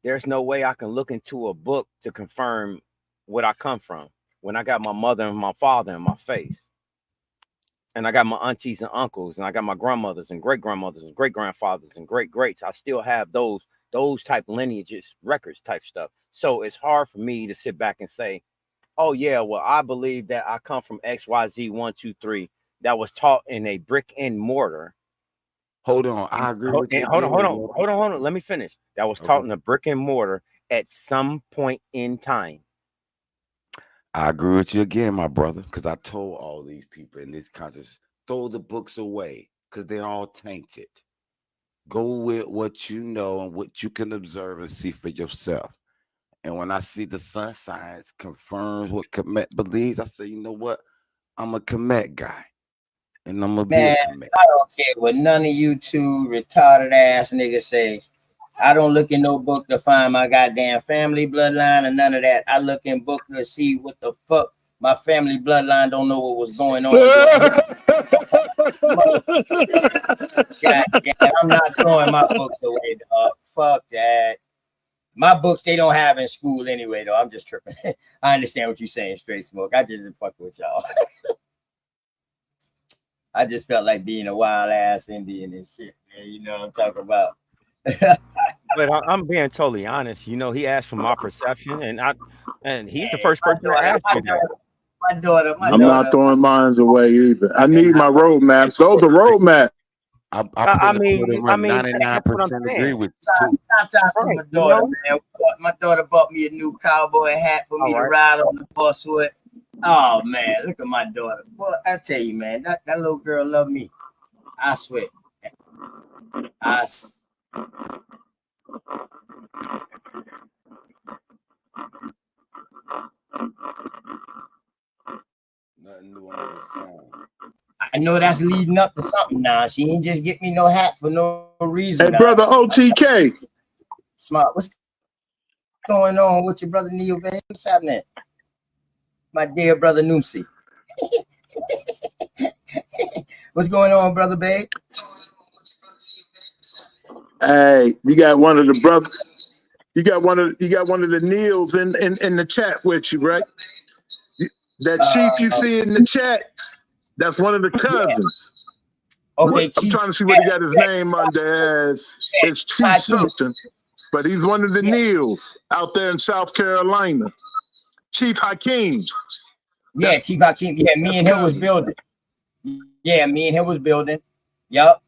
there's no way I can look into a book to confirm what I come from when I got my mother and my father in my face. And I got my aunties and uncles, and I got my grandmothers and great grandmothers and great grandfathers and great greats. I still have those type lineages, records type stuff. So it's hard for me to sit back and say, oh yeah, well, I believe that I come from XYZ123 that was taught in a brick and mortar. Hold on, I agree with you. Hold on. Let me finish. That was taught in a brick and mortar at some point in time. I agree with you again, my brother, because I told all these people in this conference, throw the books away because they're all tainted. Go with what you know and what you can observe and see for yourself. And when I see the sun science confirms what Kemet believes, I say, you know what? I'm a Kemet guy. And I'm gonna be a Kemet. I don't care what none of you two retarded ass niggas say. I don't look in no book to find my goddamn family bloodline or none of that. I look in book to see what the fuck my family bloodline don't know what was going on. God damn, I'm not throwing my books away, dog. Fuck that. My books they don't have in school anyway, though. I'm just tripping. I understand what you're saying, Straight Smoke. I just didn't fuck with y'all. I just felt like being a wild ass Indian and shit, man. You know what I'm talking about. But I'm being totally honest. You know, he asked for my perception, and he's the first person to ask you that. My daughter. I'm not throwing mines away either. I need my roadmaps. Those are roadmaps. I mean, 99% agree with you. My daughter, man. My daughter bought me a new cowboy hat for me to ride on the bus with. Oh man, look at my daughter. Boy, I tell you, man, that little girl love me. I swear. Nothing new under the sun. I know that's leading up to something now. She ain't just get me no hat for no reason. Hey, now. Brother OTK. Smart. What's going on with your brother Neil, man? What's happening? My dear brother Noomsy. What's going on, brother Babe? Hey, you got one of the brothers. You got one of the Neils in the chat with you, right? That chief you see in the chat, that's one of the cousins. Yeah. Okay, I'm trying to see what he got his name under as. It's Chief something, but he's one of the Neils out there in South Carolina. Chief Hakeem. Yeah, Chief Hakeem. Yeah, me and him was building. Yeah, me and him was building. Yup.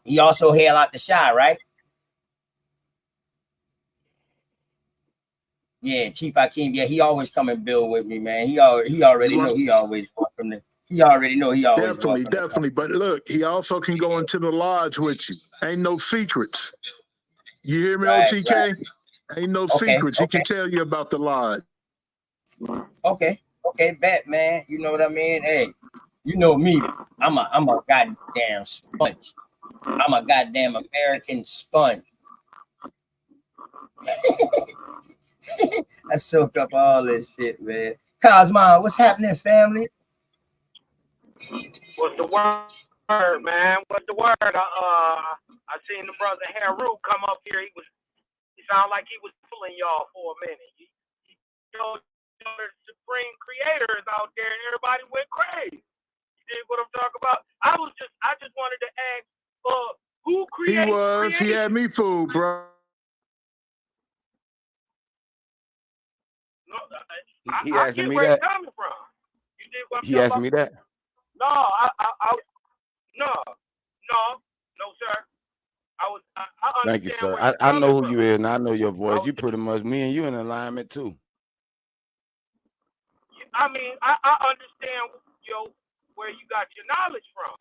He also hail out the shy, right? Yeah, Chief Hakeem. Yeah, he always come and build with me, man. He already know. He always welcome to. He already know. He always definitely. But look, he also can go into the lodge with you. Ain't no secrets. You hear me, OTK? Right. Ain't no secrets. He can tell you about the lodge. Okay, bet, man. You know what I mean? Hey, you know me. I'm a goddamn sponge. I'm a goddamn American sponge. I soak up all this shit, man. Cosmo, what's happening, family? What's the word, man? What's the word? I seen the brother Haru come up here. He sounded like he was fooling y'all for a minute. You know, the supreme creator is out there, and everybody went crazy. You dig what I'm talking about? I just wanted to ask, who created? He had me fooled, bro. No, He I asked get me where that. he's coming from. You dig what I'm He asked me that. No, no, sir. I Thank you, sir. I know who you is, and I know your voice. You pretty much me and you in alignment too. I mean, I understand where you got your knowledge from.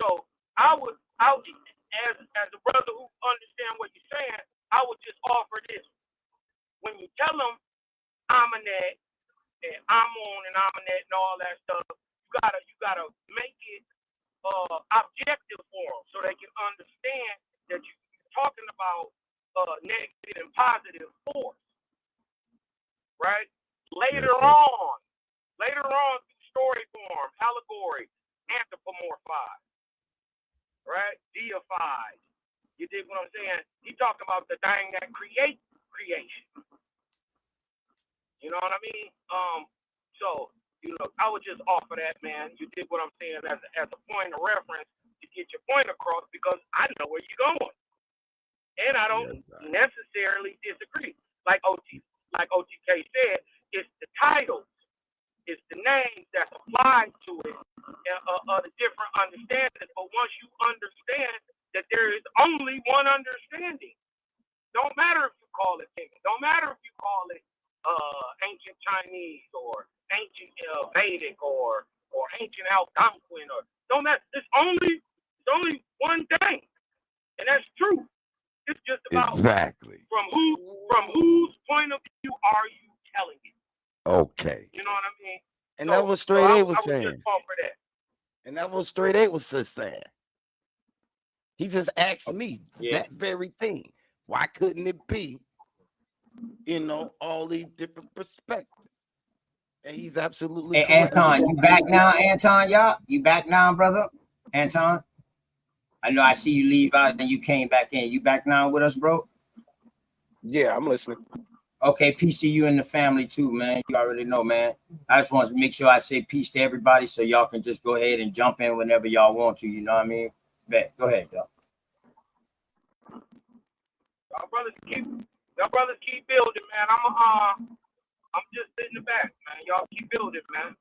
So I would as a brother who understand what you're saying, I would just offer this. When you tell them Amanet and Amun and Amanet and all that stuff, you gotta make it objective for them so they can understand that you're talking about negative and positive force, right? Later on, through story form, allegory, anthropomorphized, right? Deified. You dig what I'm saying? He talking about the thing that creates know what I mean? So, I would just offer that, man. You did what I'm saying as a point of reference to get your point across, because I know where you're going. And I don't necessarily disagree. Like OTK said, it's the titles, it's the names that's applied to it, the different understandings. But once you understand that there is only one understanding, don't matter if you call it pagan, don't matter if you call it ancient Chinese or ancient Vedic or ancient Algonquin, or don't matter. It's only one thing, and that's true. It's just about exactly from whose point of view are you telling it? Okay. You know what I mean? And that was straight A was I would saying. just offer that. And that was straight A was just saying. He just asked me that very thing. Why couldn't it be, all these different perspectives? And he's absolutely correct. Anton, you back now, Anton, y'all? You back now, brother? Anton? I know I see you leave out and you came back in. You back now with us, bro? Yeah, I'm listening. Okay, peace to you and the family too, man. You already know, man. I just want to make sure I say peace to everybody so y'all can just go ahead and jump in whenever y'all want to, you know what I mean? Bet. Go ahead, y'all. Y'all brothers keep building, man. I'm just sitting in the back, man. Y'all keep building, man.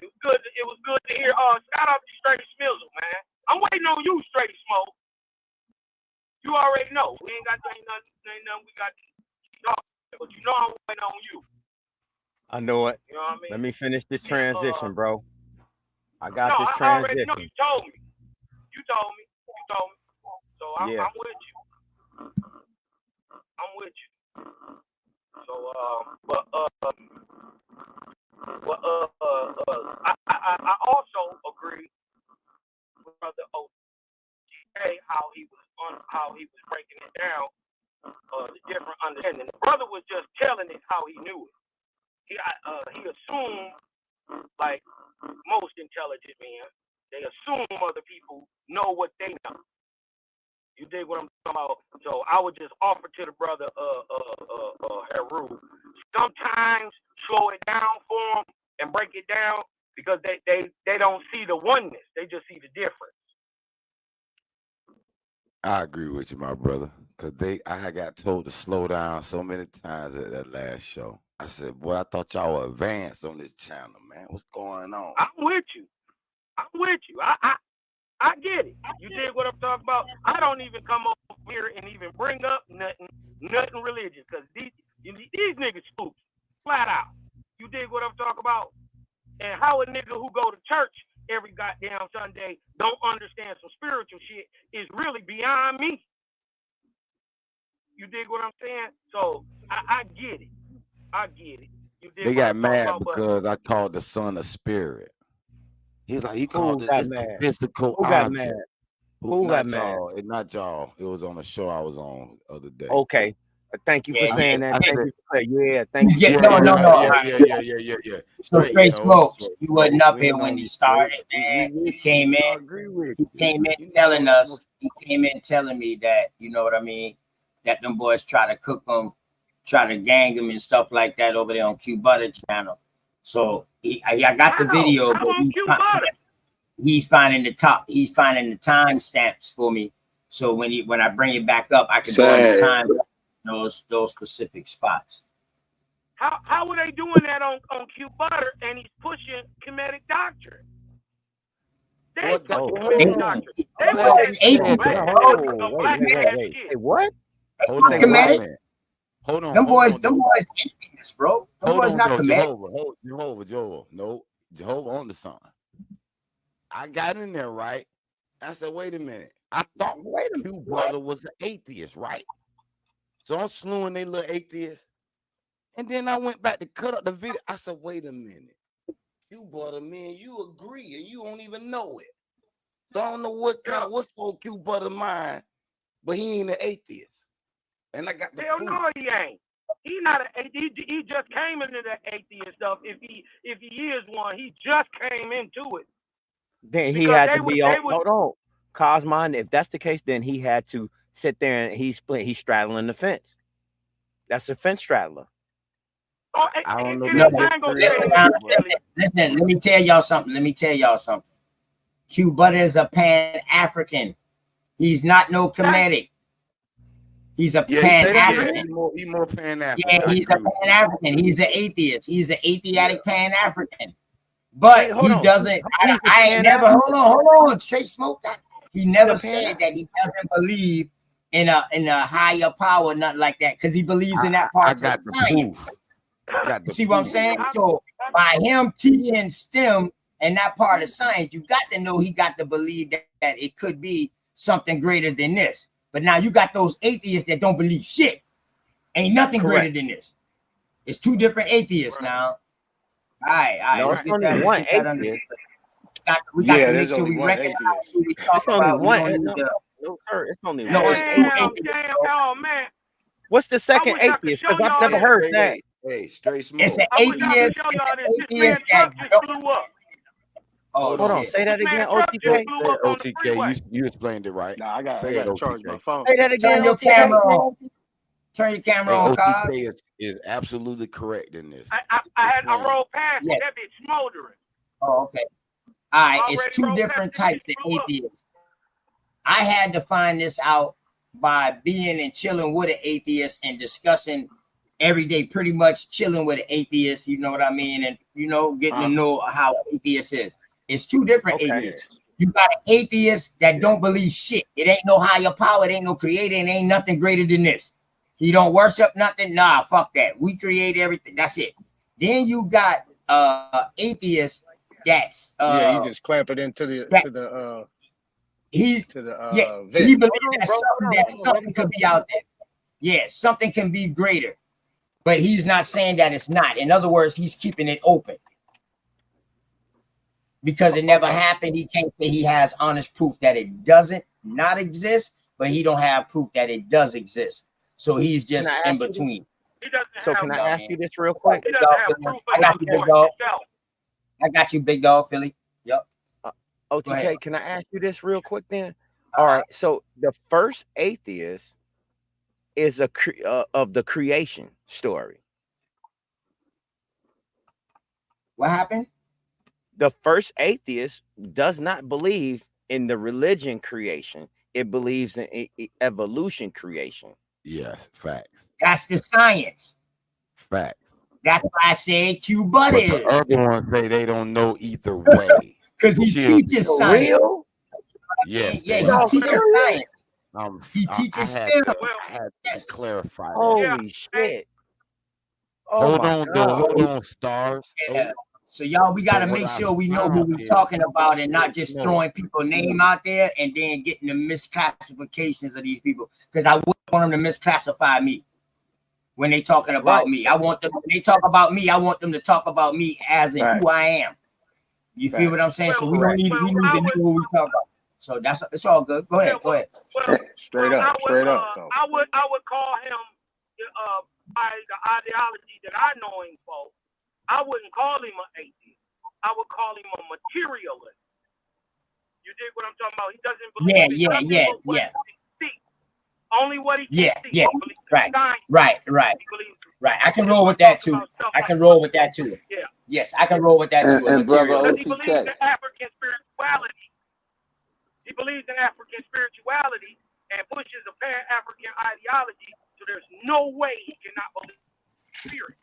It was good to hear. Shout out to Straight Smizzle, man. I'm waiting on you, Straight Smoke. You already know. We ain't nothing we got to talk, but I'm waiting on you. I know it. You know what I mean? Let me finish this transition, bro. I got this I already transition. know. You told me. So I'm with you. I'm with you. So, I also agree with Brother OTK how he was breaking it down, the different understanding. The brother was just telling it how he knew it. He assumed, like most intelligent men, they assume other people know what they know. You dig what I'm talking about? So I would just offer to the brother Heru, sometimes slow it down for them and break it down, because they don't see the oneness, they just see the difference. I agree with you, my brother. Cause I had got told to slow down so many times at that last show. I said, boy, I thought y'all were advanced on this channel, man. What's going on? I'm with you. I get it. You dig what I'm talking about? I don't even come over here and even bring up nothing religious, because these niggas spooks, flat out. You dig what I'm talking about? And how a nigga who go to church every goddamn Sunday don't understand some spiritual shit is really beyond me. You dig what I'm saying? So I get it. You dig They what got I'm talking mad about? because I called the sun a spirit. He called it got it's mad? a physical Who got object. mad? Who got mad? Y'all. It's not y'all. It was on a show I was on the other day. Okay. Thank you for saying that. Thank you for saying. Yeah, thank you. Yeah. So Straight Smoke. Smokes, you wasn't up here when he started, man. He came in. I agree with you. He came in telling us. He came in telling me that, you know what I mean, that them boys try to cook them, try to gang them and stuff like that over there on Q Butter channel. So I got the video, but he's finding the time stamps for me. So when I bring it back up, I can go in the time those specific spots. How are they doing that on Q Butter and he's pushing Kemetic doctrine? They push Kemetic doctrine. They push black ass shit. Hey, what? Hold on, Kemetic. Hold on. Them boys atheists, bro. Them boys not Kemetic. Jehovah. No, Jehovah on the sun. I got in there, right? I said, wait a minute. I thought Q Brother was an atheist, right? So I'm slewing they little atheists. And then I went back to cut up the video. I said, wait a minute. Q Brother, man, you agree and you don't even know it. So I don't know what's on Q Brother mind, but he ain't an atheist. And I got the hell proof. no, he ain't. He not an atheist. He just came into that atheist stuff. If he is one, he just came into it. Then he had to be on. Hold on, Cosmon. If that's the case, then he had to sit there and he's straddling the fence. That's a fence straddler. Oh, I don't know it No, ain't, that I ain't gonna history say listen, it of now, it, but listen. Let me tell y'all something. Let me tell y'all something. Q Butter is a Pan-African. He's not no Kemetic. He's a yeah, Say that Pan-African. again. he more Pan Yeah, African. I he's a agree with you. Pan-African. He's an atheist. He's an atheistic Pan-African. But Wait, hold he on. doesn't. He's a I ain't never. Pan-African. Hold on. Straight smoke that. He He's a never Pan. said that he doesn't believe in a higher power, nothing like that, because he believes in that I part of got the science. proof. I got You the see what I'm proof. saying? So by him teaching STEM and that part of science, you got to know he got to believe that it could be something greater than this. But now you got those atheists that don't believe shit. Ain't nothing Correct. greater than this. It's two different atheists now. All right. No, Let's it's get only that. Let's one get that atheist. understood. We got Yeah, to make there's sure only we one recognize atheist. who we talk It's only about. We one. don't need No, to. no, sir. It's only No, one it's two atheist. Damn, atheists. oh man. What's the I second wish I could atheist? show Because I've y'all never this. heard that. Hey, straight It's smoke. an I wish I could atheist. show It's y'all an this. This man atheist truck that just don't. blew up. Oh Hold on. shit. Say that This man again, truck just OTK. blew Say up on the OTK. freeway. You explained it right. Nah, I Say it, gotta charge OTK. my phone. Say that again, Turn your OTK. camera on. Turn your camera Hey, on, Cos. OTK is absolutely correct in this. I Explain it. rolled past Yes. it. That bitch smoldering. Oh, okay. All right. It's Already two rolled different past it. types of Bitch blew up. atheists. I had to find this out by being and chilling with an atheist and discussing every day, pretty much chilling with an atheist. You know what I mean? And getting to know how an atheist is. It's two different Okay. atheists. You got an atheist that don't believe shit. It ain't no higher power. It ain't no creator. It ain't nothing greater than this. He don't worship nothing. Nah, fuck that. We create everything. That's it. Then you got atheist that's Yeah, you just clamp it into the that to the he's to the yeah, vent. he believes Hold on, that bro. something could be out there. Yeah, something can be greater, but he's not saying that it's not. In other words, he's keeping it open because it never happened. He can't say he has honest proof that it doesn't not exist, but he don't have proof that it does exist. So he's just Can I in ask you this? between. He doesn't So have. can I You know what I ask mean? you this real quick? He doesn't have proof I got enough you, for big dog. himself. I got you, big dog, Philly. Yep. Go ahead. OTK, can I ask you this real quick then? All right. So the first atheist is of the creation story. What happened? The first atheist does not believe in the religion creation. It believes in evolution creation. Yes, facts. That's the science. Facts. That's why I said Q Bud But the is. other ones say they don't know either way. Because he Chill. teaches For science. real? Yes, Yeah, they he Y'all teaches serious? science. He I teaches had STEM. to, Well, I had to Yes. clarify that. Holy shit. Oh Hold my on, though. God. Hold on, stars. Yeah. So y'all, we got to But what make I sure we know who found we're is talking about and not straight just smoke. throwing people's name out there and then getting the misclassifications of these people. Because I wouldn't want them to misclassify me when they talking about Right. me. I want them, when they talk about me, I want them to talk about me as in who Facts. I am. You feel what I'm saying? So we Correct. don't need we need to know who we talk about. So it's all good. Go ahead. Go ahead. Well, Straight well, up, straight up. Though. I would call him by the ideology that I know him for. I wouldn't call him an atheist. I would call him a materialist. You dig what I'm talking about? He doesn't believe in nothing but what he can see. Only what he can see. Yeah. He believes in science. Right. He believes Right. I can roll with that too. I can roll with that too. Yeah. Yes, I can roll with that too. And Brother Because he believes OTK, in African spirituality. He believes in African spirituality and pushes a pan-African ideology. So there's no way he cannot believe in spirit.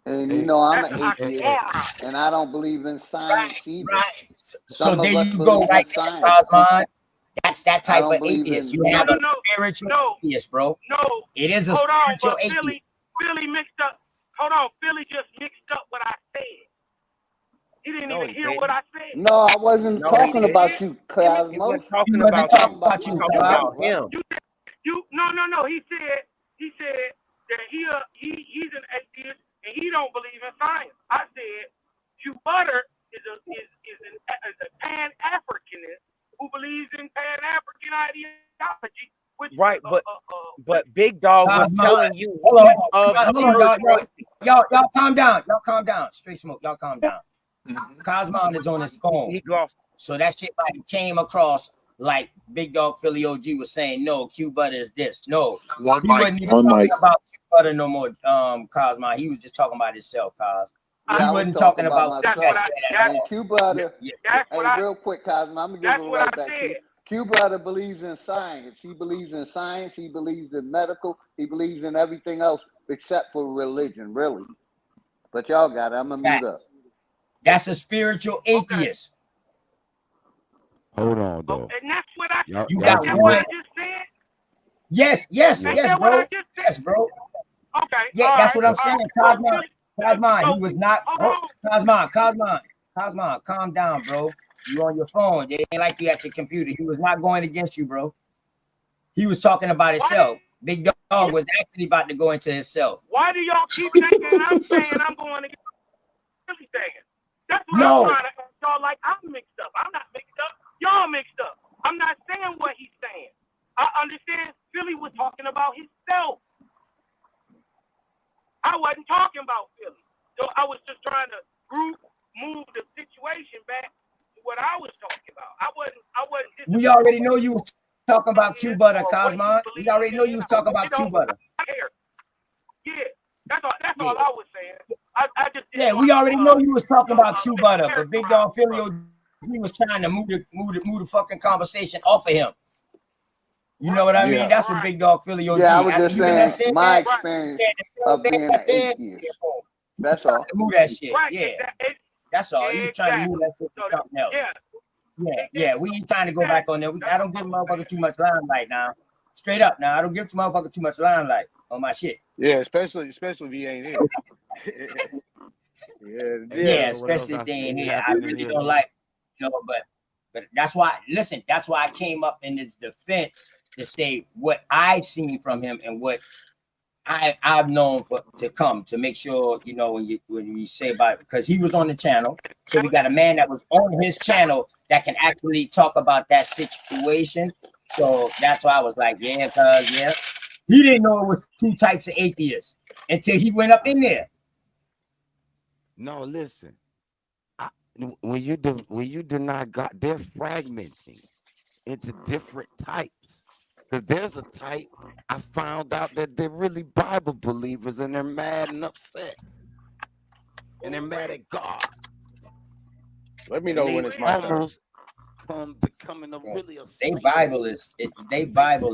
and you know I'm an That's an atheist, oxymoron. and I don't believe in science either. Right. So Some there of us you go, believe right in there, science. Cosmon. That's that I type don't of believe atheist. in You have a No. spiritual atheist, bro. No. It is a Hold on, spiritual but atheist. Philly mixed up. Hold on, Philly just mixed up what I said. He didn't even hear what I said. No, I wasn't No, talking he about you, He Cosmos. wasn't He talking wasn't about talking you. about He you, talking Cos. about him. No. He said that he's an atheist and he don't believe in science. I said Q Butter is a Pan-Africanist who believes in Pan-African ideology, which Right, but Big Dog was Cosmo, telling you hold on, of the first. y'all calm down. Y'all calm down. Straight smoke. Y'all calm down. Cosmon is on his phone. He glossed. So that shit might came across like Big Dog Philly OG was saying, no, Q Butter is this. No, One he mic, wasn't even one talking mic. about Q Butter no more, Cosmo. He was just talking about himself, Cos. Yeah, He I was wasn't talking talking about That's myself. what I. at That's And all. Q Butter, Yeah. that's what hey, I. real quick, Cosmo, I'm gonna give That's it what right I back to you. said. Q Butter believes in science. He believes in science. He believes in medical. He believes in everything else except for religion, really. But y'all got it. I'm gonna mute up. Facts. That's a spiritual Okay. atheist. Hold on, Oh, though. and that's what I. Y'all, You y'all got That's give what me. I one. just said. Yes, Yeah. Ain't that what I bro. just said? Yes, bro. Okay. Yeah, All that's right. what I'm All saying. right. Cosmo, So he was not. hold Oh, on. Cosmo, calm down, bro. You on your phone. They ain't like you at your computer. He was not going against you, bro. He was talking about Why himself. Big Dog was actually about to go into himself. Why do y'all keep thinking I'm saying I'm going against Philly saying? That's what I'm No, trying to ask y'all. Like I'm mixed up. I'm not mixed up. Y'all mixed up. I'm not saying what he's saying. I understand Philly was talking about himself. I wasn't talking about Philly. So I was just trying to move the situation back to what I was talking about. I wasn't we disagreeing already with know you was talking about Q Butter, or what he Cosmo. We believes already know you in. was talking about You know, Q Butter. I care. Yeah, that's all. That's Yeah, all I was saying. I just didn't yeah, want we already know you was talking about Q make Butter, but Big characterize Dog Philly, brother. he was trying to move the fucking conversation off of him. You know what I mean? Yeah. That's what Right. Big Dog Philly OG. Yeah, I was After just you and that saying said my that, Right. you experience said the of same thing being I an said. atheist. Yeah, boom. He was That's trying all. to move that shit. Right. Yeah, Exactly. that's all. He was trying to move that shit to So something else. yeah. Yeah. We ain't trying to go back on there. I don't give motherfucker too much limelight now. Straight up now. I don't give motherfucker too much limelight on my shit. Yeah, especially if he ain't here. Hey, Yeah, brother, what else especially I if they ain't say here. I happened in really here, don't bro? like, but that's why. Listen, that's why I came up in his defense to say what I've seen from him and what I've known to come to make sure when you say about it, because he was on the channel, so we got a man that was on his channel that can actually talk about that situation. So that's why I was like, yeah, he didn't know it was two types of atheists until he went up in there. No, listen. When you deny God, they're fragmenting into different types. Because there's a type I found out that they're really Bible believers and they're mad and upset. And they're mad at God. Let me And know they when it's my turn. almost come becoming really a They Satan. Bible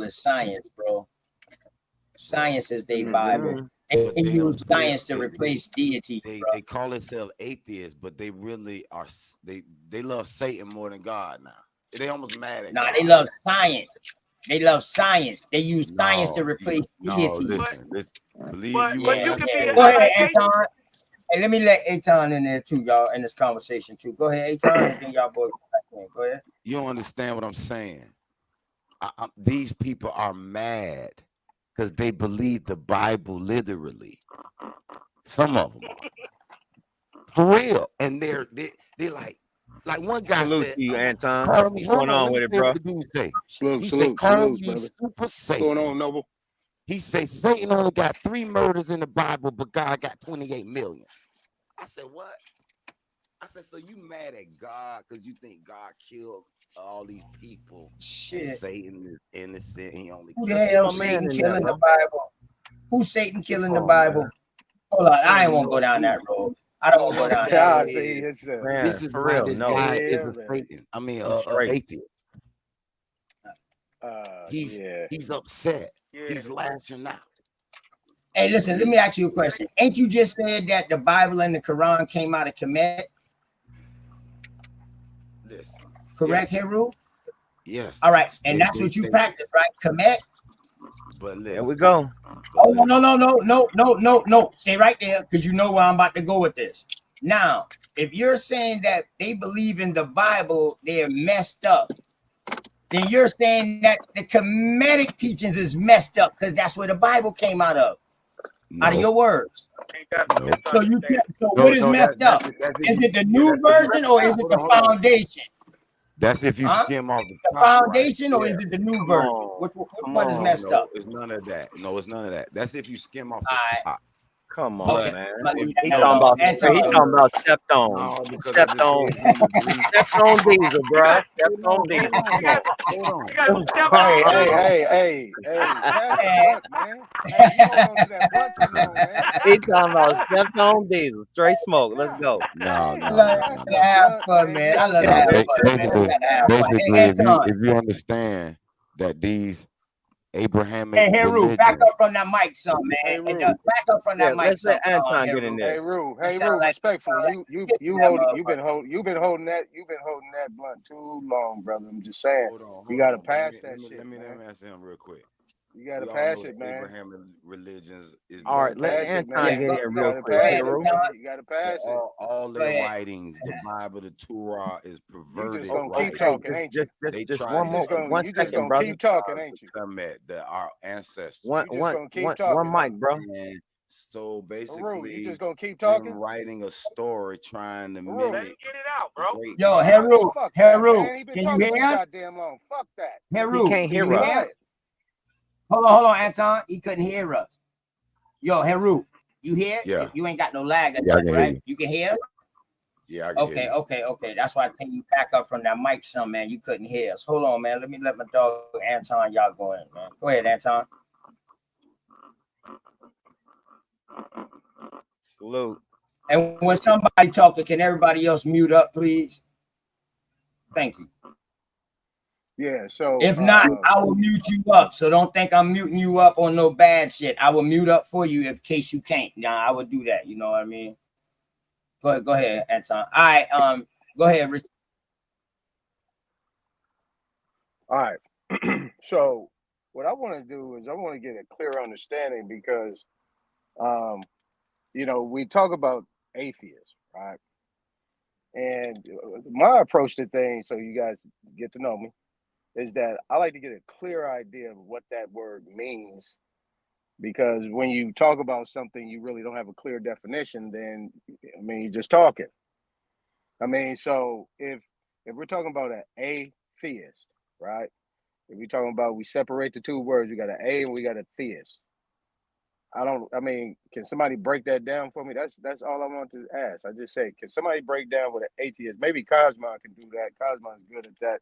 is science, bro. Science is their Bible. They But they use science to they replace deity, bro. they call themselves atheists, but they really are they love Satan more than God now. They almost mad at Nah, God. they love science. They love science. They use science to No, replace no, deities. listen. Believe you but what Yeah, you I can yeah. be say. Go ahead, like Anton. Hey, let me let Anton in there too, y'all, in this conversation too. Go ahead, Anton, and then y'all boys go back in. Go ahead. You don't understand what I'm saying. These people are mad because they believe the Bible literally. Some of them are for real, and they like one guy Salute said, to you, Anton. "Call me." What's Hold going on, on let me with it, say what bro? the dude say. He said, "Call Salutes, me brother. Super What's going Satan." on, Noble? He say Satan only got 3 murders in the Bible, but God got 28 million. I said, "What?" I said, "So you mad at God because you think God killed all these people and Shit. Satan is innocent? He only Who the killed." Let's get hell my man Satan in there, killing the man. Bible? Who's Satan killing the Come on, Bible? man. Hold on, I I don't ain't even want to know go down who. that road. I don't want to go This down is that what God, road. it see, is. it's Man, This is for why real, this no. guy is yeah, a man. Satan. I mean, He's straight. atheist. Yeah. He's upset. yeah. He's lashing out. Hey, listen, let me ask you a question. Ain't you just said that the Bible and the Quran came out of Kemet? Listen, Correct, yes, Heru? yes. All right, and that's what you practice, right? Kemet? But There we listen, go. Oh, no. Stay right there, because you know where I'm about to go with this. Now, if you're saying that they believe in the Bible, they're messed up, then you're saying that the Kemetic teachings is messed up, because that's where the Bible came out of no, your words. Ain't that a no, misunderstanding? So no, what is no. messed That's up? it. That's Is if it the yeah, new that's version or is it the hold on. foundation? That's if you Huh? skim off the The top, right? foundation or Yeah. is it the new Come version? on. Which Come one is on. messed No, up? it's none of that. No, it's none of that. That's if you skim off All the right. top. Come on, Okay. man. But He no, talking about Anton, he talking about stepped on. No, because I Stepped just on. gave him the brief. Stepped on diesel, bro. Stepped Hold on, on diesel. hold Come on, on. hold on. You got to step Hey, on. hey, pass the blunt, man. Hey, you hold on to that blunt too long, man. He talking about stepped on diesel. Straight smoke. Let's go. No, I no, love no, Pass to no, that have blunt, fun, man. man. You I hold love to that no. have blunt fun, too man. We long, got to man. have fun. Basically, Anton, if you understand that these Abrahamic hey, Heru, back religions, up from that mic, son, Hey, man. And Rue. back up from Yeah, that mic, let's son, let Anton get Heru. in Hey, there. Rue. You Hey, sound Rue. like Respectfully, you you've been holding that blunt too long, brother. I'm just saying. hold You gotta on. pass Let that me shit, man. answer him real quick. You gotta We all know pass that it, man. Abrahamic religions is You All gotta right, let pass it, Anton man. get in You real gotta quick. pass ahead, it, Hero. man. You gotta pass it. all Go their ahead. writings, the Bible, the Torah is You perverted just gonna keep writings. talking, ain't you? They Just tried one to more, one You just second, gonna brother. keep talking, ain't you? come at our ancestors. You just gonna keep One talking, mic, ain't you? bro. And so Rue, you basically, just gonna keep them talking? writing a story trying to Rue. Let him mimic get it out, the bro. great Yo, gods. Heru, Fuck that, Heru, man. He been can you talking too hear us? goddamn long. Fuck that. He Heru, can't can hear you us. hear us? Hold on, Anton. He couldn't hear us. Yo, Heru, you hear? Yeah. You ain't got no lag, Yeah, I can hear right? you. You can hear? Yeah, I can hear you. Okay. That's why I think you back up from that mic, son, man. You couldn't hear us. Hold on, man. Let me let my dog Anton, y'all go in, man. Go ahead, Anton. Salute. And when somebody talking, can everybody else mute up, please? Thank you. Yeah, so If not, I will mute you up. So don't think I'm muting you up on no bad shit. I will mute up for you in case you can't. Now I would do that. You know what I mean? Go ahead, Anton. All right, go ahead, Rich. all right. So what I want to do is I want to get a clear understanding because we talk about atheists, right? And my approach to things, so you guys get to know me, is that I like to get a clear idea of what that word means. Because when you talk about something you really don't have a clear definition, then you're just talking. So if we're talking about an atheist, right? If we're talking about we separate the two words, we got an A and we got a theist. Can somebody break that down for me? That's all I want to ask. I just say, can somebody break down what an atheist? Maybe Cosmo can do that. Cosmo's good at that.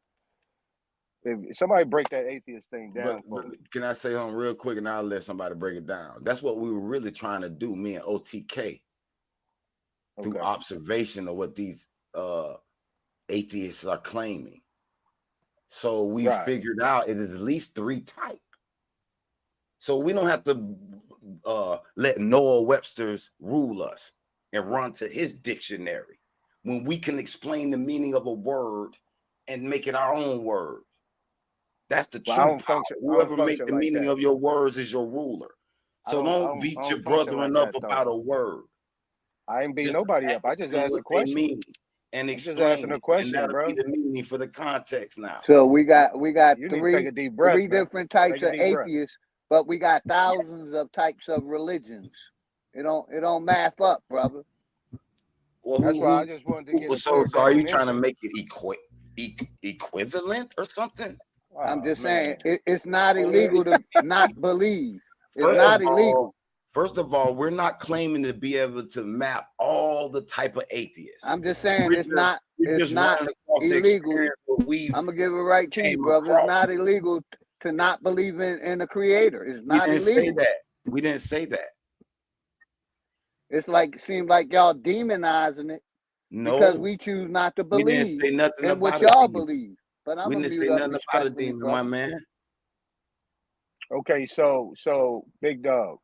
If somebody break that atheist thing down for me. Can I say something real quick and I'll let somebody break it down? That's what we were really trying to do, me and OTK, through observation of what these atheists are claiming. So we figured out it is at least 3 types. So we don't have to let Noah Webster's rule us and run to his dictionary when we can explain the meaning of a word and make it our own word. That's the true power. Whoever makes the meaning of your words is your ruler. So don't beat your brethren up about a word. I ain't beating nobody up. I just asked a question. Mean and explain just asking a question, and that'll bro. be the meaning for the context now. So we got you three take a deep breath, three different types of atheists, but we got thousands of types of religions. It don't math up, brother. Well, that's why I just wanted to get a so are you trying to make it equivalent or something? I'm just saying it's not illegal to not believe. It's illegal. First of all, we're not claiming to be able to map all the type of atheists. I'm just saying it's not illegal. I'm gonna give it right to you, brother. It's not illegal to not believe in a creator. It's not illegal. We didn't say that. It's like seems like y'all demonizing it because we choose not to believe we didn't say nothing in what about y'all believe. But I'm gonna mute up respectfully, my man. Okay, so big dog,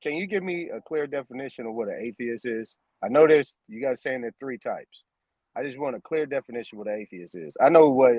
can you give me a clear definition of what an atheist is? I know you guys saying there are 3 types. I just want a clear definition of what an atheist is. I know what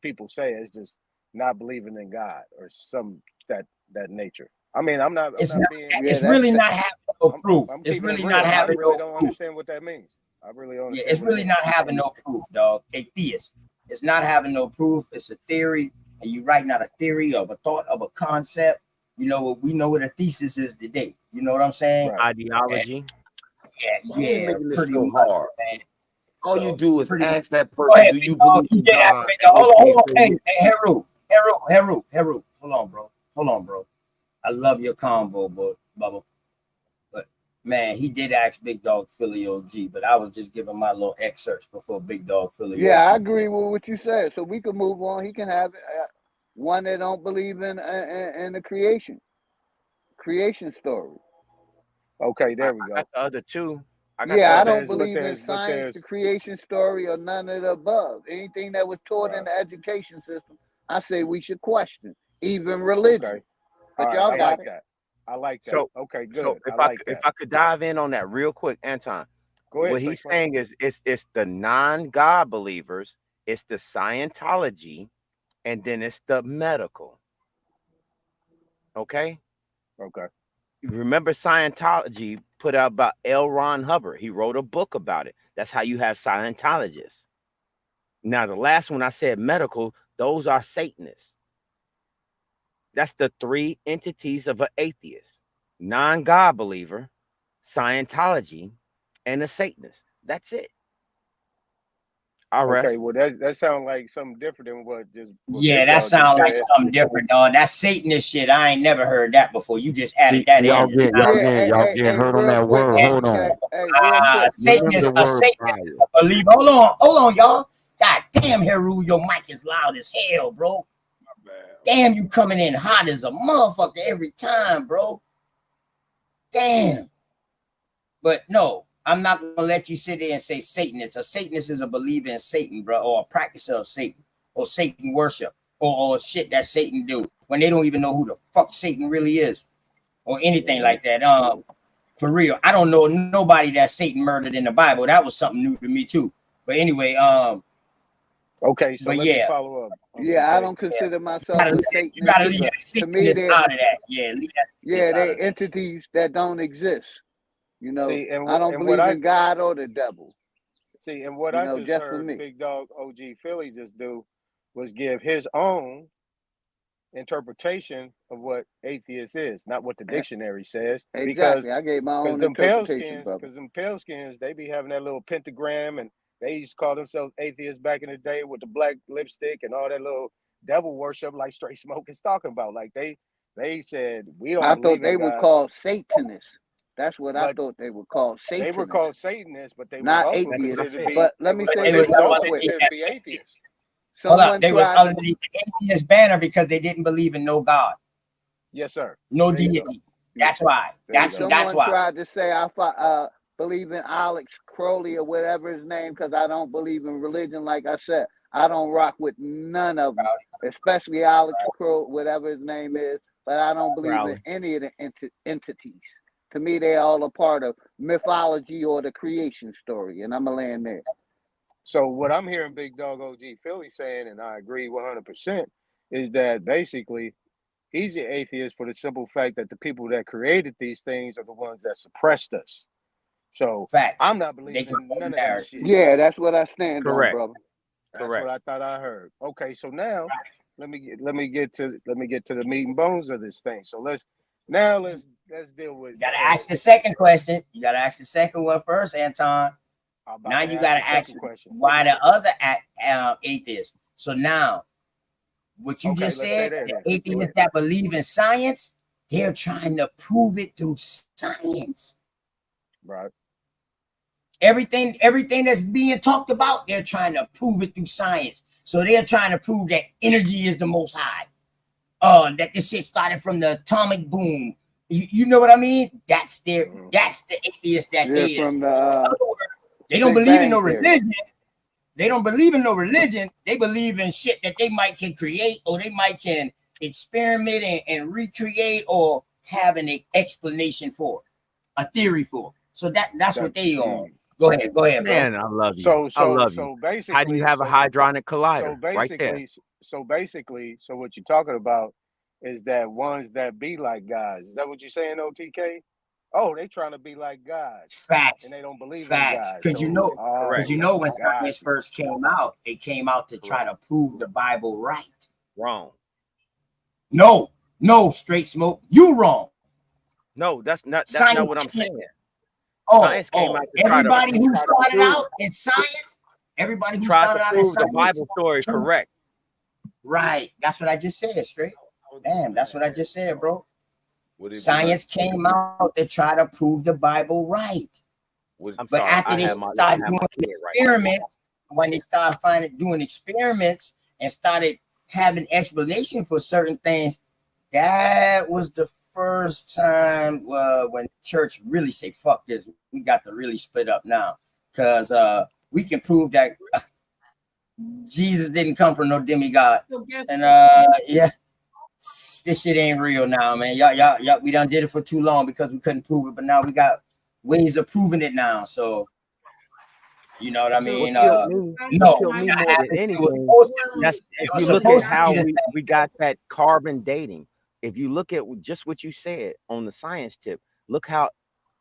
people say it's just not believing in God or some that nature. I'm not being. It's really not having no proof. It's really not having no proof. I really don't understand what that means. I really don't understand. It's really not having no proof, dog. Atheist. It's not having no proof. It's a theory, and you writing out a theory of a thought of a concept. We know what a thesis is today. You know what I'm saying? Right. Ideology. Yeah. Pretty much, hard. Man. All you do is ask that person, ahead, do you believe in God? Hold on. Hey, Heru. Hold on, bro. I love your convo, Bubba. But Man, he did ask Big Dog Philly OG, but I was just giving my little excerpts before Big Dog Philly Yeah, I OG. agree with what you said. So we can move on. He can have it. One that don't believe in the creation story. Okay, there we I go. got the other two. I got the Yeah, I But other don't there's, two. but believe in there's, but science, the there's, creation story, or none of the above. Anything that was taught in right. the education system, I say we should question, even Okay. religion. All But right. y'all I got like it. that. I like that. So Okay, so good. if I I like if that. I could dive in on that real quick, Anton, Go ahead, what Straight he's Smoke. saying is it's the non-God believers, it's the Scientology, and then it's the medical. Okay. Okay. Remember Scientology put out about L. Ron Hubbard. He wrote a book about it. That's how you have Scientologists. Now, the last one I said medical, those are Satanists. That's the three entities of an atheist: non-God believer, Scientology, and a Satanist. That's it. I Okay. rest. Well, that sounds like something different than what Yeah, Big that Dog just sounds like said. something different, dog. That Satanist shit, I ain't never heard that before. You just added See, that y'all in. getting Yeah, y'all getting hurt on real that quick, word. Hold OTK. on. Hey, real quick. Remember the A word Satanist is fire. a believer. Hold on, y'all. God damn, Heru, your mic is loud as hell, bro. Damn, you coming in hot as a motherfucker every time, bro. Damn. But no, I'm not gonna let you sit there and say Satanist. A Satanist is a believer in Satan, bro, or a practicer of Satan, or Satan worship, or shit that Satan do when they don't even know who the fuck Satan really is, or anything like that. For real, I don't know nobody that Satan murdered in the Bible. That was something new to me too. But anyway, Okay. So but let me yeah, follow up. Yeah, I OTK. don't consider myself gotta a you gotta Satanist leave because that to me Satanist out of that. Yeah, leave that yeah, Satanist out they of that shit. entities that don't exist. You know, See, I don't what believe in God or the devil. and what You I know, just just for heard me. Big Dog OG Philly just do was give his own interpretation of what atheist is, not what the dictionary says. Exactly. I gave my own interpretation, brother. Because them pale skins, they be having that little pentagram, and they used to call themselves atheists back in the day with the black lipstick and all that little devil worship, like Straight Smoke is talking about. Like they said we don't I thought believe in they were God, called Satanists. That's what I but thought they were called, they were Satanists, called Satanists, but they was not also That's what I atheists. considered to said. be But let me say They they was this was real also quick. considered to be atheists. Hold up, Someone they was tried to, underneath the atheist banner because they didn't believe in no God, Yes, sir. no There you go. deity. That's why. There you go. That's someone why. tried to say I believe in Alex Crowley or whatever his name because I don't believe in religion. Like I said, I don't rock with none of them, especially Alex Crow, whatever his name is. But I don't believe in Crowley. any of the entities. To me, they're all a part of mythology or the creation story, and I'm gonna land there. So what I'm hearing Big Dog OG Philly saying, and I agree 100%, is that basically he's an atheist for the simple fact that the people that created these things are the ones that suppressed us. So Facts. I'm not They believing control in none of that narrative. shit. Yeah, that's what I stand on, Correct. brother. That's what I thought I heard. Okay, so now let me get to the meat and bones of this thing. So let's deal with You gotta ask the second question. You gotta ask the second one first, Anton. I'm about Now to you ask gotta the ask second question. why the other atheists. So now, what you Okay, just let's stay said, there the then. Go atheists ahead. that believe in science, they're trying to prove it through science. Right. Everything that's being talked about, they're trying to prove it through science. So they're trying to prove that energy is the most high. That this shit started from the atomic boom. You know what I mean? That's the atheist that Yeah, they is. from So in the other words, they don't Big believe in Bang no Theory. religion. They don't believe in no religion. They believe in shit that they might can create, or they might can experiment and recreate, or have an explanation for, a theory for. So that's what they on. Go ahead, bro. Man, I love you. I love you. So How do you basically, have a hadronic collider right there? so what you're talking about is that ones that be like guys. Is that what you're saying, OTK? Oh, they trying to be like God, and Facts. they don't believe in Facts. God. Because So, Correct. when got science you. first came out, it came out to try to prove the Bible right. Wrong. No, straight smoke. You wrong. No, that's not Science what I'm can't. saying. Oh, Science came out to everybody who started prove out in science, everybody who try to started out in prove the science, Bible story correct. right? That's what I just said, straight. Damn, that's what I just said, bro. Science came out to try to prove the Bible right. I'm But sorry. after they started doing experiments, when they started doing experiments and started having explanation for certain things, that was the first time when church really say, fuck this, we got to really split up now. Because we can prove that Jesus didn't come from no demigod. And yeah, this shit ain't real now, man. Y'all, we done did it for too long because we couldn't prove it, but now we got ways of proving it now. So you know what I mean? What killed me more than anything, that's if you look at how we got that carbon dating. If you look at just what you said on the science tip, look how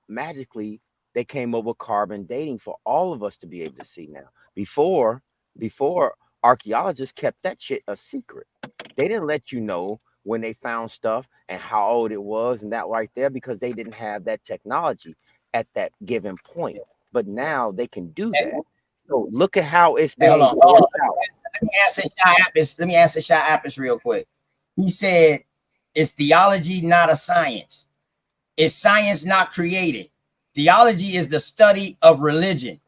magically they came up with carbon dating for all of us to be able to see now. Before archaeologists kept that shit a secret. They didn't let you know when they found stuff and how old it was and that right there because they didn't have that technology at that given point. But now they can do that. So look at how it's being worked out. Let me answer Shy Apis real quick. He said, "Is theology not a science? Is science not created? Theology is the study of religion.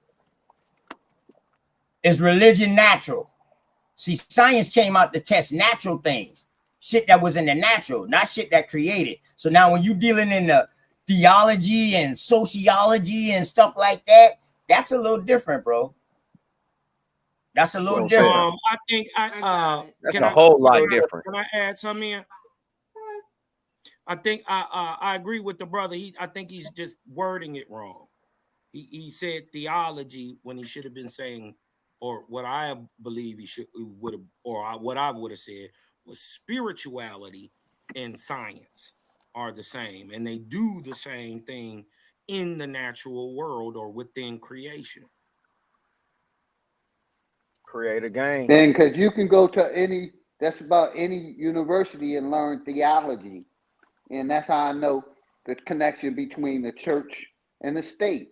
Is religion natural? See, science came out to test natural things, shit that was in the natural, not shit that created. So now when you're dealing in the theology and sociology and stuff like that, that's a little different, bro. That's a little different. I think that's a whole lot different. Can I add something in? I think I agree with the brother. I think he's just wording it wrong. He said theology when he should have been saying, or what I believe would have, or what I would have said was spirituality and science are the same, and they do the same thing in the natural world or within creation. Create a game. Then, because you can go to that's about any university and learn theology. And that's how I know the connection between the church and the state.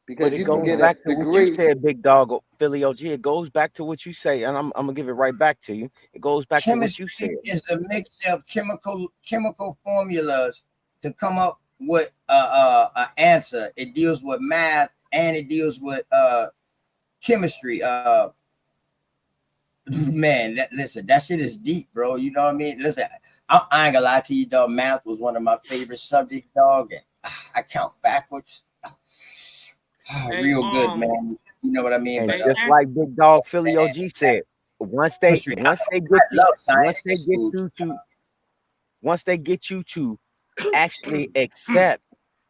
Because But it you goes can get back a to what degree. you said, big dog, Philly OG. It goes back to what you say, and I'm gonna give it right back to you. It goes back to what you said. Chemistry is a mixture of chemical formulas to come up with an answer. It deals with math and it deals with chemistry. Man, listen, that shit is deep, bro. You know what I mean? Listen, I ain't gonna lie to you, dog. Math was one of my favorite subjects, dog. And I count backwards. Real good, man. You know what I mean? And But, just like Big Dog Philly OG said, once they get you to actually accept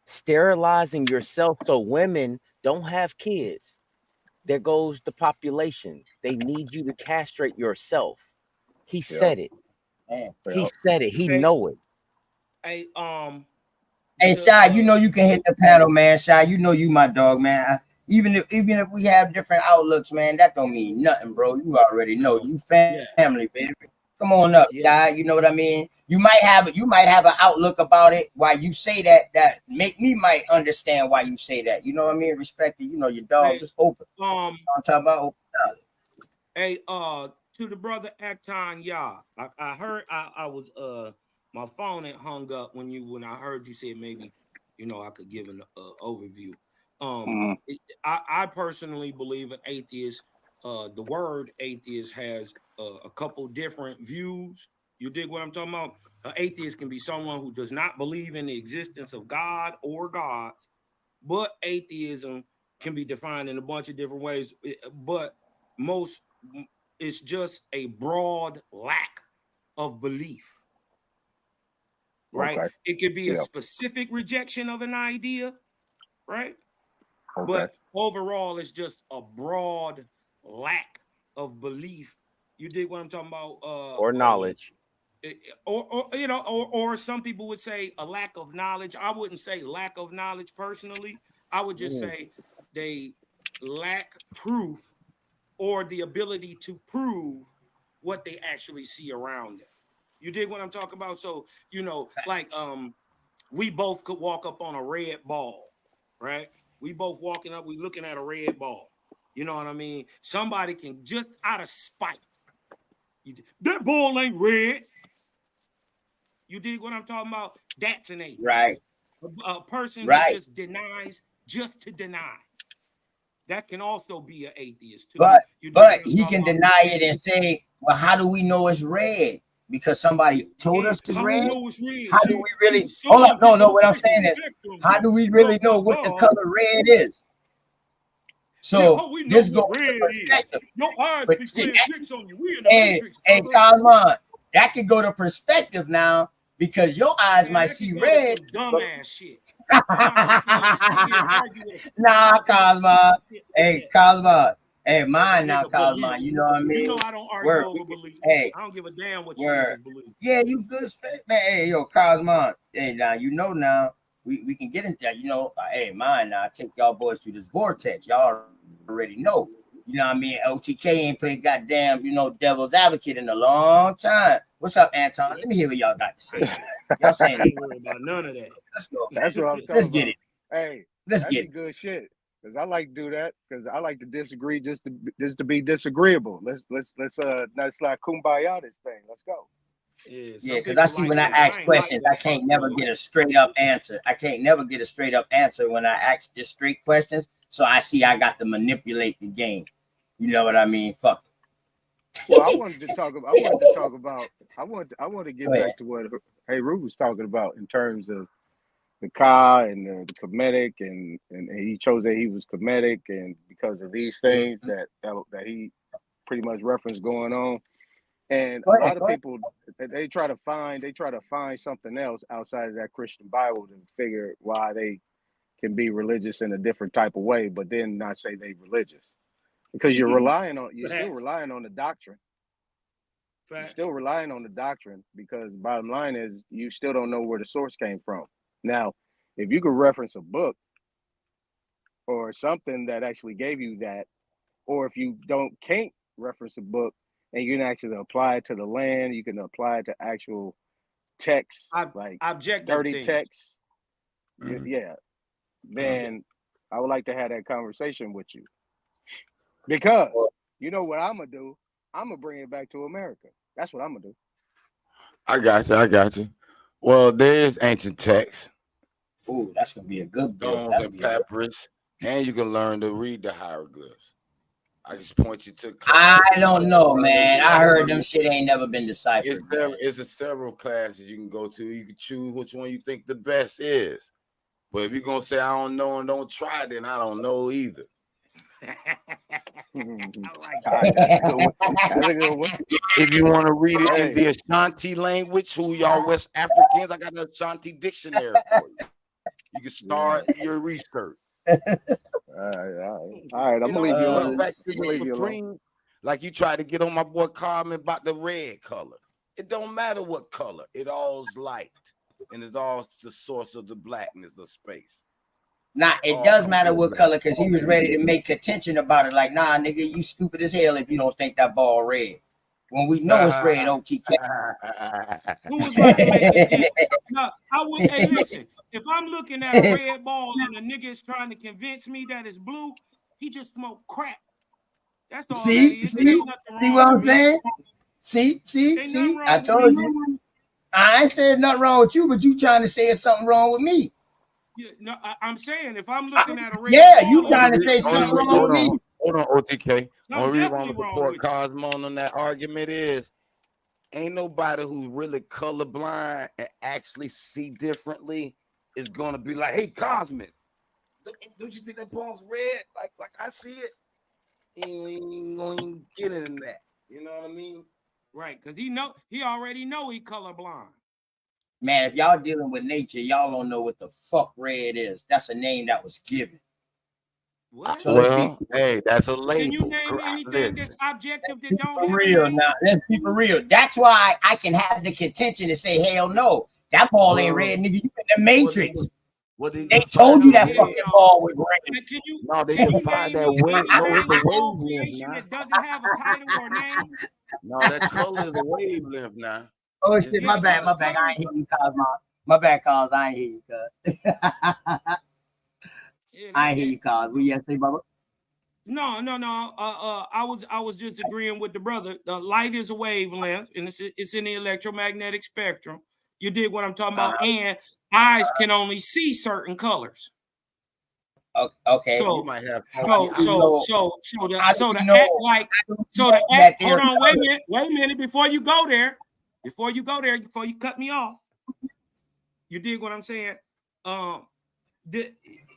sterilizing yourself so women don't have kids, there goes the population. They need you to castrate yourself. He said it. He said it. He know it. Hey, Shy, you know you can hit the panel, man. Shy, you know you my dog, man. Even if we have different outlooks, man, that don't mean nothing, bro. You already know. You family, baby. Come on up, Shy. You know what I mean? You might have an outlook about it why you say that make me might understand why you say that. You know what I mean? Respect it. You know your dog is open. I'm talking about open up. Hey, to the brother Acton, I heard I was my phone had hung up when I heard you say maybe I could give an overview. I personally believe an atheist. The word atheist has a couple different views. You dig what I'm talking about? An atheist can be someone who does not believe in the existence of God or gods, but atheism can be defined in a bunch of different ways. But most, it's just a broad lack of belief, right? It could be a specific rejection of an idea, right? But overall, it's just a broad lack of belief. You dig what I'm talking about? Or knowledge. Or some people would say a lack of knowledge. I wouldn't say lack of knowledge personally. I would just say they lack proof or the ability to prove what they actually see around them. You dig what I'm talking about? So, like we both could walk up on a red ball, right? We both walking up, we looking at a red ball. You know what I mean? Somebody can just out of spite. That ball ain't red. You dig what I'm talking about? That's an atheist. Right. A person Right. that just denies just to deny. That can also be an atheist too. But You dig what I'm he talking can about? deny it and say, well, how do we know it's red? Because somebody told us it's How we red. know it's red? How do we really some hold up? No, people what I'm got saying different is, spectrums how and do we blah, really blah, know what the blah. color red is? So how we know this what goes red to is. perspective. Your eyes But be see, playing tricks on you. We in the hey, Matrix, hey, brother. Cosmon, that could go to perspective now because your eyes Man, might that see could go to red. some dumbass shit. I'm not gonna sit here and argue with a Nah, Cosmon. Hey, that. Cosmon. Hey, Over mine now, nigga Cosmon. beliefs. You know what I You mean? know I don't argue Word. over beliefs. Hey, I don't give a damn what you word. niggas believe. Yeah, you good straight, man. Hey, yo, Cosmon. Hey, now you know now. We can get into that. You know, hey, mine now. I take y'all boys through this vortex. Y'all already know. You know what I mean? OTK ain't played goddamn, devil's advocate in a long time. What's up, Anton? Let me hear what y'all got to say. Y'all saying I ain't worried about none of that. Let's go. That's what I'm talking Let's about. get it. Hey, Let's that'd get be it. good shit. Because I like to do that. Because I like to disagree just to be disagreeable. Let's like kumbaya this thing. Let's go. Yeah, because I see when I ask questions, I can't never get a straight up answer. I can't never get a straight up answer when I ask just straight questions. So I see I got to manipulate the game. You know what I mean? Fuck. Well, I wanted to get back to what Heru was talking about in terms of the Ka and the Kemetic, and he chose that he was Kemetic, and because of these things that he pretty much referenced going on. And a lot of people they try to find something else outside of that Christian Bible to figure why they can be religious in a different type of way, but then not say they religious. Because you're still relying on the doctrine. You're still relying on the doctrine because bottom line is you still don't know where the source came from. Now, if you could reference a book or something that actually gave you that, or if you can't reference a book and you can actually apply it to the land, you can apply it to actual text, like objective dirty things. text. Yeah. Then I would like to have that conversation with you. Because you know what I'm gonna do? I'm gonna bring it back to America. That's what I'm gonna do. I got you. Well, there's ancient text. Ooh, that's gonna be a good build. Stones and papyrus, and you can learn to read the hieroglyphs. I just point you to I classes. don't know, man. I heard them shit ain't never been deciphered. It's several classes you can go to. You can choose which one you think the best is. But if you're gonna say I don't know and don't try, then I don't know either. That's a good one. That's a good one. If you want to read it in the Ashanti language, who y'all West Africans, I got an Ashanti dictionary for you. You can start your research. All right. I'm gonna leave you alone. Back to the Supreme, like you tried to get on my boy Carmen about the red color. It don't matter what color. It all's light, and it's all the source of the blackness of space. Nah, it does matter what color, because he was ready to make contention about it. Like, nah, nigga, you stupid as hell if you don't think that ball red. When we know it's red, OTK. Who was about to make contention? No, hey, listen. If I'm looking at a red ball and a nigga is trying to convince me that it's blue, he just smoked crack. That's all that is. See what I'm saying? See, I told you. I ain't said nothing wrong with you, but you trying to say it's something wrong with me. Yeah, no, I'm saying if I'm looking at a red ball, you trying to say something wrong with me. Hold on, OTK. Something Only reason I definitely wrong support with you. Cosmo on that argument is ain't nobody who's really colorblind and actually see differently is gonna be like, hey, Cosmic, don't you think that ball's red? Like I see it. He ain't gonna get in that. You know what I mean? Right, because he already know he colorblind. Man, if y'all dealing with nature, y'all don't know what the fuck red is. That's a name that was given. What? So let's be hey, that's a label. Can you name anything that's objective that don't have real a name? now? Let's be for real. That's why I can have the contention to say, hell no, that ball ain't red, nigga. You in the Matrix. They told you that fucking ball was red. No, they defined that wave. No, it's a wavelength now. That doesn't have a title or name. No, that color is a wavelength now. Oh shit, my bad. I ain't hear you, Cosmo. My bad, Cos. I ain't hear you, Cos. I ain't hear you, Cos. What you say, Bubba? No. I was just agreeing with the brother. The light is a wavelength, and it's in the electromagnetic spectrum. You dig what I'm talking about? And eyes can only see certain colors. Okay. You So might have so the act like hold on, wait a minute before you go there, before you cut me off. You dig what I'm saying?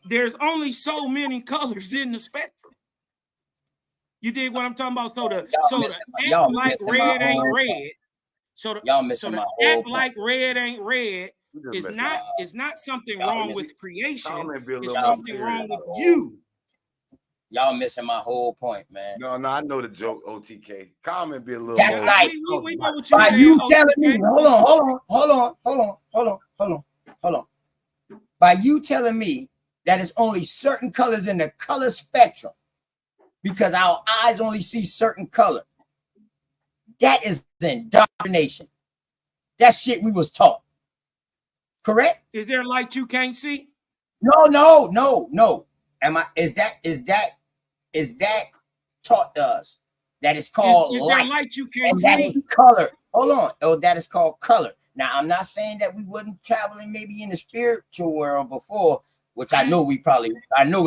There's only so many colors in the spectrum. You dig what I'm talking about? So the act like red ain't red. So the act like red ain't red is not something wrong with creation. It's something wrong with you. Y'all missing my whole point, man. No, I know the joke, OTK. Comment be a little That's more. like we know what you're by saying, you telling OTK. me, hold on. By you telling me that it's only certain colors in the color spectrum because our eyes only see certain color. That is indoctrination. That shit we was taught. Correct? Is there light you can't see? No. Is that taught to us? That is called is light. there light you can't and that see? is color. Hold on. Oh, that is called color. Now, I'm not saying that we wasn't traveling maybe in the spiritual world before, which I know we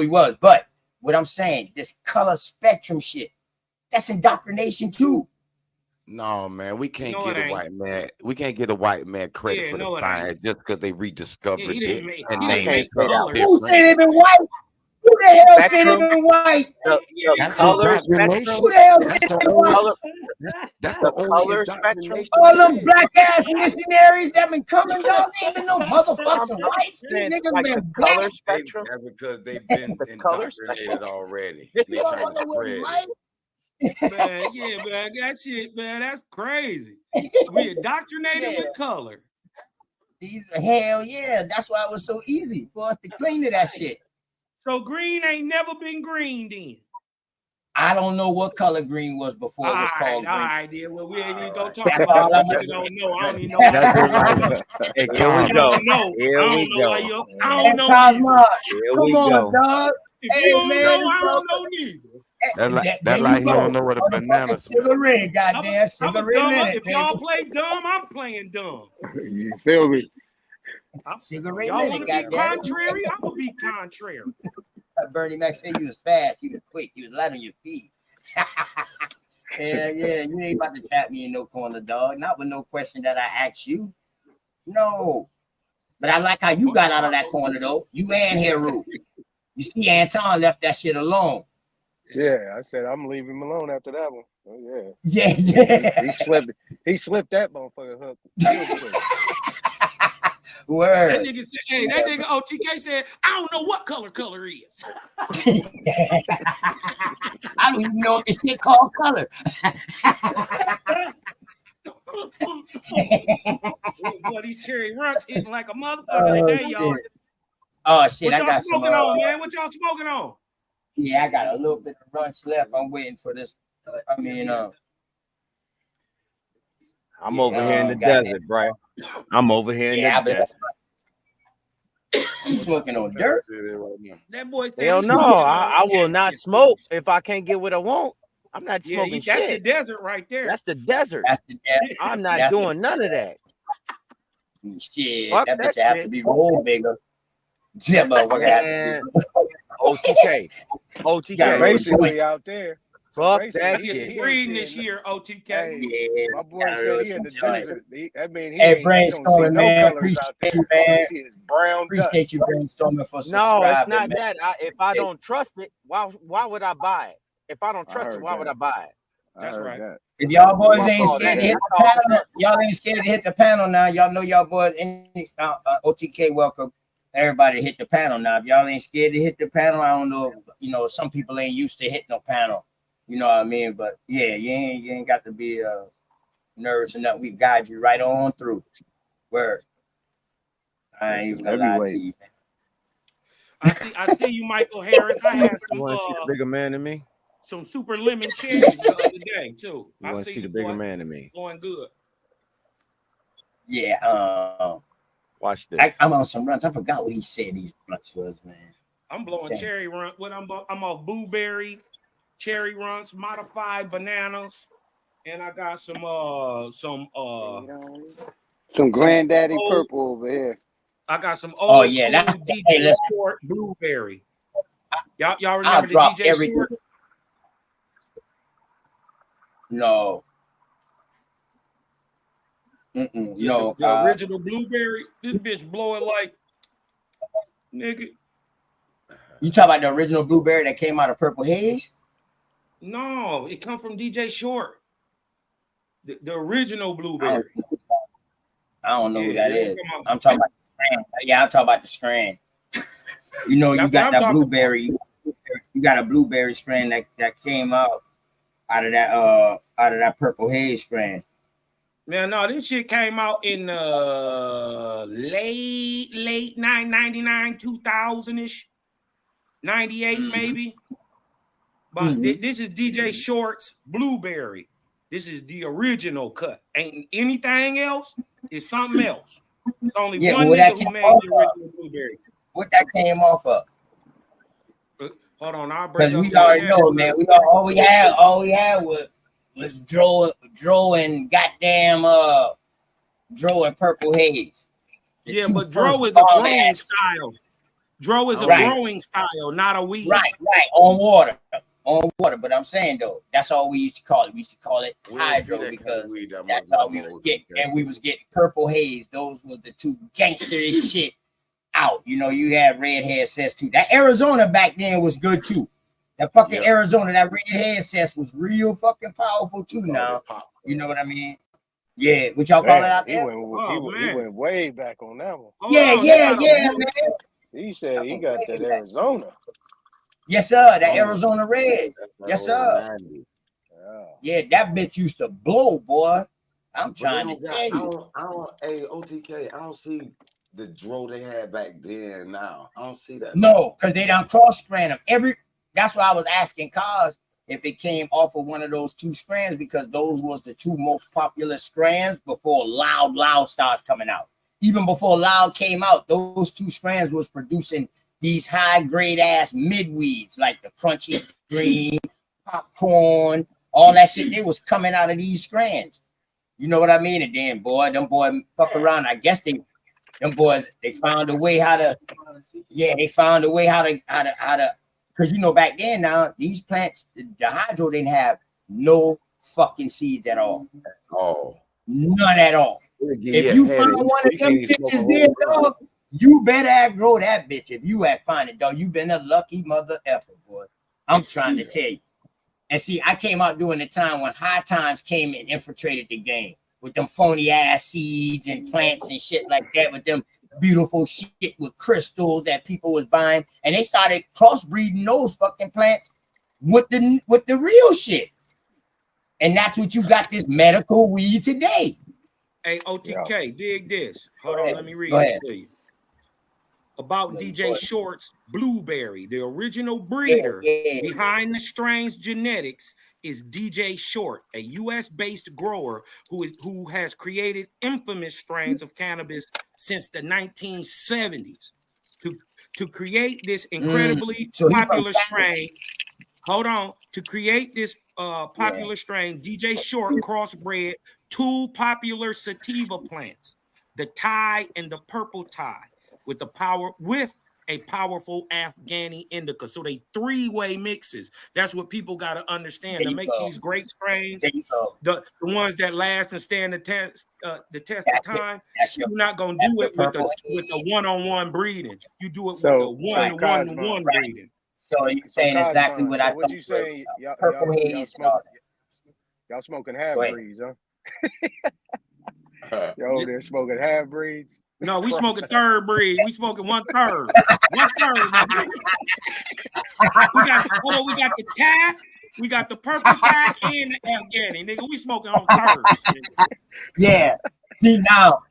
was, but what I'm saying, this color spectrum shit, that's indoctrination too. No, man, we can't get a white man. We can't get a white man credit for the science just because they rediscovered it and named it something Who different. said it been white? Who the hell said it been white? That's color indoctrination. spectrum. Who the hell said it been white? That's The the only color spectrum. indoctrination. All them black ass missionaries that been coming, dog, they ain't been no motherfucking I'm whites. These saying, niggas like been the black. color spectrum. Because they've been The color indoctrinated already. And they You trying don't to know what spread white? Man, yeah, man, that shit, man, that's crazy. We indoctrinated with color. Hell yeah, that's why it was so easy for us to cling to that shit. So green ain't never been green then. I don't know what color green was before it was called green. All right, then. Well, we ain't even gonna talk about that. You don't know. I don't even know. Here we go. Here we go. I don't know. Cosmo, Here come we on, go. dog. If Hey, you don't man, know, I don't know neither. That like he don't know what a banana smells. Cigarette, goddamn I'm a cigarette dumb. minute, If y'all play dumb, I'm playing dumb. You feel me? Cigarette Y'all want minute, to be goddamn. contrary? I'm gonna be contrary. Bernie Mac said you was fast, you was quick, you was light on your feet. Yeah, you ain't about to trap me in no corner, dog. Not with no question that I asked you. No. But I like how you got out of that corner, though. You and Heru. You see, Anton left that shit alone. Yeah, I said I'm leaving him alone after that one. Oh Yeah. He slipped that motherfucker hook real quick. Word. That nigga said, hey, that nigga OTK said, I don't know what color is. I don't even know if this shit called color. Boy, these cherry runts hitting like a motherfucker today, y'all. Oh shit, what I got smoking some on, man? What y'all smoking on? Yeah, I got a little bit of runch left. I'm waiting for this. I'm over here in the desert, bro. I'm over here in the desert. You smoking on dirt? That boy said, hell no, I will not smoke if I can't get what I want. I'm not smoking shit. That's the desert right there. That's the desert. I'm not doing none of that. Shit, fuck that bitch that have shit. to be roll bigger. Yeah, motherfucker have to be. OTK. Basically out there. Fuck so that shit. shit. Breeding this year, OTK. Hey, my boy said he in the desert. That means he Hey, don't see brainstorming, no man. colors out there. Appreciate you, man. All he see is brown Appreciate dust. you brainstorming for No, subscribing. it's not man. that. If I don't trust it, why would I buy it? If I don't trust it, why would I buy it? That's right. That. If y'all boys ain't scared to hit the panel, y'all ain't scared to hit the panel now. Y'all know y'all boys. OTK, welcome everybody to hit the panel now. If y'all ain't scared to hit the panel, I don't know. You know, some people ain't used to hitting no panel. You know what I mean? But yeah, you ain't got to be nervous enough. We guide you right on through. Word. I ain't even gonna lie to you. I see you, Michael Harris. I had some. You want to see the bigger man than me? Some super lemon cherries the other day too. You want to see the bigger man than me? Going good. Yeah. Watch this. I'm on some runs. I forgot what he said these runs was, man. I'm blowing cherry run. What I'm off blueberry, cherry runs, modified bananas, and I got some Some granddaddy old, purple over here. I got some old yeah, school that's DJ hey, Short Blueberry. Y'all I'll remember the drop DJ everything. Short? No. Yeah, No, the original Blueberry. This bitch blowing like nigga. You talk about the original Blueberry that came out of Purple Haze? No, it come from DJ Short. The original Blueberry. I don't know who Yeah, that it is. come out. I'm talking about the strand. Yeah, I'm talking about the strand. You know, you That's got what I'm that talking blueberry. You got a blueberry strand that came out of that Purple Haze strand. Man, no, this shit came out in late 99, 2000-ish, 98 maybe. But this is DJ Short's Blueberry. This is the original cut. Ain't anything else. It's something else. It's only one nigga who made the original Blueberry. What that came off of? Hold on, I'll break up. Because we already know, man. All we had was Dro and goddamn Dro and Purple Haze. Yeah, but Dro is a growing style. Dro is a growing style, not a weed. Right, on water. But I'm saying though, that's all we used to call it. We used to call it hydro because that's all we was getting. And we was getting Purple Haze. Those were the two gangsterish shit out. You know, you had Red Hair Cess too. That Arizona back then was good too. That fucking Arizona, that Red Hair Cess was real fucking powerful too. Now, you know what I mean? Yeah, what y'all call it out there? He went way back on that one. Yeah, man. He said he got that Arizona. Yes, sir. That Arizona Red. Yes, sir. Yeah, that bitch used to blow, boy. I'm trying to tell you. Hey, OTK, I don't see the Dro they had back then now. I don't see that. No, because they done cross-strand them. That's why I was asking Cause if it came off of one of those two strands, because those was the two most popular strands before Loud starts coming out. Even before Loud came out, those two strands was producing these high-grade ass midweeds, like the crunchy green, popcorn, all that shit. They was coming out of these strands. You know what I mean? And then, them boys fuck around. I guess them boys, they found a way how to, because you know, back then now, these plants, the hydro didn't have no fucking seeds at all. Oh. None at all. If you find one of them bitches there, dog, you better grow that bitch. If you had find it, dog, you been a lucky mother effer, boy. I'm trying to tell you. And see, I came out during the time when High Times came and infiltrated the game with them phony ass seeds and plants and shit like that, with them beautiful shit with crystals that people was buying, and they started crossbreeding those fucking plants with the real shit. And that's what you got this medical weed today. Hey, OTK, dig this. Hold on, let me read it to you. About DJ Short's Blueberry, the original breeder behind the strain's genetics is DJ Short, a U.S.-based grower who has created infamous strains of cannabis since the 1970s. To create this incredibly popular strain, to create this popular strain, DJ Short crossbred two popular sativa plants, the Thai and the purple Thai, with a powerful Afghani indica. So they three-way mixes. That's what people got to understand. To make these great strains, the ones that last and stand the test of time, you're not going to do it with the one-on-one breeding. You do it with the one-to-one breeding. So you're saying exactly what I thought. What you saying? Y'all smoking half-breeds, huh? Y'all over there smoking half-breeds? No, we smoking third breed. We smoking 1/3. 1/3. We got the Thai, we got the purple Thai, and the Afghani. Nigga, we smoking on thirds. Yeah. See now,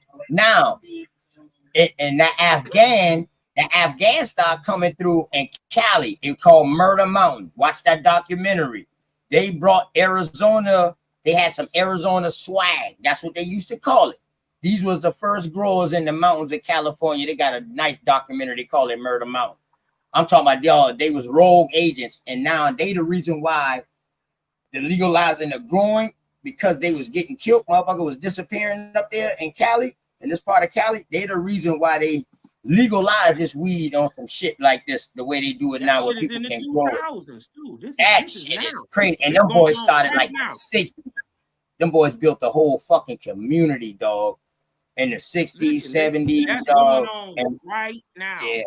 and that Afghan started coming through in Cali. It's called Murder Mountain. Watch that documentary. They brought Arizona. They had some Arizona swag. That's what they used to call it. These was the first growers in the mountains of California. They got a nice documentary. They call it Murder Mountain. I'm talking about y'all. They was rogue agents, and now they the reason why they're legalizing the growing, because they was getting killed. Motherfucker was disappearing up there in Cali. in this part of Cali, they're the reason why they legalize this weed on some shit like this, the way they do it That now, where shit is people in the can grow it. 2000s too. That This is shit now. is crazy. And It's them going boys on started right like now. 60. Them boys built the whole fucking community, dog, in the 60s, Listen, 70s, that's dog. going on And right now. yeah,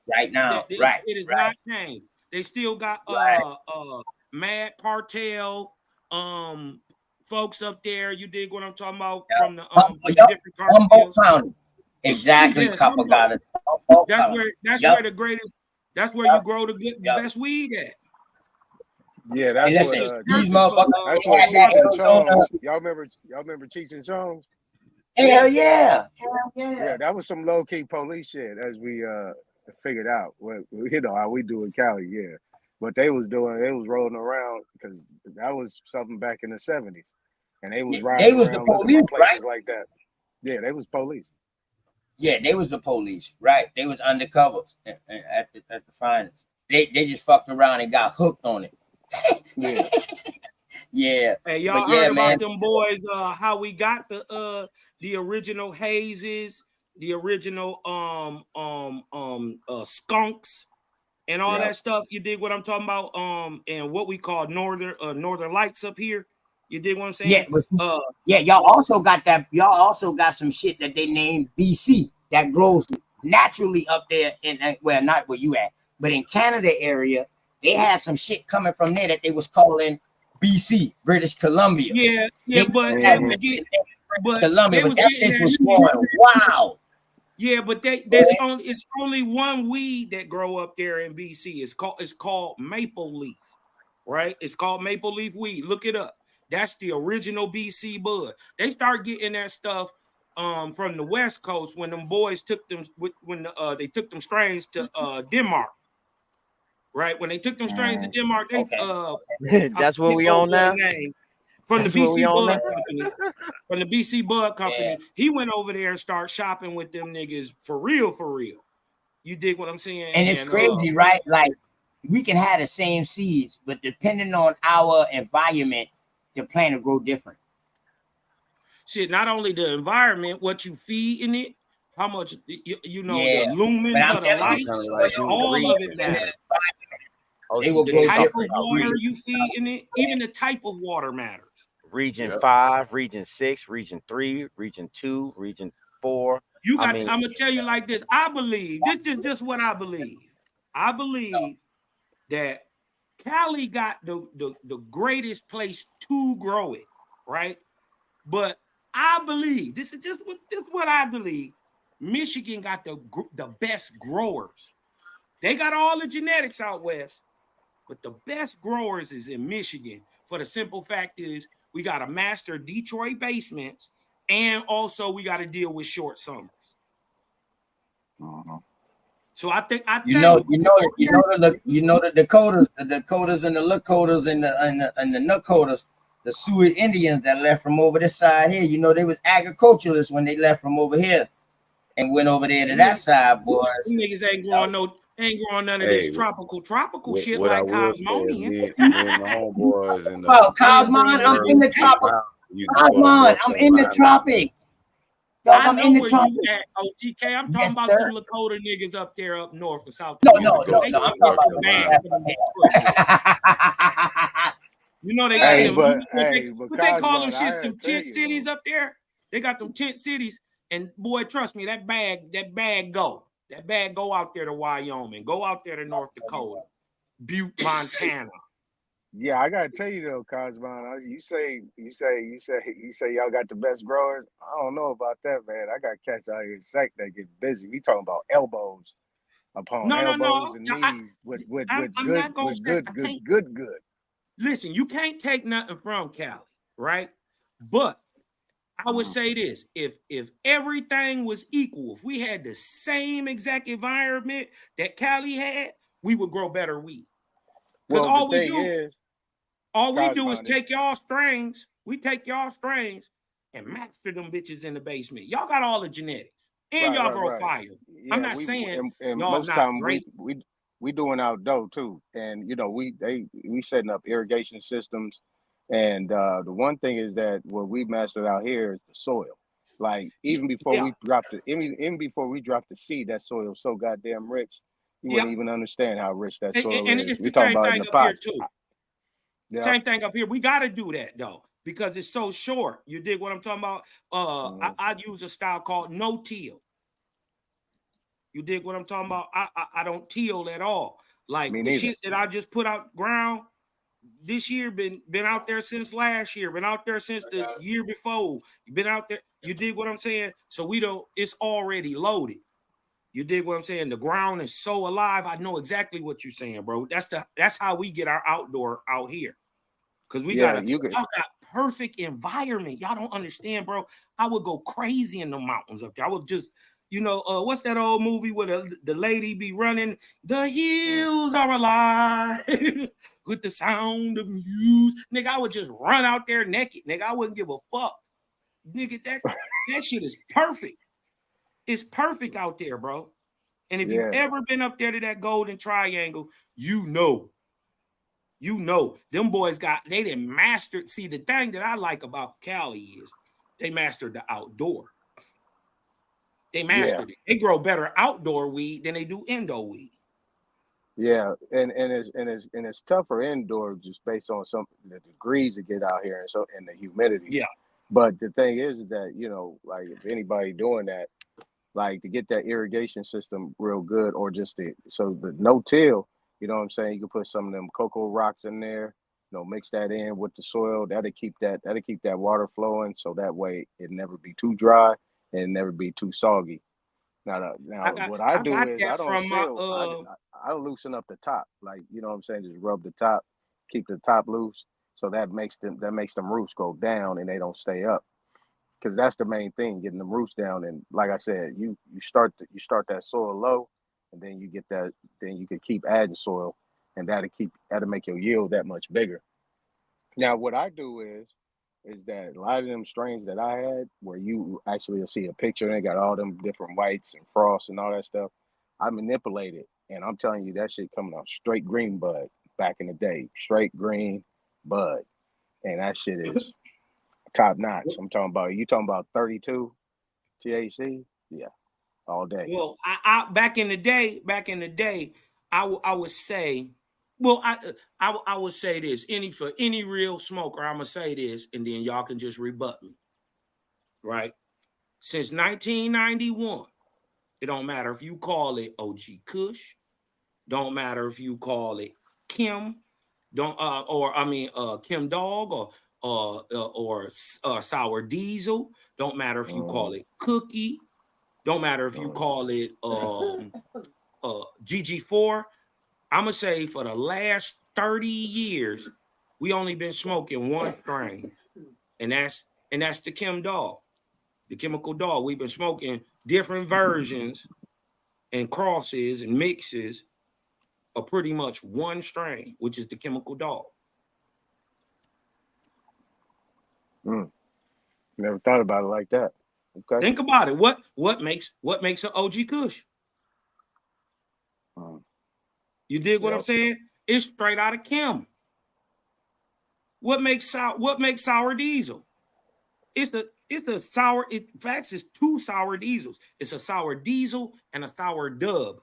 right now, right. It is right. not changed. They still got Mad Cartel, folks up there. You dig what I'm talking about? Yep. From the different Humboldt cartels. County. Exactly, Yes, Copper got it. That's where the greatest. That's where you grow the best weed at. Yeah, that's Hey, what listen, these motherfuckers. that's they what had that Cheech and Arizona. Chong's. Y'all remember Cheech and Chong's? Hell yeah. Yeah, that was some low key police shit, as we figured out. What you know how we do in Cali, yeah. But they was rolling around because that was something back in the 70s, and they was riding They was around the looking police, for places right? like that. Yeah, they was police. Yeah, they was the police, right? They was undercovers at the finest. They just fucked around and got hooked on it. Yeah. Yeah. Hey, y'all heard about them boys? How we got the original hazes, the original skunks, and all that stuff. You dig what I'm talking about? And what we call northern lights up here. You dig what I'm saying? Yeah, y'all also got that. Y'all also got some shit that they named BC that grows naturally up there in not where you at, but in Canada area, they had some shit coming from there that they was calling BC, British Columbia. But they was getting that was going wild. Yeah, but it's only one weed that grow up there in BC. It's called maple leaf, right? It's called maple leaf weed. Look it up. That's the original BC bud. They start getting that stuff from the West Coast when them boys took them they took them strains to Denmark. Right? When they took them strains to Denmark, that's what we on now. From the BC Bud Company. From the BC Bud Company. He went over there and started shopping with them niggas for real. You dig what I'm saying? And it's crazy, right? Like we can have the same seeds, but depending on our environment, the plant will grow different. Shit, not only the environment, what you feed in it, how much the lumens of the lights, all of it matters. The type of water you feed in it, even the type of water matters. Region 5, Region 6, Region 3, Region 2, Region 4. I'm gonna tell you like this. I believe this is just what I believe. I believe that Cali got the greatest place to grow it, right? But I believe this is what I believe. Michigan got the best growers. They got all the genetics out west, but the best growers is in Michigan. For the simple fact is, we got to master Detroit basements, and also we got to deal with short summers. So I think the Dakotas and the Lakotas and the Nakotas, the Sioux Indians that left from over this side here. You know, they was agriculturalists when they left from over here and went over there to that side, boys. Them niggas ain't growing none of this tropical shit what like Me Cosmonian. and the homeboys in the Cosmon, I'm in the tropics. Cosmon, I'm in the tropics. I'm in the tropics. You at, OTK. I'm talking about them Lakota niggas up there up north and south. No, I'm talking about you know they got what they call them shits, them tent cities up there. They got them tent cities, and boy, trust me, that bag go. That bag go out there to Wyoming, go out there to North Dakota, Butte, Montana. Yeah, I gotta tell you though, Cosmon, you say y'all got the best growers. I don't know about that, man. I got cats out here that get busy. We talking about elbows upon elbows and knees with good. Listen, you can't take nothing from Cali, right? But I would say this: if everything was equal, if we had the same exact environment that Cali had, we would grow better weed. Because all we do is take y'all strains. We take y'all strains and master them bitches in the basement. Y'all got all the genetics, and y'all grow fire. Yeah, I'm not saying and y'all most not time great. We doing outdoor too, and you know we setting up irrigation systems, and the one thing is that what we mastered out here is the soil. Like even before we dropped it, even before we dropped the seed, that soil was so goddamn rich. You wouldn't even understand how rich that soil and is. it's We the talk same about thing in the up here pots. too. Yeah. Same thing up here. We got to do that though because it's so short. You dig what I'm talking about? I use a style called no till. You dig what I'm talking about? I don't till at all. Like Me the neither. shit that I just put out ground this year been out there since last year, been out there since the year before, been out there. You dig what I'm saying? So we don't, it's already loaded. You dig what I'm saying? The ground is so alive. I know exactly what you're saying, bro. That's how we get our outdoor out here. Cause we y'all got perfect environment. Y'all don't understand, bro. I would go crazy in the mountains up there. I would just, what's that old movie where the lady be running? The hills are alive with the sound of music. Nigga, I would just run out there naked. Nigga, I wouldn't give a fuck. Nigga, that shit is perfect. It's perfect out there, bro. And if you've ever been up there to that Golden Triangle, you know them boys they didn't master. See, the thing that I like about Cali is they mastered the outdoor. They mastered it. They grow better outdoor weed than they do indoor weed. Yeah, and it's tougher indoor just based on the degrees that get out here and the humidity. Yeah. But the thing is that, like if anybody doing that, like to get that irrigation system real good, or just the no till, you know what I'm saying? You can put some of them cocoa rocks in there, mix that in with the soil. That'll keep that water flowing, so that way it never be too dry and it never be too soggy. Now what I do is I don't seal. I loosen up the top, like you know what I'm saying. Just rub the top, keep the top loose, so that makes them roots go down and they don't stay up. Because that's the main thing, getting the roots down. And like I said, you start that soil low, and then you get that. Then you can keep adding soil, and that'll make your yield that much bigger. Now what I do is that a lot of them strains that I had, where you actually see a picture and they got all them different whites and frost and all that stuff, I manipulate it. And I'm telling you, that shit coming out straight green bud back in the day. Straight green bud. And that shit is top notch. You talking about 32 THC? Yeah, all day. Well, I back in the day, I would say, well, I would say this. For any real smoker, I'm gonna say this, and then y'all can just rebut me. Right? Since 1991, it don't matter if you call it OG Kush, don't matter if you call it Kim, Kim Dog or Sour Diesel, don't matter if you call it Cookie, don't matter if you call it GG4. I'm gonna say for the last 30 years, we only been smoking one strain, and that's the Kim Dog, the chemical dog. We've been smoking different versions and crosses and mixes of pretty much one strain, which is the chemical dog. Never thought about it like that. Okay. Think about it. What makes an OG Kush? You dig what I'm saying? It's straight out of Kim. What makes sour diesel? It's the sour. In fact, it's two sour diesels. It's a sour diesel and a sour dub.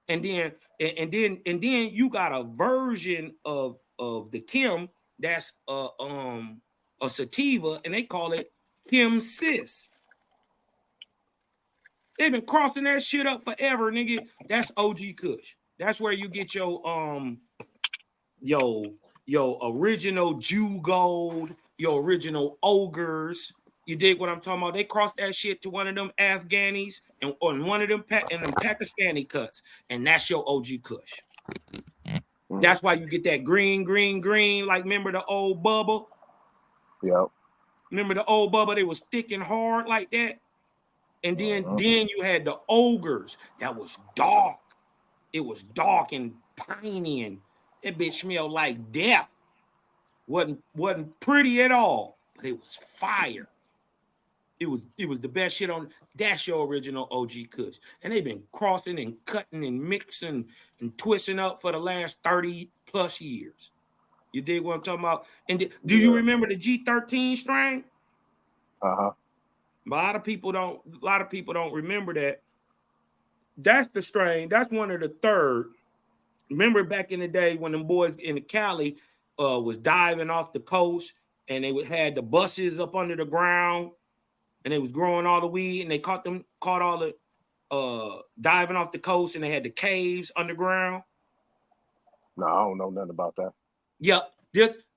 And then you got a version of the Kim that's a sativa, and they call it Kim Sis. They've been crossing that shit up forever, nigga. That's OG Kush. That's where you get your original Jew Gold, your original Ogres. You dig what I'm talking about? They crossed that shit to one of them Afghanis and on one of them Pakistani cuts, and that's your OG Kush. That's why you get that green, like remember the old Bubba? Yep. Remember the old Bubba? They was thick and hard like that. And then you had the Ogres that was dark. It was dark and piney, and that bitch smelled like death. Wasn't pretty at all, but it was fire. It was the best shit on. That's your original OG Kush. And they've been crossing and cutting and mixing and twisting up for the last 30 plus years. You dig what I'm talking about? And do you remember the G13 strain? Uh-huh. A lot of people don't remember that. That's the strain. That's one of the third. Remember back in the day when them boys in the Cali was diving off the coast and they had the buses up under the ground and they was growing all the weed and they caught all the diving off the coast and they had the caves underground. No, I don't know nothing about that. Yep.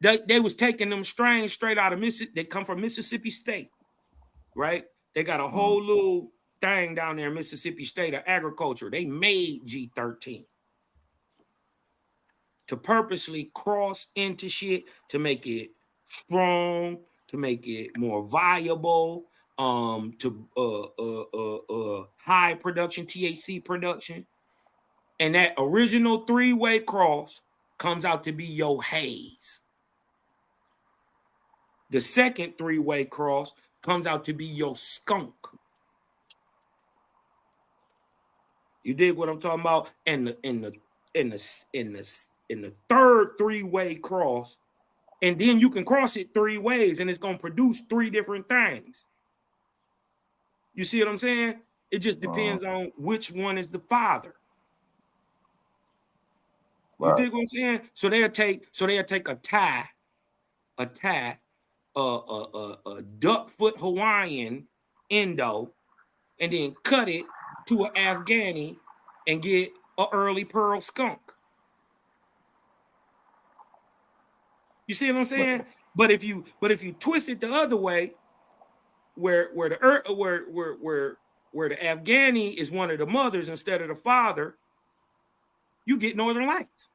They was taking them strains straight out of Mississippi. They come from Mississippi State, right? They got a whole little thing down there in Mississippi State of agriculture. They made G13 to purposely cross into shit to make it strong, to make it more viable, to high production, THC production. And that original 3-way cross comes out to be your haze. The second 3-way cross comes out to be your skunk. You dig what I'm talking about? And the third 3-way cross, and then you can cross it 3 ways, and it's gonna produce 3 different things. You see what I'm saying? It just depends on which one is the father. You dig what I'm saying? So they'll take a tie, a duck foot Hawaiian Indo, and then cut it to an Afghani and get an early pearl skunk. You see what I'm saying? But if you twist it the other way, where the Afghani is one of the mothers instead of the father, you get Northern Lights.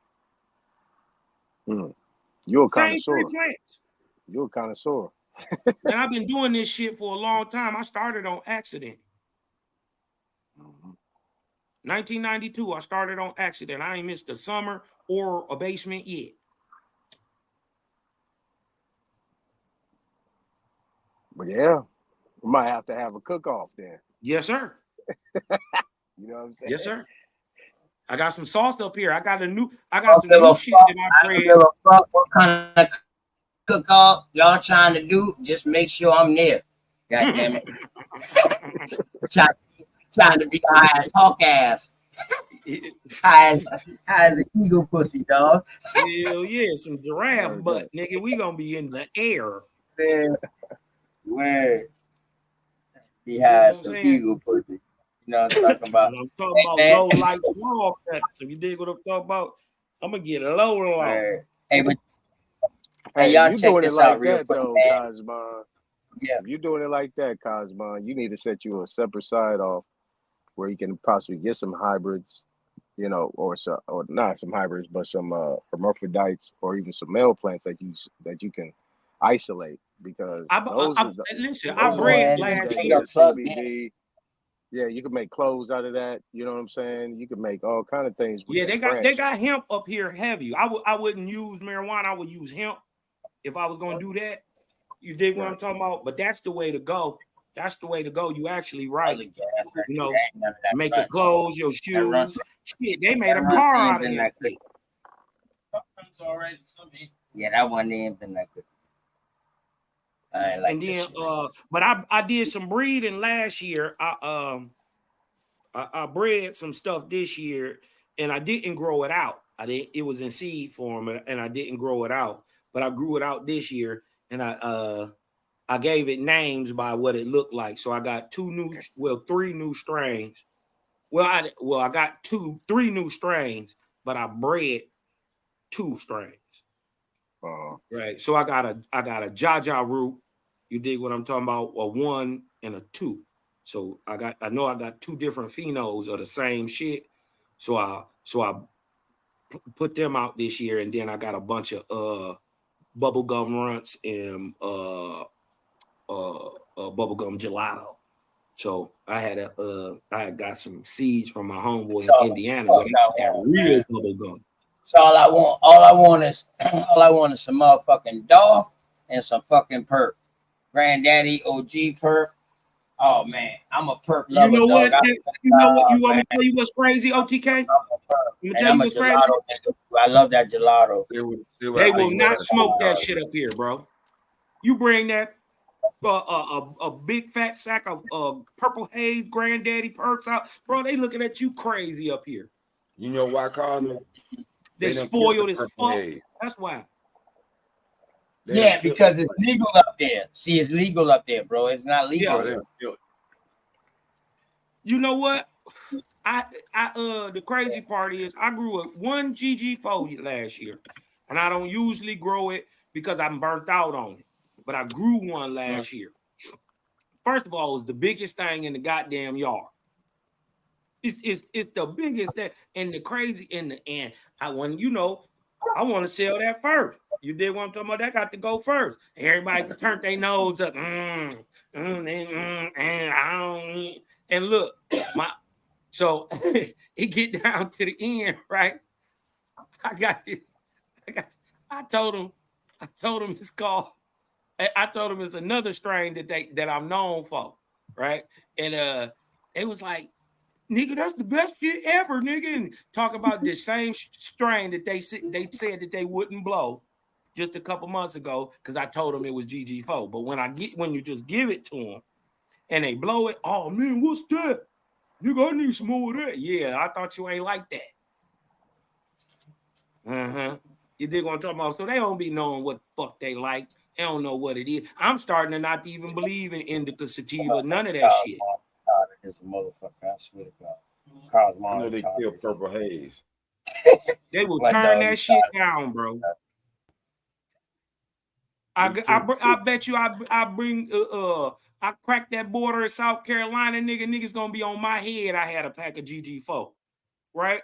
You're a Same connoisseur. 3 plants. You're a connoisseur. And I've been doing this shit for a long time. I started on accident. 1992, I started on accident. I ain't missed a summer or a basement yet. But yeah, we might have to have a cook-off then. Yes, sir. You know what I'm saying? Yes, sir. I got some sauce up here. I got some new shit that I bred. I don't give a fuck what kind of cook-off y'all trying to do. Just make sure I'm there. God damn it. trying to be high as hawk ass. high as an eagle pussy, dog. Hell yeah, some giraffe butt, nigga. We gonna be in the air. Where he has some eagle pussy. You know what I'm talking about? I'm talking about low light raw cuts. So you dig what I'm talking about? I'm gonna get a low light. Hey, but y'all check this out real quick, though, Cosmo. Yeah. If you're doing it like that, Cosmo, you need to set you a separate side off where you can possibly get some hybrids, you know, or not some hybrids, but some hermaphrodites or even some male plants that you can isolate, because I bred last year. CBD. Yeah, you can make clothes out of that. You know what I'm saying? You can make all kind of things. Yeah, they got hemp up here heavy. I wouldn't use marijuana. I would use hemp if I was gonna do that. You dig what I'm talking about? But that's the way to go. That's the way to go. You actually right. You know, make your clothes, your shoes. Shit, they made a car out of that shit. Yeah, that one ain't been that good. And then, but I did some breeding last year. I bred some stuff this year, and I didn't grow it out. It was in seed form, and I didn't grow it out. But I grew it out this year, and I gave it names by what it looked like. So I got 3 new strains. I got 3 new strains, but I bred 2 strains. Right. So I got a Jaja root. You dig what I'm talking about? A 1 and a 2. So I got 2 different phenols of the same shit. So I put them out this year, and then I got a bunch of bubblegum runts and bubblegum gelato. So I had got some seeds from my homeboy in Indiana. That real bubblegum. So all I want is some motherfucking Dolph and some fucking perp. Granddaddy OG perp. Oh man, I'm a perp lover. You know what? Dog. You want me to tell you what's crazy, OTK? I'm a gelato. I love that gelato. They will not smoke that shit up here, bro. You bring that a big fat sack of Purple Haze Granddaddy Perks out, bro. They looking at you crazy up here. You know why, Cosmo? They done killed the spoiled as Purple fuck. Haze. That's why. They done Yeah, killed because the it's Purple Haze. legal up there. See, it's legal up there, bro. It's not legal. Bro, they done killed it. You know what? The crazy part is I grew up one GG4 last year, and I don't usually grow it because I'm burnt out on it. But I grew one last year. First of all, it was the biggest thing in the goddamn yard. It's the biggest thing, and the crazy in the end. I want I want to sell that first. You did what I'm talking about? That got to go first. Everybody turned their nose up. I don't. And look, so it get down to the end, right? I told him it's called. I told him it's another strain that I'm known for, right? And it was like, nigga, that's the best shit ever, nigga. And talk about this same strain that they said that they wouldn't blow just a couple months ago because I told them it was GG4. But when you just give it to them and they blow it, oh man, what's that? Nigga, I need some more of that. Yeah, I thought you ain't like that. You dig what I'm talking about? So they don't be knowing what the fuck they like. They don't know what it is. I'm starting to not even believe in indica sativa, none of that shit. Is a motherfucker, I swear to God. I know they killed Purple Haze. They will turn that shit down, bro. I bet you I cracked that border in South Carolina, niggas gonna be on my head. I had a pack of GG4, right?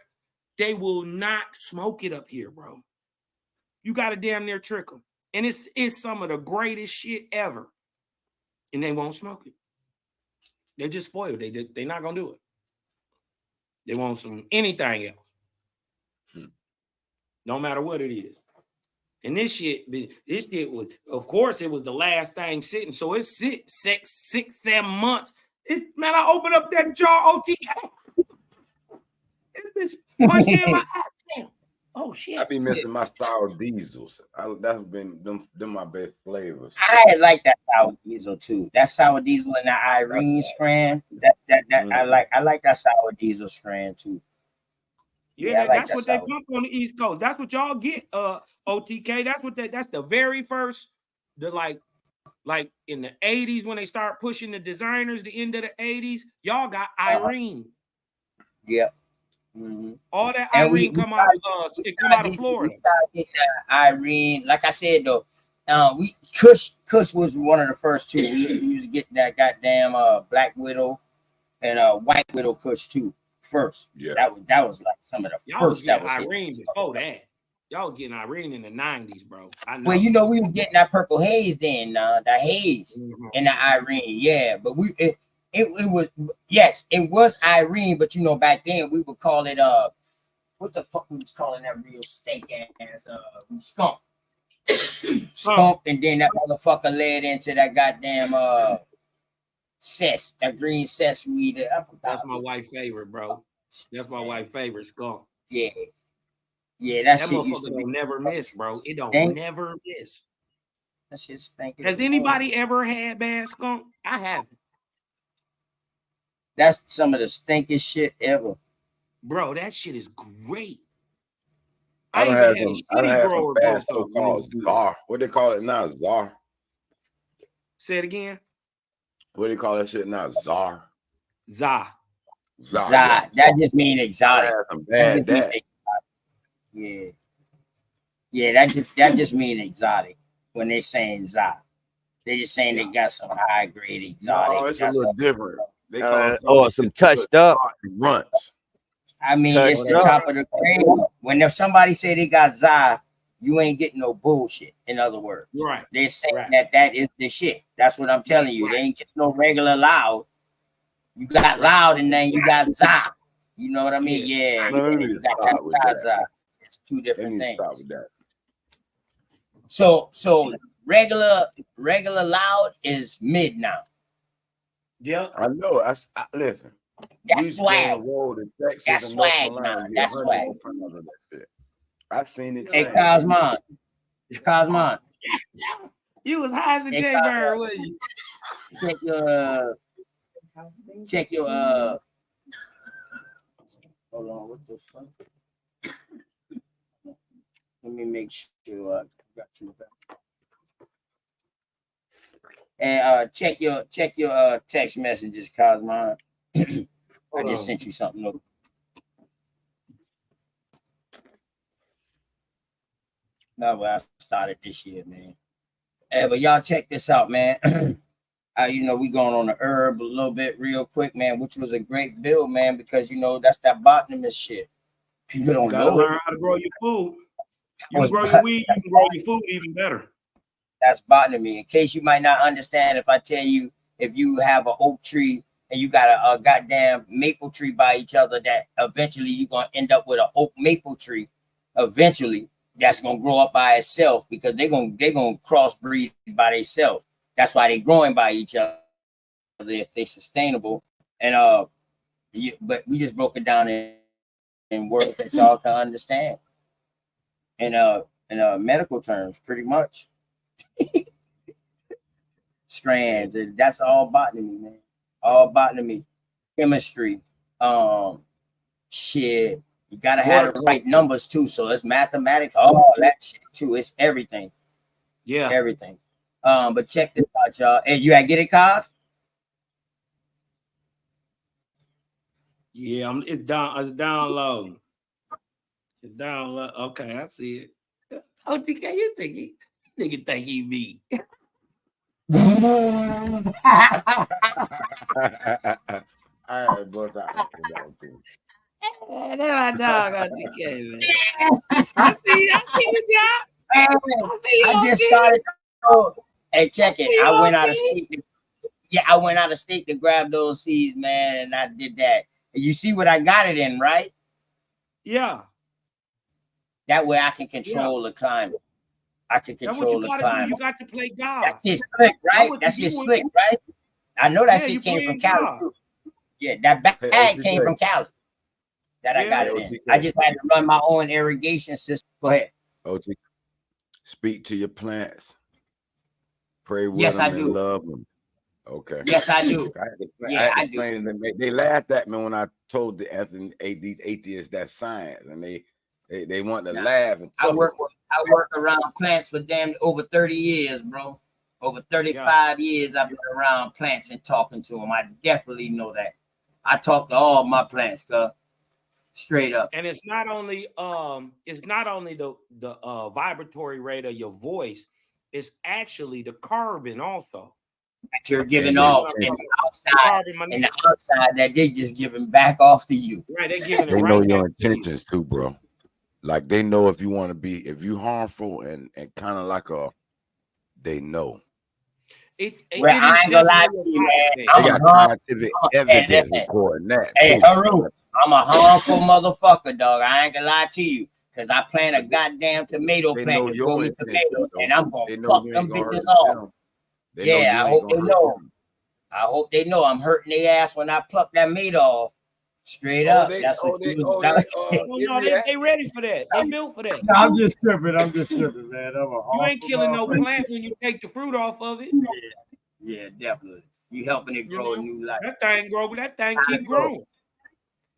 They will not smoke it up here, bro. You gotta damn near trick them. And it's some of the greatest shit ever. And they won't smoke it. They just spoiled. They not gonna do it. They want some anything else. No matter what it is. And this shit was, of course, it was the last thing sitting. So it's 6-7 months. Man, I opened up that jar, OTK. It's punched in my ass. Damn. Oh shit! I be missing my sour diesels. That's been them my best flavors. I like that sour diesel too. That sour diesel and that Irene strand. I like that sour diesel strand too. Yeah, that's what they pump on the East Coast. That's what y'all get, OTK. That's the very first, like in the 80s when they start pushing the designers, the end of the 80s, y'all got Irene. Yep. All that Irene come out of Florida. We started getting Irene, like I said though, Kush was one of the first two. We was getting that goddamn Black Widow and White Widow Kush too first. Yeah, that was like some of the y'all first that was Irene before that. Y'all was getting Irene in the 90s, bro. I know. Well, we was getting that Purple Haze then, the Haze and the Irene, yeah. But it was, yes, it was Irene, but back then we would call it what the fuck we was calling that real steak ass skunk. Skunk, and then that motherfucker led into that goddamn cess, that green cess weed. That's my wife's favorite, bro. That's my wife's favorite, skunk. Yeah. Yeah, that shit motherfucker don't never miss, bro. It don't never miss. That shit stinking. Has anybody ever had bad skunk? I haven't. That's some of the stinkiest shit ever. Bro, that shit is great. I done had some bad so-called czar. What they call it now? Czar. Say it again. What do they call that shit now? Czar. Za. That just means exotic. Yeah. Yeah, that just means exotic when they saying za. They just saying they got some high grade exotic. No, it's a little different. They call some touched up runts. I mean, it's the top of the grade. When somebody say they got za, you ain't getting no bullshit. In other words, right? They're saying that is the shit. That's what I'm telling you. They ain't just no regular loud. You got loud and then you got za. You know what I mean? Yeah. It's two different things. So regular loud is mid now. Yeah, I know. Listen. That's swag. That's swag now. That's swag. I've seen it. Hey, Cosmon. You was high as a jaybird, was you? Check your hold on, what the fuck? Let me make sure I got you back. And check your text messages, Cosmo. I just sent you something over. No, well, I started this year, man. Hey, but y'all check this out, man. You know, we going on the herb a little bit real quick, man, which was a great build, man, because you know that's that botanist shit. People don't gotta know learn it. how to grow your food. You can grow your weed, you can grow your food even better. That's botany. In case you might not understand, if I tell you, if you have an oak tree and you got a goddamn maple tree by each other, that eventually you're gonna end up with an oak maple tree. Eventually, that's gonna grow up by itself because they're gonna crossbreed by themselves. That's why they're growing by each other if they're sustainable. And but we just broke it down in words that y'all can understand. In medical terms, pretty much. Strands, and that's all botany, man. All botany, chemistry, shit. You gotta have the right numbers too. So it's mathematics, all that shit too. It's everything. Yeah, everything. But check this out, y'all. Hey, you gotta get it, Cos? Yeah, it's down low. It's down low. Okay, I see it. OTK, you think nigga think he me? All right, bro. That's my dog, OTK, man. I see what y'all. I just started. Hey, check it. I went out of state. I went out of state to grab those seeds, man, and I did that. You see what I got it in, right? Yeah. That way I can control the climate. I can control the climate. You got to play God. That's just slick, right? That's just slick, right? I know that shit came from Cali. Too. Yeah, that bag came from Cali. That I got it in. I just had to run my own irrigation system. Go ahead. OTK, speak to your plants. Pray with them and love them. Okay. Yes, I do. I do. Them. They laughed at me when I told the atheists that's science, and they want to laugh. And I work around plants for damn over 30 years, bro. Over 35 years I've been around plants and talking to them. I definitely know that. I talk to all my plants, cuz. Straight up. And it's not only the vibratory rate of your voice, it's actually the carbon also that you're giving off in the outside that they just giving back off to you. Right, they giving it they right know back your intentions too, bro. Like they know if you want to be, if you harmful and kind of like they know. I ain't gonna lie to you, man. They got scientific evidence recording that. Hey, Haru, I'm a harmful motherfucker, dog. I ain't gonna lie to you. Cause I plant a goddamn tomato plant to grow me tomatoes, and I'm gonna fuck them bitches off. Yeah, I hope they know. I hope they know I'm hurting their ass when I pluck that meat off. Straight up. That's what you they ready for that. They built for that. No, I'm just tripping, man. You ain't killing no plant when you take the fruit off of it. Yeah, definitely. You helping it grow a new life. That thing keep growing.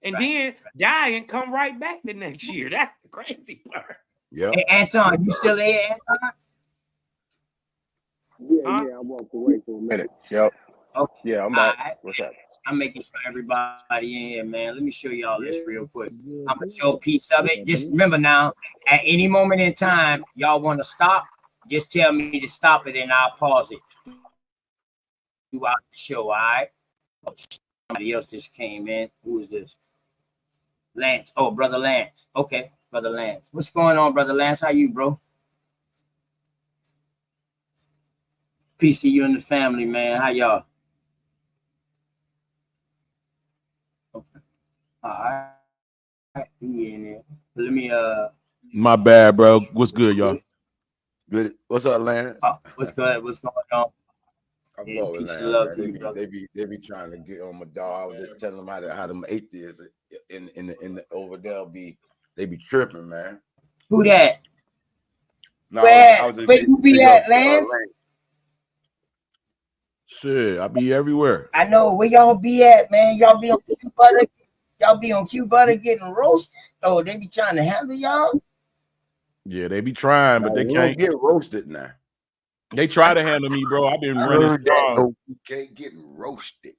And then die and come right back the next year. That's the crazy part. Yeah. Hey, Anton, you still there, Anton? Yeah, I walked away for a minute. Yep. Okay. Yeah, I'm back. Right. What's up? I'm making sure everybody in here, man. Let me show y'all this real quick. I'm gonna show a piece of it. Just remember now, at any moment in time, y'all want to stop, just tell me to stop it and I'll pause it throughout the show, all right? Somebody else just came in. Who is this? Lance. Oh, Brother Lance. Okay, Brother Lance. What's going on, Brother Lance? How you, bro? Peace to you and the family, man. How y'all? Okay. All right. He in there. Let me My bad, bro. What's good, y'all? Good. What's up, Lance? What's good? What's going on? Yeah, peace and love to you, brother. They be trying to get on my dog. I was just telling them how them atheists in the over there they be tripping, man. Who that? No, where you be at, Lance? Shit, I be everywhere. I know where y'all be at, man. Y'all be on Q Butter. Y'all be on Q Butter getting roasted. Oh, they be trying to handle y'all. Yeah, they be trying, but Now, they we don't can't. get roasted now. They try to handle me, bro. I've been I running heard that strong. OTK getting roasted.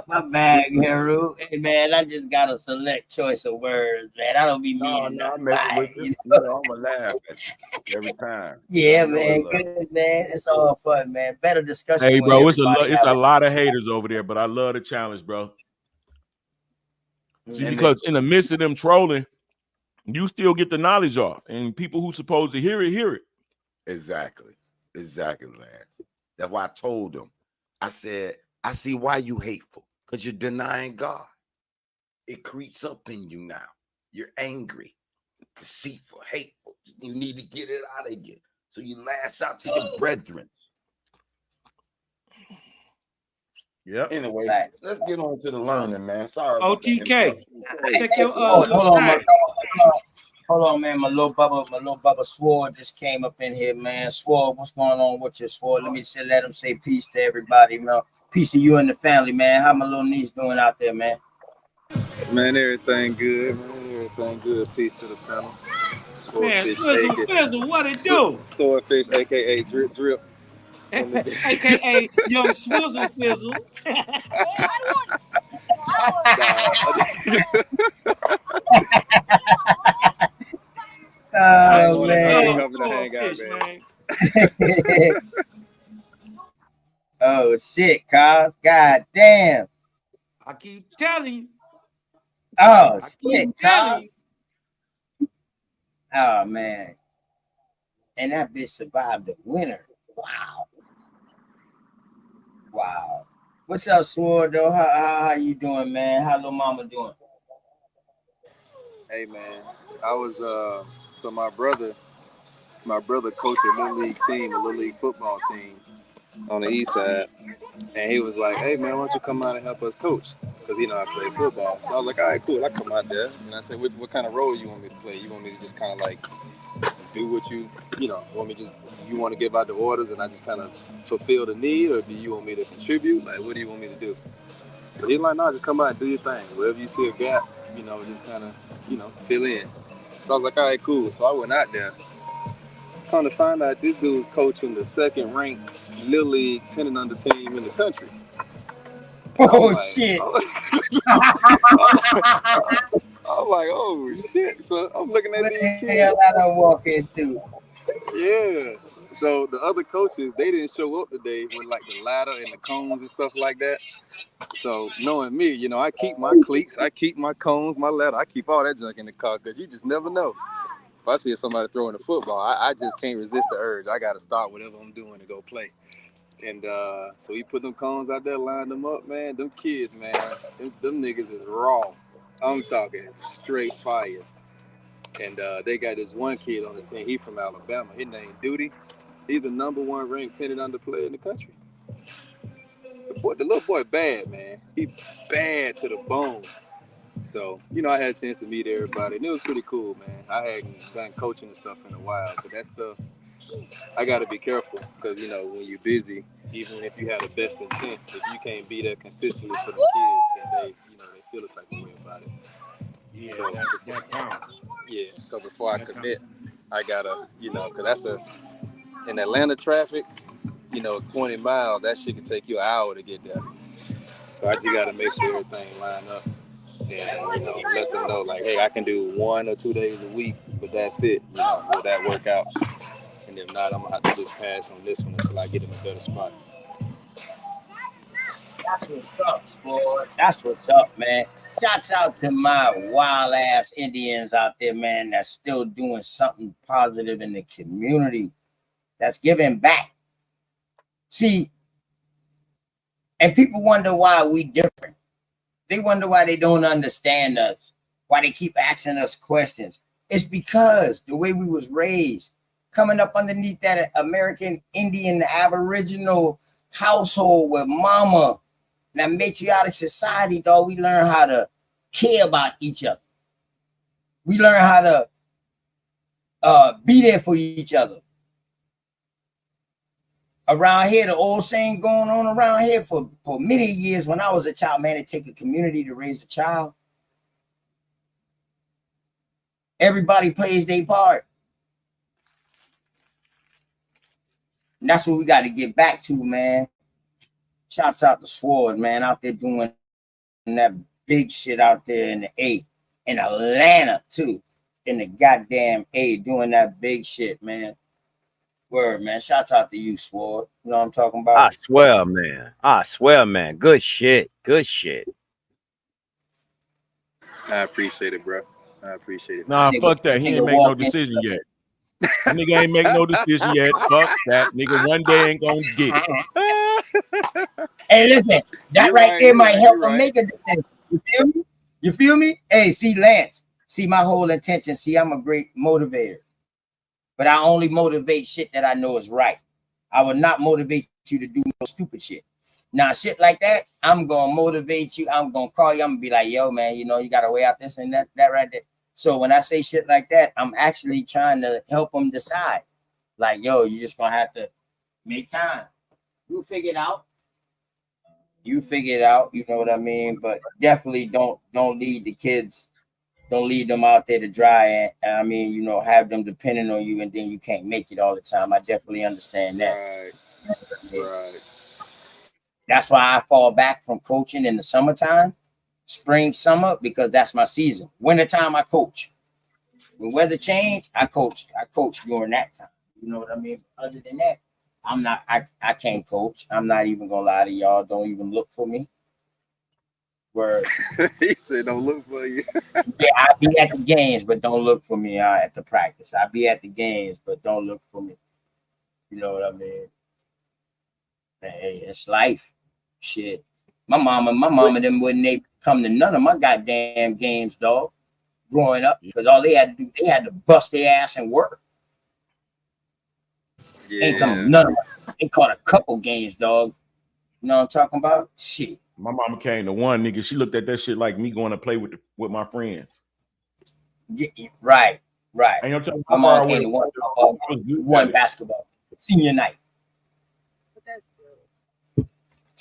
My bad, Haru. Hey man, I just got a select choice of words, man. I don't be meaning No, I'm nothing messing by with it, you. you You know? know, I'm gonna laugh at you every time. Yeah, You know man. it's love. Good, man. It's all fun, man. Better discussion Hey, when bro, everybody it's have a it. lot of haters over there, but I love the challenge, bro. See, And because in the midst of them trolling, you still get the knowledge off, and people who supposed to hear it, hear it. exactly, Lance. That's why I told them. I said, I see why you hateful, because you're denying God. It creeps up in you now. You're angry, deceitful, hateful. You need to get it out of you. So you lash out to your brethren. Yep. Anyway, Right. let's get on to the learning, man. Sorry about that. OTK, check your Hold little on, thing. hold on, man. My little Bubba Sword just came up in here, man. Sword, what's going on with your Sword? Let him say peace to everybody, man. Peace to you and the family, man. How my little niece doing out there, man? Man, everything good, man. Everything good. Peace to the panel. Man, Swordfish, Swizzle Fizzle, what it do? Swordfish, aka Drip Drip. On the AKA Young Swizzle Fizzle. I ain't Oh, going up there. They man. coming to hang out, Swordfish, man. man. Oh, shit, cuz. God damn. I keep telling you. Oh, I shit, keep telling cuz. you. Oh, man. And that bitch survived the winter. Wow. Wow. What's up, Sword, though? How you doing, man? How little mama doing? Hey, man. I was so my brother coached a little league team, a little league football team on the east side, and he was like, "Hey, man, why don't you come out and help us coach?" Because I play football. So I was like, "All right, cool. I come out there." And I said, "What kind of role you want me to play? You want me to just kind of like do what want me just you want to give out the orders and I just kind of fulfill the need, or do you want me to contribute? Like, what do you want me to do?" So he's like, "No, just come out and do your thing. Wherever you see a gap, just kind of fill in." So I was like, "All right, cool." So I went out there. Come to find out, this dude's coaching the second ranked Little League 10 and under team in the country. And Oh, shit. I'm like, oh shit. So I'm looking at What these the kids. hell I done walk into? Yeah. So the other coaches, they didn't show up today with like the ladder and the cones and stuff like that. So knowing me, I keep my cleats, I keep my cones, my ladder, I keep all that junk in the car because you just never know. If I see somebody throwing the football, I just can't resist the urge. I got to start whatever I'm doing to go play. And so he put them cones out there, lined them up, man. Them kids, man, them niggas is raw. I'm talking straight fire. And they got this one kid on the team. He from Alabama. His name Duty. He's the #1 ranked 10 and under player in the country. The little boy bad, man. He bad to the bone. So, I had a chance to meet everybody, and it was pretty cool, man. I hadn't done coaching and stuff in a while, but that stuff, I got to be careful because, when you're busy, even if you have the best intent, if you can't be there consistently for the kids, then they feel a type of way about it. Yeah, So, that counts. yeah, so before I commit, I got to, because in Atlanta traffic, 20 miles, that shit can take you an hour to get there. So I just got to make sure everything line up and, let them know, like, hey, I can do 1 or 2 days a week, but that's it. Will that work out? And if not, I'm going to have to just pass on this one until I get in a better spot. That's what's up, Sword. That's what's up, man. Shouts out to my wild ass Indians out there, man, that's still doing something positive in the community, that's giving back. See, and people wonder why we different. They wonder why they don't understand us, why they keep asking us questions. It's because the way we was raised, coming up underneath that American Indian Aboriginal household with mama, that matriarchal society, dog, we learn how to care about each other. We learn how to Be there for each other. Around here, the old saying going on around here for many years when I was a child, man, it take a community to raise a child. Everybody plays their part. And that's what we got to get back to, man. Shouts out to Sword, man, out there doing that big shit out there in the A. In Atlanta, too. In the goddamn A, doing that big shit, man. Word, man. Shouts out to you, Sword. You know what I'm talking about? I swear, man. I swear, man. Good shit. Good shit. I appreciate it, bro. I appreciate it, man. Nah, fuck that. He ain't make no decision yet. That nigga ain't make no decision yet. Fuck that. Nigga one day ain't gonna get it. Hey, listen, that right there might help him make a decision. You feel me? You feel me? Hey, see, Lance, see my whole intention. See, I'm a great motivator, but I only motivate shit that I know is right. I would not motivate you to do no stupid shit. Now, shit like that, I'm gonna motivate you. I'm gonna call you. I'm gonna be like, yo, man, you know, you gotta weigh out this and that right there. So when I say shit like that, I'm actually trying to help them decide. Like, yo, you just gonna have to make time. You figure it out. You figure it out. You know what I mean? But definitely don't lead the kids. Don't leave them out there to dry. And I mean, you know, have them depending on you, and then you can't make it all the time. I definitely understand that. Right. That's why I fall back from coaching in the summertime, spring, summer, because that's my season. Wintertime, I coach. When weather change, I coach. I coach during that time. You know what I mean? Other than that, I'm not. I can't coach. I'm not even gonna lie to y'all. Don't even look for me. Word. He said, "Don't look for you." Yeah, I be at the games, but don't look for me at the practice. I be at the games, but don't look for me. You know what I mean? Hey, it's life. Shit. My mama, them wouldn't they come to none of my goddamn games, dog. Growing up, because all they had to do, they had to bust their ass and work. Yeah. Ain't come to none of them. They caught a couple games, dog. You know what I'm talking about? Shit. My mama came to one nigga. She looked at that shit like me going to play with my friends. Yeah, right. And you know, my mom came to one basketball senior night.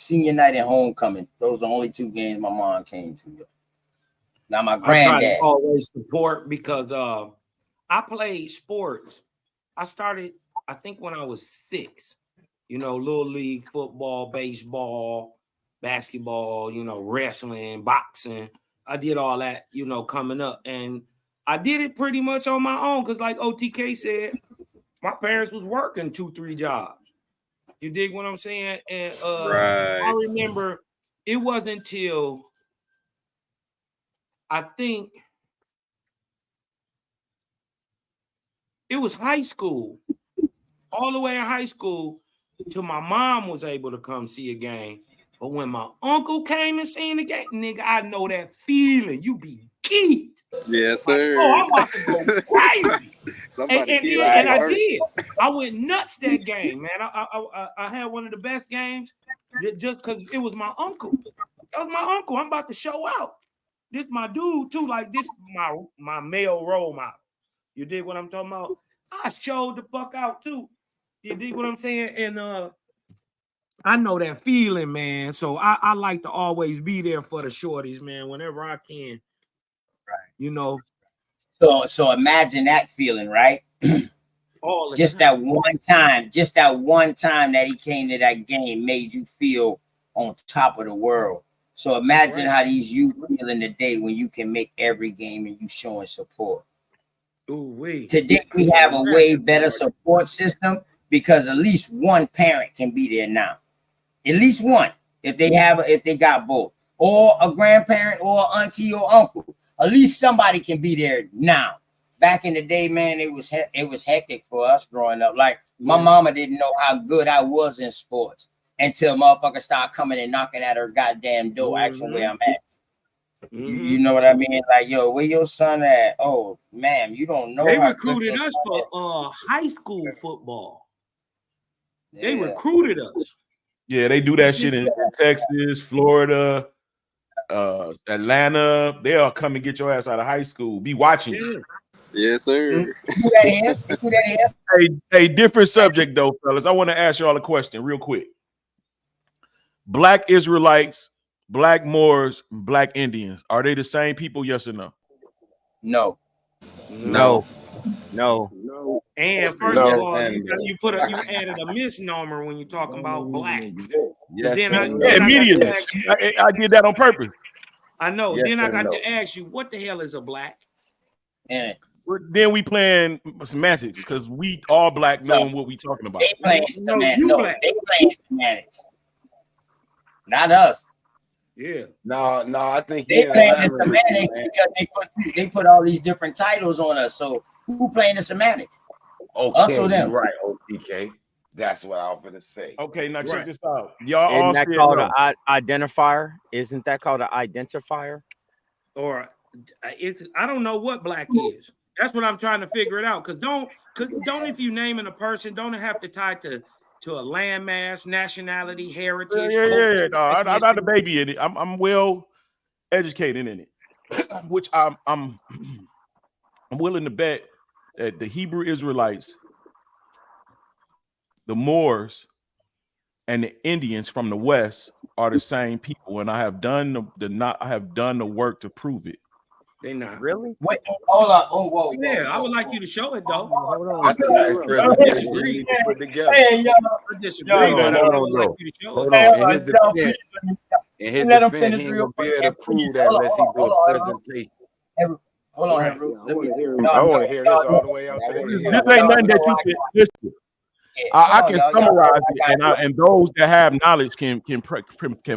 Senior night and homecoming. Those are the only two games my mom came to. Now my granddad. I try to always support because I played sports. I started, I think, when I was 6. You know, little league football, baseball, basketball. You know, wrestling, boxing. I did all that. You know, coming up, and I did it pretty much on my own because, like OTK said, my parents was working 2-3 jobs. You dig what I'm saying? And I remember it wasn't until I think it was high school, all the way in high school, till my mom was able to come see a game. But when my uncle came and seen the game, nigga, I know that feeling. You be geeked. Yes, sir. Like, oh, I'm about to go crazy. and I hurt. did. I went nuts that game, man. I had one of the best games just because it was my uncle. That was my uncle. I'm about to show out. This my dude too. Like this, my male role model. You dig what I'm talking about? I showed the fuck out too. You dig what I'm saying? And I know that feeling, man. So I like to always be there for the shorties, man, whenever I can. Right. You know. So imagine that feeling, right? Just that one time that he came to that game made you feel on top of the world. So imagine how these youth feel in the day when you can make every game and you showing support. Today we have a way better support system because at least one parent can be there now. At least one, if they got both, or a grandparent or auntie or uncle. At least somebody can be there now. Back in the day, man, it was hectic for us growing up. Like my mama didn't know how good I was in sports until motherfuckers started coming and knocking at her goddamn door, asking where I'm at. You know what I mean? Like, yo, where your son at? Oh, ma'am, you don't know. They recruited us for high school football. They recruited us. Yeah, they do that shit in Texas, Florida, Atlanta. They'll come and get your ass out of high school. Be watching you. Yes, sir. Who that is? Who that is? A different subject though, fellas. I want to ask y'all a question real quick. Black Israelites, Black Moors, Black Indians, are they the same people? Yes or no? No. No. No. And first of all, you added a misnomer when you're talking about black. Yes, Then I immediately. I did that on purpose. I know. Yes then I and got no. to ask you, what the hell is a black? Yeah. Then we playing semantics because we all black knowing what we talking about. They playing No, semantics. you No, black. they playing semantics. Not us. Yeah. No, I think They he playing the elaborated, semantics man. because they put all these different titles on us. So who playing the semantics? Okay, Us or them? you're right, OTK. That's what I was gonna say. Okay, now check Right. this out. Y'all Isn't all that said called no. an identifier? Isn't that called an identifier? Or I don't know what black is. That's what I'm trying to figure it out. Because don't if you naming a person, don't it have to tie to a landmass, nationality, heritage? Yeah. No, I'm not a baby in it. I'm well educated in it, which I'm willing to bet that the Hebrew Israelites, the Moors, and the Indians from the West are the same people, and I have done the work to prove it. They not really. Wait, hold on. Oh, whoa. Yeah, I would like you to show it though. Hold on. That's the nice presentation you need to put together. Hey, yo, I disagree, but I would like you to show Hold it. on. In his let him defense, finish he ain't real gonna be quick. able to prove that unless he do a presentation. Hold on, Right. Hebrew. I want to hear this all the way out to the end. This ain't nothing that you can listen. I can summarize it, and those that have knowledge can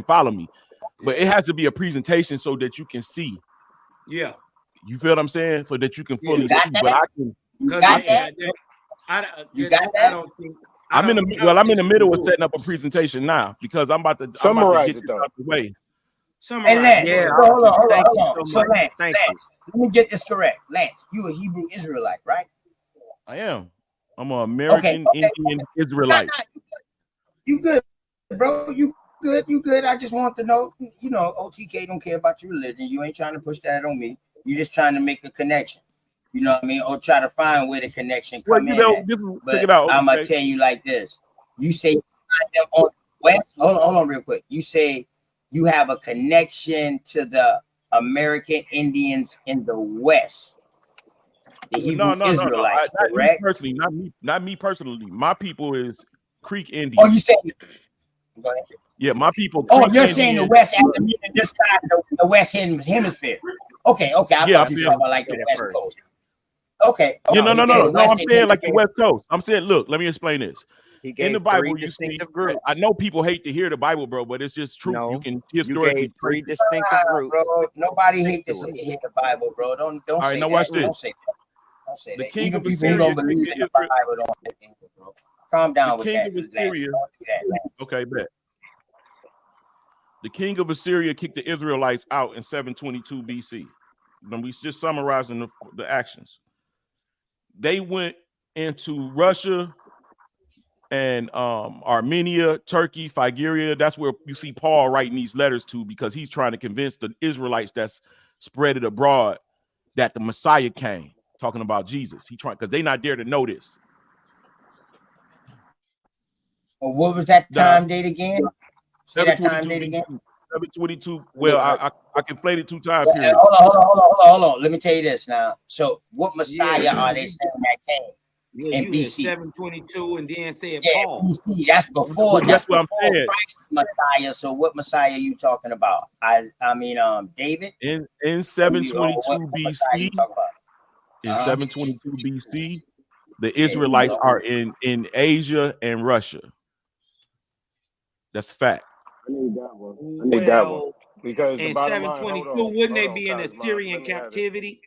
follow me. But it has to be a presentation so that you can see. Yeah. You feel what I'm saying? So that you can fully got see. that? But I can. You got that? You got that? I don't think. I'm in the middle of setting up a presentation now because I'm about to Summarize get it this out the way. Summarize. Hey, Lance, Yeah, hold on. thank you so So, much. Lance, Thank Lance, let me get this correct. Lance, you a Hebrew Israelite, right? I am. I'm an American Indian Israelite. You good, bro. You good. I just want to know, OTK don't care about your religion. You ain't trying to push that on me. You're just trying to make a connection. You know what I mean? Or try to find where the connection come in at. But I'm going to tell you like this. You say you find them on the West. Hold on real quick. You say you have a connection to the American Indians in the West. The Hebrew Israelites, correct? Not me personally. My people is Creek Indian. Oh, you saying? Go ahead. Yeah, my people. Oh, you're saying the West after meaning this time, the West Hemisphere. Okay. I thought you were talking about like the West Coast. Okay. Yeah, no. I'm saying like the West Coast. I'm saying, look, let me explain this. In the Bible, you see, I know people hate to hear the Bible, bro, but it's just truth. You can historically three distinctive groups. Bro. Nobody hate to hear the Bible, bro. Don't all right, say now that. watch this. Don't say that. Don't say the that. king Even of people who Assyria, don't believe in the Bible don't say that, bro. Calm down with that. King of Assyria. Okay, bet. The king of Assyria kicked the Israelites out in 722 BC. Then we just summarizing the actions. They went into Russia and Armenia, Turkey, Phrygia. That's where you see Paul writing these letters to because he's trying to convince the Israelites that's spread it abroad that the Messiah came, talking about Jesus. He trying because they not there to know this. Well, what was that time date again? Say that time 722 date again. 722. Well, I conflated 2 time periods. Hold on. Let me tell you this now. So, what Messiah are they saying that came? Yeah, in BC 722, and then said Paul. BC. That's before. Well, that's what I'm saying. Christ's Messiah. So, what Messiah are you talking about? I mean, David. In 722 BC. In Uh-huh. 722 BC, the Israelites are in Asia and Russia. That's fact. I need that one. Because the in bottom line, 722, wouldn't they be in Assyrian captivity?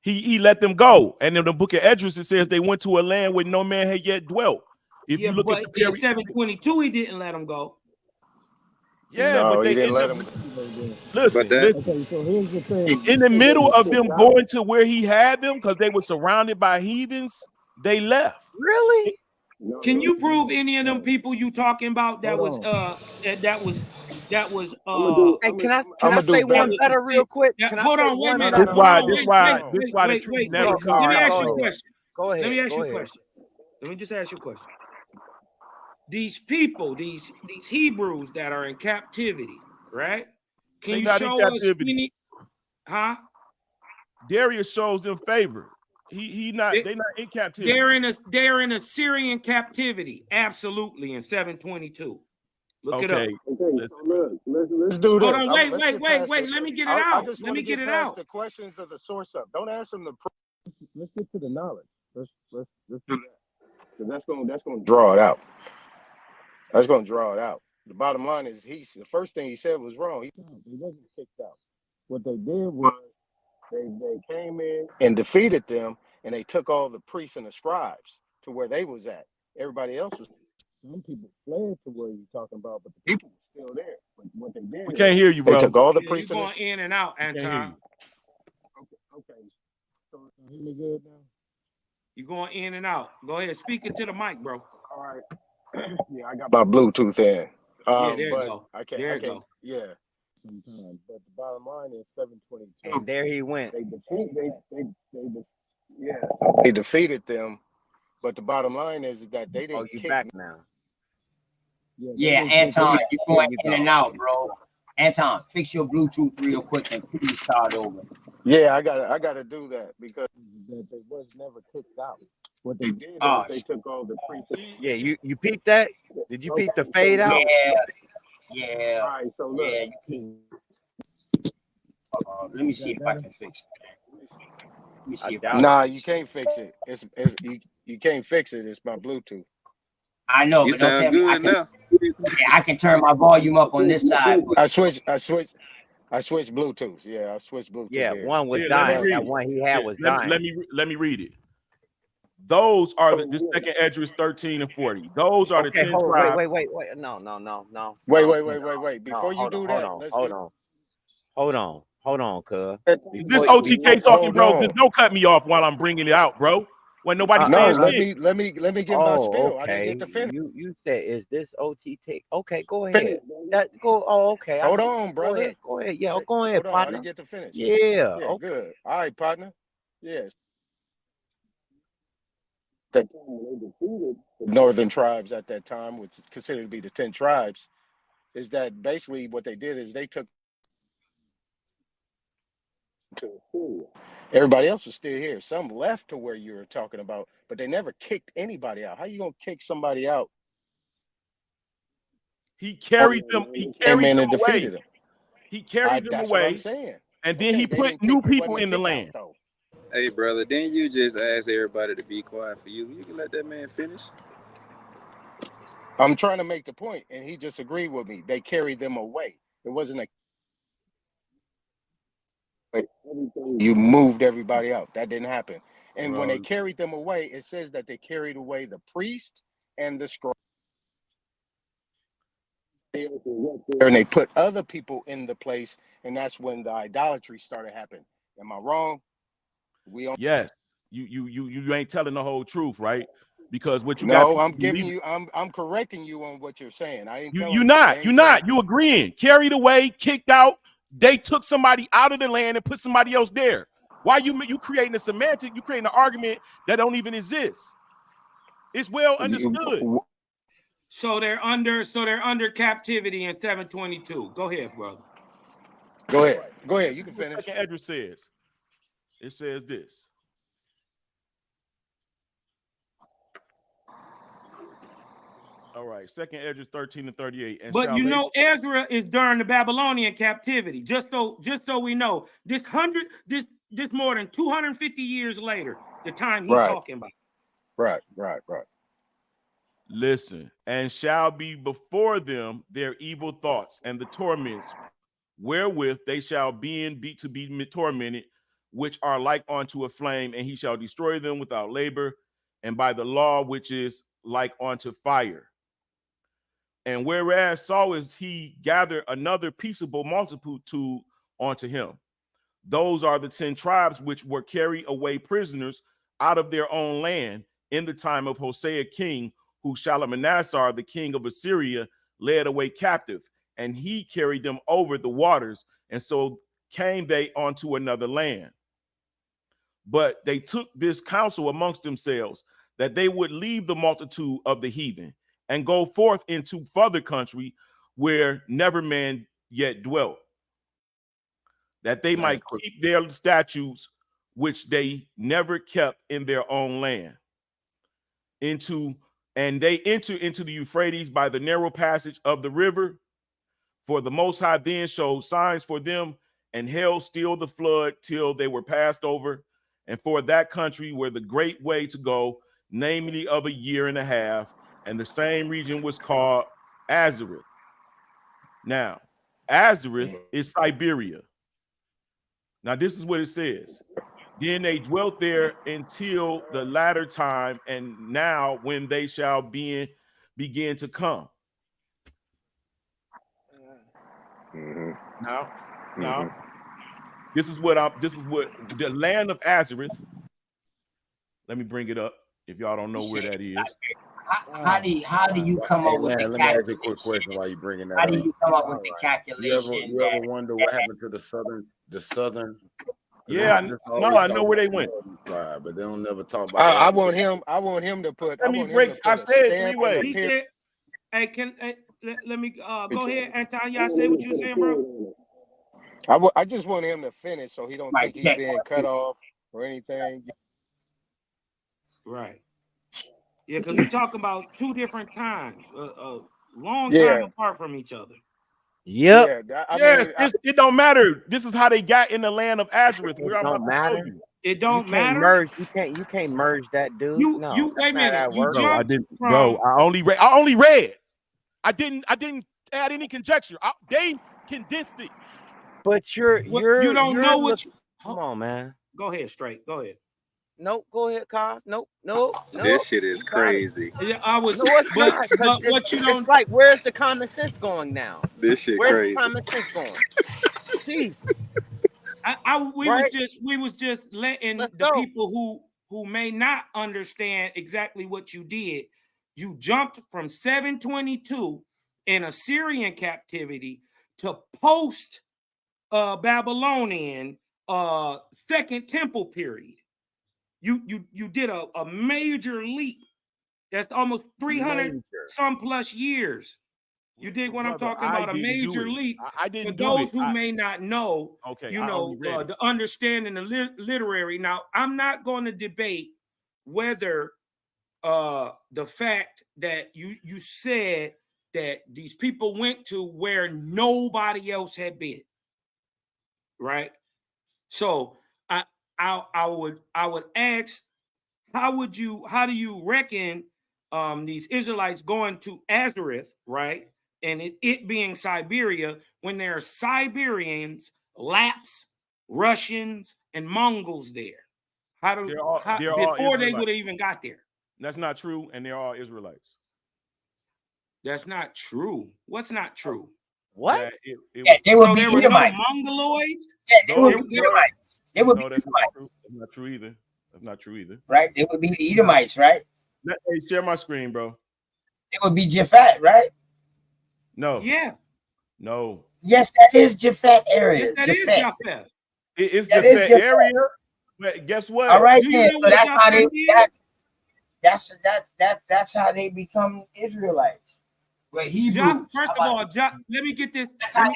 He let them go. And in the book of Esdras, it says they went to a land where no man had yet dwelt. If you look but at the in 722, he didn't let them go. Yeah, no, but they didn't let them. Listen. Okay, so here's the thing. In the middle of them going to where he had them, because they were surrounded by heathens, they left. Really? Can you prove any of them people you talking about that was Hey, can I say one better real quick? Can I hold say on, wait a one minute. better? Hold on, This why the truth never comes Let me out. ask you a question. Go ahead. Let me ask you a ahead. question. Let me just ask you a question. These people, these Hebrews that are in captivity, right? Can They you not in show us captivity. any? Huh? Darius shows them favor. They're not in captivity. They're in Assyrian captivity, absolutely, in 722. Look it up. Okay, so look, let's do this. Hold on, wait. Let me get it out. I just Let want me to get get it past out. the questions of the source up. Don't ask them the. Let's get to the knowledge. Let's do that because that's gonna draw it out. That's gonna draw it out. The bottom line is the first thing he said was wrong. He wasn't kicked out. What they did was they came in and defeated them, and they took all the priests and the scribes to where they was at. Everybody else was. Some people fled to where you're talking about, but the people were still there. But what they did, We can't hear you, bro. They took all the Yeah, priests. You're going in and out, Anton. Okay. So you hear me good now? You're going in and out. Go ahead, speak into the mic, bro. All right. Yeah, I got my Bluetooth in. Yeah, there you but go. I can't. There you go. Yeah. Sometimes, but the bottom line is 722. And there he went. They defeated them, but the bottom line is that they didn't. Oh, you back now? Yeah, Anton, you're going in and out, bro. Anton, fix your Bluetooth real quick and please start over. Yeah, I gotta do that because they was never kicked out. What they did is they took all the priests. Yeah, you peeped that? Did you peep the fade out? Yeah. All right, so look. Yeah, you can. Let me see if I can fix it. Let me see if Nah, you can't fix it. It's you can't fix it. It's my Bluetooth. I know, You but don't tell sound me good now. I can turn my volume up on this side. I switched Bluetooth. Yeah, I switched Bluetooth. Yeah, here. one was Here, dying. That one he had was dying. Let me read it. Those are the second Esdras 13 and 40. Those are the 10 tribes. Wait. No. Wait. Before you do that, hold on, cuz. Is this OTK talking, bro? Just don't cut me off while I'm bringing it out, bro. When nobody says shit. let me get my spill. Okay. I didn't get to finish. You said, is this OTK? Okay, go ahead. Okay. Hold on, brother. Go ahead. Yeah, go ahead, Hold on, partner. I didn't get to finish. Yeah. Okay. Good. All right, partner. Yes. Northern tribes at that time, which is considered to be the 10 tribes, is that basically what they did is they took to Assyria. Everybody else was still here. Some left to where you were talking about, but they never kicked anybody out. How you gonna kick somebody out? He carried them. He carried them away. He carried them That's away. what I'm saying. And then he put new people in the land. Hey, brother, didn't you just ask everybody to be quiet for you? You can let that man finish. I'm trying to make the point, and he just agreed with me. They carried them away. It wasn't you moved everybody out. That didn't happen. And when they carried them away, it says that they carried away the priest and the scribe. And they put other people in the place, and that's when the idolatry started happening. Am I wrong? Yes. You ain't telling the whole truth, right? Because what you I'm giving you, I'm correcting you on what you're saying. I ain't telling you're not. You agreeing. Carried away, kicked out. They took somebody out of the land and put somebody else there. Why you creating a semantic? You creating an argument that don't even exist. It's well understood. So they're under captivity in 722. Go ahead, brother. Go ahead. You can finish. Second Esdras says. It says this. All right, second Esdras 13 and 38. And but you know, Ezra is during the Babylonian captivity. Just so we know, this more than 250 years later, the time he's talking about. Right. Listen, and shall be before them their evil thoughts and the torments wherewith they shall be tormented, which are like unto a flame, and he shall destroy them without labor, and by the law which is like unto fire. And whereas saw is he gathered another peaceable multitude unto him. Those are the 10 tribes which were carried away prisoners out of their own land in the time of Hosea king, who Shalmaneser, the king of Assyria, led away captive, and he carried them over the waters, and so came they onto another land. But they took this counsel amongst themselves, that they would leave the multitude of the heathen and go forth into further country where never man yet dwelt, that they might keep their statutes which they never kept in their own land. And they enter into the Euphrates by the narrow passage of the river. For the Most High then showed signs for them, and held still the flood till they were passed over. And for that country were the great way to go, namely of a year and a half, and the same region was called Azareth. Now, Azareth is Siberia. Now, this is what it says. Then they dwelt there until the latter time, and now when they shall begin to come. Now, this is what the land of Azareth. Let me bring it up if y'all don't know where that is. How do you come up with the Let me ask you a quick question while you bringing that up. How do you come up with the calculation? You ever wonder what happened to the southern? Yeah, I know where they went. But they don't never talk about. I want him to put. Let me break. I said it 3 ways. Let me go ahead, Anton. Y'all say what you saying, bro. I just want him to finish so he don't think he's being cut off or anything. Right. Yeah, because we talking about 2 different times, a long time apart from each other. Yep. It don't matter. This is how they got in the land of Azareth. It don't matter. It don't matter. Merge. You can't merge that, dude. You wait a minute. You bro, I didn't, bro. I only read. I didn't add any conjecture. They condensed it. But you don't know what. Come on, man. Go ahead, straight. Go ahead. Nope. Go ahead, Cos. Nope. This shit is crazy. I was. No, it's not. But what you don't it's like, where's the common sense going now? This shit where's crazy. The common sense going? Jeez. We was just letting the people who may not understand exactly what you did. You jumped from 722 in Assyrian captivity to post Babylonian Second Temple period. You did a major leap. That's almost 300 some plus years. You dig what I'm talking about? A major leap. I didn't. For those who may not know, the understanding the literary. Now, I'm not going to debate whether the fact that you said that these people went to where nobody else had been, right? So I would ask, how do you reckon these Israelites going to Azareth, right? And it being Siberia, when there are Siberians, Lapps, Russians, and Mongols there. Before they would have even got there? That's not true, and they're all Israelites. That's not true. What's not true? What? They would be there were Edomites. No Mongoloids? They would be Edomites. They would be Edomites. That's not true either. That's not true either. Right? They would be the Edomites, right? Hey, share my screen, bro. It would be Japhet, right? No. Yeah. No. Yes, that is Japhet area. Yes, that is Japhet. It's Japhet area. But guess what? All right, then. So that's how they. That's how they become Israelites. Well, Hebrew. First of all, let me get this.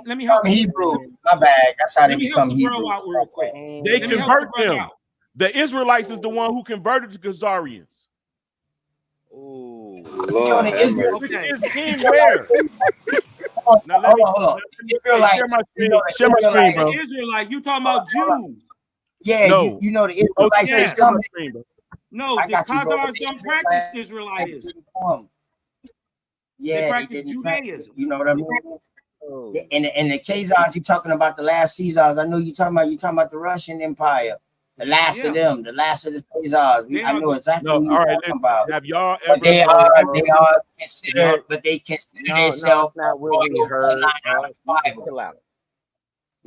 Let me help Hebrew. My bad. That's how they become Hebrew. Out real quick. They convert them. The Israelites is the one who converted to Khazarians. Oh, Lord, where? Now hold on. Share my screen, bro. Israelite, you talking about Jews? Yeah, no. you know the Israelites. Okay, come. No, the Khazars don't practice Israelitism. Yeah, they practice Judaism. You know what I mean? And the Khazars, you talking about the last Caesars. I know you talking about the Russian Empire. The last of them, the last of the Khazars. I know exactly what you're talking about. Have y'all ever? They are considered, but they consider themselves not what we heard.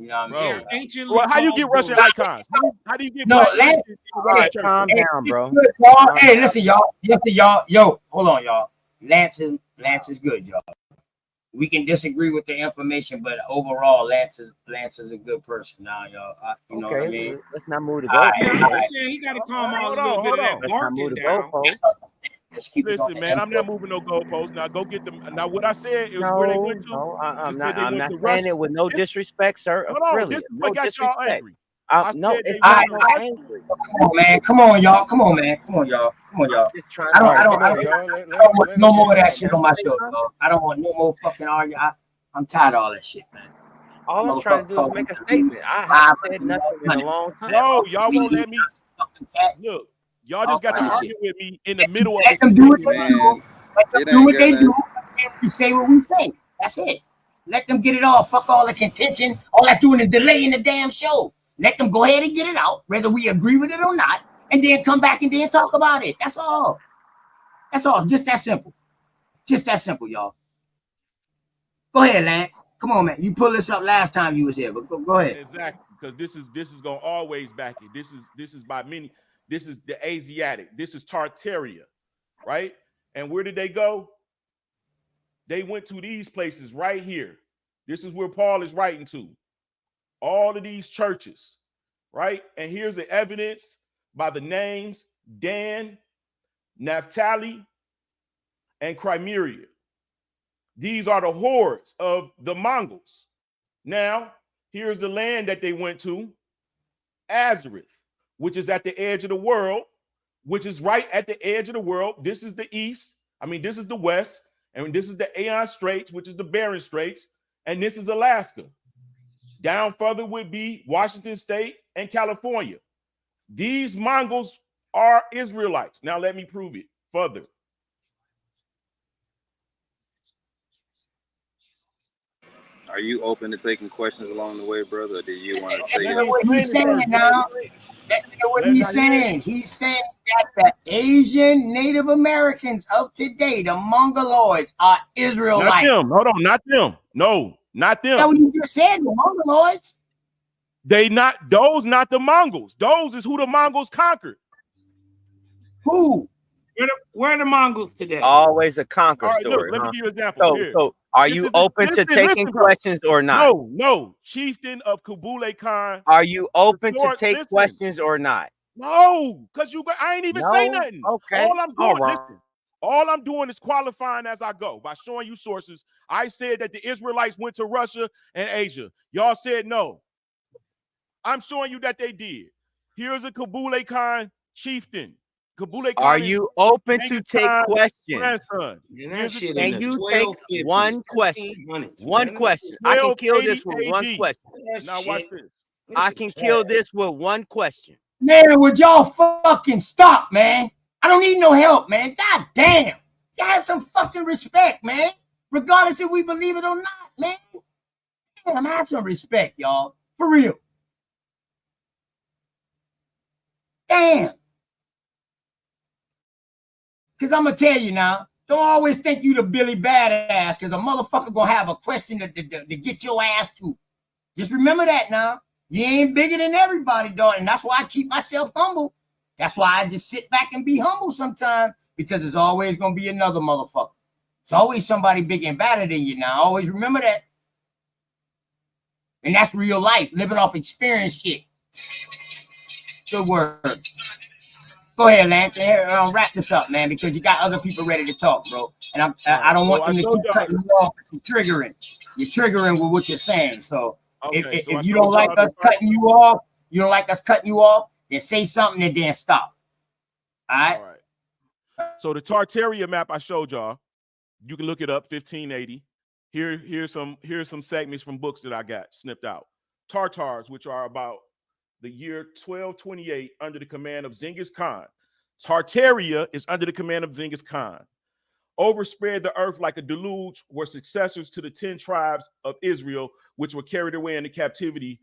You know what I mean? Well, how do you get Russian icons? How do you get? Calm down, bro. Hey, listen, y'all. Yo, hold on, y'all. Lance is good, y'all. We can disagree with the information, but overall, Lance is a good person now, y'all. You know what I mean? Let's not move the All right, Yeah, goalposts. I'm all just right. saying he got to calm all a Hold little on, bit hold of that on. Let's not barking move the down. goalposts. Let's keep it on Listen, the man, I'm info. not moving no goalposts. Now go get them. Now what I said is where they No, went to. no, You I'm said not. they I'm went not to saying Russia. it with no This, disrespect, sir. hold on, Really, this is no what got y'all disrespect. angry. I No, said they it's All went not right, to no all right. Russia. angry. Come on, man. Come on, y'all. Come on, man. Come on, y'all. Come on, I'm y'all. just trying I to don't, All I right, don't, come I argue. don't, on, I y'all. don't want Let no him get more of it that out, shit man. on my Say show, something. dog. I don't want no more fucking arguing. I'm tired of all that shit, man. All I'm trying to Motherfucker do is calling make a me statement. I haven't live said and all nothing in a kind of long time. No, y'all we won't do let me. fucking chat, Look, y'all all just got to kind of shit. argue with me in the middle of Let a them do what statement. they do. Man, Let them it do ain't what they gonna. do. And we say what we say. That's it. Let them get it off. Fuck all the contention. All that's doing is delaying the damn show. Let them go ahead and get it out, whether we agree with it or not, and then come back and then talk about it. That's all. That's all. Just that simple. Just that simple, y'all. Go ahead, Lance. Come on, man. You pulled this up last time you was here, but go ahead. Exactly, because this is gonna always back it. This is by many. This is the Asiatic. This is Tartaria, right? And where did they go? They went to these places right here. This is where Paul is writing to. All of these churches, right? And here's the evidence by the names Dan, Naphtali, and Crimea. These are the hordes of the Mongols. Now, here's the land that they went to, Azareth, which is at the edge of the world, which is right at the edge of the world. This is the east. I mean, this is the west. And this is the Aeon Straits, which is the Bering Straits. And this is Alaska. Down further would be Washington State and California. These Mongols are Israelites. Now let me prove it further. Are you open to taking questions along the way, brother? Or do you want to Let's say hear Let me your? what explain he's it saying first. now. Let's hear what he's saying. He's saying that the Asian Native Americans of today, the Mongoloids, are Not them. Israelites. Hold on, not them. No, not That's them. what you just said, the Mongoloids. They not those, not the Mongols. Those is who the Mongols conquered. Who? Where are the Mongols today? Always a conquer All right, look, story, let me huh? give you an example. Here. So are This you is the, open to taking listen, bro. questions or not? No. Chieftain of Kubule Khan. Are you open to Sword, take listen. questions or not? No, because I ain't even say No? nothing. Okay. All I'm All doing, right. listen, all I'm doing is qualifying as I go by showing you sources. I said that the Israelites went to Russia and Asia. Y'all said no. I'm showing you that they did. Here's a Kubule Khan chieftain. Kubule Khan Are is you open to Genghis take Khan's questions? grandson. Man, that Here's a shit in Can the you take 1250s, one question? 1300s, One man. question. I can kill this 1280 with one AD. question. That Now watch shit. this. I This can is kill trash. this with one question. Man, would y'all fucking stop, man? I don't need no help, man. God damn. Y'all have some fucking respect, man. Regardless if we believe it or not, man. Damn, have some respect, y'all. For real. Damn. Because I'm going to tell you now, don't always think you the Billy Badass because a motherfucker going to have a question to get your ass to. Just remember that now. You ain't bigger than everybody, dog. And that's why I keep myself humble. That's why I just sit back and be humble sometimes because there's always going to be another motherfucker. It's always somebody bigger and badder than you now. Always remember that. And that's real life, living off experience shit. Good word. Go ahead, Lance. I'll wrap this up, man, because you got other people ready to talk, bro. And I don't want them to keep cutting you off. You're triggering. You're triggering with what you're saying. So Okay, if you don't like us cutting you off, then say something and then stop. All right? All right. So the Tartaria map I showed y'all, you can look it up, 1580. Here's some segments from books that I got snipped out. Tartars, which are about the year 1228 under the command of Genghis Khan. Tartaria is under the command of Genghis Khan. Overspread the earth like a deluge, were successors to the 10 tribes of Israel, which were carried away into captivity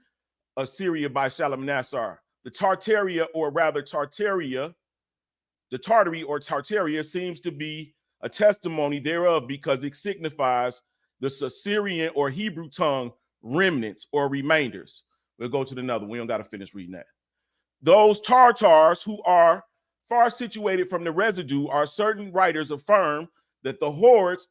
of Syria by Shalmaneser. The Tartaria, or rather Tartaria, the Tartary or Tartaria seems to be a testimony thereof because it signifies the Assyrian or Hebrew tongue remnants or remainders. We'll go to another. We don't got to finish reading that. Those Tartars who are far situated from the residue are certain writers affirm that the hordes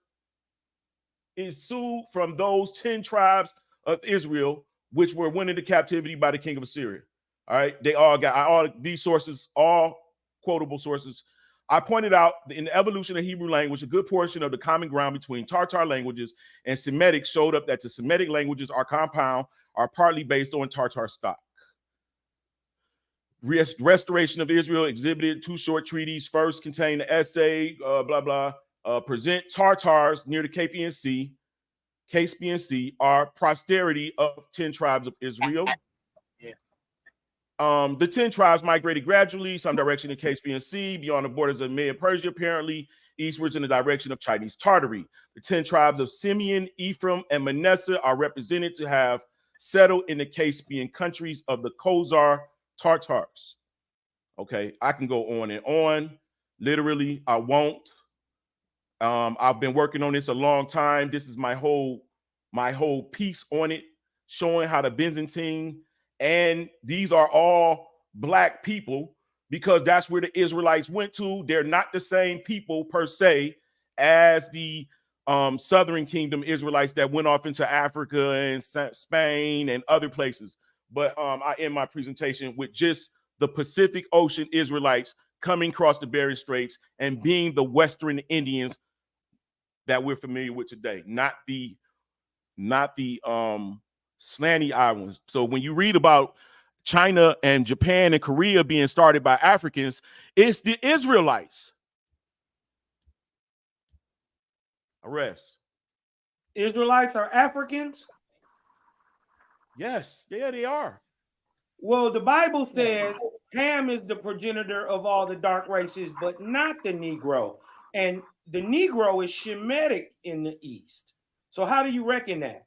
ensued from those 10 tribes of Israel, which were went into captivity by the king of Assyria. All right, they all got all these sources, all quotable sources. I pointed out in the evolution of Hebrew language, a good portion of the common ground between Tartar languages and Semitic showed up that the Semitic languages are compound, are partly based on Tartar stock. Restoration of Israel exhibited 2 short treaties. First contained the essay, present Tartars near the Caspian Sea are posterity of 10 tribes of Israel. The 10 tribes migrated gradually, some direction in Caspian Sea, beyond the borders of Media Persia, apparently eastwards in the direction of Chinese Tartary. The 10 tribes of Simeon, Ephraim, and Manasseh are represented to have settled in the Caspian countries of the Khazar Tartars. Okay, I can go on and on. Literally, I won't. I've been working on this a long time. This is my whole piece on it, showing how the Byzantine, and these are all black people because that's where the Israelites went to. They're not the same people per se as the Southern Kingdom Israelites that went off into Africa and Spain and other places. But I end my presentation with just the Pacific Ocean Israelites coming across the Bering Straits and being the Western Indians that we're familiar with today, not the slanty islands. So when you read about China and Japan and Korea being started by Africans, it's the Israelites. Arrest. Israelites are Africans? Yes, yeah, they are. Well, the Bible says Ham is the progenitor of all the dark races, but not the Negro. And the Negro is Shemitic in the East. So how do you reckon that?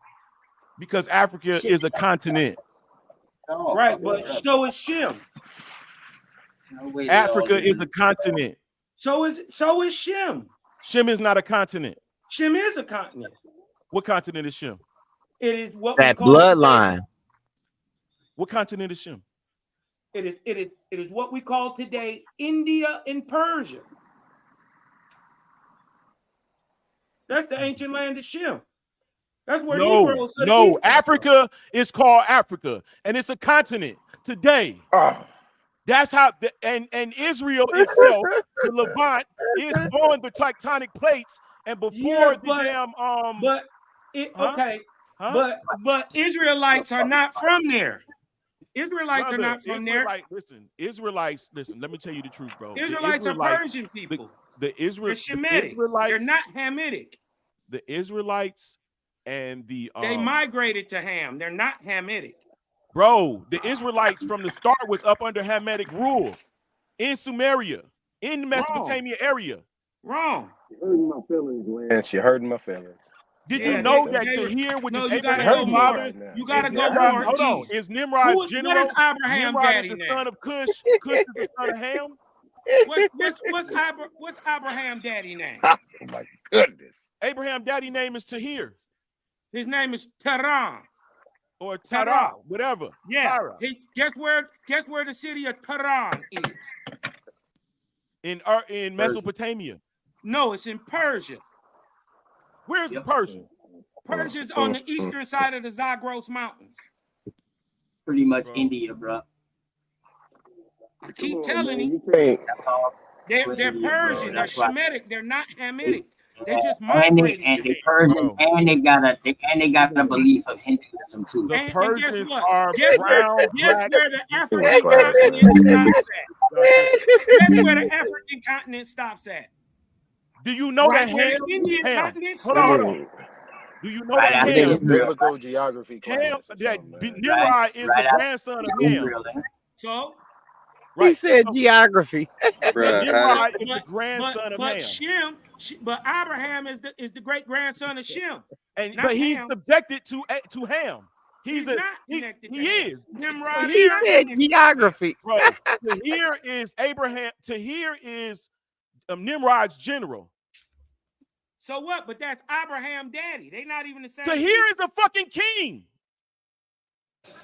Because Africa is a continent. Right, but so is Shem. Africa is a continent. So is Shem. Shem is not a continent. Shem is a continent. What continent is Shem? It is what that we call bloodline. Today. What continent is Shem? It is what we call today India and Persia. That's the ancient land of Shem. That's where Negroes. No, Africa is called Africa, and it's a continent today. That's how, and Israel itself, the Levant, is on the tectonic plates, and before but Israelites are not from there. Israelites are not from there. Israelites, listen, let me tell you the truth, bro. Israelites are Persian people. They're Shemitic. They're not Hamitic. The Israelites and they migrated to Ham. They're not Hamitic. Bro, the Israelites from the start was up under Hamitic rule in Sumeria, in the Mesopotamia area. Wrong. You're hurting my feelings, Lance. You're hurting my feelings. Did you know that to hear which is Abraham's father? You gotta go more. Hold on. Is Nimrod's general? What is Abraham daddy is the name? son of Cush. Cush is the son of Ham. What's Abraham daddy name? Oh my goodness. Abraham daddy name is Tahir. His name is Tehran. Or Tara, whatever. Yeah. Guess where the city of Tehran is? In Mesopotamia. No, it's in Persia. Where is Persia? Persia's on the eastern side of the Zagros Mountains. Pretty much India, bro. I keep telling you. They're Persian. They're Shemitic. They're not Hamitic. They just migrated. And they Persian, and they got a belief of Hinduism too. The Persians are brown. Guess where the African continent stops at? Guess where the African continent stops at? Do you know that Ham? Indian continent. Hold on. Do you know that Ham? Biblical geography. Ham. Nimrod is the grandson of Ham. So. He said geography. Nimrod is the grandson of Ham. Shem, but Abraham is the great grandson of Shem. But he's subjected to Ham. He's not connected. He is. Nimrod. He said geography. Bro, Tahir is Abraham. Tahir is Nimrod's general. So what? But that's Abraham daddy. They not even the same. Tahir is a fucking king.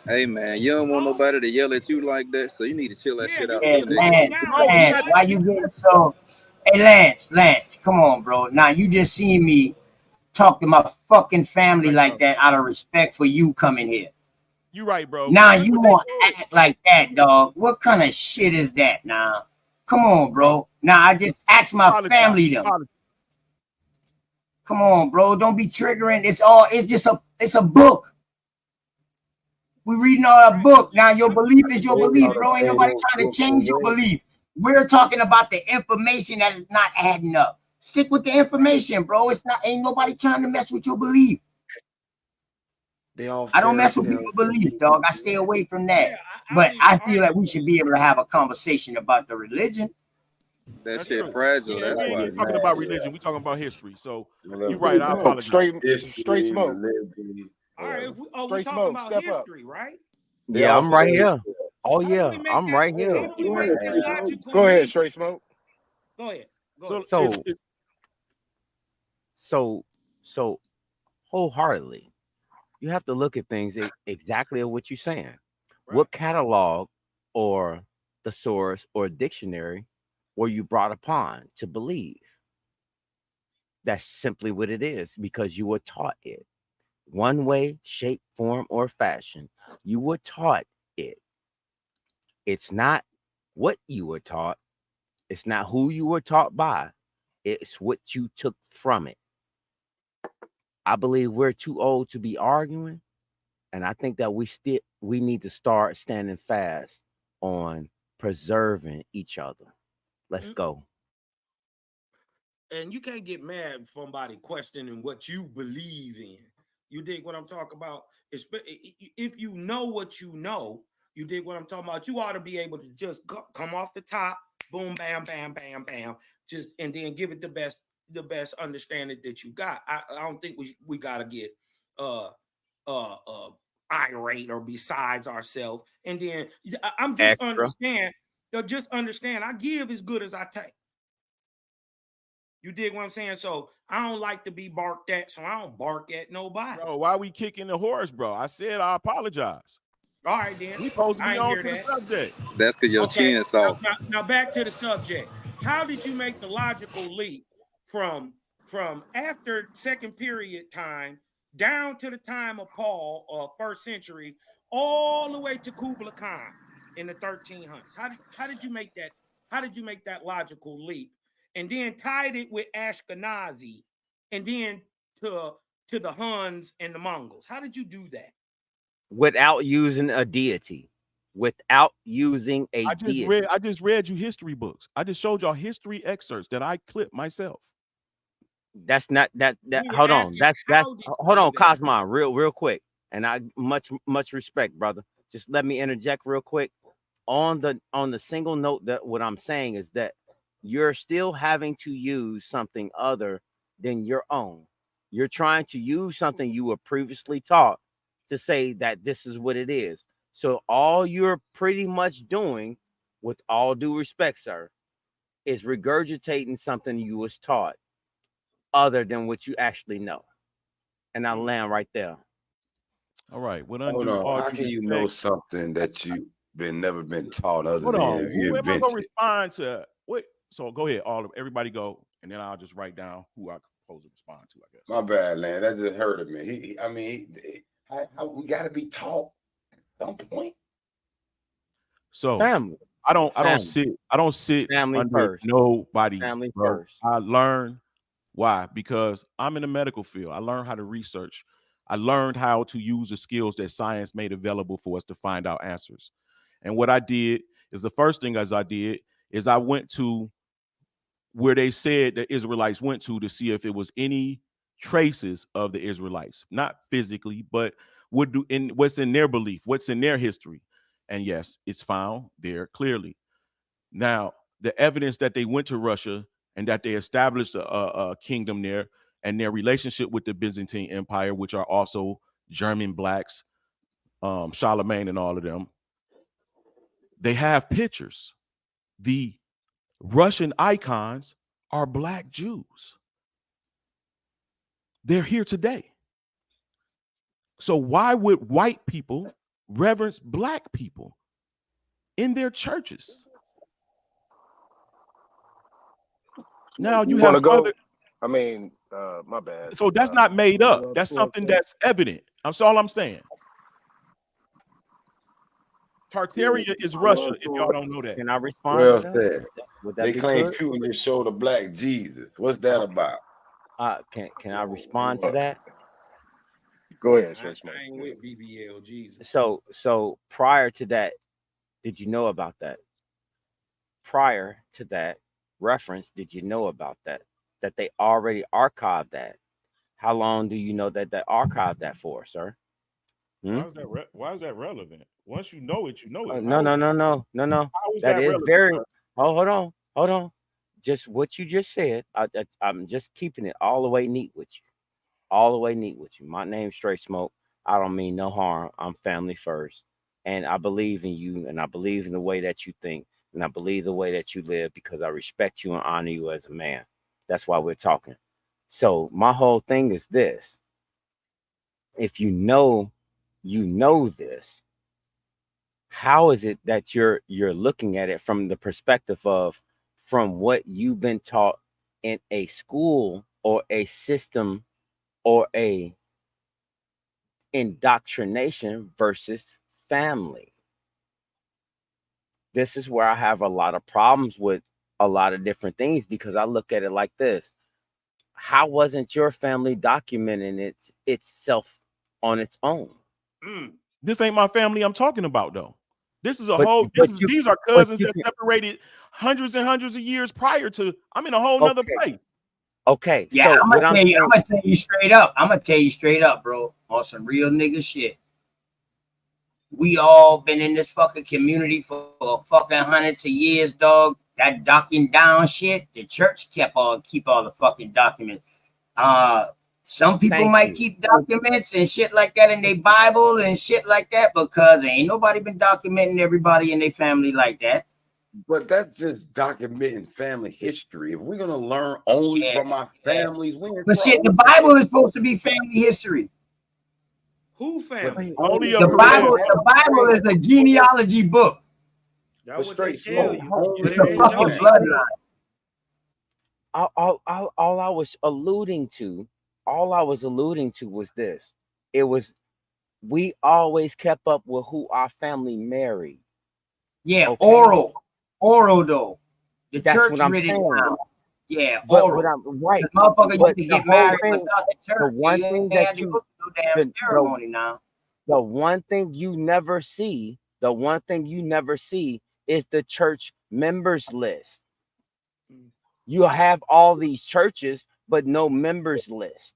Hey man, you don't want nobody to yell at you like that, so you need to chill that shit out. Lance, why you getting so? Hey, Lance, come on, bro. Now you just seen me talk to my fucking family Right, like bro. that out of respect for you coming here. You right, bro. Now But you they want good. to act like that, dog. What kind of shit is that now? Come on, bro. Now I just asked my Apologize. family them. Apologize. Come on, bro. Don't be triggering. It's a book. We reading all a book. Now your belief is your belief, bro. Ain't nobody trying to change your belief. We're talking about the information that is not adding up. Stick with the information, bro. Ain't nobody trying to mess with your belief. They all I don't fairy mess with tale. people's belief, dog. I stay away from that. Yeah, But I feel like we should be able to have a conversation about the religion. That That's shit true. fragile. And That's we ain't why. even talking about religion. We talking about history. So you're Straight right. I Smoke, apologize. straight smoke. religion, all right. whatever. We Straight talking smoke. about Step up. history, right? They Yeah, all I'm right fairy here. tales. Oh How do yeah, we make I'm that? right here. How do we make that logical Go ahead, leap? straight smoke. Go ahead. Go So ahead. So so wholeheartedly, you have to look at things exactly of what you're saying. Right. What catalog or the source or dictionary were you brought upon to believe? That's simply what it is because you were taught it. One way, shape, form, or fashion. You were taught it. It's not what you were taught. It's not who you were taught by. It's what you took from it. I believe we're too old to be arguing, and I think that we need to start standing fast on preserving each other. Let's go. And you can't get mad if somebody questioning what you believe in. You dig what I'm talking about? If you know what you dig what I'm talking about. You ought to be able to just come off the top, boom, bam, bam, bam, bam, just and then give it the best understanding that you got. I don't think we gotta get uh uh uh irate or besides ourselves. And then I'm just Extra. understand. Just understand. I give as good as I take. You dig what I'm saying? So I don't like to be barked at, so I don't bark at nobody. bro, why we kicking the horse, bro? I said I apologize. All right, then. We supposed to I be ain't on hear to the that. subject. That's because your Okay. chin soft. Now back to the subject. How did you make the logical leap from after second period time down to the time of Paul or first century, all the way to Kublai Khan in the 1300s? How did you make that? How did you make that logical leap? And then tied it with Ashkenazi, and then to the Huns and the Mongols. How did you do that? Without using a deity. Without using a deity. I just read you history books. I just showed y'all history excerpts that I clipped myself. That's not that We were hold on. asking, That's how did you hold do on, that? Cosmon, real quick. And I much respect, brother. Just let me interject real quick. On the single note that what I'm saying is that you're still having to use something other than your own. You're trying to use something you were previously taught to say that this is what it is. So all you're pretty much doing, with all due respect, sir, is regurgitating something you was taught other than what you actually know. And I land right there. All right. With Hold undue on. all How due can you know respect. something that you been never been taught other Hold than on. you Who am I gonna invented? respond to? Wait. So go ahead, everybody go, and then I'll just write down who I'm supposed to respond to, I guess. My bad, Land. That just hurted me. How we got to be taught at some point. So Family. I don't Family. sit Family under first. nobody, Family bro. first. I learn why? Because I'm in the medical field. I learned how to research. I learned how to use the skills that science made available for us to find out answers. And what I did is the first thing as I did is I went to where they said the Israelites went to see if it was any traces of the Israelites, not physically, but what's in their belief, what's in their history. And yes, it's found there clearly. Now, the evidence that they went to Russia and that they established a kingdom there and their relationship with the Byzantine Empire, which are also German blacks, Charlemagne and all of them, they have pictures. The Russian icons are black Jews. They're here today. So why would white people reverence black people in their churches? Now you wanna have go? other. I mean, my bad. So that's not made up. That's something that's evident. That's all I'm saying. Tartaria is Russia, if y'all don't know that. Can I respond Well to that? said. Would that They be claim good? Putin just showed a black Jesus. What's that about? Can I respond to that? Go ahead, I, Straight Smoke. I ain't with BBL Jesus. So prior to that, did you know about that? Prior to that reference, did you know about that? That they already archived that? How long do you know that they archived that for, sir? Why is that relevant? Once you know it, you know it. No. How is That that is relevant? very. Oh, hold on. Just what you just said. I'm just keeping it all the way neat with you. All the way neat with you. My name's Straight Smoke. I don't mean no harm. I'm family first, and I believe in you, and I believe in the way that you think, and I believe the way that you live because I respect you and honor you as a man. That's why we're talking. So my whole thing is this: if you know this, how is it that you're looking at it from the perspective of from what you've been taught in a school or a system or a indoctrination versus family? This is where I have a lot of problems with a lot of different things because I look at it like this: how wasn't your family documenting itself on its own? This ain't my family I'm talking about, though. This is a But whole. but you These are but cousins you that can. separated hundreds and hundreds of years prior to. I'm in a whole nother Okay. place. Okay. Yeah, So I'm what I'm saying, gonna tell you straight up. I'm gonna tell you straight up, bro, on some real nigga shit. We all been in this fucking community for fucking hundreds of years, dog. That docking down shit, the church keep all the fucking documents. Some people thank might you. keep documents and shit like that in their Bible and shit like that because ain't nobody been documenting everybody in their family like that. But that's just documenting family history. If we're gonna learn only from our families, we in But shit, the trouble. Bible is supposed to be family history. Who But family? Only a The percentage. Bible is a genealogy book. That's But what they Straight tell Smoke, you. only It's But a it ain't no fucking family. shit. bloodline. All I was alluding to, was this: it was we always kept up with who our family married. Yeah, Okay, oral though. The that's what church I'm written saying. down. Yeah, But what oral. I'm right. The motherfucker But used to the get whole married thing, without the the church. one You thing ain't that had to you, go through no damn ceremony now. the one thing you never see, is the church members list. You have all these churches, but no members list.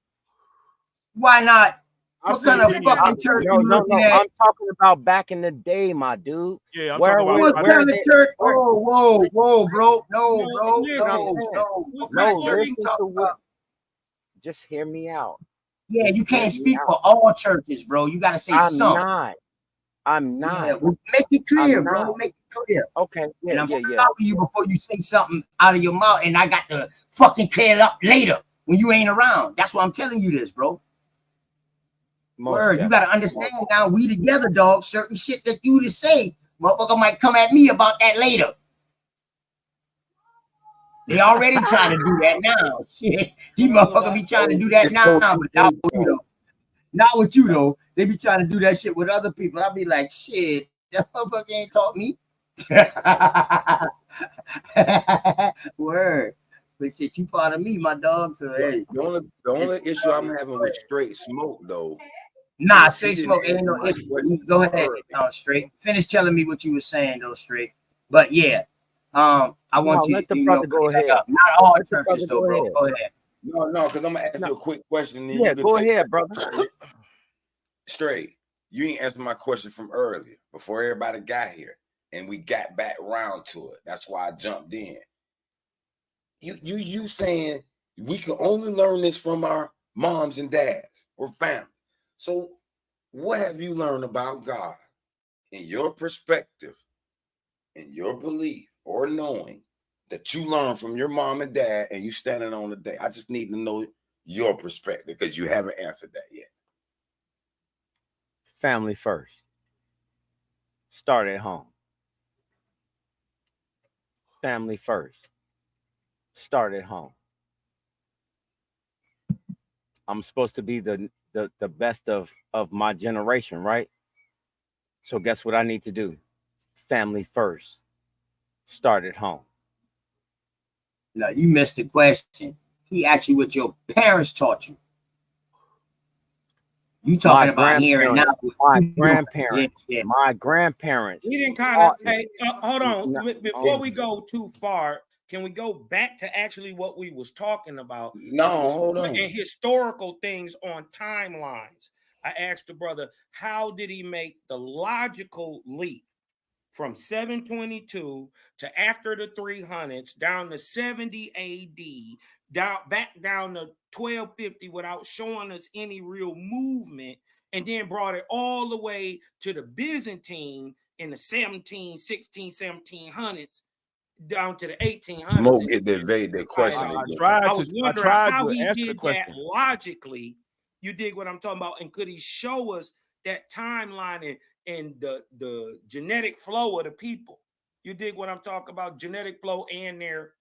Why not? I've What kind seen of plenty of fucking churches church with you it. looking at? I'm talking about back in the day, my dude. Yeah, I'm Where talking about. we, What where kind of they, church? where, Oh, whoa, bro. No, No, bro. what I'm listen. saying. What kind No, of church you listen to talking what. about? Just hear me out. Yeah, Just you hear can't me speak out. for all churches, bro. You gotta say I'm some. not. I'm Yeah, not. well, make it clear, I'm not. bro. Make it clear. Okay. Yeah. And I'm Yeah. Yeah. stopping you before you say something out of your mouth, and I got to fucking clear it up later when you ain't around. That's why I'm telling you this, bro. Most Word, you definitely. gotta understand now. We together, dog. Certain shit that you to say, motherfucker might come at me about that later. They already trying to do that now. Shit, these motherfucker be trying to do that It's now, but not with you OTK. though. Not with you though. They be trying to do that shit with other people. I'll be like, shit, that motherfucker ain't taught me. Word. But shit, you part of me, my dog. So hey. The only issue I'm having with Straight Smoke though Nah, is he straight didn't smoke ain't answer no my issue. question Go from ahead, earlier. straight. Finish telling me what you were saying though, straight. But yeah, I No, want you let the to, brother clear go that ahead. up. Not all Let the churches brother though, go bro. ahead. Go ahead. No, because I'm gonna ask No. you a quick question, and then Yeah, you can go take ahead, brother. Straight. You ain't answered my question from earlier before everybody got here, and we got back round to it. That's why I jumped in. You saying we can only learn this from our moms and dads or family. So what have you learned about God in your perspective, in your belief, or knowing that you learned from your mom and dad and you standing on the day? I just need to know your perspective because you haven't answered that yet. Family first. Start at home. Family first. start at home. I'm supposed to be the best of my generation, right? So guess what I need to do? Family first. Start at home. No, you missed the question. He asked you what your parents taught you. You talking about here and now? My grandparents. Yeah. My grandparents. We didn't kind of taught me. hold on. No, Before we go too far, can we go back to actually what we was talking about? No, hold on. And historical things on timelines. I asked the brother, how did he make the logical leap from 722 to after the 300s down to 70 AD, back down to 1250 without showing us any real movement, and then brought it all the way to the Byzantine in the 1700s down to the 1800s. Smoke get that vague that question. I was wondering how he did that logically. You dig what I'm talking about? And could he show us that timeline and the genetic flow of the people? You dig what I'm talking about? Genetic flow and their,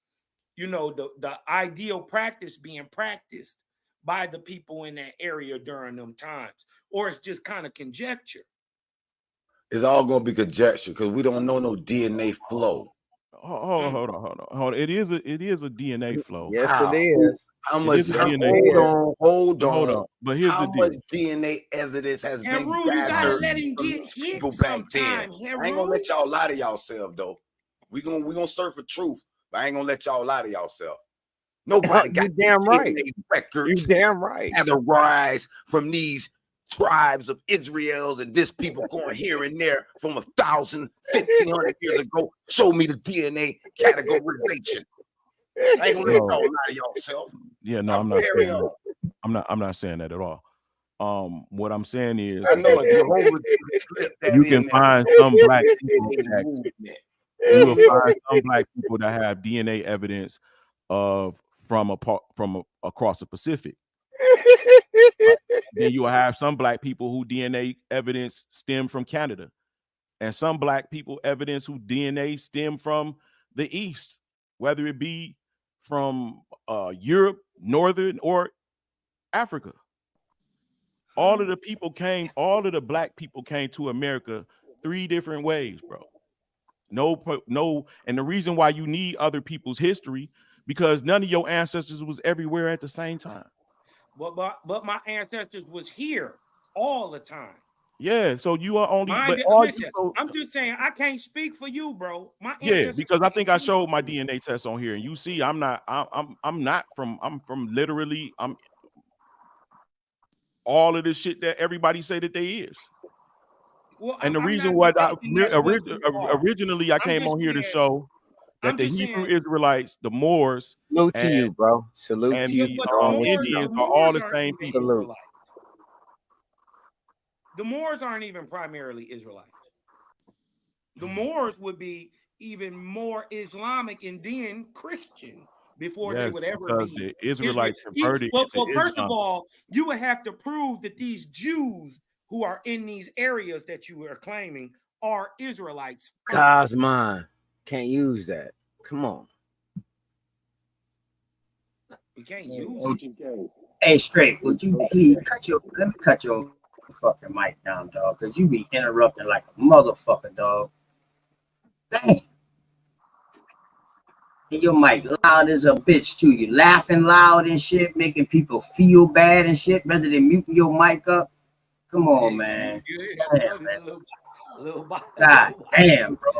the ideal practice being practiced by the people in that area during them times. Or it's just kind of conjecture. It's all going to be conjecture because we don't know no DNA flow. Hold on. It is a DNA flow. Yes, it is. How much? Hold on. But here's the deal. How much DNA evidence has been Rue, you gotta let him get people hit back sometime. then? I ain't gonna let y'all lie to yourself though. We gonna search for truth, but I ain't gonna let y'all lie to yourself. Nobody got damn right. records. You damn right. And the rise from these tribes of Israels and this people going here and there from 1,000, 1,500 years ago. Show me the DNA categorization. I ain't gonna let y'all lie to yourself. Yeah, no, I'm not saying that. I'm not saying that at all. What I'm saying is I know you can find some black people you will find some black people that have DNA evidence from across the Pacific. Then you will have some black people who DNA evidence stem from Canada, and some black people evidence who DNA stem from the East, whether it be from Europe, Northern, or Africa. All of the black people came to America 3 different ways, bro. No, and the reason why you need other people's history because none of your ancestors was everywhere at the same time. But my ancestors was here all the time. Yeah, so you are only. I'm just saying I can't speak for you, bro. My ancestors. Yeah, because I think I showed my DNA test on here, and you see, I'm from literally all of this shit that everybody say that they is. Well, and the reason why originally I came on here to show that the Hebrew Israelites, the Moors, salute to you, bro. Salute to you. The Indians are all the same people. The Moors aren't even primarily Israelites. The Moors would be even more Islamic and then Christian before they would ever be the Israelites converted. Well, first of all, you would have to prove that these Jews who are in these areas that you are claiming are Israelites. Cosmine. Can't use that. Come on. You can't use it. Hey, straight, would you please let me cut your fucking mic down, dog, because you be interrupting like a motherfucker, dog. Dang. And your mic loud as a bitch too. You laughing loud and shit, making people feel bad and shit, rather than muting your mic up. Come on, man. Damn, man. God damn, bro.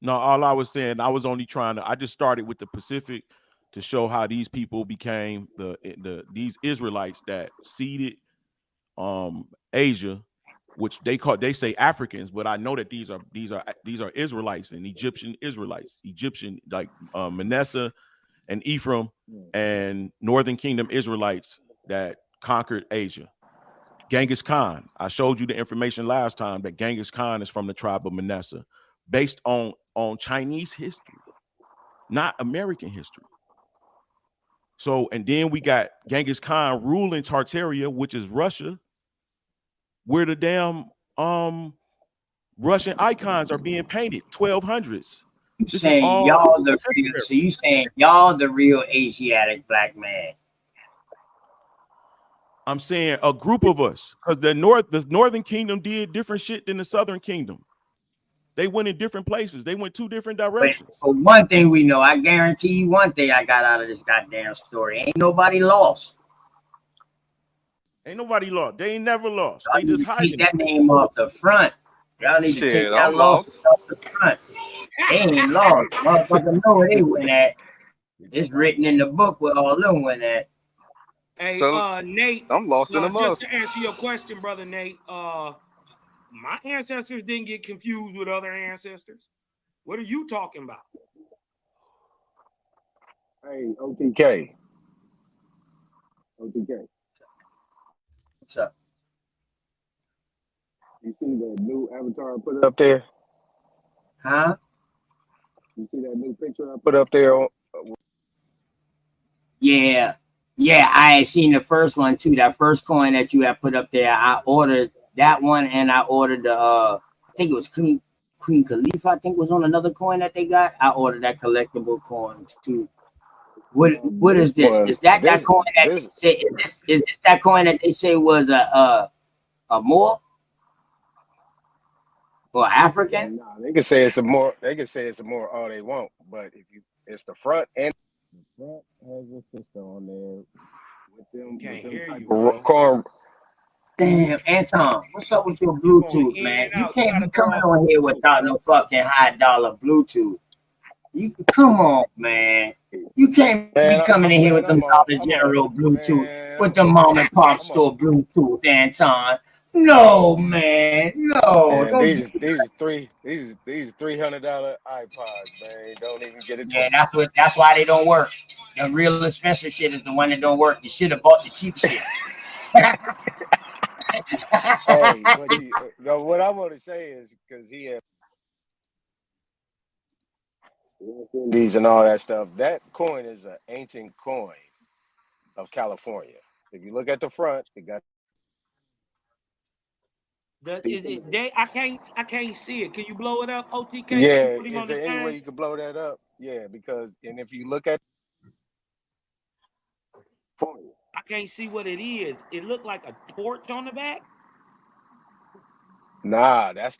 No, all I was saying, I was only I just started with the Pacific to show how these people became these Israelites that seeded Asia, which they say Africans, but I know that these are Israelites and Egyptian Israelites, like Manasseh and Ephraim and Northern Kingdom Israelites that conquered Asia. Genghis Khan, I showed you the information last time that Genghis Khan is from the tribe of Manasseh, based on Chinese history, not American history. So, and then we got Genghis Khan ruling Tartaria, which is Russia, where the damn Russian icons are being painted 1200s. You This is saying all y'all the real, contemporary. so you saying y'all the real Asiatic black man? I'm saying a group of us, because the Northern Kingdom did different shit than the Southern Kingdom. They went in different places. They went two different directions. But one thing we know, I guarantee you one thing I got out of this goddamn story. Ain't nobody lost. Ain't nobody lost. They ain't never lost. Y'all They need just to hiding take that name off the front. Y'all need to take Shit, y'all I'm lost lost. off the front. They ain't lost. Motherfucker know where they went at. It's written in the book where all them went at. Hey, So Nate, I'm lost in the mud. just to answer your question, brother Nate, my ancestors didn't get confused with other ancestors. What are you talking about? Hey, OTK. OTK. What's up? You see the new avatar I put up there? Huh? You see that new picture I put up there? Yeah. Yeah, I had seen the first one too. That first coin that you had put up there. I ordered that one and I ordered the I think it was Queen Khalifa, I think was on another coin that they got. I ordered that collectible coin too. What is this? Is that coin that they say is this that coin that they say was a Moor or African? Nah, they can say it's a more. They can say it's a more all they want, but if you, it's the front and the front has a sister on there with them. Can't with hear them you, type bro. of Damn, Anton, what's up with your You going Bluetooth, in man? and You out. can't gotta be go coming off on here Bluetooth, without bro. no fucking $1 Bluetooth. You come on, man. You can't be Man, coming in here with them Dollar I'm General Bluetooth, man, with the mom and pop store Bluetooth, Anton. No, man, no. and Don't these do is $300 iPods, man. Don't even get it Yeah, twisted. that's why they don't work. The real expensive shit is the one that don't work. You should have bought the cheap shit. Hey, but no, what I want to say is because he had these and all that stuff. That coin is an ancient coin of California. If you look at the front, it got. I can't see it. Can you blow it up, OTK? Can Yeah, you put him on is the there any way thing? you could blow that up? Yeah, because and if you look at, I can't see what it is. It looked like a torch on the back. nah, that's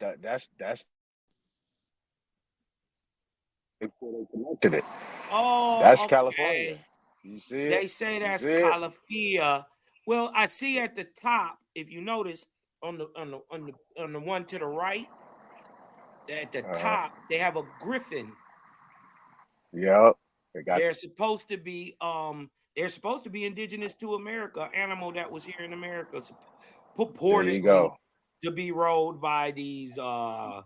before they connected it. Oh, That's okay. California. You see it? They say You that's see it? Calafia. Well, I see at the top, if you notice on the one to the right, at the top, they have a griffin. Yep. They got. They're supposed to be indigenous to America, animal that was here in America, There purportedly you go. to be rode by these Hold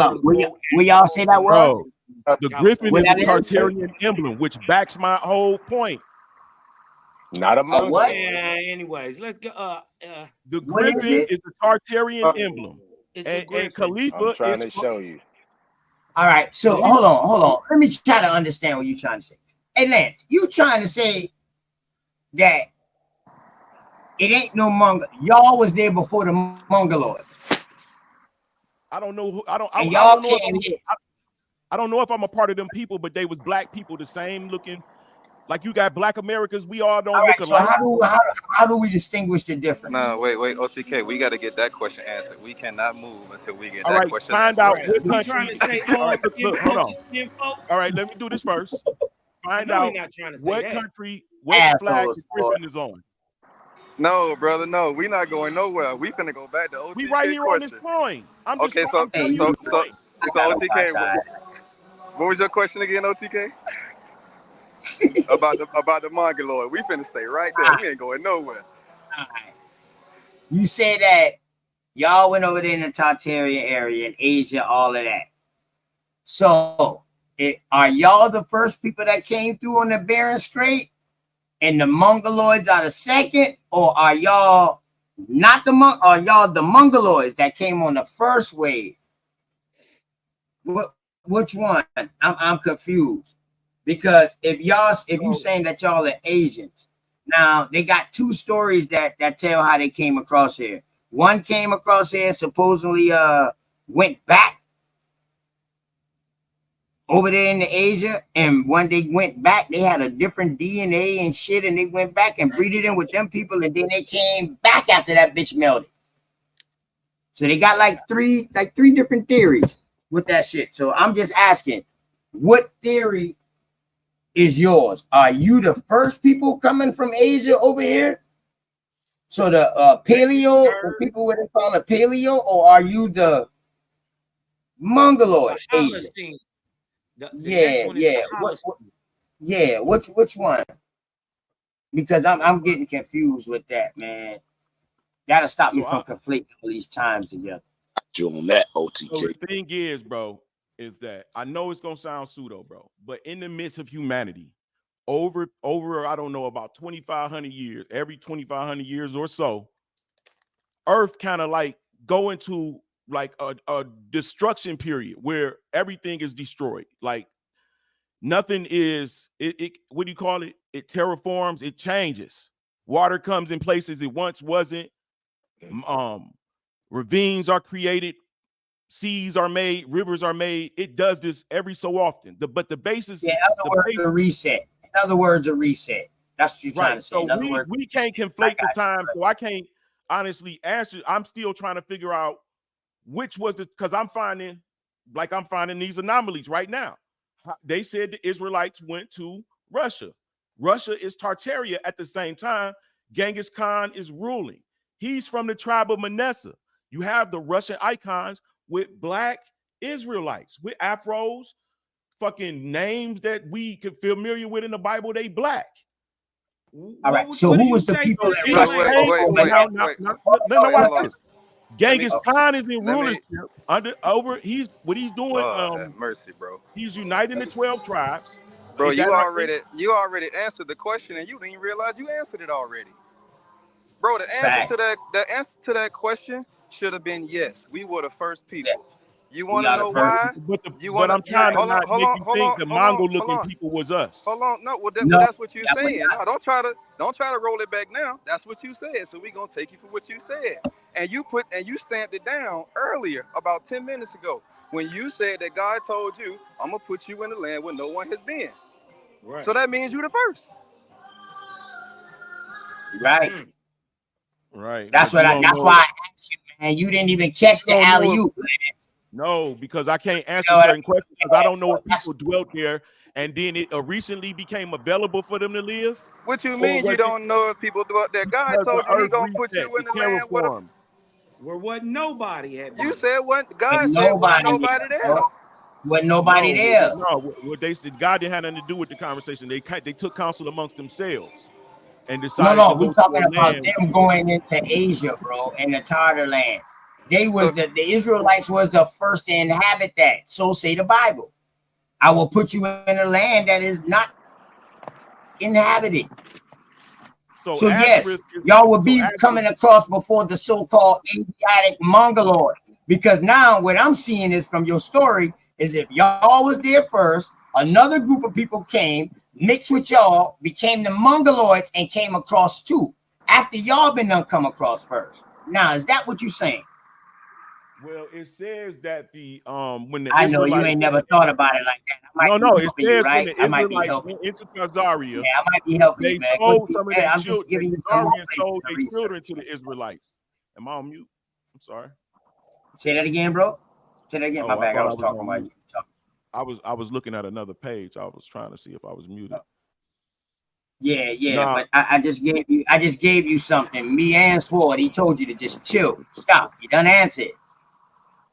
on, where y'all say that Bro, was? the griffin What is a that is? Tartarian emblem, which backs my whole point. Not a A what? Yeah, anyways, let's go. The What is griffin it? is a Tartarian emblem. It's a And griffin. Khalifa I'm trying is to show you. All right, so hold on. Let me try to understand what you're trying to say. Hey, Lance, you trying to say that it ain't no Mongol. Y'all was there before the Mongoloids. I don't know who I don't And I y'all don't know if came here. I don't know if I'm a part of them people, but they was black people, the same looking. Like you got black Americans, we all don't All look right, so alike. how do we distinguish the difference? No, wait, OTK. We got to get that question answered. We cannot move until we get All that right, question find answered. out Right. what We trying country. to say All all right, skin look, hold folk on. is skin folk. All right, let me do this first. Find know he out not trying to say what that. country, what flag the Assholes, boy. griffin is on. No, brother, no. We not going nowhere. We finna go back to OTK We right here on this question. point. I'm Okay, I'm telling you the point. I gotta OTK, watch out. what was your question again, OTK? about the Mongoloid. We finna stay right there. We ain't going nowhere. All right. You say that y'all went over there in the Tartarian area in Asia, all of that. So, are y'all the first people that came through on the Bering Strait, and the Mongoloids are the second, or are y'all not are y'all the Mongoloids that came on the first wave? Which one? I'm confused because if you saying that y'all are Asians, now they got two stories that tell how they came across here. One came across here supposedly went back over there in Asia, and when they went back, they had a different DNA and shit, and they went back and breeded in with them people, and then they came back after that bitch melted. So they got like three different theories with that shit. So I'm just asking, what theory is yours? Are you the first people coming from Asia over here? So the paleo, the people what they call it paleo, or are you the Mongoloid Asian? Yeah. Which one? Because I'm getting confused with that, man. That'll stop me from conflating all these times together. You on that, OTK. So the thing is, bro, is that I know it's gonna sound pseudo, bro, but in the midst of humanity, over I don't know, about 2,500 years, every 2,500 years or so, Earth kind of like go into like a destruction period where everything is destroyed. Like nothing is it what do you call it? It terraforms, it changes. Water comes in places it once wasn't. Ravines are created, seas are made, rivers are made. It does this every so often. But the basis, in other words, a reset. In other words, a reset. That's what you're trying to say. So in other words, we can't conflate the time. So I can't honestly answer. I'm still trying to figure out which was the, because I'm finding these anomalies right now. They said the Israelites went to Russia. Russia is Tartaria at the same time. Genghis Khan is ruling. He's from the tribe of Manasseh. You have the Russian icons with black Israelites, with afros, fucking names that we could familiar with in the Bible, they black. All right. So who was the people that Russia? Genghis Khan is in rulership he's doing. Mercy, bro. He's uniting the 12 tribes. Bro, you already answered the question, and you didn't realize you answered it already. Bro, the answer to that question should have been yes. We were the first people. Yes. You want to know why? But I'm trying to not make you think the Mongol-looking people was us. Hold on, no, that's what you're saying. No, don't try to roll it back now. That's what you said. So we're gonna take you for what you said. And you stamped it down earlier, about 10 minutes ago, when you said that God told you, "I'm gonna put you in the land where no one has been." Right. So that means you're the first. Right. Right. That's why I asked you, man. You didn't even catch the alley-oop. No, because I can't answer certain questions because I don't know if people dwelt there and then it recently became available for them to live. What you mean you don't know if people dwelt there? God told you He gonna put you in the land where wasn't nobody had. You said what? God said wasn't nobody there. Wasn't nobody there. No, what they said, God didn't have nothing to do with the conversation. They took counsel amongst themselves and decided. No, we're talking about them going into Asia, bro, and the Tartar lands. They was the Israelites was the first to inhabit that. So say the Bible. I will put you in a land that is not inhabited. So yes, y'all will be coming across before the so-called Asiatic Mongoloid. Because now what I'm seeing is from your story is if y'all was there first, another group of people came, mixed with y'all, became the Mongoloids and came across too. After y'all been done come across first. Now, is that what you're saying? Well, it says that when the I know you ain't never thought about it like that. No, it says right? when the Israelites went into Khazaria, I might be helping they you, man. sold some of their I'm just giving you some more sold their children to the Israelites. Am I on mute? I'm sorry. Say that again, bro. Say that again. My bad. I was talking about you. I was looking at another page. I was trying to see if I was muted. Yeah, but I just gave you something. Me and Sword, he told you to just chill. Stop. You done answered.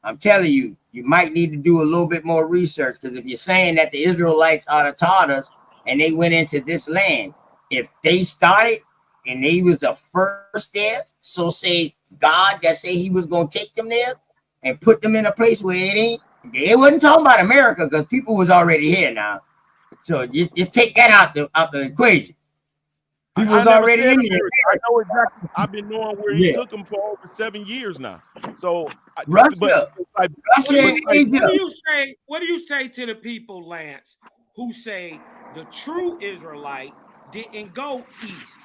I'm telling you, you might need to do a little bit more research because if you're saying that the Israelites are the Tartars and they went into this land, if they started and they was the first there, so say God that say he was going to take them there and put them in a place where they wasn't talking about America because people was already here now. So just take that out the equation. People was already in there. I know exactly. I've been knowing where he took them for over 7 years now. So Russia, Asia. What do you say to the people, Lance, who say the true Israelite didn't go east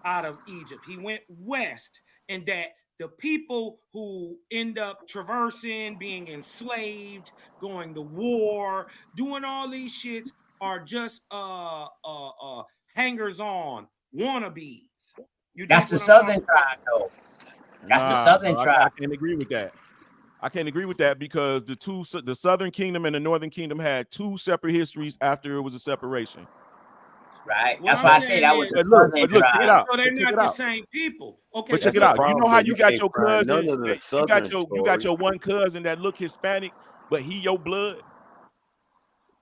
out of Egypt? He went west, and that The people who end up traversing, being enslaved, going to war, doing all these shits are just hangers on, wannabes. You That's dig the what I'm talking Southern about? tribe, though. That's the Nah, Southern bro, tribe. I can't agree with that. I can't agree with that because the Southern Kingdom and the Northern Kingdom had two separate histories after it was a separation. Right. What That's I'm why I say saying that was is, the But Southern look, check it tribe. out. so they're But check not it the out. same people. Okay, But check That's it the out. You know problem, how though. you You got can't your find cousin, none of the you Southern you got stories. your one cousin that look Hispanic, but he your blood.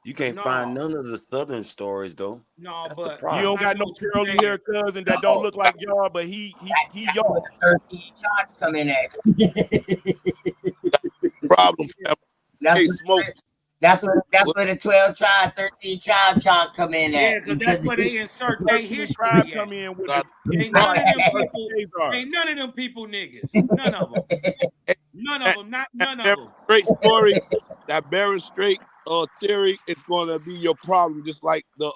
You can't find No, none of the Southern stories, though. no, That's the but You problem. don't I got know no what you're curly saying. hair cousin that don't No. look like y'all, but he That's where y'all. the 13 charts come in at. Problem, fam. That's Hey, what, Smoke. that's What, where the 12 tribe, 13 tribe chart come in Yeah, at. because that's where they insert their 13 tribe history at. come in with uh, Ain't none of them the people. Khazars. Ain't none of them people niggas. None of them. None of that, them. Not that none of Barron them. Strait story, that Barron Strait theory, it's gonna be your problem, just like the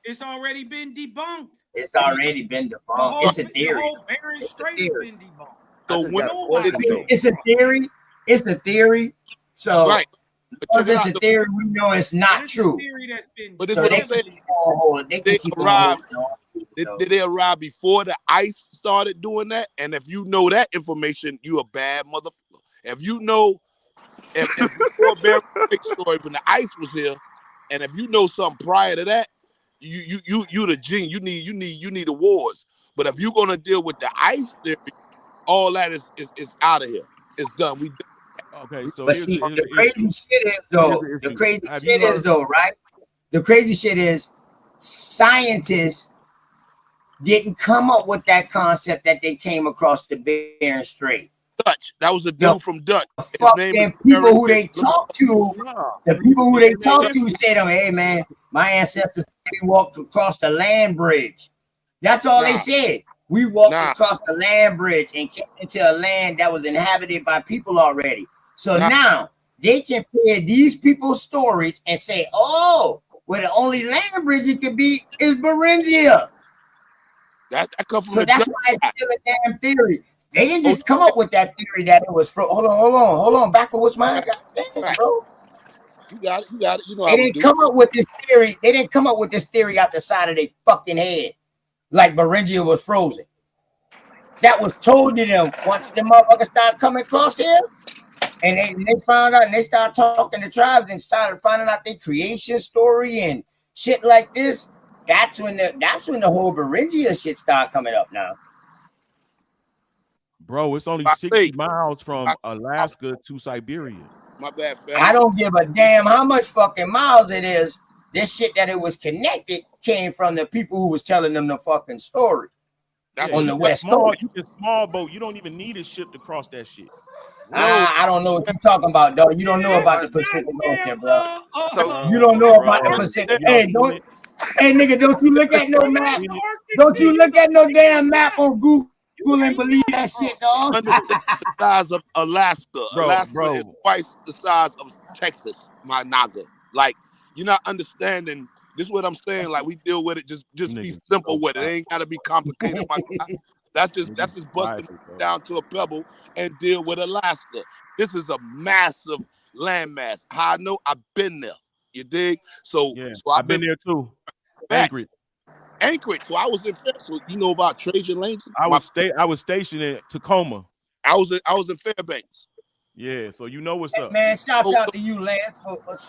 It's already been debunked. It's already been The debunked. whole It's a the theory. whole Bering It's a Strait has theory. been debunked. I so just when got a Nobody question, did though. came It's a across. theory. It's a theory. So, right, but check because it it's out a though. theory, we know it's But not it's a true. theory that's been But this So what they I'm can saying. heavily. keep on holding. They can They keep on arrived. holding on. Did they arrive before the ICE started doing that? And if you know that information, you a bad motherfucker. If you know, if before Barry Strait story when the ICE was here, and if you know something prior to that, you the gene. You need awards. But if you're gonna deal with the ICE theory, all that is out of here. It's done. We done. Okay, so But here's see, the the crazy shit is here's though. the The issue. crazy Have you shit is heard? though, right? The crazy shit is scientists didn't come up with that concept that they came across the Bering Strait. Dutch. That was a The dude from Dutch. His name is fucking people Aaron who they Fish. talk to, No. the people who It- they it- it- talk it- to said, "Hey man, my ancestors we walked across the land bridge." That's all they Nah, said. We walked nah, across the land bridge and came into a land that was inhabited by people already. So nah. now they can pair these people's stories and say, "Oh, well, the only land bridge it could be is Beringia." That come from So the that's Dutch why it's guy. still a damn theory. They didn't just come OTK. up with that theory that it was from. Hold on. Back for what's mine. God damn, Right. bro. You got it. You got it. You know They how we didn't do. come up with this theory. They didn't come up with this theory out the side of their fucking head, like Beringia was frozen. That was told to them once the motherfuckers started coming across here, and they found out and they started talking to tribes and started finding out their creation story and shit like this. That's when the whole Beringia shit started coming up now. Bro, it's only I 60 say, miles from I, Alaska to Siberia. my bad, I fam. don't give a damn how much fucking miles it is. This shit that it was connected came from the people who was telling them the fucking story That's Yeah, on what the you that, can West Coast. small boat. You don't even need a ship to cross that shit. no. I don't know what you're talking about, dog. You don't know Yes, about the Pacific goddamn. Ocean, bro. So You don't know about the Bro, Pacific. have y'all Hey, seen don't. it? Hey, nigga, don't you look at no Have y'all map. seen it? Don't you look at no damn map on Google You and ain't believe never that shit, crossed dog. Understand the size of Alaska. Bro, Alaska is bro, twice the size of Texas, my naga. Like, you're not understanding. This is what I'm saying. Like, we deal with it. Just be niggas simple so with it. It ain't gotta be complicated, my guy. That's niggas just busting private, bro. down to a pebble and deal with Alaska. This is a massive landmass. How I know I've been there. You dig? So Yeah, so I've I've been been there too. back. Anchorage. Anchorage. So I was in Fairbanks. So you know about Trajan Langdon? I was stationed in Tacoma. I was in Fairbanks. Yeah, so you know what's up. Man, shouts So, out to you, Lance.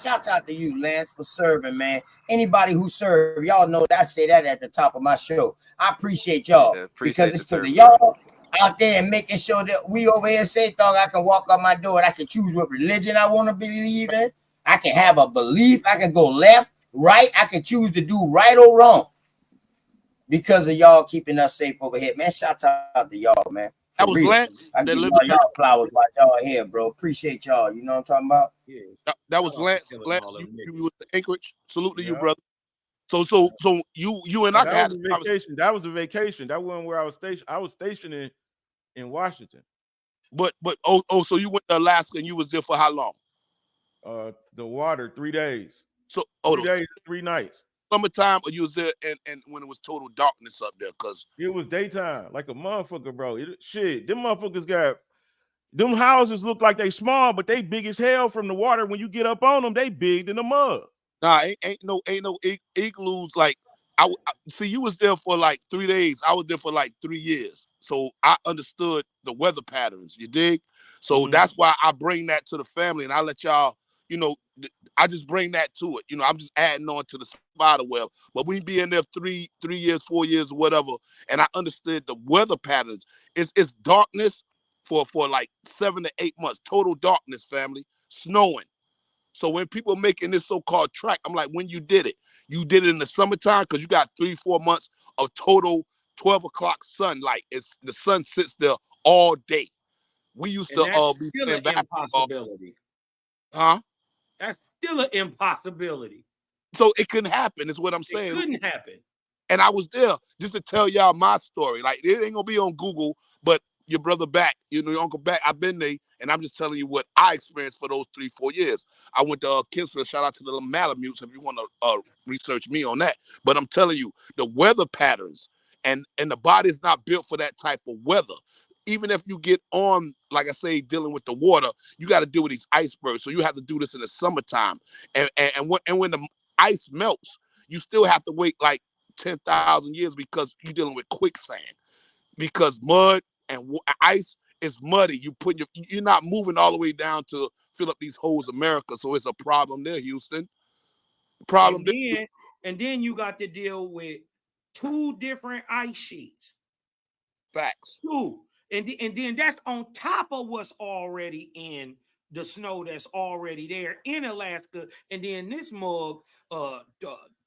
Shouts out to you, Lance, for serving, man. Anybody who served, y'all know that I say that at the top of my show. I appreciate y'all because it's because of y'all out there and making sure that we over here say, dog, I can walk out my door and I can choose what religion I want to believe in. I can have a belief. I can go left, right. I can choose to do right or wrong because of y'all keeping us safe over here, man. Shouts out to y'all, man. that For was real. Lance I that give lived y'all flowers while y'all here, bro. Appreciate y'all. You know what I'm talking about? that was Lance. Lance, you was the Anchorage. Salute to you, Yeah. brother. So you and No, I that had was this a conversation. vacation. That was a vacation. That wasn't where I was stationed. I was stationed in Washington. But so you went to Alaska and you was there for how long? The water, 3 days. So 3 days, 3 nights. summertime, or you was there and when it was total darkness up there? Cause it was daytime, like a motherfucker, bro. Shit, them motherfuckers got them houses look like they small, but they big as hell from the water. When you get up on them, they big than the mud. nah, ain't no igloos. Like see, you was there for like 3 days. I was there for like 3 years, so I understood the weather patterns. You dig? So that's why I bring that to the family, and I let y'all. You know, I just bring that to it. You know, I'm just adding on to the spider web. But we be in there 3 years, 4 years, or whatever, and I understood the weather patterns. It's darkness for like 7 to 8 months, total darkness, family, snowing. So when people making this so-called track, I'm like, when you did it in the summertime because you got 3-4 months of total 12 o'clock sunlight. It's the sun sits there all day. We used And to that's be still playing an basketball. impossibility. Huh? That's still an impossibility. So it couldn't happen, is what I'm It saying. couldn't happen. And I was there just to tell y'all my story. Like, it ain't gonna be on Google, but your brother back, you know, your uncle back, I've been there, and I'm just telling you what I experienced for those 3-4 years. I went to Kinsler, shout out to the Malamutes if you want to research me on that. But I'm telling you, the weather patterns and the body's not built for that type of weather. Even if you get on, like I say, dealing with the water, you got to deal with these icebergs. So you have to do this in the summertime. And when the ice melts, you still have to wait like 10,000 years because you're dealing with quicksand. Because mud and ice is muddy. You're not moving all the way down to fill up these holes, America. So it's a problem there, Houston. Problem there. And then you got to deal with 2 different ice sheets. Facts. 2. And then that's on top of what's already in the snow that's already there in Alaska. And then this mug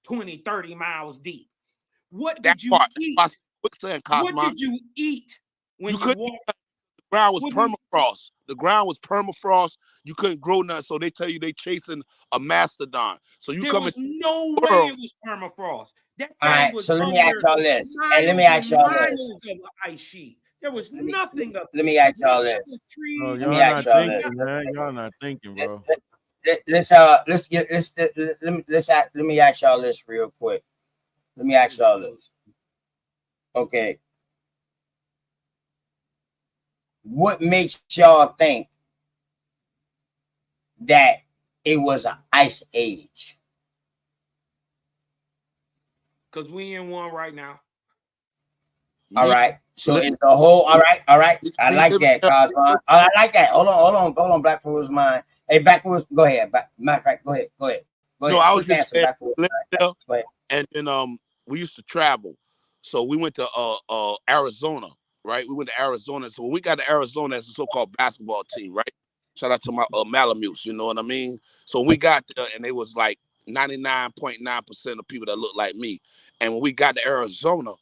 20, 30 miles deep. What did you eat? Quicksand, what did you eat when you walked? The ground was permafrost. The ground was permafrost. You couldn't grow nothing. So they tell you they chasing a mastodon. So you there come was in no way it was permafrost. That All right, was so let me ask y'all this. Hey, let me ask y'all this. Miles of an ice sheet. There was nothing up there. Let me ask y'all this. Oh, Let y'all me ask not y'all thinking, this. man. Y'all not thinking, bro. Let me ask y'all this real quick. Let me ask y'all this. Okay. What makes y'all think that it was an ice age? Because we in one right now. All right. So it's the whole. All right. I like that, Cosmo. I like that. Hold on. Blackfoot's mind. Hey, Blackfoot's. Go ahead. Matter of fact, go ahead. No, I was just saying, and then we used to travel. So we went to Arizona, right? We went to Arizona. So when we got to Arizona as a so-called basketball team, right? Shout out to my Malamutes, you know what I mean? So we got there and it was like 99.9% of people that looked like me. And when we got to Arizona,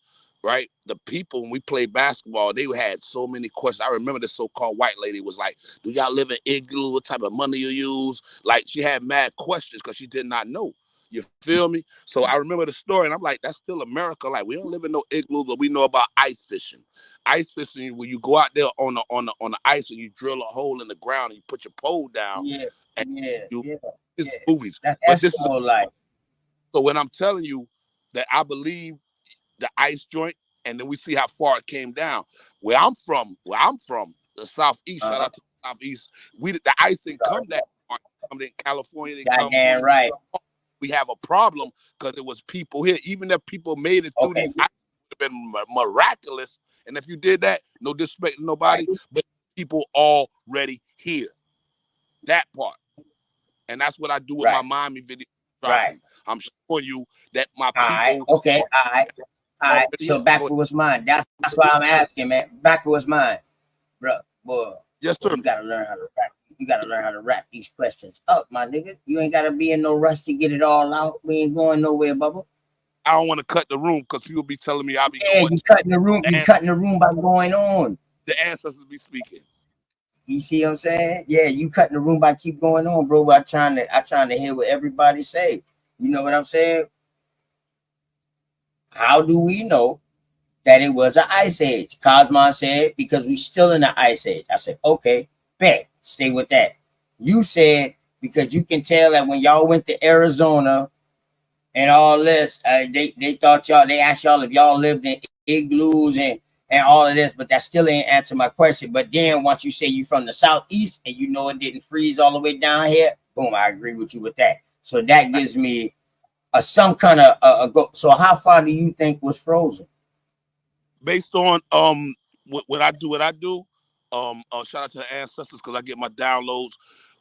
right, the people, when we played basketball, they had so many questions. I remember this so-called white lady was like, do y'all live in igloo? What type of money you use? Like, she had mad questions because she did not know. You feel me? So I remember the story, and I'm like, that's still America. Like, we don't live in no igloo, but we know about ice fishing. Ice fishing, when you go out there on the ice and you drill a hole in the ground and you put your pole down. It's movies. That's this is life. So when I'm telling you that I believe the ice joint, and then we see how far it came down. Where I'm from, the Southeast. Shout out to the Southeast. The ice didn't come that far. Come in California. They come. Goddamn right. We have a problem because it was people here. Even if people made it through these, ice, it would have been miraculous. And if you did that, no disrespect to nobody, but people already here. That part. And that's what I do with my Miami video. Right. I'm showing you that my people. All right. So Backwood was mine. That's why I'm asking, man. Backwood was mine, bro. Boy, yes, sir. You gotta learn how to rap. You gotta learn how to wrap these questions up, my nigga. You ain't gotta be in no rush to get it all out. We ain't going nowhere, Bubba. I don't want to cut the room because people be telling me I'll be going. You cutting the room. You cutting the room by going on. The ancestors be speaking. You see what I'm saying? Yeah, you cutting the room by keep going on, bro. But I'm trying to hear what everybody say. You know what I'm saying? How do we know that it was an ice age? Cosmo said, because we still in the ice age. I said, okay, bet. Stay with that. You said, because you can tell that when y'all went to Arizona and all this. They thought y'all. They asked y'all if y'all lived in igloos and all of this, but that still ain't answer my question. But then once you say you from the southeast and you know it didn't freeze all the way down here, boom, I agree with you with that. So that gives me some kind of a go. So how far do you think was frozen? Based on what I do, shout out to the ancestors because I get my downloads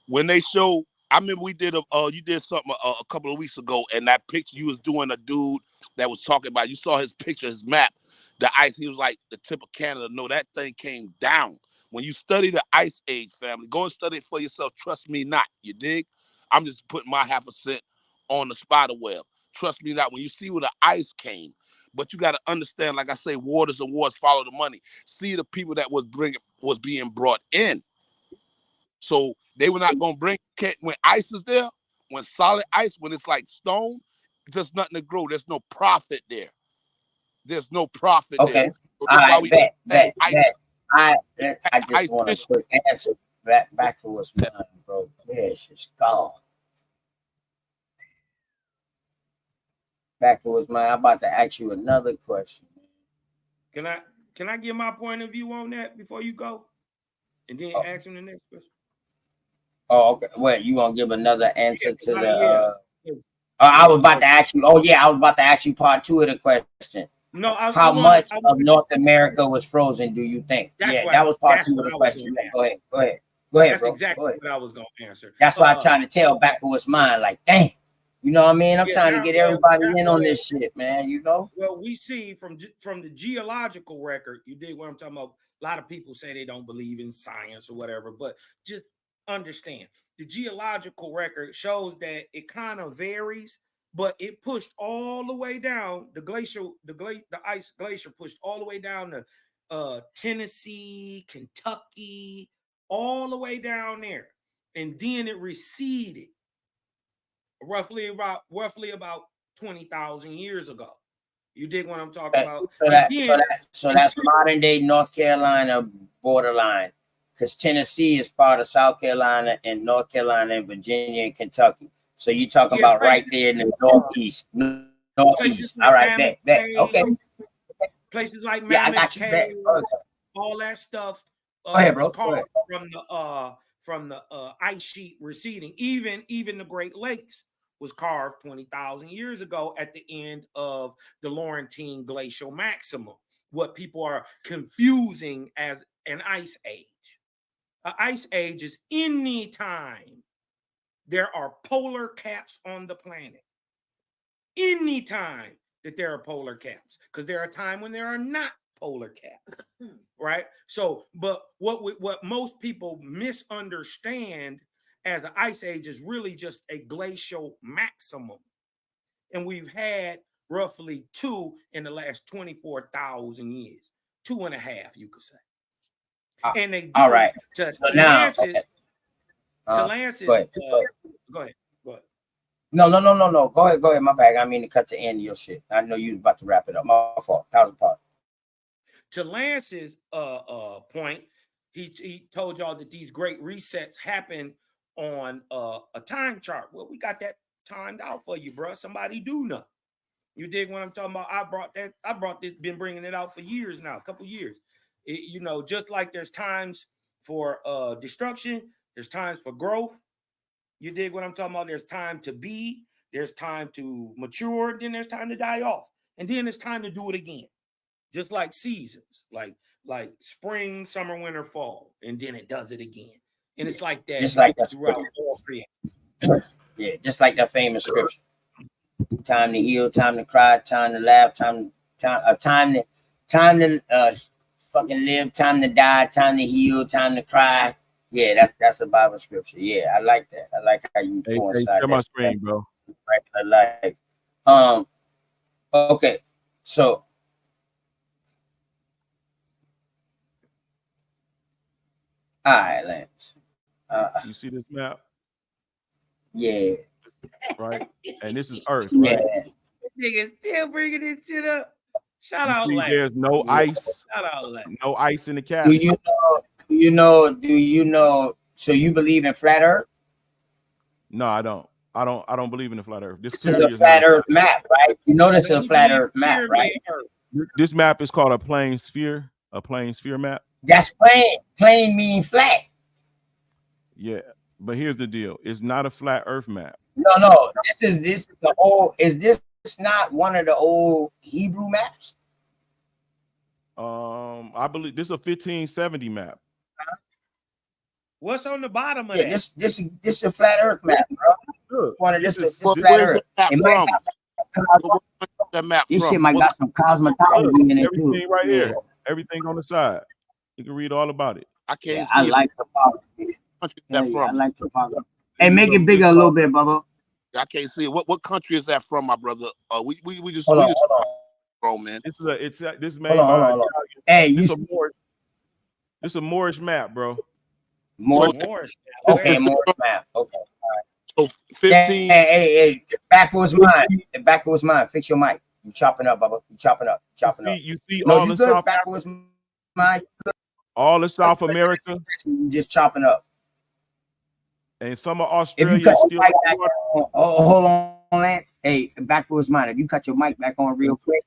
when they show. I remember we did you did something a couple of weeks ago, and that picture you was doing a dude that was talking about. You saw his picture, his map, the ice. He was like the tip of Canada. No, that thing came down. When you study the Ice Age, family, go and study it for yourself. Trust me not. You dig? I'm just putting my half a cent on the spider web. Trust me not. When you see where the ice came, but you got to understand, like I say, waters and wars follow the money. See the people that was being brought in. So they were not going to bring, when ice is there, when solid ice, when it's like stone, there's nothing to grow. There's no profit there. There's no profit there. So All right, bet. I just ice want a fish. quick answer back for what's mine, bro. Yeah, it's just gone. Back for what's mine. I'm about to ask you another question. Can I give my point of view on that before you go? And then ask him the next question. Oh, okay. Wait, you gonna give another answer to the I was about to ask you. Oh yeah, I was about to ask you part 2 of the question. No, how much of North America was frozen? Do you think? That was part 2 of the question. Go ahead, That's bro. exactly what I was gonna answer. That's why I'm trying to tell back for what's mine. Like, dang, you know what I mean? I'm trying to get everybody in on this shit, man. You know. Well, we see from the geological record. You dig what I'm talking about? A lot of people say they don't believe in science or whatever, but just understand the geological record shows that it kind of varies. But it pushed all the way down. The ice glacier pushed all the way down to Tennessee, Kentucky, all the way down there, and then it receded roughly about 20,000 years ago. You dig what I'm talking about? So that's modern day North Carolina borderline, because Tennessee is part of South Carolina and North Carolina and Virginia and Kentucky. So you talking about right there in the northeast. Northeast. All right, bet. Okay. Places like Mammoth Cave, all that stuff Go ahead, bro. from the ice sheet receding. Even the Great Lakes was carved 20,000 years ago at the end of the Laurentine glacial maximum. What people are confusing as an ice age. An ice age is any time there are polar caps on the planet. Anytime that there are polar caps, because there are times when there are not polar caps, right? So, but what most people misunderstand as an ice age is really just a glacial maximum, and we've had roughly 2 in the last 24,000 years, 2.5, you could say. And they do all right. To so now, Lance's. Go ahead. No. Go ahead. My bad. I mean to cut the end of your shit. I know you was about to wrap it up. My fault. 1,000 part. To Lance's point, he told y'all that these great resets happen on a time chart. Well, we got that timed out for you, bro. Somebody do know. You dig what I'm talking about? I brought this, been bringing it out for years now, a couple years. Just like there's times for destruction, there's times for growth. You dig what I'm talking about? There's time to be, there's time to mature, then there's time to die off. And then it's time to do it again. Just like seasons, like spring, summer, winter, fall, and then it does it again. And it's like that. Just like that throughout all creation. Yeah, just like that famous scripture. Time to heal, time to cry, time to laugh, time to fucking live, time to die, time to heal, time to cry. Yeah, that's a Bible scripture. Yeah, I like that. I like how you coincide share my screen, bro. Regular life. Okay, so all right, Lance. You see this map? Yeah. Right, and this is Earth, right? Yeah. This nigga still bringing this shit up. Shout out, Lance. There's no ice. Shout out, Lance. No ice in the cap. Do you know? So you believe in flat Earth? No, I don't. I don't believe in the flat Earth. This is a flat Earth map, right? You know this is a flat Earth map, right? This map is called a plane sphere map. That's plain. Plain mean flat. Yeah, but here's the deal: it's not a flat Earth map. No. This is the old. Is this not one of the old Hebrew maps? I believe this is a 1570 map. What's on the bottom of Yeah, that? this is a flat Earth map, bro. One of this flat Where's Earth. that It from? might That map this from? shit might got some cosmetology in it too. Everything right here. Everything on the side. You can read all about it. I can't Yeah, see I it. like topography. That from? I like topography. Hey, make it bigger a little bit, Bubba. I can't see it. What country is that from, my brother? We just Hold we on, just hold on. grown man. This is made Hold on, by hold on. Hey, this a Moorish map, bro. Moorish. Okay, Moorish map. Okay. So 15. Hey, the back was mine. The back was mine. Fix your mic. You chopping up, Bubba. You chopping up. You see No, all you the good. South Back was mine. all of South America. You just chopping up. And some of If you Australia cut is your still. mic back on, hold on, Lance. Hey, back was mine. If you cut your mic back on real quick,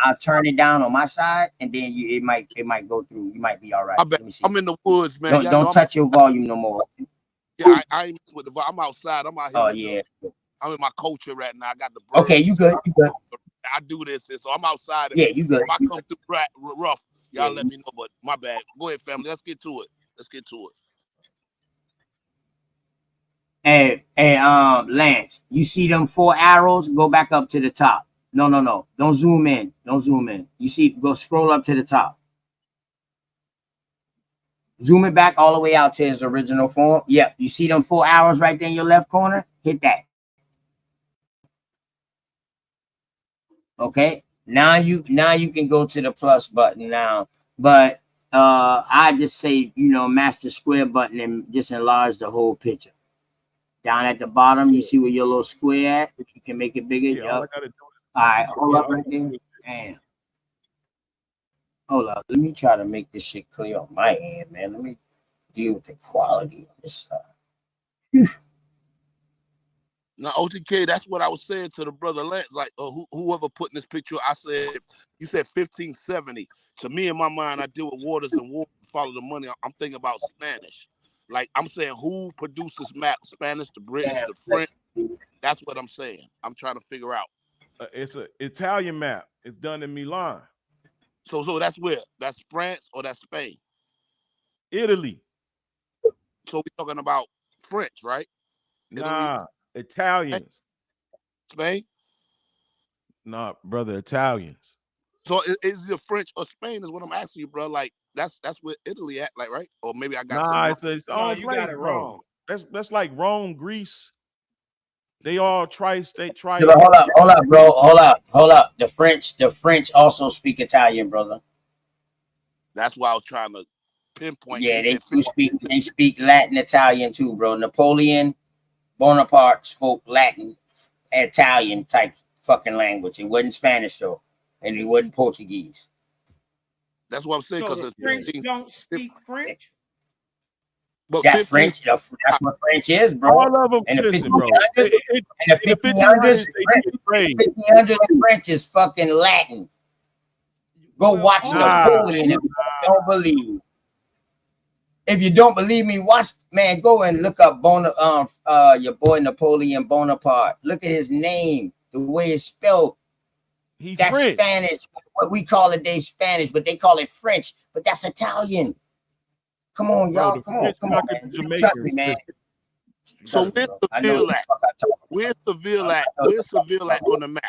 I'll turn it down on my side, and then it might go through. You might be all right. Let me see. I'm in the woods, man. Don't touch your volume no more. Yeah, I ain't with the. I'm outside. I'm out here. Oh yeah. I'm in my culture right now. I got the birds. Okay, you good. You good. I do this, so I'm outside. Yeah, you good. If I come through rough, y'all let me know. But my bad. Go ahead, family. Let's get to it. Hey, Lance, you see them 4 arrows? Go back up to the top. No. Don't zoom in. You see, go scroll up to the top. Zoom it back all the way out to its original form. Yep. You see them 4 arrows right there in your left corner? Hit that. Okay. Now you can go to the plus button now. But I just say, mash the square button and just enlarge the whole picture. Down at the bottom, you see where your little square at. You can make it bigger. Yeah, All right, hold up right there. Damn. Hold up. Let me try to make this shit clear on my end, man. Let me deal with the quality of this side. Now, OTK, that's what I was saying to the brother Lance. Like, whoever put in this picture, I said, you said 1570. So me, in my mind, I deal with waters and water, follow the money. I'm thinking about Spanish. Like, I'm saying, who produced this map? Spanish, the British, the French? That's what I'm saying. I'm trying to figure out. It's an Italian map. It's done in Milan. So that's where? That's France or that's Spain? Italy. So we're talking about French, right? Nah, Italians. Spain? Nah, brother, Italians. So is it French or Spain is what I'm asking you, bro. Like, that's where Italy at, like, right? Or maybe I got it's no, you got it wrong. That's like Rome, Greece. They all tri-state. Yeah, but hold up, bro. Hold up. The French also speak Italian, brother. That's why I was trying to pinpoint. Yeah, they speak Latin, Italian too, bro. Napoleon Bonaparte spoke Latin, Italian type fucking language. It wasn't Spanish though, and it wasn't Portuguese. That's what I'm saying. So Because the French don't speak French. But that French, that's what French is, bro. All of them, and the listen, bro. In the 1500s, French is fucking Latin. Go watch Napoleon if you don't believe. If you don't believe me, watch, man, go and look up your boy Napoleon Bonaparte. Look at his name, the way it's spelled. That's French. Spanish. What we call it, they Spanish, but they call it French. But that's Italian. Come on, y'all. Come on, man. Trust me, man. So where's Seville at? Where's Seville at? Where's Seville at on the map?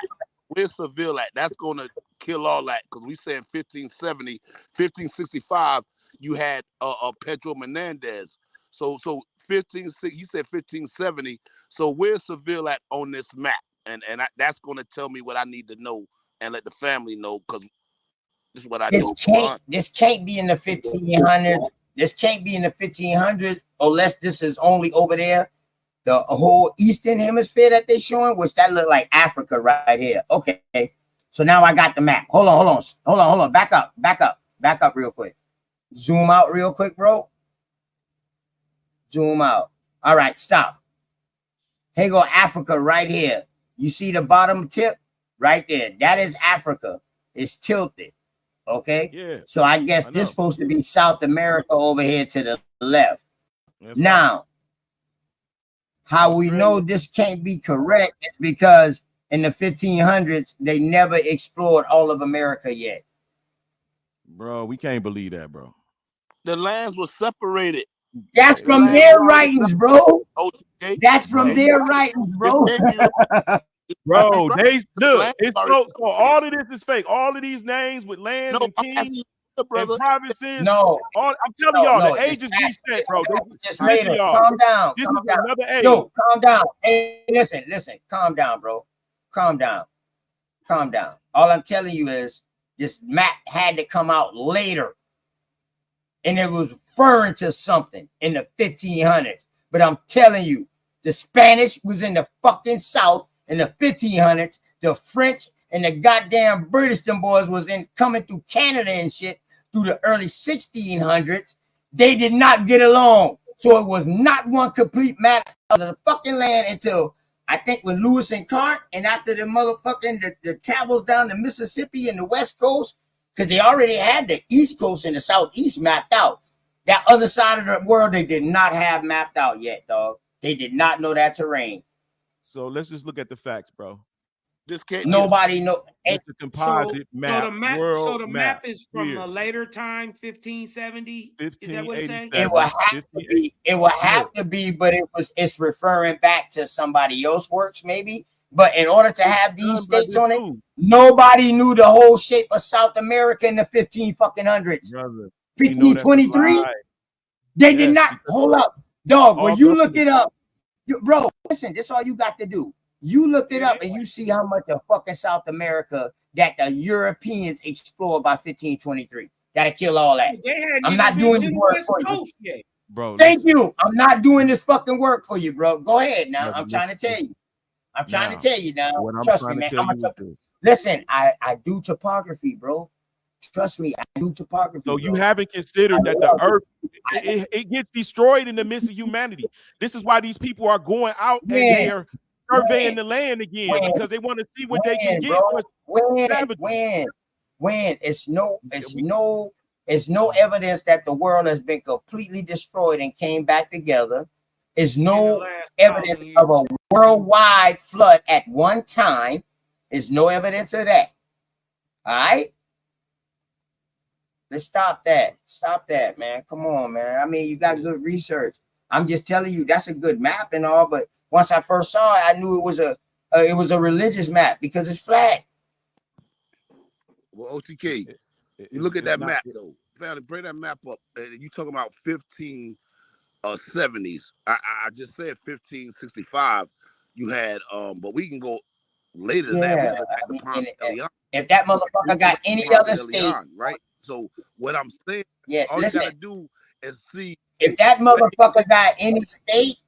Where's Seville at? That's going to kill all that because we saying 1570, 1565. You had Pedro Menendez. So you said 1570. So where's Seville at on this map? And that's going to tell me what I need to know and let the family know because this is what I do. This can't be in the 1500s. This can't be in the 1500s unless this is only over there, the whole Eastern Hemisphere that they're showing, which that look like Africa right here. Okay, so now I got the map. Hold on. Back up real quick. Zoom out real quick, bro. Zoom out. All right, stop. Here go Africa right here. You see the bottom tip right there? That is Africa. It's tilted. Okay. Yeah. So I guess I this know. supposed to be South America over here to the left. That's Now, right. how we know Australia. this can't be correct is because in the 1500s, they never explored all of America yet. Bro, we can't believe that, bro. The lands were separated. That's The from lands their were already writings, separated. bro. OTK. That's from And you their right. writings, This bro. can't be right. Bro, Right. they The look, lands it's already so separated. all of this is fake. All of these names with lands No, and I'm kings asking you, and brother. provinces. No, I'm telling y'all, no, the age is reset, bro. it's just Listen, later. y'all. Calm down. This Calm is down. another age. Yo, calm down. Hey, listen. Calm down, bro. Calm down. Calm down. All I'm telling you is this map had to come out later. And it was referring to something in the 1500s. But I'm telling you, the Spanish was in the fucking South in the 1500s. The French and the goddamn British, them boys, was in coming through Canada and shit through the early 1600s. They did not get along. So it was not one complete map of the fucking land until I think when Lewis and Clark, and after the motherfucking the travels down the Mississippi and the West Coast, because they already had the East Coast and the Southeast mapped out. That other side of the world, they did not have mapped out yet, dog. They did not know that terrain. So let's just look at the facts, bro. This can't Nobody know. It's a composite map. So the map, World map is from here. a later time, 1570. Is that what it say? 1587. It will have to be. It will have to be, but it's referring back to somebody else's works, maybe. But in order to have these states on it, nobody knew the whole shape of South America in the 1500s. Brother, 1523. They did not hold up, dog. When you look it up, bro, listen, this is all you got to do. You look it up and you see how much of fucking South America that the Europeans explored by 1523. That'll kill all that. I'm not doing this work for you. Bro, thank you. I'm not doing this fucking work for you, bro. Go ahead now. I'm trying to tell you. I'm trying to tell you now. Trust me, man. Listen, I do topography, bro. Trust me, I do topography. So you haven't considered that the earth it gets destroyed in the midst of humanity. This is why these people are going out and they are surveying the land again because they want to see what they can get. When it's no evidence that the world has been completely destroyed and came back together. Is no evidence of a worldwide flood at one time. Is no evidence of that. All right. Let's stop that. Stop that, man. Come on, man. I mean, you got good research. I'm just telling you that's a good map and all, but once I first saw it, I knew it was a religious map because it's flat. Well, OTK, you look at that map though. Bring that map up, and you talking about 1570s. I just said 1565. You had but we can go later than that. If that motherfucker got any other state, right? So what I'm saying, all you gotta do is see if that motherfucker got any state.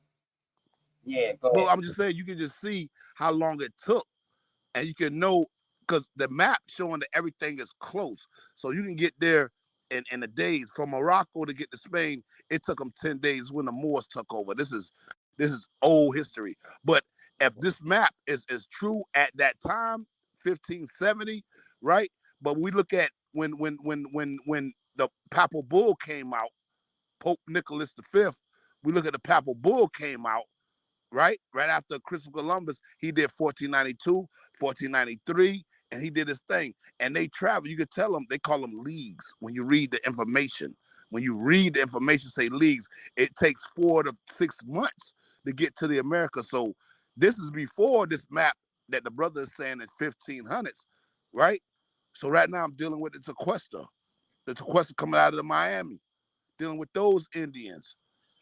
Yeah, go ahead. Well, I'm just saying you can just see how long it took, and you can know because the map showing that everything is close, so you can get there in the days. From Morocco to get to Spain, it took them 10 days when the Moors took over. This is old history. But if this map is true at that time, 1570, right? But we look at when the Papal Bull came out, Pope Nicholas V. We look at the Papal Bull came out, right after Christopher Columbus. He did 1492, 1493, and he did his thing. And they travel. You could tell them they call them leagues when you read the information. When you read the information, say leagues, it takes 4 to 6 months to get to the America. So this is before this map that the brother is saying is 1500s, right? So right now I'm dealing with the Tequesta coming out of the Miami, dealing with those Indians.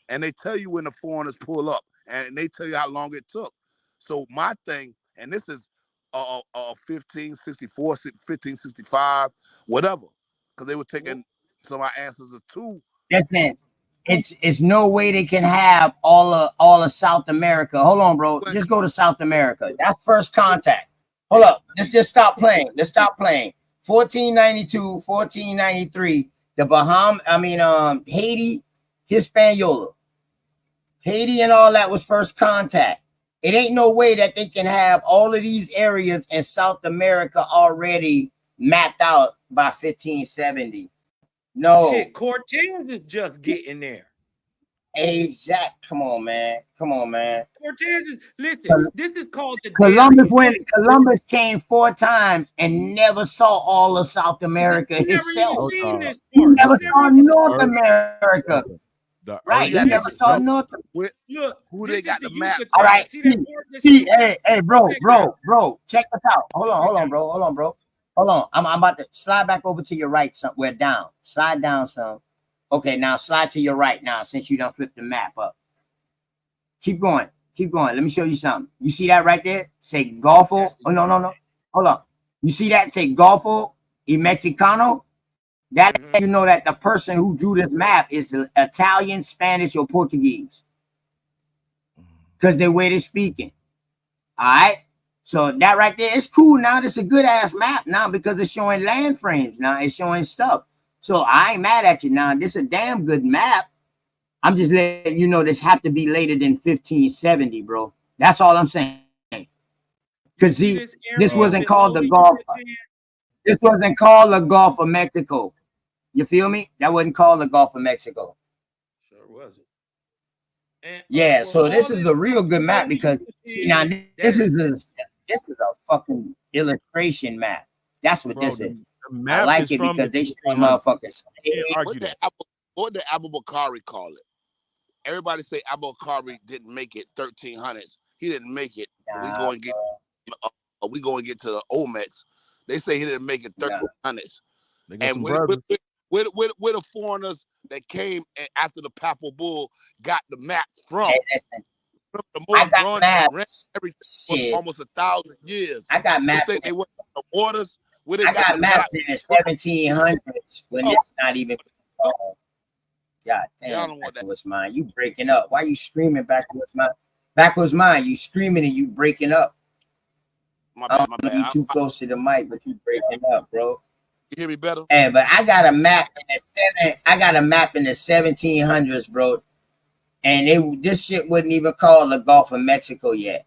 And they tell you when the foreigners pull up, and they tell you how long it took. So my thing, and this is 1564, 1565, whatever, because they were taking some of our ancestors too. Listen, it's no way they can have all of South America. Hold on, bro. Just go to South America. That's first contact. Hold up. Let's just stop playing. 1492, 1493. The Haiti, Hispaniola. Haiti and all that was first contact. It ain't no way that they can have all of these areas in South America already mapped out by 1570. No. Shit, Cortez is just getting there. Exact. Come on, man. Come on, man. Cortez is, listen, this is called the Columbus came 4 times and never saw all of South America himself. He never even seen this He part. never saw North America. Right. He never saw North America. Look, who they got the map? All right. See, hey, bro, check this out. Hold on, bro. Hold on. I'm about to slide back over to your right somewhere down. Slide down some. Okay, now slide to your right now since you done flipped the map up. Keep going. Let me show you something. You see that right there? Say Golfo. Oh, no. Hold on. You see that? Say Golfo y Mexicano. That you know that the person who drew this map is Italian, Spanish, or Portuguese. Because the way they're speaking. All right. So that right there is cool. Now this is a good ass map now because it's showing land frames. Now it's showing stuff. So I ain't mad at you now. This is a damn good map. I'm just letting you know this have to be later than 1570, bro. That's all I'm saying. Because see, this wasn't called the Gulf. This wasn't called the Gulf of Mexico. You feel me? That wasn't called the Gulf of Mexico. Sure wasn't. And, yeah, so this is a real good map because see now this is a fucking illustration map. That's what this is. I like it because they show motherfuckers. What did Abu Bakari call it? Everybody say Abu Bakari didn't make it 1300s. He didn't make it. We go and get to the Olmecs. They say he didn't make it 1300s. And where the foreigners that came after the Papal Bull got the maps from? The most drawn everything for almost 1,000 years. I got maps. You think they went to the waters? I got maps in the 1700s when it's not even. God damn, backwards mine. You breaking up. Why you screaming backwards mine? Backwards mine. You screaming and you breaking up. My bad. You too close to the mic, but you breaking up, bro. You hear me better? Hey, but I got a map in the 1700s, bro. And this shit wasn't even called the Gulf of Mexico yet.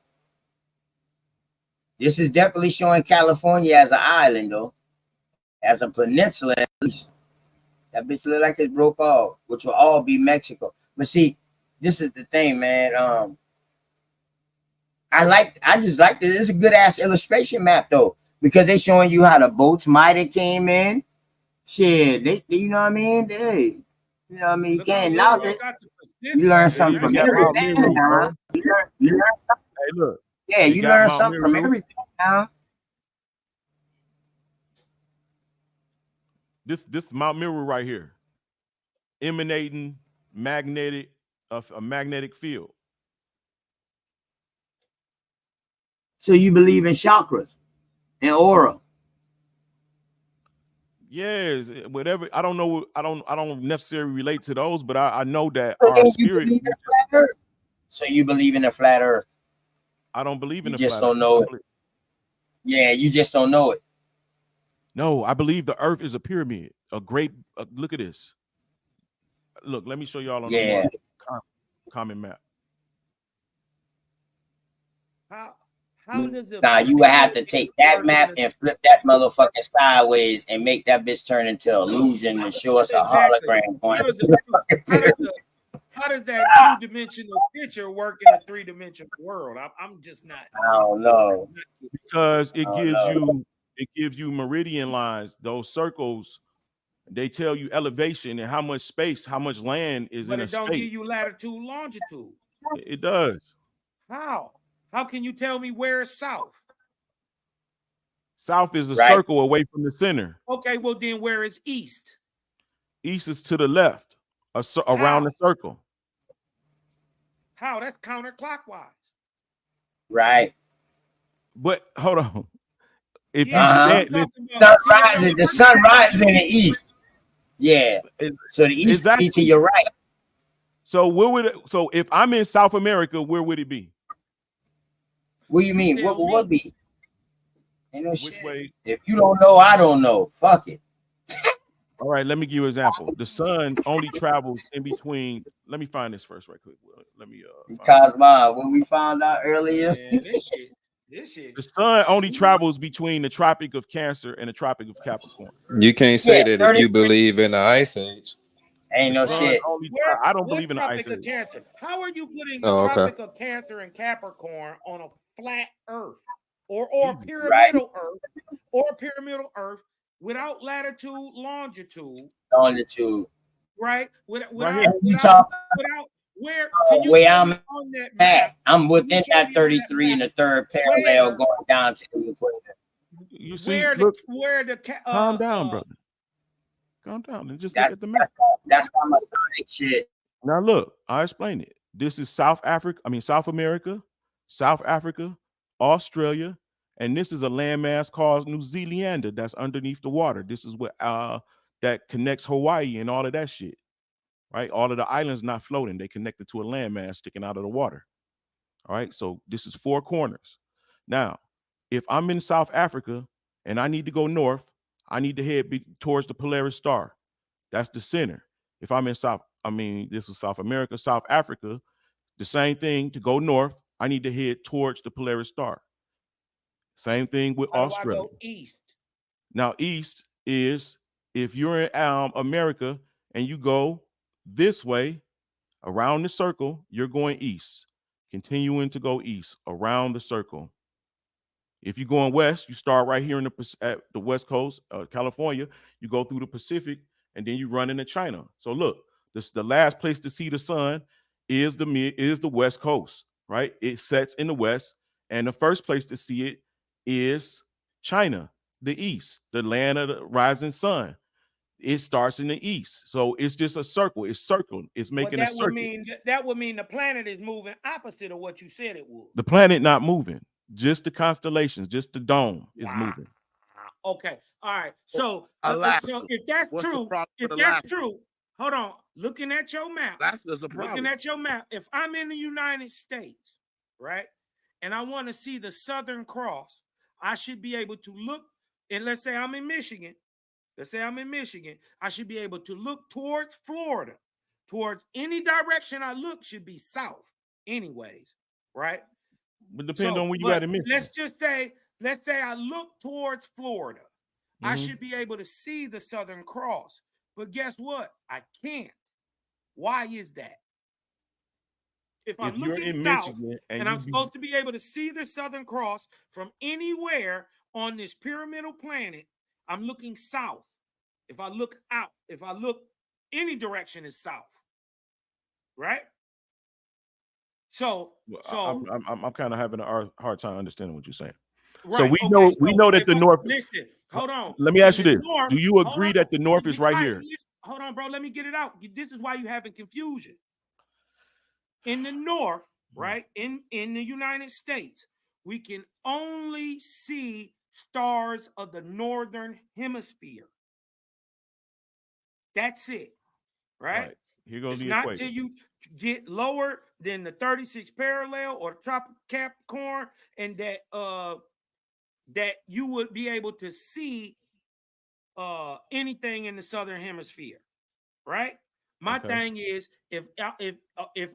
This is definitely showing California as an island, though. As a peninsula, at least. That bitch look like it broke off, which will all be Mexico. But see, this is the thing, man. I just like this. It's a good ass illustration map though, because they showing you how the boats might have came in. Shit, they you know what I mean? You know what I mean? You can't knock it. You learn something from everything. You learn something. Hey, look. Yeah, you learn something from everything now. This Mount Meru right here, emanating a magnetic field. So you believe in chakras and aura? Yes, whatever. I don't know. I don't necessarily relate to those, but I know that our spirit. So you believe in a flat earth? I don't believe in you a just flat don't know it. Yeah, you just don't know it. No, I believe the earth is a pyramid. A great look at this. Look, let me show y'all on the common map. How does it? Nah, you would have to take that map and flip that motherfucker sideways and make that bitch turn into illusion and show us a hologram. How does that two-dimensional picture work in a three-dimensional world? I'm just not. I don't know. Because it gives you meridian lines. Those circles, they tell you elevation and how much space, how much land is in a space. But it don't give you latitude, longitude. It does. How? How can you tell me where is south? South is a circle away from the center. Okay, well then where is east? East is to the left, around the circle. How? That's counterclockwise. Right. But hold on. If you the sun rises in the east. Yeah. So the east would be to your right. So where would it? So if I'm in South America, where would it be? What do you mean? What would be? Ain't no shit. Way? If you don't know, I don't know. Fuck it. All right, let me give you an example. The sun only travels in between. Let me find this first right quick. Let me Cosma, what we found out earlier. Man, this shit. The sun only travels between the Tropic of Cancer and the Tropic of Capricorn. You can't say that if you believe in the ice age. Ain't no shit. I don't What believe in the ice Tropic of age. Cancer? How are you putting the Oh, okay. Tropic of Cancer and Capricorn on a flat Earth or Right. pyramidal Earth or pyramidal Earth without latitude, longitude? Longitude. Right? Right Without where can you where show I'm me on that map? I'm within Can you show that me on 33 in the third parallel going down to the equator. You see, where look, the calm down, brother. Calm down and just look That's at the map. that's how much shit. Now look, I'll explain it. This is South America, South Africa, Australia, and this is a landmass called New Zealand that's underneath the water. This is what that connects Hawaii and all of that shit. Right? All of the islands not floating, they connected to a landmass sticking out of the water. All right, so this is four corners. Now, if I'm in South Africa and I need to go north, I need to head towards the Polaris Star. That's the center. If I'm in this is South America, South Africa, the same thing. To go north, I need to head towards the Polaris Star. Same thing with How do Australia. I go east? Now, east is if you're in America and you go this way around the circle, you're going east, continuing to go east around the circle. If you're going west, you start right here at the west coast, California. You go through the Pacific, and then you run into China. So look, the last place to see the sun is the west coast, right? It sets in the west, and the first place to see it is China, the east, the land of the rising sun. It starts in the east, so it's just a circle. It's circling. It's making a circle. That would mean the planet is moving opposite of what you said it would. The planet not moving, just the constellations, just the dome is moving. Okay, all right. So, Alaska. if that's What's the true, problem if with that's Alaska? true, hold on. Looking at your map, Alaska's a problem. looking at your map. If I'm in the United States, right, and I want to see the Southern Cross, I should be able to look. And let's say I'm in Michigan. I should be able to look towards Florida. Towards any direction I look should be south, anyways, right? But depends on where you at in Michigan. Let's say I look towards Florida. I should be able to see the Southern Cross. But guess what? I can't. Why is that? If I'm looking south and I'm supposed to be able to see the Southern Cross from anywhere on this pyramidal planet, I'm looking south. If I look out, if I look any direction is south, right? So I'm kind of having a hard time understanding what you're saying. Right, so we know that the north. Listen, hold on. Let me ask you this: north, do you agree that the north is right here? Hold on, bro. Let me get it out. This is why you're having confusion. In the north, right? In the United States, we can only see stars of the northern hemisphere. That's it, right? Here goes it's the not equation. till you get lower than the 36th parallel or the tropic Capricorn, and that you would be able to see anything in the southern hemisphere, right? My thing is, if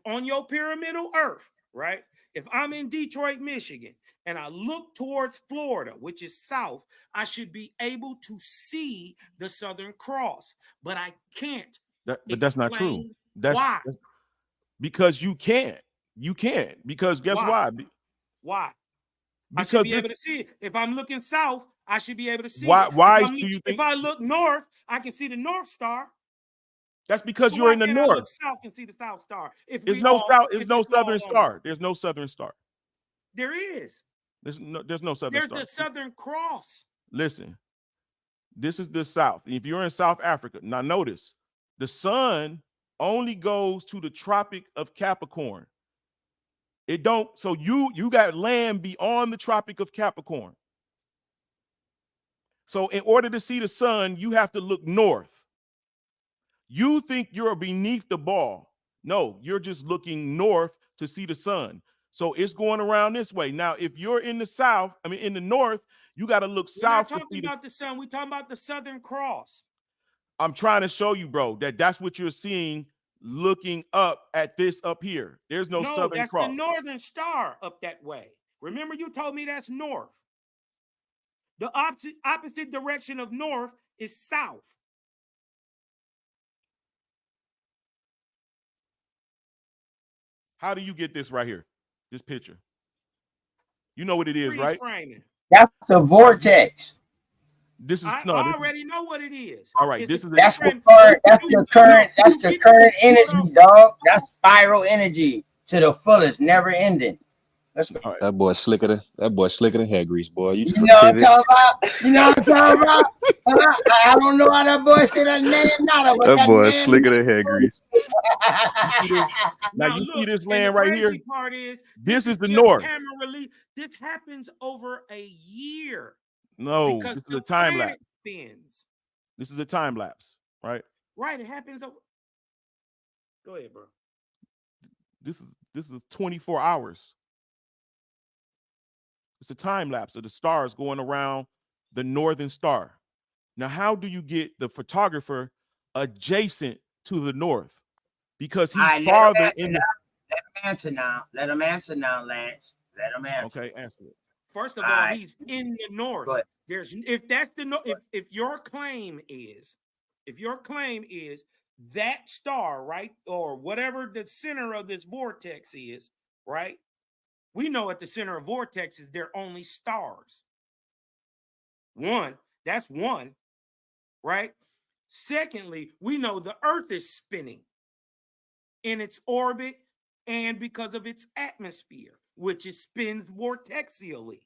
on your pyramidal Earth, right? If I'm in Detroit, Michigan, and I look towards Florida, which is south, I should be able to see the Southern Cross, but I can't. But that's not true. Why? Because you can't. You can't. Because guess why? Why? I should be able to see it. If I'm looking south, I should be able to see it. Why do you think? If I look north, I can see the North Star. That's because you're in the north. I look south and see the South Star. There's no Southern Star. There's no Southern Star. There is. There's no Southern Star. There's the Southern Cross. Listen, this is the South. If you're in South Africa, now notice the sun only goes to the Tropic of Capricorn. It don't. So you got land beyond the Tropic of Capricorn. So in order to see the sun, you have to look north. You think you're beneath the ball. No, you're just looking north to see the sun. So it's going around this way. Now, if you're in the south, in the north, you got to look south. We're not talking about the sun. We're talking about the Southern Cross. I'm trying to show you, bro, that's what you're seeing looking up at this up here. There's no Southern that's Cross. the northern star up that way. Remember, you told me that's north. The opposite direction of north is south. How do you get this right here? This picture. You know what it is, Freeze right? framing. That's a vortex. This is I already know what it is. All right, this is that's the current energy, dog. That's spiral energy to the fullest, never ending. Let's go. Right. That boy slicker than hair grease, boy. You know what I'm talking about? You know what I'm talking about? I don't know how that boy said that name, that boy slicker than hair grease. Now you see this land right here? Part is, this is the just north. Camera release. This happens over a year. No, because this is a time lapse. Spins. This is a time lapse, right? Right, it happens over. Go ahead, bro. This is 24 hours. It's a time lapse of the stars going around the northern star. Now, how do you get the photographer adjacent to the north? Because he's farther in the. Let him answer now. Let him answer now, Lance. Let him answer. Okay, answer it. First of all, he's in the north. There's if that's the if your claim is that star, right, or whatever the center of this vortex is, right? We know at the center of vortex is there only stars. That's one, right? Secondly, we know the Earth is spinning in its orbit and because of its atmosphere, which it spins vortexially.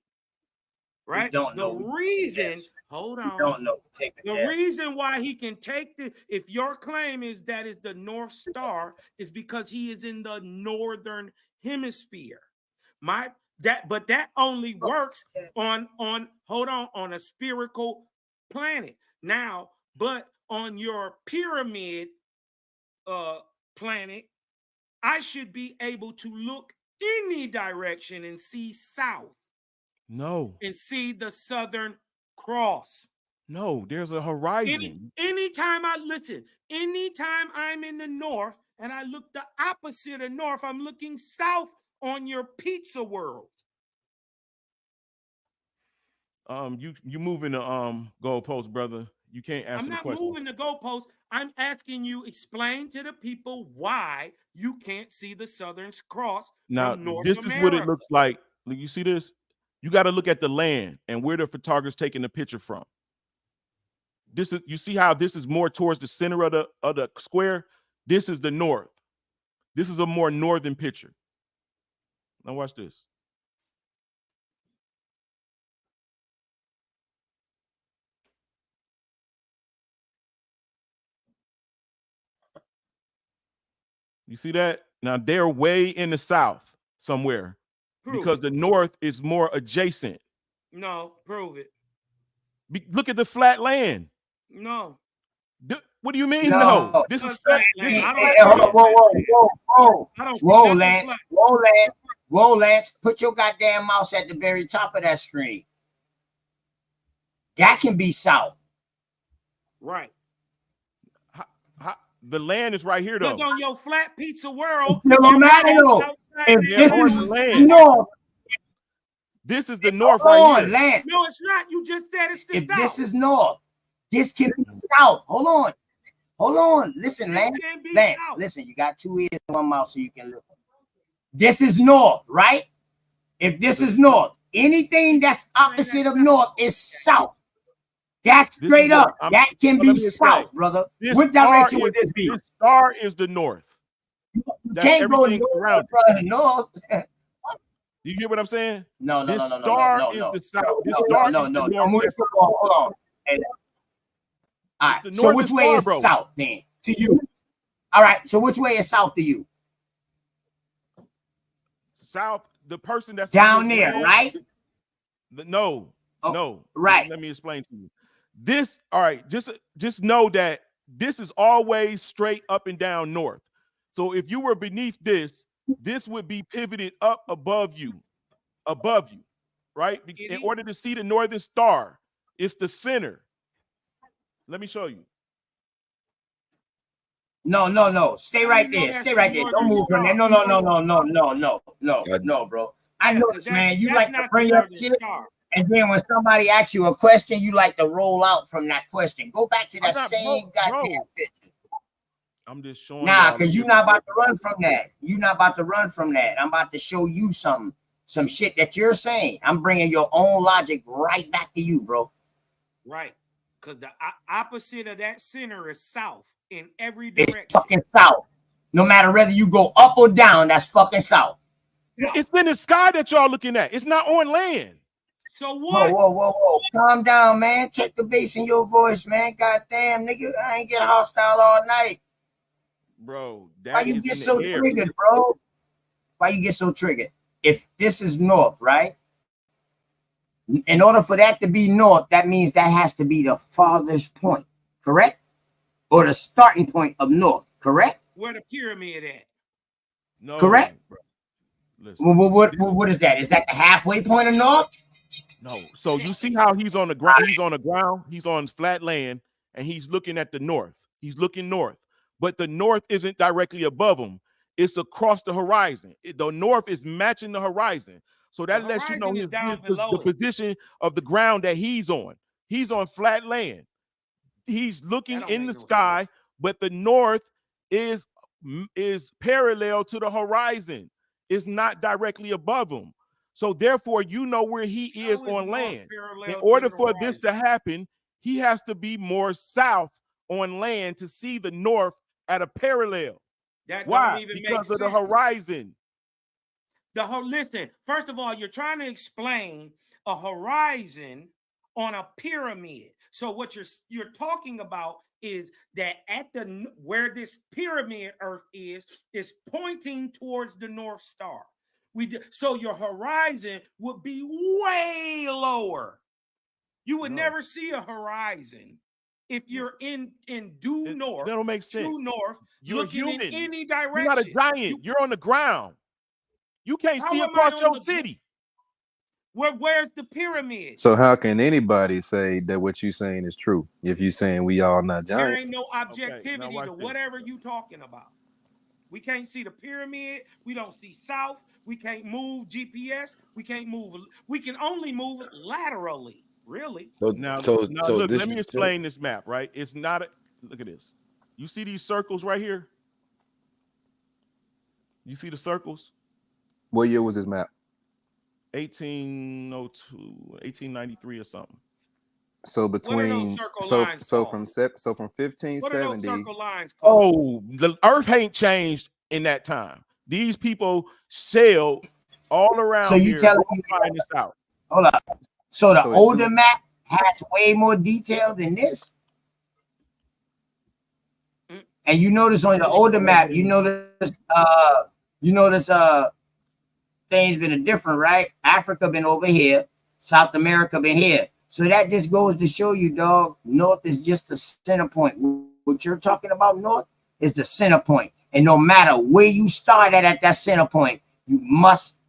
Right? The reason, hold on. Don't know. The reason why he can take if your claim is that is the North Star, is because he is in the northern hemisphere. But that only works on a spherical planet. Now, but on your pyramid planet, I should be able to look any direction and see south. No. And see the Southern Cross. No, there's a horizon. Anytime I'm in the north and I look the opposite of north, I'm looking south on your pizza world. You moving the goalpost, brother. You can't answer the question. I'm not moving the goalpost. I'm asking you, explain to the people why you can't see the Southern Cross now, from North this America. Is what it looks like. You see this? You got to look at the land and where the photographer's taking the picture from. This is, you see how this is more towards the center of the square? This is the north. This is a more northern picture. Now watch this. You see that? Now they're way in the south somewhere because the north is more adjacent. No, prove it. Look at the flat land. No. What do you mean? No. This is flat. Whoa, Lance. Put your goddamn mouse at the very top of that screen. That can be south. Right. The land is right here, though. Look on your flat pizza world. It don't matter, though. If this is north. This is the north right here. Lance. No, it's not. You just said it's the south. If this is north, this can be south. Hold on. Listen, Lance. Listen, you got 2 ears and 1 mouth so you can look. This is north, right? If this is north, anything that's opposite of north is south. That's straight up. That can be south, brother. What direction would this be? This star is the north. You can't go north from the north. You get what I'm saying? No. This star is the south. This star is the north. Hold on. All right. So which way is south then to you? All right. So which way is south to you? South. The person that's down there, right? No. Right. Let me explain to you. This. All right. Just know that this is always straight up and down north. So if you were beneath this would be pivoted up above you, right? In order to see the northern star, it's the center. Let me show you. No. Stay right there. Stay right there. Don't move from there. No, bro. I noticed, man, you like to bring up shit. And then when somebody asks you a question, you like to roll out from that question. Go back to that same goddamn picture. I'm just showing. Nah, because you're not about to run from that. You're not about to run from that. I'm about to show you some shit that you're saying. I'm bringing your own logic right back to you, bro. Right. Because the opposite of that center is south in every direction. It's fucking south. No matter whether you go up or down, that's fucking south. It's in the sky that y'all looking at. It's not on land. So what? Whoa. Calm down, man. Check the bass in your voice, man. Goddamn, nigga. I ain't get hostile all night. Bro, why you get so triggered, bro? Why you get so triggered? If this is north, right? In order for that to be north, that means that has to be the farthest point, correct? Or the starting point of north, correct? Where the pyramid at? No. Correct? Listen, what is that? Is that the halfway point of north? No. So you see how he's on the ground, he's on the ground, he's on flat land, and he's looking at the north. He's looking north. But the north isn't directly above him. It's across the horizon. The north is matching the horizon. So that lets you know the position of the ground that he's on. He's on flat land. He's looking in the sky, but the north is parallel to the horizon. It's not directly above him. So therefore, you know where he is on land. In order for this to happen, he has to be more south on land to see the north at a parallel. Why? Because of the horizon. Listen, first of all, you're trying to explain a horizon on a pyramid. So what you're talking about is that at where this pyramid Earth is pointing towards the North Star. So your horizon would be way lower. You would never see a horizon if you're in due north. That don't make sense. Due north, you're looking in any direction. You're not a giant. You're on the ground. You can't see across your city. Where's the pyramid? So how can anybody say that what you're saying is true if you're saying we all not giants? There ain't no objectivity to whatever you talking about. We can't see the pyramid. We don't see south. We can't move GPS. We can't move. We can only move laterally, really. So look, let me explain this map, right? It's not look at this. You see these circles right here? You see the circles? What year was this map? 1802, 1893 or something. So between from 1570. What are those circle lines called? Oh, the earth ain't changed in that time. These people sailed all around. So you telling me find this out? Hold up. So the older map has way more detail than this. And you notice on the older map, you notice things been different, right? Africa been over here, South America been here. So that just goes to show you, dog, north is just the center point. What you're talking about, north, is the center point. And no matter where you start at that center point, you must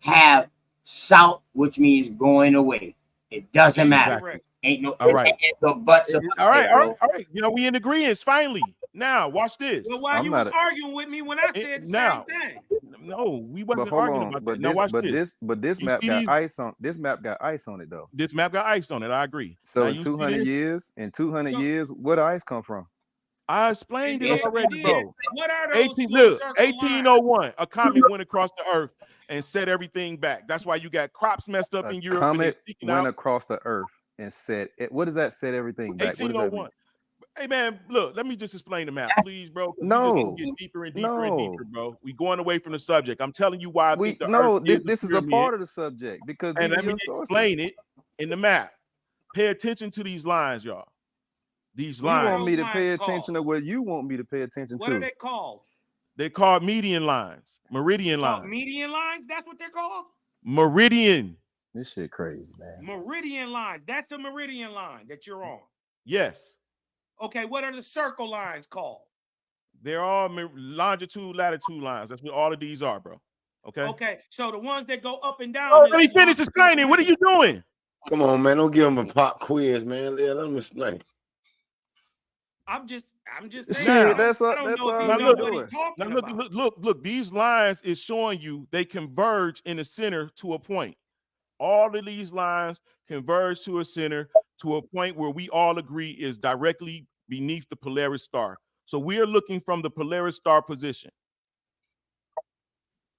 have south, which means going away. It doesn't matter. Ain't no all right. No buts all right. You know, we in agreement finally. Now, watch this. Well, why you arguing with me when I said the same thing? No, we wasn't arguing about that. Now, watch this. But this map got ice on. This map got ice on it, though. This map got ice on it. I agree. So in 200 years, where did ice come from? I explained it already, bro. What are those? 1801, a comet went across the earth and set everything back. That's why you got crops messed up in Europe. Comet went across the earth and set it. What does that set everything back? 1801. Hey man, look, let me just explain the map, please, bro. No, get deeper and deeper and deeper, bro. We going away from the subject. I'm telling you why. This is a part of the subject because and let me explain it in the map. Pay attention to these lines, y'all. These lines. You want me to pay attention to what you want me to pay attention to? What are they called? They're called median lines, meridian lines. Median lines? That's what they're called? Meridian. This shit crazy, man. Meridian lines. That's a meridian line that you're on. Yes. Okay, what are the circle lines called? They're all longitude, latitude lines. That's what all of these are, bro. Okay. Okay, so the ones that go up and down. Oh, let me finish explaining. What are you doing? Come on, man. Don't give him a pop quiz, man. Let him explain. I'm just Now- saying. Shit, I don't know if he now know look, what he's Now talking look, about. look, these lines is showing you they converge in the center to a point. All of these lines converge to a center to a point where we all agree is directly beneath the Polaris star. So we are looking from the Polaris star position.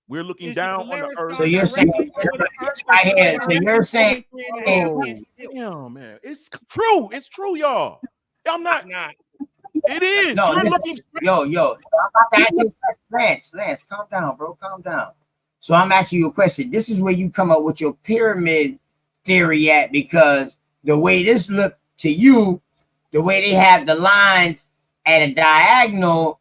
We're looking Is the down on the Polaris Earth. So star you're saying directly over the Earth, this or right here. So somewhere you're saying, 23.5 Oh, inches still? damn, man. It's true. It's true, y'all. I'm not. It's not. It is. no, You're listen, looking straight. yo, I'm about to ask you a question. Lance, calm down, bro, calm down. So I'm asking you a question. This is where you come up with your pyramid theory at, because the way this look to you, the way they have the lines at a diagonal,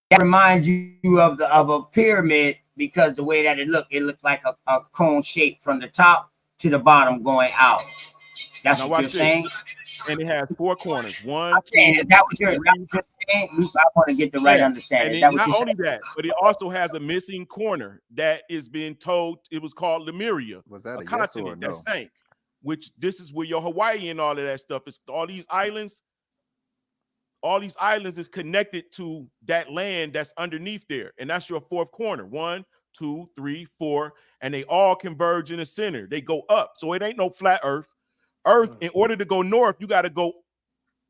that reminds you of a pyramid, because the way that it looked like a cone shape from the top to the bottom going out. That's Now what watch you're this. saying? And it has four corners. One, I'm saying, two, is that what you're three. saying? I want to get the right Yeah. understanding. And Is it, that what not you're only saying? that, but it also has a missing corner that is being told it was called Lemuria, Was that a a yes or a continent no? that sank. Which this is where your Hawaii and all of that stuff is. All these islands is connected to that land that's underneath there, and that's your fourth corner. 1, 2, 3, 4, and they all converge in the center. They go up, so it ain't no flat Earth. In order to go north, you got to go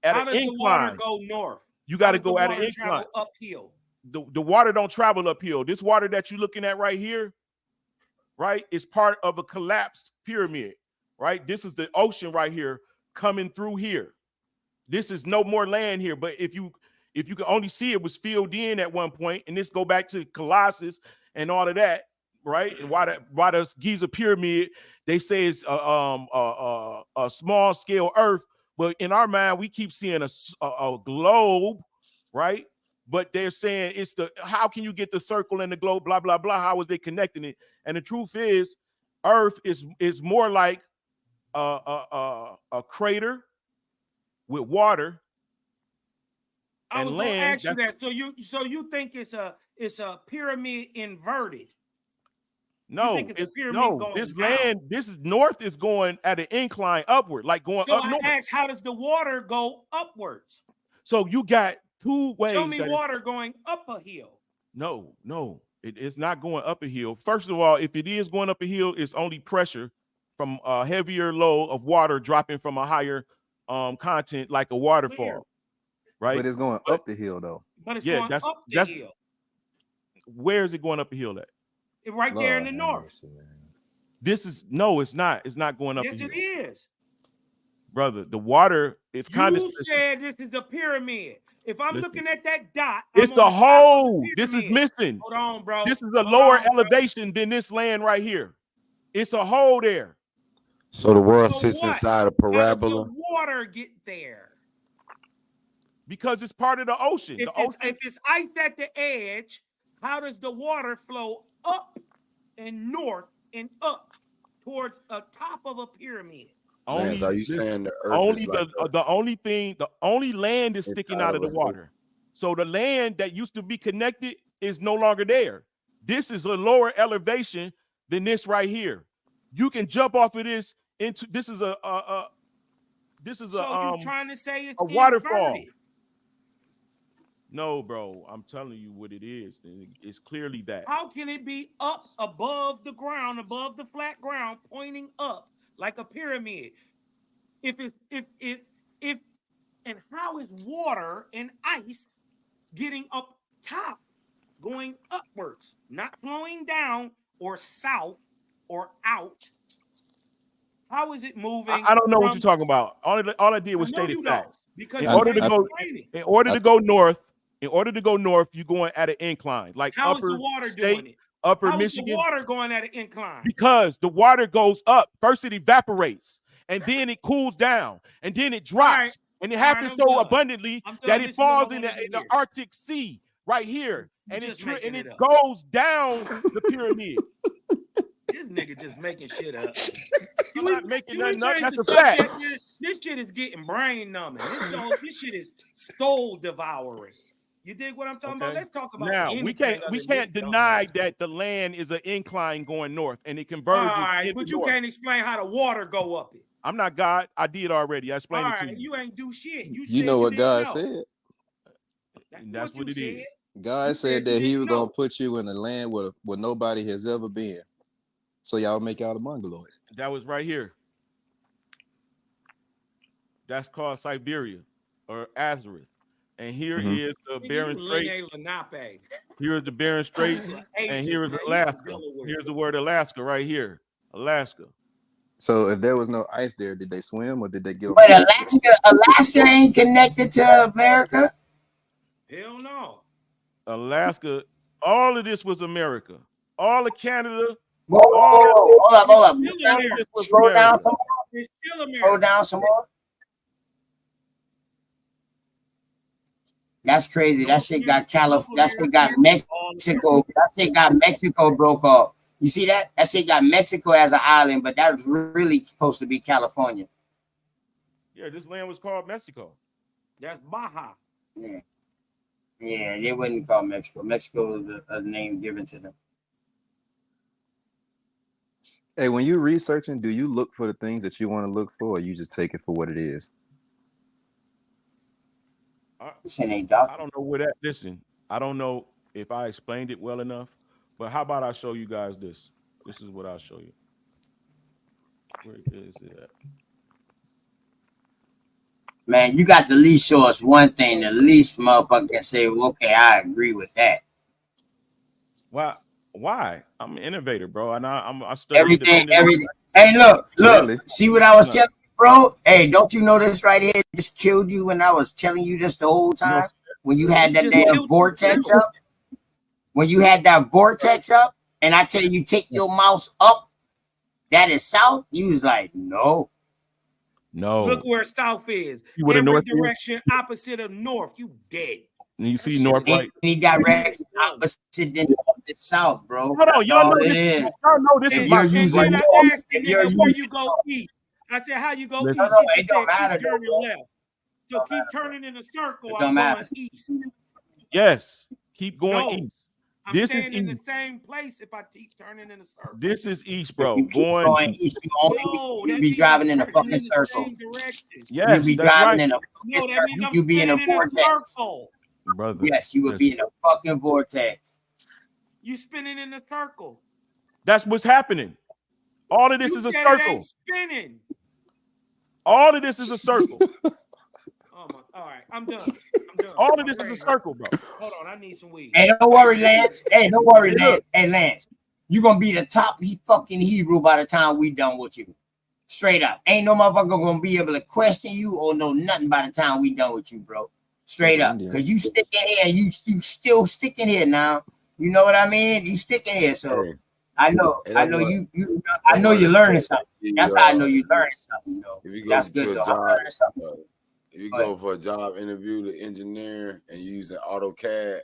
at How an does the water incline. go north? You got How to does the go at an water incline. travel uphill? The water don't travel uphill. This water that you're looking at right here, right, is part of a collapsed pyramid, right? This is the ocean right here coming through here. This is no more land here, but if you can only see, it was filled in at one point, and this go back to Colossus and all of that, right? And why the Giza pyramid, they say it's a small scale Earth, but in our mind we keep seeing a globe, right? But they're saying it's how can you get the circle and the globe, blah blah blah? How is they connecting it? And the truth is, Earth is more like a crater with water I and was going to land. ask you that. So you think it's a pyramid inverted? No, think it's a pyramid going this down? land, this is north is going at an incline upward, like going So up I north. asked, how does the water go upwards? So you got two ways. Show me water going up a hill. No, it's not going up a hill. First of all, if it is going up a hill, it's only pressure from a heavier load of water dropping from a higher content, like a waterfall, right? But it's going up the hill though. But it's going up the hill. Where is it going up a hill at? Right there in the north. Mercy, man. It's not. It's not going up. Yes, a hill. it is. Brother, the water is kind of. You said this is a pyramid. If I'm looking at that dot, it's a hole. This is missing. Hold on, bro. This is a lower elevation than this land right here. It's a hole there. So the world sits inside a parabola. How does the water get there? Because it's part of the ocean. If it's ice at the edge, how does the water flow up and north and up towards the top of a pyramid? Lance, are you saying the Earth only is like the only land is sticking out of the water? So the land that used to be connected is no longer there. This is a lower elevation than this right here. You can jump off of this into this is a you're trying to say it's a waterfall. Inverted. No, bro, I'm telling you what it is. It's clearly that. How can it be up above the ground, above the flat ground, pointing up like a pyramid? If and how is water and ice getting up top, going upwards, not flowing down or south or out? How is it moving? I don't know what you're talking about. All I did was state facts. Because in order to go north, you're going at an incline. Like how upper is the water state, doing it? upper how Michigan. Is the water going at an incline? Because the water goes up. First it evaporates, and then it cools down, and then it drops. And it happens so abundantly that it falls in the Arctic Sea right here. And it goes down the pyramid. This nigga just making shit up. I'm not making nothing up. That's a fact. This shit is getting brain numbing. This shit is soul devouring. You dig what I'm talking about? Let's talk about now. We can't deny that the land is an incline going north, and it converges. All right, but you can't explain how the water go up it. I'm not God. I did already. I explained it to you. You ain't do shit. You know what God said. That's what it is. God said that He was gonna put you in a land where nobody has ever been, so y'all make out a mongoloid. That was right here. That's called Siberia or Azareth. And here is the Bering Straits. Here is the Bering Straits, and here is Alaska. Here's the word Alaska right here. Alaska. So if there was no ice there, did they swim or did they get on? But Alaska ain't connected to America. Hell no. Alaska, all of this was America. All of Canada. Hold up. Slow down some more. It's still America. Slow down some more. That's crazy. That shit got California. That shit got Mexico. That shit got Mexico broke off. You see that? That shit got Mexico as an island, but that was really supposed to be California. Yeah, this land was called Mexico. That's Baja. Yeah. Yeah, they wouldn't call Mexico. Mexico is a name given to them. Hey, when you're researching, do you look for the things that you want to look for, or you just take it for what it is? I don't know where that. Listen, I don't know if I explained it well enough, but how about I show you guys this? This is what I'll show you. Where is it at? Man, you got the least show us one thing. The least motherfucker can say, well, okay, I agree with that. Why? I'm an innovator, bro, and I study everything. Hey, look. Really? See what I was telling you, bro? Hey, don't you know this right here just killed you when I was telling you this the whole time? When you had that damn vortex up? When you had that vortex up, and I tell you, take your mouse up, that is south, you was like, no. Look where south is. Every north direction opposite of north. You dead. And you see north, right? Any direction opposite than the south, bro. Hold on, y'all know this. Y'all know this is my using north. I asked the nigga where you go east. I said, how you go east? He said, keep turning left. So keep turning in a circle. I'm going east. Yes, keep going east. I'm staying in the same place if I keep turning in a circle. This is east, bro. Going east. You be driving in a fucking circle. Yes, you be driving in a fucking circle. You be in a vortex. Brother. Yes, you would be in a fucking vortex. You spinning in a circle. That's what's happening. All of this is a circle. Spinning. All of this is a circle. Oh my! All right, I'm done. All of this is a circle, bro. Hold on, I need some weed. Hey, don't worry, Lance. Hey, don't worry, Lance. Hey, Lance, you gonna be the top fucking Hebrew by the time we done with you. Straight up, ain't no motherfucker gonna be able to question you or know nothing by the time we done with you, bro. Straight up, because you sticking here, you still sticking here now. You know what I mean? You sticking here, so I know you're learning something. That's how I know you're learning something, though. That's good, though. If you go for a job interview, the engineer, and using AutoCAD,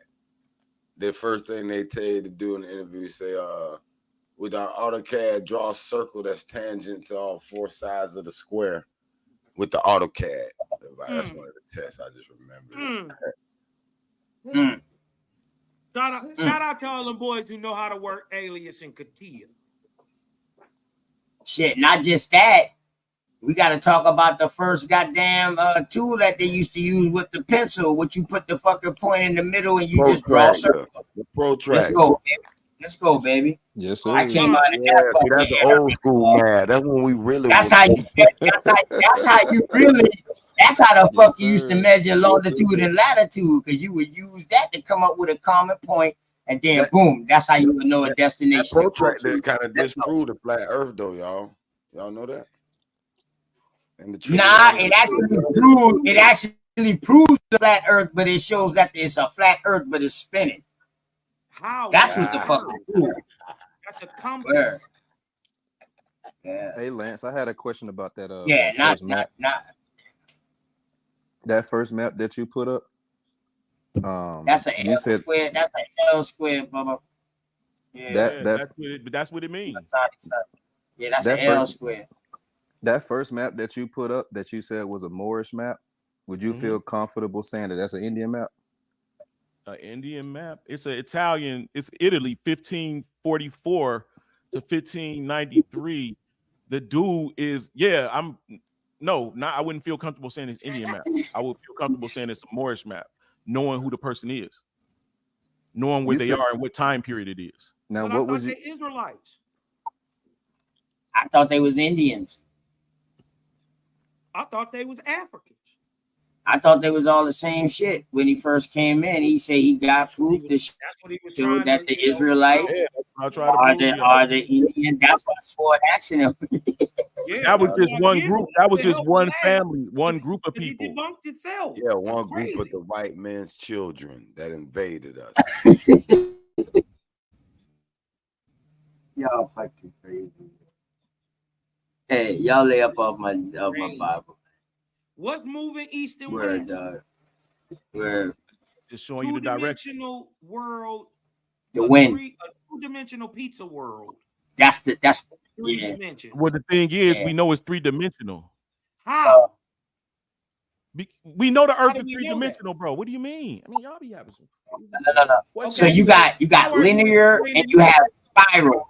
the first thing they tell you to do in the interview is say, with our AutoCAD, draw a circle that's tangent to all four sides of the square with the AutoCAD. That's one of the tests I just remembered. Shout out to all them boys who know how to work Alias and Katia. Shit, not just that. We got to talk about the first goddamn tool that they used to use with the pencil, which you put the fucking point in the middle and you just draw circles. The protractor. Let's go, baby. Yes, sir. I came out of that. That's the old school, man. That's when we really. That's how you really. That's how the fuck you used to measure longitude and latitude, because you would use that to come up with a common point, and then boom, that's how you would know a destination. That protractor kind of disproved the flat Earth, though, y'all. Y'all know that? Nah, it actually proves the flat Earth, but it shows that it's a flat Earth, but it's spinning. How? That's what the fuck it proves. That's a compass. Yeah. Hey, Lance, I had a question about that. Not. That first map that you put up. That's an L square. That's an L square, Bubba. Yeah. That's what it means. Yeah, that's an L square. That first map that you put up that you said was a Moorish map, would you feel comfortable saying that that's an Indian map? An Indian map? It's an Italian. It's Italy, 1544 to 1593. The dude is, I wouldn't feel comfortable saying it's Indian map. I would feel comfortable saying it's a Moorish map. knowing who the person is, knowing where they are and what time period it is. Now, But what I was thought you? they Israelites. I thought they was Indians. I thought they was Africans. I thought they was all the same shit. When he first came in, he said he got proof to That's what he was show trying that to, the you know, Israelites I try to prove it. are the Indian. That's why Sword asking him. Yeah, That was that's just what I one give group. him That was to just help one him out, family, one group of 'cause he people. debunked himself. Yeah, That's one group crazy. of the white man's children that invaded us. Y'all fucking crazy. Hey, y'all lay up off my Crazy. Bible. What's moving east and Word, west? dog. Word. Just showing you the direction. Two-dimensional world. The wind. A two-dimensional pizza world. That's yeah. Three dimensions. Well, the thing is, Yeah. we know it's 3-dimensional. How? We know the How Earth do is we know that? 3-dimensional, bro. What do you mean? I mean, y'all be having some. No. Okay, So you got how are you linear and explaining you that? have spiral.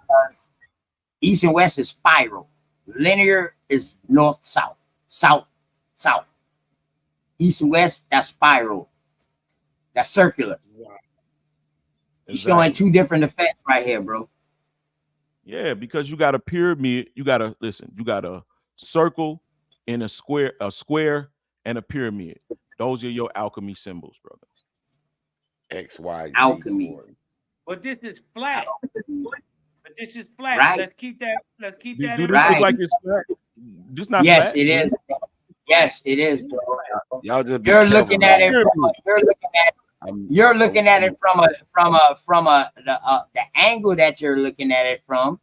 East and west is spiral. Linear is north, south, south, south. East and west, that's spiral. That's circular. Wow. He's showing two different effects right here, bro. Yeah, because you got a pyramid. You got to listen. You got a circle and a square and a pyramid. Those are your alchemy symbols, brother. X, Y, Z. Alchemy. But this is flat. But this is flat. Right. Let's keep that. Let's keep that. Do in this mind. look like it's flat? This not Yes, flat. it is. Yes, it is, bro. Y'all just be You're careful, looking at it. You're looking at it from the angle that you're looking at it from.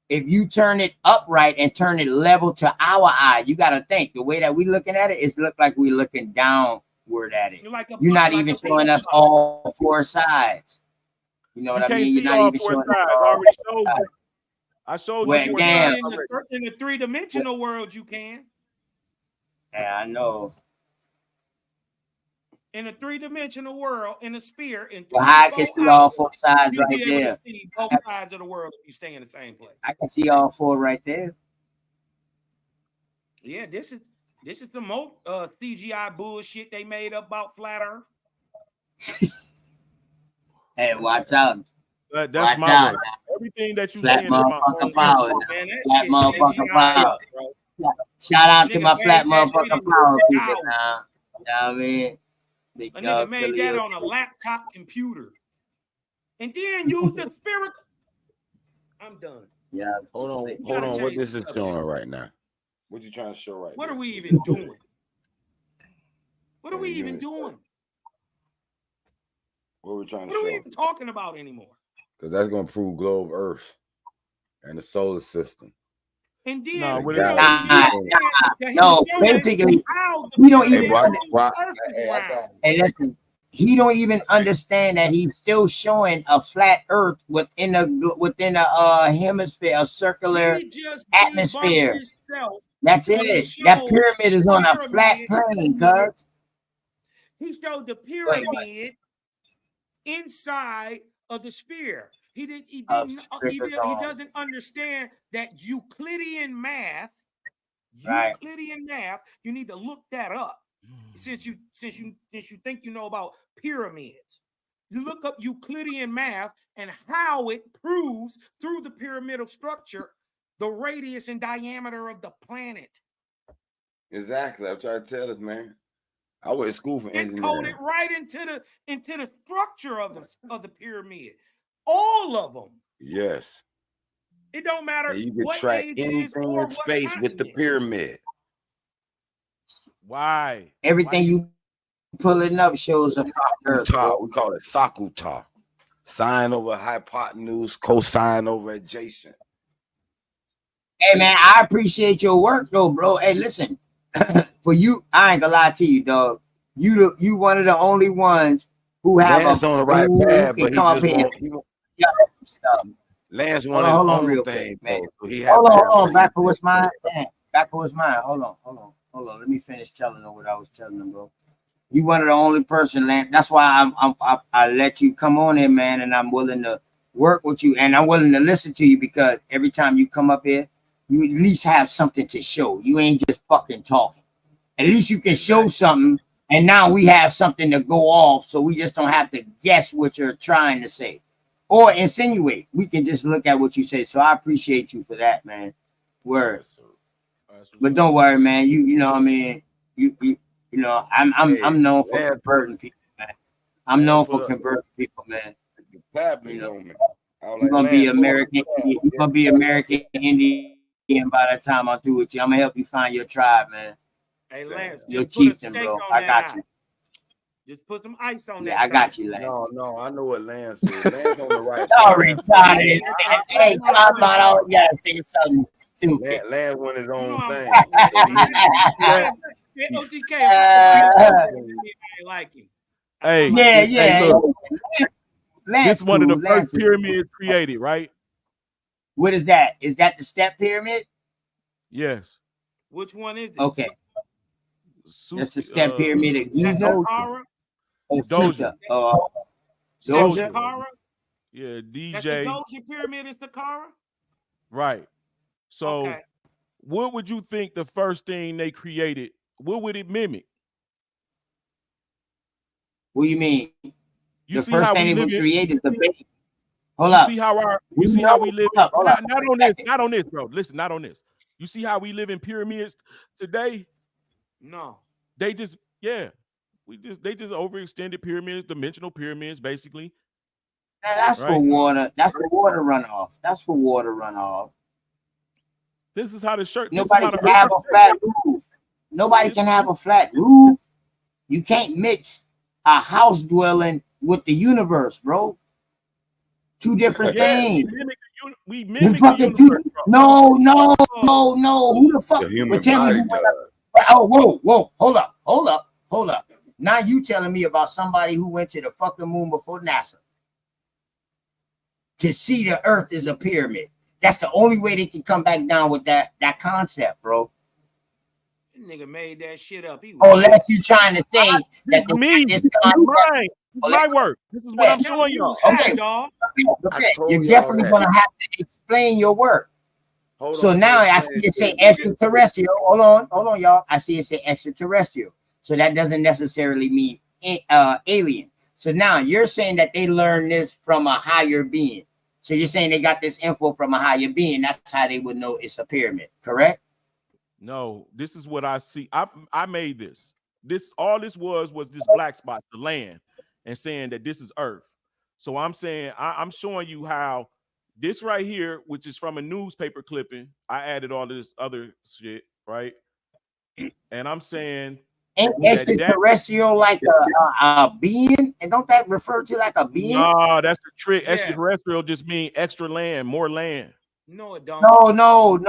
If you turn it upright and turn it level to our eye, you got to think the way that we looking at it is look like we're looking downward at it. You're not even showing us all four sides. You know what I mean? You're not even showing us I all already showed you. I showed Well, you four damn. sides. In the three-dimensional world, you can. Yeah, I know. In a three-dimensional world, in a sphere, in Well, I can see all four sides you'll right be able there. to see both sides of the world if you stay in the same place. I can see all four right there. Yeah, this is the most CGI bullshit they made up about flat Earth. Hey, watch out. That's Watch my out. word. Everything that you Flat saying is my motherfucking own power. input. Man, that Flat shit motherfucking CGI power. up, bro. Shout out to Nigga my made flat that shit motherfucking in power an people hour. now. You know what I mean? Big A dog nigga made Philly that up. on a laptop computer. And then use the spherical. I'm done. Yeah. Hold on. Gotta What change this the is subject. showing right now? What you trying to show right What now? are we even doing? What are we even doing? What we trying to What are we show? even talking about anymore? Because that's going to prove globe Earth and the solar system. And then No, we what don't it- even understand that he's No, showing basically, how the we don't even. pyramid Earth is round. Hey, listen. He don't even understand that he's still showing a flat Earth within a hemisphere, a circular He just atmosphere. debunked himself That's when he it. That showed pyramid is on a flat plane, cuz. He showed the pyramid inside of the sphere. He doesn't understand that Euclidean math. Right. Euclidean math. You need to look that up. Since you think you know about pyramids. You look up Euclidean math and how it proves through the pyramidal structure the radius and diameter of the planet. Exactly. I'm trying to tell this, man. I went to school for It's engineering. coded right into the structure of the pyramid. All of them. Yes. It don't matter And you can what track age it is anything or in what space with the continent. pyramid. Why? Everything you pulling up shows a flat Earth. We call it Sakuta. Sine over hypotenuse, cosine over adjacent. Hey man, I appreciate your work though, bro. Hey, listen, for you, I ain't gonna lie to you, dog. You one of the only ones who have Lance on the right path, but he just won't. Lance wanted his own thing, man. So he had hold on. Back for what's mine. Back for what's mine. Hold on. Let me finish telling them what I was telling them, bro. You one of the only person, Lance. That's why I let you come on in, man, and I'm willing to work with you, and I'm willing to listen to you because every time you come up here, you at least have something to show. You ain't just fucking talking. At least you can show something And now we have something to go off, so we just don't have to guess what you're trying to say or insinuate. We can just look at what you say. So I appreciate you for that, man. Word. Yes, sir. But don't worry, man. You know what I mean? You know, I'm known for Lance converting people, man. I'm known for converting people, man. the tablet You know, on me. I was you're like, gonna be Lance, pull up American. the tab. You're gonna be American Indian by the time I'm through with you. I'm gonna help you find your tribe, man. Hey, Lance, Your just put a chieftain, steak bro. on I that got eye. you. Just put some ice on Yeah, that. I got you, Lance. No, I know what Lance said. Lance on the right Y'all path. retarded. Hey, Cosmo, you gotta say something stupid. Lance went his own thing. OTK, I like him. Hey, Yeah. hey, look, Lance this one of the cool. first pyramids created, right? What is that? Is that the step pyramid? Yes. Which one is it? Okay. That's the step pyramid of Giza. Saqqara? Doja. Doja. Saqqara? Yeah, That's the DJ. Doja pyramid in Saqqara? Right. So Okay. what would you think the first thing they created? What would it mimic? What do you mean? You The see first how thing we they live would in? create is the base. Hold You up. see how we live in? Hold up. Not on this, bro. Listen, not on this. You see how we live in pyramids today? No. They just they just overextended pyramids, dimensional pyramids, basically. Man, that's right? for water. That's for water runoff. That's for water runoff. This is how the shirt. Nobody can have a flat roof. Nobody can have a flat roof. You can't mix a house dwelling with the universe, bro. Two different things. We mimic the universe, two, bro. No. Who the fuck? The human Tell me body who went up. Oh, whoa. Hold up. Now you telling me about somebody who went to the fucking moon before NASA to see the Earth is a pyramid. That's the only way they can come back down with that concept, bro. That nigga made that shit up. Unless you trying to say that this my work. This is what I'm showing y'all. Okay, you're definitely gonna have to explain your work. So now I see it say extraterrestrial. Hold on, y'all. I see it say extraterrestrial. So that doesn't necessarily mean alien. So now you're saying that they learned this from a higher being. So you're saying they got this info from a higher being. That's how they would know it's a pyramid, correct? No, this is what I see. I made this. All this was this black spot, the land, and saying that this is Earth. So I'm saying I'm showing you how this right here, which is from a newspaper clipping, I added all this other shit, right? And I'm saying ain't extraterrestrial like a being? And don't that refer to like a being? No, that's the trick. Yeah. Extraterrestrial just mean extra land, more land. No, it don't. No.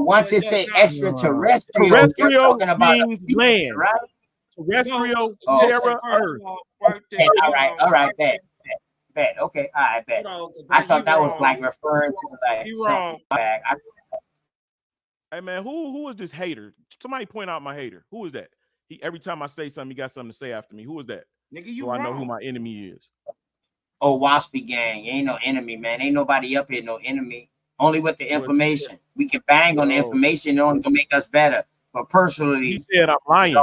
Once it say extraterrestrial, you're talking about means land, right? Terrestrial, terra, Earth. All right, bad. Okay, all right, bad. I thought that was like referring to like something back. Hey man, who is this hater? Somebody point out my hater. Who is that? Every time I say something, he got something to say after me. Who is that? Nigga, you so I know who my enemy is. Oh, Waspy gang. Ain't no enemy, man. Ain't nobody up here, no enemy. Only with the information. We can bang on the information, it only can make us better. But personally, he said I'm lying.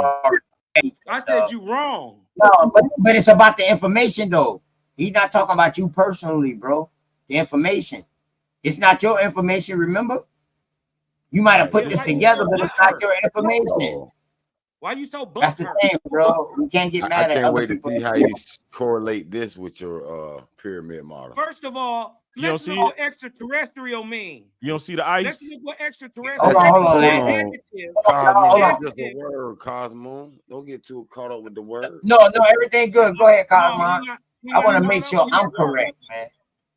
I said you wrong. No, but it's about the information though. He's not talking about you personally, bro. The information. It's not your information, remember? You might have put this together, but it's not your information. Why you so blunt? That's the thing, bro. We can't get mad at other people. I can't wait to see how you correlate this with your pyramid model. First of all, let's know what extraterrestrial mean. You don't see the ice? Let's look what extraterrestrial. Hold on. Cosmo, that's just a word, Cosmo. Don't get too caught up with the word. No, everything good. Go ahead, Cosmo. I want to make sure I'm correct, man.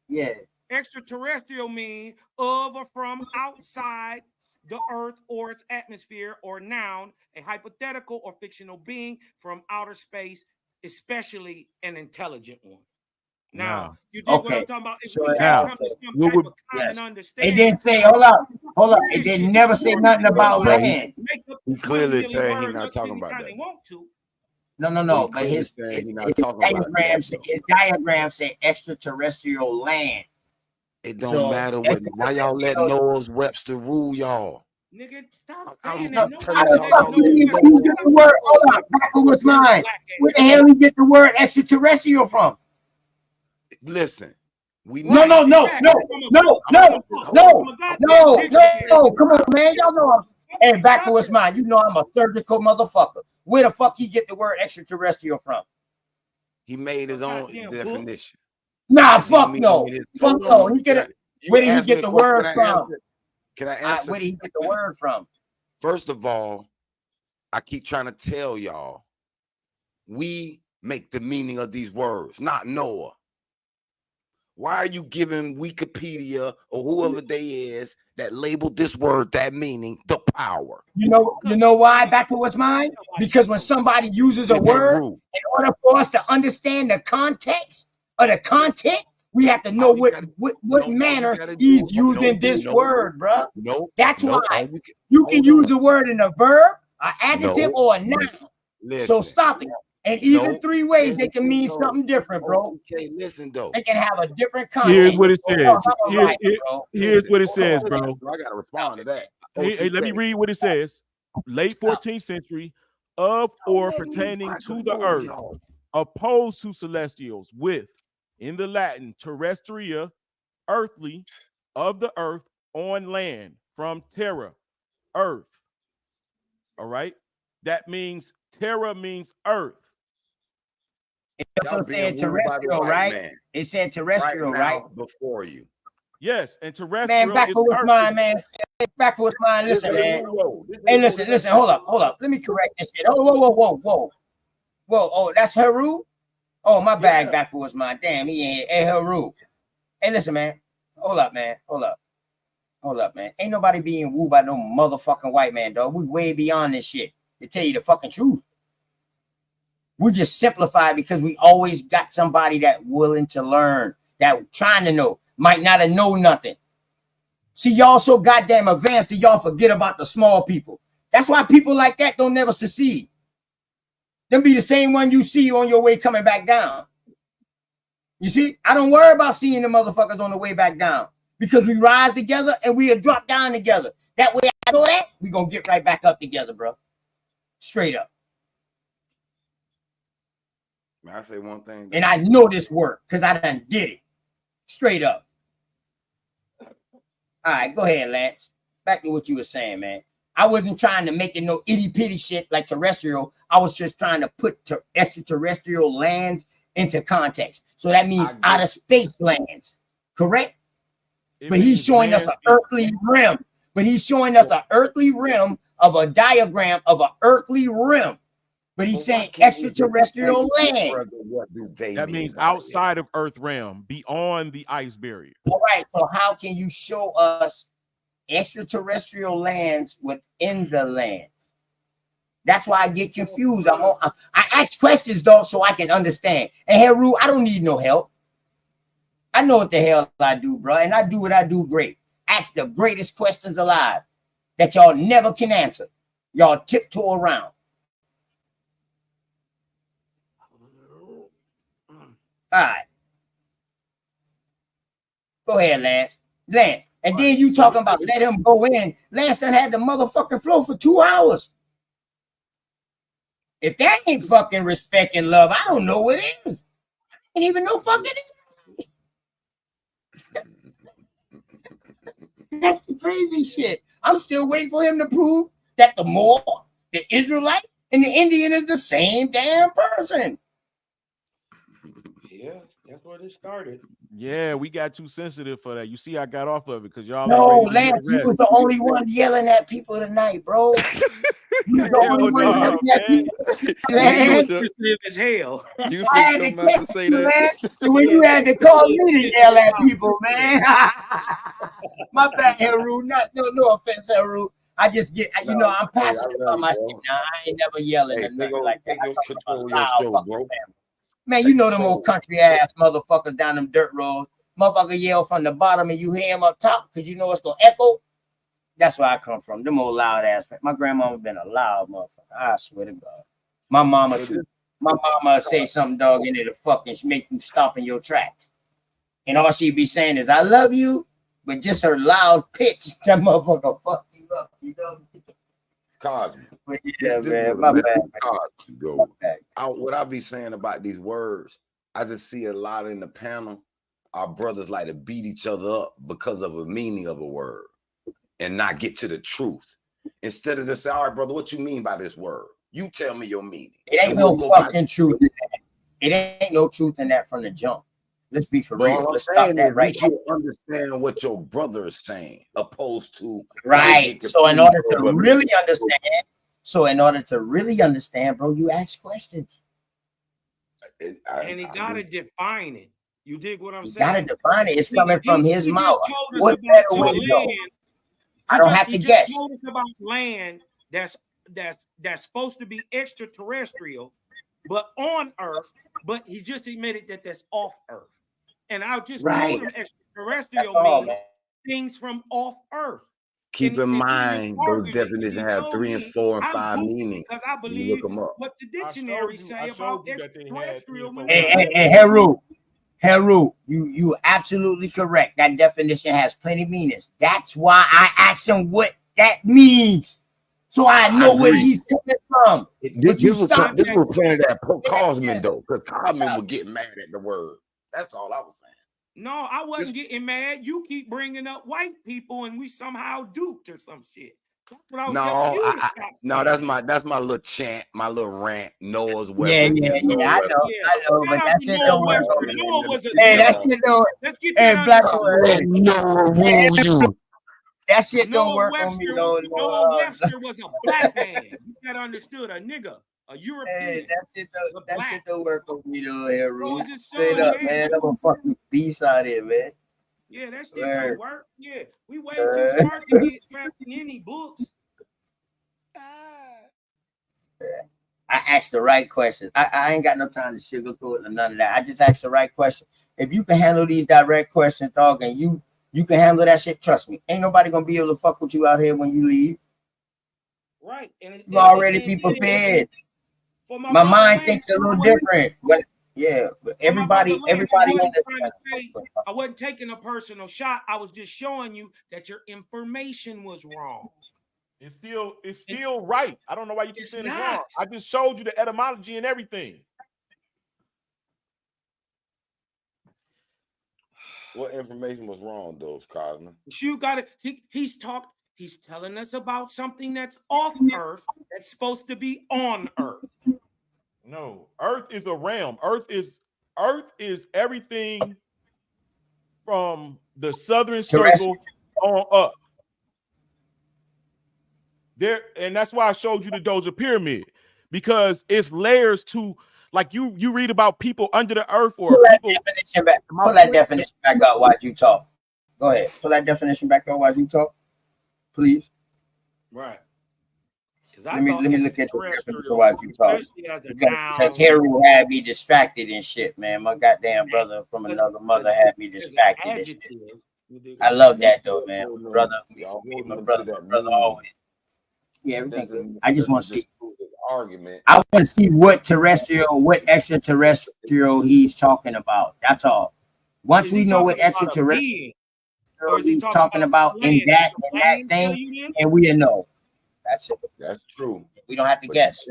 Yeah. Extraterrestrial mean of or from outside the earth or its atmosphere, or noun, a hypothetical or fictional being from outer space, especially an intelligent one. Now, you did what I'm talking about. If we can't come to some type of common understanding. It didn't say, hold up. It didn't never say nothing about land. He clearly saying he's not talking about that. No. But his diagram say extraterrestrial land. It don't matter why y'all let Noah's Webster rule y'all. Nigga, stop I'm saying just that. telling Nobody y'all, has y'all no let You go. get the word, hold up, backwards mind. Where the hell you get the word extraterrestrial from? Listen, we No, need no, no, exactly. no, From a no, book. no, From a goddamn no, dictionary. no. Come on, man. Y'all know I'm hey, Stop backwards it. mind. You know I'm a surgical motherfucker. Where the fuck he get the word extraterrestrial from? he made his A own goddamn book. definition. Nah, He fuck made no. his. Fuck Hold no. on. He get it. You Where did he asked me get a the question. word Can I from? answer? Can I answer? Where did he get the word from? First of all, I keep trying to tell y'all, we make the meaning of these words, not Noah. Why are you giving Wikipedia or whoever they is that labeled this word, that meaning, the power? You know why backwards mind? Because when somebody uses a Hey, word, Rue, in order for us to understand the context of the content, we have to know all you what gotta, what no, all you manner gotta he's do, using this word, bruh. That's no, why all you can, you can hold use on, a word in a verb, an adjective, no, or a noun. So listen, stop it. And either no, three ways they listen can mean though, something different, bro. okay, listen though. They can have a different Here's content. what it Oh, says. I'm a writer, bro. Here's what it Hold on, says, listen, bro. I gotta respond to that. Hey, let me read what it says. Late 14th century, of or pertaining to the earth, opposed to celestials, with, in the Latin, terrestria, earthly, of the earth, on land, from terra, earth. All right? That means terra means earth. It also said terrestrial, right? It said terrestrial, right? Before you. Yes, and Man, terrestrial is backwards earth. mind, man. Backwards mind. Listen, man. Hey, listen. Hold up. Let me correct this shit. Oh, whoa. Oh, that's Heru? Oh, my bad, backwards mind. Damn, he ain't. Hey, Heru. Hey, listen, man. Hold up, man. Ain't nobody being wooed by no motherfucking white man, dog. We way beyond this shit. To tell you the fucking truth. We just simplify because we always got somebody that willing to learn, that trying to know, might not have known nothing. See, y'all so goddamn advanced that y'all forget about the small people. That's why people like that don't never succeed. Them be the same one you see on your way coming back down. You see, I don't worry about seeing the motherfuckers on the way back down because we rise together and we'll drop down together. That way I know that we gonna get right back up together, bro. Straight up. May I say one thing? And I know this work because I done did it. Straight up. All right, go ahead, Lance. Back to what you were saying, man. I wasn't trying to make it no itty-bitty shit like terrestrial. I was just trying to put extraterrestrial lands into context. So that means outer space lands, correct? But he's showing us an earthly rim. But he's showing us an earthly rim of a diagram of an earthly rim. But he's saying extraterrestrial land. That means outside of Earth realm, beyond the ice barrier. All right. So how can you show us extraterrestrial lands within the lands? That's why I get confused. I ask questions, though, so I can understand. And Heru, I don't need no help. I know what the hell I do, bro. And I do what I do great. Ask the greatest questions alive that y'all never can answer. Y'all tiptoe around. All right. Go ahead, Lance. And then you talking about let him go in. Lance done had the motherfucking flow for 2 hours. If that ain't fucking respect and love, I don't know what is. Ain't even no fucking. That's the crazy shit. I'm still waiting for him to prove that the Moor, the Israelite, and the Indian is the same damn person. Yeah, that's where it started. Yeah, we got too sensitive for that. You see, I got off of it because y'all No, already Lance, you was the only one yelling at people tonight, bro. You was the only one yelling at people. Lance, As hell. You I had to catch you, man. So when you had to call me to yell at people, man. My bad, Heru. No offense, Heru. I just get, I'm passionate about my shit now. I ain't never yelling or nothing like that. I talk about loud fucking family. Man, you know them old country ass motherfuckers down them dirt roads. Motherfucker yell from the bottom and you hear him up top because you know it's gonna echo. That's where I come from. Them old loud ass. My grandmama been a loud motherfucker. I swear to God. My mama too. My mama say something, dog, and it'll fucking make you stop in your tracks. And all she be saying is, I love you, but just her loud pitch, that motherfucker fuck you up, you know. Cosby. But yeah, This man, my bad. Cosby go. What I be saying about these words, I just see a lot in the panel. Our brothers like to beat each other up because of a meaning of a word and not get to the truth. Instead of just say, all right, brother, what you mean by this word? You tell me your meaning. It ain't no fucking truth in that. It ain't no truth in that from the jump. Let's be for real. Let's stop that right now. You understand what your brother is saying, opposed to right. So in order to really understand, bro, you ask questions. And he gotta define it. You dig what I'm saying? You gotta define it. It's coming from his mouth. Told us What about better some way to go? land. I don't have to guess. He told us about land that's supposed to be extraterrestrial, but on Earth. But he just admitted that that's off Earth. And I just told him extraterrestrial means things from off Earth. Keep in mind those definitions have 3 and 4 and 5 meanings. Because I believe what the dictionary say about extraterrestrial. Hey, Heru, you absolutely correct. That definition has plenty of meanings. That's why I asked him what that means, so I know where he's coming from. But you stop. This was playing that Cosman though, because Cosman would get mad at the word. That's all I was saying. No, I wasn't getting mad. You keep bringing up white people, and we somehow duped or some shit. That's what I was no, that's my little chant, my little rant. Noah's Webster. Yeah, I know, but that shit don't work. Noah was a that shit don't. Let's get hey, black you. That shit don't work on me. Noah Webster was a black man. You gotta understood, a nigga. A European. Hey, that shit don't work on me though, Heru. Straight up, man. I'm a fucking beast out here, man. Yeah, that shit don't work. Yeah, we way too smart to get trapped in any books. I asked the right question. I ain't got no time to sugarcoat or none of that. I just asked the right question. If you can handle these direct questions, dog, and you can handle that shit, trust me. Ain't nobody gonna be able to fuck with you out here when you leave. Right. And you already be prepared. My mind thinks a little different. But yeah, but everybody I wasn't taking a personal shot. I was just showing you that your information was wrong. It's still right. I don't know why you keep saying it's wrong. I just showed you the etymology and everything. What information was wrong, though, Cosman? You got it. He's telling us about something that's off Earth that's supposed to be on Earth. No, Earth is a realm. Earth is everything from the southern circle on up. There, and that's why I showed you the Doja pyramid, because it's layers to, like you read about people under the earth or pull people. Pull that definition back out while you talk. Go ahead. Pull that definition back out while you talk, please. Right. Let me look at the definition while you talk. Because Heru had me distracted and shit, man. My goddamn brother from another mother had me distracted and shit. I love that though, man. My brother always. Yeah, everything. I just want to see argument. I want to see what extraterrestrial he's talking about. That's all. Once we know what extraterrestrial he's talking about in that thing, and we know. That's it. That's true. We don't have to guess.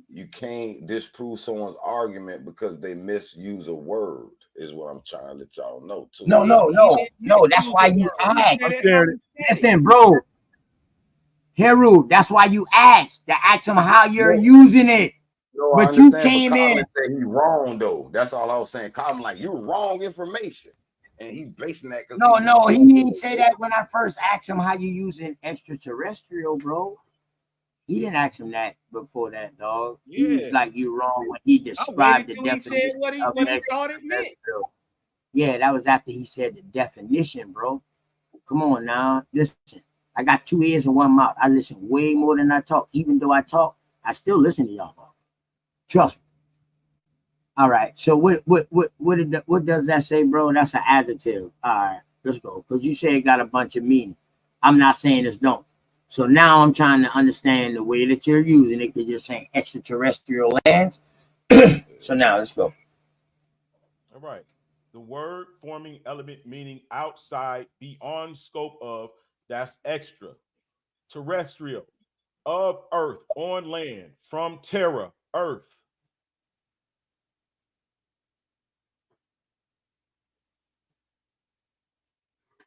You can't disprove someone's argument because they misuse a word, is what I'm trying to let y'all know too. No. That's why you ask. Listen, bro. Heru, that's why you asked. To ask him how you're using it. No, but you came in. Said he's wrong though. That's all I was saying. Colin, like, you're wrong information, and he's basing that. No, he didn't say that when I first asked him how you using extraterrestrial, bro. He didn't ask him that before that, dog. Yeah. He was like, you wrong when he described the definition of extraterrestrial. Yeah, that was after he said the definition, bro. Come on now, listen. I got 2 ears and 1 mouth. I listen way more than I talk. Even though I talk, I still listen to y'all. Trust me. All right. So what does that say, bro? That's an adjective. All right, let's go. Because you say it got a bunch of meaning. I'm not saying it's don't. So now I'm trying to understand the way that you're using it, because you're saying extraterrestrial lands. So now let's go. All right. The word forming element meaning outside, beyond scope of, that's extra. terrestrial, of earth, on land, from terra, earth.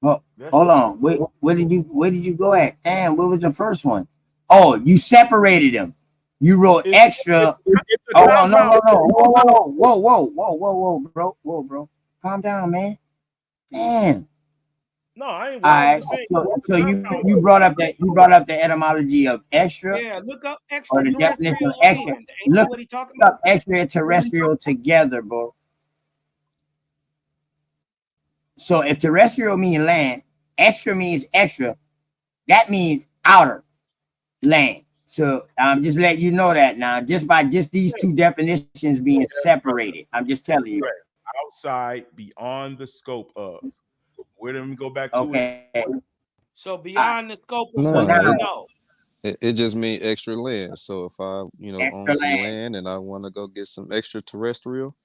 Well, That's hold the on. Where did you go at? Damn, what was the first one? Oh, you separated them. You wrote it's extra. it's a Oh, no, compound. whoa, bro. Calm down, man. Damn. No, I ain't. All Well, I'm right. just saying. So you brought up the etymology of extra Yeah, look up or the definition extraterrestrial of extra. land. Ain't that Look what he talking about? up extraterrestrial together, bro. So if terrestrial means land, extra means extra. That means outer land. So I'm just letting you know that now, just by these two definitions being separated. I'm just telling you. Outside, beyond the scope of. Where do we go back to it? Okay. So beyond the scope of So what now we know. It just means extra land. So if I, extra own some land. land and I want to go get some extraterrestrial,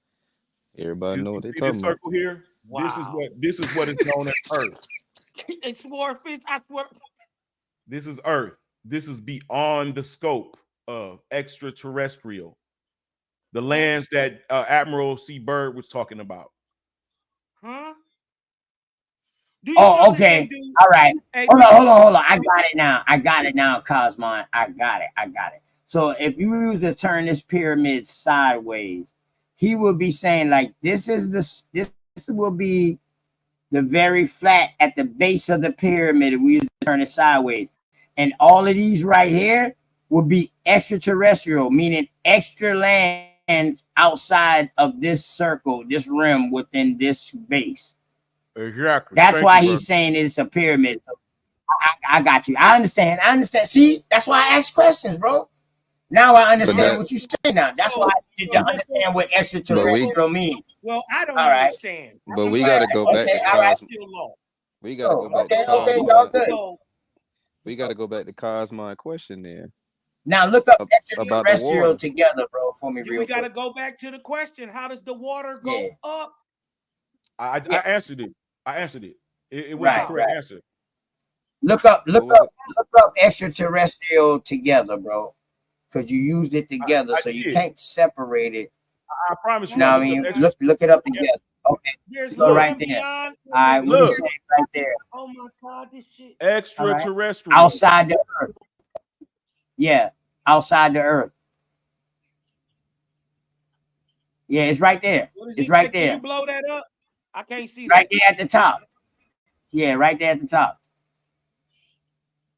everybody know what You they see this talking about. circle here? Wow. This is what is known as Earth. They swore fish. I swear. This is Earth. This is beyond the scope of extraterrestrial. The lands that Admiral C. Byrd was talking about. Huh? Do you know Oh, that they okay. do? All right. Hey, Hold brother, on. I got it now, Cosmon. I got it. So if you use to turn this pyramid sideways, he will be saying like this will be the very flat at the base of the pyramid if we use to turn it sideways. And all of these right here will be extraterrestrial, meaning extra lands outside of this circle, this rim within this base. Exactly. That's Thank why you, he's saying it's a pyramid. I got you. I understand. See, that's why I ask questions, bro. Now I understand what you say now. That's why I needed to understand what extraterrestrial means. Well, I don't All right. understand. But we got to go back to all right. Cosmo. Still lost. We got to go back to Okay, y'all Cosmo. good. We got to go back to Cosmo question then. Now look up about the extraterrestrial water. together, bro, for me real We got to quick. go back to the question. How does the water go up? I answered it. It was Right, the correct right. answer. Look up extraterrestrial together, bro. Because you used it together, so you can't separate it. I promise you. Now I mean, look it up together. Okay. There's Go right land there. beyond. All right, what Look. you say right there? Oh my God, this shit. Extraterrestrial. Outside the earth. Yeah, outside the earth. Yeah, it's right there. It's right there. Can you blow that up? I can't see that. Right there at the top. Yeah, right there at the top.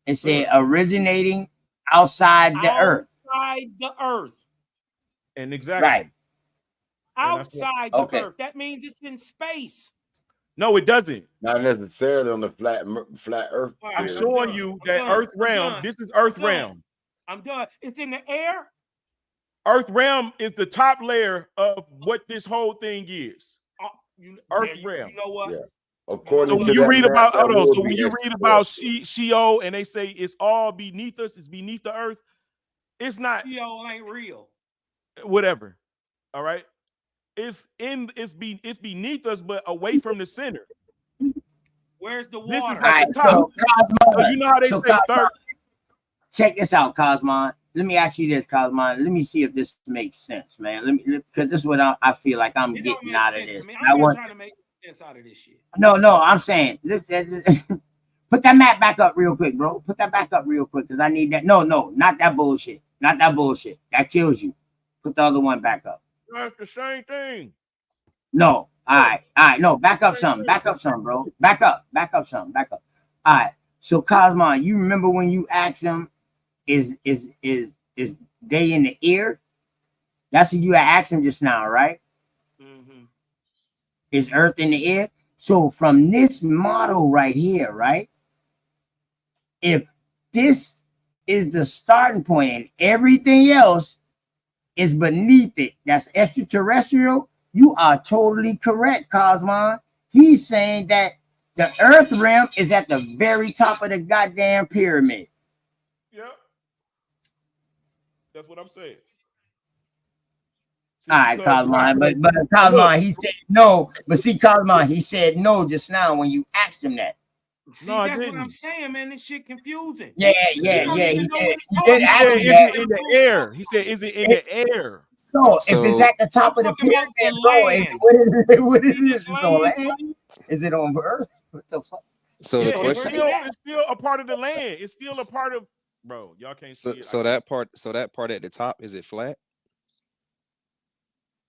It said originating outside the earth. Outside the earth. And exactly. Right. Outside the earth. That means it's in space. No, it doesn't. Not necessarily on the flat earth. I'm showing you that Earth realm. This is Earth realm. I'm done. It's in the air. Earth realm is the top layer of what this whole thing is. Earth realm. You know what? Yeah. According so to when you read about so when you read about Sheol and they say it's all beneath us, it's beneath the earth. It's not. Sheol ain't real. Whatever. All right. It's beneath us, but away from the center. Where's the water? This is at the top. So you know how they say third. Check this out, Cosmon. Let me ask you this, Cosmon. Let me see if this makes sense, man. Because this is what I feel like I'm getting out of this. I'm not trying to make sense out of this shit. No, I'm saying this. Put that map back up real quick, bro. Put that back up real quick because I need that. No, not that bullshit. Not that bullshit. That kills you. Put the other one back up. That's the same thing. No. All right. No, back up something. Bro. Back up something. All right. So Cosmon, you remember when you asked him, is they in the ear? That's what you had asked him just now, right? Mm-hmm. Is Earth in the air? So from this model right here, right? If this is the starting point and everything else is beneath it, that's extraterrestrial, you are totally correct, Cosmon. He's saying that the Earth realm is at the very top of the goddamn pyramid. Yep. That's what I'm saying. All right, Cosmon, but Cosmon, he said no. But see, Cosmon, he said no just now when you asked him that. See, No, I that's what I'm didn't. saying, man. This shit confusing. Yeah, You yeah, don't yeah. even He know did. what it's He talking did He about. said, answer "Is that. it in the air?" He said, "Is it in the air?" So if it's So at the top of the talking about pyramid, the bro, land. what it See is, this it's on land? land? Is it on Earth? What the fuck? so Yeah, the Yeah, where's question it at? it's still a part of the land. It's still a part of, bro. Y'all can't see it. I can. so that part at the top, is it flat?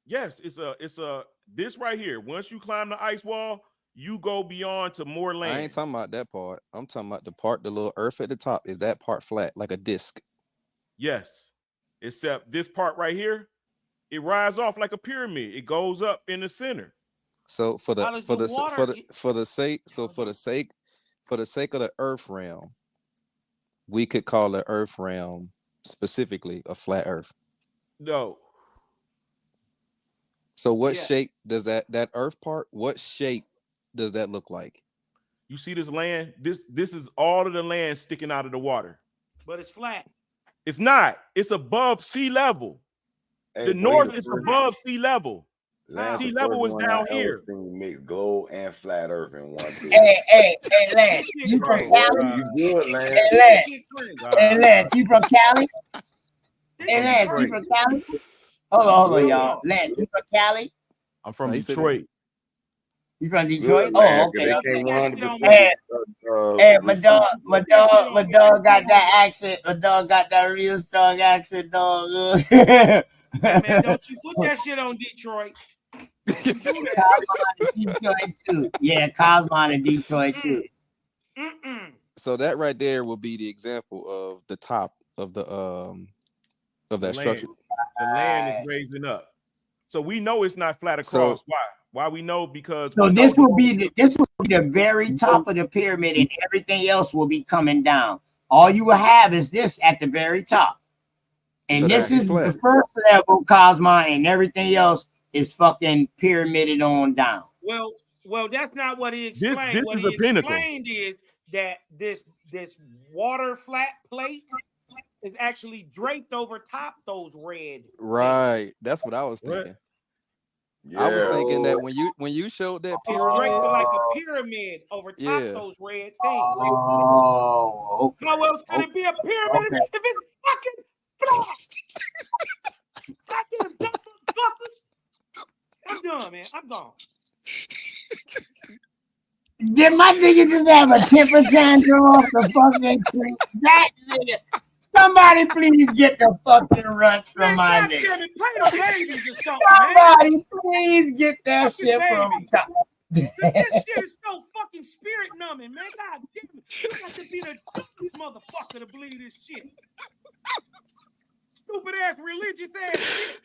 Yes, it's a this right here. Once you climb the ice wall, you go beyond to more I ain't land. talking about that part. I'm talking about the part, the little earth at the top. Is that part flat, like a disc? Yes, except this part right here, it rises off like a pyramid. It goes up in the center. So How does the water get? for the sake of the earth realm, we could call the earth realm specifically a flat earth. No, So what Yes, shape does that earth part, what shape does that look like? you see this land? This is all of the land sticking out of the water. but it's flat. It's not. It's above sea level. Hey, The boy, you north the is first, above sea level. Lance, How? the Sea first level is one I down ever here. seen mix globe and flat earth in one dude. Hey, This Lance, shit you from Oh, crazy. boy, Cali? you good, Lance. Hey, This Lance, shit crazy. hey, Lance, you from Cali? This Hey, From shit Lance, you Detroit. crazy. from Cali? Hold You on, good? y'all. Lance, you from Cali? I'm from Now you say that. Detroit. You from Good, Detroit? Lance, Oh, because okay. they Don't put came that shit on 100% me. Hey, hey, my refute. dog, Don't put that shit on me. got that accent. My dog got that real strong accent, dog. Hey man, don't you put that shit on Detroit. Don't you do that. Cosmon in Detroit too. Yeah, Cosmon in Detroit too. Mm-mm. So that right there will be the example of the top of The that land. structure. The land is raising up. So we know it's not flat across. So Why? Why we know? Because So we know this will be the very top of the pyramid, and everything else will be coming down. All you will have is this at the very top, so and that'd this be is flat. the first level Cosmon, and everything else is fucking pyramided on down. Well, that's not what he this explained. this What is he a pinnacle. explained is that this water flat plate is actually draped over top those red things. Right. That's what I was What? thinking. I was Yeah. thinking that when you showed that It's draped pyramid, like a pyramid over top yeah. those red things. Oh, okay. How else could it be a pyramid Okay. if it's fucking flat? Goddamn dumb motherfuckers. I'm done, man. I'm gone. Did my nigga just have a temper tantrum off the fucking tree? That nigga. Somebody please get the fucking runts from Man, my goddamn nigga. it, play the babies or something, man. Somebody please get that Fucking shit from baby. This shit is so fucking spirit numbing, man. God damn it. You got to be the dumbest motherfucker to believe this shit. Stupid ass religious ass shit.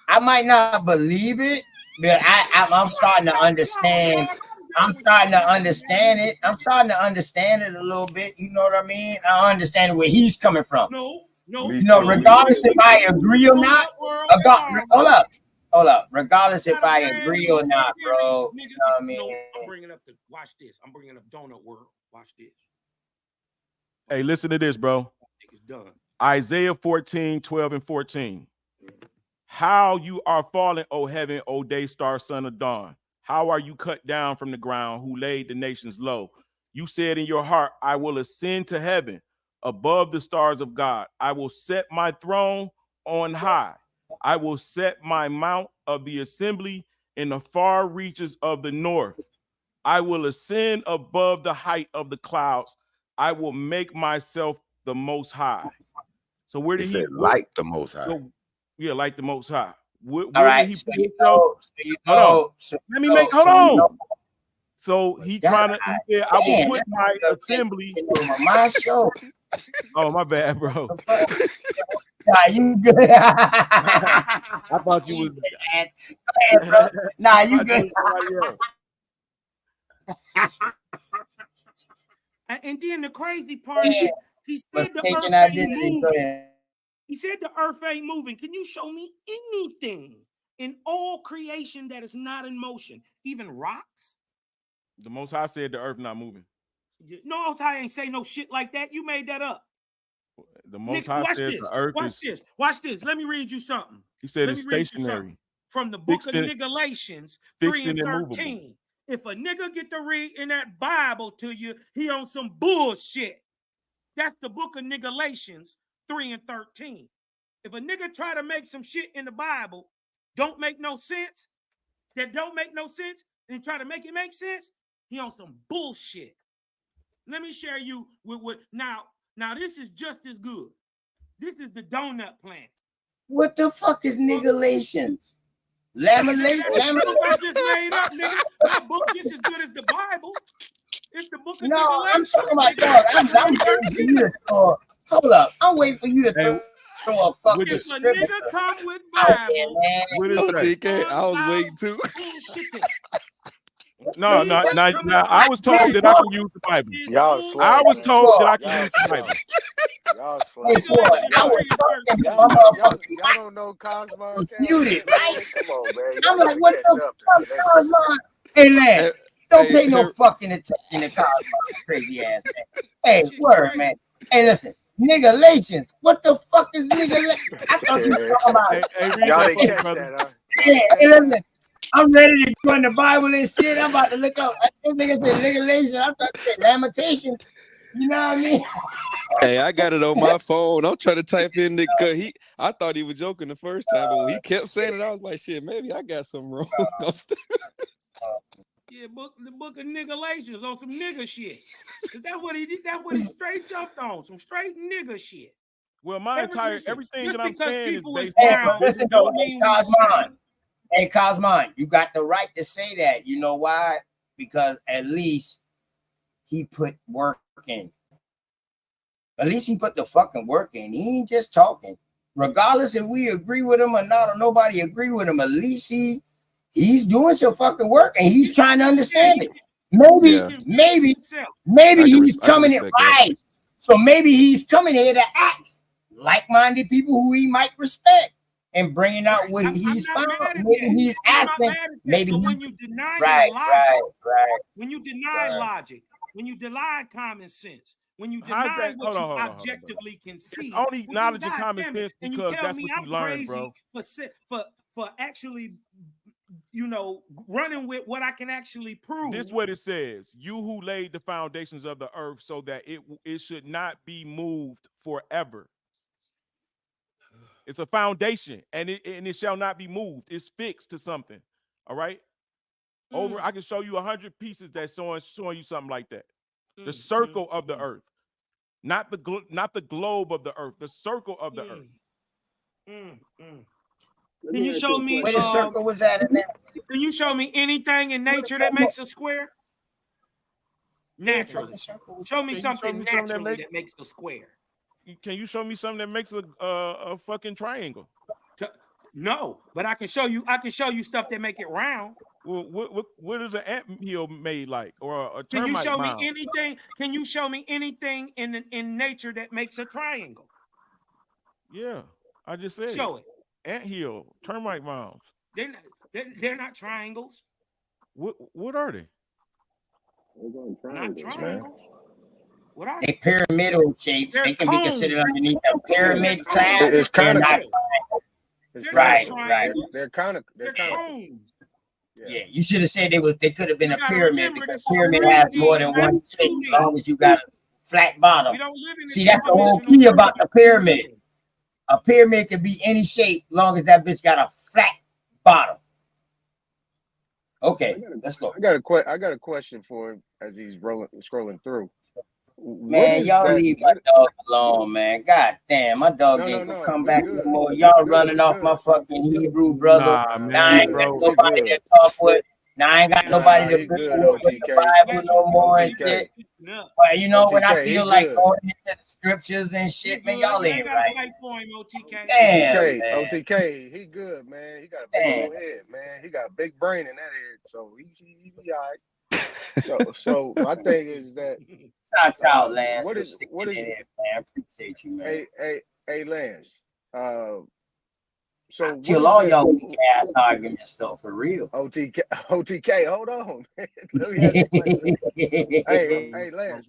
I might not believe it, but I'm starting to understand. I'm starting to understand it. I'm starting to understand it a little bit. You know what I mean? I understand where he's coming from. No. Me You know, too. regardless if I agree or not. Hold up. Regardless if I agree or not, bro. You know what I mean? No, I'm bringing up watch this. I'm bringing up Donut World. Watch this. Hey, listen to this, bro. It's done. Isaiah 14, 12, and 14. How you are fallen, O heaven, O day star, son of dawn. How are you cut down from the ground, who laid the nations low? You said in your heart, I will ascend to heaven above the stars of God. I will set my throne on high. I will set my mount of the assembly in the far reaches of the north. I will ascend above the height of the clouds. I will make myself the most high. So where He did said, like the most high. So, yeah, like the most high. Where All right. did he So put you himself? know. So you Hold on. know. So Let me make. Hold so you on. know. So he God, he said, I will damn, put that my nigga assembly. taking over my show. Oh, my bad, bro. Nah, you good. I thought you was. Go ahead, bro. Nah, I you thought good. was somebody else. And then the crazy part Yeah. is he said the Mistaken earth ain't identity. Go moving. ahead. He said the earth ain't moving. Can you show me anything in all creation that is not in motion? Even rocks? The Most High said the earth not moving. No, I ain't say no shit like that. You made that up. The Most Nigga, High watch said this. the earth Watch is. this. Watch this. Let me read you something. He said Let it's me read you stationary, something. From the book fixed of and Galatians 3 fixed and and immovable. 13. If a nigga get to read in that Bible to you, he on some bullshit. That's the book of Galatians 3 and 13. If a nigga try to make some shit in the Bible don't make no sense, and try to make it make sense, he on some bullshit. Let me share you with now this is just as good. This is the donut plant. What the fuck is Galatians? That book I just made up, nigga. My book just as good as the Bible. It's the book of No, I'm Galatians. talking about dog. I'm waiting for you to throw. Hold up, I'm waiting for you to throw a fucking If a scripture nigga come with out there, Bible, man. What is that? OTK, I was waiting too. bullshitting. No, He no, was no. coming Now, I was told that I can use the Bible. is Y'all bullshit. slow, I was man. told that I can Y'all use the slow. Bible. Y'all slow. Hey, Sword, I was talking to my motherfucker. Y'all don't know Cosmo Cash, Muted, right? man. Come on, man. I'm Y'all like, gotta what catch the up to fuck, the next Cosmo? Hey, Lance, don't Hey, pay no fucking attention to Cosmo, crazy ass man. Hey, word, man. Hey, listen, Galatians. What the fuck is Galatians? I thought you were talking about. Hey, read Y'all that didn't for me, catch brother. that, huh? Yeah, hey, listen. I'm ready to go in the Bible and shit. I'm about to look up. This nigga said Galatians. I thought you said Lamentations. You know what I mean? Hey, I got it on my phone. I'm trying to type in the cause I thought he was joking the first time, but when he kept saying it, I was like, shit, maybe I got something wrong. Yeah, the book of Galatians on some nigga shit. That's what he did. That's what he straight jumped on. Some straight nigga shit. Well, everything that I'm saying is based Hey, off but of listen, biblical. though, hey, Cosmo, you got the right to say that. You know why? Because at least he put work in. At least he put the fucking work in. He ain't just talking. Regardless if we agree with him or not, or nobody agree with him, at least he's doing some fucking work and he's trying to understand it. Maybe he's coming in right. So maybe he's coming here to ask like-minded people who he might respect and bringing out what he's found. Maybe he's asking. Maybe when you deny when you deny logic, when you deny common sense, when you deny what you objectively can see, it's only knowledge and common sense and you because tell that's me what I'm you learn, crazy bro. for actually, running with what I can actually prove. This is what it says: "You who laid the foundations of the earth, so that it should not be moved forever." It's a foundation, and it shall not be moved. It's fixed to something. All right. I can show you 100 pieces that's showing you something like that. The circle of the earth, not the globe of the earth. The circle of the earth. Can you show me where the circle was at in that? Can you show me anything in nature that makes a square? Naturally. Show me something naturally that makes a square. Can you show me something that makes a fucking triangle? No, but I can show you stuff that make it round. Well, what is an anthill made like, or a termite Can you show mound? me anything? Can you show me anything in nature that makes a triangle? Yeah, I just said. Show it. Anthill, termite mounds. They're not triangles. What are they? Not triangles. What are they? Pyramidal shapes. They can be considered underneath a pyramid class. It's kind of right. They're kind of cones. Yeah, you should have said they could have been a pyramid because pyramid has more than one shape as long as you got a flat bottom. See, that's the whole key about the pyramid. A pyramid can be any shape as long as that bitch got a flat bottom. Okay, let's go. I got a question for him as he's scrolling through. Man, y'all leave my dog alone, man. God damn, my dog ain't gonna come back no more. Y'all running off my fucking Hebrew brother. Now I ain't got nobody to talk with. Now I ain't got nobody to bring with the Bible no more and shit. But you know, when I feel like going into the scriptures and shit, man, y'all ain't right. Damn, OTK, he good, man. He got a big old head, man. He got a big brain in that head, so he be all right. So my thing is that shout out, Lance. What is it, man? I appreciate you, man. Hey, Lance. So kill all y'all weak ass arguments though, for real. OTK, hold on, man. Let me ask you a question. hey, Lance,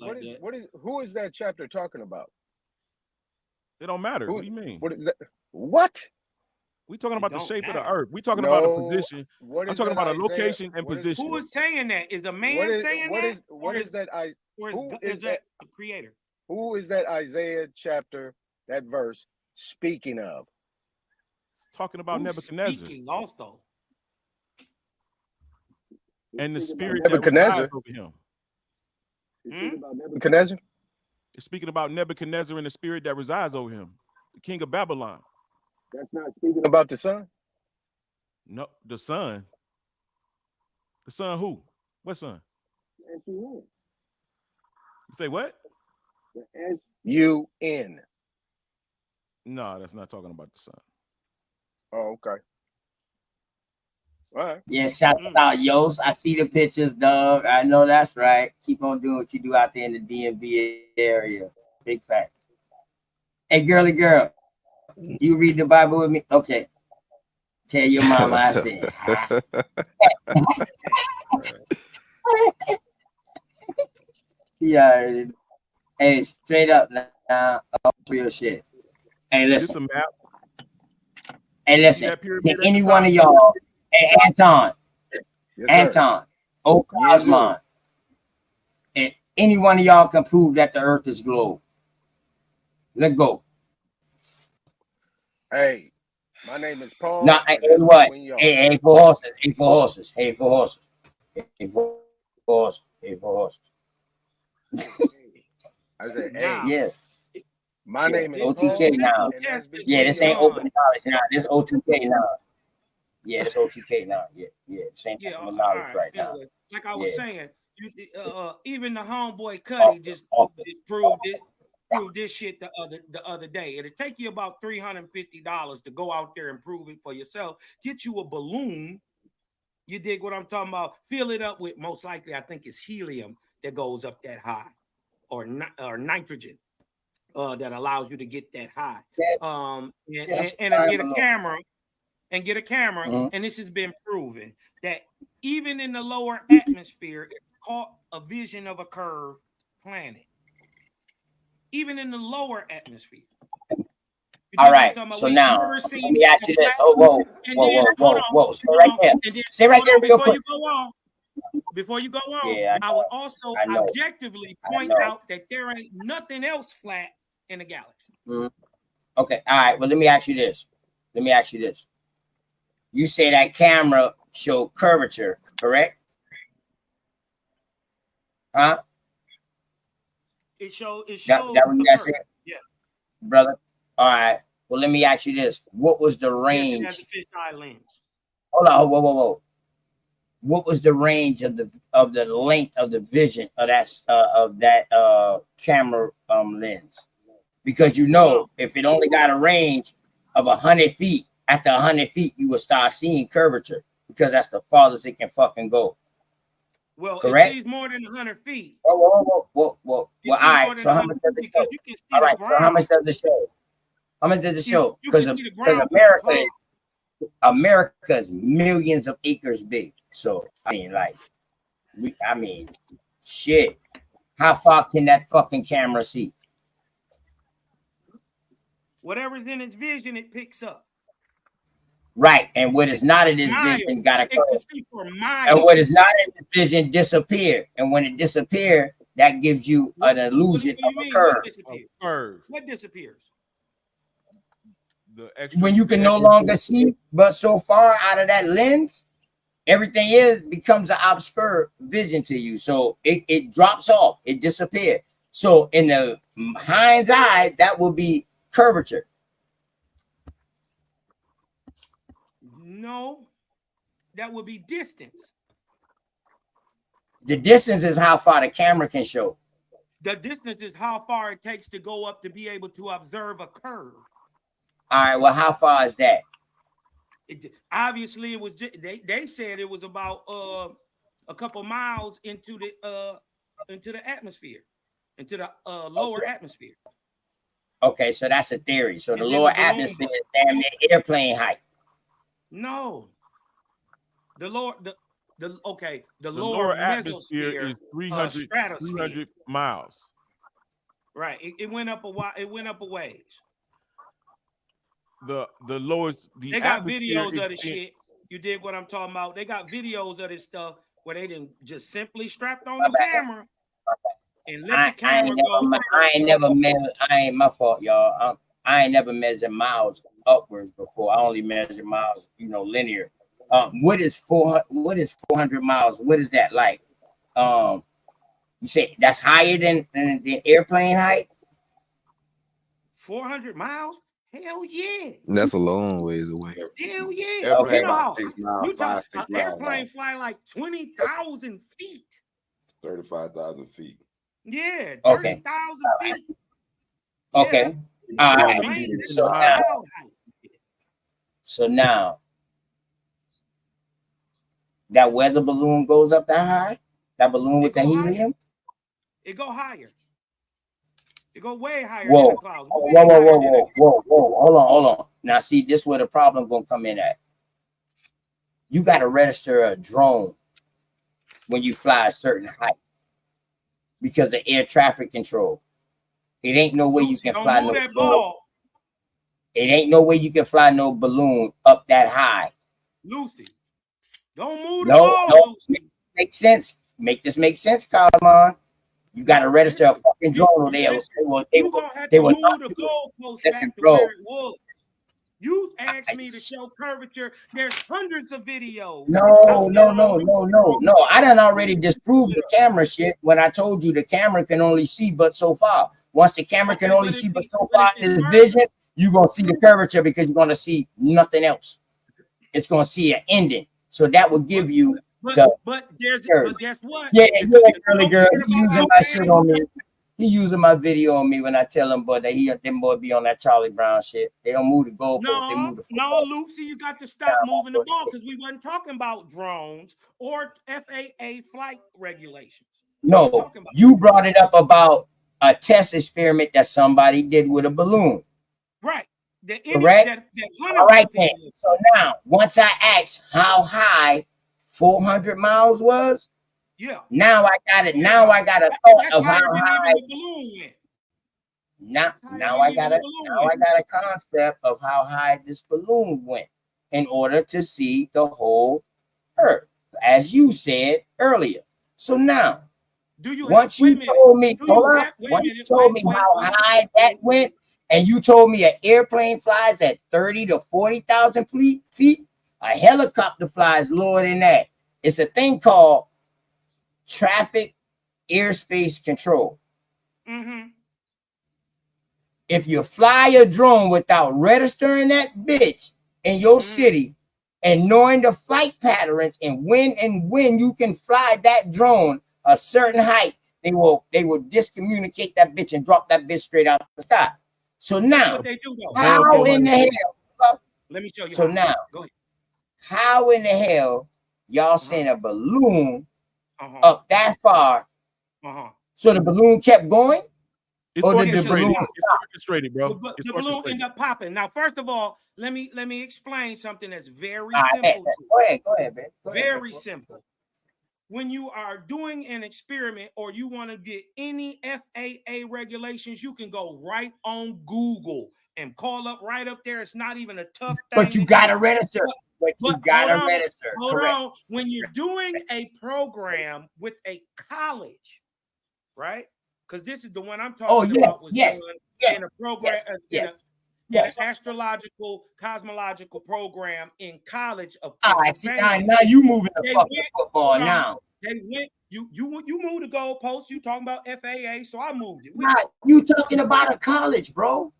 who is that chapter talking about? It don't matter. What do you mean? What is that? What? We talking It about the don't shape of the matter. earth. We talking about a No. position. What I'm is talking that about a Isaiah? location and What is position. Who is saying that? Is a what man is saying what that, is what is that I or who is is that that the creator? who is that Isaiah chapter, that verse speaking of? Talking about Who's Nebuchadnezzar speaking also? and the spirit that Nebuchadnezzar. resides over him. Nebuchadnezzar. It's speaking about Nebuchadnezzar and the spirit that resides over him, the king of Babylon. That's not speaking about the son. No, the son. The son who? What son? You say what? S-U-N. No, that's not talking about the son. Oh, okay. All right. Yeah, shout out, Yos. I see the pictures, dog. I know that's right. Keep on doing what you do out there in the DMV area. Big fact. Hey, girly girl, you read the Bible with me? Okay. Tell your mama I said. Yeah. Hey, straight up now. Real shit. Hey, This listen. a map. Hey, See listen. that pyramid Can at the any one top? of y'all, hey, Anton, Yes, sir. Anton, oh Yes, sir. Cosmon, and any one of y'all can prove that the earth is globe. Let's go. Hey, my name is Paul. Now, and hey, that's what? between y'all. Hey, for horses. Hey, for horses. Hey, for horses. Hey, for horses. Hey, for horses. I said, hey, Now, Yeah. my Yeah. name is OTK Paul, now. and that's Test is Yeah, between this ain't y'all. open knowledge now. This OTK now. Yeah, this OTK now. Yeah, yeah. Same yeah, open all knowledge right. right now. Anyway, like I was Yeah. saying, you even the homeboy Off Cuddy the, just off the. proved this shit the other day. It'll take you about $350 to go out there and prove it for yourself. Get you a balloon. You dig what I'm talking about? Fill it up with, most likely, I think it's helium that goes up that high, or nitrogen that allows you to get that high. And get a camera. Mhm. And this has been proven that even in the lower atmosphere, it's caught a vision of a curved planet. Even in the lower atmosphere. All right. So now, let me ask you this. Oh, whoa. Stay right there. Stay right there real quick. Before you go on, Yeah, I would also I know. objectively point out that there ain't nothing else flat in the galaxy. Mhm. Okay. All right. Well, let me ask you this. You say that camera showed curvature, correct? Huh? It showed That's it? Yeah. Brother. All right. Well, let me ask you this. What was the range? Yes, it has a fisheye lens. Hold on. Whoa. What was the range of the length of the vision of that camera lens? Because if it only got a range of 100 feet, after 100 feet, you will start seeing curvature because that's the farthest it can fucking go. Well, correct? it sees more than 100 feet. Whoa. Well, all right. So how much does it show? You can see All right. the So how much does it show? How much does it show? Because America is millions of acres big. So I mean, shit. How far can that fucking camera see? Whatever's in its vision, it picks up. Right, and what is not in its vision gotta come. And what is not in the vision disappear. And when it disappears, that gives you an illusion of a curve. What disappears? When you can no longer see, but so far out of that lens, everything becomes an obscure vision to you. So it drops off, it disappears. So in the hind's eye, that will be curvature. No, that would be distance. The distance is how far the camera can show. The distance is how far it takes to go up to be able to observe a curve. All right, well, how far is that? Obviously, it was. They said it was about a couple miles into the atmosphere, into the lower atmosphere. Okay, so that's a theory. So the lower atmosphere is damn near airplane height. No, the lower atmosphere is 300 miles. Right. It went up a while. It went up a ways. the lowest. They got videos of the shit. You dig what I'm talking about? They got videos of this stuff where they didn't just simply strapped on the camera and let the camera go. I ain't never measured. I ain't my fault, y'all. I ain't never measured miles upwards before. I only measure miles, linear. What is 400 miles? What is that like? You say that's higher than airplane height? 400 miles? Hell yeah. That's a long ways away. Hell yeah. Okay. You know how 6 miles, you talk 5, 6 an miles airplane long. fly like 20,000 feet. 35,000 feet. Yeah, Okay. 30,000 feet. Okay. Yeah, so now that weather balloon goes up that high? That balloon with the helium? It go higher. It go way higher Whoa. than the clouds. Whoa. Hold on. Now see, this is where the problem gonna come in at. You gotta register a drone when you fly a certain height because of air traffic control. It ain't no way you can fly no balloon. It ain't no way you can fly no balloon up that high. Lucy, don't move the ball, Lucy. Makes sense. Make this make sense, Carlon. You got to register a fucking drone or they will move the goalpost back to where it was. You asked me to show curvature. There's hundreds of videos. No. I done already disproved the camera shit when I told you the camera can only see but so far. Once the camera can only see but so far in this vision, you're going to see the curvature because you're going to see nothing else. It's going to see an ending. So that will give you but guess what? Yeah, girly girl. He using my shit on me. He using my video on me when I tell him, but them boy be on that Charlie Brown shit. They don't move the goalpost. They move the football. No, Lucy, you got to stop moving the ball because we wasn't talking about drones or FAA flight regulations. No, you brought it up about a test experiment that somebody did with a balloon. Right. Correct? All right, then. So now, once I asked how high 400 miles was, now I got it. Now I got a thought of how high the balloon went. Now I got a concept of how high this balloon went in order to see the whole earth, as you said earlier. So now, once you told me how high that went, and you told me an airplane flies at 30 to 40,000 feet, a helicopter flies lower than that. It's a thing called traffic airspace control. Mm-hmm. If you fly a drone without registering that bitch in your city and knowing the flight patterns and when you can fly that drone a certain height, they will discommunicate that bitch and drop that bitch straight out the sky. So now, how in the hell? Let me show you. So now, how in the hell y'all sent a balloon up that far? So the balloon kept going? It's orchestrated, bro. The balloon ended up popping. Now, first of all, let me explain something that's very simple. Go ahead, man. Very simple. When you are doing an experiment or you want to get any FAA regulations, you can go right on Google and call up right up there. It's not even a tough thing. But you got to register. You got to register. Hold on. When you're doing a program with a college, right? Because this is the one I'm talking about was done in a program, in an astrological, cosmological program in college of Pennsylvania. Now you moving the fucking football now. They went, you moved the goalpost. You talking about FAA, so I moved it. You talking about a college, bro.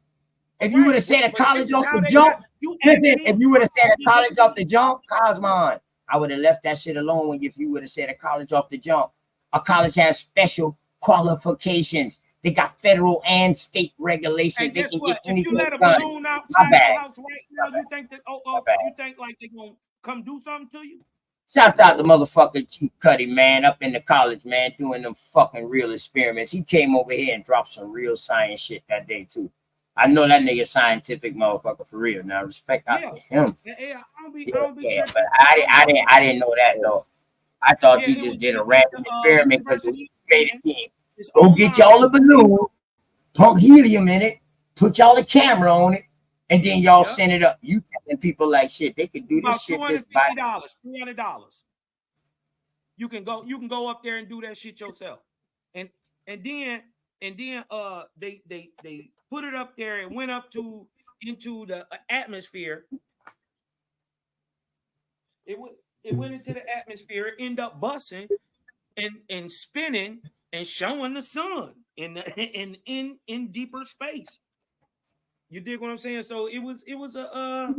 If you would have said a college off the jump, if you would have said a college off the jump, Cosmon, I would have left that shit alone if you would have said a college off the jump. A college has special qualifications. They got federal and state regulations. They can get anything if you let a done. balloon outside the house right now, you think that you think like they're gonna come do something to you? Shouts out to motherfucking Chief Cuddy, man, up in the college, man, doing them fucking real experiments. He came over here and dropped some real science shit that day too. I know that nigga scientific motherfucker for real. Now respect out to him. But I didn't know that though. I thought he just did a random experiment because he made a team. Go get y'all a balloon, pump helium in it, put y'all a camera on it, And then y'all Yep. send it up. You telling people like shit, they could do About this shit just by $250, $300. You can go up there and do that shit yourself. And then they put it up there and went up into the atmosphere. It went into the atmosphere, end up busting and spinning and showing the sun in deeper space. You dig what I'm saying? So it was a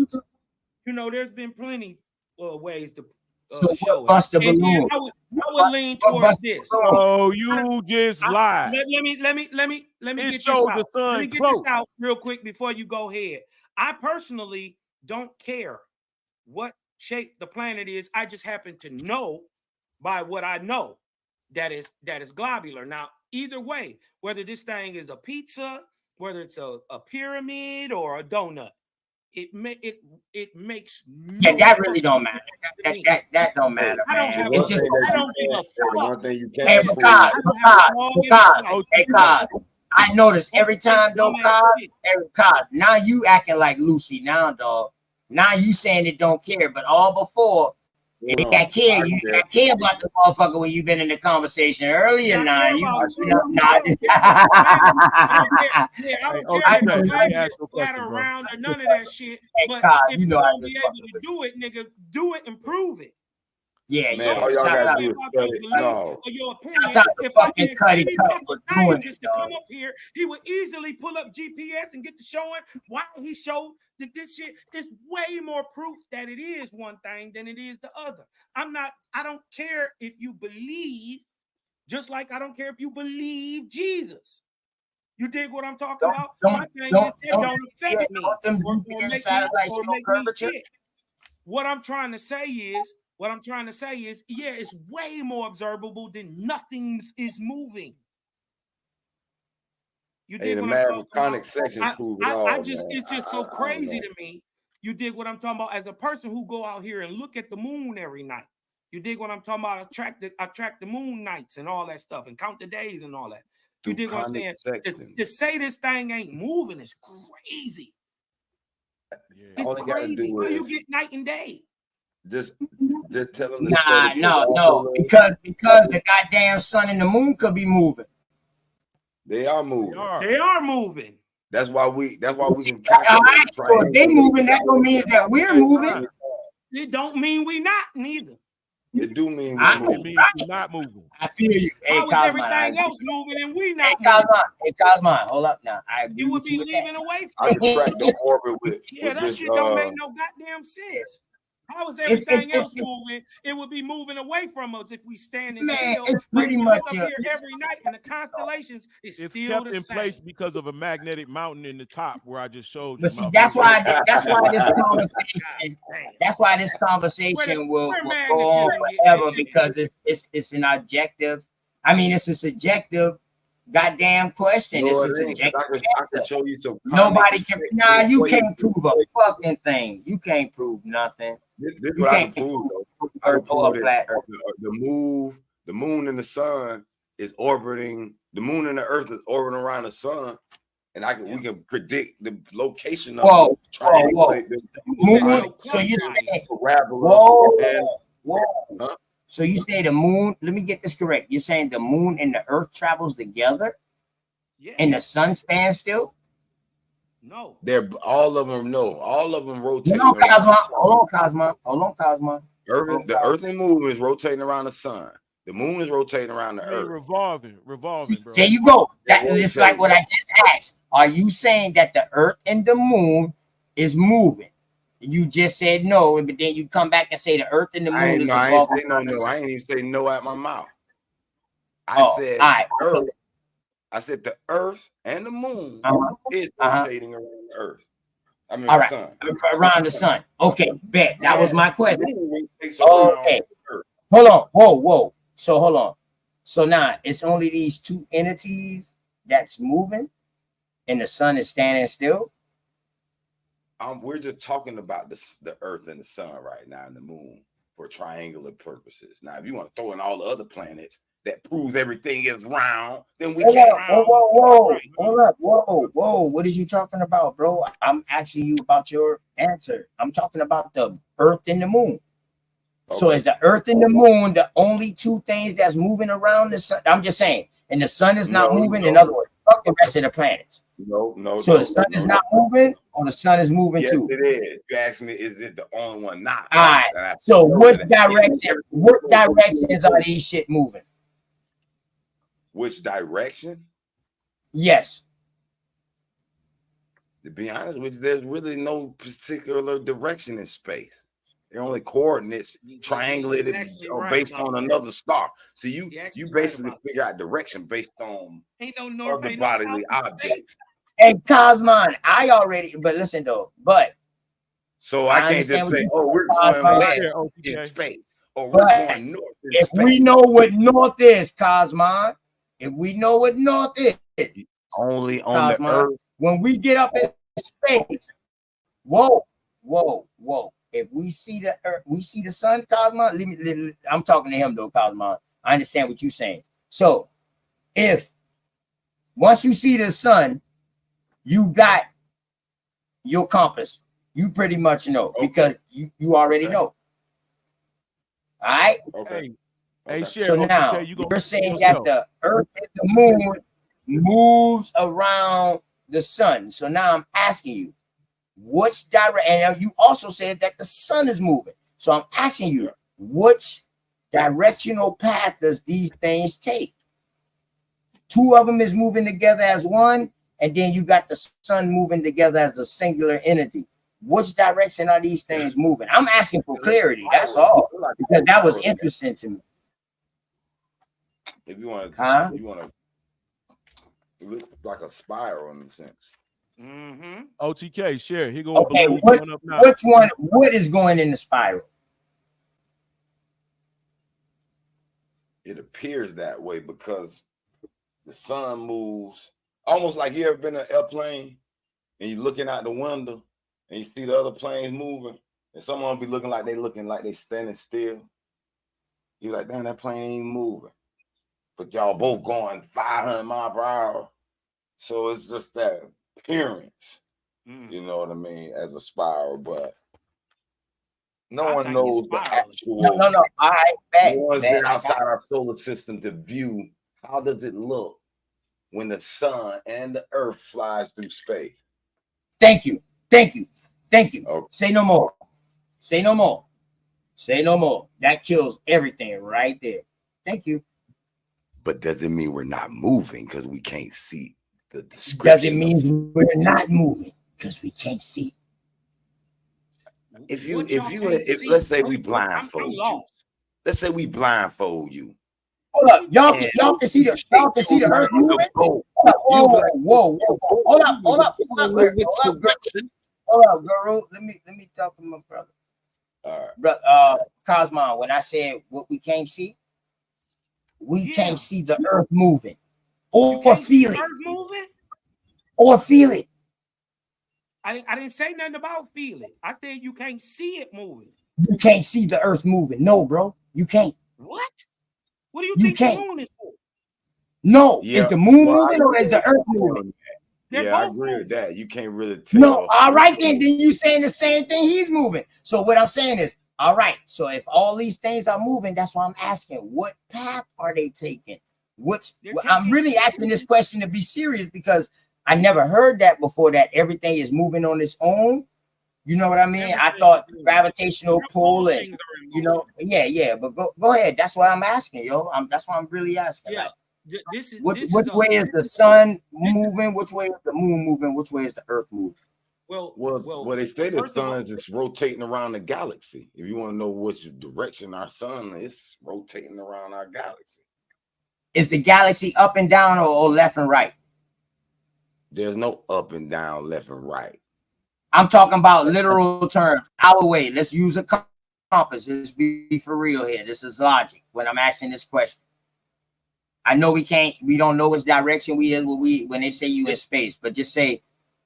there's been plenty of ways to so show it. bust the And then balloon. I would lean towards this. Oh, you just lied. Let me It get this showed the out. Let sun me get close. this out real quick before you go ahead. I personally don't care what shape the planet is. I just happen to know by what I know that is globular. Now, either way, whether this thing is a pizza, whether it's a pyramid or a donut, it makes Yeah, no that really don't matter. That don't matter, I don't man. have It's just I don't give a The one fuck. thing you hey, can't prove. Cod. Hey, Cod. I notice every time though, Cod, now you acting like Lucy now, dog. Now you saying it don't care, but all before you got care. You got care about the motherfucker when you been in the conversation earlier. Now you I don't care that the planet is flat or round or none of that shit. But if you don't be able to do it, nigga, do it and prove it. Yeah, Man, all y'all gotta do is study. No. Or your opinion. If I can any was doing just to come up here, he would easily pull up GPS and get to showing why he showed that this shit is way more proof that it is one thing than it is the other. I don't care if you believe, just like I don't care if you believe Jesus. You dig what I'm talking about? My thing is that don't affect me or make me shit. What I'm trying to say is, yeah, it's way more observable than nothing is moving. You dig what I'm talking about? Section prove it all, it's just so crazy to me. You dig what I'm talking about? As a person who go out here and look at the moon every night, you dig what I'm talking about? I track the moon nights and all that stuff and count the days and all that. You dig what I'm saying? To say this thing ain't moving is crazy. It's crazy. How you get night and day? Just tell them. No. Because the goddamn sun and the moon could be moving. They are moving. They are moving. That's why we can calculate. So if they moving, that don't mean that we're moving. It don't mean we not neither. It do mean it means we're not moving. I feel you. Hey, how is everything else moving and we not moving? Hey, Cosmo, hold up now. It would be leaving away from I can track the orbit with. Yeah, that shit don't make no goddamn sense. How is everything else moving? It would be moving away from us if we standing still. It's pretty much up here every night, and the constellations is it's still kept the in same. place because of a magnetic mountain in the top where I just showed you. But see, that's why this conversation will go on forever because it's an objective. I mean, it's a subjective goddamn question. No, it's a subjective I can show you some. Nobody can. Nah, you can't prove a fucking thing. You can't prove nothing. This is what I can prove, though. I can prove that the moon and the sun is orbiting. The moon and the earth is orbiting around the sun, and we can predict the location of whoa. Moon. So you Huh? So you say the moon? Let me get this correct. You're saying the moon and the earth travels together, and the sun stands still? No, all of them rotate. Hold on, Cosmo. The earth and moon is rotating around the sun. The moon is rotating around the earth. Revolving, bro. There you go. It's like what I just asked. Are you saying that the earth and the moon is moving? You just said no, but then you come back and say the earth and the moon is revolving. I ain't even say no out my mouth. I said earth. I said the earth and the moon is rotating around the earth. I mean, the sun. Around the sun. Okay, bet. That was my question. Okay. Hold on. Whoa. So hold on. So now it's only these two entities that's moving, and the sun is standing still. We're just talking about the earth and the sun right now, and the moon for triangular purposes. Now, if you want to throw in all the other planets, that proves everything is round, then we Hold can't. up, hold up, whoa. What is you talking about, bro? I'm asking you about your answer. I'm talking about the Earth and the Moon. So is the Earth and the Moon the only two things that's moving around the sun? I'm just saying, and the sun is not moving. In other words, fuck the rest of the planets. So the sun is not moving, or the sun is moving too. Yes, it is. You asked me, is it the only one not? All right. So which direction? What directions are these shit moving? Which direction? Yes. To be honest with you, there's really no particular direction in space. They're only coordinates triangulated based on another star. So you basically figure out direction based on other bodily objects. And Cosmon, but listen though, so I can't just say, oh, we're going west in space, or we're going north in space. If we know what north is, Cosmon, if we know what north is, only on the Earth. When we get up in space, whoa. If we see the Earth, we see the sun, Cosmon. I'm talking to him though, Cosmon. I understand what you're saying. So, if once you see the sun, you got your compass. You pretty much know because you already know. All right. Okay. Hey, so now you're saying that the Earth and the Moon moves around the sun. So now I'm asking you, which direction? And you also said that the sun is moving. So I'm asking you, which directional path does these things take? Two of them is moving together as one, and then you got the sun moving together as a singular entity. Which direction are these things moving? I'm asking for clarity. That's all, because that was interesting to me. If you want to, it looks like a spiral in a sense. OTK, share. He go. Okay, which one? What is going in the spiral? It appears that way because the sun moves almost like you ever been in an airplane and you're looking out the window and you see the other planes moving, and someone be looking like they standing still. You're like, damn, that plane ain't moving. But y'all both going 500 miles per hour. So it's just that appearance, you know what I mean, as a spiral, but no one knows the actual. No. All right, no one's been outside our solar system to view how does it look when the sun and the earth flies through space. Thank you. Okay. Say no more. That kills everything right there. Thank you. But does it mean we're not moving because we can't see the description? Does it mean we're not moving because we can't see? If let's say we blindfold you. Let's say we blindfold you. Hold up, y'all can see the earth moving. Whoa. Hold up, girl. Let me talk to my brother. All right. Cosmo, when I said what we can't see, we can't see the earth moving or feel it. Or feel it. I didn't say nothing about feel it. I said you can't see it moving. You can't see the earth moving. No, bro. You can't. What? What do you think the moon is for? No, is the moon moving or is the earth moving? I agree with that. You can't really tell. No, all right, then you saying the same thing he's moving. So what I'm saying is, all right, so if all these things are moving, that's why I'm asking, what path are they taking? I'm really asking this question to be serious because I never heard that before, that everything is moving on its own. You know what I mean? I thought gravitational pull and, but go ahead. That's what I'm asking, yo. That's what I'm really asking. Yeah. Which way is the sun moving? Which way is the moon moving? Which way is the earth moving? Well, they say the sun is just rotating around the galaxy. If you want to know which direction our sun is rotating around our galaxy. Is the galaxy up and down or left and right? There's no up and down, left and right. I'm talking about literal terms. Our way. Let's use a compass. Let's be for real here. This is logic when I'm asking this question. I know we don't know which direction we is when they say you in space, but just say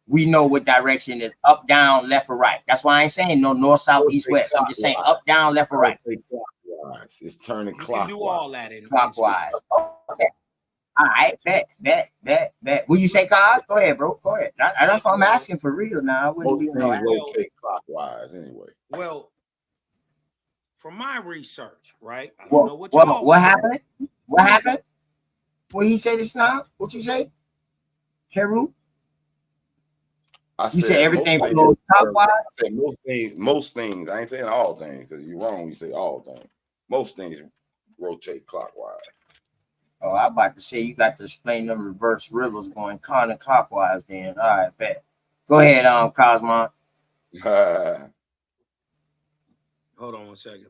we know what direction is, up, down, left, or right. That's why I ain't saying no north, south, east, west. I'm just saying up, down, left, or right. clockwise. It's turning You clockwise. can do all that in Clockwise. Okay. All right. Bet. Will you say, cause? Go ahead, bro. Go ahead. That's what I'm asking for real now. I wouldn't Most be no things rotate clockwise anyway. Well, from my research, right? I don't know what y'all. What happened? What happened? What he said this now? What you say? Heru? You said everything flows clockwise? I said most things. I ain't saying all things because you're wrong when you say all things. Most things rotate clockwise. Oh, I'm about to say you got to explain them reverse rivers going counterclockwise then. All right, bet. Go ahead, Cosmo. Hold on one second.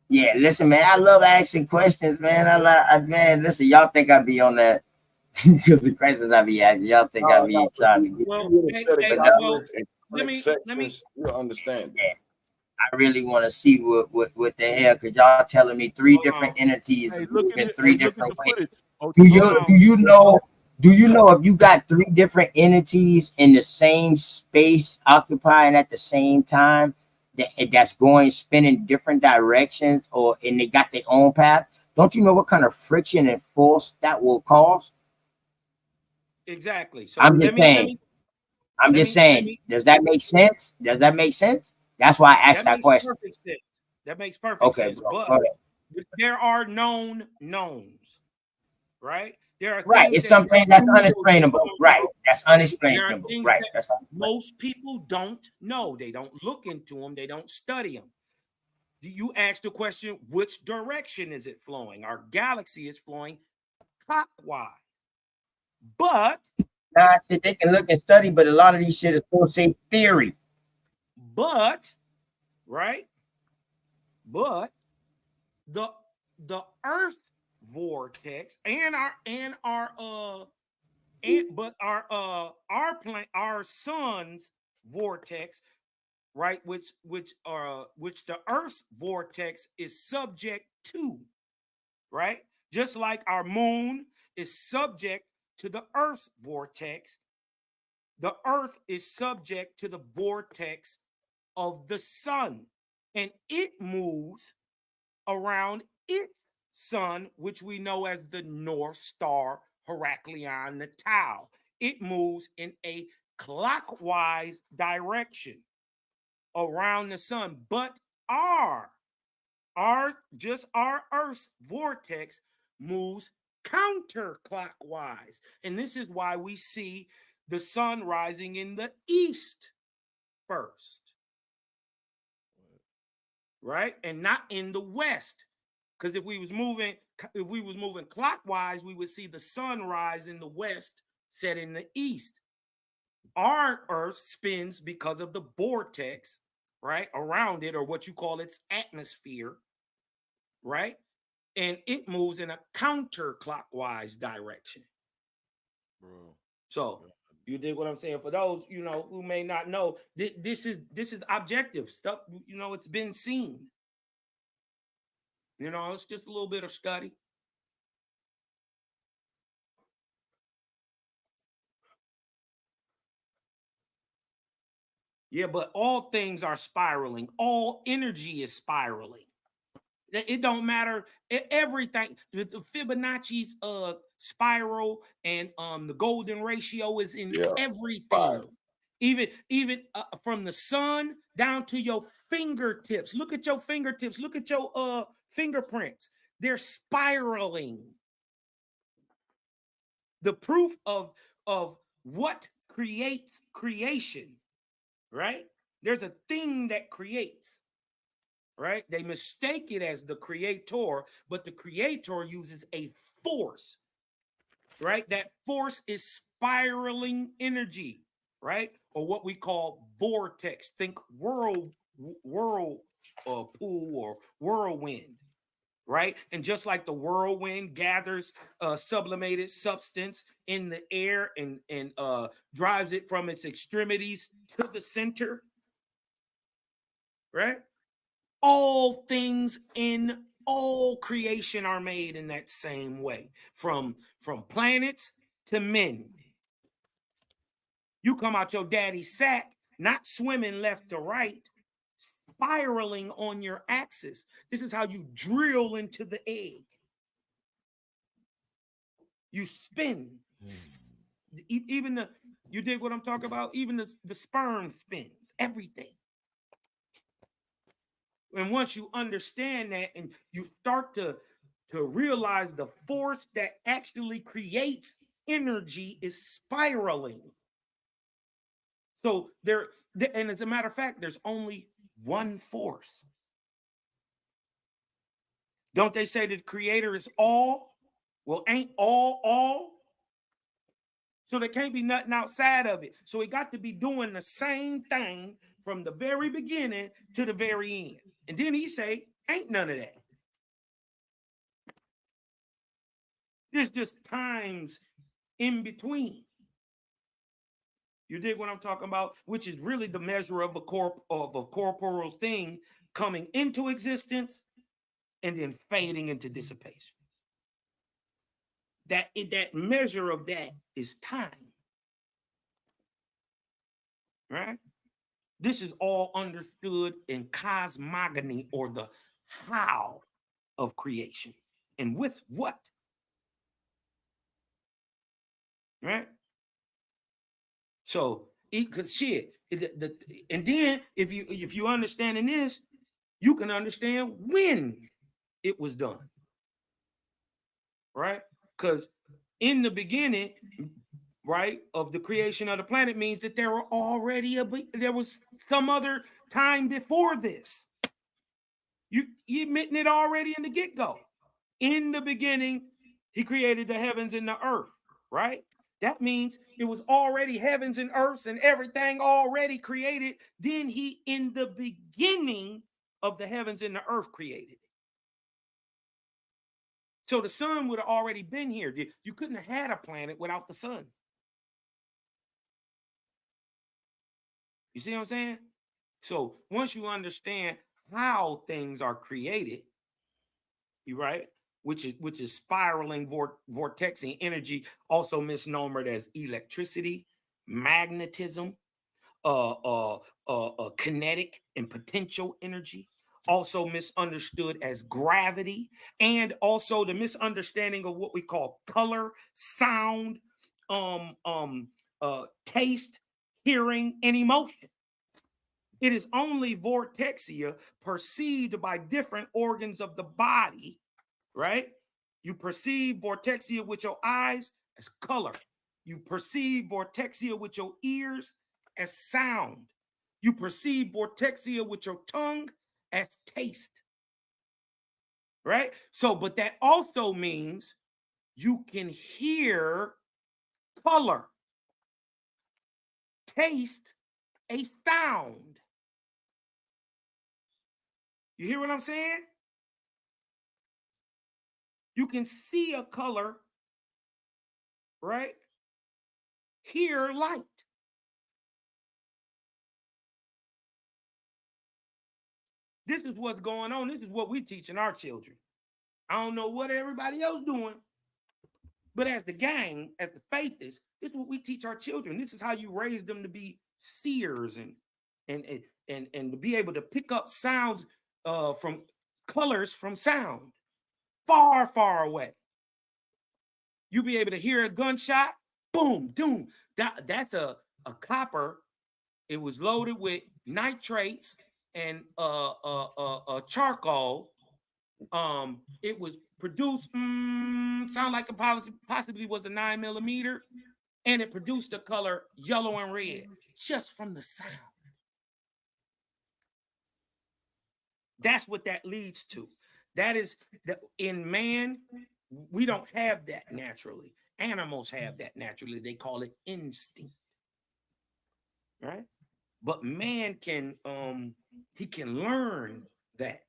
Yeah, listen, man. I love asking questions, man. Man, listen, y'all think I be on that because the questions I be asking. Y'all think I be trying to get. Well, let me. You'll understand. Yeah. I really want to see what the hell, because y'all telling me three different entities in three different ways. Do you know if you got three different entities in the same space occupying at the same time that's going spinning different directions and they got their own path? Don't you know what kind of friction and force that will cause? Exactly. So I'm just saying. Does that make sense? That's why I asked that question. That makes perfect sense. Bro, but there are known knowns, right? There are it's something that's unexplainable. Right. That's unexplainable. Right. That's most people don't know. They don't look into them. They don't study them. You ask the question, which direction is it flowing? Our galaxy is flowing clockwise. But they can look and study, but a lot of these shit is supposed to say theory. But the Earth vortex our sun's vortex, right? Which the Earth's vortex is subject to, right? Just like our moon is subject to the Earth's vortex, the Earth is subject to the vortex of the sun, and it moves around its sun, which we know as the North Star, Heracleon Natal. It moves in a clockwise direction around the sun, but our Earth's vortex moves counterclockwise. And this is why we see the sun rising in the east first, right? And not in the west. Because if we was moving clockwise, we would see the sun rise in the west, set in the east. Our Earth spins because of the vortex, right, around it, or what you call its atmosphere, right? And it moves in a counterclockwise direction. Bro. So you dig what I'm saying? For those, who may not know, this is objective stuff. It's been seen. It's just a little bit of study. Yeah, but all things are spiraling. All energy is spiraling. It don't matter. Everything. The Fibonacci's spiral and the golden ratio is in everything. Even from the sun down to your fingertips. Look at your fingertips. Look at your fingerprints. They're spiraling. The proof of what creates creation, right? There's a thing that creates, right? They mistake it as the creator, but the creator uses a force, right? That force is spiraling energy, right? Or what we call vortex. Think whirlpool or whirlwind, right? And just like the whirlwind gathers sublimated substance in the air and drives it from its extremities to the center, right? All things in all creation are made in that same way, from planets to men. You come out your daddy's sack, not swimming left to right, spiraling on your axis. This is how you drill into the egg. You spin. Even the, you dig what I'm talking about? Even the sperm spins, everything. And once you understand that and you start to realize the force that actually creates energy is spiraling. So there, and as a matter of fact, there's only one force. Don't they say that the creator is all? Well, ain't all? So there can't be nothing outside of it. So he got to be doing the same thing from the very beginning to the very end. And then he say, ain't none of that. There's just times in between. You dig what I'm talking about? Which is really the measure of a corporeal thing coming into existence and then fading into dissipation. That measure of that is time. Right? This is all understood in cosmogony, or the how of creation. And with what? Right? So, because shit, and then if you understanding this, you can understand when it was done. Right? Because in the beginning, right, of the creation of the planet means that there was some other time before this. You admitting it already in the get-go. In the beginning, he created the heavens and the earth, right? That means it was already heavens and earths and everything already created. Then he, in the beginning of the heavens and the earth, created it. So the sun would have already been here. You couldn't have had a planet without the sun. You see what I'm saying? So once you understand how things are created, you right, which is spiraling vortexing energy, also misnomered as electricity, magnetism, kinetic and potential energy, also misunderstood as gravity, and also the misunderstanding of what we call color, sound, taste, hearing, and emotion. It is only vortexia perceived by different organs of the body, right? You perceive vortexia with your eyes as color. You perceive vortexia with your ears as sound. You perceive vortexia with your tongue as taste, right? So, but that also means you can hear color, taste a sound. You hear what I'm saying? You can see a color, right? Hear light. This is what's going on. This is what we teaching our children. I don't know what everybody else doing, but as the gang, as the faithists, this is what we teach our children. This is how you raise them to be seers and to be able to pick up sounds from colors from sound far, far away. You be able to hear a gunshot, boom, doom. That's a copper. It was loaded with nitrates and charcoal. It was produced, sound like it possibly was a 9mm, and it produced the color yellow and red just from the sound. That's what that leads to. That is that in man, we don't have that naturally. Animals have that naturally. They call it instinct. Right? But man can he can learn that.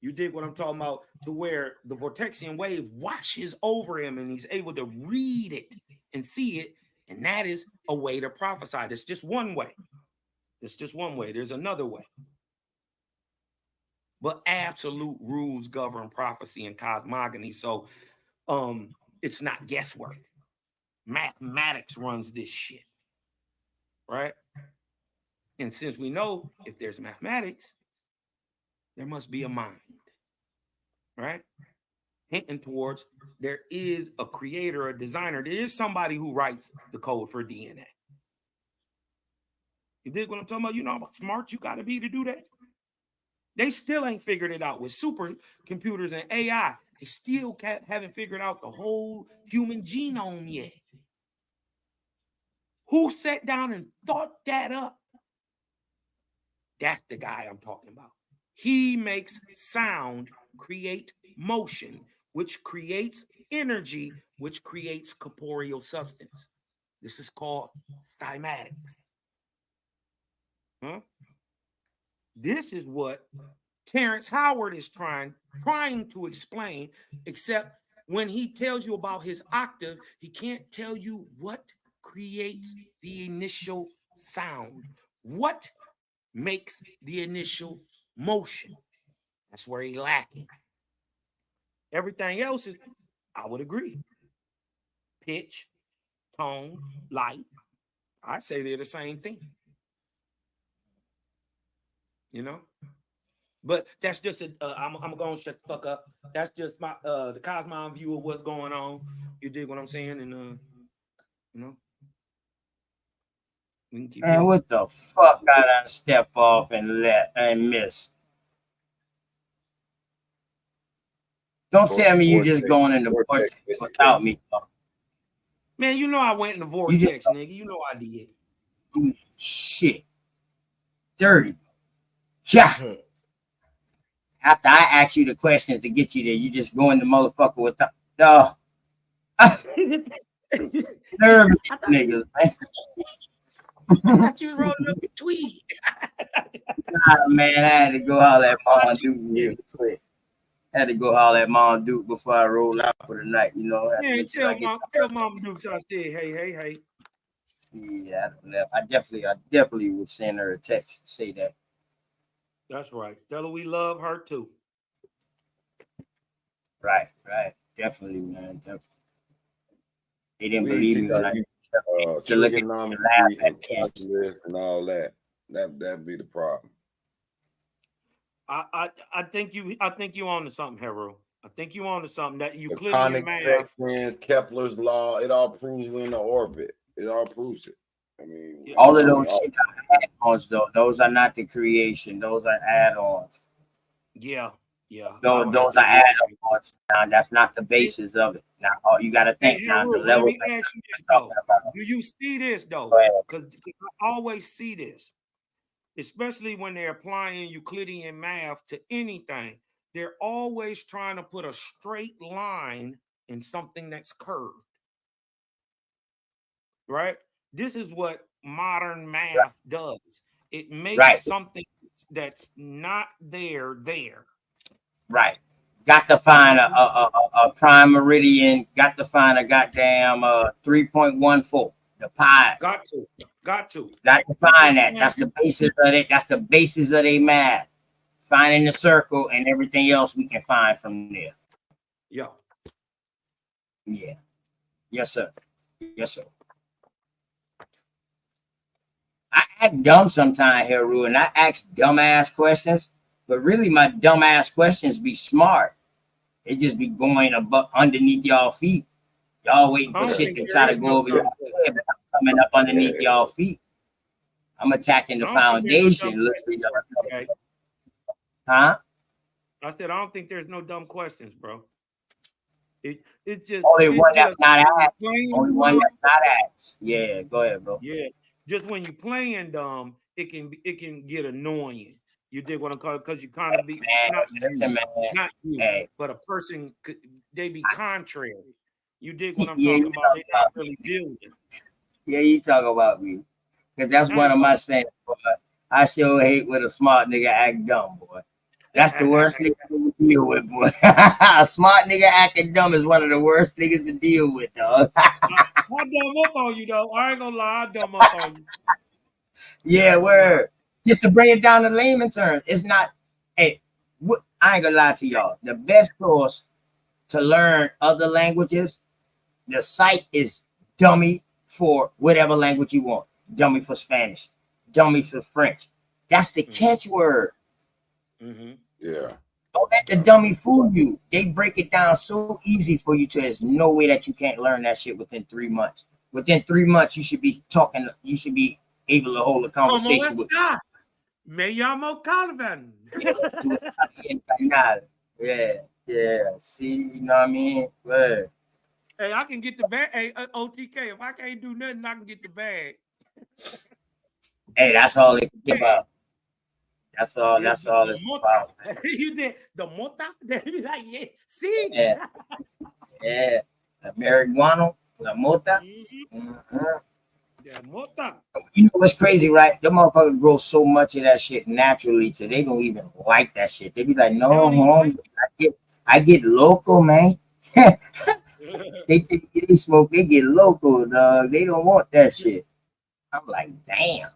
You dig what I'm talking about? To where the vortexian wave washes over him and he's able to read it and see it. And that is a way to prophesy. That's just one way. It's just one way. There's another way. But absolute rules govern prophecy and cosmogony. So it's not guesswork. Mathematics runs this shit. Right? And since we know if there's mathematics, there must be a mind, right? Hinting towards there is a creator, a designer. There is somebody who writes the code for DNA. You dig what I'm talking about? You know how smart you got to be to do that? They still ain't figured it out with supercomputers and AI. They still haven't figured out the whole human genome yet. Who sat down and thought that up? That's the guy I'm talking about. He makes sound create motion, which creates energy, which creates corporeal substance. This is called cymatics. Huh? This is what Terrence Howard is trying to explain, except when he tells you about his octave, he can't tell you what creates the initial sound. What makes the initial motion? That's where he's lacking. Everything else is, I would agree. Pitch, tone, light. I say they're the same thing. You know? But that's just I'm gonna shut the fuck up. That's just my the Cosmon view of what's going on. You dig what I'm saying? And you know, we can keep Man, what the fuck I done step off and miss? Don't tell me you just going in the vortex without me. Man, you know I went in the vortex, nigga. You know I did. Shit. Dirty. Yeah. After I ask you the questions to get you there, you just go in the motherfucker with the nervous niggas, man. I thought you wrote up a tweet. Nah, man, I had to go holler at Mom Duke real quick. Had to go holler at Mom Duke before I roll out for the night, you know. Man, tell Mom Dukes I said, hey. Yeah, I definitely would send her a text to say that. That's right. Tell her we love her too. Right. Definitely, man. Definitely. They didn't believe me when I to look at and calculus and all that. That'd be the problem. I think you on to something, Hero. I think you on to something that Euclidean math. Sections, Kepler's law, it all proves we're in the orbit. It all proves it. I mean, all of those shit are add-ons, though. Those are not the creation. Those are add-ons. Yeah. Those are add-ons. Now, that's not the basis of it. Now, you got to think now. The level. Let me ask you this though. Do you see this though? Because I always see this, especially when they're applying Euclidean math to anything. They're always trying to put a straight line in something that's curved. Right? This is what modern math does. It makes something that's not there. Right. Got to find a prime meridian. Got to find a goddamn 3.14. The pi. Got to. Got to find that. That's the basis of it. That's the basis of their math. Finding the circle and everything else we can find from there. Yeah. Yes, sir. I act dumb sometimes, Heru, and I ask dumbass questions, but really my dumbass questions be smart. They just be going above underneath y'all feet. Y'all waiting for shit to try to go over your head, but I'm coming up underneath y'all feet. I'm attacking the foundation. Huh? I said I don't think there's no dumb questions, bro. It's just only one that's not asked. Only one that's not asked. Yeah, go ahead, bro. Yeah, just when you're playing dumb, it can get annoying. You dig what I'm calling? Because you kind of be not you, but a person they be contrary. You dig what I'm talking about? They not really building. Yeah, you talk about me, because that's one of my sayings. Boy. I sure hate when a smart nigga act dumb, boy. That's the worst nigga to deal with, boy. A smart nigga acting dumb is one of the worst niggas to deal with, dog. I dumb up on you, though. I ain't gonna lie, I dumb up on you. Yeah, word. Just to bring it down to layman terms, it's not. Hey, I ain't gonna lie to y'all. The best course to learn other languages, the site is dummy for whatever language you want. Dummy for Spanish, dummy for French. That's the catchword. Yeah. Don't let the dummy fool you. They break it down so easy for you to there's no way that you can't learn that shit within 3 months. Within 3 months, you should be talking, you should be able to hold a conversation with Me llamo Calvin. yeah. See, you know what I mean? But, hey, I can get the bag. Hey, OTK, if I can't do nothing, I can get the bag. hey, that's all it about. That's all it's about. You did the mota? Like, yeah. See? Yeah. The marijuana, the mota. Yeah, mota. You know what's crazy, right? The motherfuckers grow so much of that shit naturally to they don't even like that shit. They be like, no, homes, I get local, man. they smoke, they get local, dog. They don't want that shit. I'm like, damn.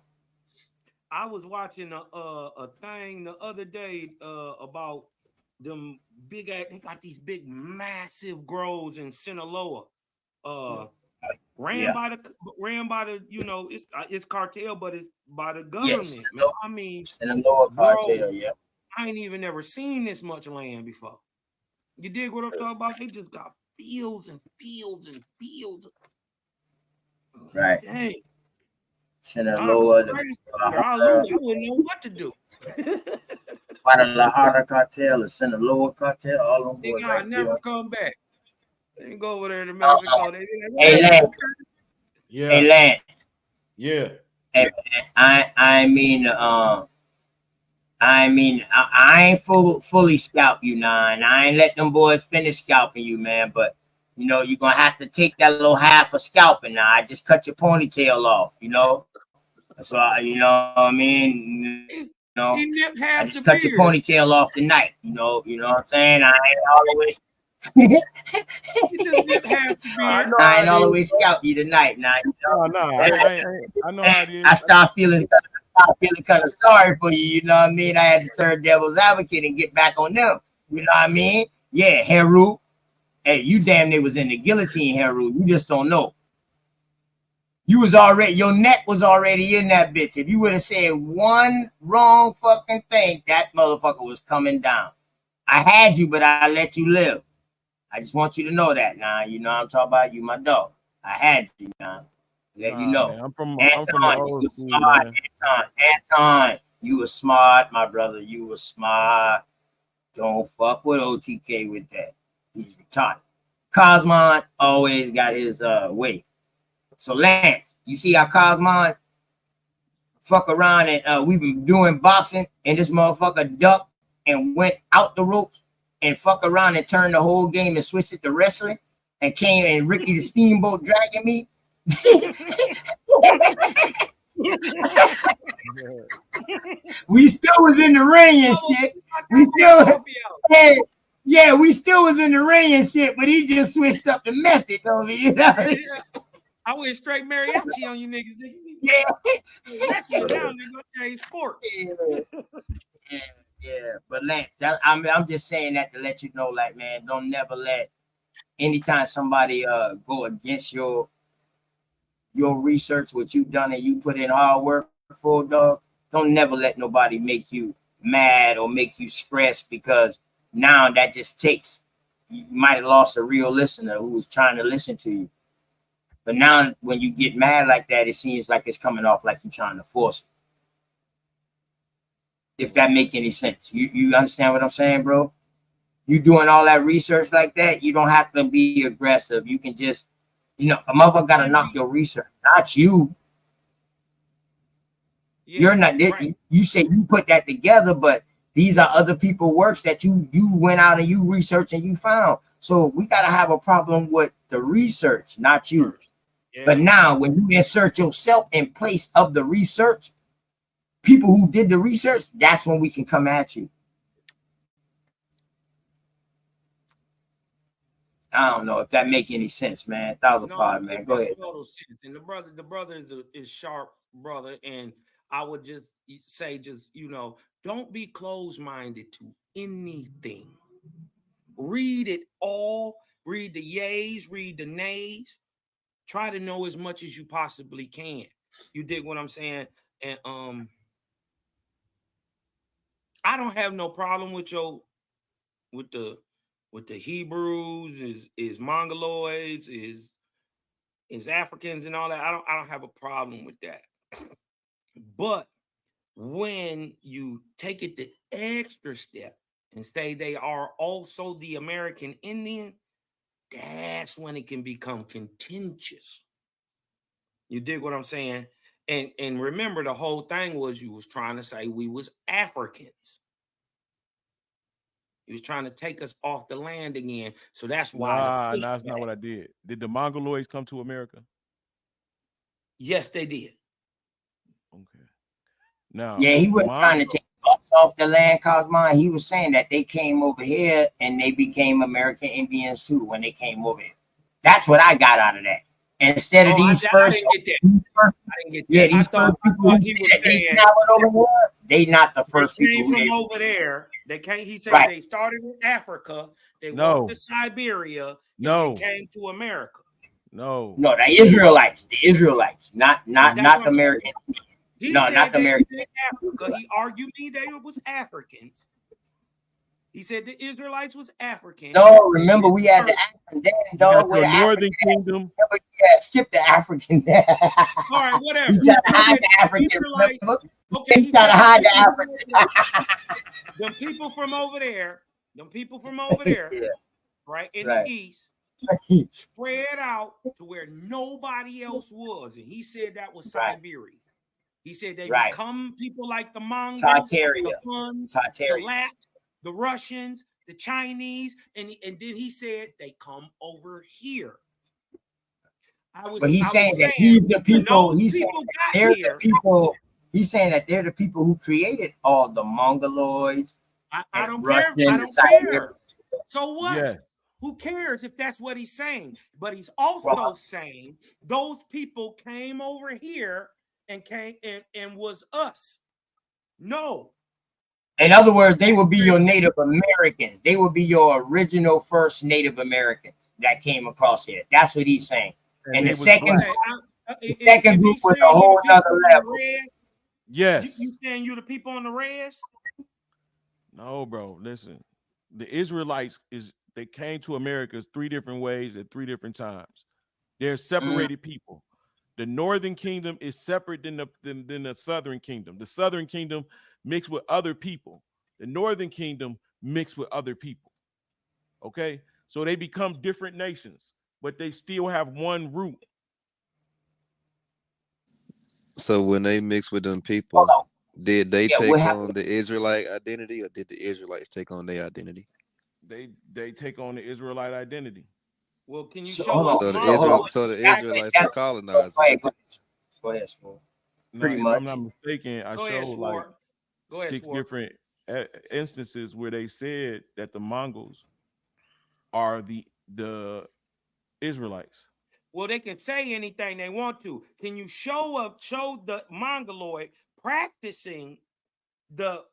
I was watching a thing the other day about them big ass. They got these big massive grows in Sinaloa. Ran by the you know it's cartel, but it's by the government. Man. I mean, Sinaloa cartel, yeah. I ain't even never seen this much land before. You dig what I'm talking about? They just got fields and fields and fields. Right. Dang. Sinaloa, I wouldn't know what to do. Guadalajara cartel, the Sinaloa cartel, all of them. I never come back. They go over there to Mexico. Hey, Lance. Yeah. Hey, Lance. Yeah. Hey, I ain't fully scalp you now, and I ain't let them boys finish scalping you, man. But you know, you're gonna have to take that little half of scalping now. I just cut your ponytail off, you know. So you know what I mean? You know, I just cut your ponytail off tonight. You know what I'm saying? I ain't always. You just nip half the beard. I ain't always scalp you tonight. Now, you know? I know how it is. I start feeling kind of sorry for you. You know what I mean? I had to turn devil's advocate and get back on them. You know what I mean? Yeah, Heru. Hey, you damn near was in the guillotine, Heru. You just don't know. You was already, your neck was already in that bitch. If you would have said one wrong fucking thing, that motherfucker was coming down. I had you, but I let you live. I just want you to know that now. You know I'm talking about, you my dog. I had you now. Let you know. Man, I'm from Anton, the old you school, smart, man. Anton, you were smart, my brother. You were smart. Don't fuck with OTK with that. He's retarded. Cosmon always got his way. So Lance, you see how Cosmon fuck around and we've been doing boxing and this motherfucker ducked and went out the ropes and fuck around and turned the whole game and switched it to wrestling and came and Ricky the Steamboat dragging me. We still was in the ring and shit. We still, yeah, we still was in the ring and shit, but he just switched up the method, you know? I went straight mariachi on you niggas. Yeah. Wrestling now, nigga. Change sports. Yeah. But Lance, I'm just saying that to let you know, like, man, don't never let anytime somebody go against your research, what you've done and you put in hard work for, dog. Don't never let nobody make you mad or make you stressed because now that just takes. You might have lost a real listener who was trying to listen to you. But now when you get mad like that, it seems like it's coming off like you're trying to force it. If that make any sense. You understand what I'm saying, bro? You doing all that research like that, you don't have to be aggressive. You can just, you know, a motherfucker gotta knock your research, not you. Yeah, you're not right. You say you put that together, but these are other people's works that you went out and you researched and you found. So we gotta have a problem with the research, not you. Yeah. But now when you insert yourself in place of the research, people who did the research, that's when we can come at you. I don't know if that make any sense, man. 1,000 pod, man. Go ahead. Total sense. And the brother is sharp, brother. And I would just say, you know, don't be closed-minded to anything. Read it all. Read the yays, read the nays. Try to know as much as you possibly can. You dig what I'm saying? And I don't have no problem with the Hebrews, is Mongoloids, is Africans and all that. I don't have a problem with that. But when you take it the extra step and say they are also the American Indian, that's when it can become contentious. You dig what I'm saying? And remember, the whole thing was you was trying to say we was Africans. He was trying to take us off the land again. So that's why Nah, that's not what I did. Did the Mongoloids come to America? Yes, they did. Okay. Now, yeah, he wasn't trying to take us off the land, Cosmo. He was saying that they came over here and they became American Indians too when they came over here. That's what I got out of that. Instead of these first, I didn't get that. Yeah, these first people who said that they traveled over here, they not the first They people came who from over there. They came. He said Right. they started in Africa. They No. walked to Siberia. No. And they came to America. No. No, the Israelites, not the American. He No, said not the they American. was in Africa. He argued me they was Africans. He said the Israelites was African. No, remember we had the African then, dog. The Northern Kingdom. Yeah, skip the African. All right, whatever. He tried to hide the African. Okay, he tried to hide the African. Them people from over there, Yeah. right in Right. the east, spread out to where nobody else was, and he said that was Siberia. He said they become people like the Mongols, the Huns, the Lats, the Russians, the Chinese, and then he said they come over here. But he's saying that he's the people. He's saying that they're here, the people. He's saying that they're the people who created all the Mongoloids. I don't Russian, care. I don't care. So what? Yeah. Who cares if that's what he's saying? But he's also saying those people came over here and came and was us. No. In other words, they would be your Native Americans. They would be your original first Native Americans that came across here. That's what he's saying. And the second group was a whole other level. Yes. You saying you the people on the res? No, bro. Listen, the Israelites they came to America 3 different ways at 3 different times. They're separated people. The Northern Kingdom is separate than the Southern Kingdom. The Southern Kingdom mixed with other people. The Northern Kingdom mixed with other people. Okay, so they become different nations, but they still have one root. So when they mix with them people, did they take on the Israelite identity, or did the Israelites take on their identity? They take on the Israelite identity. Well, can you show us? So the Israelites are colonizers. Go ahead, Swore. Pretty much. If I'm not mistaken, I showed like Go ahead, 6 different instances where they said that the Mongols are the Israelites. Well, they can say anything they want to. Can you show the Mongoloid practicing the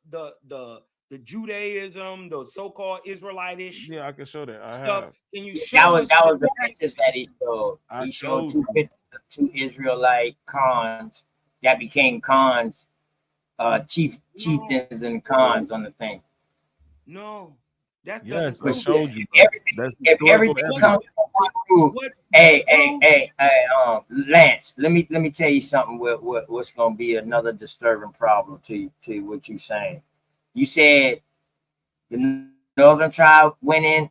Judaism, the so-called Israelite-ish? Yeah, I can show that. Stuff. Can you show that was the pictures that he showed. He showed 2 pictures of 2 Israelite khans that became khans, chieftains and khans on the thing. No. That's yes, I told you. If everything comes from one group, hey, Lance, let me tell you something. What's gonna be another disturbing problem to what you're saying? You said the Northern tribe went in.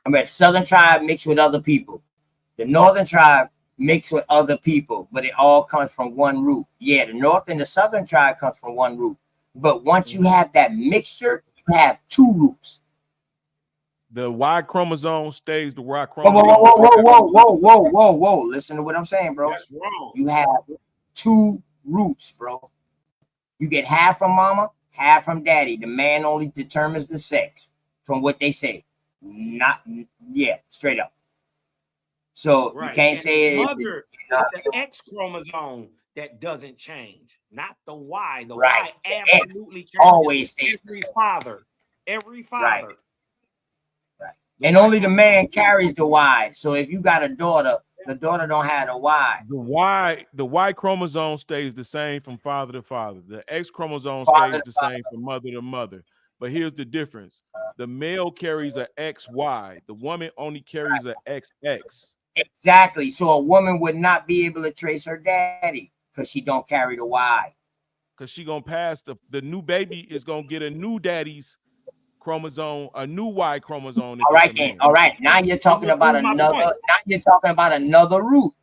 I mean, Southern tribe mixed with other people. The Northern tribe mixed with other people, but it all comes from one root. Yeah, the North and the Southern tribe comes from one root. But once you have that mixture, you have 2 roots. The Y chromosome stays the Y chromosome. Whoa. Listen to what I'm saying, bro. That's wrong. You have 2 roots, bro. You get half from mama, half from daddy. The man only determines the sex from what they say. Straight up. So you can't say it's the X chromosome that doesn't change, not the Y. The Y absolutely changes. Always every father. Right. And only the man carries the Y. So if you got a daughter, The daughter don't have the Y. The Y chromosome stays the same from father to father. The X chromosome Father stays to the same from mother to mother. But here's the difference. The male carries a XY. The woman only carries a XX. Exactly. So a woman would not be able to trace her daddy because she don't carry the Y. Because she gonna pass the new baby is gonna get a new daddy's chromosome, a new Y chromosome if All it's right a then. man. All right. Now you're So talking you'll about prove my another. point. Now you're talking about another root.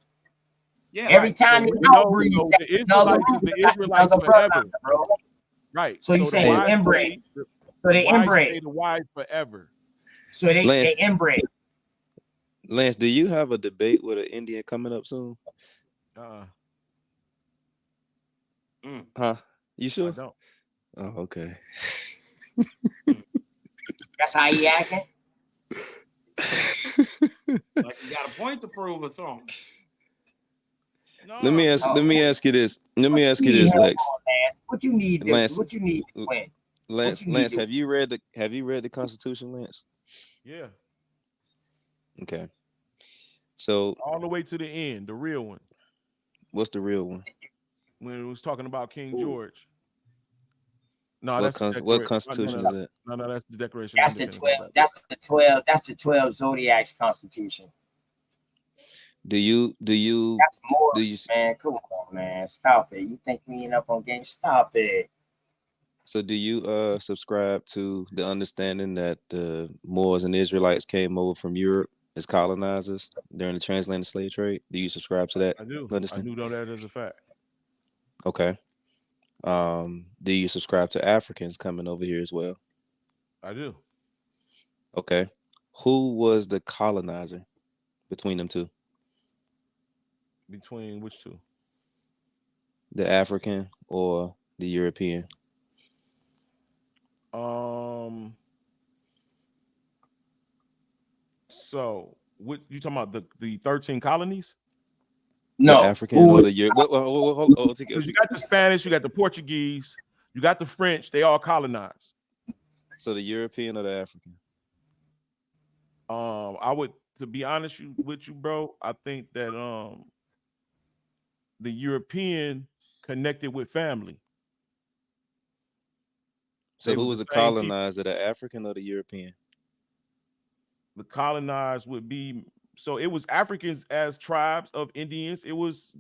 Yeah. Every Right. So time we you know outbreed, so that's the another Israelites is root. the That's Israelites another forever. bloodline, bro. Right. So you So the say Y inbred. stay So the they Y inbred. stay the Y forever. So they inbred. Lance, do you have a debate with an Indian coming up soon? Huh? You I sure? don't. Oh, okay. That's how he acting. Like you got a point to prove or something. No, Let me ask you this. Let me ask you this, Lex. What you need to Lance, what you need to win? Lance, have you read the Constitution, Lance? Yeah. Okay. So All the way to the end, the real one. What's the real one? When it was talking about King George. No, What that's what Constitution is it? No, that's the Declaration. That's the 12. That's the 12. That's the 12 Zodiac's Constitution. Do you That's more, man. Come on, man. Stop it. You think we ain't up on game? Stop it. So do you subscribe to the understanding that the Moors and Israelites came over from Europe as colonizers during the transatlantic slave trade? Do you subscribe to that? I do. Understand? I do know that as a fact. Okay. Do you subscribe to Africans coming over here as well? I do. Okay. Who was the colonizer between them two? Between which two? The African or the European? So what you talking about? The 13 colonies? No. The African or the European? You got the Spanish, you got the Portuguese, you got the French. They all colonized. So the European or the African? I would, to be honest with you, bro, I think that the European connected with family. So who was the colonizer, the African or the European? The colonized would be, so it was Africans as tribes of Indians. It was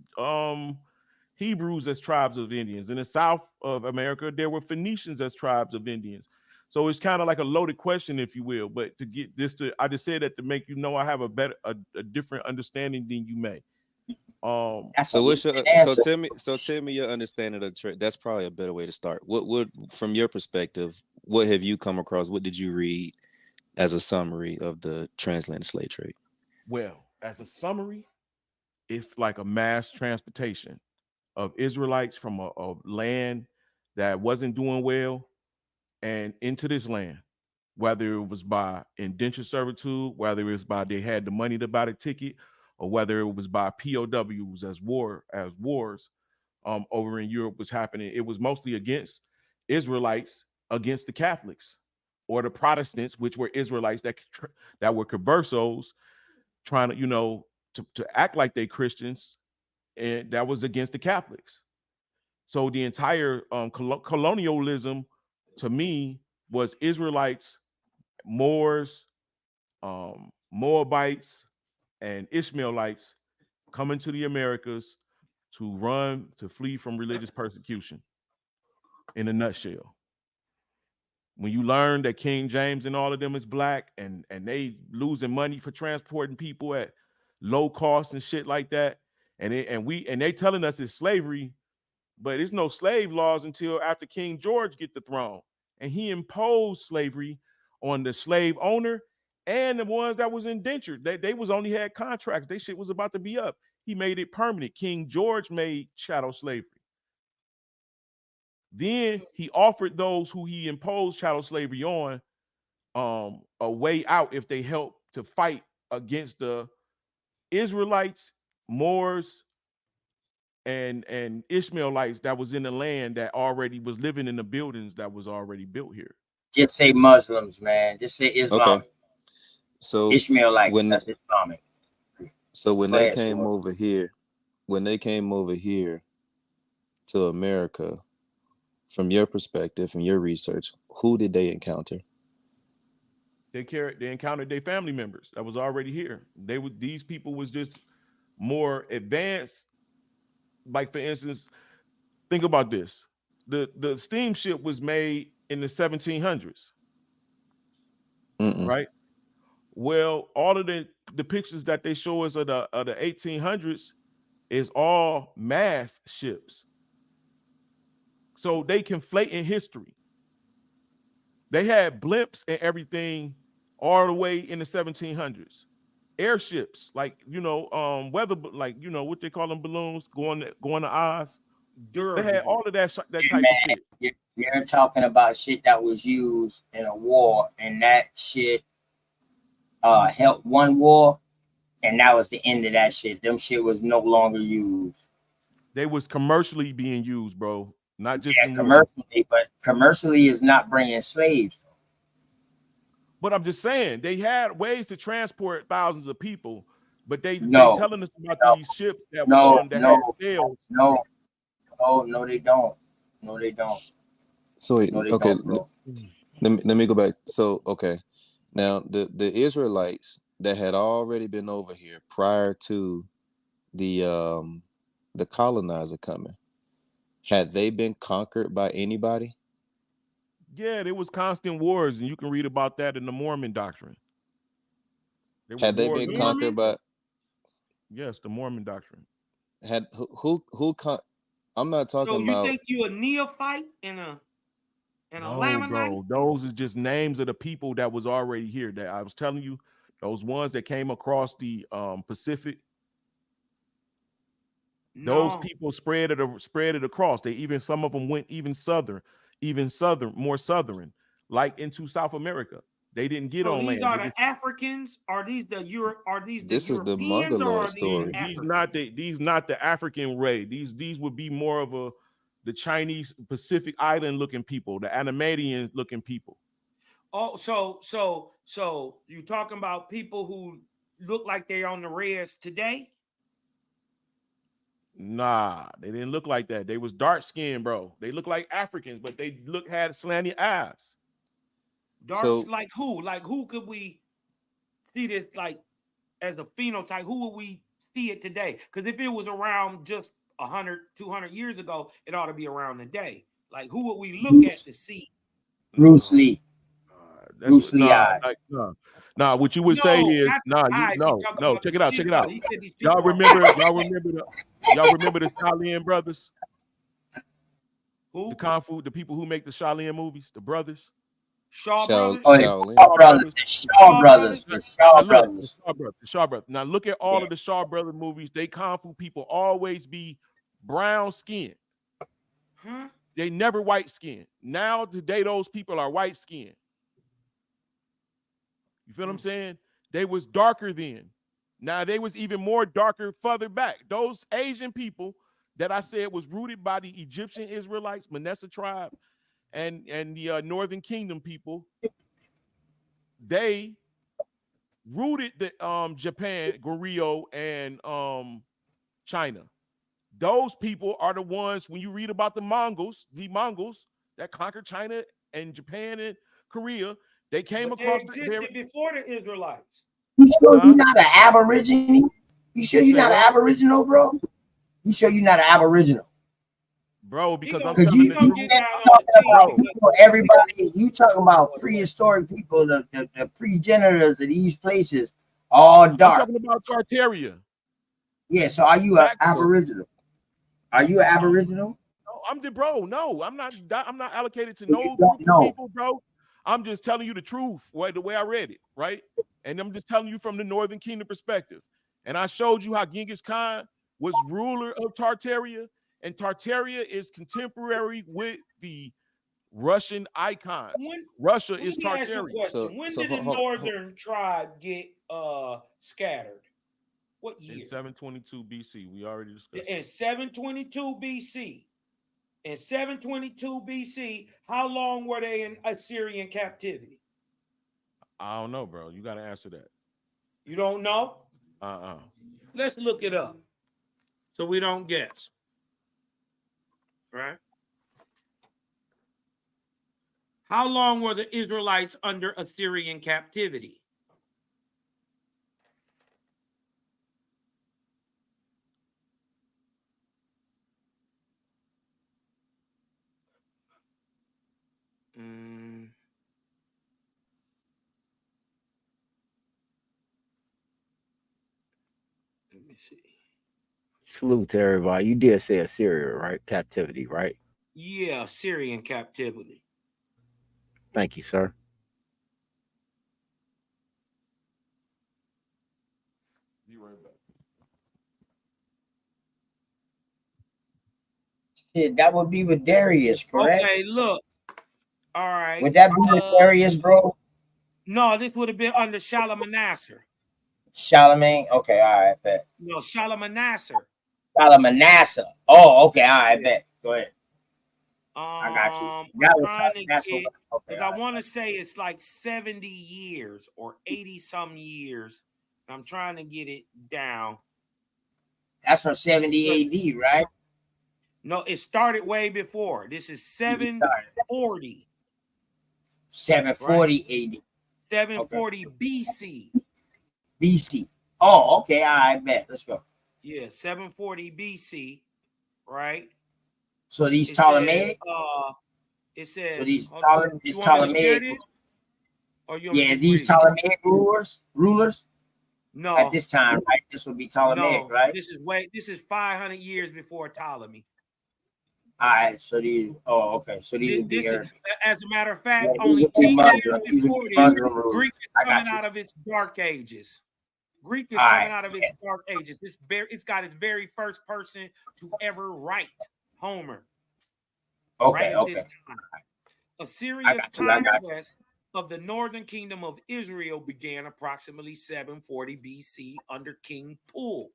Hebrews as tribes of Indians. In the South of America, there were Phoenicians as tribes of Indians. So it's kind of like a loaded question, if you will. But to get this I just said that to make you know I have a different understanding than you may. So what's your tell me your understanding of the trade. That's probably a better way to start. What from your perspective, what have you come across? What did you read as a summary of the transatlantic slave trade? Well, as a summary, it's like a mass transportation of Israelites from a land that wasn't doing well and into this land, whether it was by indentured servitude, whether it was by they had the money to buy the ticket, or whether it was by POWs as wars over in Europe was happening. It was mostly against Israelites against the Catholics or the Protestants, which were Israelites that were conversos trying to, to act like they Christians, and that was against the Catholics. So the entire colonialism, to me, was Israelites, Moors, Moabites, and Ishmaelites coming to the Americas to flee from religious persecution. In a nutshell, when you learn that King James and all of them is black and they losing money for transporting people at low cost and shit like that, and they telling us it's slavery, but it's no slave laws until after King George get the throne, and he imposed slavery on the slave owner and the ones that was indentured. They was only had contracts. They shit was about to be up. He made it permanent. King George made chattel slavery. Then he offered those who he imposed chattel slavery on a way out if they helped to fight against the Israelites, Moors, and Ishmaelites that was in the land that already was living in the buildings that was already built here. Just say Muslims, man. Just say Islam. Okay. So Ishmaelites, that's Islamic. So when Go they ahead, came Short. over here, to America, from your perspective, from your research, who did they encounter? They encountered their family members that was already here. These people was just more advanced. Like for instance, think about this. The steamship was made in the 1700s, Mm-mm. right? Well, all of the pictures that they show us of the 1800s is all mass ships. So they conflate in history. They had blimps and everything all the way in the 1700s. Airships, like weather, like what they call them, balloons going to Oz. They had Dirigible. all of that Hey, type of shit. man, you're talking about shit that was used in a war, and that shit helped one war, and that was the end of that shit. Them shit was no longer used. They was commercially being used, bro, not just Yeah, in war. commercially, but commercially is not bringing slaves. But I'm just saying they had ways to transport thousands of people, but they No, telling us about no, these ships that was no, on that had no, sails. no, no, they don't. No, they don't. So No, they okay, don't, bro. let me go back. So okay, now the Israelites that had already been over here prior to the colonizer coming, had they been conquered by anybody? Yeah, there was constant wars, and you can read about that in the Mormon doctrine. There was Had they wars been against. conquered by? Yes, the Mormon doctrine. Had who I'm not So talking you about. think you a neophyte and a No, Lamanite? bro. Those is just names of the people that was already here. That I was telling you, those ones that came across the Pacific. Those No. people spread it across. Some of them went even more southern, like into South America. They didn't get So on these land. are the Africans? Are these the This is the Europeans, or Mongoloid are these story. the These not the African race. These would be more of the Chinese Pacific Island looking people, the Animadian looking people. Oh, so you talking about people who look like they're on the res today? Nah, they didn't look like that. They was dark skinned, bro. They look like Africans, but they had slanty eyes. Darks So like who? Like who could we see this like as a phenotype? Who would we see it today? Because if it was around just 100, 200 years ago, it ought to be around today. Like who would we look at to see? Bruce Lee. That's Bruce what. Lee eyes. Nah. What you would say No, is, not the eyes. He talking about Check the it out. skin Check it color. out. He said these Y'all people remember the Shaolin brothers? who? The Kung Fu, the people who make the Shaolin movies, the brothers. Shaw brothers. Oh, the Shaolin. Shaw brothers. The Shaw brothers. The Shaw Now look, brothers. the Shaw brothers. Now look at all Yeah. of the Shaw brothers movies. They Kung Fu people always be brown skin. Huh? They never white skin. Now today those people are white skin. You feel what I'm saying? They was darker then. Now they was even more darker further back. Those Asian people that I said was rooted by the Egyptian Israelites, Manasseh tribe, and the Northern Kingdom people. They rooted the Japan, Goryeo, and China. Those people are the ones when you read about the Mongols that conquered China and Japan and Korea. They came But they across existed before the Israelites. You sure you're not an Aborigine? You sure You you're say not an what? Aboriginal, bro? You sure you're not an Aboriginal? Bro, because I'm Because telling you the truth. get down talking on about the people, everybody, you talking about prehistoric people, the progenitors of these places, all I'm dark. talking about Tartaria. Yeah, so are you an Aboriginal? Are you an Aboriginal? No, I'm the bro. No, I'm not. I'm not allocated to You no don't group of know. people, bro. I'm just telling you the truth, the way I read it, right? And I'm just telling you from the Northern Kingdom perspective. And I showed you how Genghis Khan was ruler of Tartaria, and Tartaria is contemporary with the Russian icons. Russia is Let me ask you a Tartaria. question. When did the northern tribe get scattered? What In year? 722 BC. We already discussed. In 722 BC. In 722 BC, how long were they in Assyrian captivity? I don't know, bro. You got to answer that. You don't know? Let's look it up so we don't guess. Right? How long were the Israelites under Assyrian captivity? Let me see. Salute to everybody. You did say Assyria, right? Captivity, right? Yeah, Syrian captivity. Thank you, sir. Shit, that would be with Darius, correct? Okay, look. All right. Would that be with Darius, bro? No, this would have been under Shalmaneser. Charlemagne? Okay, all right, bet. No, Shalmaneser. Shalmaneser. Oh, okay, all right, bet. Go ahead. I got you. I'm That was trying to that's get, okay. because I want to say it's like 70 years or 80 some years. I'm trying to get it down. That's from 70 AD, right? No, it started way before. This is 740. 740 right? AD. 740 BC. BC. Oh, okay, all right, bet. Let's go. Yeah, 740 BC, right? So these Ptolemaic? It says, so these you want me to share Ptolemaic? this? Or you Yeah, these Ptolemaic rulers? No. At this time, right? This would be Ptolemaic, right? This is 500 years before Ptolemy. All right, so these, okay, so these would be as a matter of fact, only 10 years before this, Greek is coming out of its dark ages. Greek is coming out of its dark ages. It's got its very first person to ever write, Homer. Okay, right at this time. Assyria's conquest of the northern kingdom of Israel began approximately 740 BC under King Pul,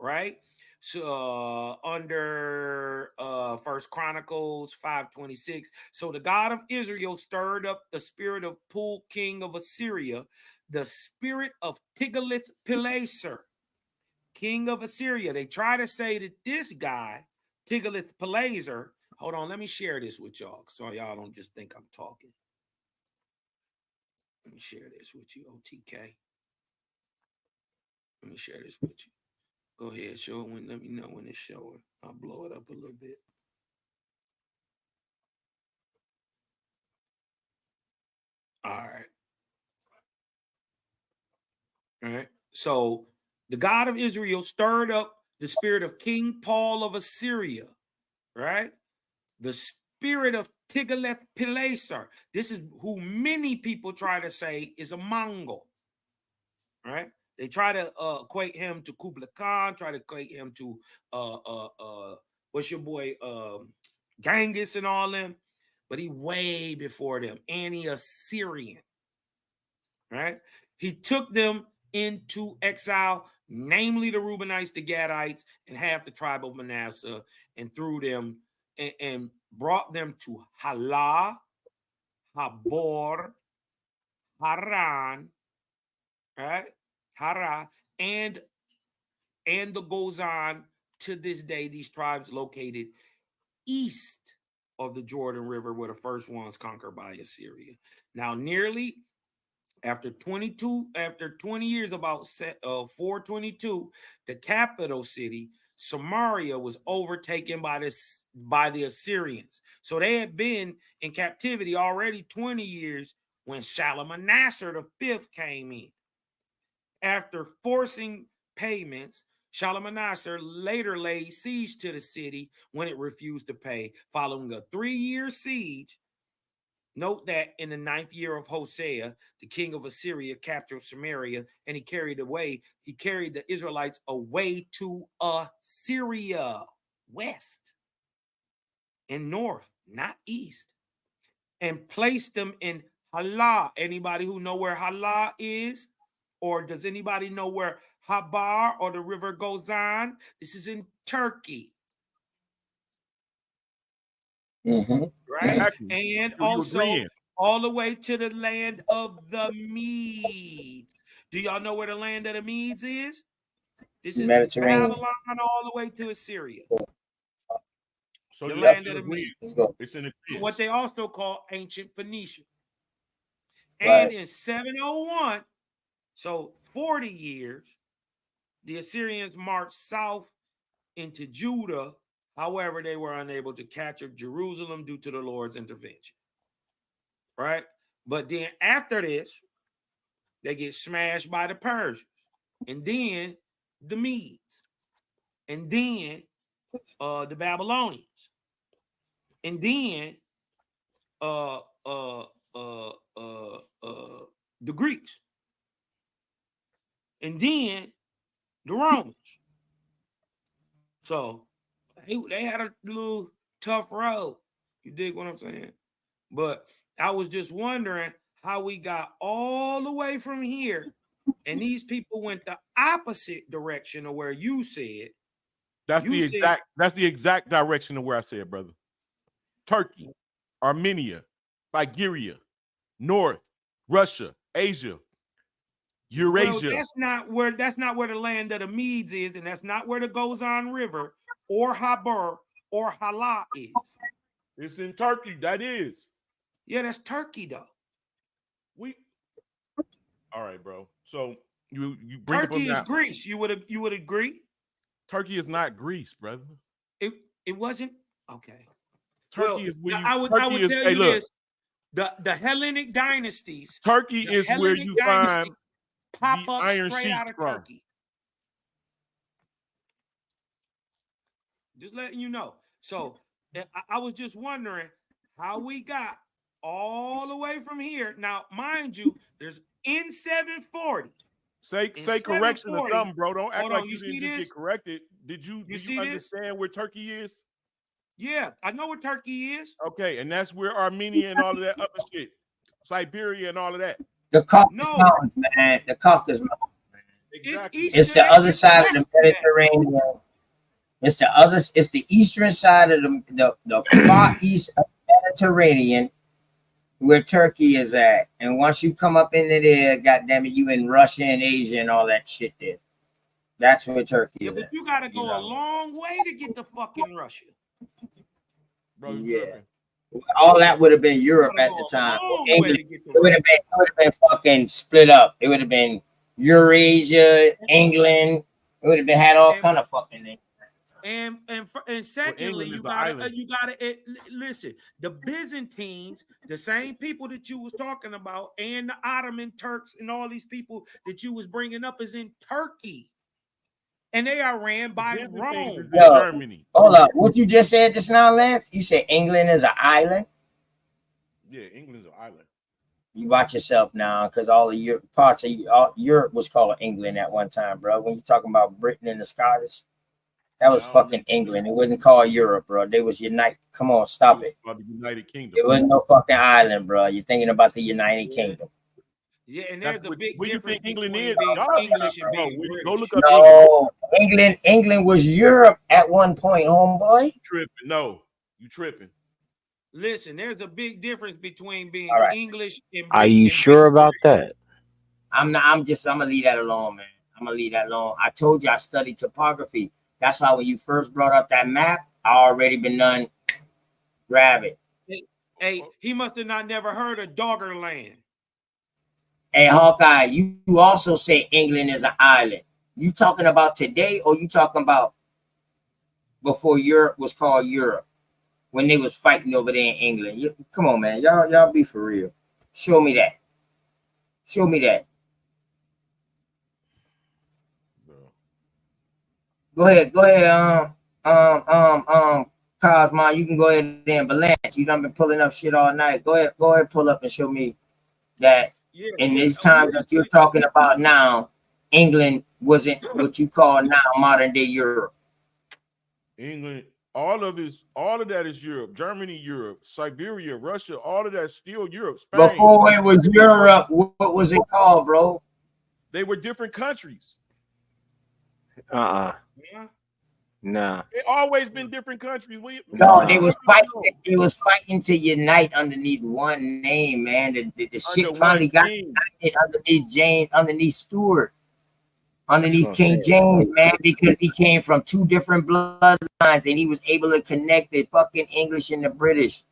right? So under First Chronicles 5:26. So the God of Israel stirred up the spirit of Pul, king of Assyria, the spirit of Tiglath-Pileser, king of Assyria. They try to say that this guy, Tiglath-Pileser, hold on, let me share this with y'all so y'all don't just think I'm talking. Let me share this with you, OTK. Let me share this with you. Go ahead, show it. Let me know when it's showing. I'll blow it up a little bit. All right. All right. So the God of Israel stirred up the spirit of King Paul of Assyria, right? The spirit of Tiglath-Pileser. This is who many people try to say is a Mongol, right? They try to equate him to Kublai Khan, try to equate him to what's your boy Genghis and all them, but he way before them, and he Assyrian, right? He took them into exile, namely the Reubenites, the Gadites, and half the tribe of Manasseh, and threw them and brought them to Halah, Habor, Haran, right? Hara, and the Gozan. To this day, these tribes located east of the Jordan River were the first ones conquered by Assyria. Now, nearly after 20 years, about 422, the capital city, Samaria, was overtaken by the Assyrians. So they had been in captivity already 20 years when Shalmaneser V came in. After forcing payments, Shalmaneser later laid siege to the city when it refused to pay. Following a 3-year siege, note that in the 9th year of Hosea, the king of Assyria captured Samaria, and he carried the Israelites away to Assyria, west and north, not east, and placed them in Halah. Anybody who know where Halah is? Or does anybody know where Habar or the river Gozan? This is in Turkey. Right? And also all the way to the land of the Medes. Do y'all know where the land of the Medes is? This is Mediterranean. Babylon all the way to Assyria. So The you land got of the Medes. Let's go. It's in the What they also call ancient Phoenicia. Right. And in 701, so 40 years, the Assyrians marched south into Judah. However, they were unable to capture Jerusalem due to the Lord's intervention. Right? But then after this, they get smashed by the Persians, and then the Medes, and then the Babylonians, and then the Greeks, and then the Romans. So they had a little tough road. You dig what I'm saying? But I was just wondering how we got all the way from here, and these people went the opposite direction of where you said. That's the exact direction of where I said, brother. Turkey, Armenia, Bulgaria, North, Russia, Asia, Eurasia. Well, that's not where the land of the Medes is, and that's not where the Gozan River or Habur or Hala is. It's in Turkey. That is. Yeah, that's Turkey though. All right, bro. So you bring Turkey up is Greece. You would agree? Turkey is not Greece, brother. It wasn't okay. Turkey is where I would tell you this: the Hellenic dynasties. Turkey is where you find pop the up Iron straight Sheik out of from. Turkey. Just letting you know. So I was just wondering how we got all the way from here. Now, mind you, there's in 740. Say correction or something, bro. Don't act like you didn't just get corrected. Did you understand where Turkey is? Yeah, I know where Turkey is. Okay, and that's where Armenia and all of that other shit, Siberia and all of that. The Caucasus Mountains, man. The Caucasus Mountains, man. Exactly. It's the other side of the Mediterranean. It's the eastern side of the far east of the Mediterranean, where Turkey is at. And once you come up into there, goddamn it, you in Russia and Asia and all that shit there. That's where Turkey is at. You gotta go a long way to get to fucking Russia. Bro, you tripping. All that would have been Europe at the time. England, it would have been fucking split up. It would have been Eurasia, England. It would have been had all kind of fucking things. And secondly, you gotta listen. The Byzantines, the same people that you was talking about, and the Ottoman Turks and all these people that you was bringing up is in Turkey, and they are ran by Rome. Germany. Hold up, what you just said just now, Lance? You said England is an island. Yeah, England's an island. You watch yourself now, because all of your parts of Europe was called England at one time, bro. When you talking about Britain and the Scottish. That was fucking England. It wasn't called Europe, bro. They was United. Come on, stop it. The United Kingdom. It wasn't no fucking island, bro. You're thinking about the United Kingdom. Yeah, and there's a big where you think England is? English and being British. Go look up no, England was Europe at one point, homeboy. You tripping? No, you tripping. Listen, there's a big difference between being English and Are you sure about that? I'm gonna leave that alone, man. I'm gonna leave that alone. I told you I studied topography. That's why when you first brought up that map, I already been done. Grab it. Hey, he must have not never heard of Doggerland. Hey, Hawkeye, you also say England is an island. You talking about today, or you talking about before Europe was called Europe, when they was fighting over there in England? Come on, man, y'all be for real. Show me that. Show me that. Go ahead, Cosmo, you can go ahead and Balance. You done been pulling up shit all night. Go ahead, pull up and show me that in these times that you're talking about now, England wasn't what you call now modern day Europe. England, all of that is Europe. Germany, Europe, Siberia, Russia, all of that's still Europe. Spain. Before it was Europe, what was it called, bro? They were different countries. Yeah. Nah. It always been different countries. No, Nah. they was fighting. They was fighting to unite underneath one name, man. The shit Under finally one got king. united underneath James, underneath Stewart, underneath That's what I'm King James, man, because he came from two different bloodlines and he was able to connect the fucking English and the British,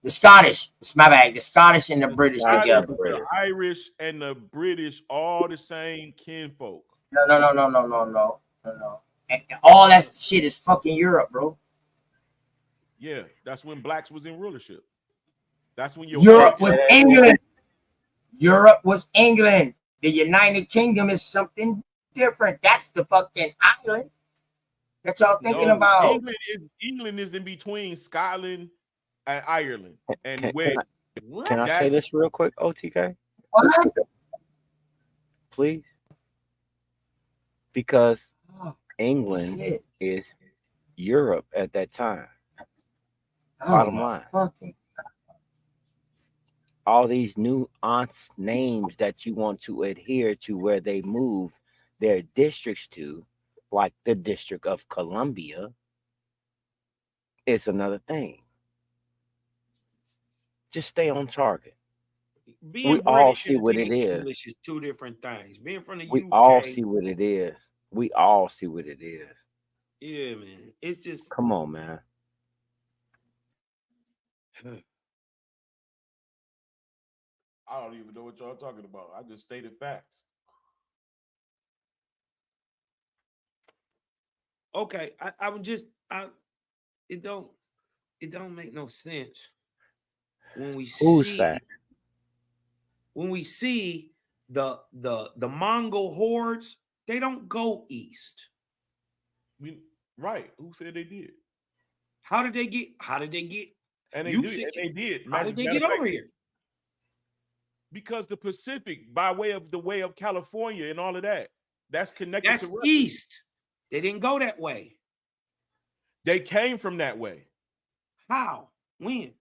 the Scottish. It's my bad. The Scottish and the British Scottish, together. the Irish, and the British, all the same kinfolk. No. And all that shit is fucking Europe, bro. Yeah, that's when blacks was in rulership. That's when your Europe was that ain't England. Europe was England. The United Kingdom is something different. That's the fucking island that y'all thinking no, about. England is in between Scotland and Ireland and Can Wales. I say this real quick, OTK? What? Please? Because Oh, England shit. is Europe at that time. Oh, Bottom my line. fucking. All these nuanced names that you want to adhere to where they move their districts to, like the District of Columbia, is another thing. Just stay on target. Being We all British see and what being it is. English is two different things. Being from the We all UK, see what it is. We all see what it is. yeah, man. It's just Come on, man. I don't even know what y'all talking about. I just stated facts. okay. I would just it don't make no sense when we Who's see fact? the Mongol hordes. They don't go east. Right. Who said they did? How did they get? And they You do. see, And they did. how did they get over here? Because the Pacific, by way of California and all of that, that's connected That's to Russia. east. They didn't go that way. They came from that way. How? When?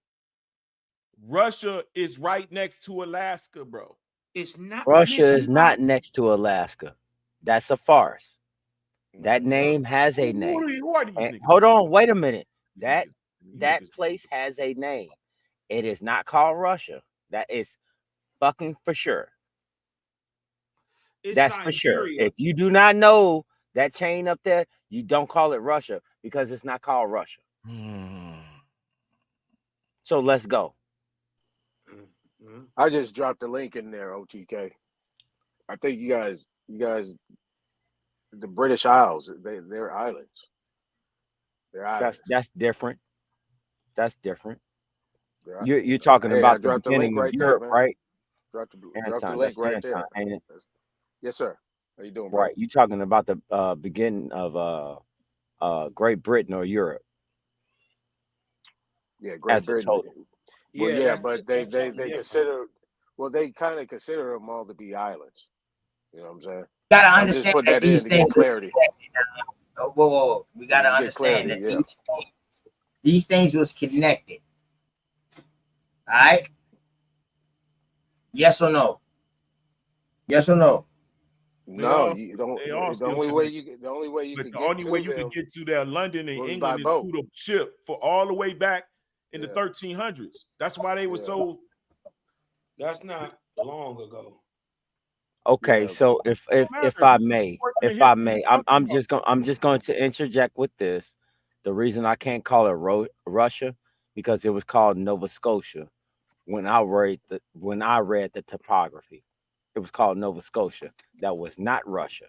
Russia is right next to Alaska, bro. It's not. Russia is not next to Alaska. That's a farce. That name has a name. Who are these niggas? Hold on, wait a minute. That place has a name. It is not called Russia. That is fucking for sure. It's That's for sure. Siberia. If you do not know that chain up there, you don't call it Russia because it's not called Russia. So let's go. I just dropped the link in there, OTK. I think you guys, the British Isles, they're islands. They're islands. That's different. That's different. They're You're talking Hey, I about the dropped the link beginning of right there, Europe, man. right? Drop the Anton, link that's right Anton, there. ain't it? Yes, sir. How you doing, bro? Right. You're talking about the beginning of Great Britain or Europe. Yeah, Great As a Britain. total. Well, Yeah, yeah, but they different. consider, well, they kind of consider them all to be islands. You know what I'm saying? Gotta I'm just understand putting that that in these to things get clarity. whoa. We gotta Get understand clarity, that yeah. these things was connected. All right. Yes or no? Yes or no? No, you don't. They all The still only way connected. you But could the get only to way you them can get to there, London and was England, by is boat. through the ship for all the way back in the Yeah. 1300s. That's why they were so. That's not long ago. Okay, Yeah. so if I may, I'm just going to interject with this. The reason I can't call it Russia because it was called Nova Scotia when I read the topography. It was called Nova Scotia. That was not Russia.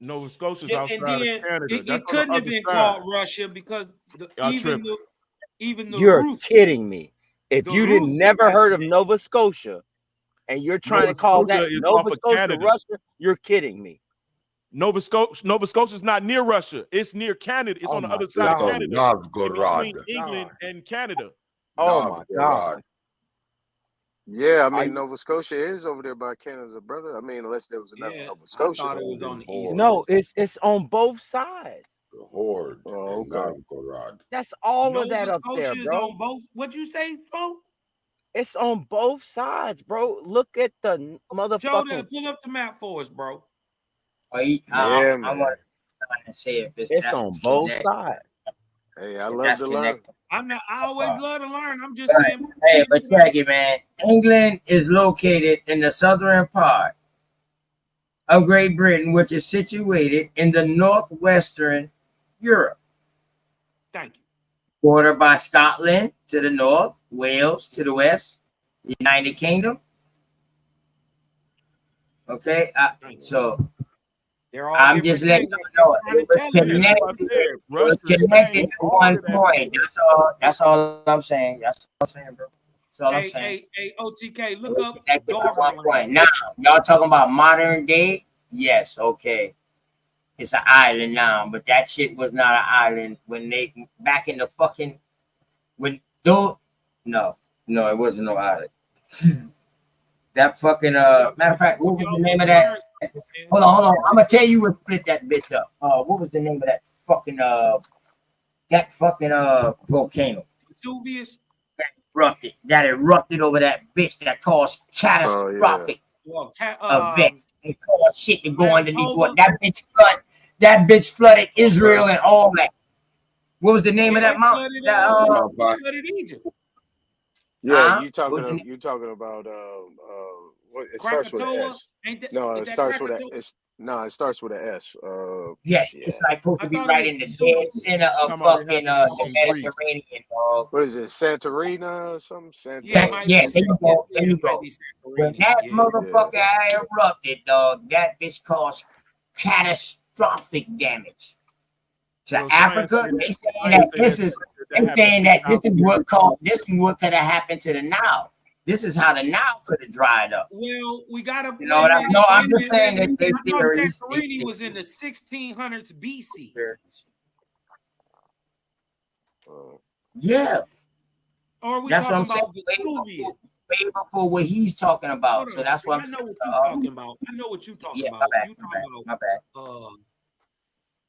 Nova Scotia's And outside then of Canada. it That's on couldn't the have other been side. called Russia because Y'all tripping. even the You're Rus. kidding me. If The you Rus didn't never had heard of Nova Scotia and you're trying Nova to call Scotia that is Nova off of Scotia Canada. Russia, you're kidding me. Nova Scotia is not near Russia. It's near Canada. It's on the other side of Canada. Novgorod. Between England and Canada. Oh my God. Yeah, I mean Nova Scotia is over there by Canada, brother. I mean, unless there was another Nova Scotia. I thought it was on the east. No, it's on both sides. The Horde Oh, and okay. Novgorod. That's all Nova of that up Scotia there, is bro. on both. What'd you say, bro? It's on both sides, bro. Look at the motherfucking. Pull up the map for us, bro. Yeah, man. and say if It's that's on both connected. sides. Hey, I If love that's to learn. connected. I always love to learn. I'm just Right. saying. Hey, but check it, man. England is located in the southern part of Great Britain, which is situated in the northwestern Europe. Thank you. Bordered by Scotland to the north, Wales to the west, United Kingdom. Okay, so They're all I'm just letting things. you know I'm it was trying to tell you. connected. It was Russia, connected Spain, to all one of that point. shit. That's all I'm saying. That's all I'm saying, bro. That's all I'm saying. Hey, OTK, It look was up connected to one Doggerland. point. Now, y'all talking about modern day? Yes, okay. It's an island now, but that shit was not an island when they back in the fucking when no, it wasn't no island. That fucking matter of fact, what was the name of that? Hold on. I'm gonna tell you what split that bitch up. What was the name of that fucking volcano? Vesuvius. That erupted over that bitch that caused catastrophic events. It caused shit to go underneath what that bitch flooded Israel and all that. What was the name of that mountain? Flooded Egypt. Yeah, you talking about what it starts with an S. No, it starts with a S. No, it starts with an S. Yes, it's like supposed to be right in the dead center of fucking the Mediterranean, dog. What is it, Santorini or something? Yeah, there you go. When that motherfucker erupted, dog, that bitch caused catastrophic damage to Africa. They saying that this is what could have happened to the Nile. This is how the Nile could have dried up. Well, we gotta. You know what I mean? No, I'm just saying that they theories. Santorini was in the 1600s BC. Yeah. Or we that's what I'm talking saying. about Way before what he's talking about. So that's what I know what you're talking about. I know what you're talking about. My bad.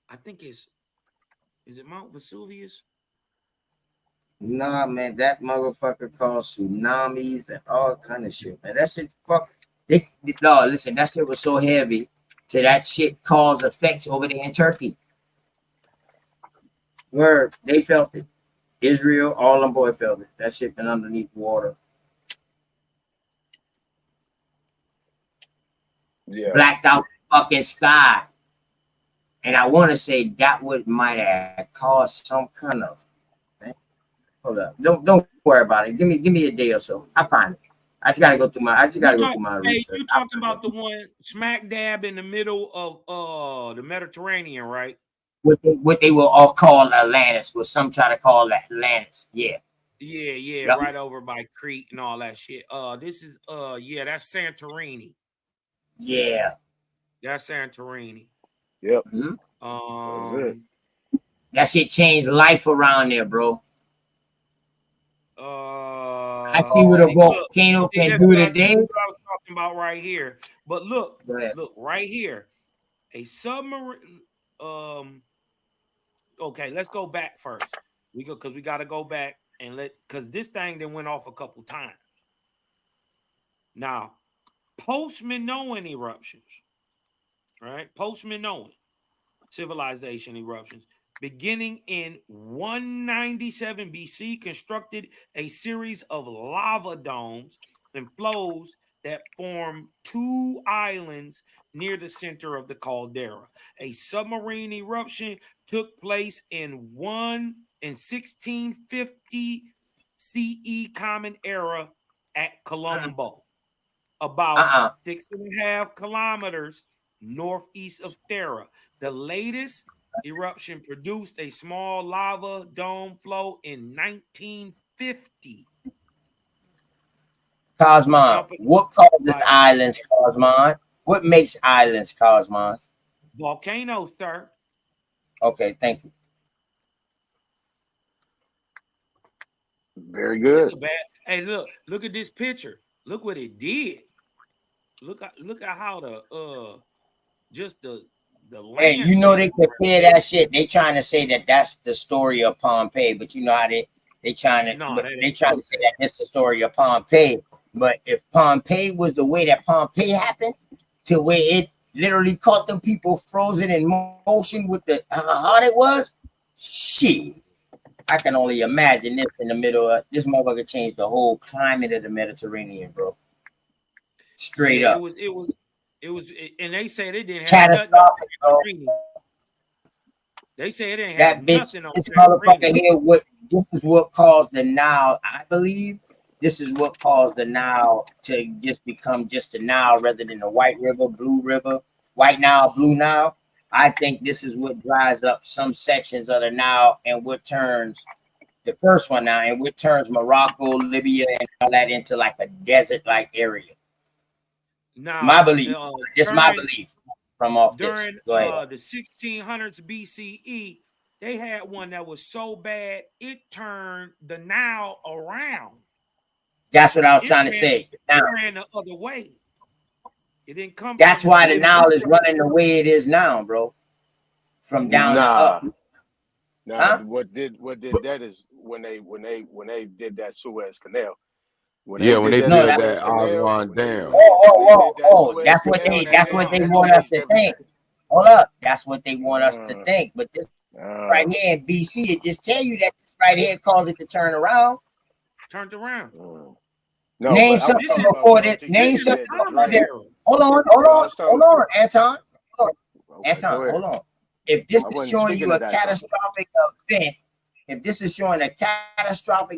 I think is it Mount Vesuvius? Nah, man, that motherfucker caused tsunamis and all kind of shit, man. That shit listen, that shit was so heavy to that shit caused effects over there in Turkey. Where they felt it. Israel, all them boys felt it. That shit been underneath water. Yeah. Blacked out the fucking sky. And I want to say that might have caused some kind of. Hold up. Don't worry about it. Give me a day or so. I find it. I just gotta go through my research. You talking about the one smack dab in the middle of the Mediterranean, right? What they will all call Atlantis, what some try to call Atlantis. Yeah. Yeah, yep. Right over by Crete and all that shit. This is that's Santorini. Yeah. That's Santorini. Yep. Mm-hmm. That shit changed life around there, bro. I see what a volcano can do today. What I was talking about right here. But look right here. A submarine. Okay, let's go back first. We got to go back and because this thing then went off a couple times. Now, post-Minoan eruptions, right? Post-Minoan civilization eruptions, beginning in 197 BC, constructed a series of lava domes and flows that form two islands near the center of the caldera. A submarine eruption took place in 1650 CE Common Era at Colombo, about 6.5 kilometers northeast of Thera. The latest eruption produced a small lava dome flow in 1950. Cosmon, what causes islands, Cosmon? What makes islands, Cosmon? Volcanoes, sir. Okay, thank you. Very good. Hey, look at this picture. Look what it did. Look at how the land. Hey, you know they compare that shit. They trying to say that that's the story of Pompeii, but you know how they trying to say that it's the story of Pompeii. But if Pompeii was the way that Pompeii happened, to where literally caught them people frozen in motion with the how hot it was. Shit, I can only imagine this in the middle of this motherfucker changed the whole climate of the Mediterranean, bro. Straight Yeah, up. it was, and they said it didn't have nothing on Catastrophic, bro. Santorini. They say it didn't have That bitch, nothing on this Santorini. motherfucker here, this is what caused the Nile, I believe. This is what caused the Nile to just become just the Nile rather than the White River, Blue River, White Nile, Blue Nile. I think this is what dries up some sections of the Nile and what turns the first one now and what turns Morocco, Libya, and all that into like a desert-like area. Now, My belief. Just my belief from off this. During Go ahead. the 1600s BCE, they had one that was so bad it turned the Nile around. That's what I was trying to say. It ran the other way. It didn't come. That's why the Nile is running the way it is now, bro. From down to up. Nah, what did that is when they did that Suez Canal. When they did that Aswan Dam. Oh, that's what they want us to think. Hold up. That's what they want us to think. But this right here in BC, it just tell you that this right here caused it to turn around. Turned around. No, name something before this. Name something before this. Hold on, Anton. Anton, hold on. If this is showing you a catastrophic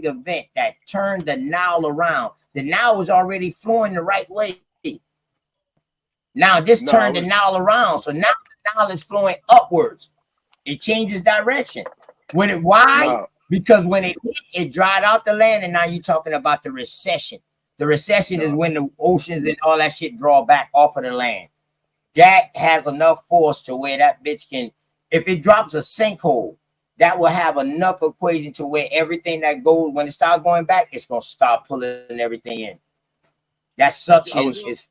event, that turned the Nile around, the Nile was already flowing the right way. Now this turned the Nile around, so now the Nile is flowing upwards. It changes direction. Why? Because when it dried out the land, and now you're talking about the recession. The recession is when the oceans and all that shit draw back off of the land. That has enough force to where that bitch can, if it drops a sinkhole, that will have enough equation to where everything that goes, when it starts going back, it's going to start pulling everything in. That suction it's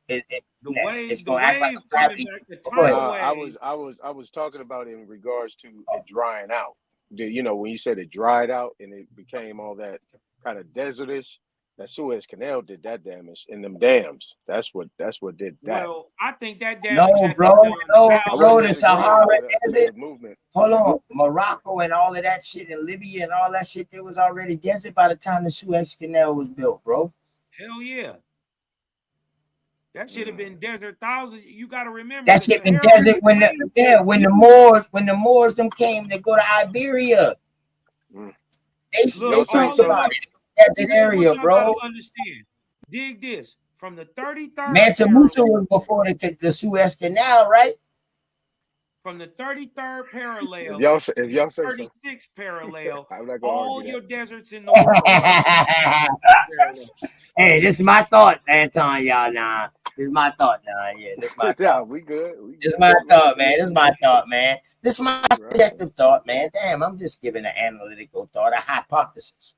going to act like gravity. I was talking about it in regards to it drying out. You know, when you said it dried out and it became all that kind of desertish, that Suez Canal did that damage in them dams. That's what did that. Well, I think that damage the Sahara Desert. Hold on, Morocco and all of that shit, and Libya and all that shit, there was already desert by the time the Suez Canal was built, bro. Hell yeah. That should have been desert thousands. You got to remember that shit been desert when the Moors them came to go to Iberia. They talked about it. Desert area, bro. Understand. Dig this. From the 33rd Mansa Musa was before the Suez Canal, right? From the 33rd parallel, if y'all say 36th parallel, all your deserts in the world. Hey, this is my thought, Anton, y'all. Nah, this is my thought. Nah, yeah, this is my thought. we good. This is my thought, man. This is my thought, man. This is my subjective thought, man. Damn, I'm just giving an analytical thought, a hypothesis.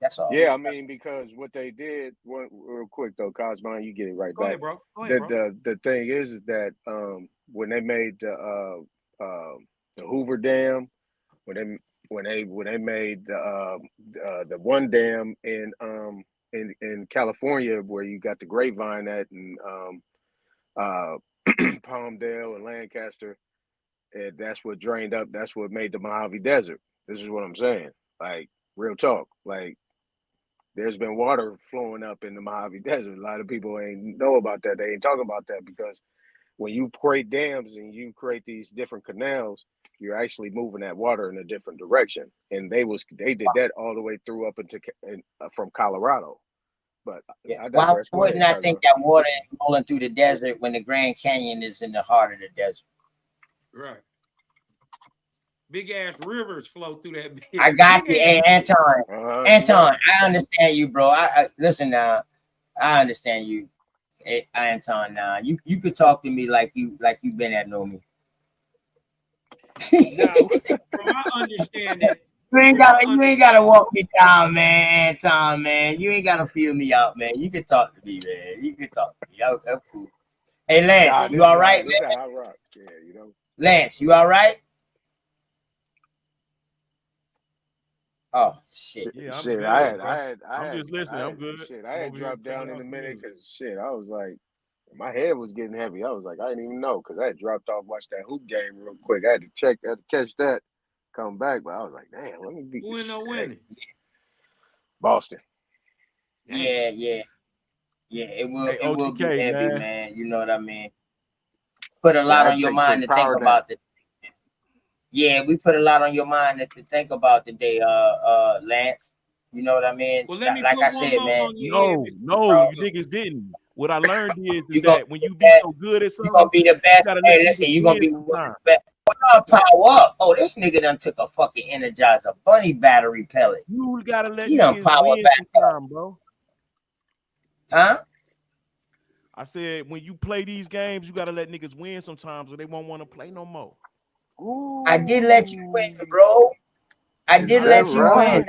That's all. Yeah, I mean, because what they did, real quick though, Cosmo, you get it right back. Go ahead, bro. The thing is that when they made the Hoover Dam, when they made the one dam in California where you got the Grapevine at and Palmdale and Lancaster, and that's what drained up. That's what made the Mojave Desert. This is what I'm saying. Like real talk. Like there's been water flowing up in the Mojave Desert. A lot of people ain't know about that. They ain't talking about that because when you create dams and you create these different canals, you're actually moving that water in a different direction. And they did that all the way through up from Colorado. But yeah, why wouldn't I think that water is rolling through the desert when the Grand Canyon is in the heart of the desert? Right. Big ass rivers flow through that. I got you, hey, Anton. Anton, I understand you, bro. I listen now. I understand you, hey, Anton. Now you could talk to me like you've been at know me. Now, from my understanding, you ain't gotta walk me down, man, Anton, man. You ain't gotta feel me out, man. You can talk to me, man. You can talk to me. I'm cool. Hey, Lance, you all right, man? Yeah, you know. Lance, you all right? Oh shit! Yeah, I'm just listening. I'm good. Shit, I had dropped down in a minute because shit, I was like, My head was getting heavy. I was like, I didn't even know because I had dropped off, watched that hoop game real quick. I had to catch that, come back. But I was like, damn, let me beat Who this ended up shit. winning? Boston. Yeah. It will Hey, be OTK, heavy, man. man. You know what I mean? Put a Yeah, lot I on your take mind quick to think power nap. about. Yeah, we put a lot on your mind to think about today, Lance. You know what I mean? Well, let me Like put I one said, more man, on your head. No, you niggas didn't. What I learned is you gonna that when be you the be best. so good at You gonna something, be the you best. gotta let Hey, listen, niggas you gonna win be sometimes. the best. Power up. Oh, this nigga done took a fucking Energizer Bunny battery pellet. You gotta let He done niggas power win back up. sometimes, bro. Huh? I said when you play these games, you gotta let niggas win sometimes, or they won't want to play no more. I did let you win, bro. I did let you win.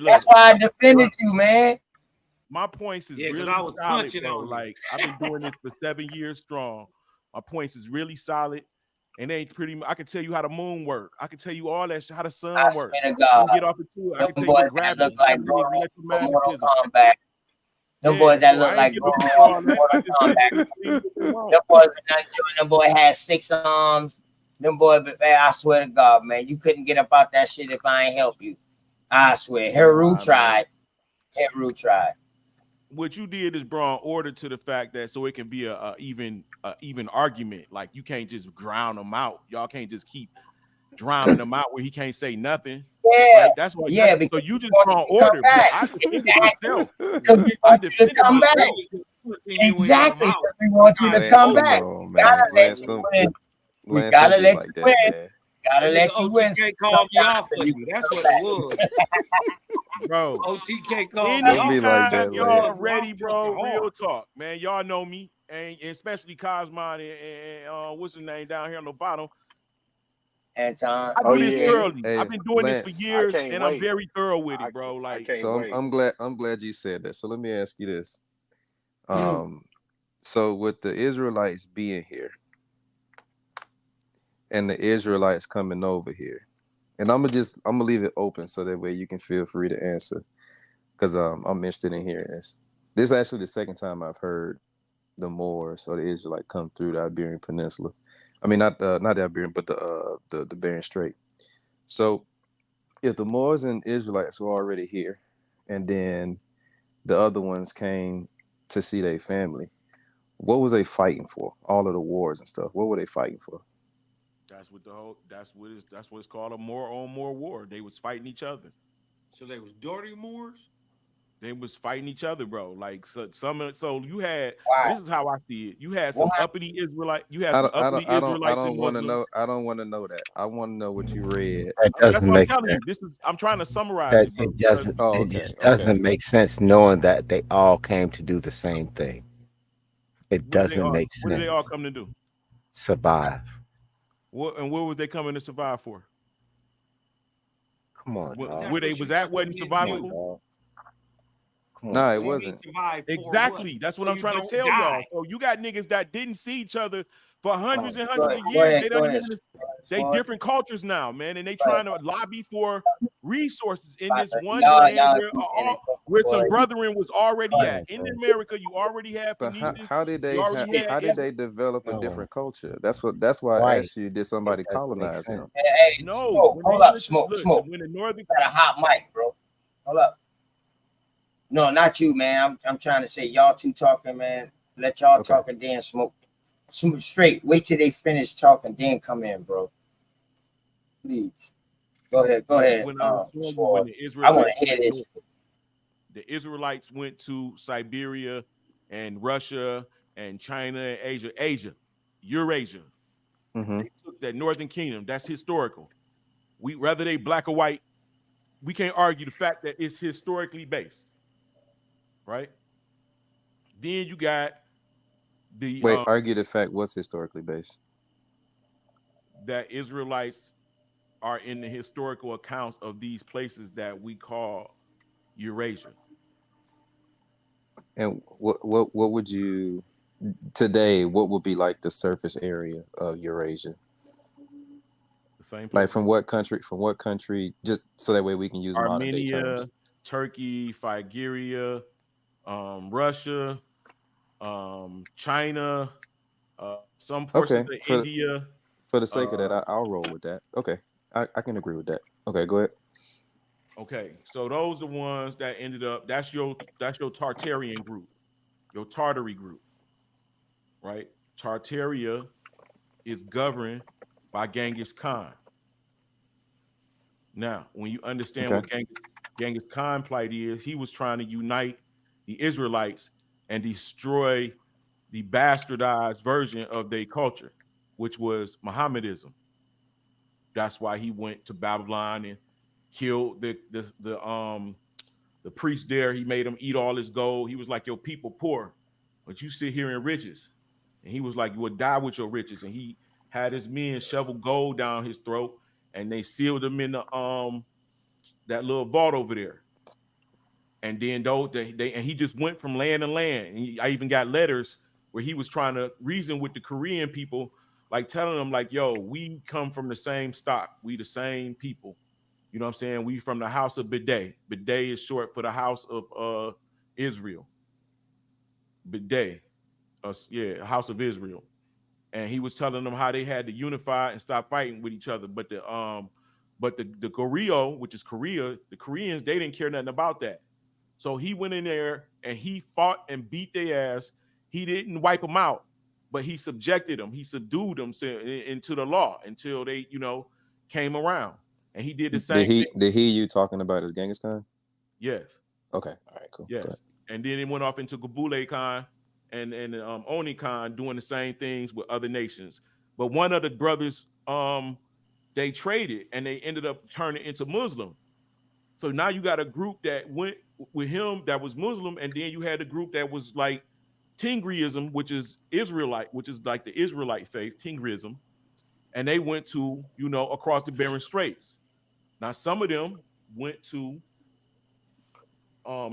That's why I defended you, man. My points is Yeah, because really I was solid, punching bro. on you. Like I've been doing this for 7 years strong. My points is really solid, and they ain't pretty. I can tell you how the moon work. I can tell you all that shit, how the sun I works. swear to God. Get off into it. I Them can tell you boys what that gravity look like is, Goro from Mortal electromagnetism. Kombat. Them boys that so look I like ain't Goro giving you from all that. Mortal I just let Kombat. niggas believe what they want. Them boys been enjoying. Them boy had 6 arms. Them boy, man, I swear to God, man, you couldn't get up out that shit if I ain't help you. I swear. Heru tried. Heru tried. What you did is brought order to the fact that so it can be a even argument. Like you can't just drown them out. Y'all can't just keep drowning him out where he can't say nothing. Yeah, right? That's why. yeah, So because you just we want brought you to come order, but back. I defended Exactly. myself. Because we I want you to defended come back. myself. Exactly. Because we want you to Lance, come come back. on, We gotta man. let you win. We Lance, gotta don't be let like you that, win. man. Gotta That let nigga you win. OTK called me Sometimes out for so you. can That's come what back. it was. Bro. OTK called me Don't out. be like Anytime that, y'all Lance. ready, bro, real talk, man. Y'all know me, and especially Cosmon and what's his name down here on the bottom. Anton. I do this thoroughly. Hey, I've been doing Lance, this for years, and I'm very thorough with it, bro. Like, so I'm glad you said that. So let me ask you this. So with the Israelites being here and the Israelites coming over here, and I'm gonna leave it open so that way you can feel free to answer, because I'm interested in hearing this. This is actually the second time I've heard the Moors or the Israelites come through the Iberian Peninsula. I mean, not the Iberian, but the Bering Strait. So if the Moors and Israelites were already here, and then the other ones came to see their family, what was they fighting for? All of the wars and stuff. What were they fighting for? that's what it's called, a more on more war. They was fighting each other. So they was dirty Moors? They was fighting each other, bro. Like so you had Why? this is how I see it. You had Why? some uppity Israelite, Israelites I and don't want to Muslims. know. I don't want to know that. I want to know what you read. That That's doesn't what I'm make telling sense. you. I'm trying to summarize That it, bro. it just doesn't make sense knowing that they all came to do the same thing. It doesn't make What did they sense. all come to do? Survive. What was they coming to survive for? Come on, dog. Where they was at wasn't survivable. No, it wasn't. Exactly. That's what I'm trying to tell y'all. So you got niggas that didn't see each other for hundreds and hundreds of years. They different cultures now, man, and they trying to lobby for resources in this one land where some brethren was already at. In America, you already had Phoenicians. How did they develop a different culture? That's why I asked you, did somebody colonize them? Hey, no, hold up, smoke. When the northern got a hot mic, bro. Hold up. No, not you, man. I'm trying to say y'all two talking, man. Let y'all talk and then smoke. Smoke straight. Wait till they finish talking, then come in, bro. Please. Go ahead. When I want to hear this. The Israelites went to Siberia and Russia and China and Eurasia. They took that northern kingdom. That's historical. Whether they black or white, we can't argue the fact that it's historically based. Right? Then you got the argue the fact what's historically based. That Israelites are in the historical accounts of these places that we call Eurasia. And what would you today? What would be like the surface area of Eurasia? The same place. Like from what country? From what country? Just so that way we can use modern day terms. Turkey, Phrygia, Russia, China, some portions of India. For the sake of that, I'll roll with that. Okay, I can agree with that. Okay, go ahead. Okay, so those are the ones that ended up. That's your Tartarian group, your Tartary group, right? Tartaria is governed by Genghis Khan. Now, when you understand what Genghis Khan plight is, he was trying to unite the Israelites and destroy the bastardized version of their culture, which was Mohammedanism. That's why he went to Babylon and killed the priest there. He made him eat all his gold. He was like, your people poor, but you sit here in riches. And he was like, you would die with your riches. And he had his men shovel gold down his throat, and they sealed him in the that little vault over there. And then and he just went from land to land. And I even got letters where he was trying to reason with the Korean people, like telling them, like, yo, we come from the same stock. We the same people. You know what I'm saying? We from the house of Bidet. Bidet is short for the house of Israel. Bidet. House of Israel. And he was telling them how they had to unify and stop fighting with each other. But the Goryeo, which is Korea, the Koreans, they didn't care nothing about that. So he went in there and he fought and beat their ass. He didn't wipe them out, but he subjected them. He subdued them into the law until they, came around. And he did the same thing. Did he you talking about is Genghis Khan? Yes. Okay. All right, cool. Yes. And then it went off into Kubule Khan and Oni Khan doing the same things with other nations. But one of the brothers, they traded and they ended up turning into Muslim. So now you got a group that went with him that was Muslim, and then you had a group that was like Tingriism, which is Israelite, which is like the Israelite faith, Tingriism. And they went to, across the Bering Straits. Now, some of them went to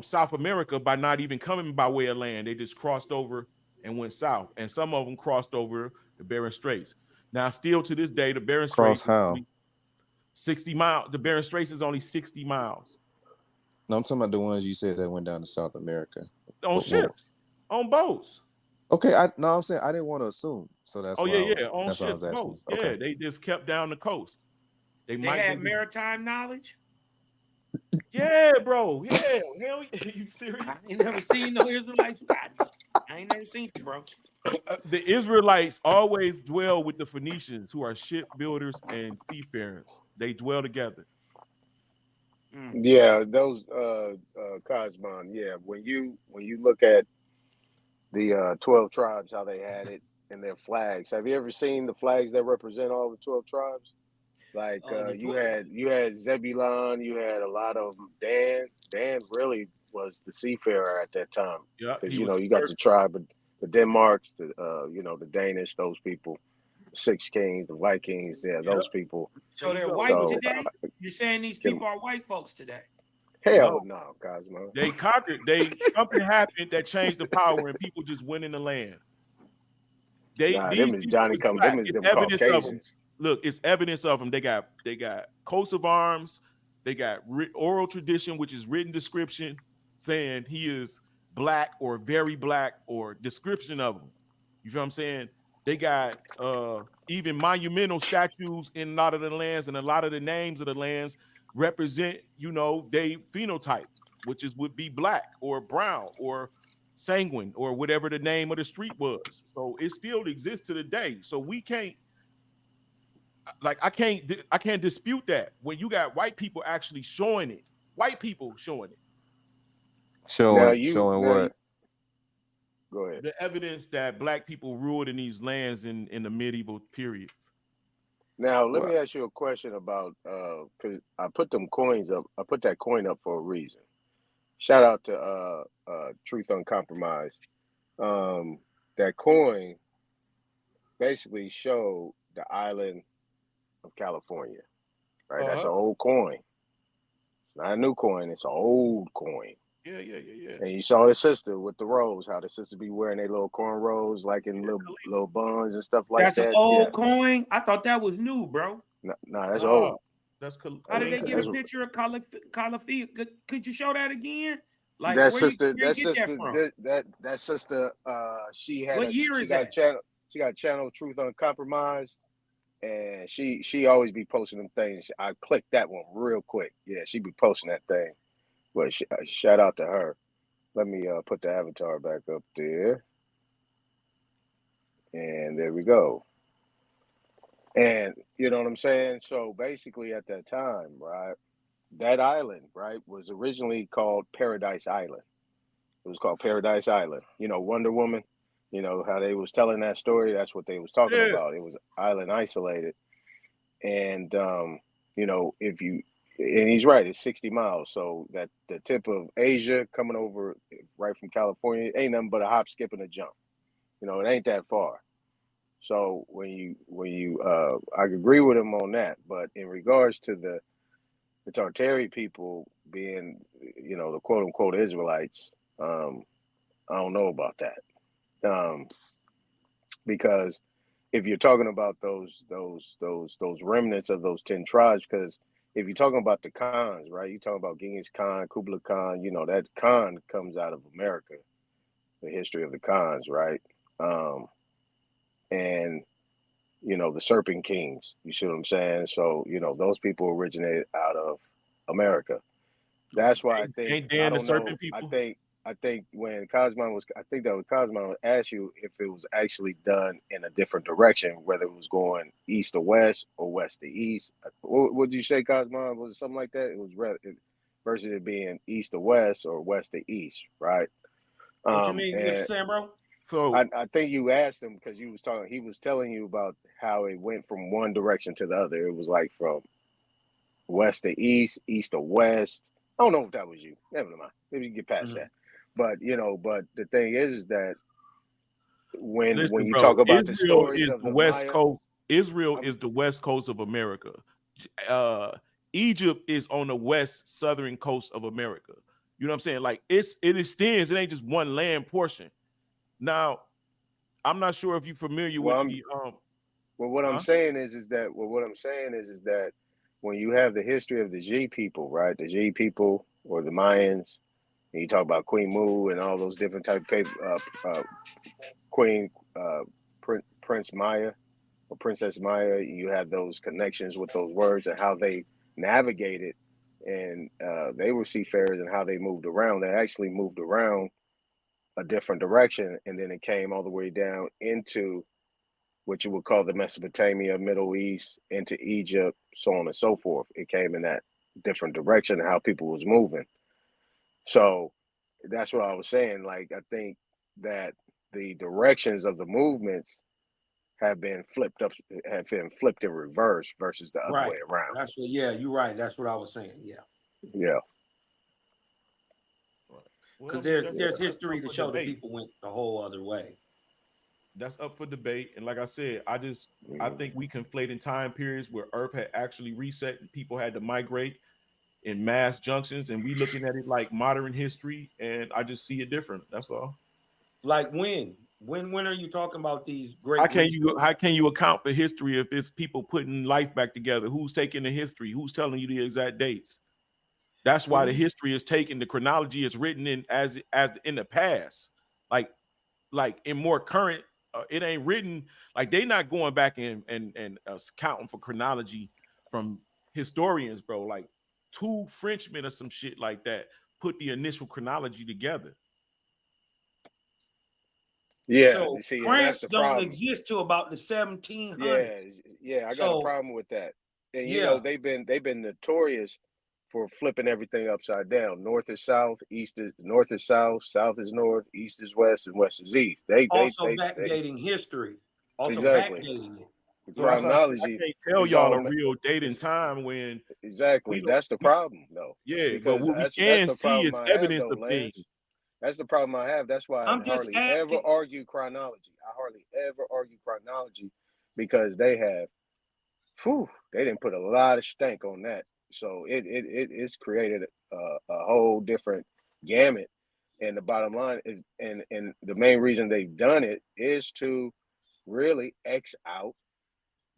South America by not even coming by way of land. They just crossed over and went south. And some of them crossed over the Bering Straits. Now, still to this day, the Bering Straits is only 60 miles. The Bering Straits is only 60 miles. No, I'm talking about the ones you said that went down to South America. On ships, on boats. Okay, I'm saying I didn't want to assume. So that's on that's ships, why I was asking. boats. Okay. Yeah, they just kept down the coast. They had maritime knowledge. Yeah, bro. Yeah, hell, you serious? I ain't never seen no Israelites. I ain't never seen it, bro. The Israelites always dwell with the Phoenicians, who are shipbuilders and seafarers. They dwell together. Yeah, those Cosmon. Yeah, when you look at the 12 tribes, how they had it in their flags. Have you ever seen the flags that represent all the 12 tribes? Like you had Zebulon, you had a lot of them. Dan really was the seafarer at that time. Yeah, because you got the tribe of the Denmarks, the Danish, those people, the Six Kings, the Vikings, those people. So they're white today. You're saying these people are white folks today? Hell no, Cosmo. They conquered. Something happened that changed the power, and people just went in the land. Them is Johnny come. Them is them Caucasians. Look, it's evidence of them. They got coats of arms. They got oral tradition, which is written description saying he is black or very black, or description of him. You feel what I'm saying? They got even monumental statues in a lot of the lands, and a lot of the names of the lands represent, they phenotype, which would be black or brown or sanguine or whatever the name of the street was. So it still exists to the day. So we can't. I can't dispute that when you got white people actually showing it. White people showing it. Showing what? Go ahead. The evidence that black people ruled in these lands in the medieval periods. Now let me ask you a question about because I put them coins up. I put that coin up for a reason. Shout out to Truth Uncompromised. That coin basically showed the island of California, right? That's an old coin. It's not a new coin. It's an old coin. Yeah. And you saw the sister with the rose, how the sister be wearing their little cornrows, like in little buns and stuff like that. That's an old coin. I thought that was new, bro. No, that's old. That's How did they get a picture of Calafia? Could you show that again? Like That where you sister, get that from? that sister, she had What year she is got a that? channel, she got a channel Truth Uncompromised, and she always be posting them things. I clicked that one real quick. Yeah, she be posting that thing. But shout out to her. Let me put the avatar back up there, and there we go. And you know what I'm saying? So basically, at that time, right, that island, right, was originally called Paradise Island. It was called Paradise Island. You know, Wonder Woman. You know how they was telling that story. That's what they was talking Yeah. about. It was island isolated, and you know, if you and he's right, it's 60 miles. So that the tip of Asia coming over right from California ain't nothing but a hop, skip, and a jump. You know, it ain't that far. So when you I agree with him on that, but in regards to the Tartary people being, you know, the quote unquote Israelites, I don't know about that. Because if you're talking about those remnants of those 10 tribes, because if you're talking about the Khans, right, you're talking about Genghis Khan, Kublai Khan, you know, that Khan comes out of America, the history of the Khans, right? And you know, the Serpent Kings, you see what I'm saying? So, you know, those people originated out of America. That's why I think, Ain't I Dan the don't know, serpent people? I think when Cosmo was, I think that was Cosmo asked you if it was actually done in a different direction, whether it was going east to west or west to east. What did you say, Cosmo? Was it something like that? It was versus it being east to west or west to east, right? What you mean? What you And saying, bro? So I think you asked him because he was telling you about how it went from one direction to the other. It was like from west to east, east to west. I don't know if that was you. Never mind. Maybe you get past that. But you know, but the thing is that when listen, you bro, talk about the Israel stories is of the the west Maya, coast. Israel I'm is the west coast of America. Uh, Egypt is on the west southern coast of America. You know what I'm saying? Like it extends. It ain't just one land portion. Now, I'm not sure if you're familiar with well, the what I'm huh? saying is that what I'm saying is that when you have the history of the G people, right? The G people or the Mayans, and you talk about Queen Mu and all those different type of Queen Prince Maya or Princess Maya, you have those connections with those words and how they navigated, and they were seafarers and how they moved around. They actually moved around a different direction, and then it came all the way down into what you would call the Mesopotamia, Middle East, into Egypt, so on and so forth. It came in that different direction, how people was moving. So that's what I was saying. Like, I think that the directions of the movements have been flipped in reverse versus the other way Right. around. That's what. Yeah, you're right. That's what I was saying. Yeah. Yeah. Because Well, there's that's history up to for show that debate. people went the whole other way. That's up for debate. And like I said, I think we conflating time periods where Earth had actually reset and people had to migrate in mass junctions, and we looking at it like modern history, and I just see it different. That's all. Like when are you talking about these How great can you resets? how can you account for history if it's people putting life back together? Who's taking the history? Who's telling you the exact dates? That's why the history is taken. The chronology is written in as in the past, like in more current. It ain't written like they not going back and counting for chronology from historians, bro. Like two Frenchmen or some shit like that put the initial chronology together. Yeah. So See, and that's France the don't problem. exist till about the Yeah. 1700s. Yeah. I got a So problem with that. And you know, yeah. they've been notorious for flipping everything upside down. North is south, north is south, south is north, east is west, and west is east. Also They backdating history. Also exactly. backdating it. The So that's why I say I chronology can't tell is y'all a all real date and is time when exactly. we don't. That's the problem, though, Yeah, but because what we that's can the see problem is I have, evidence though, of things. Lance. That's the problem I have. That's why I I'm just hardly ever asking. argue chronology. I hardly ever argue chronology because they have, they didn't put a lot of stank on that. So it's created a whole different gamut. And the bottom line is, and the main reason they've done it is to really X out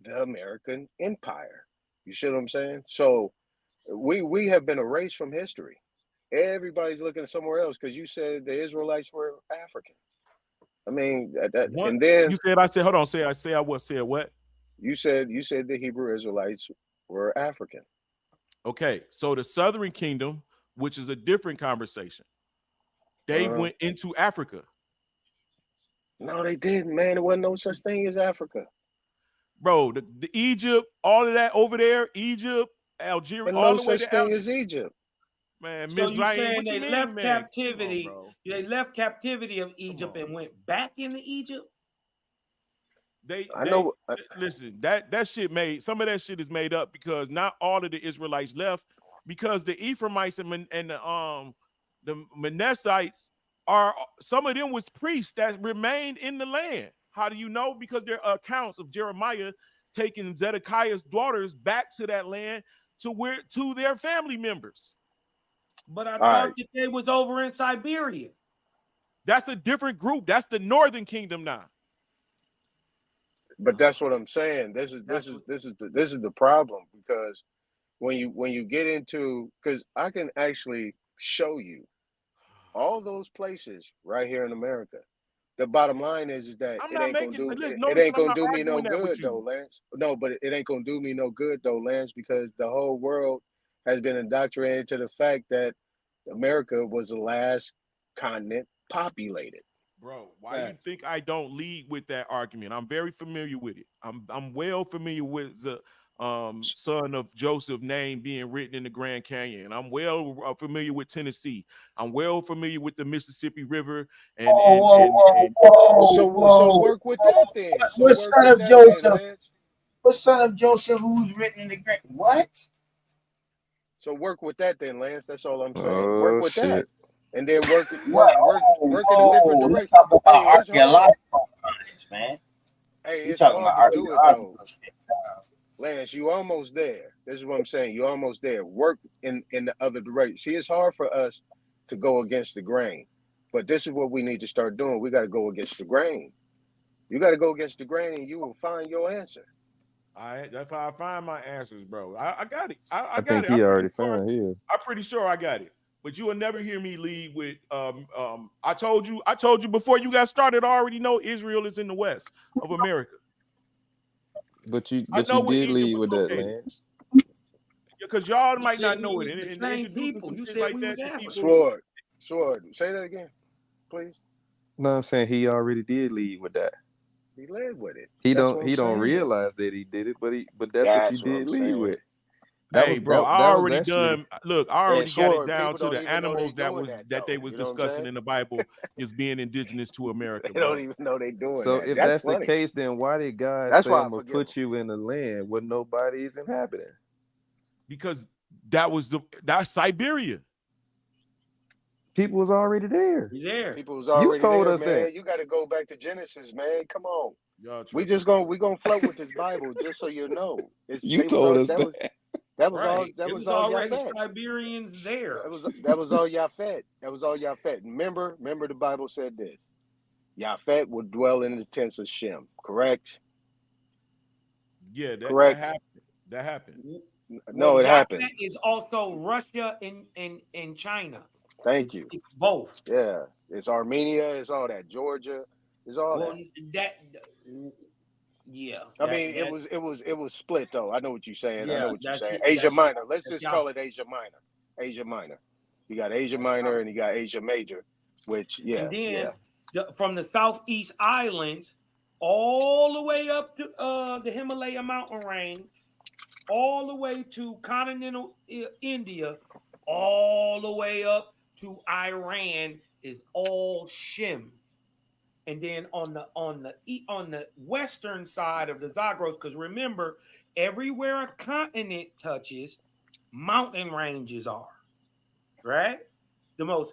the American empire. You see what I'm saying? So we have been erased from history. Everybody's looking somewhere else because you said the Israelites were African. I mean, What? and then You said I said, hold on, say I what said what? you said the Hebrew Israelites were African. Okay, so the Southern Kingdom, which is a different conversation, they went into Africa. No, they didn't, man. There wasn't no such thing as Africa. Bro, the Egypt, all of that over there, Egypt, Algeria, But all no the way such to thing Algeria. as Egypt. Man, So you Mizraim, saying what you they mean, left man? captivity? Come on, bro. They left captivity of Egypt and went back into Egypt? They know. Listen, that shit made, some of that shit is made up because not all of the Israelites left, because the Ephraimites and the Manassites are, some of them was priests that remained in the land. How do you know? Because there are accounts of Jeremiah taking Zedekiah's daughters back to that land to their family members. But I thought that they was over in Siberia. That's a different group. That's the Northern Kingdom now. But that's what I'm saying. This is the problem, because when you get into, because I can actually show you all those places right here in America. The bottom line is that I'm it not ain't gonna making, do listen, it notice ain't I'm gonna not do me no arguing that with good you. though, Lance. No, but it ain't gonna do me no good though, Lance, because the whole world has been indoctrinated to the fact that America was the last continent populated. Bro, why you think I don't lead with that argument? I'm very familiar with it. I'm well familiar with the son of Joseph name being written in the Grand Canyon. I'm well familiar with Tennessee. I'm well familiar with the Mississippi River and so work with that then. So What work son with of that Joseph? then, Lance. What son of Joseph who's written in the great? What? So work with that then, Lance. That's all I'm saying. Oh Work with that. shit. And then work in a You different direction. talking about Hey, it's hard. archaeological finds, man. Hey, You it's talking hard about to do it though. archaeological shit. Lance, you almost there. This is what I'm saying. You almost there. Work in the other direction. See, it's hard for us to go against the grain. But this is what we need to start doing. We got to go against the grain. You got to go against the grain and you will find your answer. all right, that's how I find my answers, bro. I got it. I I got think it. he already found his. I'm pretty sure I got it. But you will never hear me lead with I told you before you got started, I already know Israel is in the west of America. But you know where did Egypt lead was with that, located. Lance. Because y'all You might said not we know it. was And, the and same introducing people. some You shit said like we was that to African. people. Sword. Say that again, please. No, I'm saying he already did lead with that. He led with it. He That's don't what I'm saying. realize that he did it, but that's what you That's what did I'm lead saying. with. That Hey, was bro, that I was already actually done. Look, I already got it Sword, down people to don't the even know they animals that doing was that, that they though. was You know what I'm saying? discussing in the Bible is being indigenous to America, They don't bro. even know they doing so. that. If That's that's the funny. case, then why did God That's say why I I'm gonna forgive put you in a land where nobody is inhabiting? Because that's Siberia. People was already there. You there? People was You already told there, us man. that. You got to go back to Genesis, man. Come on. Y'all We tripping, just bro. gonna float with this Bible, just so you know. You told us that. That was all Right. that It was was all already Yafet. Siberians there. That was all Yafet. That was all Yafet. Remember the Bible said this. Yafet would dwell in the tents of Shem, correct? Yeah, that Correct. happened. That happened. No, it happened. Yafet is also Russia and China. Thank you. It's both. Yeah, it's Armenia, it's all that, Georgia, it's all that. Yeah. I mean, it was split though. I know what you're saying. Yeah, I know what you're saying. that's Asia Minor. Let's that's just call it Asia Minor. Asia Minor. You got Asia Minor and you got Asia Major, which and then from the Southeast Islands all the way up to the Himalaya mountain range, all the way to continental India, all the way up to Iran is all Shem. And then on the western side of the Zagros, because remember, everywhere a continent touches, mountain ranges are, right? The most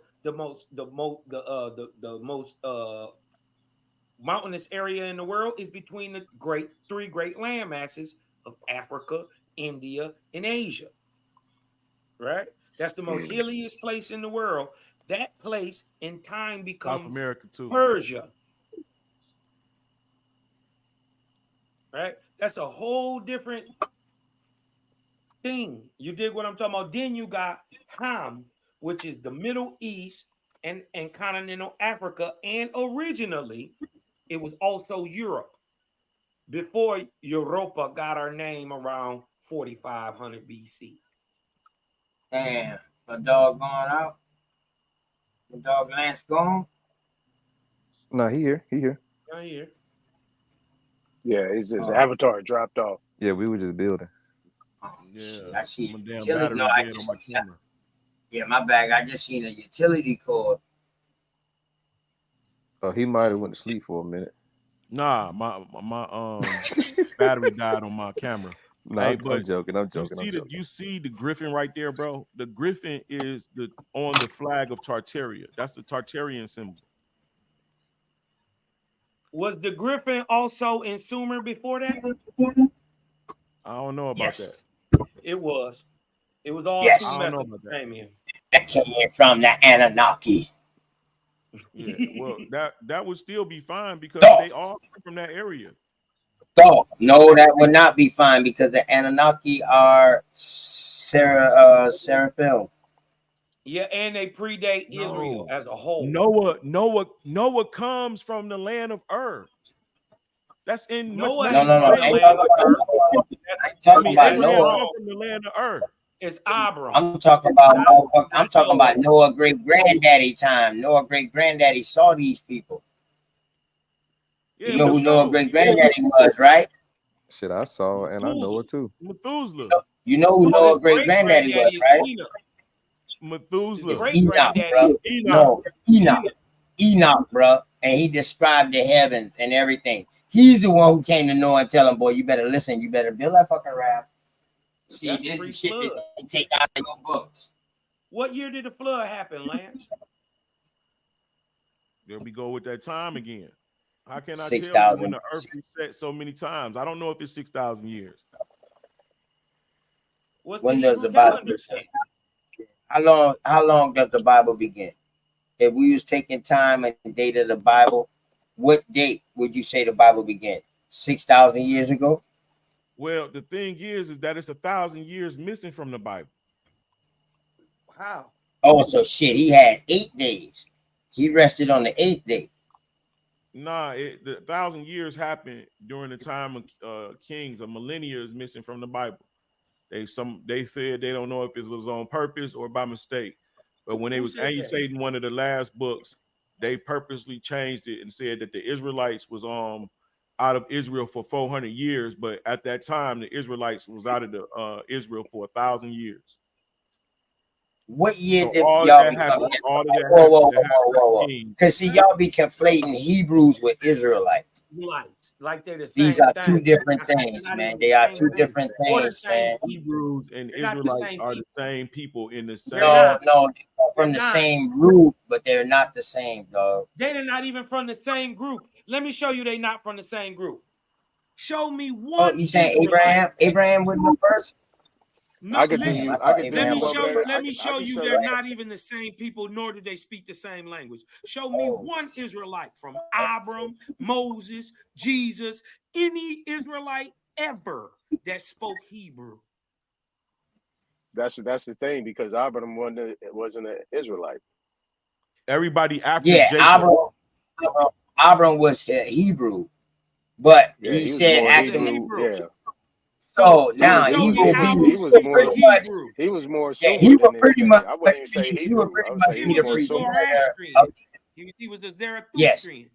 mountainous area in the world is between the three great land masses of Africa, India, and Asia. Right? That's the most hilliest place in the world. That place in time becomes South America too. Persia. Right? That's a whole different thing. You dig what I'm talking about? Then you got Ham, which is the Middle East and continental Africa, and originally it was also Europe before Europa got our name around 4500 BC. Damn, my dog gone out. My dog Lance gone. Nah, he here. Right here. Yeah, his avatar dropped off. Yeah, we were just building. Oh, Yeah, shit, I see my a damn utility. battery No, I dead on just my camera. yeah, my bag. I just seen a utility cord. Oh, he might have went to sleep for a minute. Nah, my battery died on my camera. No, Hey, I'm but joking. you see the griffin right there, bro? The griffin is on the flag of Tartaria. That's the Tartarian symbol. Was the griffin also in Sumer before that? I don't know about that. It was. It was all Yes. two I don't know about that. came in. That came from the Anunnaki. Yeah, well, that would still be fine because Dolph. they all come from that area. Dolph. No, that would not be fine because the Anunnaki are Seraphim. Yeah, and they predate Israel as a whole. Noah comes from the land of Ur. That's in Noah. No. I ain't talking about Abraham Noah. comes from the land of Ur. It's Abram. I'm talking about Noah great granddaddy time. Noah great granddaddy saw these people. Yeah, you know who Noah great granddaddy was, right? Shit, I saw and I know it too. Methuselah. You know who Noah great granddaddy was, right? Methuselah. It's Enoch, bro. No, Enoch, bro. And he described the heavens and everything. He's the one who came to Noah and tell him, boy, you better listen. You better build that fucking raft. See, That's this is shit that they take out of your books. What year did the flood happen, Lance? There we go with that time again. How can I 6, tell you when the earth reset so many times? I don't know if it's 6,000 years. When does the Bible begin? How long does the Bible begin? If we was taking time and date of the Bible, what date would you say the Bible began? 6,000 years ago? Well, the thing is that it's 1,000 years missing from the Bible. How? Oh, so shit, he had 8 days. He rested on the 8th day. Nah, the 1,000 years happened during the time of kings. A millennia is missing from the Bible. They said they don't know if it was on purpose or by mistake. But when they was annotating one of the last books, they purposely changed it and said that the Israelites was out of Israel for 400 years, but at that time the Israelites was out of the Israel for 1,000 years. What year So did all y'all that become? happened, all of that Whoa. Because see, y'all be conflating Hebrews with Israelites. Like they're the same. These are thing. two different things, man. They are two different things, man. Hebrews and Israelites are the same people in the same. No, they're from the same group, but they're not the same, dog. They're not even from the same group. Let me show you they're not from the same group. Show me one. Oh, you saying Abraham? Abraham was the first? No, let me show you they're not even the same people, nor do they speak the same language. Show me one Israelite from Abram, Moses, Jesus, any Israelite ever that spoke Hebrew. That's the thing, because Abram wasn't an Israelite. Everybody after Jacob. Abram was Hebrew, but he said actually. So now he will be. He was more. He was pretty much. I wouldn't even say Hebrew. I would say he was a Zoroastrian. He was a Zarathustrian.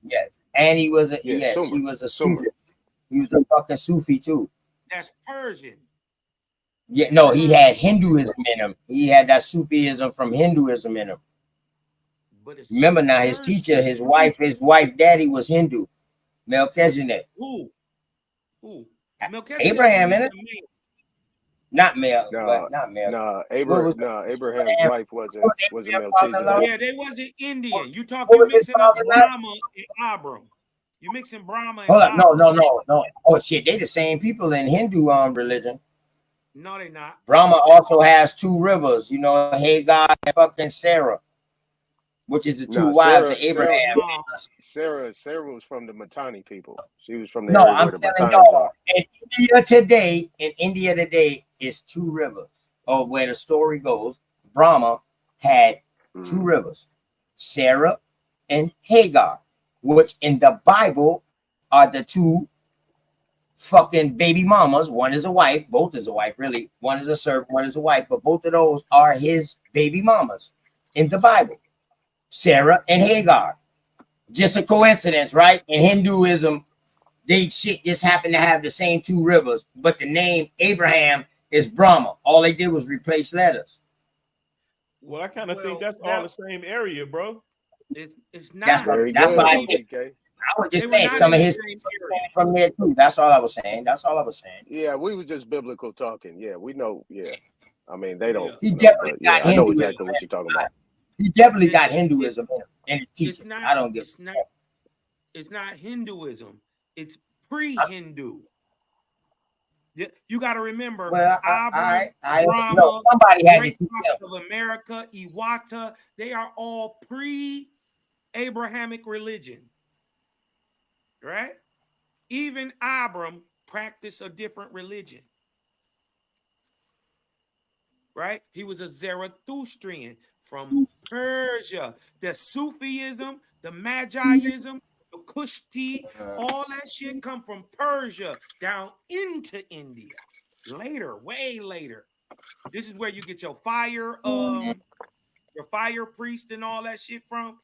Yes, and he was a he was a Sufi. He was a fucking Sufi too. That's Persian. Yeah, no, he had Hinduism in him. He had that Sufism from Hinduism in him. Remember now, his teacher, his wife daddy was Hindu. Melchizedek. Who? Abraham, in it? Not Mel, but not Mel. No, Abraham's wife wasn't Melchizedek. Yeah, they wasn't Indian. You mixing up Brahma and Abram. You mixing Brahma and Abram. No. Oh shit, they the same people in Hindu religion. No, they not. Brahma also has 2 rivers, Hagar and fucking Sarah, which is the 2 wives of Abraham. Sarah was from the Mitanni people. She was from the area I'm where the telling y'all, in India today is 2 rivers. Or where the story goes, Brahma had two rivers, Sarah and Hagar, which in the Bible are the two fucking baby mamas. One is a wife, both is a wife, really. One is a servant, one is a wife, but both of those are his baby mamas in the Bible. Sarah and Hagar. Just a coincidence, right? In Hinduism, they shit just happen to have the same two rivers, but the name Abraham is Brahma. All they did was replace letters. Well, I kind of think that's all the same area, bro. It's not. That's why I was just saying some of his from there too. That's all I was saying. That's all I was saying. Yeah, we was just biblical talking. Yeah, we know. Yeah, I mean they don't. He definitely got I know Hinduism. exactly what you're talking about. He definitely got Hinduism in his teaching. I don't give. It's not Hinduism. It's pre-Hindu. You got to remember. Well, Brahma, somebody had Great Prophet of America, Iwata. They are all pre-Abrahamic religion, right? Even Abram practiced a different religion, right? He was a Zarathustrian from Persia. The Sufism, the Magiism, the Kushti, all that shit come from Persia down into India. Later, way later. This is where you get your fire priest and all that shit from.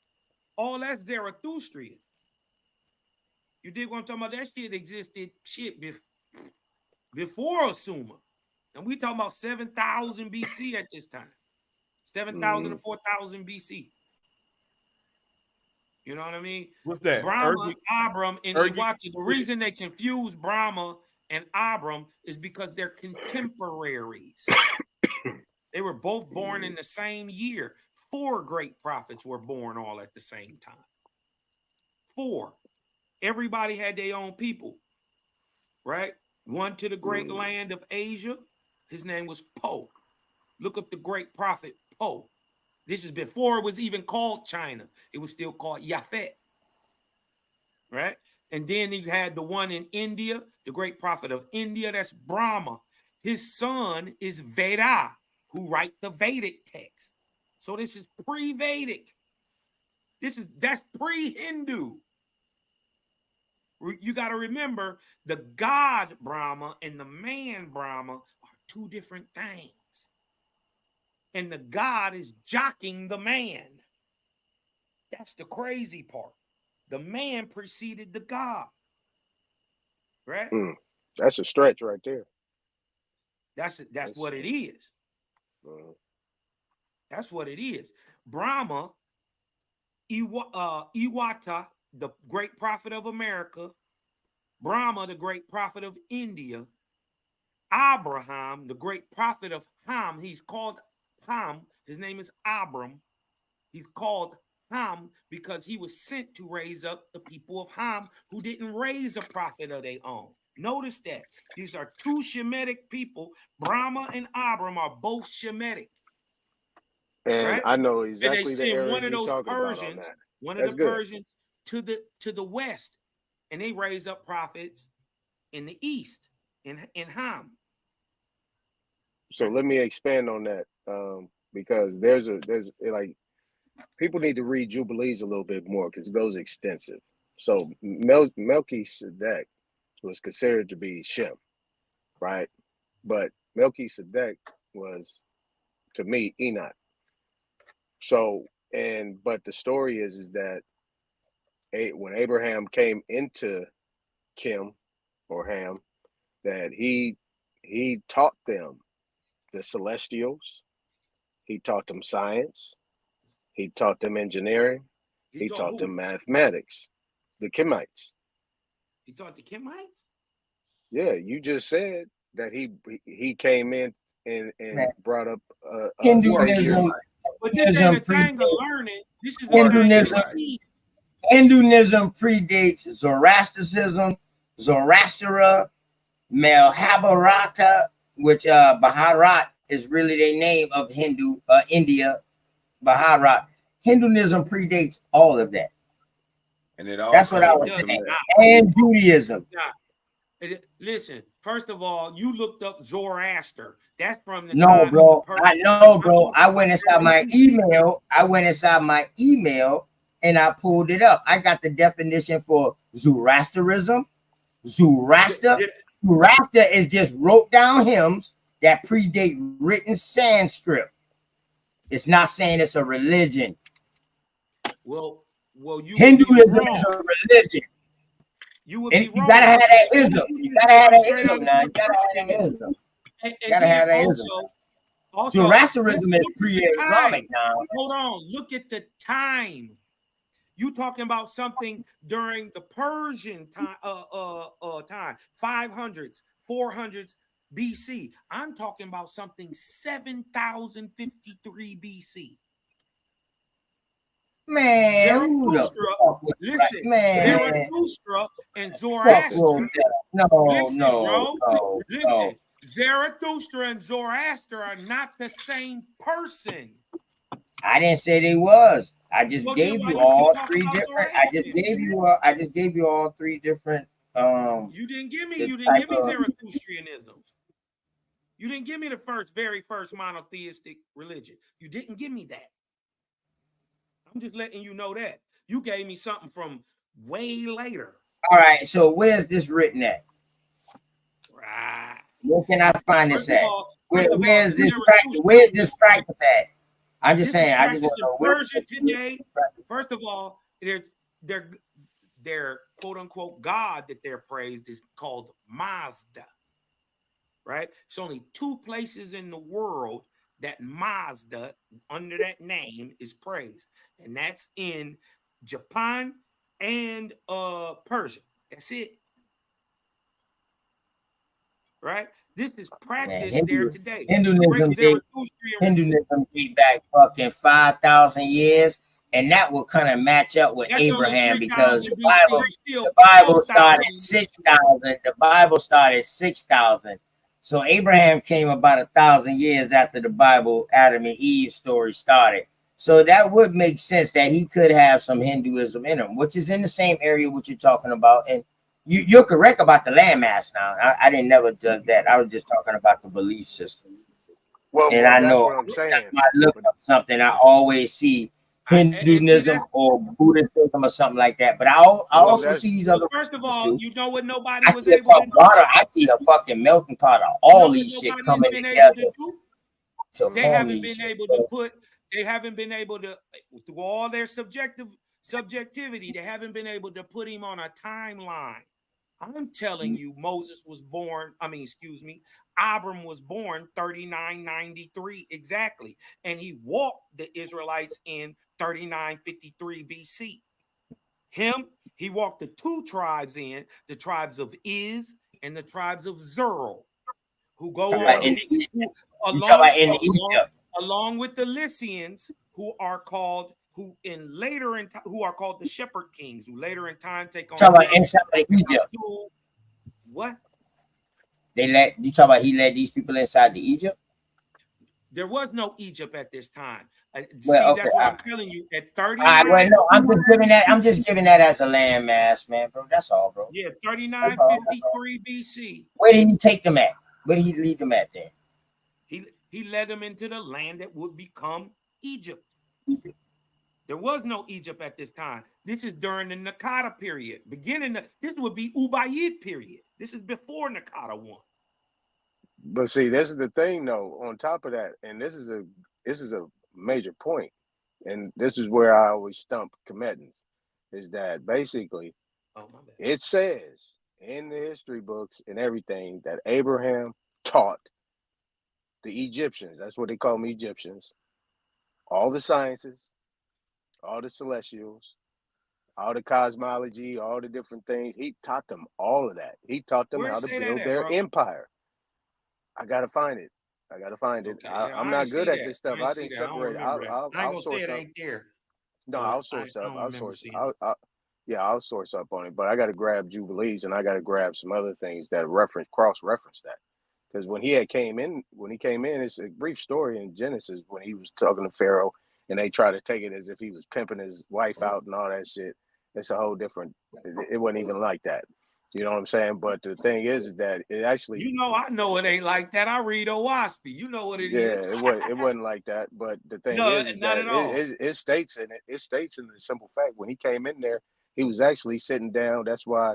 All that's Zarathustrian. You dig what I'm talking about? That shit existed before Sumer. And we talking about 7,000 BC at this time. 7,000 to 4,000 BC. You know what I mean? What's that? Brahma, Abram, and Iwata. The reason they confuse Brahma and Abram is because they're contemporaries. They were both born in the same year. 4 great prophets were born all at the same time. 4. Everybody had their own people, right? One to the great land of Asia. His name was Po. Look up the great prophet Po. This is before it was even called China. It was still called Yafet, right? And then you had the one in India, the great prophet of India. That's Brahma. His son is Veda, who write the Vedic text. So this is pre-Vedic. That's pre-Hindu. You got to remember the God Brahma and the man Brahma are 2 different things. And the God is jocking the man. That's the crazy part. The man preceded the God. Right? That's a stretch right there. That's what it is. That's what it is. Brahma, Iwata, the great prophet of America, Brahma, the great prophet of India, Abraham, the great prophet of Ham. He's called Ham. His name is Abram. He's called Ham because he was sent to raise up the people of Ham who didn't raise a prophet of their own. Notice that. These are 2 Shemitic people. Brahma and Abram are both Shemitic. And right? I know exactly and they the send area one of you're those talking about on Persians, that. one That's of the good. Persians to the west, and they raise up prophets in the east in Ham. So let me expand on that because there's like people need to read Jubilees a little bit more because it goes extensive. So Melchizedek was considered to be Shem, right? But Melchizedek was, to me, Enoch. So but the story is that when Abraham came into Kim or Ham, that he taught them the celestials. He taught them science. He taught them engineering. He taught them mathematics. The Kemites. He taught the Kemites? Yeah, you just said that he came in and brought up Hinduism. But this ain't a thing of learning. This is a thing of see. Hinduism predates Zoroastrianism, Zoroaster, Mahabharata, which Bharat is really the name of India, Bharat. Hinduism predates all of that. And it That's what I was saying. And Judaism. Listen, first of all, you looked up Zoroaster. That's from the No, time of the bro. I Persian. know, I'm bro. talking I went about inside my Zarathustra. email. I went inside my email and I pulled it up. I got the definition for Zoroasterism. Zoroaster. Did- Zoroaster is just wrote down hymns that predate written Sanskrit. It's not saying it's a religion. well, you would be Hinduism wrong. is a religion. You would And be you wrong. gotta have that Let me ism. give You you gotta have some that straight ism out now. You of gotta have that Christianism. ism. And Gotta then have that ism. also, Zoroasterism let's is look at the time. pre-Islamic now. Hold on, look at the time. You talking about something during the Persian time, time, 500s, 400s BC. I'm talking about something 7053 BC. Man, who the Zarathustra, fuck was listen, right? Man, Zarathustra and fuck Zoroaster. wrote that? No, Listen, no, bro. no, Listen, no. Zarathustra and Zoroaster are not the same person. I didn't say they was. I just Well, then gave why you you keep all talking three about different. I just Zoroastrianism? gave you all three different. You didn't give me. the You didn't type give me of- Zarathustrianism. You didn't give me the very first monotheistic religion. You didn't give me that. I'm just letting you know that. You gave me something from way later. All right. So where's this written at? Right. Where can I find this First of at? all, Where's this practice? Where's this practice at? I'm just saying. I just practice want to in know Persia today. First of all, their quote unquote God that they're praised is called Mazda. Right? It's only two places in the world that Mazda, under that name, is praised, and that's in Japan and Persia. That's it. Right? This is practiced there today. Hinduism date back fucking 5,000 years, and that will kind of match up with That's Abraham only because 3,000 the Bible started 6,000. The Bible started 6,000. So Abraham came about 1,000 years after the Bible, Adam and Eve story started. So that would make sense that he could have some Hinduism in him, which is in the same area what you're talking about. And you're correct about the landmass now. I didn't never judge that. I was just talking about the belief system. Well, And I that's know what I'm saying. I look up something, I always see Hinduism or Buddhism or something like that. But I also see these other. First of all, you know what nobody I was see a able to do? I see a fucking melting pot of all these shit coming together. They haven't been able to put. They haven't been able to, through all their subjectivity, they haven't been able to put him on a timeline. I'm telling you, Moses was born. Abram was born 3993 exactly, and he walked the Israelites in 3953 BC. He walked the two tribes in, the tribes of Iz and the tribes of Zerl, who go on along with the Lycians, who are called the Shepherd Kings, who later in time take on inside of Egypt. What? You talk about he led these people inside the Egypt? There was no Egypt at this time. That's what I'm telling you. At 39, no, I'm just giving that as a landmass, man, bro. That's all, bro. Yeah, 3953 BC. Where did he take them at? Where did he lead them at then? He led them into the land that would become Egypt. There was no Egypt at this time. This is during the Nakata period. This would be Ubayyid period. This is before Nakata 1. But see, this is the thing, though. On top of that, and this is a major point, and this is where I always stump Comedians, is that basically it says in the history books and everything that Abraham taught the Egyptians. That's what they call them, Egyptians. All the sciences, all the celestials, all the cosmology, all the different things. He taught them all of that. He taught them how to build their empire. I gotta find it. Okay, I'm not good at this stuff. I didn't separate. I'll source up. No, I'll source up. I'll source up on it. But I got to grab Jubilees and I got to grab some other things that cross-reference that. Because when he came in, it's a brief story in Genesis when he was talking to Pharaoh and they try to take it as if he was pimping his wife out and all that shit. It's a whole different. It wasn't even like that. You know what I'm saying? But the thing is that it actually, You know, I know it ain't like that. I read Owaspy. You know what it is. yeah, it wasn't like that. But the thing No, is not that at all. it states in it. It states in the simple fact when he came in there, he was actually sitting down. That's why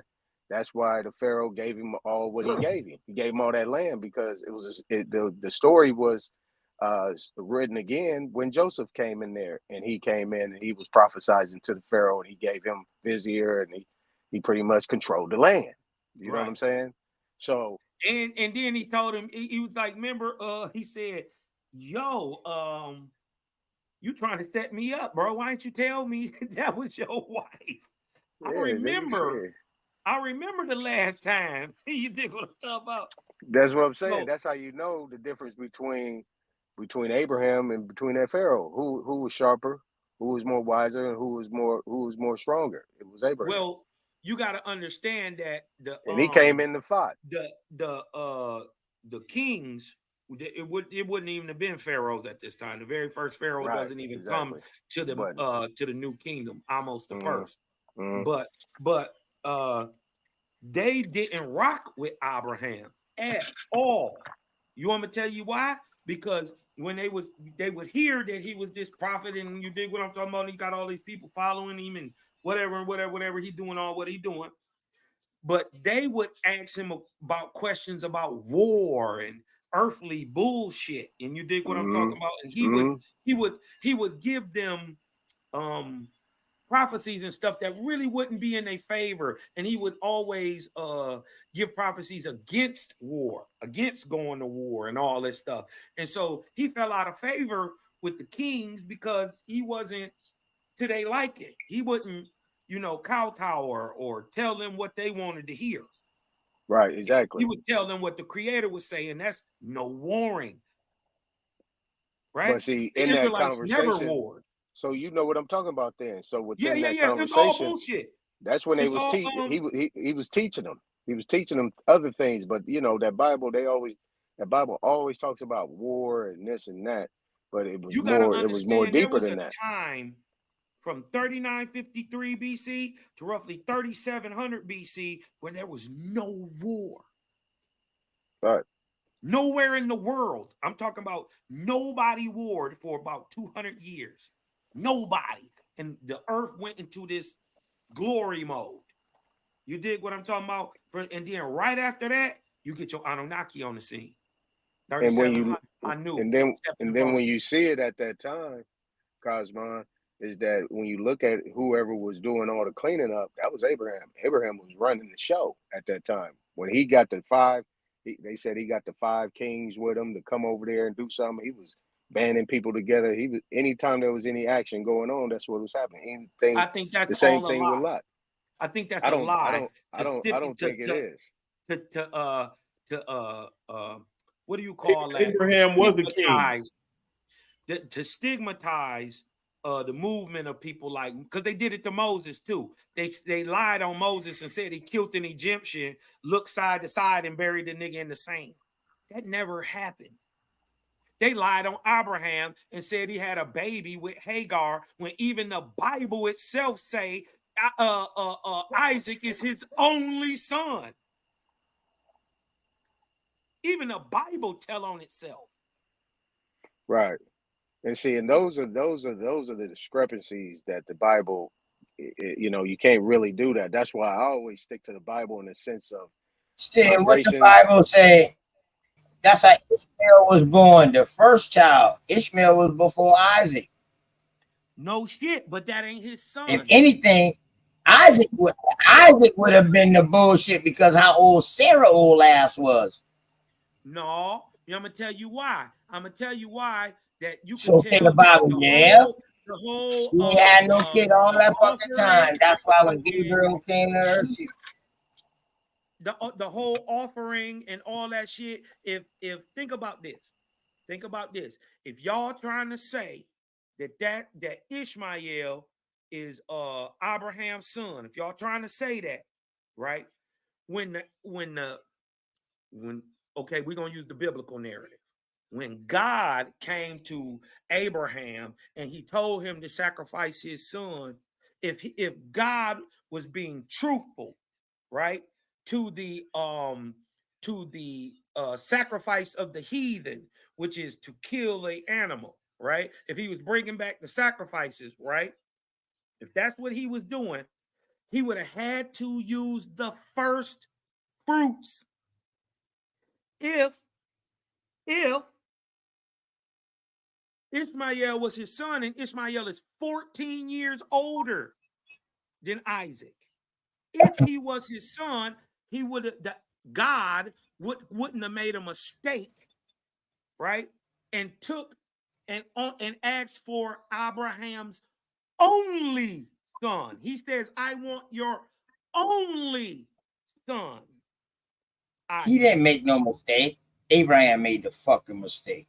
the Pharaoh gave him all what he gave him. He gave him all that land because it was the story was written again when Joseph came in there, and he came in and he was prophesizing to the Pharaoh, and he gave him vizier, and he pretty much controlled the land. You know what I'm saying? So and then he told him, he was like, remember, he said, yo, you trying to set me up, bro. Why didn't you tell me that was your wife? yeah, I remember the last time. You dig what I'm talking about? That's what I'm saying. So, That's how you know the difference between Abraham and between that Pharaoh. Who was sharper, who was more wiser, and who was more stronger? It was Abraham. well, you got to understand that and he came in to fight. The kings, it wouldn't even have been pharaohs at this time. The very first pharaoh doesn't even come to the new kingdom, almost the first. But they didn't rock with Abraham at all. You want me to tell you why? Because when they would hear that he was this prophet, and you dig what I'm talking about, he got all these people following him and whatever he doing, all what he doing. But they would ask him about questions about war and earthly bullshit. And you dig what I'm talking about? And he would give them prophecies and stuff that really wouldn't be in their favor. And he would always give prophecies against war, against going to war and all this stuff. And so he fell out of favor with the kings because he wasn't to they liking. He wouldn't, kowtow or tell them what they wanted to hear. Right, exactly. He would tell them what the creator was saying. That's no warring. Right? But see, the in Israelites that never conversation, warred. so you know what I'm talking about then. So within that It's all conversation, bullshit. that's when they was he was teaching them. He was teaching them other things, but that Bible always talks about war and this and that, but it was more deeper than that. Time from 3953 BC to roughly 3700 BC where there was no war. Right. Nowhere in the world. I'm talking about nobody warred for about 200 years. Nobody. And the earth went into this glory mode. You dig what I'm talking about? And then right after that, you get your Anunnaki on the scene. And when when you see it at that time, Cosmon, is that when you look at whoever was doing all the cleaning up, that was Abraham. Abraham was running the show at that time. When he got the they said he got the 5 kings with him to come over there and do something. He was banding people together. He was anytime there was any action going on, that's what was happening. I think that's the same all thing a lie. with Lot. I think that's a lie. I don't think it is. What do you call that? Abraham was a king. To stigmatize the movement of people, like, because they did it to Moses too. They lied on Moses and said he killed an Egyptian, looked side to side, and buried the nigga in the sand. That never happened. They lied on Abraham and said he had a baby with Hagar, when even the Bible itself say Isaac is his only son. Even the Bible tell on itself. Right. And see, and those are the discrepancies that the Bible, you can't really do that. That's why I always stick to the Bible in the sense of still what the Bible say. That's how Ishmael was born, the first child. Ishmael was before Isaac. No shit, but that ain't his son. If anything, Isaac would have been the bullshit because how old Sarah old ass was. No, I'm gonna tell you why. That you can tell the Bible, the whole she had no kid all that fucking time. That's why when Gabriel came to her, the whole offering and all that shit. If think about this. If y'all trying to say that Ishmael is Abraham's son, if y'all trying to say that, right? Okay, we're gonna use the biblical narrative. When God came to Abraham and he told him to sacrifice his son, if God was being truthful, right? to the sacrifice of the heathen, which is to kill a animal, right? If he was bringing back the sacrifices, right? If that's what he was doing, he would have had to use the first fruits. If Ishmael was his son, and Ishmael is 14 years older than Isaac. If he was his son, he would have, God wouldn't have made a mistake, right? And took and asked for Abraham's only son. He says, I want your only son. He didn't make no mistake. Abraham made the fucking mistake.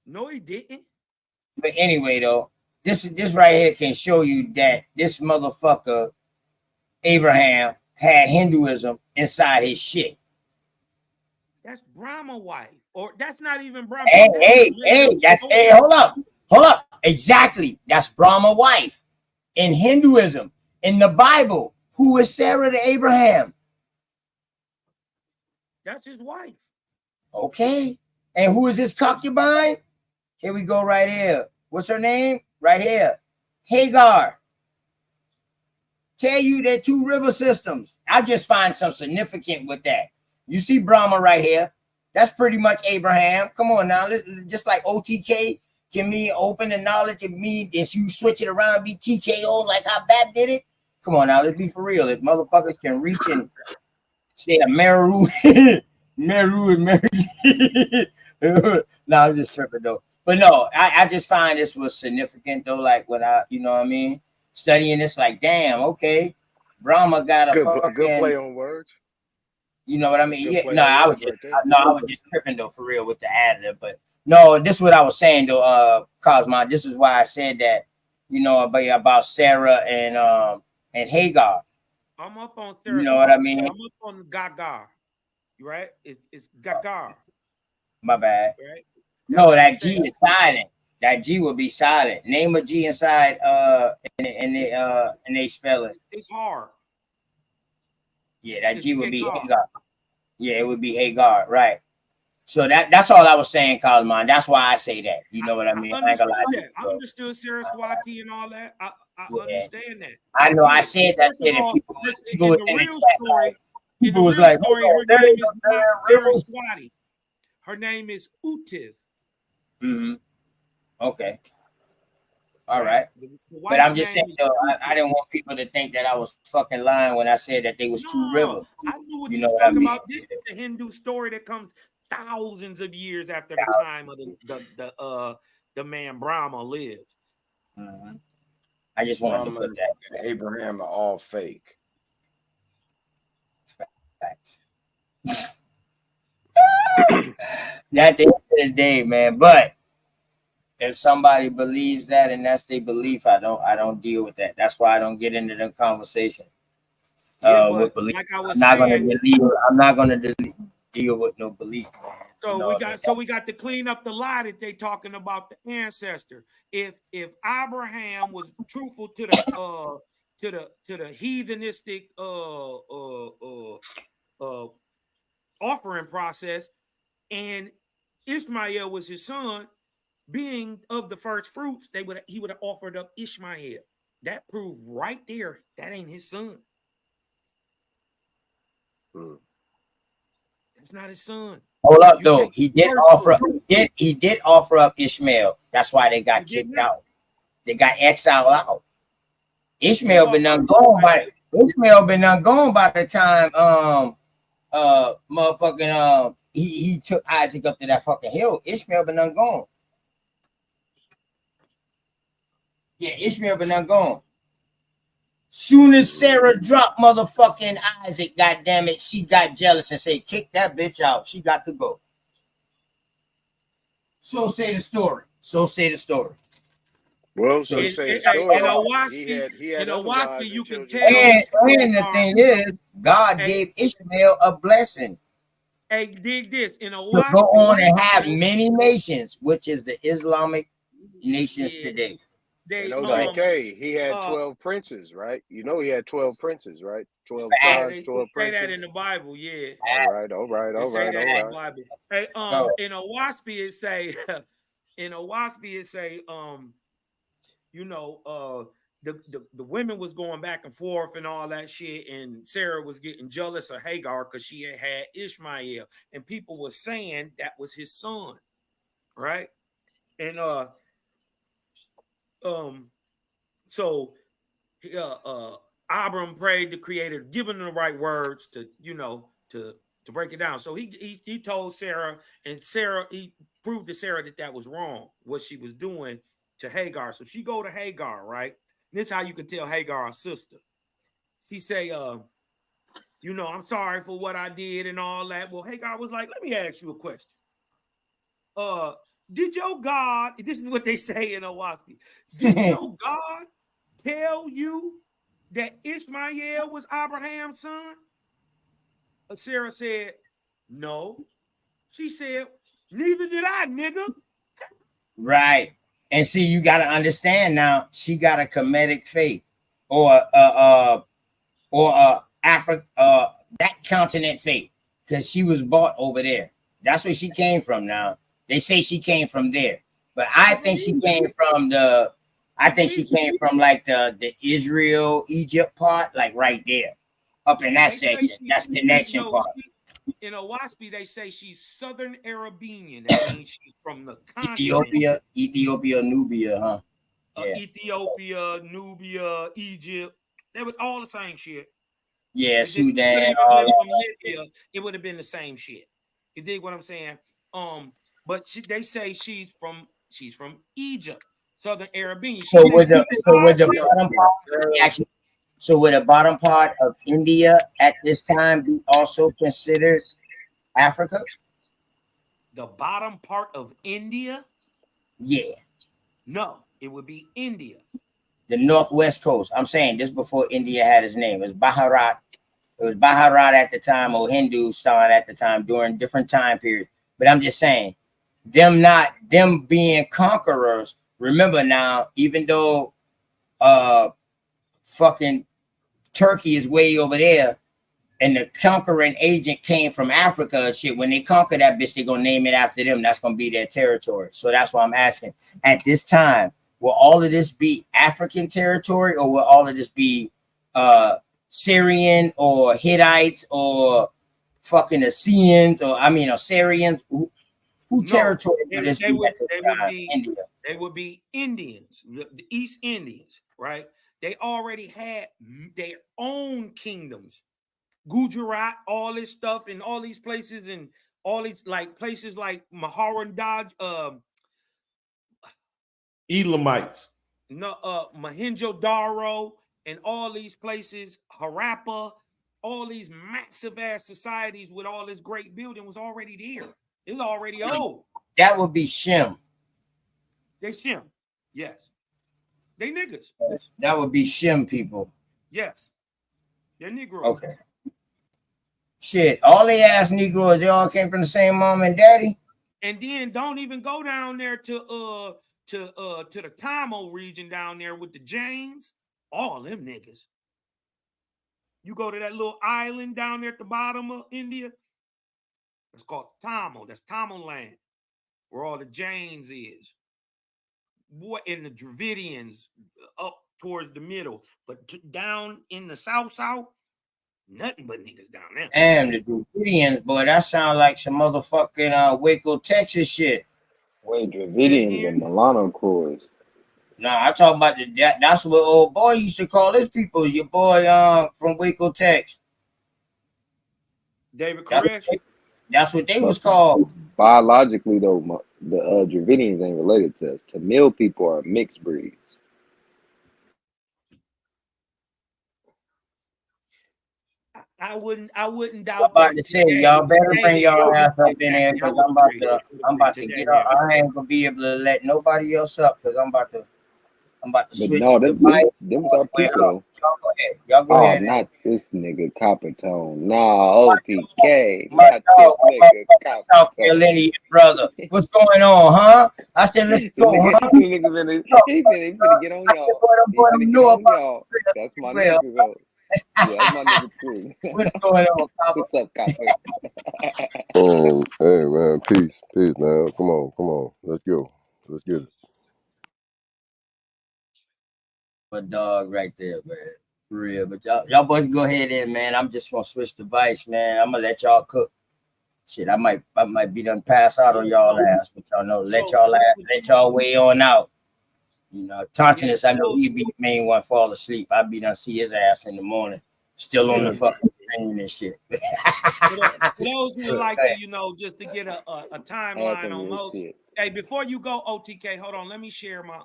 No, he didn't. But anyway, though, this right here can show you that this motherfucker Abraham had Hinduism inside his shit. That's Brahma wife, or that's not even Brahma. Hey, hold up. Exactly, that's Brahma wife. In Hinduism, in the Bible, who is Sarah to Abraham? That's his wife. Okay, and who is his concubine? Here we go, right here. What's her name? Right here, Hagar. Tell you they're two river systems. I just find some significant with that. You see Brahma right here. That's pretty much Abraham. Come on now. Just like OTK can mean open the knowledge of me. If you switch it around, be TKO like how Bab did it. Come on now. Let's be for real. If motherfuckers can reach and say a Meru, Meru and Meru. No, I'm just tripping though. But no, I just find this was significant though. Like when you know what I mean? Studying this, like, damn, okay. Brahma got a good play on words. You know what I mean? Yeah, no, I was just tripping though for real with the additive. But no, this is what I was saying though, Cosmo. This is why I said that, you know, about Sarah and Hagar. I'm up on Sarah. You know what I mean? I'm up on Gagar. Right? It's Gagar. My bad. Right? No, that G is silent. That G will be silent. Name a G inside and they spell it. It's hard. Yeah, that G would be Hagar. Yeah, it would be Hagar, right? So that's all I was saying, Cosmon. That's why I say that. You know what I mean? I understood Saraswati and all that. I understand that. I know. I said that. People was like, her name is not Saraswati. Her name is Utiv. Mm-hmm. Okay. All right. But I'm just saying, though, I didn't want people to think that I was fucking lying when I said that they was two rivers. I knew what you was talking about. This is the Hindu story that comes thousands of years after the time of the man Brahma lived. Mm-hmm. I just wanted to put that. Abraham are all fake. Facts. At the end of the day, man. But if somebody believes that and that's their belief, I don't deal with that. That's why I don't get into the conversation. With belief. Like I was saying, I'm not gonna deal with no belief. So we got to clean up the lie that they talking about the ancestor. If Abraham was truthful to the heathenistic offering process, and Ishmael was his son, being of the first fruits, he would have offered up Ishmael. That proved right there that ain't his son. That's not his son. Hold up, though. He did offer up Ishmael. That's why they got kicked out. They got exiled out. Ishmael been gone by the time motherfucking he took Isaac up to that fucking hill. Ishmael been gone. Yeah, Ishmael been gone. Soon as Sarah dropped motherfucking Isaac, goddamn it, she got jealous and said, "Kick that bitch out. She got to go." So say the story. Well, so say in Owaski, you can tell. And the thing is, God gave Ishmael a blessing. Hey, dig this. In Owaski, to go on and have many nations, which is the Islamic nations today. They And OTK, he had 12 princes, right? You know he had 12 princes, right? 12 sons, they 12 say that princes. in the Bible, yeah. All right. In the Bible. Hey, in Owaspy it say, you know, the women was going back and forth and all that shit, and Sarah was getting jealous of Hagar because she had Ishmael, and people were saying that was his son, right? And so Abram prayed the Creator, giving him the right words to, you know, to break it down. So he told Sarah, and Sarah, he proved to Sarah that was wrong, what she was doing to Hagar. So she go to Hagar, right? And this is how you can tell Hagar a sister. She say, you know, I'm sorry for what I did and all that. Well, Hagar was like, let me ask you a question. Did your God, this is what they say in Owaski, did your God tell you that Ishmael was Abraham's son? Sarah said, no. She said, neither did I, nigga. Right. And see, you got to understand now, she got a Kemetic faith or Africa, that continent faith, because she was bought over there. That's where she came from. Now they say she came from there, but I think she came from like the Israel Egypt part, like right there, up in that section. That's the connection part. In Owaspy, they say she's Southern Arabian. That means she's from the continent. Ethiopia, Nubia, huh? Yeah. Ethiopia, Nubia, Egypt. They were all the same shit. Yeah, Sudan. It would have been the same shit. You dig what I'm saying? But they say she's from Egypt, Southern Arabian. So would the bottom part of India at this time be also considered Africa? The bottom part of India? Yeah. No, it would be India. The northwest coast. I'm saying this before India had its name. It was Bharat. It was Bharat at the time, or Hindustan at the time, during different time periods. But I'm just saying, them being conquerors. Remember now, even though fucking Turkey is way over there, and the conquering agent came from Africa and shit. When they conquer that bitch, they're gonna name it after them. That's gonna be their territory. So that's why I'm asking. At this time, will all of this be African territory, or will all of this be Syrian or Hittites or fucking Assyrians or Assyrians? Who territory would this be? They would be Indians, the East Indians, right? They already had their own kingdoms. Gujarat, all this stuff, and all these places, and all these like places like Maharandaj, Elamites, Mohenjo-daro, and all these places, Harappa, all these massive ass societies with all this great building was already there. It was already old. That would be Shem. They Shem, yes. They niggas. That would be Shem people. Yes, they're Negroes. Okay. Shit, all they ass Negroes, they all came from the same mom and daddy. And then don't even go down there to the Tamil region down there with the James. All them niggas. You go to that little island down there at the bottom of India. It's called Tamil. That's Tamil land, where all the Jains is. What in the Dravidians up towards the middle, but down in the south, nothing but niggas down there. Damn, the Dravidians, boy, that sound like some motherfucking Waco, Texas shit. Wait, Dravidians and Milano Croys. Nah, I talk about that's what old boy used to call his people. Your boy from Waco, Texas. David Koresh. That's what they was called. Biologically, though, the Dravidians ain't related to us. Tamil people are mixed breeds. I wouldn't doubt. I'm about to say, y'all better bring y'all ass up in here, because I'm about to get up. I ain't gonna be able to let nobody else up, because I'm about to I'm about to But switch no, device. them was our people though. Y'all go ahead. Y'all go Oh, ahead. not this nigga Copper Tone. Nah, OTK. My Not dog, this nigga South Copper Tone. Carolinian brother. What's going on, huh? I said, let's The go, nigga, huh? the nigga he finna get on y'all. He finna get on y'all. That's my Well, nigga though. Yeah, that's my nigga too. what's going on, Copper? What's up, Copper? Hey man, peace, man. Come on, let's go, let's get it. My dog right there, man. For real. But y'all boys go ahead in, man. I'm just gonna switch device, man. I'm gonna let y'all cook. Shit, I might be done pass out on y'all ass, but y'all know, let y'all weigh on out. You know, Tontinus, I know he'd be the main one fall asleep. I'd be done see his ass in the morning, still on the fucking screen and shit. For those who would like to, you know, just to get a timeline on most. Hey, before you go, OTK, hold on. Let me share my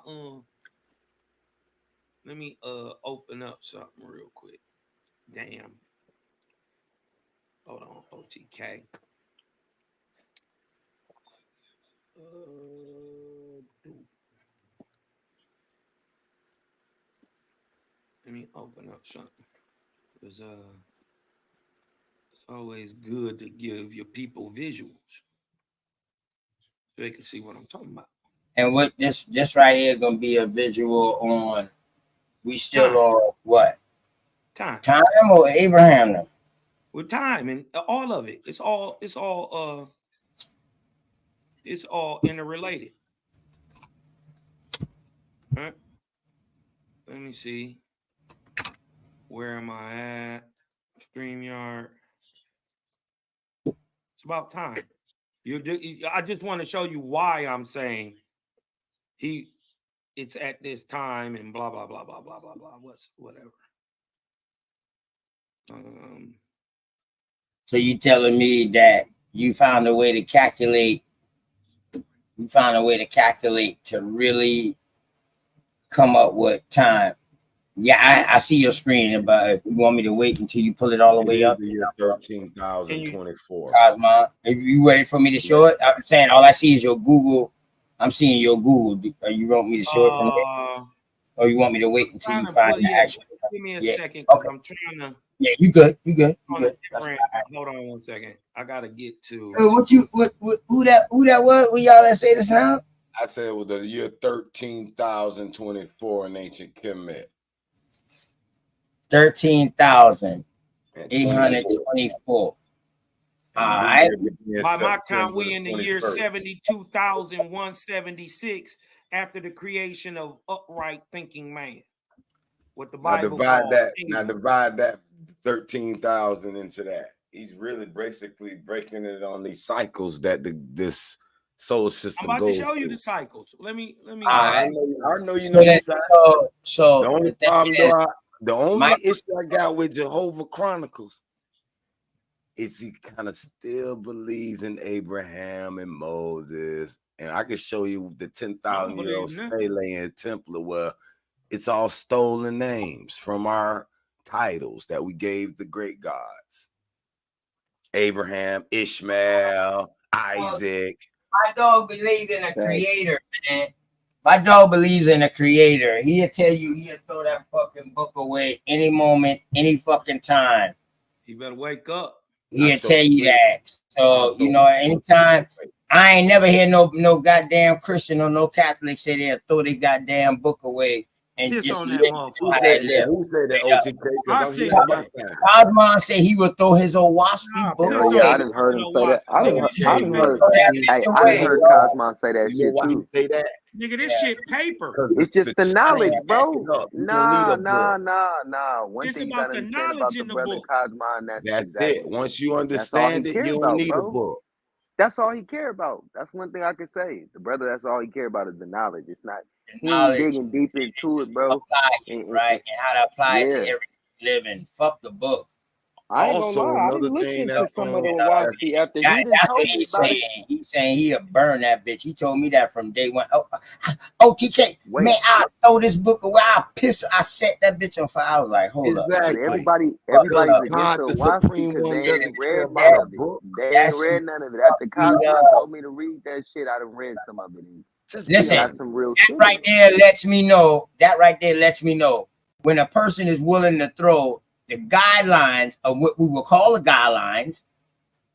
let me open up something real quick. Damn. Hold on, OTK. Let me open up something. Because it's always good to give your people visuals so they can see what I'm talking about. And what this right here gonna be a visual on. We still on what? Time or Abraham now? With time and all of it. It's all interrelated. All right. Let me see. Where am I at? StreamYard. It's about time. I just want to show you why I'm saying it's at this time and blah blah blah blah blah blah blah. Whatever. So you telling me that you found a way to calculate? You found a way to calculate to really come up with time. Yeah, I see your screen, but if you want me to wait until you pull it all the way up. 13,024. Cosmo, if you ready for me to show it? I'm saying all I see is your Google. I'm seeing your Google. You want me to show it from there? Or you want me to wait until you find the actual? Give me a second because I'm trying to. Yeah, you good. You good. Hold on 1 second. I gotta get to. Who that was? Who y'all that say this now? I said it was the year 13,024 in ancient Kemet. 13,824. All right. By my count, we in the year 72,176 after the creation of upright thinking man. What the Bible calls. Now divide that 13,000 into that. He's really basically breaking it on these cycles that this solar system I'm about goes to show through. you the cycles. Let me. I know you know the cycles. So the only problem though, the only issue I got with Jehovah Chronicles is he kind of still believes in Abraham and Moses, and I can show you the 10,000-year-old stele in Templar where it's all stolen names from our titles that we gave the great gods. Abraham, Ishmael, Isaac. My dog believes in a creator, man. My dog believes in a creator. He'll tell you he'll throw that fucking book away any moment, any fucking time. You better wake up. He'll tell you that. So, you know, anytime, I ain't never hear no goddamn Christian or no Catholic say they'll throw their goddamn book away and Piss just on that live. Who said that, OTK? Because I'm here on my side. Cosmo said he would throw his old waspy book away. Yeah, I done heard him say that. I done heard Cosmo say that shit too. Say that? Nigga, this shit paper. It's just the knowledge, bro. Nah. One It's thing you about gotta the understand knowledge about the in the brother book. Cosmo, and That's exactly it. Once you understand it, you don't need a book. That's all he care about. That's one thing I can say. The brother, that's all he care about is the knowledge. It's not he ain't digging deep into it, bro. Right, and how to apply it to every living. Fuck the book. I ain't gonna lie. I didn't listen to some of the Waspy after he done told me about it. He's saying he'll burn that bitch. He told me that from day one. OTK, man, I'll throw this book away. I set that bitch on fire. I was like, hold up. Everybody's against the Waspy because they ain't read none of it. They ain't read none of it. After Cosmo told me to read that shit, I done read some of it. Listen, got some real that shit. right there lets me know. That right there lets me know when a person is willing to throw the guidelines of what we will call the guidelines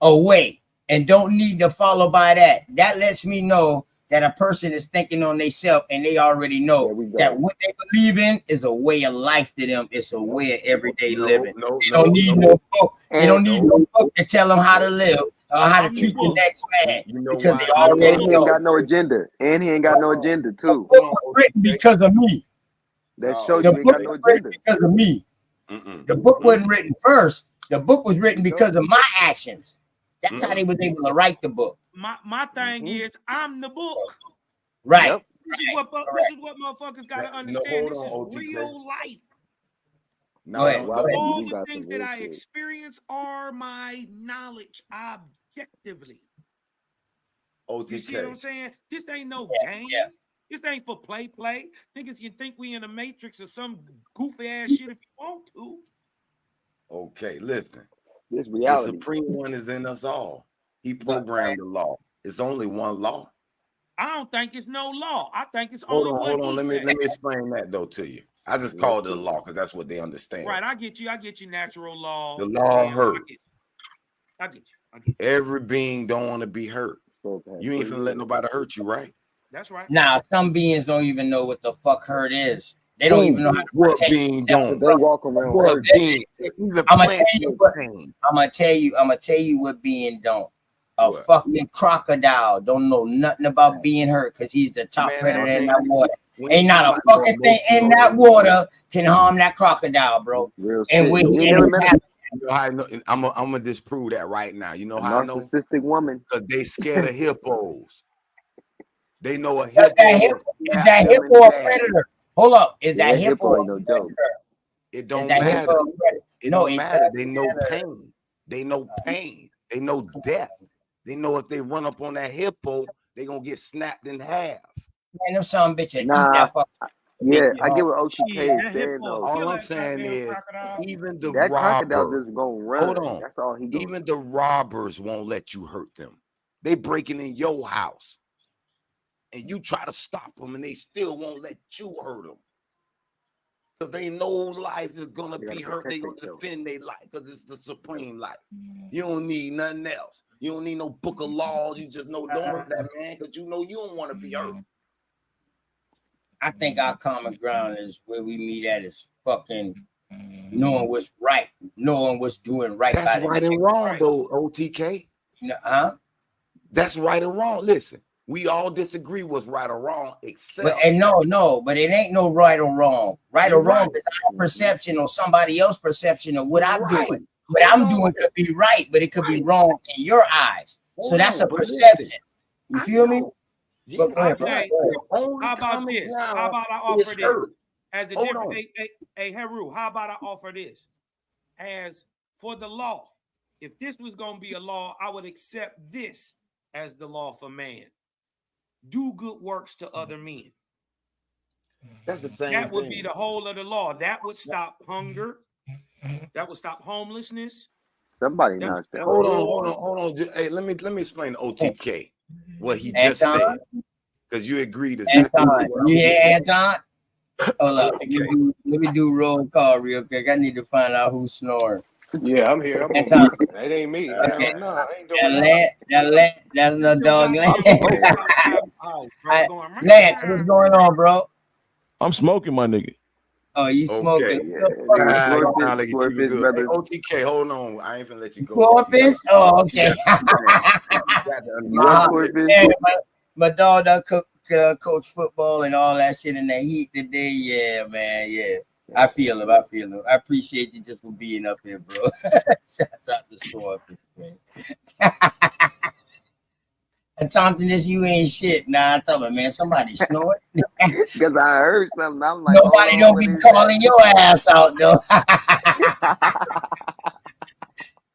away and don't need to follow by that. That lets me know that a person is thinking on themselves and they already know that what they believe in is a way of life to them. It's a way of everyday living. They don't need no book. They don't need no book to tell them how to live or how to treat the next man because they already And he ain't know. got no agenda. And he ain't got no agenda too. The book was written because of me. That show The you ain't book got no was written agenda. because of me. The book wasn't written first. The book was written because of my actions. That's how they was able to write the book. My thing is, I'm the book. Right. Yep. This is what motherfuckers gotta understand. This is real life. Go ahead. All the things that I experience are my knowledge objectively. OTK. You see what I'm saying? This ain't no game. This ain't for play. Niggas can think we in the Matrix or some goofy ass shit if you want to. Okay, listen. This reality. The Supreme One is in us all. He programmed the law. It's only one law. I don't think it's no law. I think it's Hold only on. what he Let said. me explain that though to you. I just called it a law because that's what they understand. Right, I get you. Natural law. The law hurt. I get you. Every being don't want to be hurt. You ain't finna let nobody hurt you, right? That's right. Now, some beings don't even know what the fuck hurt is. They don't even know how to what protect being themselves. don't. They walk around What hurt. being? I'm gonna tell you what being don't. A fucking crocodile don't know nothing about being hurt because he's the top predator in that water. Ain't not a fucking thing in that water can harm that crocodile, bro. Real and shit. we You ain't never met a You know how I know? I'm gonna disprove that right now. You know how I know? narcissistic woman. Because they scared of hippos. They know a Is hippo. that hippo a predator? Hold up. Is that hippo ain't no joke? It don't matter. It don't matter. They know pain. They know pain. They know death. They know if they run up on that hippo, they gonna get snapped in half. Man, them some bitches eat Nah, that fuck. yeah, I get what OTK is saying though. All I'm saying is, even the That crocodile robbers. just gonna run. Hold on. That's all he gonna Even the robbers won't let you hurt them. They breaking in your house, and you try to stop them, and they still won't let you hurt them. Because they know life is gonna be hurt. They're gonna defend their life because it's the supreme life. You don't need nothing else. You don't need no book of laws. You just know don't hurt that man because you know you don't want to be hurt. I think our common ground is where we meet at is fucking knowing what's right, knowing what's doing right. That's right and wrong, though, OTK. Huh? That's right or wrong. Listen, we all disagree what's right or wrong, except but it ain't no right or wrong. Right or wrong is our perception or somebody else's perception of what I'm doing. What I'm doing could be right, but it could be wrong in your eyes. So that's a perception. You feel me? Okay. How about this? How about I offer this as a different? Hey, Heru, how about I offer this as for the law? If this was gonna be a law, I would accept this as the law for man. Do good works to other men. That's the same. That would be the whole of the law. That would stop hunger. That would stop homelessness. Somebody knocked that. Hold on. Hey, let me explain to OTK what he just said. Because you agreed exactly. Anton, you hear Anton? Hold up. Let me do roll call real quick. I need to find out who's snoring. Yeah, I'm here. I'm Anton. That ain't me. Okay. No, I ain't doing that. That's no dog. Lance, what's going on, bro? I'm smoking, my nigga. Oh, you smoking? OTK, hold on. I ain't finna let you go. Swordfish? Oh, okay. My dog done coach football and all that shit in the heat today. Yeah, man. Yeah. I feel him. I appreciate you just for being up here, bro. Shouts out to Swordfish, man. And something this you ain't shit. Nah, I'm talking, man. Somebody snort. Because I heard something. I'm like, nobody don't be calling your ass out though.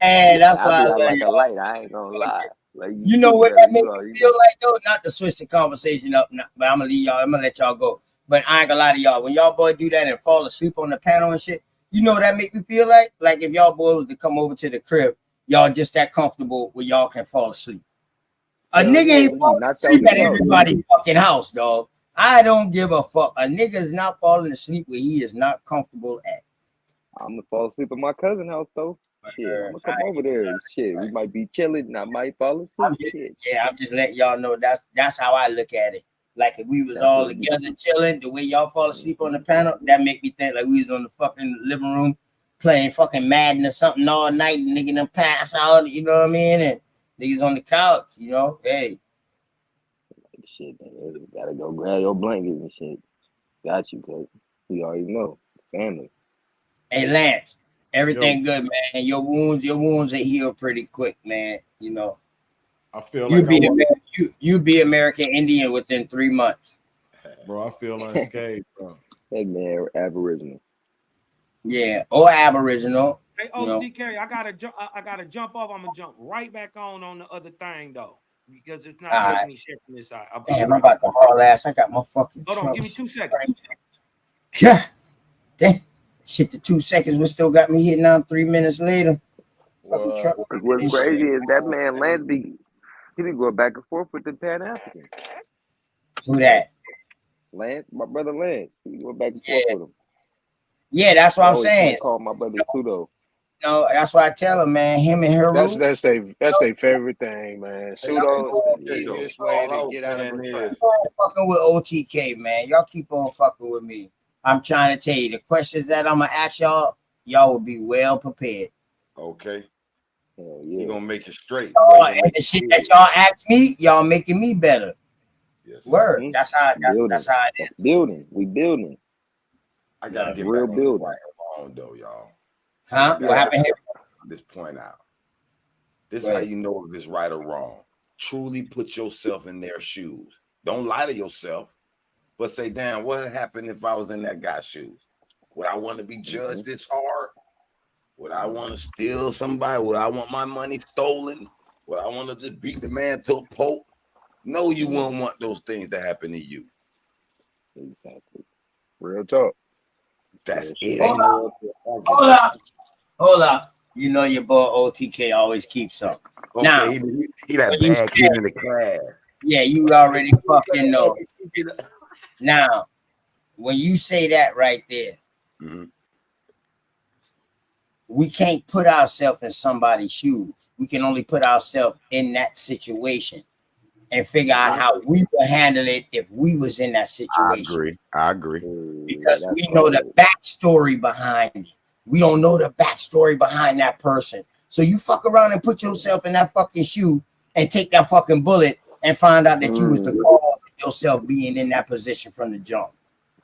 Hey, that's why I like a light. I ain't gonna lie. Like you know what that makes me feel like though? Not to switch the conversation up, but I'm gonna leave y'all. I'm gonna let y'all go. But I ain't gonna lie to y'all. When y'all boy do that and fall asleep on the panel and shit, you know what that make me feel like? Like if y'all boy was to come over to the crib, y'all just that comfortable where y'all can fall asleep. A Hell nigga yeah, ain't he falling knocked out asleep the at couch. everybody's fucking house, dog. I don't give a fuck. A nigga's not falling asleep where he is not comfortable at. I'm gonna fall asleep at my cousin's house though. Shit, I'm gonna come over there. Shit, we might be chilling and I might fall asleep. Shit. I'm just letting y'all know that's how I look at it. Like if we was That's all what we together chilling, the way y'all fall asleep on the panel, that make me think like we was on the fucking living room playing fucking Madden or something all night, and nigga them pass out, you know what I mean? And niggas on the couch, you know. Hey, like, shit, man, gotta go grab your blanket and shit. Got you, cuz. You already know. Family. hey Lance, everything good, man. Your wounds are healed pretty quick, man. You know. I feel You like be you be American Indian within 3 months. bro, I feel unscathed, bro. Hey man, Aboriginal. Yeah, or Aboriginal. Hey, You know. OTK, I gotta jump off. I'm gonna jump right back on the other thing though, because it's not All letting right. me share from this side. Damn, I'm about to haul ass. I got my fucking Hold on, give me trunks. 2 seconds. Yeah. Damn. Shit, the 2 seconds was still got me here now 3 minutes later. Fucking truck. What's crazy is that man Lance he be going back and forth with the Pan African. Who that? Lance, my brother Lance. He go back and forth with him. Yeah, that's what I'm Always saying. call my brother Pseudo. No, that's why I tell him, man. Him and her. That's their favorite thing, man. Pseudo is the easiest way to get out of a trap. Fucking with OTK, man. Y'all keep on fucking with me. I'm trying to tell you the questions that I'm gonna ask y'all. Y'all will be well prepared. Okay. Yeah. You're gonna make it straight. And the shit that y'all ask me, y'all making me better. Yes. Word. That's how. That's how it is. Building. We building. I gotta get real back building. right and wrong though, y'all. Huh? What happened here? This point out. This is how you know if it's right or wrong. Truly put yourself in their shoes. Don't lie to yourself, but say, damn, what would happen if I was in that guy's shoes? Would I want to be judged this hard? Would I want to steal somebody? Would I want my money stolen? Would I want to just beat the man to a pulp? No, you won't want those things to happen to you. Exactly. Real talk. That's it. Hold up. You know your boy OTK always keeps something. Okay, now, he that bad kid in the class. Yeah, you already fucking know. Now, when you say that right there, we can't put ourselves in somebody's shoes. We can only put ourselves in that situation and figure out how we would handle it if we was in that situation. I agree. Because we know the backstory behind it. We don't know the backstory behind that person. So you fuck around and put yourself in that fucking shoe and take that fucking bullet and find out that you was the cause of yourself being in that position from the jump.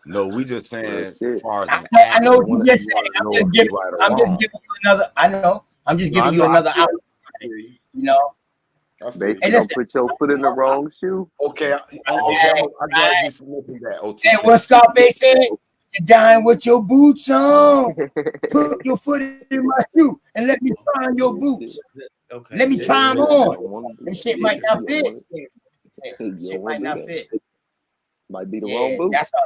No, we just saying as far as I know what you just said. I'm just giving you another. I know. I'm just giving you another out. You know. Basically, don't put your foot in the wrong shoe. Okay, I gotta be submitting that. OTK. And what Scarface said, you're dying with your boots on. Put your foot in my shoe and let me try on your boots. Okay. Let me try them on. Them shit might not fit. Shit might not fit. Might be the wrong boot. That's all.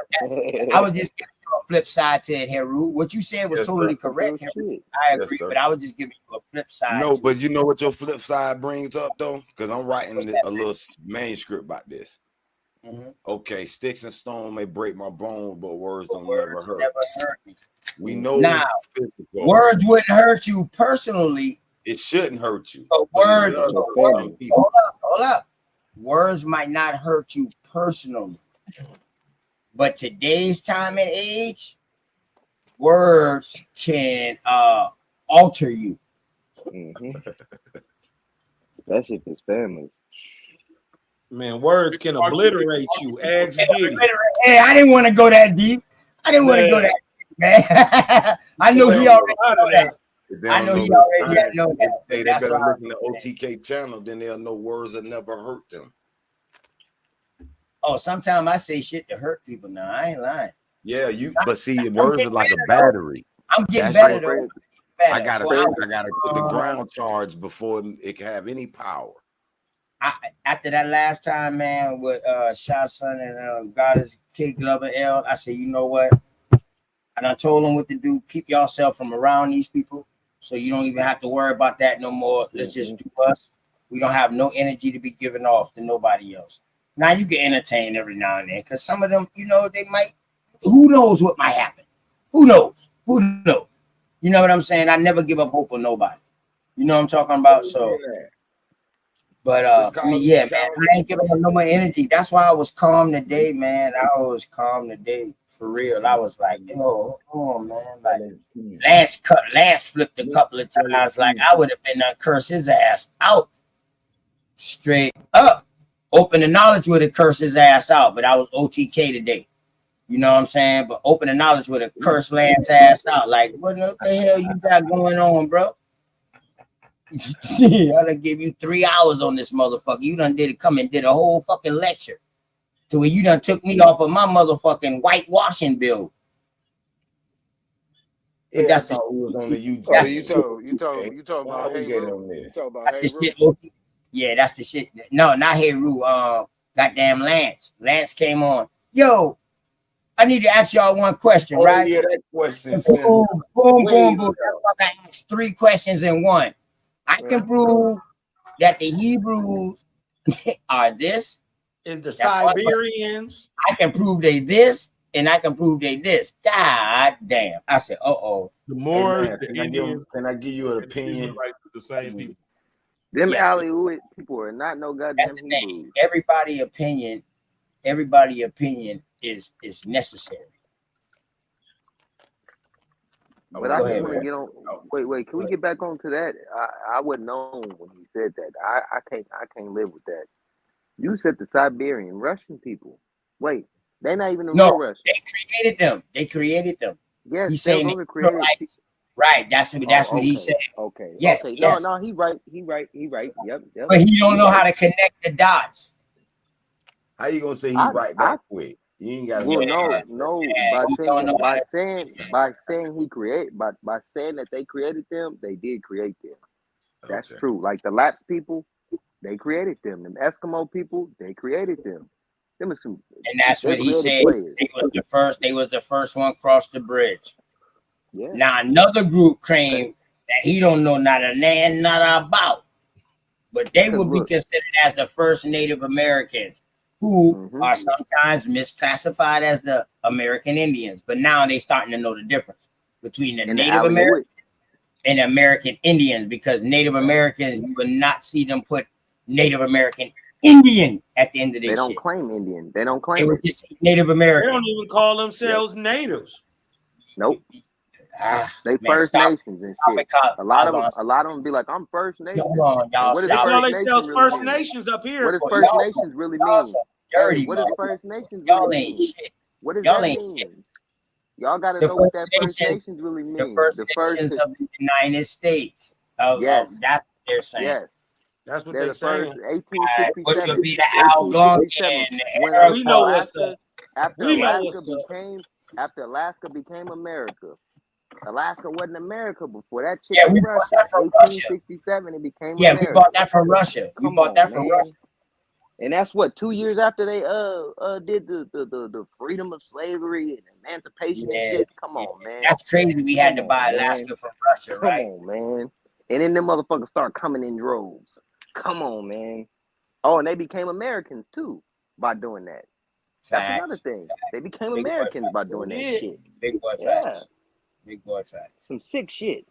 I was just giving you a flip side to it, Heru. What you said was totally correct, Heru. I agree, but I was just giving you a flip side. No, but you know what your flip side brings up though? Because I'm writing a little manuscript about this. Okay, sticks and stone may break my bones, but words don't never hurt me. We know now, words wouldn't hurt you personally. It shouldn't hurt you. But words, hold up. Words might not hurt you personally. But today's time and age, words can alter you. That shit is family. Man, words can obliterate you. Ask Diddy. Hey, I didn't want to go that deep. I didn't want to go that deep, man. I know he already know that. I know he already know that. Hey, they better listen to OTK channel, then they'll know words that never hurt them. Oh, sometimes I say shit to hurt people now. I ain't lying. Yeah, but see, words are like a battery. I'm getting better though. I gotta put the ground charge before it can have any power. After that last time, man, with Shot Son and Goddess K Glover L, I said, you know what? And I told them what to do. Keep yourself from around these people, so you don't even have to worry about that no more. Let's just do us. We don't have no energy to be giving off to nobody else. Now you can entertain every now and then, because some of them, you know, they might. Who knows what might happen? Who knows? Who knows? You know what I'm saying? I never give up hope on nobody. You know what I'm talking about? So. But I mean, yeah, man, I ain't giving them no more energy. That's why I was calm today, man. I was calm today for real. I was like, yo, come on, man. Like Lance flipped a couple of times. Like I would have been cursed his ass out straight up. Open the knowledge would have cursed his ass out, but I was OTK today. You know what I'm saying? But open the knowledge would have cursed Lance ass out. Like, what the hell you got going on, bro? I done give you 3 hours on this motherfucker. You done did a whole fucking lecture to where you done took me off of my motherfucking whitewashing bill. But that's the was on the YouTube. Oh, you talk about Hey Ru? You talk about Hey Ru? Yeah, that's the shit. No, not Hey Ru. Goddamn Lance. Lance came on. Yo, I need to ask y'all one question, right? Yeah, that question. Boom, boom, boom, boom. I asked 3 questions in one. I can prove that the Hebrews are this. And the Siberians. I can prove they this, and I can prove they this. God damn. I said, uh-oh. The more hey, man, can I give you an opinion? Like the same people. Them Hollywood people are not no goddamn Hebrews. Everybody opinion is necessary. But I just want to get on. Wait. Can we get back on to that? I wouldn't know when he said that. I can't live with that. You said the Siberian Russian people. Wait, they're not even the real Russians. They created them. Yes, he's saying those are created. Right. That's what he said. Okay. Yes. Okay. Yes. No. He right. Yep. But he don't know how to connect the dots. How you gonna say he right that quick? You ain't got. Well, no. By saying he created, by saying that they created them, they did create them. That's true. Like the Laps people, they created them. Them Eskimo people, they created them. Them is some. And that's what he said. They was the first one across the bridge. Yeah. Now another group claimed that he don't know not a nan, not about, but they would be considered as the first Native Americans, who are sometimes misclassified as the American Indians. But now they starting to know the difference between the Native Americans and American Indians, because Native Americans, you would not see them put Native American Indian at the end of their shit. They don't claim Indian. They don't claim it. Just Native American. They don't even call themselves natives. Nope. They First Nations and shit. A lot of them be like, I'm First Nation. Hold on, y'all. What does First Nations up here? What does First Nations really mean? What does First Nations really mean? What does that mean? Y'all gotta know what that First Nations really means. The First Nations of the United States. Yes. That's what they're saying. Yes. That's what they're saying. 1867. Which would be the Algonquian. We know what's the. After Alaska became America. Alaska wasn't America before that. Shit was Russia. 1867 it became America. We bought that from Russia. We bought that from Russia. And that's what 2 years after they did the freedom of slavery and emancipation and shit. Come on, man. That's crazy. We had to buy Alaska from Russia, right? Come on, man. And then them motherfuckers start coming in droves. Come on, man. Oh, and they became Americans too by doing that. That's another thing. They became Americans by doing that shit. Big boy facts. Big boy facts. Some sick shit.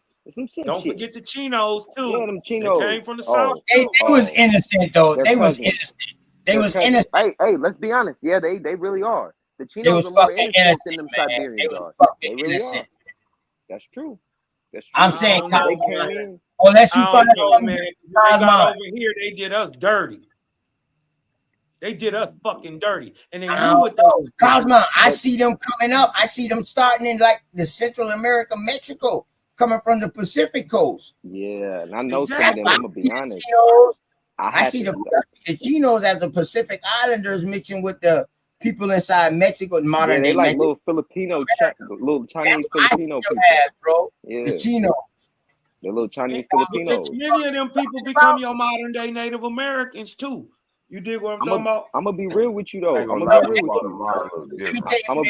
Don't forget the Chinos too. Yeah, them Chinos. They came from the South. They was innocent though. They was innocent. They was innocent. Hey, let's be honest. Yeah, they really are. The Chinos are more innocent than them Siberians are. They really are. That's true. That's true. I'm saying, unless you find out, man, they got over here, they did us dirty. They did us fucking dirty. And then Cosmo, I see them coming up. I see them starting in like the Central America, Mexico, coming from the Pacific coast. Yeah, and I know some of them, I'm gonna be honest. I see the Chinos as the Pacific Islanders mixing with the people inside Mexico, modern day like Mexico. little Filipino, little Chinese Filipino people. Bro. Yeah. The Chinos. The little Chinese Filipinos. Many of them people become your modern day Native Americans too. You dig what I'm talking about? I'm gonna be real with you though. I'm gonna be real with you. I'm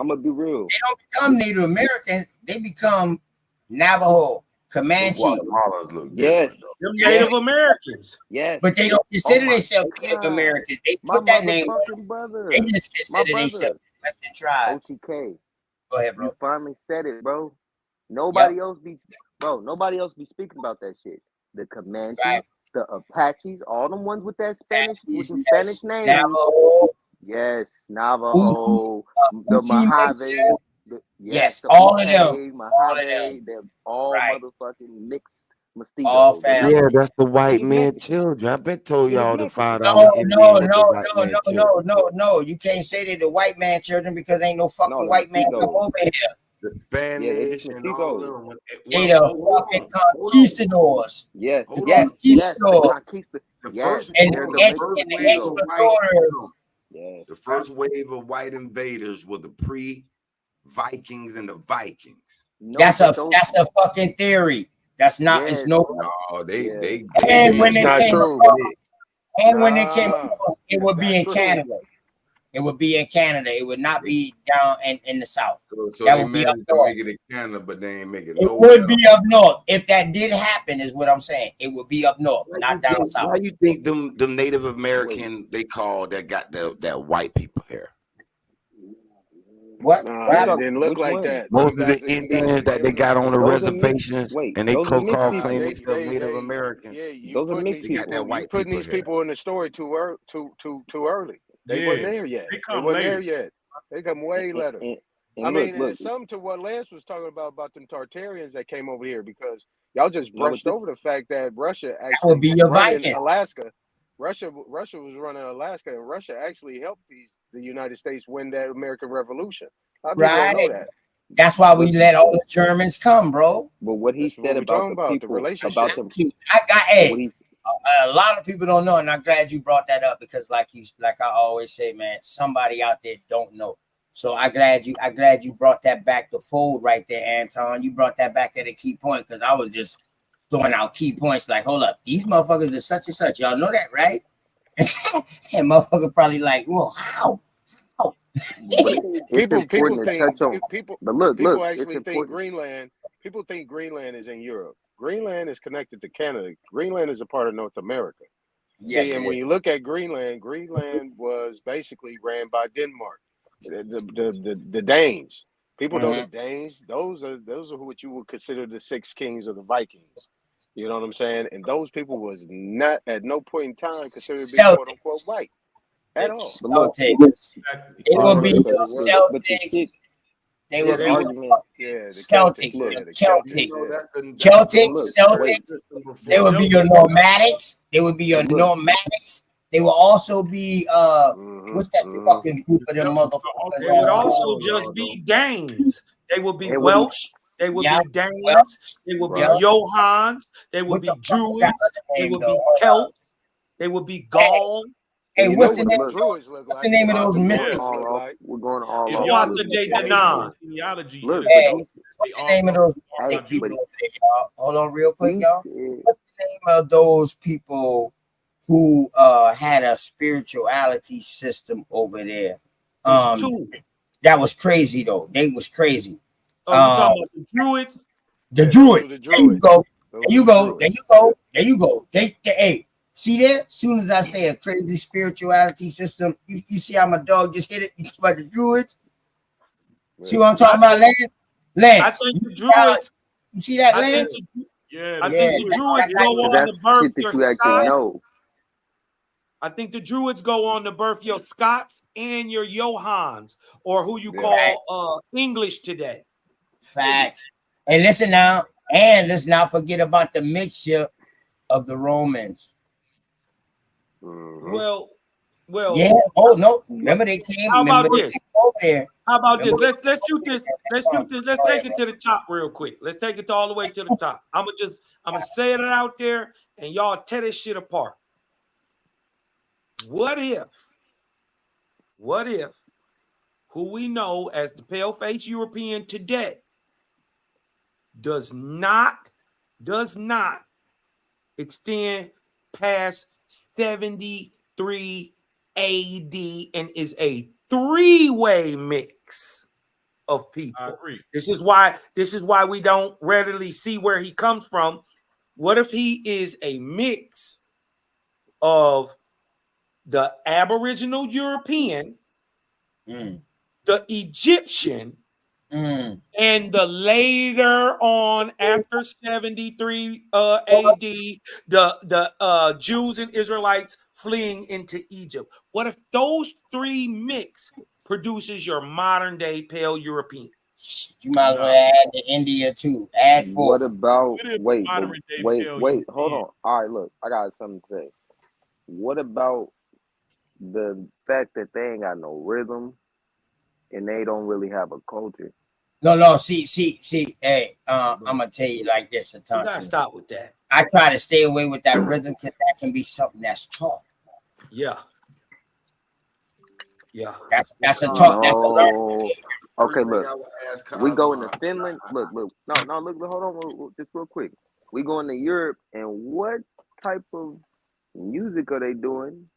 gonna be real. They don't become Native Americans. They become Navajo, Comanche. Guatemalans look Yes. different, though. Them Native Americans. Yes. But they don't consider my themselves Native God. Americans. They My put that name on motherfucking them. brother. They just My consider themselves brother. Western tribes. OTK. Go ahead, bro. You finally said it, bro. Nobody else be speaking about that shit. The Comanches, Right. the Apaches, all them ones with that Spanish Yes. Spanish names. Navajo. Yes, Navajo, the Uti Mojave, mixture. yes, the all of them. Uti, All of Mojave, them. they're all Right. motherfucking mixed All mosquitoes. family. Yeah, that's the white He's man Mexican. children. I've been told He's y'all to Mexican. find out an Indian with the white man children. No. You can't say they're the white man children because ain't no fucking No, the white man come mosquitoes. over here. The Yeah, they're just Spanish and all of mosquitoes. them. They Well, the fucking conquistadors. Yes, hold yes, on. yes, the Conquistadors. conquista. The Yes, first, And they're hold the on, the the first mixed wave of mosquitoes. white, explorators. Yes. the first wave of white invaders were the pre-Vikings and the Vikings. No, That's but a those. fucking theory. That's not. It's Yes. no. No, they Yeah. they And they when That's they not came true. across, Nah, it would that's be not in true. Canada. It would be in Canada. It would not be down in the south. So That they would be up managed to north. make it in Canada, but they ain't make it It nowhere would else. be up north. If that did happen, is what I'm saying. It would be up north, not down south. Why you think them Native American they call that got that white people here? What? Nah, What? it didn't look Which like one? that. Most You of the guys, Indians that they got on the Those are mixed. reservations Wait, and they those are mixed call people. claim themselves Native they Americans. yeah, you Those are putting mixed these They got people. that people, you white putting people these here. people in the story too early. They wasn't Yeah, there yet. they They come wasn't there later. yet. They come way later. And I look, mean, and it's something to what Lance was talking about them Tartarians that came over here because y'all just no, but brushed this over the fact that Russia That would actually be was your running Viking. Alaska. Russia was running Alaska, and Russia actually helped the United States win that American Revolution. A lot of people don't know Right. that. That's why we let all the Germans come, bro. But what he That's what said we're about talking the about, the people, relationship. about them, Hey, a lot of people don't know, and I'm glad you brought that up because, like I always say, man, somebody out there don't know. So I'm glad you brought that back to fold right there, Anton. You brought that back at a key point because I was just throwing out key points like, hold up, these motherfuckers are such and such. Y'all know that, right? And motherfucker probably like, well, how? but it's important to touch on. But look, People it's actually think important. Greenland. People think Greenland is in Europe. Greenland is connected to Canada. Greenland is a part of North America. Yes, See, and when you look at Greenland, Greenland was basically ran by Denmark, the Danes. People know the Danes. Those are what you would consider the 6 kings of the Vikings. You know what I'm saying? And those people was not at no point in time considered to be quote unquote white at all. Celtics. It will be your Celtics. They will be the Celtic. Celtics. Celtic, Celtics. They will be your nomadics. They will be your nomadics. They will also be what's that fucking group of them motherfuckers? They would also just be Danes. They would be Welsh. They would be Danes. They would be Johans. They would be Druids. They would be Celts. They would be Gaul. Hey, what's the name? Druids look What's the name of those mystics? We're going all If off. you out the day Danan. Look, hey, what's the name of those people over there, y'all? Hold on real quick, y'all. What's the name of those people who had a spirituality system over there? That was crazy though. They was crazy. Oh, you talking about the Druids? The Druid. There you go. There you go. There you go. There you go. Hey, see there? As soon as I say a crazy spirituality system, you see how my dog just hit it? You talk about the Druids? See what I'm talking about, Lance? I think the Druids. You see that, Lance? I think the Druids go on to birth your Scots. I think the Druids go on to birth your Scots and your Johans, or who you call English today. Facts. And listen now, and let's not forget about the mixture of the Romans. Well. Yeah. Oh no. Remember they came. How about this? Over there. How about this? Let's shoot this. Let's shoot this. Let's take it to the top real quick. Let's take it all the way to the top. I'm gonna say it out there, and y'all tear this shit apart. What if who we know as the pale-faced European today does not extend past 73 AD and is a 3-way mix of people. I agree. This is why we don't readily see where he comes from. What if he is a mix of the Aboriginal European, the Egyptian, and the later on after 73 AD, the Jews and Israelites fleeing into Egypt? What if those three mix produces your modern day pale European? You might as well add the India too. Add 4. What about wait, European. hold on. All right, look, I got something to say. What about the fact that they ain't got no rhythm and they don't really have a culture? No. See. Hey, I'm gonna tell you like this. You gotta stop with that. I try to stay away with that rhythm because that can be something that's taught. Yeah. That's a talk. That's a No. Okay, look. We go into Finland. Look. No. Look. Hold on, just real quick. We go into Europe, and what type of music are they doing?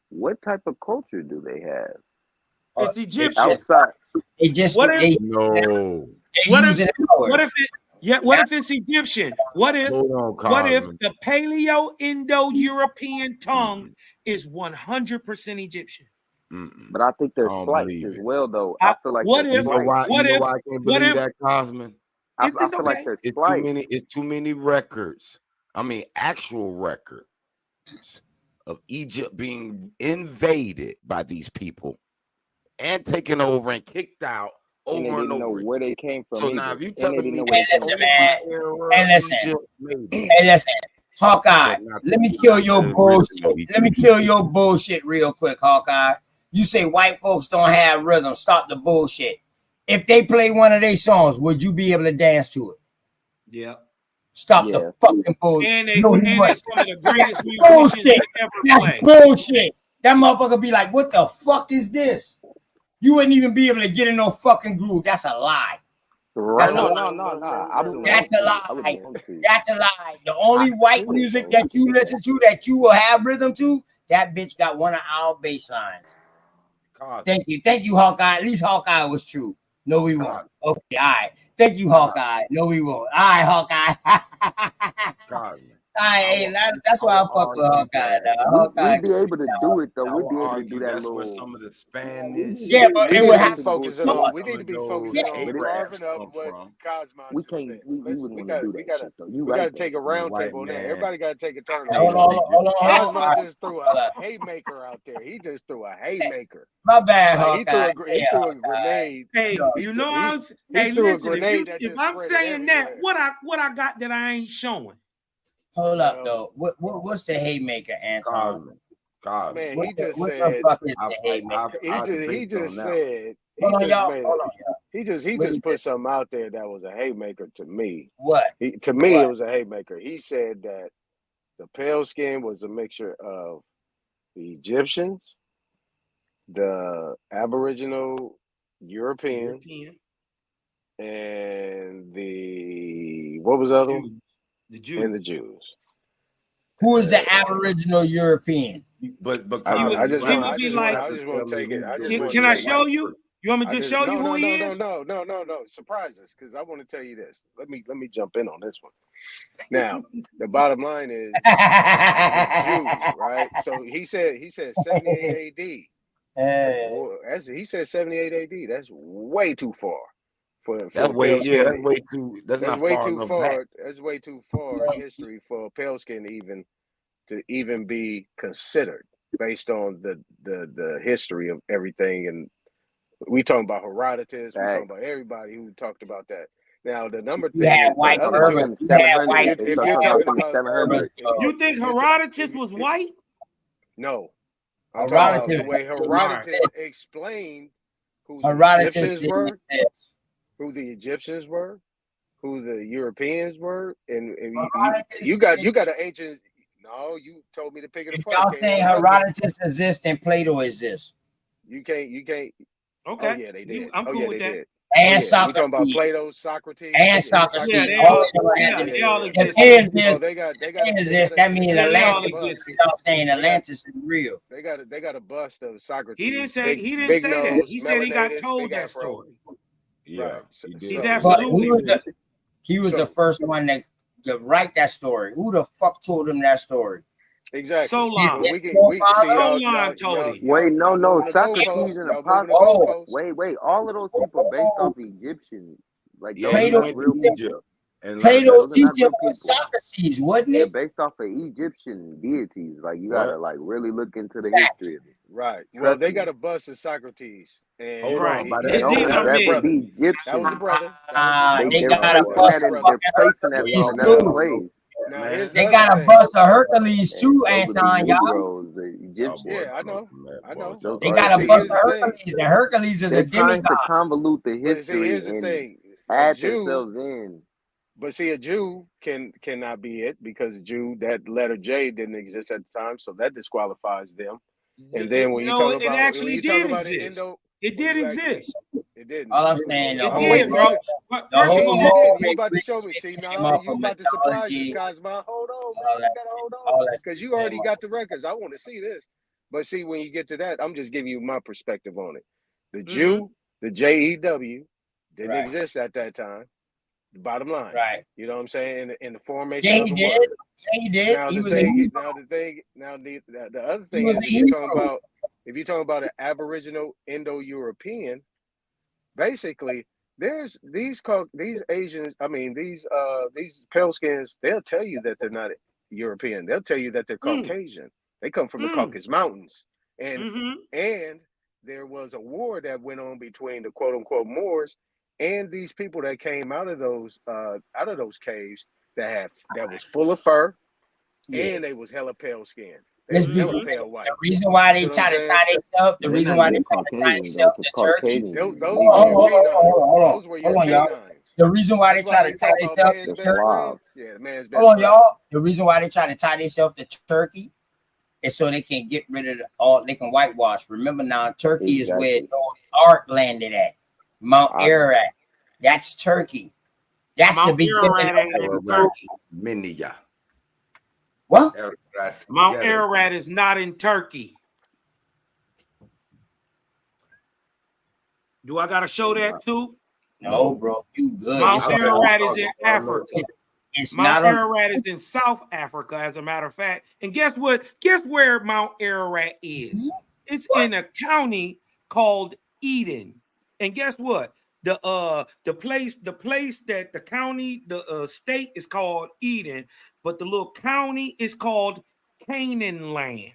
What type of culture do they have? It's Egyptian. Outside. It just what if it's Egyptian? What if the Paleo Indo-European tongue is 100% Egyptian? But I think there's flights as well, though. I feel like I can't believe that, Cosman? I feel like there's flights. It's too many records. I mean, actual records of Egypt being invaded by these people and taken over and kicked out and over and over. Where they came from. So now, if you telling me, listen, Hawkeye, let me kill your bullshit. Let me kill your bullshit real quick, Hawkeye. You say white folks don't have rhythm. Stop the bullshit. If they play one of their songs, would you be able to dance to it? Yeah. Stop the fucking bullshit. And they're some of the greatest musicians ever played. Bullshit. That motherfucker be like, what the fuck is this? You wouldn't even be able to get in no fucking groove. That's a lie. Right. No. That's a lie. That's a lie. The only white music that you listen to that you will have rhythm to, that bitch got one of our bass lines. Thank you, Hawkeye. At least Hawkeye was true. No, we won't. Okay, all right. Thank you, Hawkeye. No, we won't. All right, Hawkeye. That's why I fuck with Hawkeye. We'd be able to do it though. We'd be able to do that that's little. where some of the Spanish. Yeah, but it would have to focus on. We need to be focusing on carving up what Cosmo we can't. We wouldn't do that. We gotta take a round table now. Everybody gotta take a turn. Hold on. Cosmo just threw a haymaker out there. He just threw a haymaker. My bad, Hawkeye. He threw a grenade. Hey, you know I'm. Hey, listen. If I'm saying that, what I got that I ain't showing? Hold up, though. What's the haymaker, Anton? Man, he just said. He just put something out there that was a haymaker to me. What? To me, it was a haymaker. He said that the pale skin was a mixture of the Egyptians, the Aboriginal European. And what was the other one? The Jews. And the Jews. Who is the Aboriginal European? But I just want to take it. Can I show you? You want me to just show you who he is? No. Surprise us, because I want to tell you this. Let me jump in on this one. Now, the bottom line is Jews, right? So he said 78 AD. He said 78 AD. That's way too far. That's way too. That's way too far. That's way too far in history for a pale skin to even be considered based on the history of everything. And we talking about Herodotus. We talking about everybody who talked about that. Now the number thing. You think Herodotus was white? No. I'm talking about the way Herodotus explained who the Egyptians were. Who the Egyptians were, who the Europeans were, and you got an ancient. No, you told me to pick it apart. Y'all saying Herodotus exists and Plato exists? You can't. Okay. Oh yeah, they did. I'm cool with that. Did. And Socrates. We talking about Plato, Socrates, and Socrates. Yeah, they all exist. They got exist. That means Atlantis. Y'all saying Atlantis is real. They got a bust of Socrates. He didn't say that. He said he got told that story. Yeah, Right. he did. He's So, absolutely But he was So- the first one to write that story. Who the fuck told him that story? exactly. Solon. But we see y'all Solon told him. Wait, no, moving the Socrates goalposts. and Y'all moving the Apollo. goalposts. Wait, all of those people are based off Egyptian. Like Yeah, those he are not went real to people. Egypt and learned Plato's Those are not teacher real was people. Socrates, wasn't They're it? based off of Egyptian deities. Like you What? gotta like really look into the history of it. Right. Well, Trust they me. got a bust of Socrates, and Hold Right. on, by These No, are that was his that was brother. the That was Egyptian. the brother. They They're got a placing bust that of in. They're placing that Hercules in the too. place. Now man. here's the They other got a thing. bust of Hercules And too, those are the Anton, y'all. Negroes, the Y'all Egyptians. boys Yeah, I know. talking, man. I know. Those They are got the a See, bust here's of the thing. Hercules, and Hercules is They're a trying demigod. to convolute the But see, history here's the and thing. A add Jew, themselves in. but see, a Jew cannot be it because Jew, that letter J didn't exist at the time, so that disqualifies them. And then when you No, talk it about actually you talk did about the exist. Indo, It when did you actually exist. it didn't. All I'm saying, the It whole did, bro. the First of whole all, It didn't. You Moray about to Greek show me. shit See, came no, up you from about to surprise us, mythology, Cosmo. Hold on, man. all You that, gotta hold all on. that Because you came already up. got the records. I want to see this. But see, when you get to that, I'm just giving you my perspective on it. The Jew, the JEW, didn't Right. exist at that time. The bottom line. Right. You know what I'm saying? In the formation Yeah, of he the did. word. Yeah, he did. Now He the was a thing, Hebrew. the other He thing was is a if you're talking Hebrew. about an Aboriginal Indo-European, basically there's these Asians, I mean these pale skins, they'll tell you that they're not European. They'll tell you that they're Caucasian. They come from the Caucasus Mountains. And there was a war that went on between the quote unquote Moors and these people that came out of those caves that was full of fur, and they was hella pale skinned. They Let's was be hella pale white. the reason why You they see what I'm try to saying? tie themselves, the They're reason not why they even try to tie Caucasian though, themselves because to Turkey. Caucasian Those Hold were on, your hold on, canines. hold on, Those were hold your on, y'all. canines. The reason why they That's why try when to you tie talk about themselves man's to best Turkey. friend, yeah, the man's best Hold on, friend. y'all. The reason why they try to tie themselves to Turkey is so they can get rid of they can whitewash. Remember now, Turkey is where Noah's Ark landed at. Mount Ararat. That's Turkey. That's Mount the beginning Ararat ain't in Turkey. Minya. What? Mount Ararat is not in Turkey. Do I gotta show that too? No, bro. You good. Mount It's Ararat is in Africa. It's Mount not on. Ararat is in South Africa, as a matter of fact. And guess what? Guess where Mount Ararat is? It's in a county called Eden. And guess what? The place that the county, the state is called Eden, but the little county is called Canaan land.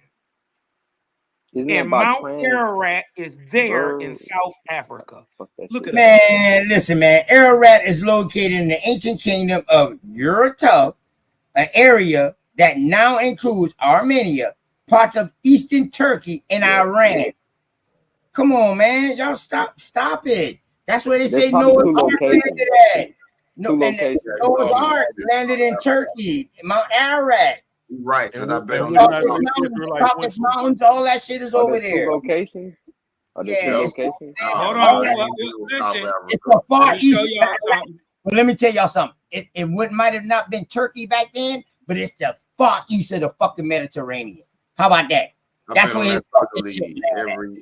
And Mount Ararat is there in South Africa. Look at that. Man, listen, man. Ararat is located in the ancient kingdom of Urartu, an area that now includes Armenia, parts of eastern Turkey, and Iran. Come on, man. Y'all stop it. That's where they say Noah's Ark landed at. No, and Noah's Ark landed in Turkey, Mount Ararat. Right, because I bet on Caucasus Mountains, all that shit is over there. Locations? Yeah, hold on. Listen, it's the far let me east. show y'all something. Well, let me tell y'all something. It might have not been Turkey back then, but it's the far east of the fucking Mediterranean. How about that? That's where it's every.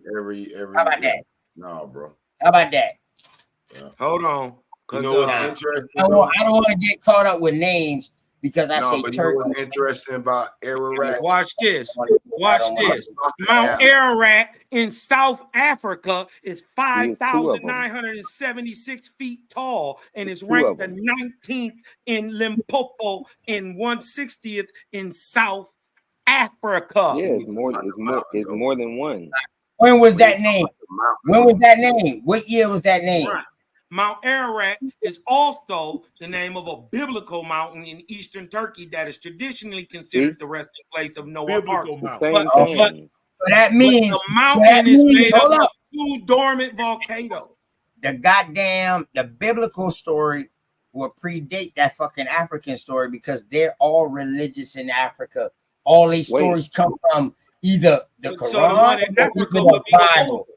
How about that? No, bro. How about that? Yeah. Hold on. You know what's interesting? I don't want to get caught up with names because I say but Turkey. you know what's interesting about Ararat? Watch this. Watch this. Mount Ararat in South Africa is 5,976 feet tall and is ranked the 19th in Limpopo and 160th in South Africa. Yeah, it's more than one. When was that name? When was that name? What year was that name? Right. Mount Ararat is also the name of a biblical mountain in eastern Turkey that is traditionally considered the resting place of Noah. But that means the mountain is made up of 2 dormant volcanoes. The biblical story will predate that fucking African story because they're all religious in Africa. All these stories come from either the Quran or the Bible.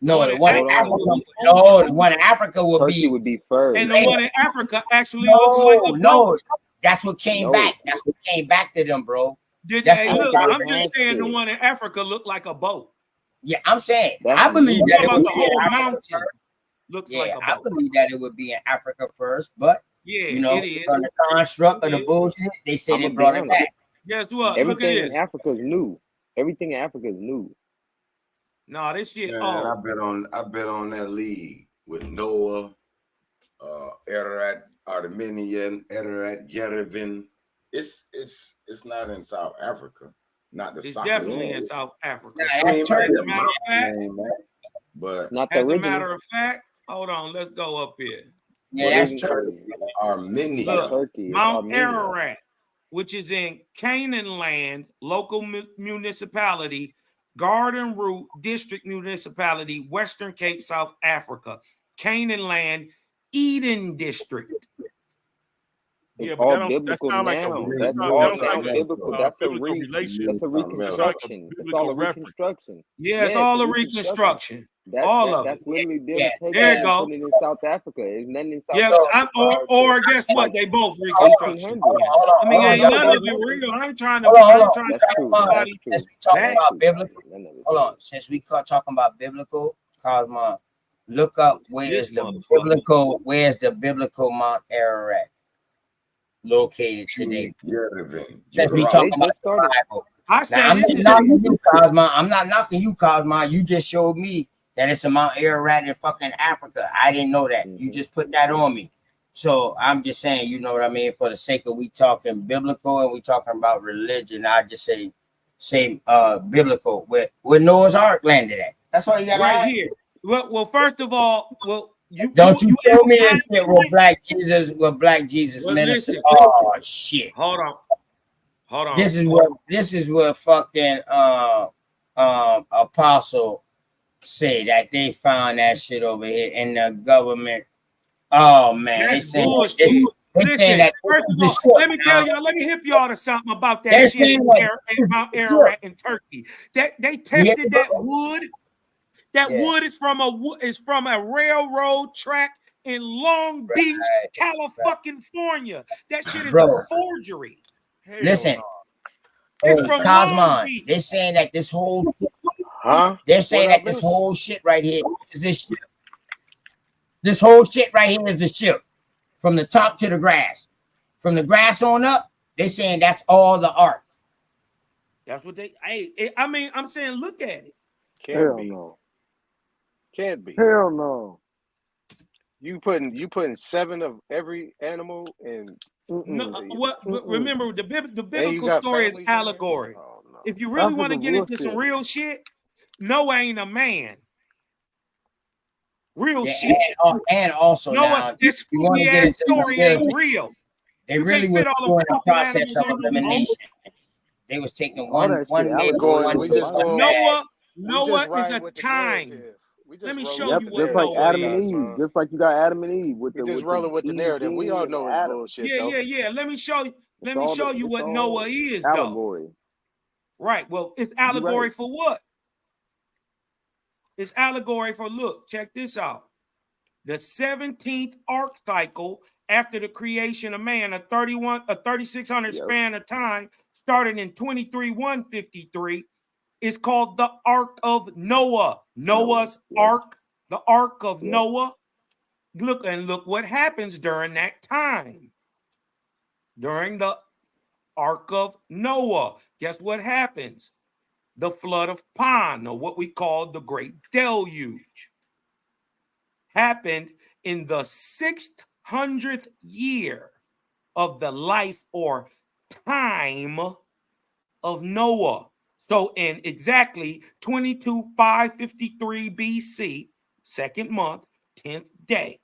No, the one in Africa. No, the one in Africa would be first. And the one in Africa actually looks like a boat. That's what came back. That's what came back to them, bro. I'm just saying the one in Africa looked like a boat. Yeah, I'm saying I believe that about the whole mountain. looks like a I boat. believe that it would be in Africa first, but Yeah, you know, it is. from the construct of the bullshit, they say they brought it back. Guess what? Everything Look at in this. Africa is new. Everything in Africa is new. No, this shit. Man, Oh, I bet on that league with Noah, Ararat, Armenian, Ararat, Yerevan. It's not in South Africa. Not the it's soccer. definitely in South Africa. Nah, As that's a matter of fact, but not the as a original. matter of fact, hold on, let's go up here. Yeah, that's true. Armenia. Look, Turkey. Mount Armenia. Ararat, which is in Canaan Land, local municipality, Garden Route District Municipality, Western Cape, South Africa. Canaan Land, Eden District. It's Yeah, but all that biblical sound like now. that That's sound all like sound a biblical. That's a biblical relationship. That's a reconstruction. It's all a reconstruction. Yeah, it's all a reconstruction. That's literally them taking there it you and go. putting it in South Africa. It's nothing in South Yeah, Africa. or guess what? They both reconstruction. I mean, ain't none of it real. I ain't trying to. That's true. Somebody Since we talking back. about biblical, hold on. Since we talking about biblical, Cosmo, look up where's the biblical Mount Ararat located today. Since we talking about the Bible. I said now, I'm not knocking you, Cosmo. I'm not knocking you, Cosmo. You just showed me that it's a Mount Ararat in fucking Africa. I didn't know that. You just put that on me. So I'm just saying, you know what I mean? For the sake of we talking biblical and we talking about religion, I just say biblical where Noah's Ark landed at. That's all you got right here. Well, first of all, you show me that shit where Black Jesus minister. Listen. Oh shit. Hold on. This is what fucking Apostle say that they found that shit over here in the government. Oh man, that's bullshit. Listen, first of all, let me tell y'all, let me hip y'all to something about that shit in Mount Ararat in Turkey. They tested that wood. That wood is from a railroad track in Long Beach, California. That shit is a forgery. Listen, Cosmon, they're saying that this whole they're saying that this whole shit right here is this ship. This whole shit right here is the ship. From the top to the grass. From the grass on up, they're saying that's all the art. That's what I mean, I'm saying look at it. Hell no. Can't be. Hell no. You putting 7 of every animal in. Remember the biblical story is allegory. Oh, no. If you really want to get into some real shit, Noah ain't a man. Real shit. And also Noah, this spooky ass story ain't real. They really were doing a process of elimination. They was taking one Noah is a time. Let me show you what just like Noah Adam is. and Eve. Just like you got Adam and Eve with just rolling with the narrative. We all know it's bullshit. Yeah. Let me show you what Noah is, allegory. Though. Right. Well, it's allegory for what? It's allegory for, look, check this out. The 17th arc cycle after the creation of man, a 3600 span of time, started in 23,153, is called the Ark of Noah. Noah's Ark, the Ark of Noah. Look what happens during that time. During the Ark of Noah, guess what happens? The flood of Pan, or what we call the Great Deluge, happened in the 600th year of the life or time of Noah. So in exactly 22,553 BC, second month, 10th day,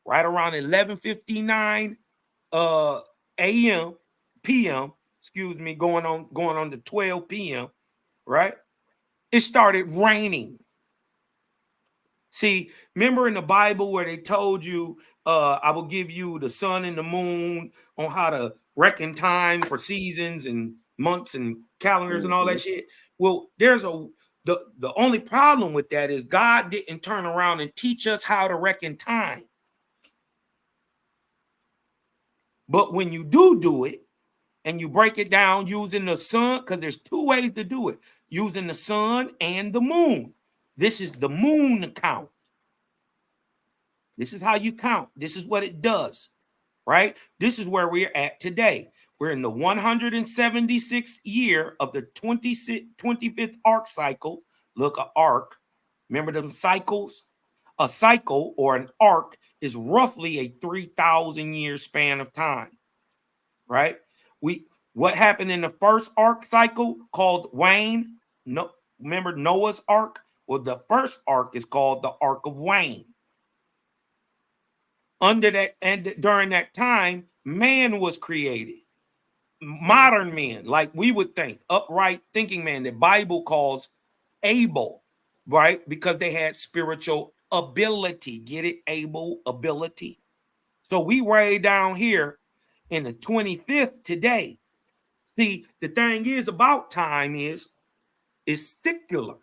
right around 11:59 a.m. p.m. Excuse me, going on to 12 p.m. Right? It started raining. See, remember in the Bible where they told you, I will give you the sun and the moon on how to reckon time for seasons and months and calendars and all that shit. Well, the only problem with that is God didn't turn around and teach us how to reckon time. But when you do it, and you break it down using the sun, because there's 2 ways to do it, using the sun and the moon. This is the moon count. This is how you count. This is what it does, right? This is where we're at today. We're in the 176th year of the 25th arc cycle. Look, an arc. Remember them cycles? A cycle or an arc is roughly a 3,000 year span of time, right? What happened in the first arc cycle called Wayne? No, remember Noah's ark? Well, the first ark is called the Ark of Wayne. Under that and during that time, man was created. Modern men, like we would think, upright thinking man, the Bible calls able, right? Because they had spiritual ability. Get it? Able, ability. So we way down here in the 25th today. See, the thing is about time is secular.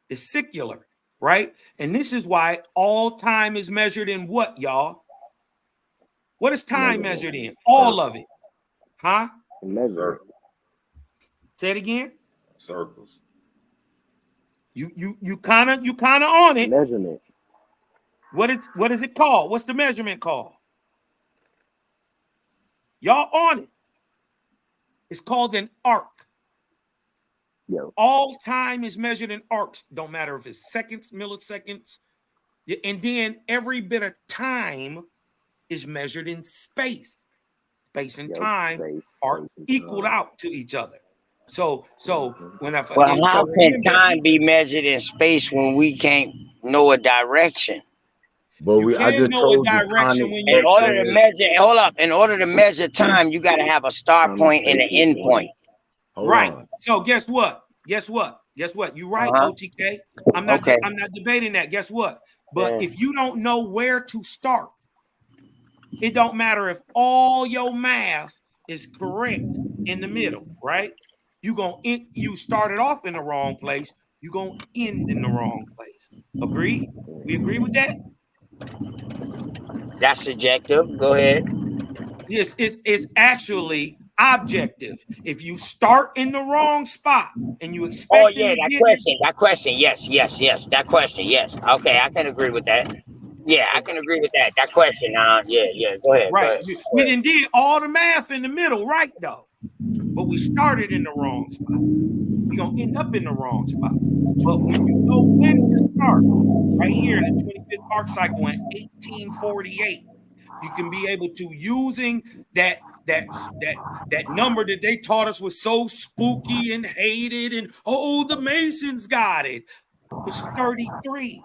It's secular, right? And this is why all time is measured in what, y'all? What is time measured in? All of it. Huh? Measure. Say it again. Circles. You kind of on it. Measurement. What is it called? What's the measurement called? Y'all on it. It's called an arc. Yo. All time is measured in arcs. Don't matter if it's seconds, milliseconds. And then every bit of time is measured in space. Space and time are equaled out to each other. So when I well, how can time be measured in space when we can't know a direction? But I just told you, in order to measure, hold up. In order to measure time, you got to have a start point and an end point. Right. So guess what? You right, OTK. I'm not debating that. Guess what? But if you don't know where to start, it don't matter if all your math is correct in the middle, right? You started off in the wrong place. You're gonna end in the wrong place. Agree? We agree with that? That's subjective. Go ahead. Yes, it's actually objective. If you start in the wrong spot and you expect that question. Yes. That question. Yes. Okay, I can agree with that. Yeah, I can agree with that. That question. Yeah. Go ahead. Right. Go ahead. We didn't did all the math in the middle, right, though. But we started in the wrong spot. We're gonna end up in the wrong spot. But when you know when to start, right here in the 25th arc cycle in 1848, you can be able to using that number that they taught us was so spooky and hated, and the Masons got it. It's 33.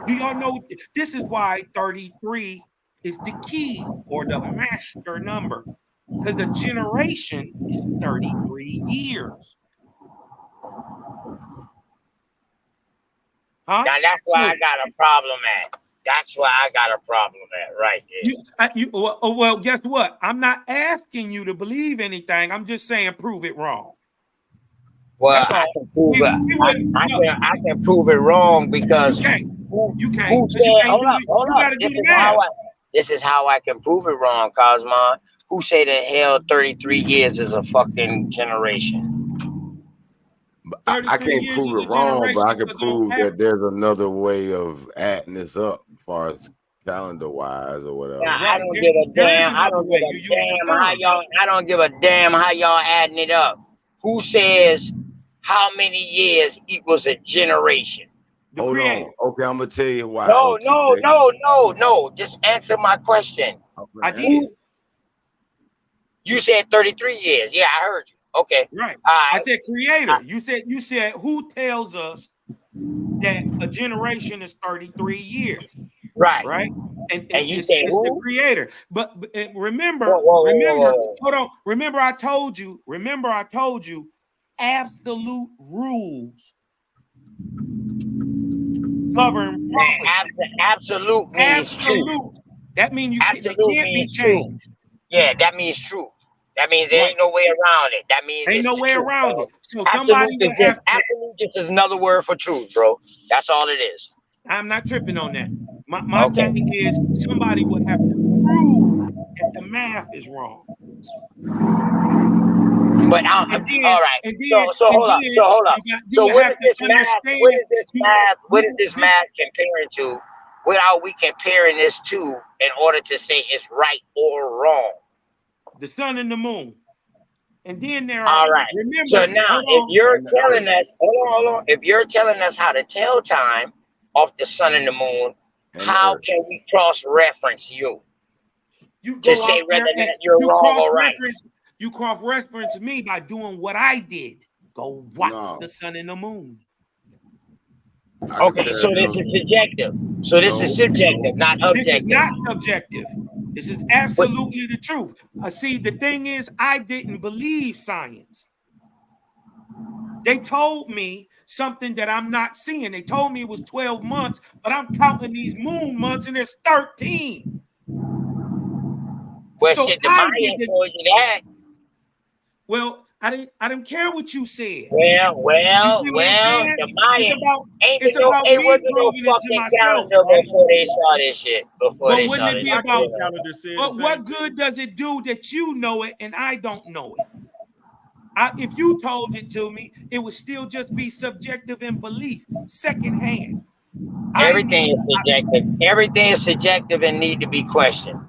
We all know this is why 33 is the key or the master number, because a generation is 33 years. Huh? Now that's why I got a problem at. That's why I got a problem at right there. Well, guess what? I'm not asking you to believe anything. I'm just saying prove it wrong. Well, I can prove it. I can prove it wrong because you can't. Who said, hold up. This is how I can prove it wrong, Cosmo. Who say that hell 33 years is a fucking generation? I can't prove it wrong, but I can prove that there's another way of adding this up as far as calendar wise or whatever. Now, I don't give a damn. I don't give a damn how y'all adding it up. Who says how many years equals a generation? Hold on. Okay, I'm gonna tell you why. No. Just answer my question. I did. You said 33 years. Yeah, I heard you. Okay. Right. I said creator. You said who tells us that a generation is 33 years? Right. And you say it's who? the creator. But remember, hold on. Remember I told you absolute rules govern prophecy. Absolute means true. That means they can't be changed. Yeah, that means true. That means there ain't no way around it. That means ain't no way around it. So absolute just is another word for truth, bro. That's all it is. I'm not tripping on that. My thing is somebody would have to prove that the math is wrong. But all right. So hold up. So what is this math? What is this math comparing to what are we comparing this to in order to say it's right or wrong? The sun and the moon. And then there are, All right. remember, So now, hold if on. you're telling us, hold on, if you're telling us how to tell time off the sun and the moon, how can we cross-reference you? You To go say out there whether or and not you're you wrong or right. cross-reference me by doing what I did. Go watch the sun and the moon. Okay, so this is subjective. So this is subjective, not objective. This is not subjective. This is absolutely the truth. See, the thing is, I didn't believe science. They told me something that I'm not seeing. They told me it was 12 months, but I'm counting these moon months and there's 13. Well, so shit, the Mayans told you that. Well, I didn't care what you said. Well, the Mayans it's about me wasn't no proving it to fucking myself, calendar right? before they saw this shit. But wouldn't it be about? But what good does it do that you know it and I don't know it? If you told it to me, it would still just be subjective and belief, secondhand. Everything is subjective. Everything is subjective and need to be questioned.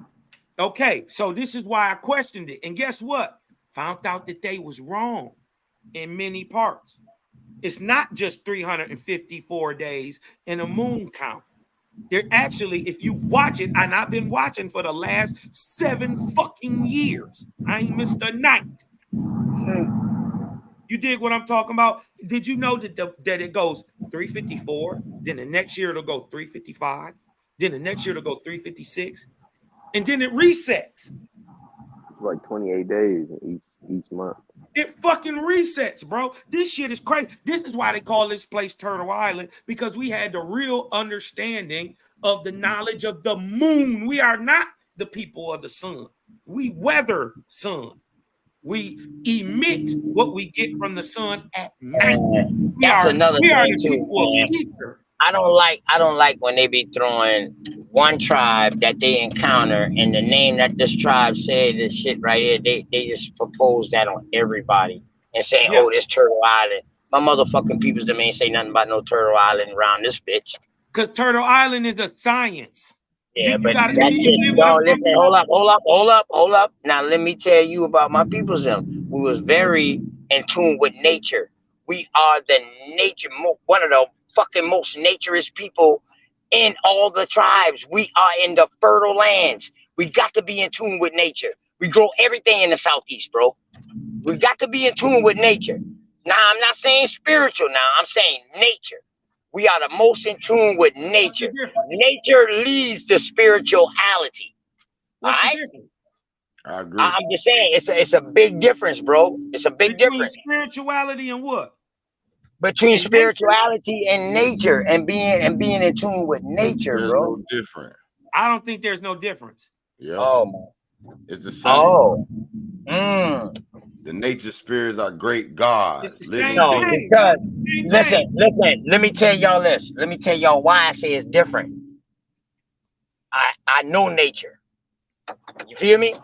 Okay, so this is why I questioned it. And guess what? Found out that they was wrong in many parts. It's not just 354 days in a moon count. They're actually, if you watch it, and I've been watching for the last 7 fucking years. I ain't missed a night. You dig what I'm talking about? Did you know that that it goes 354, then the next year it'll go 355, then the next year it'll go 356, and then it resets. It's like 28 days each month. It fucking resets, bro. This shit is crazy. This is why they call this place Turtle Island, because we had the real understanding of the knowledge of the moon. We are not the people of the sun. We weather sun. We emit what we get from the sun at night. That's another thing too, man. I don't like when they be throwing one tribe that they encounter and the name that this tribe said, this shit right here, they just propose that on everybody and saying, oh, this Turtle Island. My motherfucking peoples them ain't say nothing about no Turtle Island around this bitch. Because Turtle Island is a science. Yeah, but listen, hold up. Now let me tell you about my peoples them. We was very in tune with nature. We are the nature, one of the fucking most naturist people in all the tribes. We are in the fertile lands. We got to be in tune with nature. We grow everything in the Southeast, bro. We got to be in tune with nature. Now, I'm not saying spiritual now. I'm saying nature. We are the most in tune with nature. Nature leads to spirituality. What's the difference? I agree. I'm just saying it's a big difference, bro. It's a big difference. Spirituality and what? Between spirituality and nature and being in tune with nature, there's bro. no different. I don't think there's no difference. Yeah. Oh, it's the same. Oh. The nature spirits are great gods. No, because listen, let me tell y'all this. Let me tell y'all why I say it's different. I know nature. You feel me?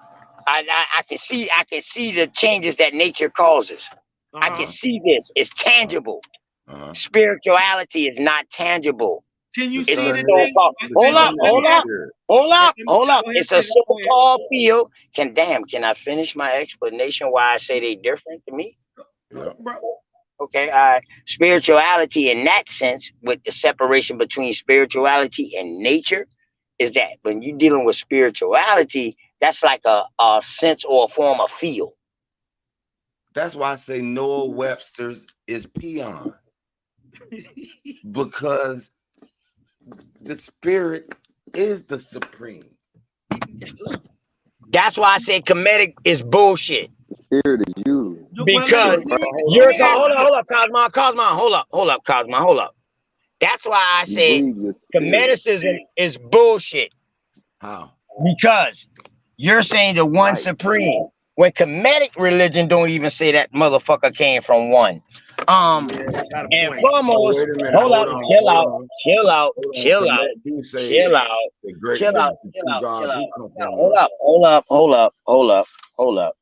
I can see the changes that nature causes. I can see this. It's tangible. Spirituality is not tangible. Can you It's see a the so-called, hold up. It's a so-called field. Can I finish my explanation why I say they different to me? Yeah. Okay, spirituality in that sense, with the separation between spirituality and nature, is that when you're dealing with spirituality, that's like a sense or a form of feel. That's why I say Noah Webster's is peon. Because the spirit is the supreme. That's why I say Kemetic is bullshit. Spirit is you. Because you're hold up, Cosmo, hold up. That's why I say Kemeticism is bullshit. How? Because you're saying the one supreme. When Kemetic religion don't even say that motherfucker came from one. And foremost, hold up, chill out. Hold up.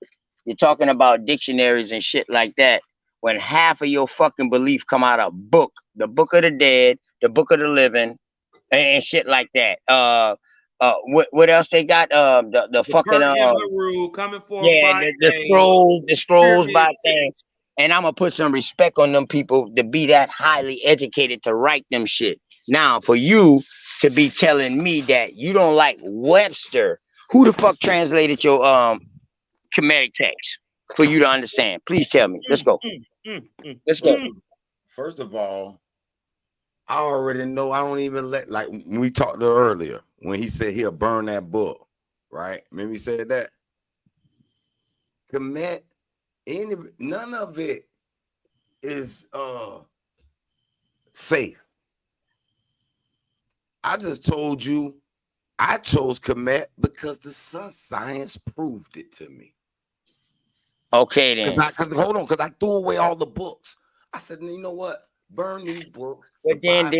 You're talking about dictionaries and shit like that when half of your fucking belief come out of book, the book of the dead, the book of the living, and shit like that. What else they got? The fucking Bert and Haru coming forth yeah, by the scrolls pyramid by thing. And I'm gonna put some respect on them people to be that highly educated to write them shit. Now, for you to be telling me that you don't like Webster, who the fuck translated your Kemetic text for you to understand? Please tell me. Let's go. Let's go. First of all, I already know. I don't even like when we talked to earlier when he said he'll burn that book, right? Remember he said that. Commit none of it is safe. I just told you I chose Kemet because the sun science proved it to me. Okay then. Because hold on, because I threw away all the books. I said, you know what? Burn these books. But then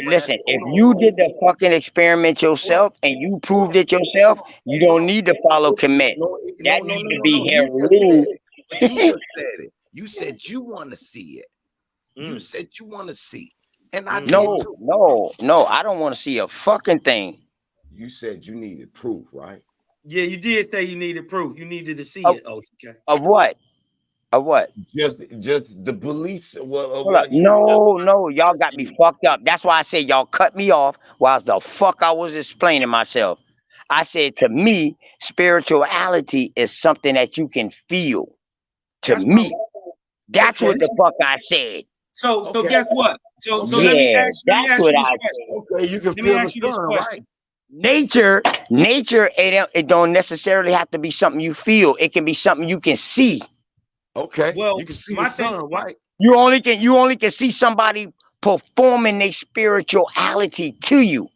listen, if you did the fucking experiment yourself and you proved it yourself, you don't need to follow Kemet. That needs to be Heru. But you just said it. You said you want to see it. You said you want to see. And I did too. No, I don't want to see a fucking thing. You said you needed proof, right? Yeah, you did say you needed proof. You needed to see it, OTK. Of what? Of what? Just the beliefs. No, y'all got me fucked up. That's why I said y'all cut me off while the fuck I was explaining myself. I said to me, spirituality is something that you can feel. That's what the fuck I said. So guess what? So let me ask you this question. Okay, you can feel the sun, right? Nature, it don't necessarily have to be something you feel. It can be something you can see. Okay, well, you can see the sun, right? You only can see somebody performing their spirituality to you.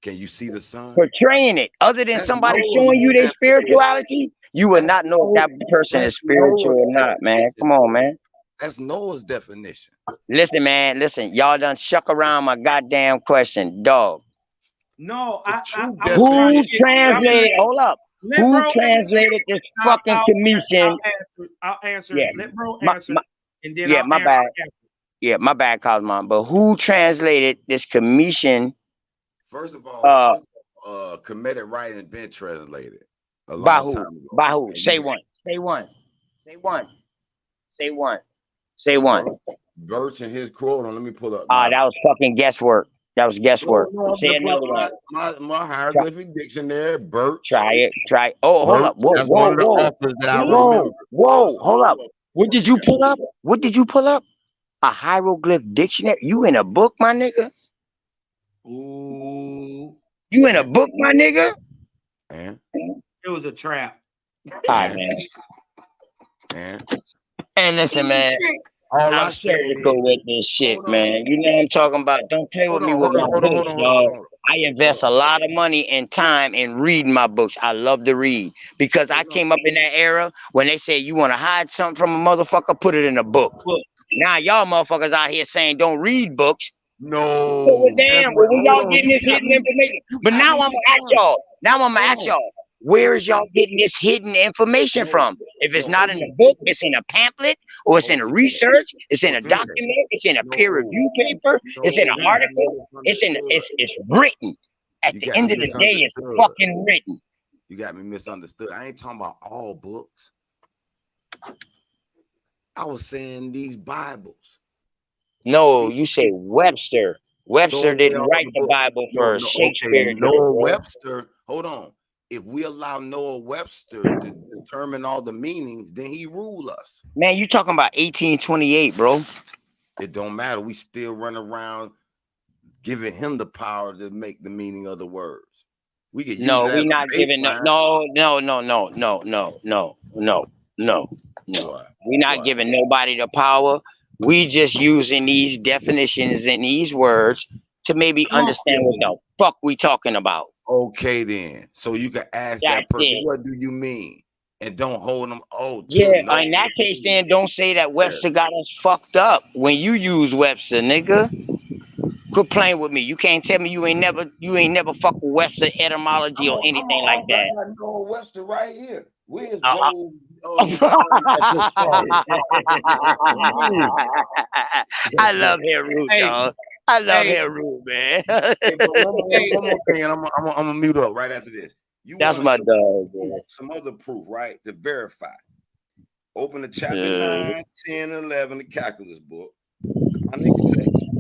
Can you see the sun? Portraying it. Other than somebody showing you their spirituality, you would not know if that person is spiritual or not, man. Come on, man. That's Noah's definition. Listen, man. Listen, y'all done shuck around my goddamn question, dog. No, who translated? Hold up. Who translated this fucking commission? I'll answer. Yeah. Let bro answer. And then yeah, my bad. Yeah, my bad, Cosmon. But who translated this commission? First of all, committed writing has been translated a long time ago. By who? Say one. Say one. Say one. Say one. Say one. Birch and his quote on. Let me pull up. That was fucking guesswork. That was guesswork. Say another one. My hieroglyphic dictionary, Birch. Try it. Oh, hold up. Whoa, that's one of the authors that I remember. Whoa, hold up. What did you pull up? A hieroglyph dictionary? You in a book, my nigga? Ooh. You in a book, my nigga? And it was a trap. Man. And listen, man. I'm skeptical with this shit, man. You know what I'm talking about? Don't play with me with my books, dog. I invest a lot of money and time in reading my books. I love to read because I came up in that era when they say you want to hide something from a motherfucker, put it in a book. Now y'all motherfuckers out here saying don't read books. No. Well, damn, where y'all getting this hidden information? But now I'm gonna ask y'all. Where is y'all getting this hidden information from? If it's not in a book, it's in a pamphlet, or it's in a research, it's in a document, it's in a peer review paper, it's in an article, it's written. At the end of the day, it's fucking written. You got me misunderstood. I ain't talking about all books. I was saying these Bibles. No, you say Webster. Webster didn't write the Bible first. Shakespeare. Noah Webster. Hold on. If we allow Noah Webster to determine all the meanings, then he rule us. Man, you talking about 1828, bro. It don't matter. We still run around giving him the power to make the meaning of the words. We could use we're not giving no. We're not giving nobody the power. We just using these definitions and these words to maybe understand what the fuck we talking about. Okay, then. So you can ask that person, what do you mean? And don't hold them. In that case, then don't say that Webster got us fucked up when you use Webster, nigga. Quit playing with me. You can't tell me you ain't never fuck with Webster etymology or anything like that. I know Webster right here. Where's I love Heru, dog. I love Hey, Heru, man. Hey, but hey, one more thing, and I'm gonna mute up right after this. You That's want my dog, man. some other proof, right? To verify. Open the chapter Uh, 9, 10, and 11, the calculus book, conic section,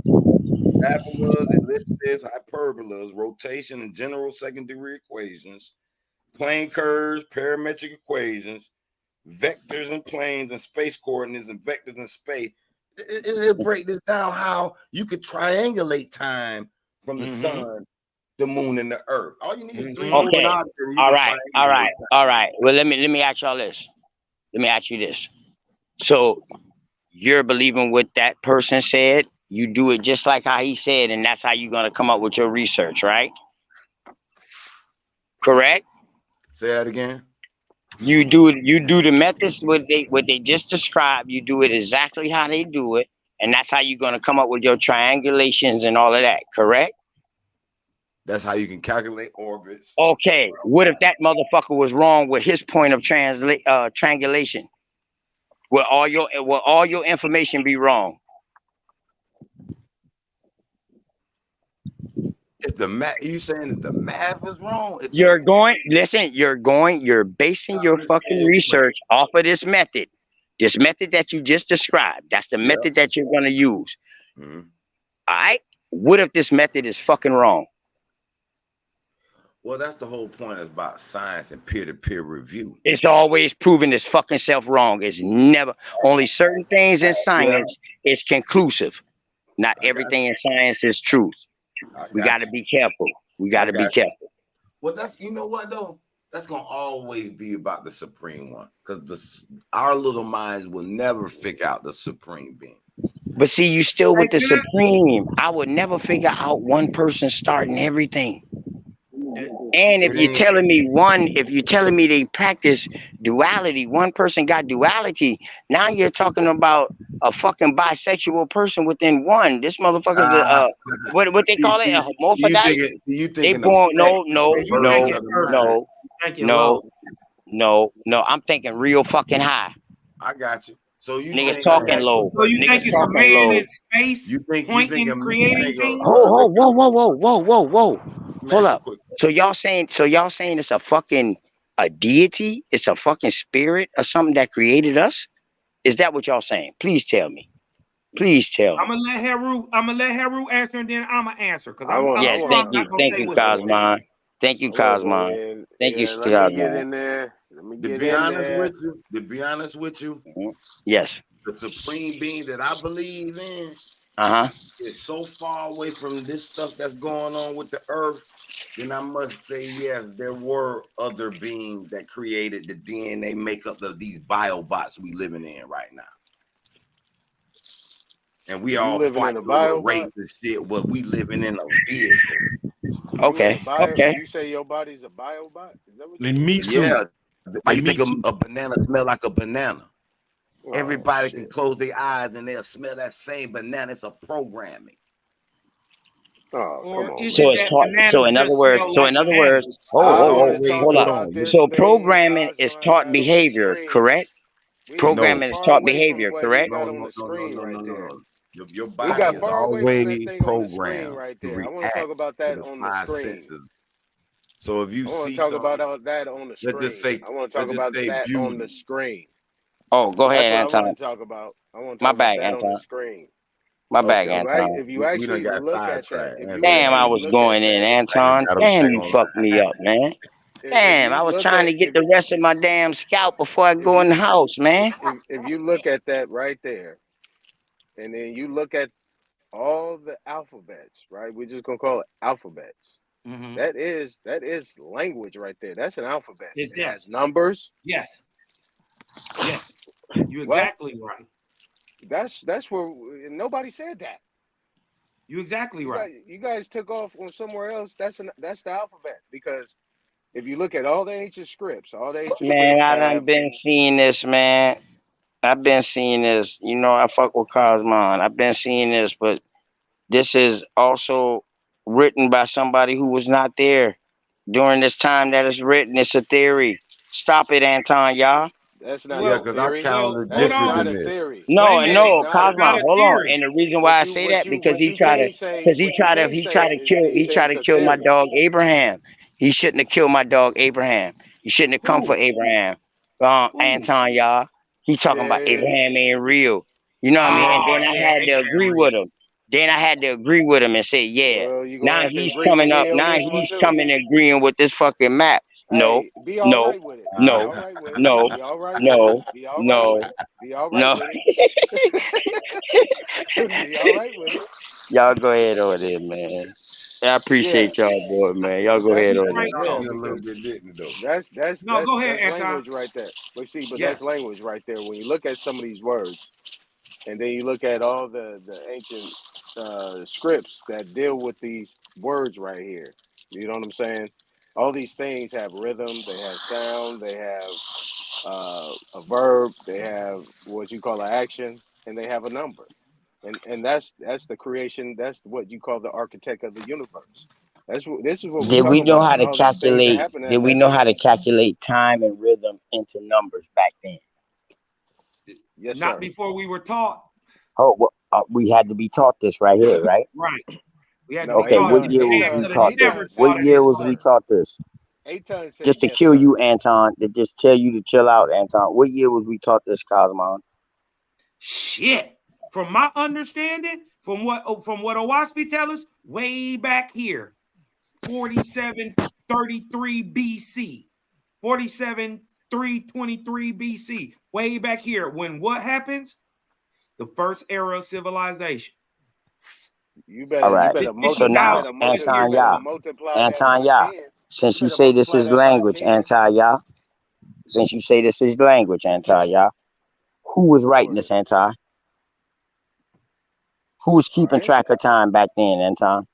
parabolas, ellipses, hyperbolas, rotation, and general second-degree equations, plane curves, parametric equations, vectors and planes and space coordinates and vectors in space. It'll break this down how you could triangulate time from the sun, the moon, and the earth. All you need is three moving okay. objects, and you All can right. triangulate All right. time. All right. Well, let me ask y'all this. Let me ask you this. So you're believing what that person said. You do it just like how he said, and that's how you're gonna come up with your research, right? Correct? Say that again. You do the methods what they just described. You do it exactly how they do it, and that's how you're gonna come up with your triangulations and all of that. Correct? That's how you can calculate orbits. Okay. What if that motherfucker was wrong with his point of triangulation? Will all your information be wrong? If the math, you saying that the math is wrong? You're basing your fucking research off of this method that you just described. That's the method that you're going to use. Mhm. All right. What if this method is fucking wrong? Well, that's the whole point about science and peer-to-peer review. It's always proving its fucking self wrong. It's never only certain things in science is conclusive. Not everything in science is truth. We got to be careful. We got to be careful. Well, that's, you know what though? That's gonna always be about the supreme one, because our little minds will never figure out the supreme being. But see, you still with the supreme. I would never figure out one person starting everything. And if you're telling me they practice duality, one person got duality. Now you're talking about a fucking bisexual person within one. This motherfucker's what they call it, a hermaphrodite. You They thinking of born sex, no. I'm thinking real fucking high. I got you. So you Niggas think talking low. So you Niggas think it's a talking man low. in space pointing, creating things? Whoa. Hold up. So y'all saying it's a fucking a deity? It's a fucking spirit or something that created us? Is that what y'all saying? Please tell me. Please tell me. I'm gonna let Heru answer, and then I'm gonna answer because I'm Yes, sure thank I'm you. not gonna say what. Cosmon. Thank you, Cosmon. Thank you, Let me get Cosmon. in there. Let me To get be in honest there. with you, yes, the supreme being that I believe in is so far away from this stuff that's going on with the earth, then I must say yes, there were other beings that created the DNA makeup of these biobots we living in right now. And we all living in a fighting over biobot? race and shit, but we living in a vehicle. You say your body's a biobot? Is that what Let you me saying? Yeah. Why you think a banana smell like a banana? Oh, Everybody can close their eyes and they'll smell that same banana. It's a programming. Oh, come on, Is So it it's that taught. So bananas in other just words, smell like bananas? hold up. So programming is taught behavior, correct? Programming is taught behavior, correct? No. Your We body got is far away from that always thing on the screen programmed right to there. I want to react talk about to that the on the five screen. senses. So if you I want see to talk something, about that on the screen. let's just say, I want to talk about that on the screen. Oh, go That's ahead, what I Anton. want to talk about. I want to My talk about bag, that on the Anton. screen. My bag, Anton. If you actually look at that, Damn, I was going in, Anton. Damn, you fucked me up, man. Damn, I was trying to get the rest of my damn scalp before I go in the house, man. If you look at that right there, and then you look at all the alphabets, right? We're just gonna call it alphabets. Mm-hmm. That is language right there. That's an alphabet. It has numbers. Yes. You're exactly right. That's where nobody said that. You're exactly right. You guys took off on somewhere else. That's the alphabet, because if you look at all the ancient scripts, Man, I done been seeing this, man. I've been seeing this. You know, I fuck with Cosmon. I've been seeing this, but this is also written by somebody who was not there during this time that it's written. It's a theory. Stop it, Anton, y'all. That's not Well, no because I theory. counted That's hold not different on. than a this. theory. Wait No, a That minute. is no, not a I got Cosmo, a theory. hold on. theory. And the reason why I say that because What you can't say, what you can't say is things are kill my dog theories. Abraham. He shouldn't have killed my dog Abraham. He shouldn't have come for Who? Abraham. Who? Anton, y'all. He talking about Yeah, Abraham ain't real. You know what I mean? And Oh then yeah, I had to Abraham agree with real. him. Then I had to agree with him and say, yeah. well, you're gonna Now have to he's agree with coming up. me on Now this one he's too. coming and agreeing with this fucking map. No, Hey, be all no, right with it. Be no, all right with it. no, Be all right with it. no, Be all right no, with it. Be all right no. with it. Be all right with it. Y'all go ahead over there, man. I Yeah, appreciate y'all, boy, man. Y'all go that's ahead He's over right there. Caught though. me a little because bit, didn't it, though? No, go ahead, that's Anton. language right there. But see, but that's Yes. language right there. When you look at some of these words, and then you look at all the ancient scripts that deal with these words right here. You know what I'm saying? All these things have rhythm, they have sound, they have a verb, they have what you call an action, and they have a number. And that's the creation. That's what you call the architect of the universe. This is what we Did talk we know about, how and to all these things that calculate? happen Did at we that know how to time. calculate time and rhythm into numbers back then? Yes, Not sir. before we were taught. Oh, well, we had to be taught this right here, right? Right. We had to No, be Okay, taught what it. year Your was dad we could have taught never this? Aton What taught said it year this yes, was sir. we way. taught this? Aton said Just to yes, kill sir. you, Anton. To just tell you to chill out, Anton. What year was we taught this, Cosmon? Shit. From my understanding, from what Owaspi tell us, way back here, 4733 BC, 47323 BC, way back here. When what happens? The first era of civilization. You All better right. So now, Anton, better Yah. multiply that Anton, by Yah. 10. You Since you better say this multiply is that by language, 10. Anton, Yah. Since you say this is language, Anton, Yah. Who was writing Go this, ahead. Anton? Who was Our keeping track of time back then, Anton?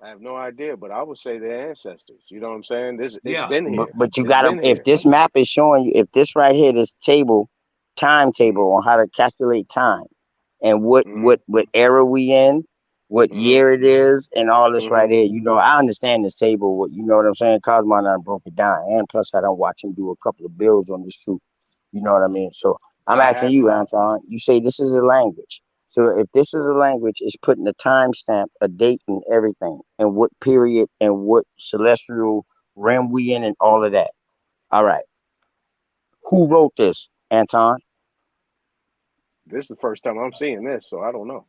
I have no idea, but I would say their ancestors. You know what I'm saying? It's Yeah. been here. But you It's gotta, been if here. this map is showing you, if this right here, this timetable on how to calculate time and what era we in, what year it is, and all this right here, you know, I understand this table. What you know what I'm saying? Cosmo and I broke it down, and plus I don't watch him do a couple of builds on this too. You know what I mean? So I'm I asking have you, it. Anton. You say this is a language. So if this is a language, it's putting a timestamp, a date, and everything, and what period and what celestial realm we in, and all of that. All right. Who wrote this, Anton? This is the first time I'm seeing this, so I don't know.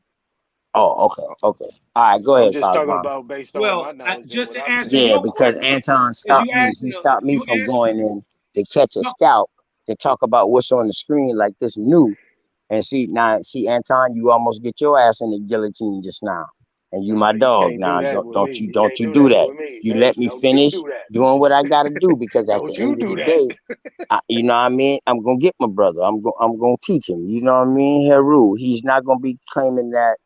Oh, okay, okay. All right, go I'm ahead, just talking Cosmo. about based on my Well, knowledge and just what to I've answer seen. Yeah, your because question, Anton because stopped me. He stopped me you from asked going in to catch a no, scalp to talk about what's on the screen like this new. And see, Anton, you almost get your ass in the guillotine just now. And you my Nah, you dog can't do now. that Don't with don't me. you You don't can't you do do that that. with me. You Hey, let me don't you finish do that. doing what I gotta do because at the Don't you end of do the that. day, you know what I mean? I'm gonna get my brother. I'm gonna teach him. You know what I mean? Heru. He's not gonna be claiming that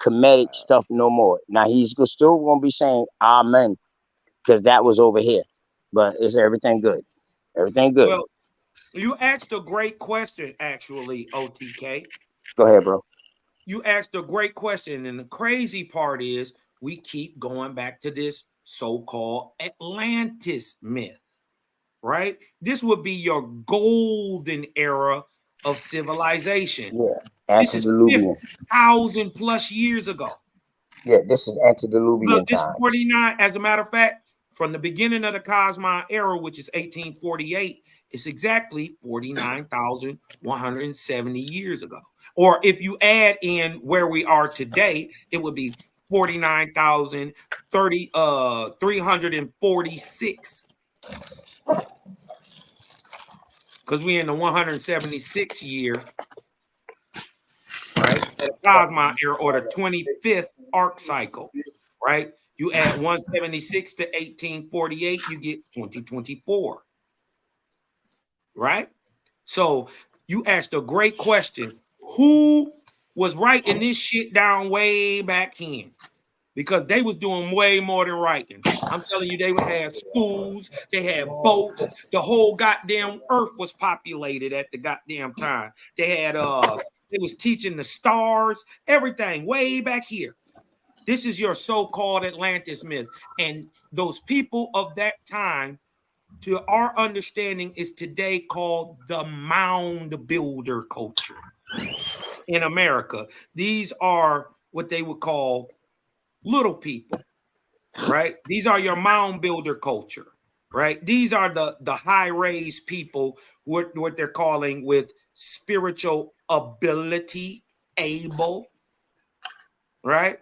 comedic stuff no more. Now still gonna be saying amen because that was over here. But is everything good? Everything good. well, you asked a great question, actually, OTK. Go ahead, bro. You asked a great question, and the crazy part is we keep going back to this so-called Atlantis myth, right? This would be your golden era of civilization. Yeah. This is Antediluvian. 50,000 plus years ago. Yeah, this is antediluvian Look, this times. 49, as a matter of fact, from the beginning of the Cosmine era, which is 1848, it's exactly 49,170 years ago. Or if you add in where we are today, it would be 346. Because we're in the 176th year, right? Of the Cosmine era, or the 25th arc cycle, right? You add 176 to 1848, you get 2024, right? So you asked a great question. Who was writing this shit down way back then? Because they was doing way more than writing. I'm telling you, they had schools, they had boats, the whole goddamn earth was populated at the goddamn time. They had they was teaching the stars, everything way back here. This is your so-called Atlantis myth. And those people of that time to our understanding, is today called the mound builder culture in America. These are what they would call little people, right? These are your mound builder culture, right? These are the high raised people, what they're calling with spiritual ability, able, right?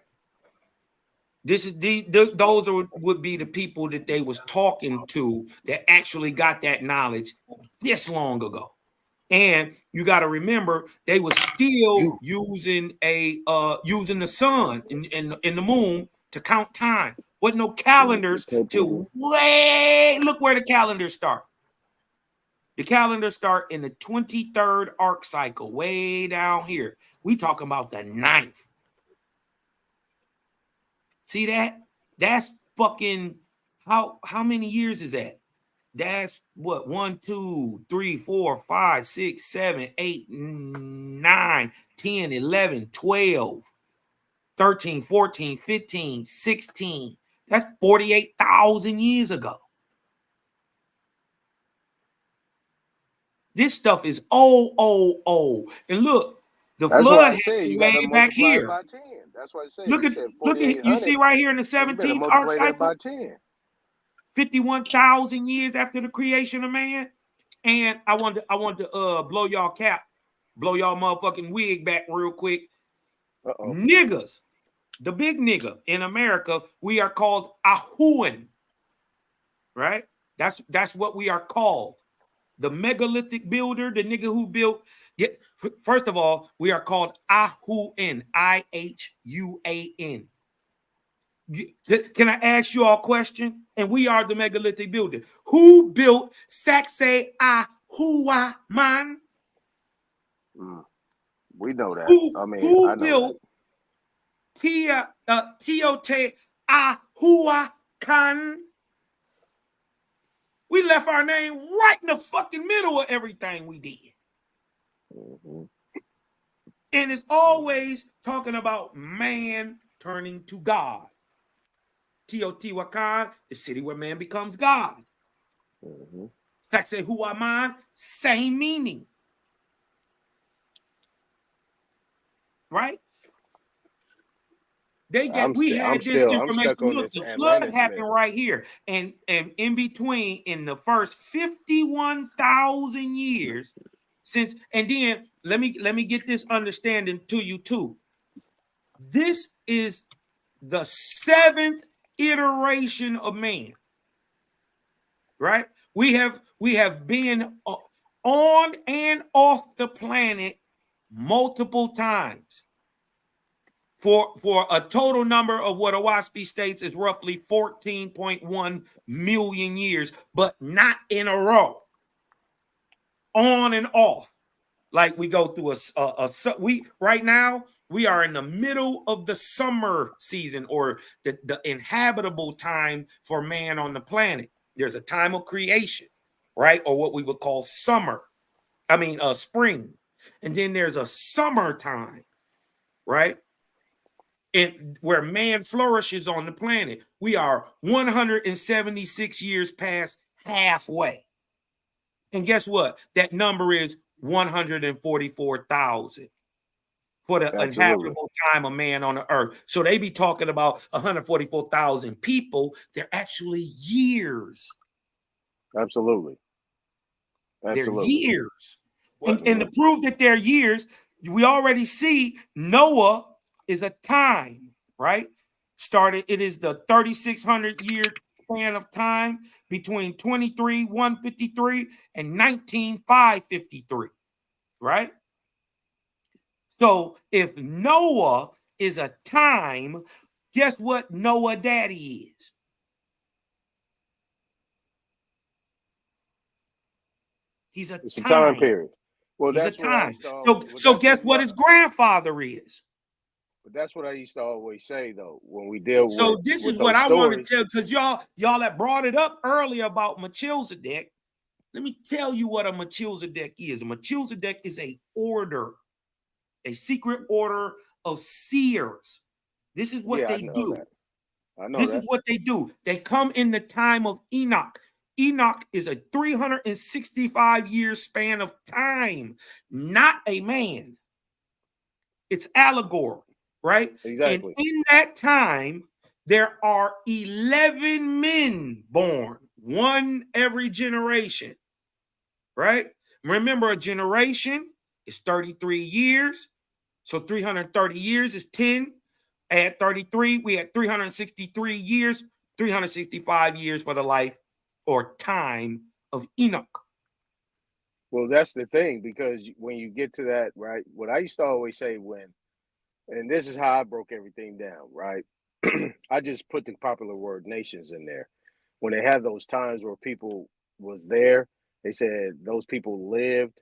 This is those would be the people that they was talking to that actually got that knowledge this long ago. And you got to remember, they were still using using the sun and the moon to count time. Wasn't no calendars till way. Look where the calendars start. The calendars start in the 23rd arc cycle, way down here. We talking about the 9th. See that? That's fucking how many years is that? That's what 1, 2, 3, 4, 5, 6, 7, 8, 9, 10, 11, 12, 13, 14, 15, 16. That's 48,000 years ago. This stuff is old. And look, the That's flood why I happened said you got way to back multiply it here. by 10. That's why I said Look you at said you see 4,800. right here in the You better 17th arc multiply that cycle, by 10. 51,000 years after the creation of man. And I want to blow y'all cap, blow y'all motherfucking wig back real quick. Niggas, the big nigga in America, we are called Ahuan, right? That's what we are called. The megalithic builder, the nigga who built. First of all, we are called Ahuan, Ihuan. Can I ask you all a question? And we are the megalithic builder. Who built Saxe Ahuaman? We know that. Who I know built Tiote Ahuacan? We left our name right in the fucking middle of everything we did. And it's always talking about man turning to God. Teotihuacan, the city where man becomes God. Saxe Huaman, same meaning. Right? We had this information. Look, the flood happened right here. And in between, in the first 51,000 years since, and then let me get this understanding to you too. This is the 7th iteration of man. Right? We have been on and off the planet multiple times. For a total number of what Owaspy states is roughly 14.1 million years, but not in a row. On and off. Like we go through we right now, we are in the middle of the summer season, or the inhabitable time for man on the planet. There's a time of creation, right? Or what we would call summer. Spring. And then there's a summertime, right? And where man flourishes on the planet. We are 176 years past halfway. And guess what? That number is 144,000 for the inhabitable time of man on the earth. So they be talking about 144,000 people. They're actually years. Absolutely. They're years. And to prove that they're years, we already see Noah is a time, right? It is the 3,600 year span of time between 23,153 and 19,553, right? So if Noah is a time, guess what Noah daddy is? He's a time period. Well, he's that's a time. what So guess what his grandfather is? But that's what I used to always say, though, when we deal with. So this is what I want to tell, because y'all that brought it up earlier about Melchizedek. Let me tell you what a Melchizedek is. A Melchizedek is a order, a secret order of seers. This is what they do. I know this is what they do. They come in the time of Enoch. Enoch is a 365-year span of time, not a man. It's allegory, right? Exactly. And in that time, there are 11 men born, one every generation, right? Remember, a generation is 33 years. So 330 years is 10. Add 33, we had 363 years, 365 years for the life or time of Enoch. Well, that's the thing, because when you get to that, right, what I used to always say and this is how I broke everything down, right? I just put the popular word nations in there. When they have those times where people was there, they said those people lived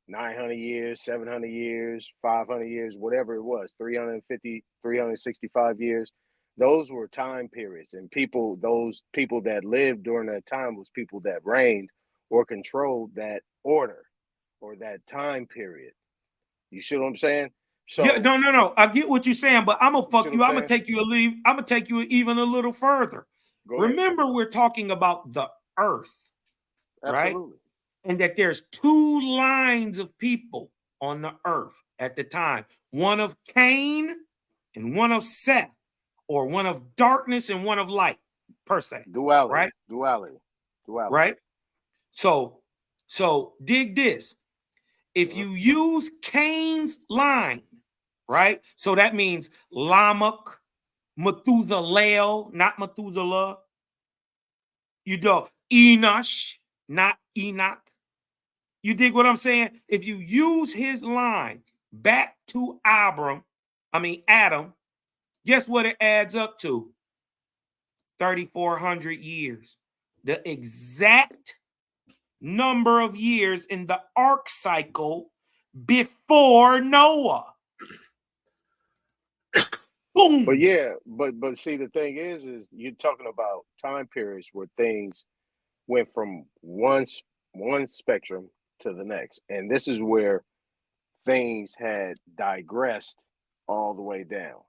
900 years, 700 years, 500 years, whatever it was, 350, 365 years. Those were time periods. And those people that lived during that time was people that reigned or controlled that order or that time period. You see what I'm saying? Yeah, So no. I get what you're saying, but I'm gonna you see fuck what I'm you. I'm gonna saying? take you I'm gonna take you even a little further. Go ahead. Remember, we're talking about the earth, right? Absolutely. And that there's two lines of people on the earth at the time, one of Cain and one of Seth, or one of darkness and one of light, per se. Duality. Right? Duality. Right? So dig this. If you use Cain's line, right? So that means Lamech, Methuselah, not Methuselah. You do Enosh, not Enoch. You dig what I'm saying? If you use his line back to Adam, guess what it adds up to? 3,400 years. The exact number of years in the ark cycle before Noah. Boom. But yeah, but see, the thing is you're talking about time periods where things went from one spectrum to the next, and this is where things had digressed all the way down.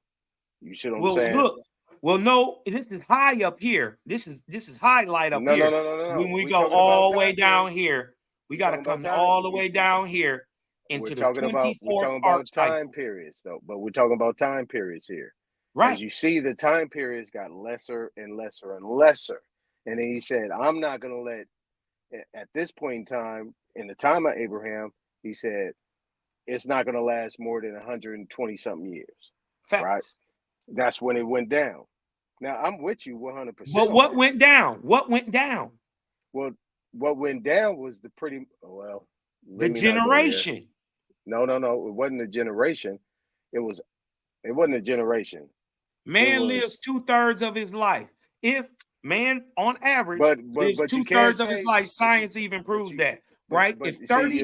You see what I'm Well, saying? look. Well, no, this is high up here. This is highlight up No. here. When we We go talking about all the way time down periods. here, we We got to talking about come time. all the way down here into the We're 24th talking arc about time cycle. periods though. But we're talking about time periods here. Right. As you see, the time periods got lesser and lesser and lesser. And then he said, I'm not going to let, at this point in time, in the time of Abraham, he said, it's not going to last more than 120 something years. Facts. Right? That's when it went down. Now, I'm with you 100%. But what went down? What went down? Well, what went down was the generation. No. It wasn't a generation. It wasn't a generation. Man lives 2/3 of his life. If man, on average, lives but you can't 2/3 of his say, life, science even proves that, right? But If see, 33,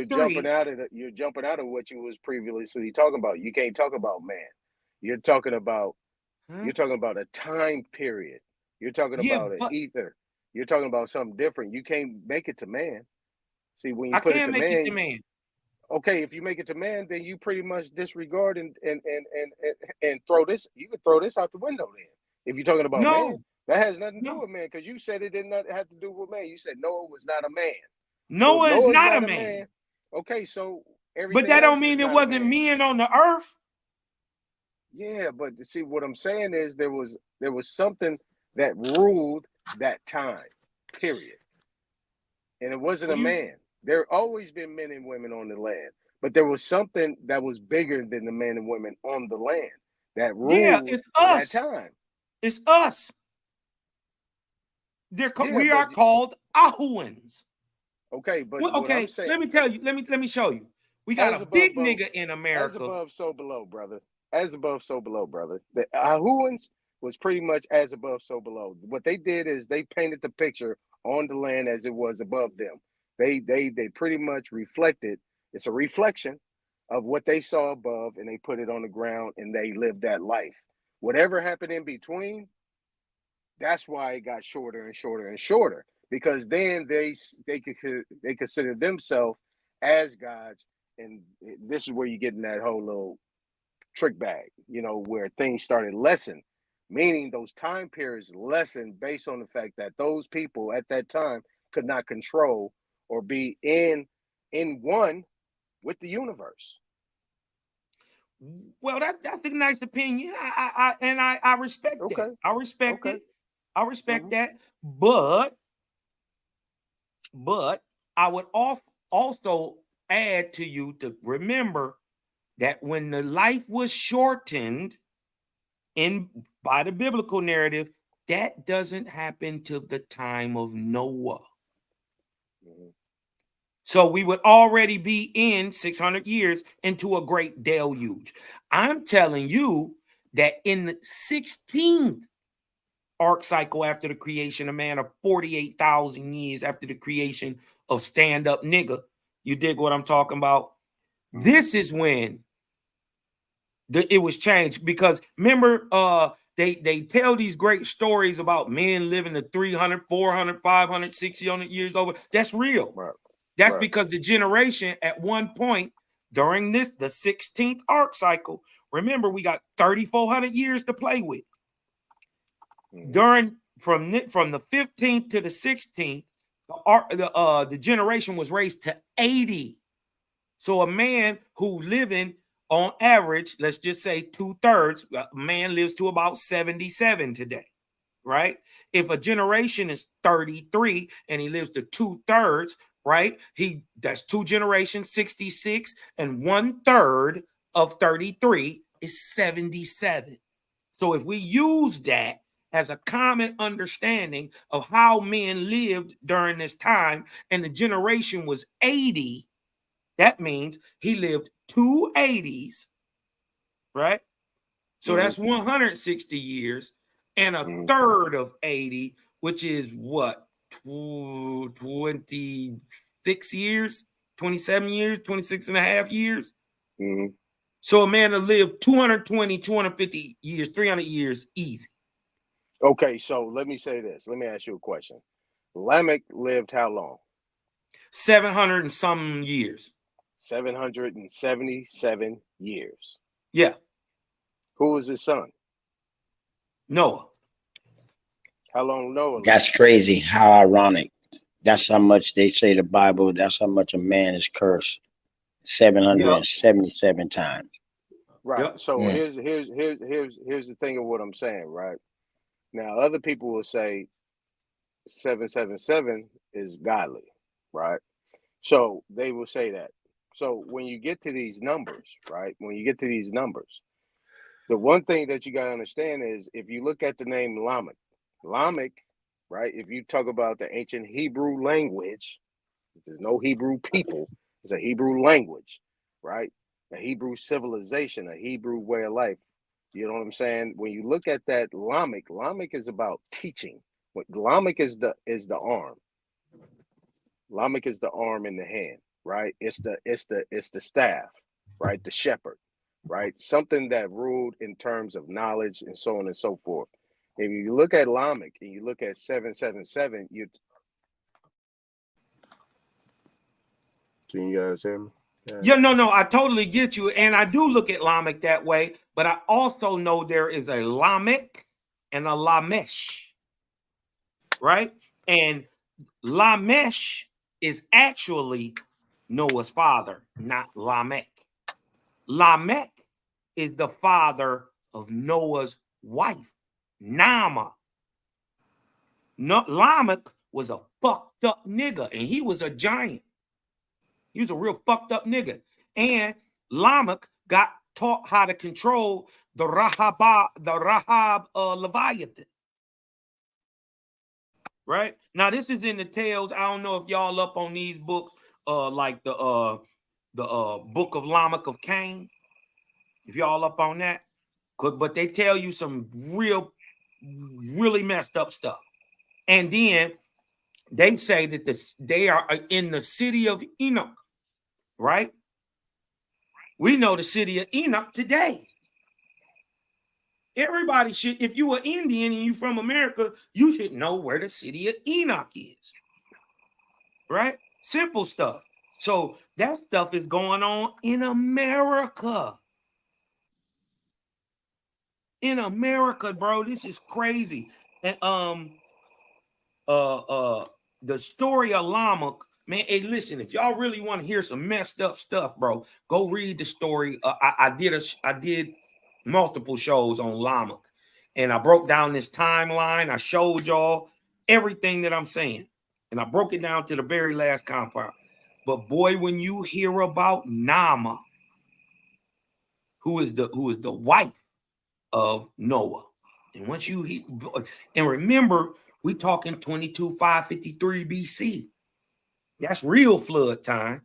you're jumping out of what you was previously talking about. You can't talk about man. You're talking about a time period. You're talking about an ether. You're talking about something different. You can't make it to man. See, when you put it to make man, it to man. Okay, if you make it to man, then you pretty much disregard and throw this. You could throw this out the window then. If you're talking about man, that has nothing to do with man, because you said it did not have to do with man. You said Noah was not a man. Noah is not a man. Okay, so everything. But that don't mean it wasn't men on the earth. Yeah, but see, what I'm saying is there was something that ruled that time, period, and it wasn't a man. There always been men and women on the land, but there was something that was bigger than the men and women on the land that ruled it's us. that time. It's us. We are called Ahuans. Okay, but what I'm saying, let me tell you. Let me show you. We got a big nigga in America. As above, so below, brother. As above, so below, brother. The Ahuans was pretty much as above, so below. What they did is they painted the picture on the land as it was above them. They pretty much reflected. It's a reflection of what they saw above, and they put it on the ground, and they lived that life. Whatever happened in between, that's why it got shorter and shorter and shorter, because then they consider themselves as gods, and this is where you get in that whole little trick bag, where things started lessen, meaning those time periods lessened based on the fact that those people at that time could not control or be in one with the universe. Well, that's a nice opinion. I respect that. I respect it. I respect that. But I would also add to you to remember that when the life was shortened by the biblical narrative, that doesn't happen till the time of Noah. So we would already be in 600 years into a great deluge. I'm telling you that in the 16th arc cycle after the creation of man, of 48,000 years after the creation of stand-up nigga, you dig what I'm talking about? This is when it was changed, because remember, they tell these great stories about men living to 300, 400, 500, 600 years over. That's real. Right. That's because the generation at one point during the 16th arc cycle, remember, we got 3,400 years to play with. During from the 15th to the 16th, the generation was raised to 80. So a man who living on average, let's just say 2/3, a man lives to about 77 today, right? If a generation is 33 and he lives to 2/3, right? That's two generations, 66, and 1/3 of 33 is 77. So if we use that as a common understanding of how men lived during this time, and the generation was 80, that means he lived 2 80s, right? So that's 160 years, and a third of 80, which is what, 26 years, 27 years, 26 and a half years. So a man will live 220, 250 years, 300 years easy. Okay, so let me say this. Let me ask you a question. Lamech lived how long? 700 and some years. 777 years. Yeah. Who was his son? Noah. How long Noah lived? That's crazy. How ironic. That's how much they say the Bible. That's how much a man is cursed. 777 times. Right. So here's the thing of what I'm saying, right? Now, other people will say 777 is godly, right? So they will say that. So when you get to these numbers, right? When you get to these numbers, the one thing that you got to understand is if you look at the name Lamech, right? If you talk about the ancient Hebrew language, there's no Hebrew people, it's a Hebrew language, right? A Hebrew civilization, a Hebrew way of life. You know what I'm saying? When you look at that Lamech is about teaching. What Lamech is the arm. Lamech is the arm in the hand, right? It's the staff, right? The shepherd, right? Something that ruled in terms of knowledge and so on and so forth. If you look at Lamech and you look at 777, can you guys hear me? Yeah, no, I totally get you. And I do look at Lamech that way, but I also know there is a Lamech and a Lamesh, right? And Lamesh is actually Noah's father, not Lamech. Lamech is the father of Noah's wife, Nama. No, Lamech was a fucked up nigga, and he was a giant. He was a real fucked up nigga. And Lamech got taught how to control the Rahab Leviathan. Right? Now, this is in the tales. I don't know if y'all up on these books, like the book of Lamech of Cain. If y'all up on that. But they tell you some really messed up stuff. And then they say that they are in the city of Enoch, right? We know the city of Enoch today. Everybody should, if you are Indian and you from America, you should know where the city of Enoch is, right? Simple stuff. So that stuff is going on in America. In America, bro, this is crazy. And the story of Lamech, man. Hey, listen, if y'all really want to hear some messed up stuff, bro, go read the story. I did multiple shows on Lamech, and I broke down this timeline. I showed y'all everything that I'm saying, and I broke it down to the very last compound. But boy, when you hear about Nama, who is the wife of Noah, and once you and remember, we talking 22,553 BC. That's real flood time.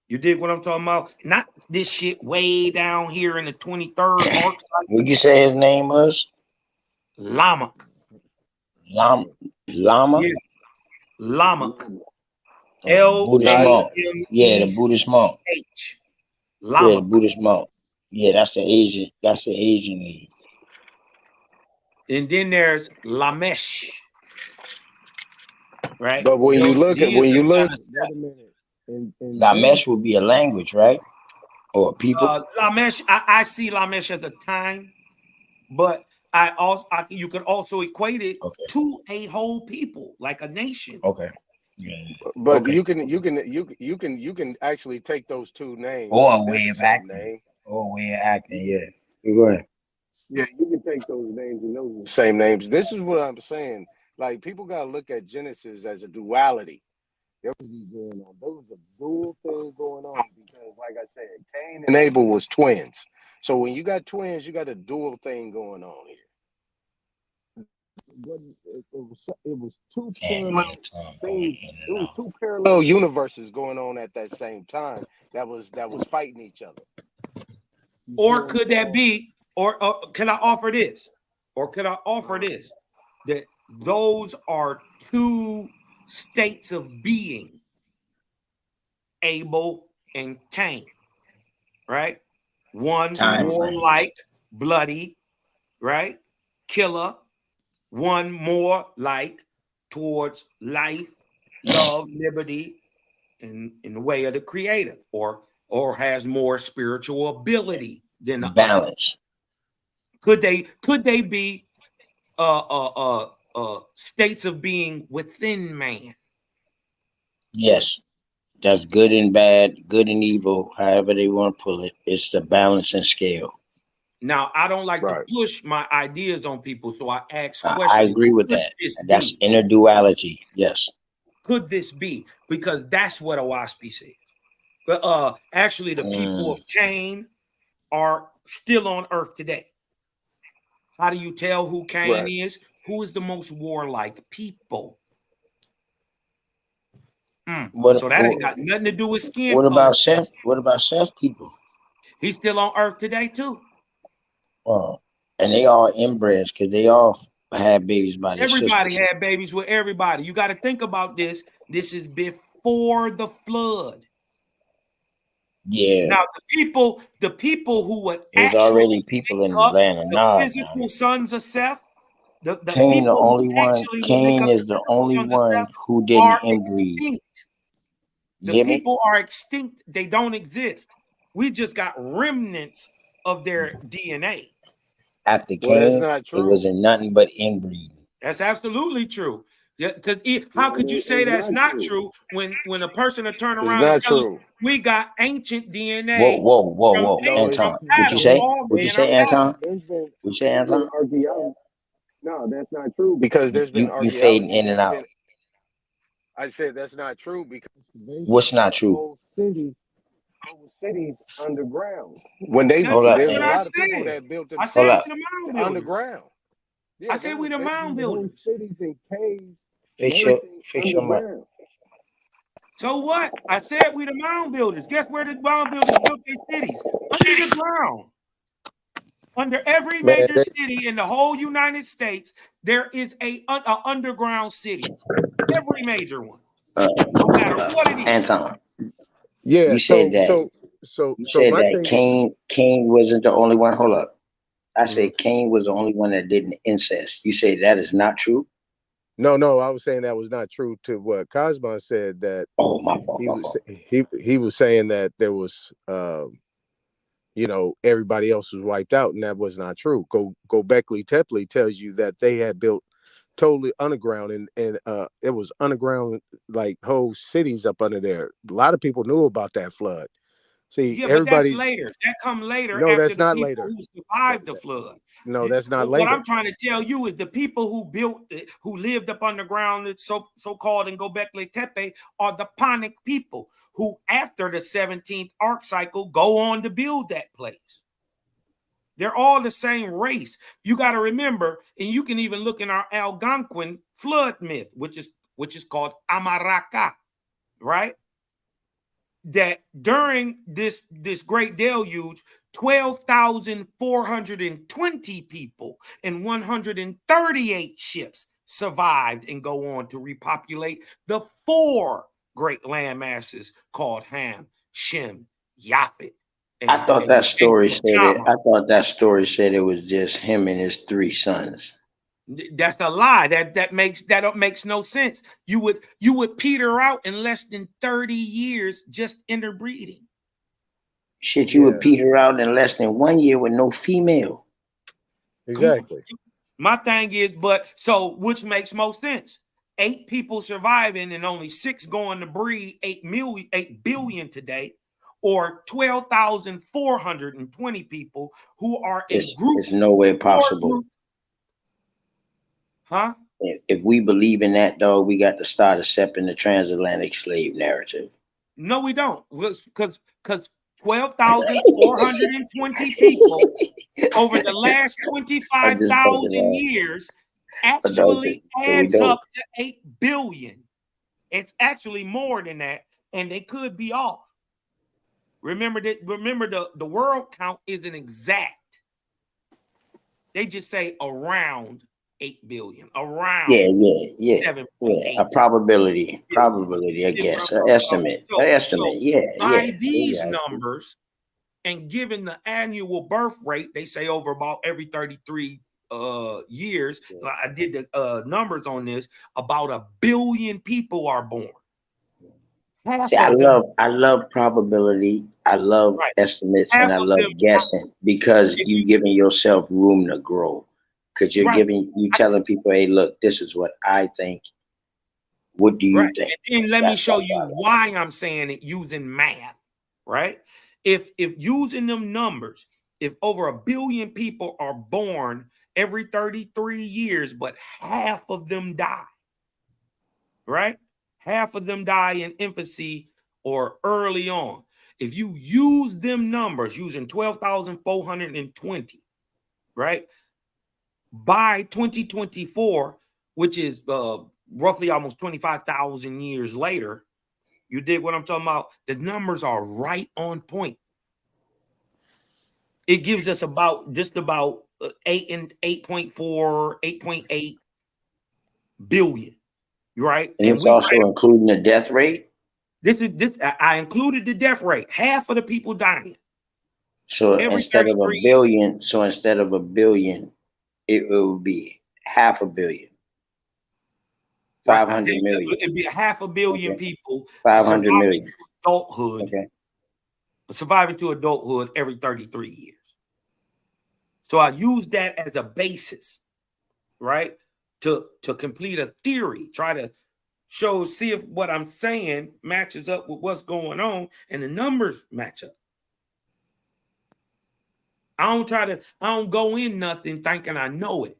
You dig what I'm talking about? Not this shit way down here in the 23rd park site. Would you say his name was Lamech? Lama? Yeah, Lamech. Buddhist monk. Yeah, the Lamech. Buddhist monk. Yeah, the Lamech. Buddhist monk. Yeah, that's the Asian. That's the Asian name. And then there's Lamesh. Right? But when you look, Lamesh would be a language, right? Or a people. Lamesh, I see Lamesh as a time, but you could also equate it to a whole people, like a nation. Okay. But you can actually take those two names. Or a They're way the of same acting. name. Or a way of acting, yeah. Go ahead. Yeah, you can take those names and those are the same names. This is what I'm saying. Like, people gotta look at Genesis as a duality. There was a dual thing going on because, like I said, Cain and Abel was twins. So when you got twins, you got a dual thing going on here. It was two parallel things. It was two parallel universes going on at that same time that was fighting each other. Or could that be? Or can I offer this? Or could I offer this? That those are two states of being, Abel and Cain, right? One warlike, bloody, right? Killer. One more like towards life, love, liberty, in the way of the creator, or has more spiritual ability than the balance. Could they be states of being within man? Yes. That's good and bad, good and evil, however they want to pull it. It's the balancing scale. Now, I don't like to push my ideas on people, so I ask questions. I agree with that. That's inner duality. Yes. Could this be? Because that's what Owaspy said. But actually, the people of Cain are still on earth today. How do you tell who Cain is? Who is the most warlike people? So that ain't got nothing to do with skin color. What about Seth? What about Seth people? He's still on earth today too. And they all inbreds because they all had babies by their sisters. Everybody had babies with everybody. You got to think about this. This is before the flood. Yeah. Now the people who would there's already people in the land of Nod. Physical sons of Seth. The Cain, people the only one. Cain is the only one who didn't inbreed. The people are extinct. They don't exist. We just got remnants of their DNA. After Cain, it wasn't nothing but inbreeding. That's absolutely true. Yeah, because how could you say that's not true when a person will turn around and tell us we got ancient DNA? Whoa, Anton. What you say? What you say, Anton? What you say, Anton? No, that's not true because there's been you fading in and out. I said that's not true because what's not true? Whole cities underground. When there's a lot of people that built them underground. Yeah, I said we the mound builders. Cities and caves. Fix your mic. So what? I said we the mound builders. Guess where the mound builders built their cities? Under the ground. Under every major city in the whole United States, there is a underground city. Every major one. No matter what it is. Anton. Yeah, you said that. You said that Cain wasn't the only one. Hold up. I said Cain was the only one that didn't incest. You say that is not true? No, I was saying that was not true to what Cosmo said. That he was saying that there was everybody else was wiped out, and that was not true. Gobekli Tepe tells you that they had built totally underground, and it was underground, like whole cities up under there. A lot of people knew about that flood. See, Yeah, but that's everybody. later. That come later No, after that's the not people later. who survived the flood. No, that's not What later. I'm trying to tell you is the people who built it, who lived up underground, so-called in Göbekli Tepe, are the Panic people who, after the 17th arc cycle, go on to build that place. They're all the same race. You got to remember, and you can even look in our Algonquin flood myth, which is called Amaraka, right? That during this great deluge, 12,420 people and 138 ships survived and go on to repopulate the 4 great land masses called Ham, Shem, Japhet. I thought that story said it. I thought that story said it was just him and his 3 sons. That's a lie. That makes no sense. You would peter out in less than 30 years just interbreeding. Shit, you would peter out in less than 1 year with no female. Exactly. My thing is, so which makes most sense? 8 people surviving and only 6 going to breed 8 billion today, or 12,420 people who are in groups. It's no way possible. Huh? If we believe in that, dog, we got to start accepting the transatlantic slave narrative. No, we don't. Because 12,420 people over the last 25,000 years actually adds up to 8 billion. It's actually more than that, and they could be off. Remember the world count isn't exact. They just say around 8 billion, around 7.8. A probability, I guess, an estimate, By these numbers, and given the annual birth rate, they say over about every 33 years. I did the numbers on this. About 1 billion people are born. See, I love probability. I love estimates, and I love guessing, because you giving yourself room to grow. Because you're telling people, hey, look, this is what I think. What do you think? And let me show you why I'm saying it using math, right? If using them numbers, if over 1 billion people are born every 33 years, but half of them die, right? Half of them die in infancy or early on. If you use them numbers, using 12,420, right? By 2024, which is roughly almost 25,000 years later, you dig what I'm talking about? The numbers are right on point. It gives us just about 8.8 billion, right? And it's also including the death rate. I included the death rate. Half of the people dying. So instead of 1 billion, it will be 500 million. 500 million. It'd be 500 million people 500 million. Adulthood. Surviving to adulthood every 33 years. So I use that as a basis, right? To complete a theory, try to see if what I'm saying matches up with what's going on, and the numbers match up. I don't go in nothing thinking I know it.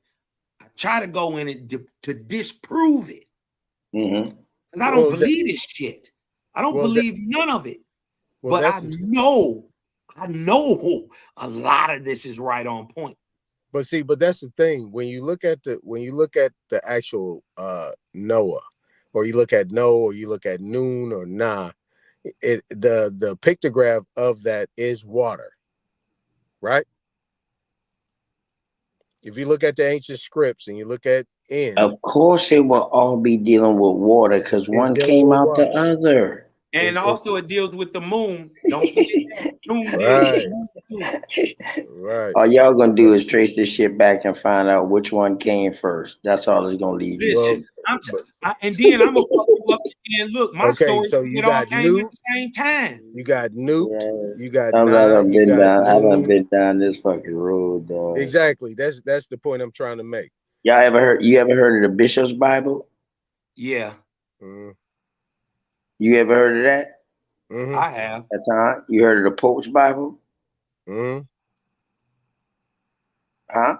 I try to go in it to disprove it. And I don't believe this shit. I don't believe none of it. But I know a lot of this is right on point. But see, that's the thing. When you look at the actual Noah, or you look at Noah, or you look at Noon or Nah, the pictograph of that is water, right? If you look at the ancient scripts and you look at of course it will all be dealing with water, because one came out the other. And also it deals with the moon. Don't forget that. Moon right. All y'all gonna do is trace this shit back and find out which one came first. That's all it's gonna lead you. Listen, and then I'm gonna fuck you up and look, my story. So you all got came at the same time. You got Newt. You got. I done been down this fucking road, dog. Exactly. That's the point I'm trying to make. Y'all ever heard? You ever heard of the Bishop's Bible? Yeah, You ever heard of that? I have. That time you heard of the Pope's Bible? Huh?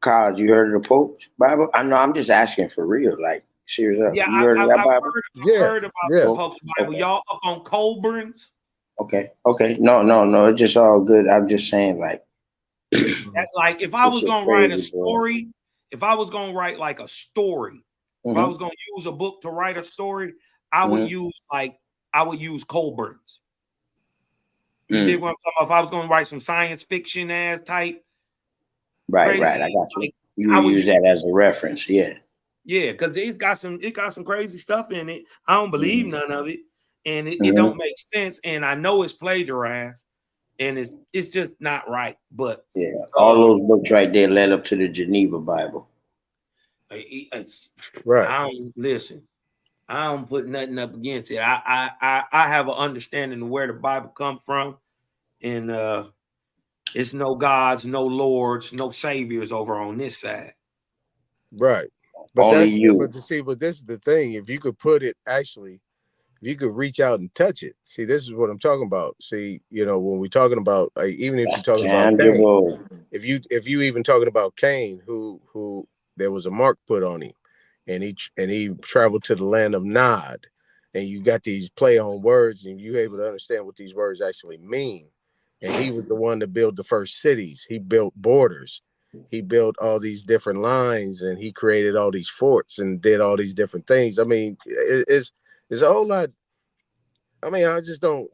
Kyle, you heard of the Pope's Bible? I know. I'm just asking for real. Like, serious up. Yeah, You heard of that Bible? I've heard about the Oh, Pope's Bible. okay. Y'all up on Colburn's? Okay. No. It's just all good. I'm just saying, like, Like, if I this was shit gonna write a crazy, bro. story, if I was gonna write like a story, if I was gonna use a book to write a story, I would use Colburn's. You dig what I'm talking about? If I was gonna write some science fiction ass type, Right. crazy, I got you. like, You I would would use that as a reference, yeah. Yeah, because it got some crazy stuff in it. I don't believe none of it, and it don't make sense. And I know it's plagiarized, and it's just not right. But Yeah, all those books right there led up to the Geneva Bible. Right. I don't listen. I don't put nothing up against it. I have an understanding of where the Bible comes from, and it's no gods, no lords, no saviors over on this side. Right. But Only that's you. but this is the thing. If you could put it actually, if you could reach out and touch it. See, this is what I'm talking about. See, when we're talking about even if you're talking about Cain, if you even talking about Cain, who there was a mark put on him, and he traveled to the land of Nod, and you got these play on words, and you able to understand what these words actually mean. And he was the one to build the first cities. He built borders. He built all these different lines, and he created all these forts and did all these different things. I mean, it's a whole lot. I mean, I just don't,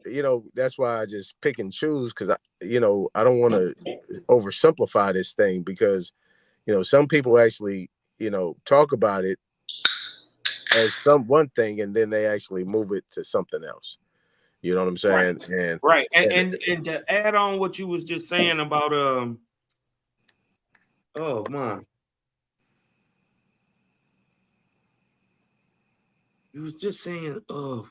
that's why I just pick and choose, because I don't want to oversimplify this thing, because, some people actually, talk about it as one thing, and then they actually move it to something else. You know what I'm saying? Right. And to add on what you was just saying about oh man. You was just saying well,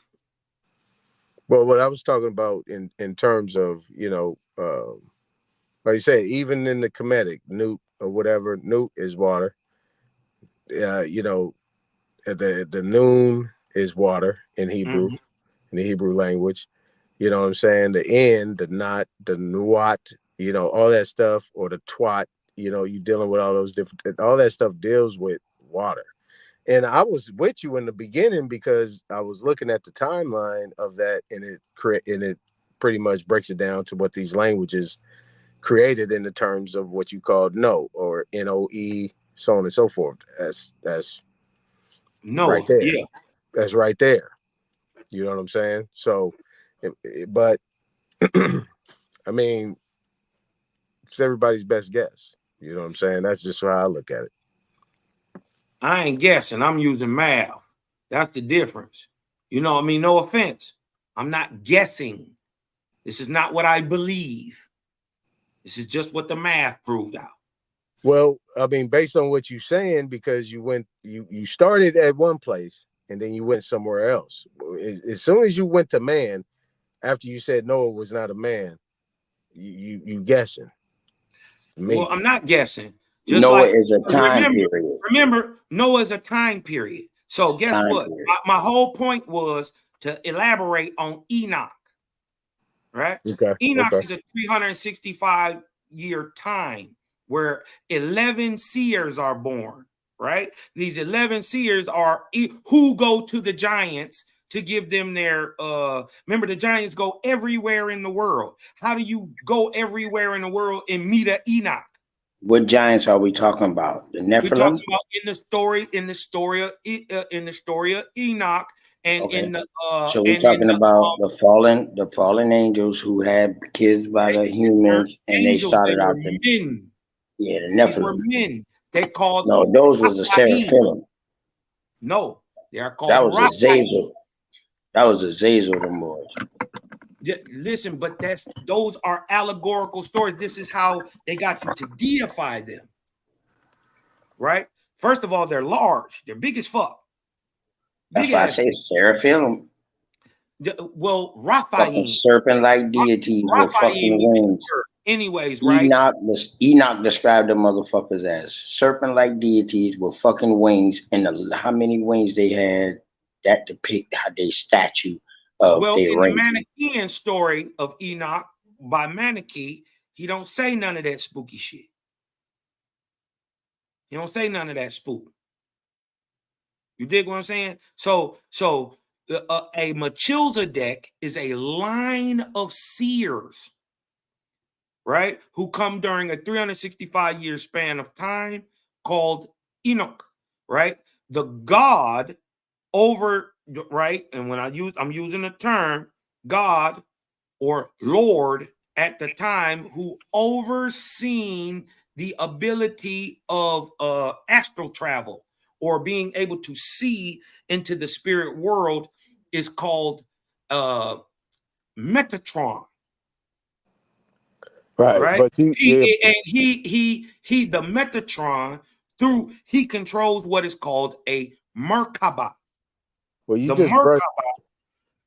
what I was talking about in terms of, like you said, even in the Kemetic, newt or whatever, newt is water. The noon is water in Hebrew, in the Hebrew language. You know what I'm saying? The end, the not, the nuat, all that stuff, or the twat, you dealing with all those different, all that stuff deals with water. And I was with you in the beginning because I was looking at the timeline of that, and it pretty much breaks it down to what these languages created in the terms of what you called no, or NOE, so on and so forth. That's no, right there. yeah. That's right there. You know what I'm saying? So, but I mean, it's everybody's best guess. You know what I'm saying? That's just how I look at it. I ain't guessing. I'm using math. That's the difference. You know what I mean? No offense. I'm not guessing. This is not what I believe. This is just what the math proved out. Well, I mean, based on what you're saying, because you started at one place and then you went somewhere else. As soon as you went to man, after you said Noah was not a man, you guessing. Well, I'm not guessing. Just Noah is a time period. Remember, Noah is a time period. So guess what? My whole point was to elaborate on Enoch. Right? Okay. Enoch is a 365-year time where 11 seers are born. Right? These 11 seers are who go to the giants to give them their remember, the giants go everywhere in the world. How do you go everywhere in the world and meet an Enoch? What giants are we talking about? The Nephilim? We're talking about in the story of Enoch, and in the so we're talking about the fallen angels who had kids by the humans, and they started out the men. Yeah, the Nephilim. These were men. They called those was the Seraphim. No, they are called. That was a Zazel. That was a Zazel, them boys. Listen, but those are allegorical stories. This is how they got you to deify them. Right? First of all, they're large. They're big as fuck. That's why I say Seraphim. Well, Raphael, serpent-like deities with fucking wings. Anyways, right? Enoch described the motherfuckers as serpent-like deities with fucking wings, and how many wings they had that depict how they statue of well, their in the race. Manichaean story of Enoch by Manichae, he don't say none of that spooky shit. He don't say none of that spook. You dig what I'm saying? So a Melchizedek is a line of seers, right? Who come during a 365-year span of time called Enoch, right? The God over, right? And when I'm using the term God or Lord at the time, who overseen the ability of astral travel or being able to see into the spirit world, is called Metatron. Right. But The Metatron, he controls what is called a Merkaba. Well, you The just brushed.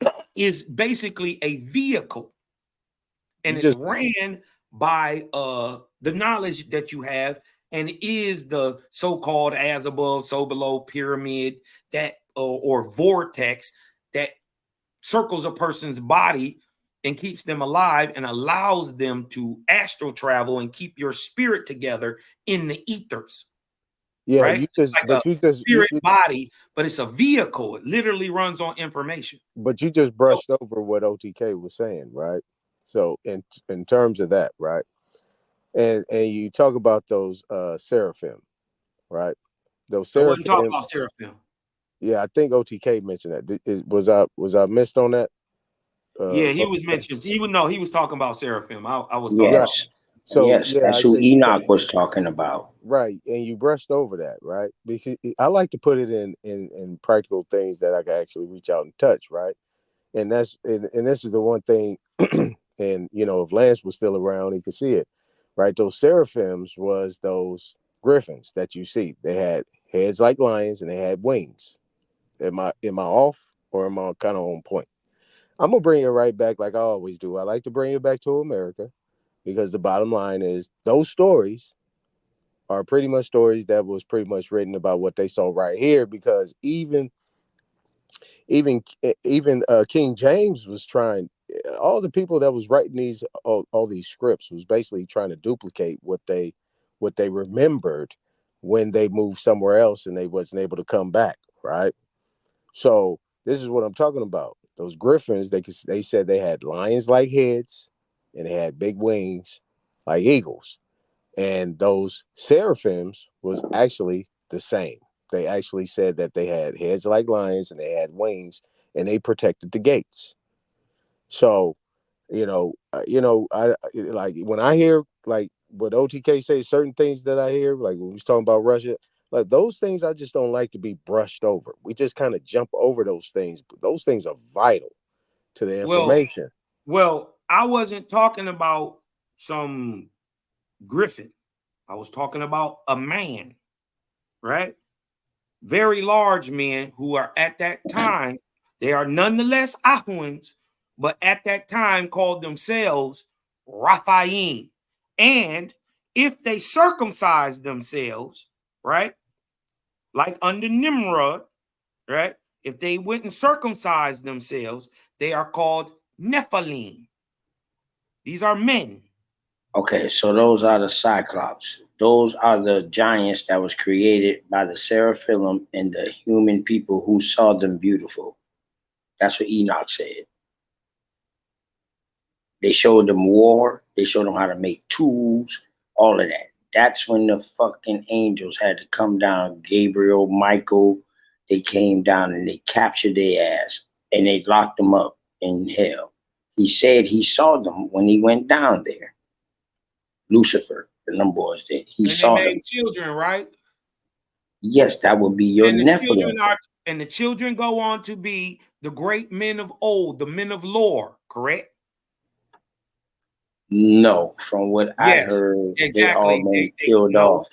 Merkaba is basically a vehicle, and it's ran by the knowledge that you have, and is the so-called as above, so below pyramid that or vortex that circles a person's body and keeps them alive and allows them to astral travel and keep your spirit together in the ethers. Yeah, right? you just, It's but like you a just, spirit body, but it's a vehicle. It literally runs on information. but you just brushed over what OTK was saying, right? So in terms of that, right? And you talk about those seraphim, right? Those I wasn't talking seraphim. about seraphim. Yeah, I think OTK mentioned that. Was I missed on that? Yeah, he was mentioned. Even though he was talking about seraphim, I was talking about. So Yes, yeah, that's who Enoch was talking about. Right, and you brushed over that, right? Because I like to put it in practical things that I can actually reach out and touch, right? And this is the one thing. And if Lance was still around, he could see it, right? Those seraphims was those griffins that you see. They had heads like lions and they had wings. Am I off, or am I kind of on point? I'm gonna bring it right back like I always do. I like to bring it back to America, because the bottom line is those stories are pretty much stories that was pretty much written about what they saw right here. Because even King James was trying. All the people that was writing all these scripts was basically trying to duplicate what they remembered when they moved somewhere else and they wasn't able to come back, right? So this is what I'm talking about. Those griffins, they said they had lions like heads and they had big wings like eagles. And those seraphims was actually the same. They actually said that they had heads like lions and they had wings, and they protected the gates. So, I like when I hear like what OTK says, certain things that I hear, like when we was talking about Russia, like those things I just don't like to be brushed over. We just kind of jump over those things, but those things are vital to the information. Well, I wasn't talking about some griffin. I was talking about a man, right? Very large men who are at that time, they are nonetheless Ahuans, but at that time called themselves Raphaim. And if they circumcise themselves, right, like under Nimrod, right, if they went and circumcised themselves, they are called Nephilim. These are men. Okay, so those are the Cyclops. Those are the giants that was created by the seraphim and the human people who saw them beautiful. That's what Enoch said. They showed them war. They showed them how to make tools, all of that. That's when the fucking angels had to come down. Gabriel, Michael, they came down and they captured their ass and they locked them up in hell. He said he saw them when he went down there. Lucifer, the them boys, he And they saw them. made children, right? Yes, that would be your And Nephilim. the children go on to be the great men of old, the men of lore, correct? No, from what I Yes, heard, they all exactly. been killed No. off.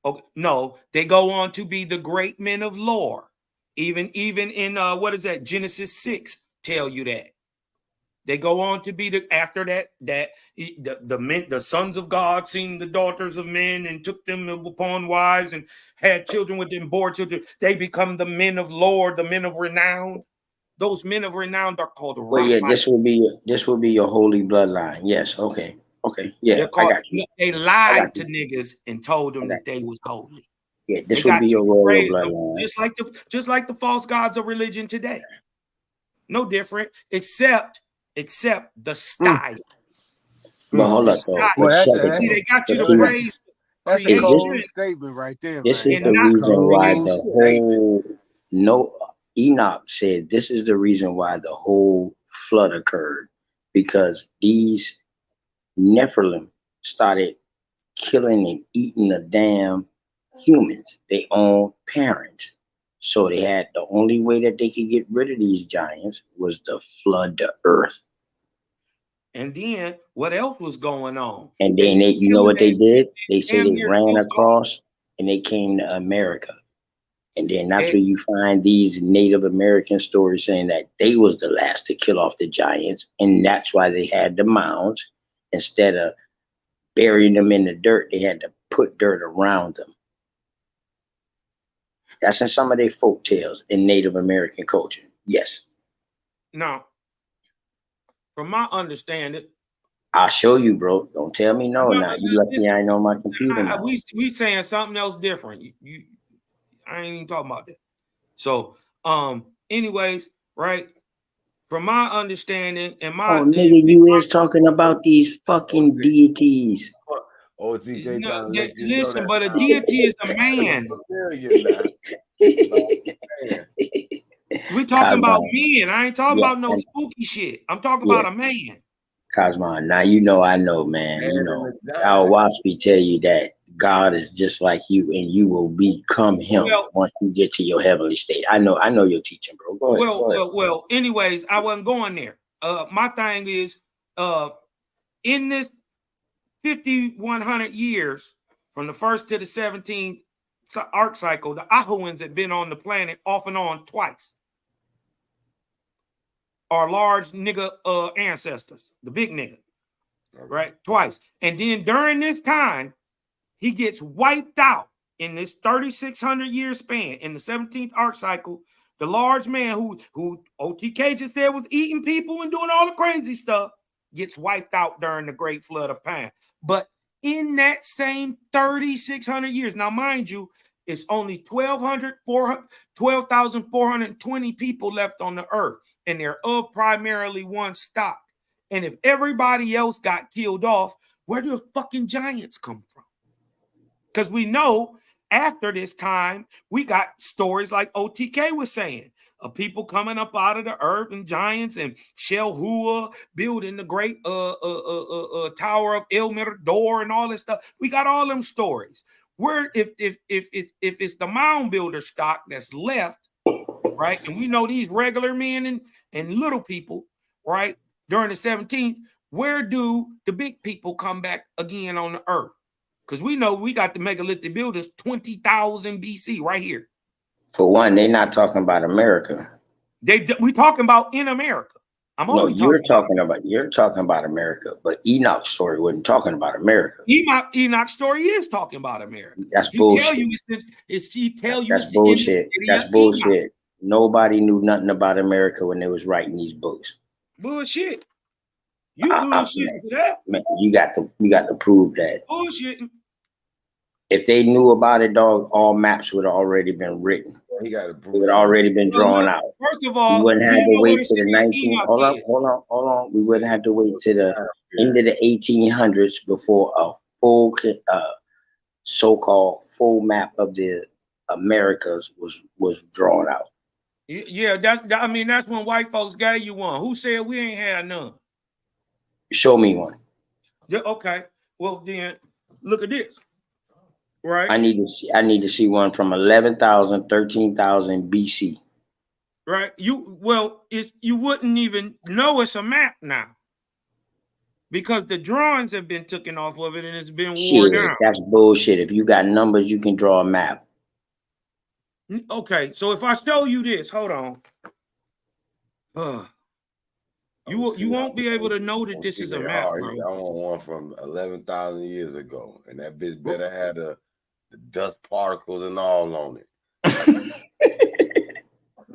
Okay, no, they go on to be the great men of lore. Even in what is that? Genesis 6 tell you that. They go on to be after that the men, the sons of God, seen the daughters of men and took them upon wives and had children with them, bore children. They become the men of Lord, the men of renown. Those men of renown are called Well, yeah, this will be your holy bloodline. Yes, okay, yeah, They're I called. got you. They lied to niggas and told them that they was holy. Yeah, They this will got be you your royal praised them, bloodline. just like the false gods of religion today. No different, except the style. But hold up though. Well, But check it that's though. They got you But to see, praise a is creation. cold statement right there, this man. is the That's a reason why cold the statement. whole Enoch said this is the reason why the whole flood occurred, because these Nephilim started killing and eating the damn humans, their own parents. So they had the only way that they could get rid of these giants was to flood the earth. And then what else was going on? And They then was you know killing what they that did? They say damn they near ran killed off. across and they came to America. And then that's where you find these Native American stories saying that they was the last to kill off the giants, and that's why they had the mounds. Instead of burying them in the dirt, they had to put dirt around them. That's in some of their folk tales in Native American culture. Yes. Now, from my understanding, I'll show you, bro. Don't tell me no now. You lucky listen, I ain't on my computer now. we saying something else different. I ain't even talking about that. So, anyways, right? From my understanding, and Oh, nigga, you is talking about these fucking deities. OTK no, trying to let you know listen, that but a deity is a man. We talking about men. I ain't talking about no spooky shit. I'm talking about a man. Cosmo, now you know I know, man. You know, Al Waspi tell you that God is just like you, and you will become Him once you get to your heavenly state. I know your teaching, bro. Go ahead. Well. Anyways, I wasn't going there. My thing is, in this 5,100 years from the first to the 17th arc cycle, the Ahuans have been on the planet off and on twice. Our large nigga ancestors, the big nigga, right? Twice. And then during this time, he gets wiped out in this 3,600 year span in the 17th arc cycle. The large man who OTK just said was eating people and doing all the crazy stuff gets wiped out during the Great Flood of Pan. But in that same 3,600 years, now mind you, it's only 12,420 people left on the earth, and they're of primarily one stock. And if everybody else got killed off, where do the fucking giants come from? Because we know after this time, we got stories like OTK was saying of people coming up out of the earth and giants and Shelhua building the great Tower of El Mirador and all this stuff. We got all them stories. Where if it's the mound builder stock that's left, right? And we know these regular men and little people, right? During the 17th, where do the big people come back again on the earth? Because we know we got the megalithic builders 20,000 BC right here. For one, they're not talking about America. We talking about in America. You're talking about America, but Enoch's story wasn't talking about America. Enoch's story is talking about America. That's bullshit. That's bullshit. That's bullshit. Nobody knew nothing about America when they was writing these books. Bullshit. You bullshit for that. Man, you got to prove that. Bullshit. If they knew about it, dog, all maps would have already been written. He got to prove it would already been drawn out. First of all, we wouldn't have to wait to the 19. Hold on. We wouldn't have to wait to the end of the 1800s before a full, so-called full map of the Americas was drawn out. Yeah, that's when white folks gave you one. Who said we ain't had none? Show me one. Yeah, okay. Well, then look at this. Right. I need to see one from 11,000, 13,000 BC. Right. You wouldn't even know it's a map now, because the drawings have been taken off of it and it's been worn down. That's bullshit. If you got numbers, you can draw a map. Okay, so if I show you this, hold on. You won't be able to know that this is a map, bro. I want one from 11,000 years ago, and that bitch better have the dust particles and all on it.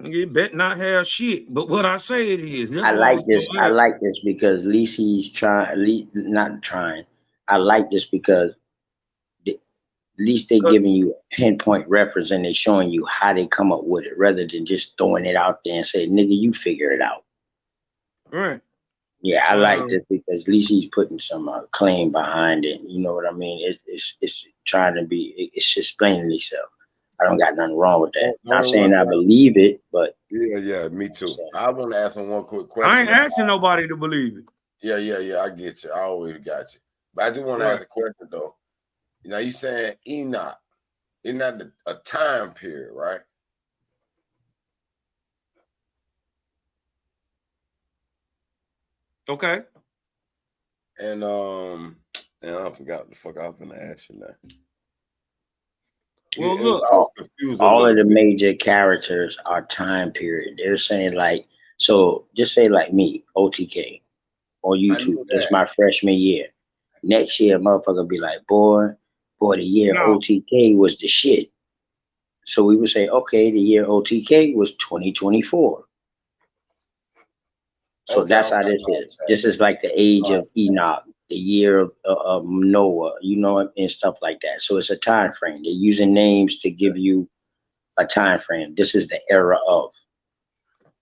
It bet not have shit, but what I say it is. I like this. I like this because at least he's trying. Not trying. I like this because at least they're giving you a pinpoint reference and they're showing you how they come up with it, rather than just throwing it out there and say, "Nigga, you figure it out." Right. Yeah, I like this because at least he's putting some claim behind it. You know what I mean? It's trying to be. It's explaining itself. I don't got nothing wrong with that. Not saying I believe it, but yeah, me too. I want to ask him one quick question. I ain't asking nobody to believe it. Yeah, I get you. I always got you. But I do want to ask a question though. Now you saying Enoch, isn't that a time period, right? Okay. And I forgot the fuck I was gonna ask you now. Well, look, all of the major characters are time period. They're saying like, so just say like me, OTK, on YouTube. That's my freshman year. Next year, motherfucker be like, boy, the year OTK was the shit. So we would say, okay, the year OTK was 2024. So that's how this is. This is like the age of Enoch, the year of Noah, you know, and stuff like that. So it's a time frame. They're using names to give you a time frame. This is the era of.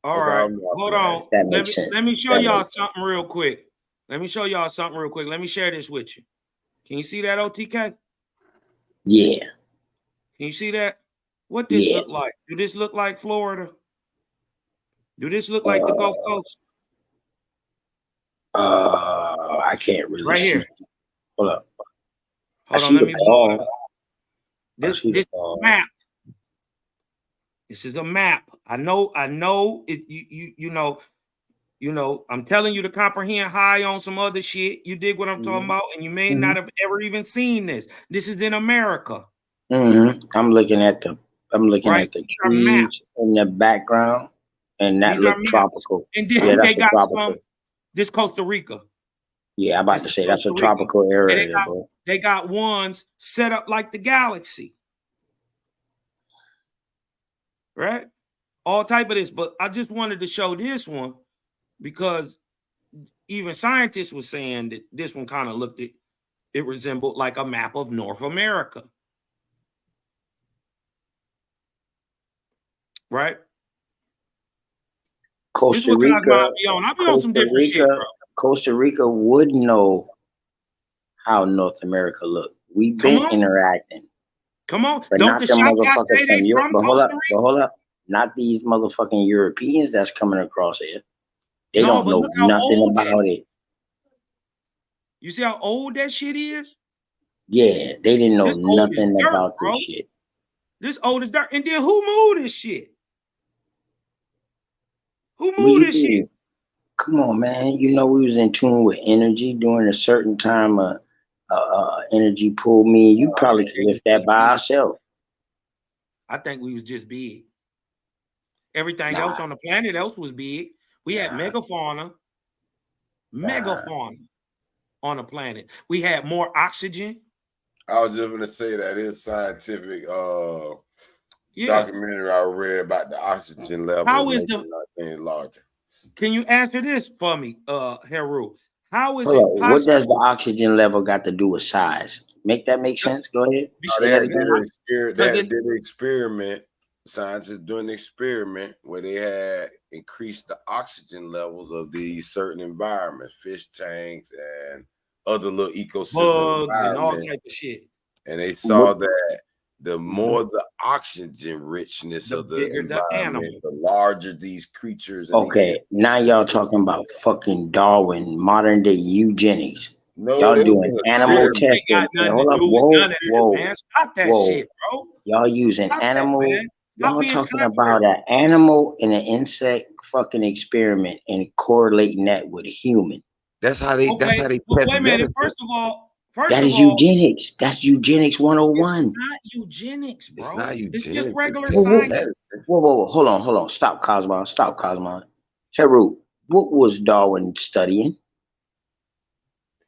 All right, hold on. That makes sense. Let me show y'all something real quick. Let me share this with you. Can you see that, OTK? Yeah. Can you see that? What this look like? Do this look like Florida? Do this look like the Gulf Coast? I can't really right see. here. Hold up. Hold on, let me blow it up. This map. This is a map. I know it. You know. I'm telling you to comprehend high on some other shit. You dig what I'm talking about? And you may not have ever even seen this. This is in America. I'm looking at the trees in the background, and that look tropical. And then they got some. This Costa Rica. Yeah, I'm about to say that's a tropical area. They got ones set up like the galaxy. Right? All type of this, but I just wanted to show this one because even scientists were saying that this one kind of looked it resembled like a map of North America. Right? Costa Rica. I've been on some different shit, bro. Costa Rica would know how North America looked. We've been interacting. Come on. But don't the shot guys say they from Costa Rica? But hold up. Not these motherfucking Europeans that's coming across here. They don't know nothing about it. You see how old that shit is? Yeah, they didn't know nothing about this shit. This old as dirt. And then who moved this shit? Who moved this shit? Come on, man. You know we was in tune with energy during a certain time. Energy pulled me. You probably could lift that by ourselves. I think we was just big. Everything else on the planet else was big. We had megafauna on the planet. We had more oxygen. I was just gonna say that is scientific documentary I read about the oxygen level. How is thing larger? Can you answer this for me, Heru? How is it possible? What does the oxygen level got to do with size? Make that make sense? Go ahead. They did an experiment. Scientists doing an experiment where they had increased the oxygen levels of these certain environments, fish tanks and other little ecosystem bugs and all type of shit. And they saw that the more the oxygen richness of the environment, the larger these creatures. Now y'all talking about fucking Darwin, modern day eugenics. No, y'all doing animal testing. Whoa. Stop that shit, bro. Y'all using animal. Y'all talking about an animal and an insect fucking experiment and correlating that with a human. That's how they test wait a minute. First of all, eugenics. That's eugenics 101. It's not eugenics, bro. It's not eugenics. It's just regular science. Whoa. Hold on. Stop, Cosmon. Heru, What was Darwin studying?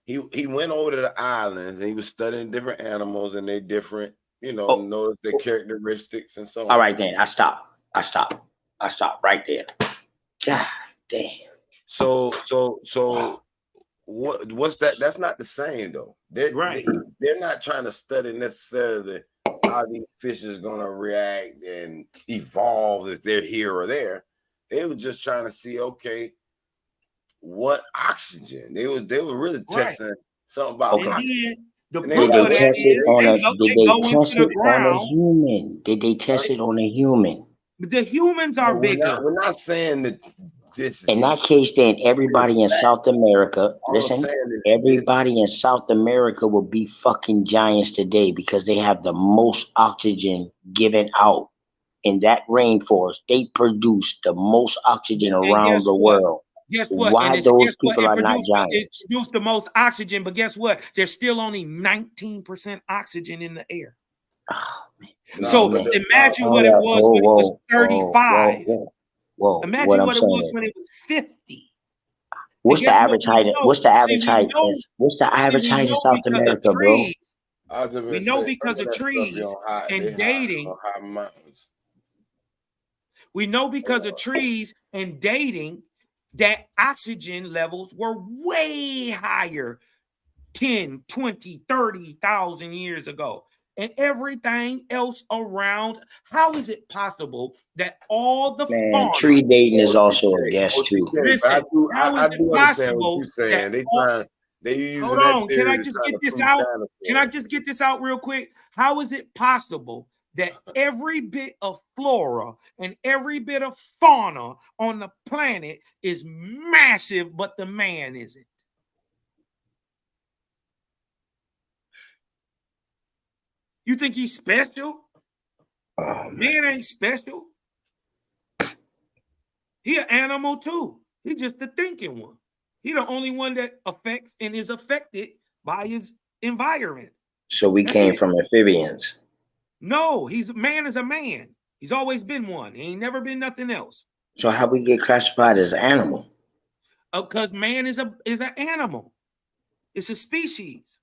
He went over to the islands and he was studying different animals and their different, notice their characteristics and so on. All right, then I stop right there. God damn. So what's that? That's not the same though. They're not trying to study necessarily how these fish is gonna react and evolve if they're here or there. They were just trying to see, okay, what oxygen. They were really testing something about oxygen. Did they test it on a human? Did they test it on a human? The humans are bigger. We're not saying that this is. In that case, then everybody in South America, listen, everybody in South America will be fucking giants today because they have the most oxygen given out in that rainforest. They produce the most oxygen around the world. Guess what? Why those people are not giants? It produced the most oxygen, but guess what? There's still only 19% oxygen in the air. Oh, so imagine what it was when it was 35. Imagine what it was when it was 50. What's the average height? What's the average height? What's the average height in South America, bro? We know because of trees and dating. We know because of trees and dating that oxygen levels were way higher 10, 20, 30,000 years ago. And everything else around, how is it possible that all the fauna, tree dating is also a guess too? Listen, how is it possible that hold on, can I just get this out? Can I just get this out real quick? How is it possible that every bit of flora and every bit of fauna on the planet is massive, but the man isn't? You think he's special? Man ain't special. He an animal too. He's just the thinking one. He the only one that affects and is affected by his environment. So we came from amphibians. No, man is a man. He's always been one. He ain't never been nothing else. So how we get classified as animal? Because man is an animal. It's a species.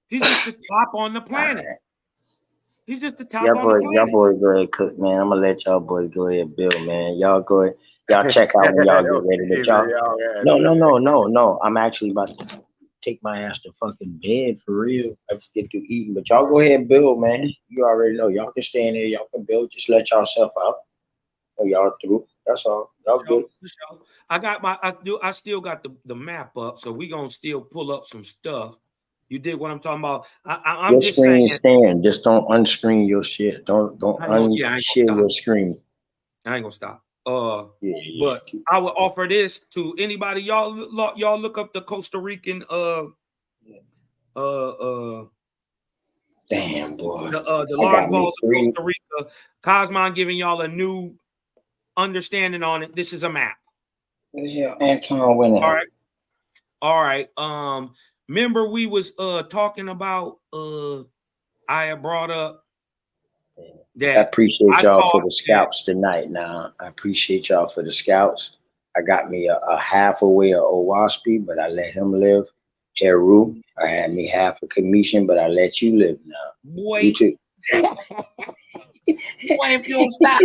He's just the top on the planet. He's just the top on the planet. Y'all boys go ahead cook, man. I'm gonna let y'all boys go ahead build, man. Y'all go ahead. Y'all check out when y'all get ready. But y'all, no. I'm actually about to take my ass to fucking bed for real. I just get through eating. But y'all go ahead and build, man. You already know. Y'all can stay in there. Y'all can build. Just let yourself out. Oh, y'all through. That's all. Y'all good. I still got the map up, so we gonna still pull up some stuff. You did what I'm talking about. I'm just saying. Stand. Just don't unscreen your shit. Don't unshare your screen. I ain't gonna stop. But I would offer this to anybody. Y'all look up the Costa Rican damn boy. The large balls of Costa Rica. Cosmon giving y'all a new understanding on it. This is a map. Yeah, Anton went out. All right. Remember we was talking about I had brought up that I appreciate y'all for the scouts tonight. Now I appreciate y'all for the scouts. I got me a half away of Owaspy, but I let him live. Heru, I had me half a commission, but I let you live now. Boy, you too. Boy, if you don't stop.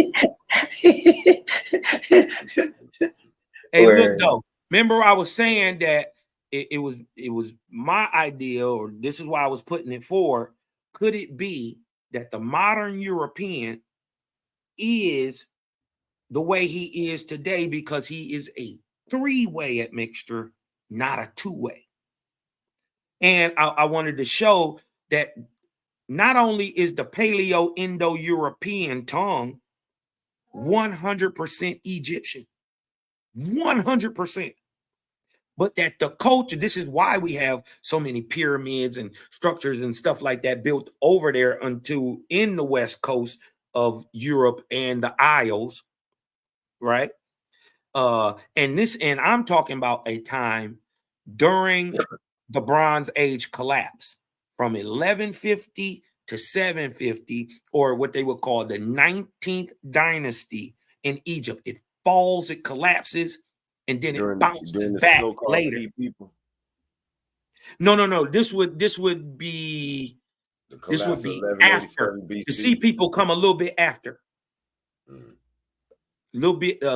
Hey, look though. Remember I was saying that it was my idea, or this is why I was putting it forward. Could it be that the modern European is the way he is today because he is a three-way admixture, not a two-way? And I wanted to show that not only is the Paleo-Indo-European tongue 100% Egyptian, 100%. But that the culture, this is why we have so many pyramids and structures and stuff like that built over there in the west coast of Europe and the Isles, right? And I'm talking about a time during the Bronze Age collapse from 1150 to 750, or what they would call the 19th dynasty in Egypt. It falls, it collapses, and then it bounces during the back so-called later. sea people. No. This would be The this would collapse of be after. 1187 BC. The sea people come a little bit after. Mm. A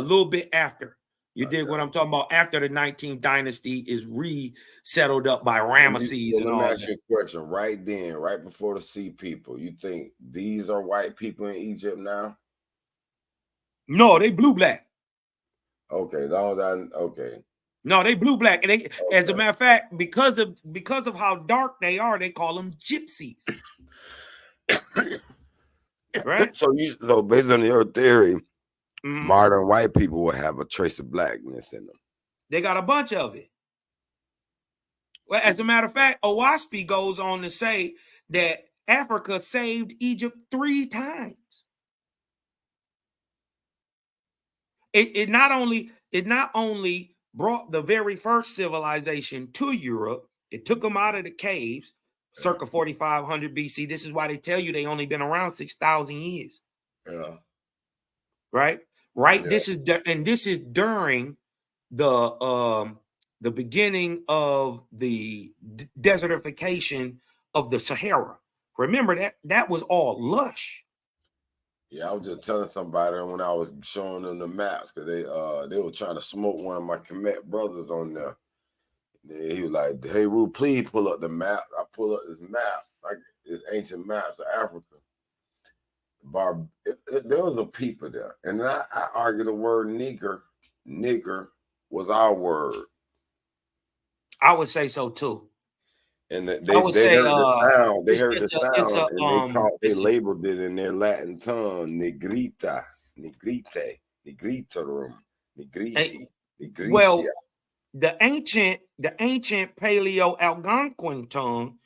little bit after. You dig what I'm talking about? After the 19th dynasty is resettled up by Ramesses and Let me all ask you a question. Right then, right before the sea people, you think these are white people in Egypt now? No, they blue black. Okay, okay. No, they blue black, and they, as a matter of fact, because of how dark they are, they call them gypsies. Right? So based on your theory, modern white people will have a trace of blackness in them. They got a bunch of it. Well, as a matter of fact, Owaspi goes on to say that Africa saved Egypt 3 times. It not only brought the very first civilization to Europe, it took them out of the caves, circa 4500 BC. This is why they tell you they only been around 6,000 years. Yeah. Right. Yeah. This is during the beginning of the desertification of the Sahara. Remember that was all lush. Yeah, I was just telling somebody when I was showing them the maps because they were trying to smoke one of my Kemet brothers on there. And he was like, "Hey, Ru, please pull up the map." I pull up this map, like this ancient maps of Africa. There was a people there, and I argue the word nigger was our word. I would say so too. And they heard the sound. They heard the sound, and they labeled it in their Latin tongue, negrita, negrite, negritorum, negriti, negritia. Well, the ancient Paleo Algonquin tongue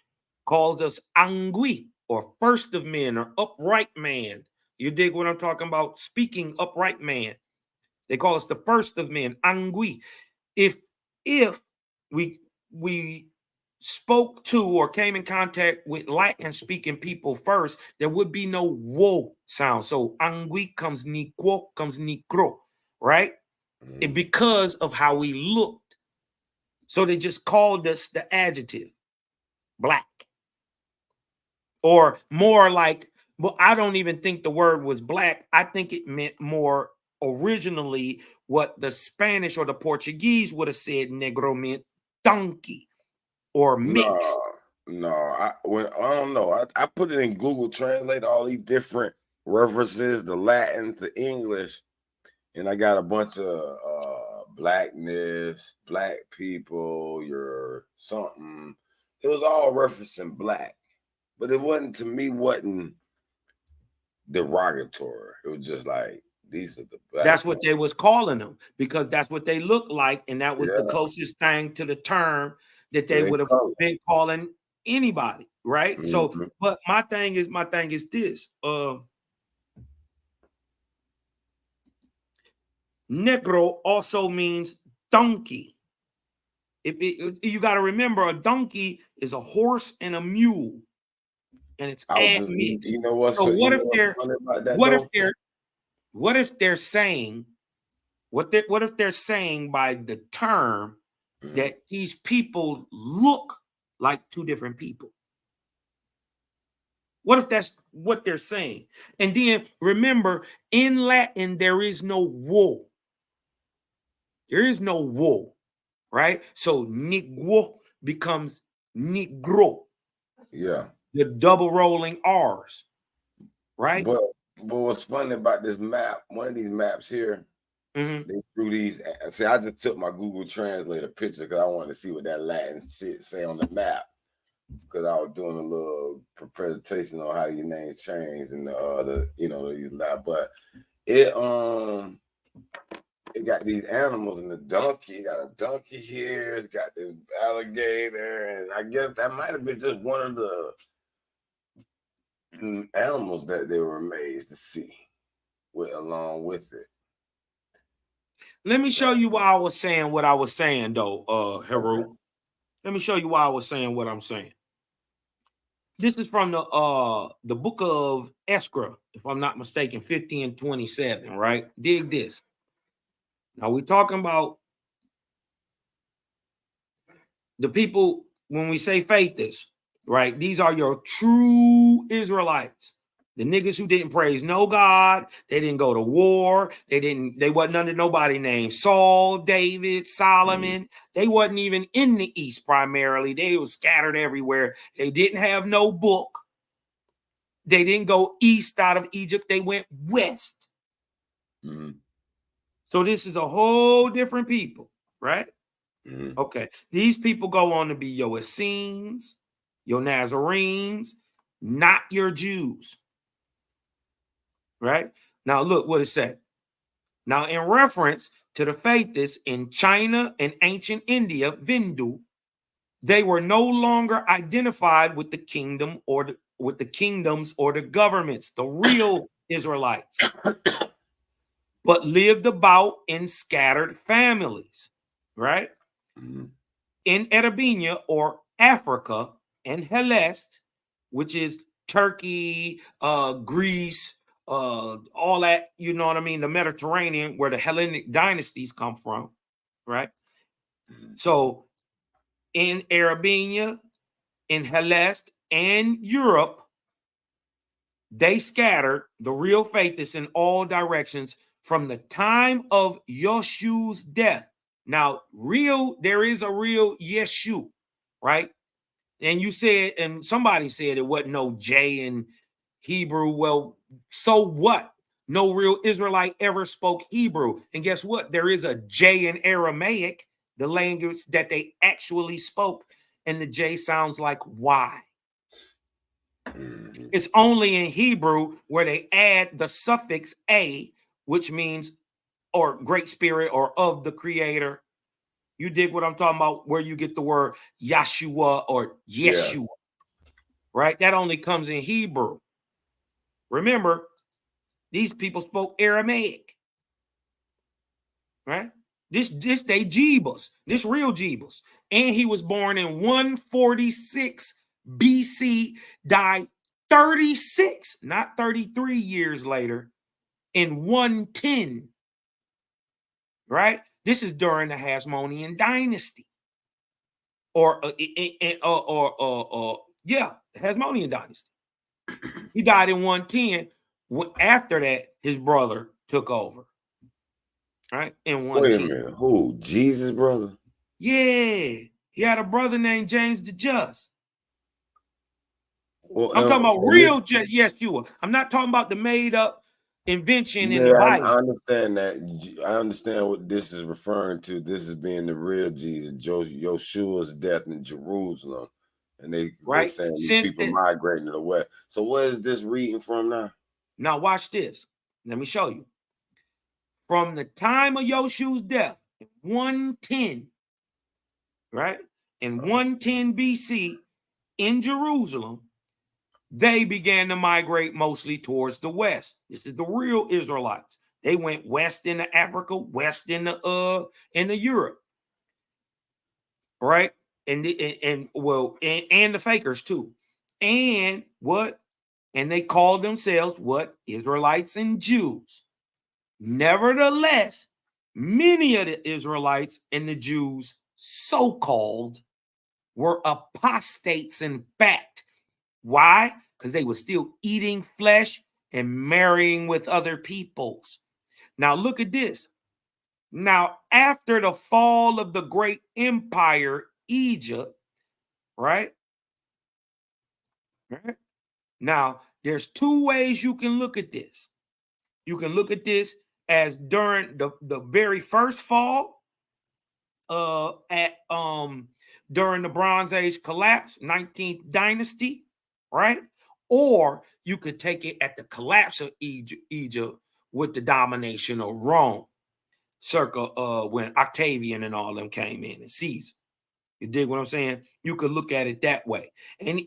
calls us angui, or first of men, or upright man. You dig what I'm talking about? Speaking upright man. They call us the first of men, angui. If we spoke to or came in contact with Latin speaking people first, there would be no wo sound. So angui comes niquo, comes nicro, right? And because of how we looked. So they just called us the adjective black. Or more like, well, I don't even think the word was black. I think it meant more originally what the Spanish or the Portuguese would have said negro meant donkey or mixed. No, I don't know. I put it in Google Translate, all these different references, the Latin to English, and I got a bunch of blackness, black people, your something. It was all referencing black, but it wasn't, to me, wasn't derogatory. It was just like, these are the black. That's what they was calling them, because that's what they looked like, and that was the closest thing to the term that they would have been calling anybody, right? So, but my thing is this: negro also means donkey. You got to remember, a donkey is a horse and a mule, and it's mixed. You know what? So what if they're saying by the term that these people look like 2 different people? What if that's what they're saying? And then remember, in Latin, there is no wo. There is no wo, right? So niguo becomes nigro. Yeah. The double rolling R's, right? But what's funny about this map, one of these maps here, they threw these. See, I just took my Google Translator picture because I wanted to see what that Latin shit say on the map, because I was doing a little presentation on how these names change and these lab. But it got these animals, and the donkey, got a donkey here, it's got this alligator, and I guess that might have been just one of the animals that they were amazed to see along with it. Let me show you why I was saying what I was saying, though, Heru. Okay. Let me show you why I was saying what I'm saying. This is from the book of Esdras, if I'm not mistaken, 50 and 27, right? Dig this. Now we're talking about the people when we say faithists, right? These are your true Israelites. The niggas who didn't praise no God, they didn't go to war, they wasn't under nobody named Saul, David, Solomon. They wasn't even in the East primarily. They were scattered everywhere. They didn't have no book. They didn't go east out of Egypt. They went west. So this is a whole different people, right? Okay. These people go on to be your Essenes, your Nazarenes, not your Jews. Right? Now look what it said. Now, in reference to the faithists in China and ancient India, Vindu, they were no longer identified with the kingdom or with the kingdoms or the governments, the real Israelites, but lived about in scattered families, right? In Arabia or Africa and Hellas, which is Turkey, Greece, all that, you know what I mean, the Mediterranean, where the Hellenic dynasties come from, right? So in Arabia, in Hellas, and Europe, they scattered the real faithists in all directions from the time of Yeshua's death. Now, there is a real Yeshu, right? And you said, and somebody said it wasn't no J in Hebrew. Well, so what? No real Israelite ever spoke Hebrew. And guess what? There is a J in Aramaic, the language that they actually spoke, and the J sounds like Y. It's only in Hebrew where they add the suffix A, which means or great spirit or of the creator. You dig what I'm talking about? Where you get the word Yeshua or Yeshua, right? That only comes in Hebrew. Remember, these people spoke Aramaic, right? This they Jebus, this real Jebus. And he was born in 146 BC, died 36, not 33 years later, in 110, right? This is during the Hasmonean dynasty. Hasmonean dynasty. He died in 110. After that, his brother took over. Right? In 110. Wait a minute. Who? Jesus' brother? Yeah. He had a brother named James the Just. Well, I'm talking about real Yeshua. I'm not talking about the made up invention in the Bible. I understand that. I understand what this is referring to. This is being the real Jesus, Yeshua's death in Jerusalem. And they're saying these people migrating to the west. So what is this reading from now? Now watch this. Let me show you. From the time of Yeshua's death, 110, right? In 110 BC in Jerusalem, they began to migrate mostly towards the west. This is the real Israelites. They went west into Africa, west into Europe, right? And the fakers too. And what? And they called themselves what? Israelites and Jews. Nevertheless, many of the Israelites and the Jews, so-called, were apostates in fact. Why? Because they were still eating flesh and marrying with other peoples. Now look at this. Now, after the fall of the great empire, Egypt, right? Now, there's two ways you can look at this. You can look at this as during the very first fall during the Bronze Age collapse, 19th dynasty, right? Or you could take it at the collapse of Egypt with the domination of Rome, circa when Octavian and all them came in and Caesar. You dig what I'm saying? You could look at it that way. And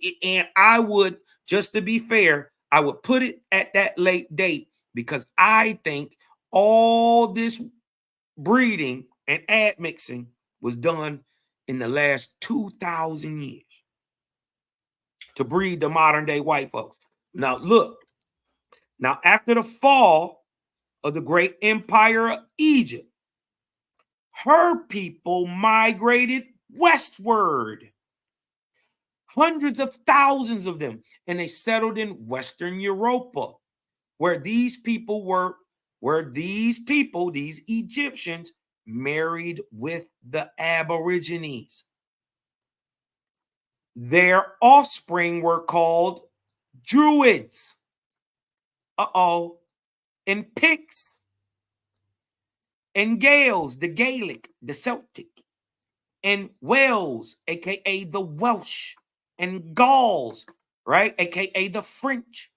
I would, just to be fair, I would put it at that late date because I think all this breeding and admixing was done in the last 2,000 years to breed the modern day white folks. Now, look. Now, after the fall of the great empire of Egypt, her people migrated westward. Hundreds of thousands of them, and they settled in Western Europa, where these people, these Egyptians, married with the Aborigines. Their offspring were called Druids. And Picts and Gaels, the Gaelic, the Celtic, and Wales, aka the Welsh, and Gauls, right, aka the French,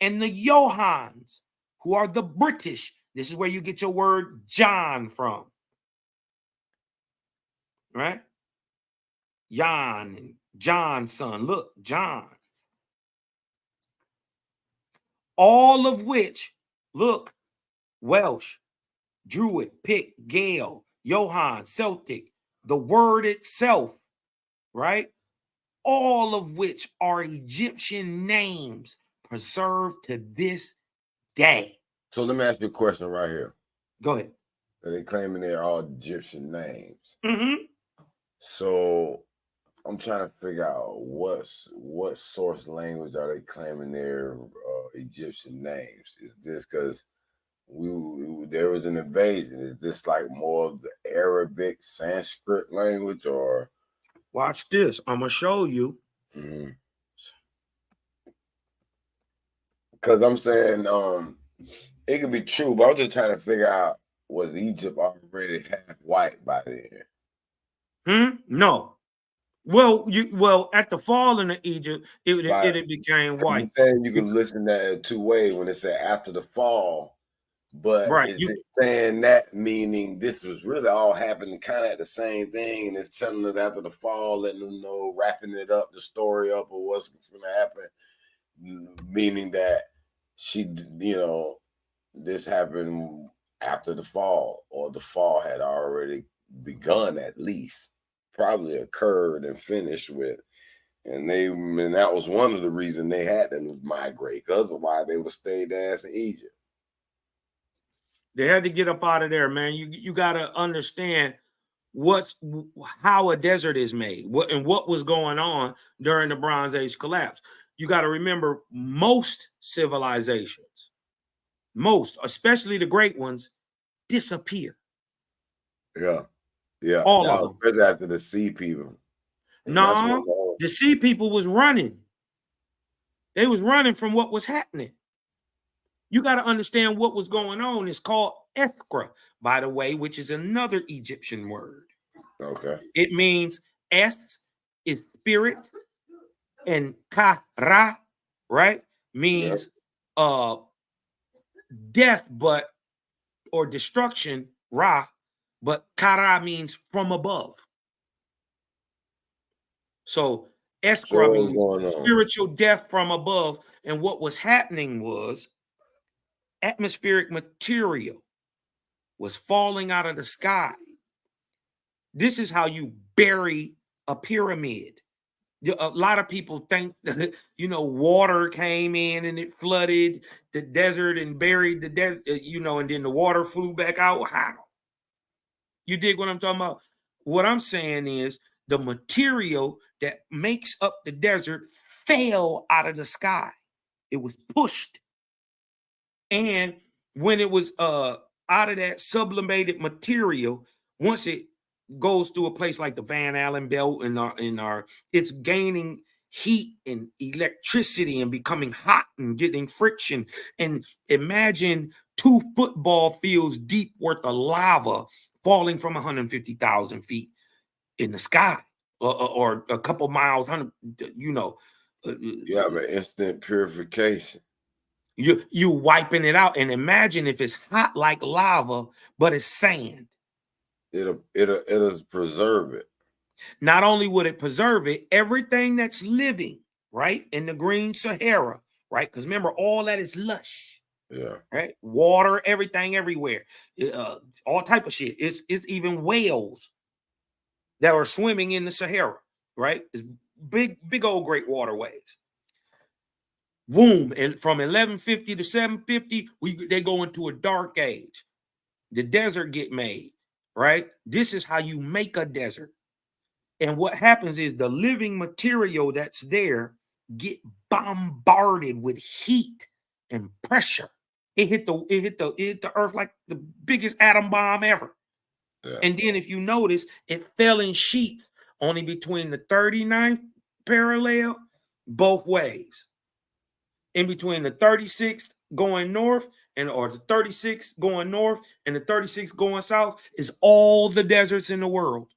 and the Johans, who are the British. This is where you get your word John from, right? Jan and John's son. Look, John's. All of which, look, Welsh, Druid, Pict, Gael, Johan, Celtic, the word itself, right? All of which are Egyptian names preserved to this day. So let me ask you a question right here. Go ahead. Are they claiming they're all Egyptian names? Mm-hmm. So I'm trying to figure out what source language are they claiming their Egyptian names? Is this because there was an invasion? Is this like more of the Arabic Sanskrit language, or? Watch this. I'm gonna show you. Because I'm saying it could be true, but I'm just trying to figure out, was Egypt already half white by then? No. Well, at the falling of Egypt, it became white. I'm saying you can listen to that two ways when it said after the fall, but right. Is it saying that meaning this was really all happening kind of at the same thing, and it's telling us after the fall, letting them know, wrapping it up, the story up, or what's going to happen, meaning that this happened after the fall, or the fall had already begun, at least probably occurred and finished with, and that was one of the reasons they had to migrate, because otherwise they would have stayed their ass in Egypt. They had to get up out of there, man. You got to understand how a desert is made, what was going on during the Bronze Age collapse. You got to remember, most civilizations, especially the great ones, disappear. Yeah, all of them. Especially after the sea people. No, the sea people was running. They was running from what was happening. You got to understand what was going on. It's called Ethkra, by the way, which is another Egyptian word. Okay. It means Es is spirit, and Kara, right, means death, or destruction, Ra, but Kara means from above. So Eskra means spiritual death from above. And what was happening was atmospheric material was falling out of the sky. This is how you bury a pyramid. A lot of people think that, water came in and it flooded the desert and buried the desert, and then the water flew back out. How? You dig what I'm talking about? What I'm saying is the material that makes up the desert fell out of the sky. It was pushed. And when it was out of that sublimated material, once it goes through a place like the Van Allen belt it's gaining heat and electricity and becoming hot and getting friction. And imagine 2 football fields deep worth of lava falling from 150,000 feet in the sky, or a couple miles, you have an instant purification. You wiping it out, and imagine if it's hot like lava, but it's sand. It'll preserve it. Not only would it preserve it, everything that's living, right, in the Green Sahara, right? Because remember, all that is lush. Yeah. Right. Water, everything, everywhere. All type of shit. It's even whales that are swimming in the Sahara, right? It's big old great waterways. Boom. And from 1150 to 750, they go into a dark age. The desert get made, right? This is how you make a desert. And what happens is the living material that's there get bombarded with heat and pressure. It hit the earth like the biggest atom bomb ever. Yeah. And then if you notice, it fell in sheets only between the 39th parallel both ways. In between the 36th going north or the 36th going north and the 36th going south is all the deserts in the world.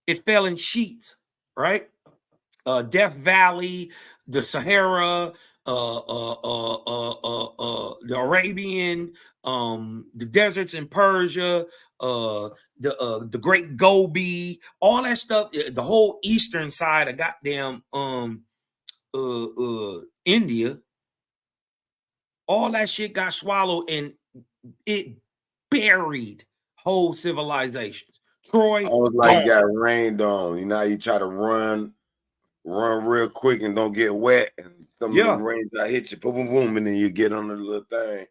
It fell in sheets, right? Death Valley, the Sahara, the Arabian, the deserts in Persia, the Great Gobi, all that stuff. The whole eastern side of goddamn India, all that shit got swallowed and it buried whole civilizations. Troy, almost like got rained on. You know, you try to run real quick and don't get wet, and some of the rain that hit you, boom, boom, boom, and then you get on the little thing.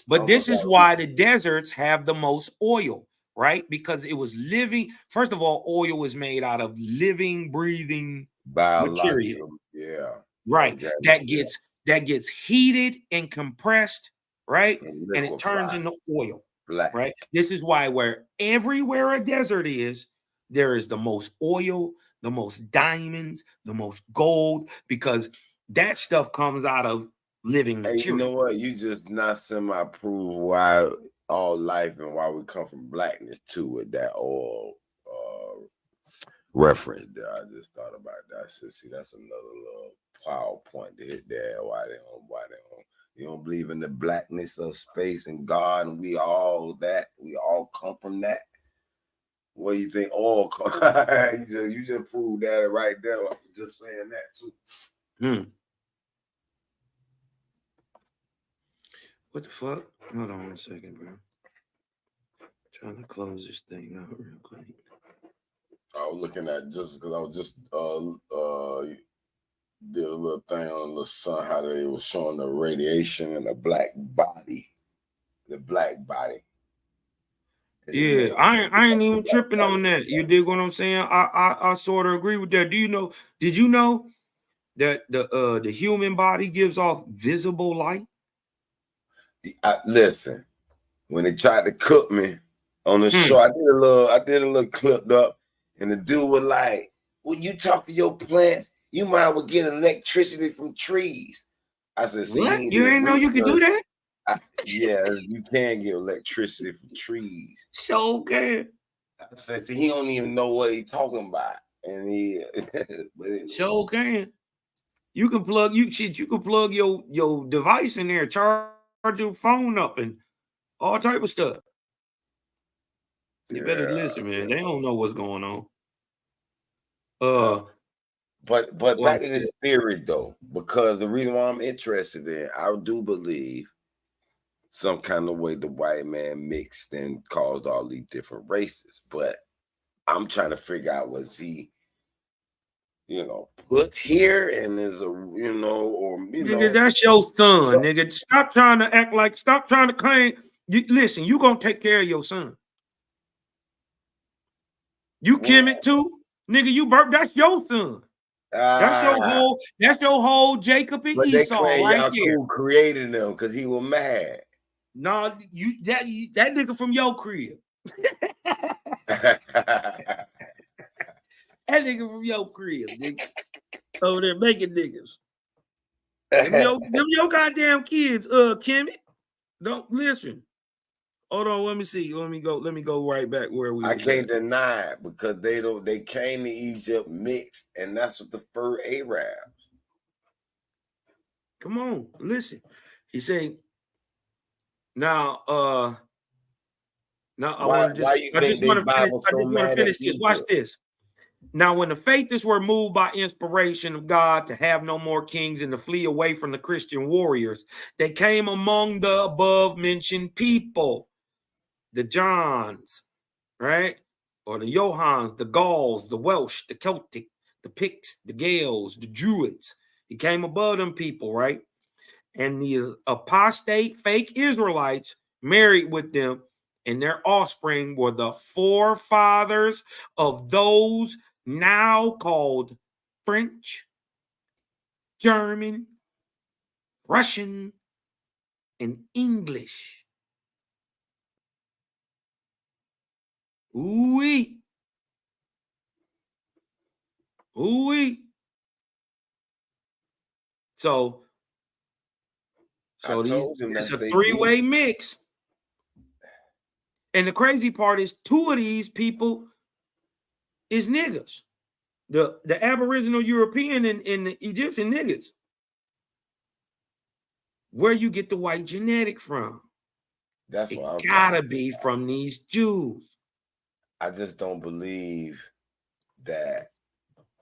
But this is why the deserts have the most oil, right? Because it was living. First of all, oil is made out of living, breathing material. Yeah. Right. That gets heated and compressed, right? And it turns into oil. Black. Right. This is why where everywhere a desert is, there is the most oil, the most diamonds, the most gold, because that stuff comes out of living material. Hey, you know what? You just not semi-prove why all life and why we come from blackness too with that oil reference there. I just thought about that. So see, that's another little power point to hit there. Why they don't you don't believe in the blackness of space and God, and we all come from that. What do you think? All you just proved that right there. I'm just saying that too. What the fuck? Hold on a second, bro. Trying to close this thing out real quick. I was looking at just because I was just did a little thing on the sun, how they were showing the radiation in the black body. The black body. Yeah, I ain't even tripping on that. You dig what I'm saying? I sort of agree with that. Did you know that the human body gives off visible light? Listen, when they tried to cook me on the show, I did a little clipped up, and the dude was like, when you talk to your plants, you might well get electricity from trees. I said, see, what? You ain't know you could do that? Yeah, you can get electricity from trees. So okay. I said, see, he don't even know what he's talking about. And he so can. You can plug you can plug your device in there, charge your phone up and all type of stuff. You better listen, man. They don't know what's going on. But back to this theory though, because the reason why I'm interested in, I do believe some kind of way the white man mixed and caused all these different races. But I'm trying to figure out, was he, put here and there's a, or nigga, that's your son, nigga. Stop trying to act like, stop trying to claim. Listen, you gonna take care of your son. You Kemet too, nigga. You burp. That's your son. That's your whole Jacob and Esau right there. Created them because he was mad. No, that nigga from your crib. That nigga from your crib, nigga. Over there making niggas. Them your goddamn kids, Kemet. Don't listen. Hold on, let me see. Let me go right back where we. I can't deny it because they came to Egypt mixed, and that's what the fur Arabs. Come on, listen. He said, now I want to finish this. Watch this. Now, when the faithers were moved by inspiration of God to have no more kings and to flee away from the Christian warriors, they came among the above mentioned people, the Johns, right? Or the Johans, the Gauls, the Welsh, the Celtic, the Picts, the Gaels, the Druids. He came above them people, right? And the apostate fake Israelites married with them, and their offspring were the forefathers of those now called French, German, Russian, and English. Ooh-wee. Ooh-wee. So it's a three-way mix. And the crazy part is 2 of these people is niggas. The Aboriginal European and the Egyptian niggas. Where you get the white genetic from? That's it what gotta be from these Jews. I just don't believe that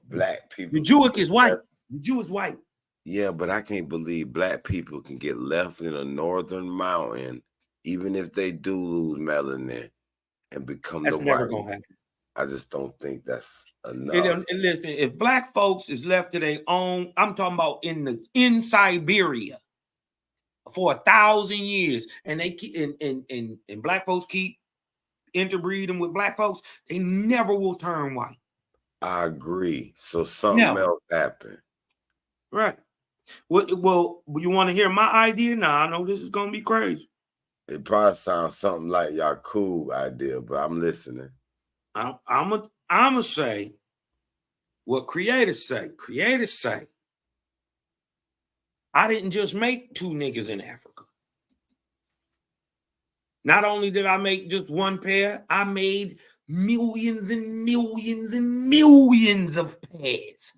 black people. The Jewish is white. The Jew is white. Yeah, but I can't believe black people can get left in a northern mountain, even if they do lose melanin, and become That's the never white. gonna happen. I just don't think that's enough. Listen, if black folks is left to their own, I'm talking about in Siberia for 1,000 years, and they keep and black folks keep interbreeding with black folks, they never will turn white. I agree. So something else happened. Right. Well, you want to hear my idea? Now I know this is gonna be crazy. It probably sounds something like y'all cool idea, but I'm listening. I'ma say what creators say. Creators say, I didn't just make 2 niggas in Africa. Not only did I make just one pair, I made millions and millions and millions of pairs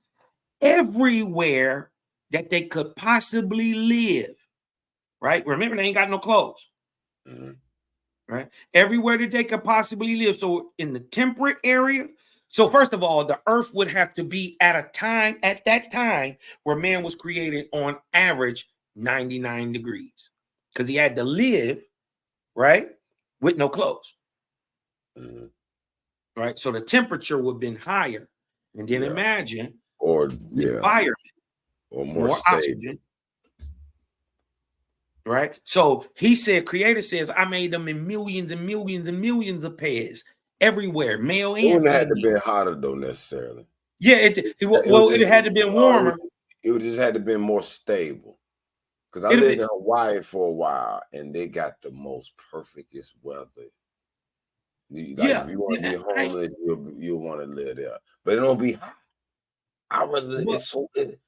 everywhere that they could possibly live. Right? Remember, they ain't got no clothes. Mm-hmm. Right? Everywhere that they could possibly live. So in the temperate area. So first of all, the earth would have to be at that time where man was created on average 99 degrees. Because he had to live, right, with no clothes. Mm-hmm. Right? So the temperature would have been higher. And then imagine environment. Or more oxygen. Right? So he said, creator says, I made them in millions and millions and millions of pairs everywhere, male and female. It wouldn't have to be hotter though necessarily. Yeah, it had to be warmer. It just had to be more stable. Because I lived in Hawaii for a while, and they got the most perfectest weather. If you want to be homeless, you'll want to live there, but it don't be hot.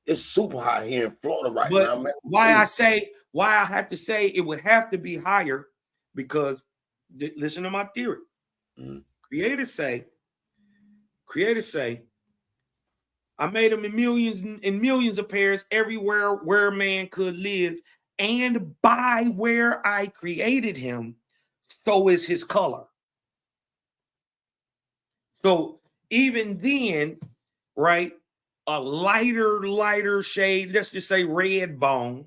It's super hot here in Florida right now. Man. Why I have to say it would have to be higher, because listen to my theory. Mm-hmm. Creators say, I made them in millions of pairs everywhere where man could live, and by where I created him, so is his color. So even then, right, a lighter shade, let's just say red bone,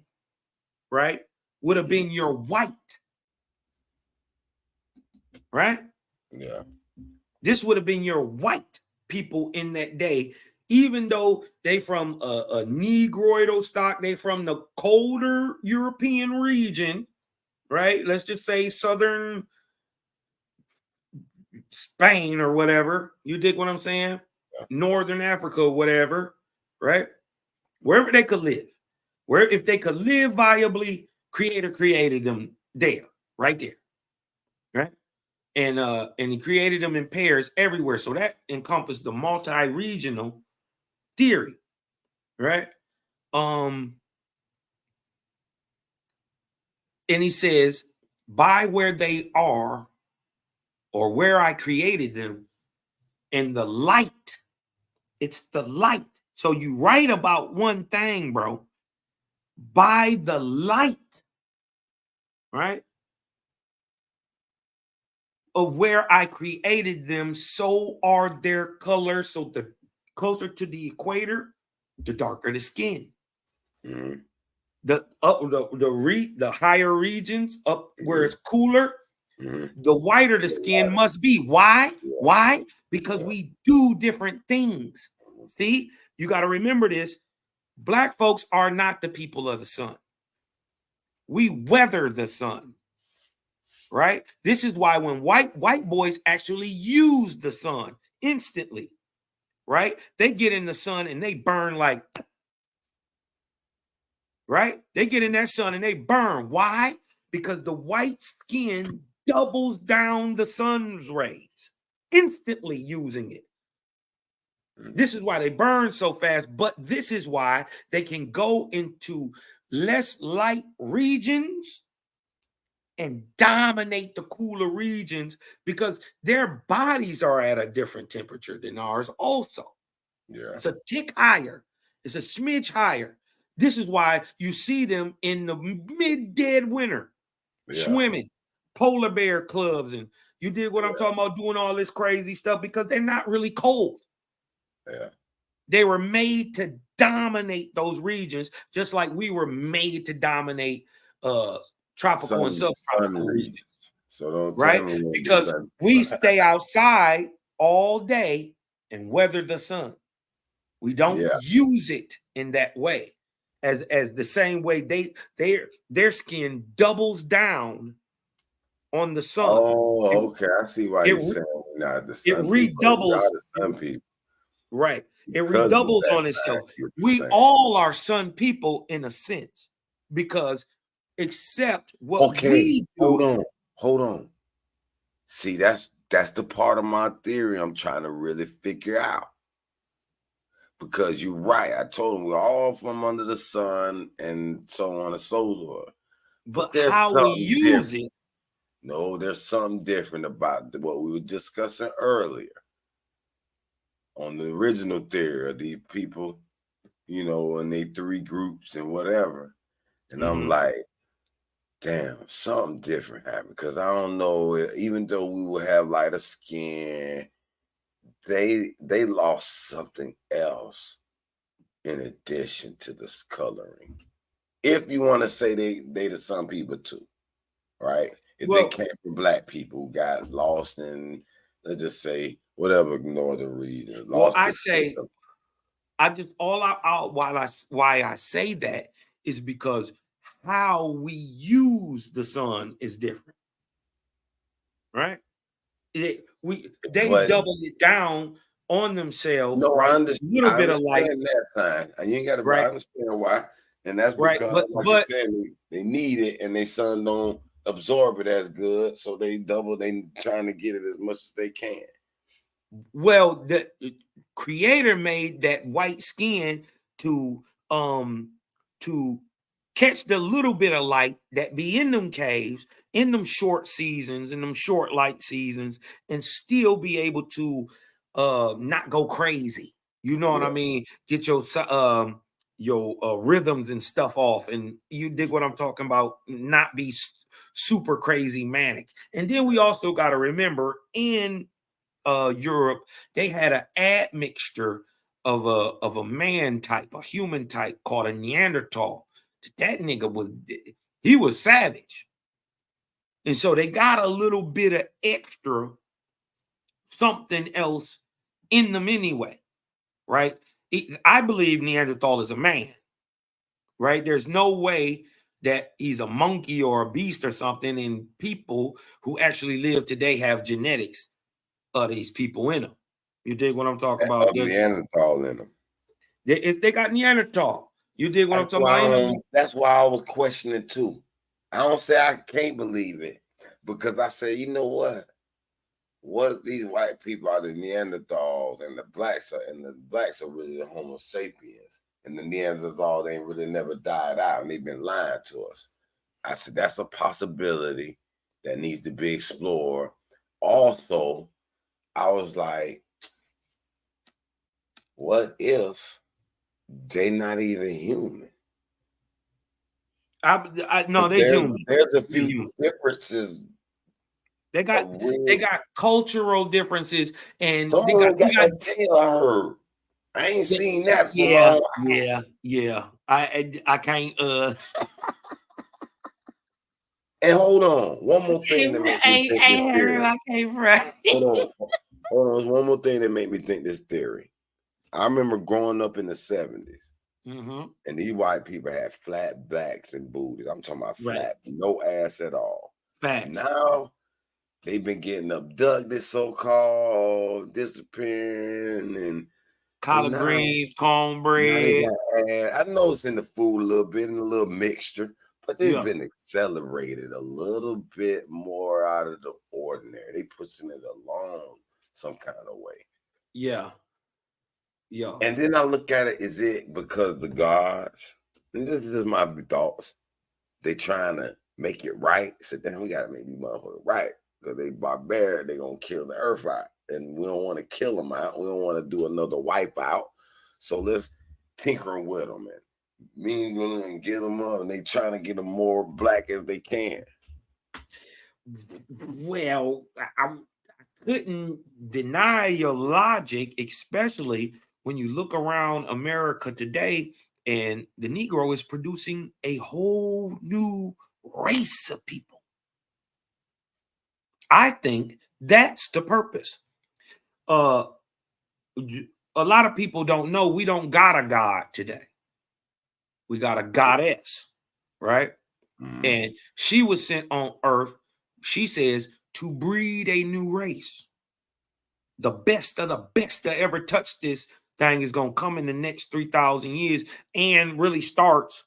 right, would have been your white. Right? Yeah. This would have been your white people in that day, even though they from a Negroidal stock, they from the colder European region, right? Let's just say southern Spain or whatever. You dig what I'm saying? Yeah. Northern Africa, whatever, right? Wherever they could live. Where if they could live viably, creator created them there, right there. Right? And he created them in pairs everywhere. So that encompassed the multi-regional theory, right? And he says, by where they are, or where I created them, and the light, it's the light. So you write about one thing, bro, by the light, right, of where I created them, so are their colors. So the closer to the equator, the darker the skin. Mm-hmm. The higher regions up where it's cooler, the whiter the skin must be. Why? Why? Because we do different things. See, you got to remember this. Black folks are not the people of the sun. We weather the sun. right? This is why when white boys actually use the sun instantly, right? They get in the sun and they burn like, right? They get in that sun and they burn. Why? Because the white skin doubles down the sun's rays, instantly using it. This is why they burn so fast, but this is why they can go into less light regions and dominate the cooler regions because their bodies are at a different temperature than ours also. Yeah. It's a tick higher. It's a smidge higher. This is why you see them in the mid-dead winter swimming, polar bear clubs, and you did what I'm talking about, doing all this crazy stuff because they're not really cold. Yeah. They were made to dominate those regions, just like we were made to dominate tropical and subtropical regions. So don't right? tell me Because we stay outside all day and weather the sun. We don't use it in that way, as the same way their skin doubles down on the sun. Oh, okay. I see why you're saying not the sun. It redoubles. The sun people. Right. It redoubles on itself. We all are sun people in a sense, because except what we do. Hold on. See, that's the part of my theory I'm trying to really figure out. Because you're right. I told him we're all from under the sun and so on and so forth. But there's how we use it. No, there's something different about what we were discussing earlier. On the original theory of these people, you know, and they three groups and whatever. And I'm like, damn, something different happened. Because I don't know, even though we would have lighter skin, they lost something else in addition to this coloring. If you want to say they the sun people too, right? If they came from black people who got lost in, let's just say, whatever northern region. Well, I say, I just why I say that is because how we use the sun is different, right? They doubled it down on themselves. No, right? I understand. A little bit of light. That sign, and you ain't got to. Right. I understand why, and that's because, like you said, they need it, and their sun don't absorb it as good, so they trying to get it as much as they can. Well, the creator made that white skin to catch the little bit of light that be in them caves, in them short seasons, in them short light seasons, and still be able to not go crazy. You know what I mean? Get your rhythms and stuff off, and you dig what I'm talking about. Not be super crazy manic. And then we also got to remember in Europe, they had an admixture of a man type, a human type called a Neanderthal. That nigga was savage. And so they got a little bit of extra something else in them anyway, right? I believe Neanderthal is a man, right? There's no way that he's a monkey or a beast or something, and people who actually live today have genetics of these people in them. You dig what I'm talking about? Neanderthal in them. They got Neanderthal. You dig what I'm talking about? That's why I was questioning too. I don't say I can't believe it, because I say, you know what? What if these white people are the Neanderthals and the blacks are really the Homo sapiens, and the Neanderthals ain't really never died out and they've been lying to us? I said that's a possibility that needs to be explored. Also, I was like, what if they're not even human? No, they're human. There's a few differences. They got cultural differences, and they got that tail. I heard. I ain't seen that. Yeah. I can't. And hold on, one more thing that makes me think this theory. I can't right. Hold on. There's one more thing that made me think this theory. I remember growing up in the 70s, and these white people had flat backs and booties. I'm talking about flat, no ass at all. Facts. Now they've been getting abducted, so-called, disappearing, and collard greens, now cornbread. I know it's in the food a little bit, in a little mixture, but they've Yeah. been accelerated a little bit more out of the ordinary. They pushing it along some kind of way. Yeah. Yeah. And then I look at it, is it because the gods, and this is my thoughts, they trying to make it right? So then we gotta make these motherfuckers right. Because they barbaric, they gonna kill the earth out. And we don't want to kill them out. We don't want to do another wipeout. So let's tinker with them and mingle and get them up. And they trying to get them more black as they can. Well, I couldn't deny your logic, especially when you look around America today and the Negro is producing a whole new race of people. I think that's the purpose. A lot of people don't know we don't got a God today. We got a goddess, right? And she was sent on earth, she says, to breed a new race. The best to ever touch this thing is going to come in the next 3,000 years and really it starts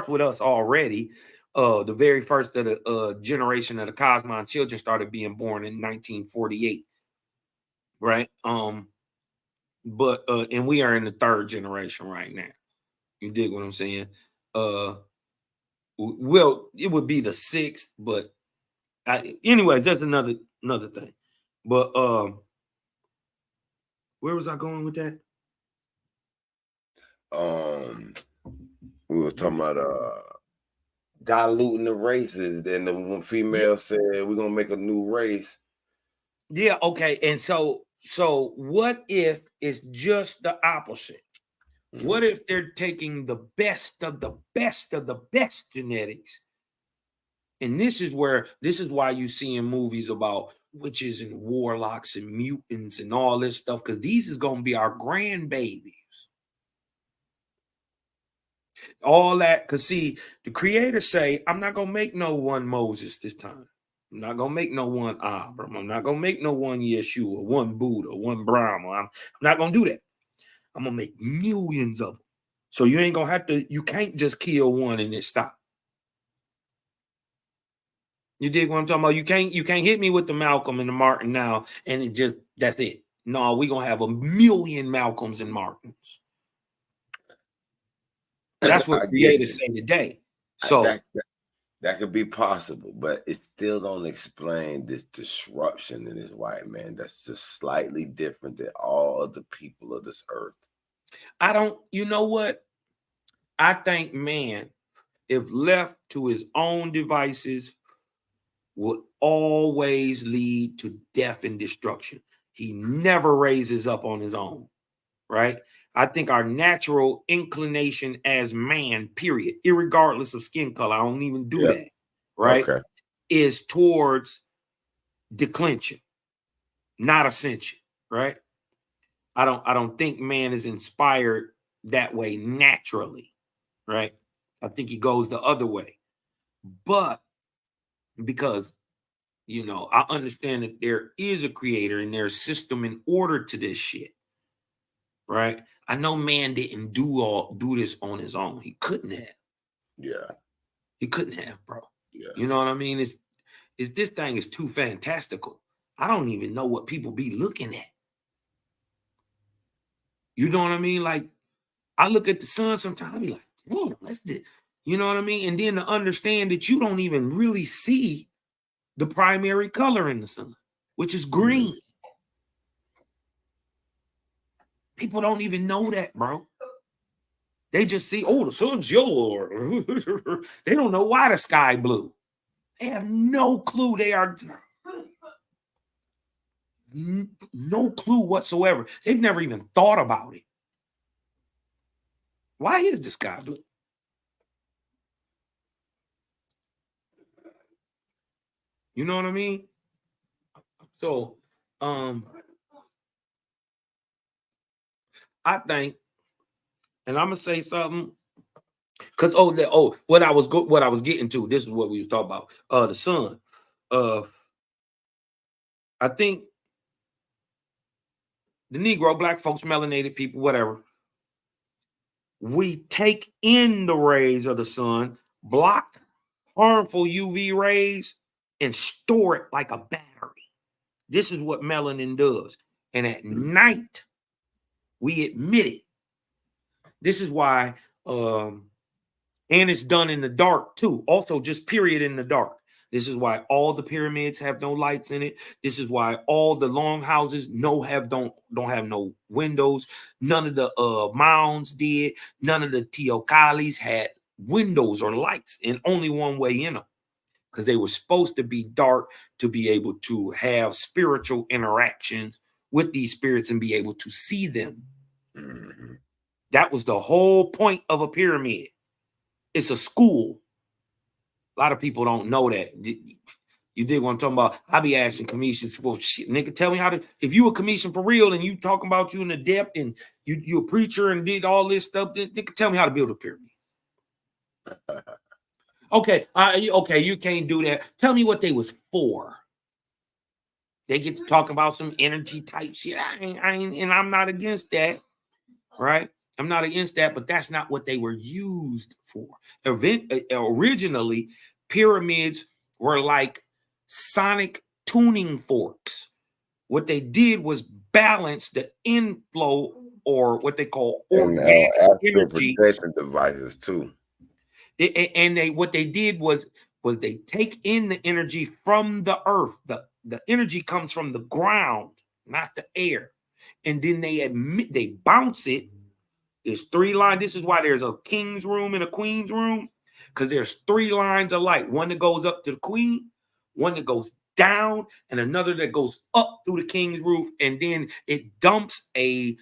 with us already. The very first of the generation of the Cosmon children started being born in 1948. Right. But and we are in the third generation right now. You dig what I'm saying? Well, it would be the sixth, but anyways, that's another thing. But where was I going with that? We were talking about diluting the races. Then the one female said we're gonna make a new race. Yeah, okay. And so what if it's just the opposite? What if they're taking the best of the best of the best genetics? And this is why you see in movies about witches and warlocks and mutants and all this stuff, because these is gonna be our grandbabies. All that, because see, the creator say, I'm not gonna make no one Moses this time. I'm not gonna make no one Abram. I'm not gonna make no one Yeshua, one Buddha, one Brahma. I'm not gonna do that. I'm gonna make millions of them. So you ain't gonna have to, you can't just kill one and it stop. You dig what I'm talking about? You can't hit me with the Malcolm and the Martin now, and it just, that's it. No, we're gonna have a million Malcolms and Martins. That's what creators say today. So that could be possible, but it still don't explain this disruption in this white man that's just slightly different than all other people of this earth. You know what? I think man, if left to his own devices, would always lead to death and destruction. He never raises up on his own, right? I think our natural inclination as man, period, irregardless of skin color, I don't even do that, right? Okay. Is towards declension, not ascension, right? I don't think man is inspired that way naturally, right? I think he goes the other way. But because, you know, I understand that there is a creator and there's a system in order to this shit, right? I know man didn't do this on his own. He couldn't have. Yeah. He couldn't have, bro. Yeah. You know what I mean? It's this thing is too fantastical. I don't even know what people be looking at. You know what I mean? Like, I look at the sun sometimes, I be like, damn, let's do, you know what I mean? And then to understand that you don't even really see the primary color in the sun, which is green. People don't even know that, bro. They just see, oh, the sun's yellow. They don't know why the sky blue. They have no clue. They are no clue whatsoever. They've never even thought about it. Why is the sky blue? You know what I mean? So, I think, and I'm gonna say something, because what I was getting to. This is what we were talking about. The sun. I think the Negro, black folks, melanated people, whatever, we take in the rays of the sun, block harmful UV rays, and store it like a battery. This is what melanin does. And at night, we admit it. This is why, and it's done in the dark too. Also, just period in the dark. This is why all the pyramids have no lights in it. This is why all the long houses don't have no windows. None of the mounds did. None of the teokalis had windows or lights, and only one way in them, because they were supposed to be dark to be able to have spiritual interactions with these spirits and be able to see them. Mm-hmm. That was the whole point of a pyramid. It's a school. A lot of people don't know that. You dig what I'm talking about? I be asking commissions, well, shit, nigga, tell me how to, if you a commission for real and you talking about you in the depth and you a preacher and did all this stuff, then nigga, tell me how to build a pyramid. Okay, okay, you can't do that. Tell me what they was for. They get to talking about some energy type shit. I ain't, and I'm not against that, right? I'm not against that, but that's not what they were used for. Originally, pyramids were like sonic tuning forks. What they did was balance the inflow, or what they call organic astral energy. projection devices too. What they did was they take in the energy from the earth. The energy comes from the ground, not the air. And then they bounce it. There's 3 lines. This is why there's a king's room and a queen's room, because there's 3 lines of light. One that goes up to the queen, one that goes down, and another that goes up through the king's roof. And then it dumps a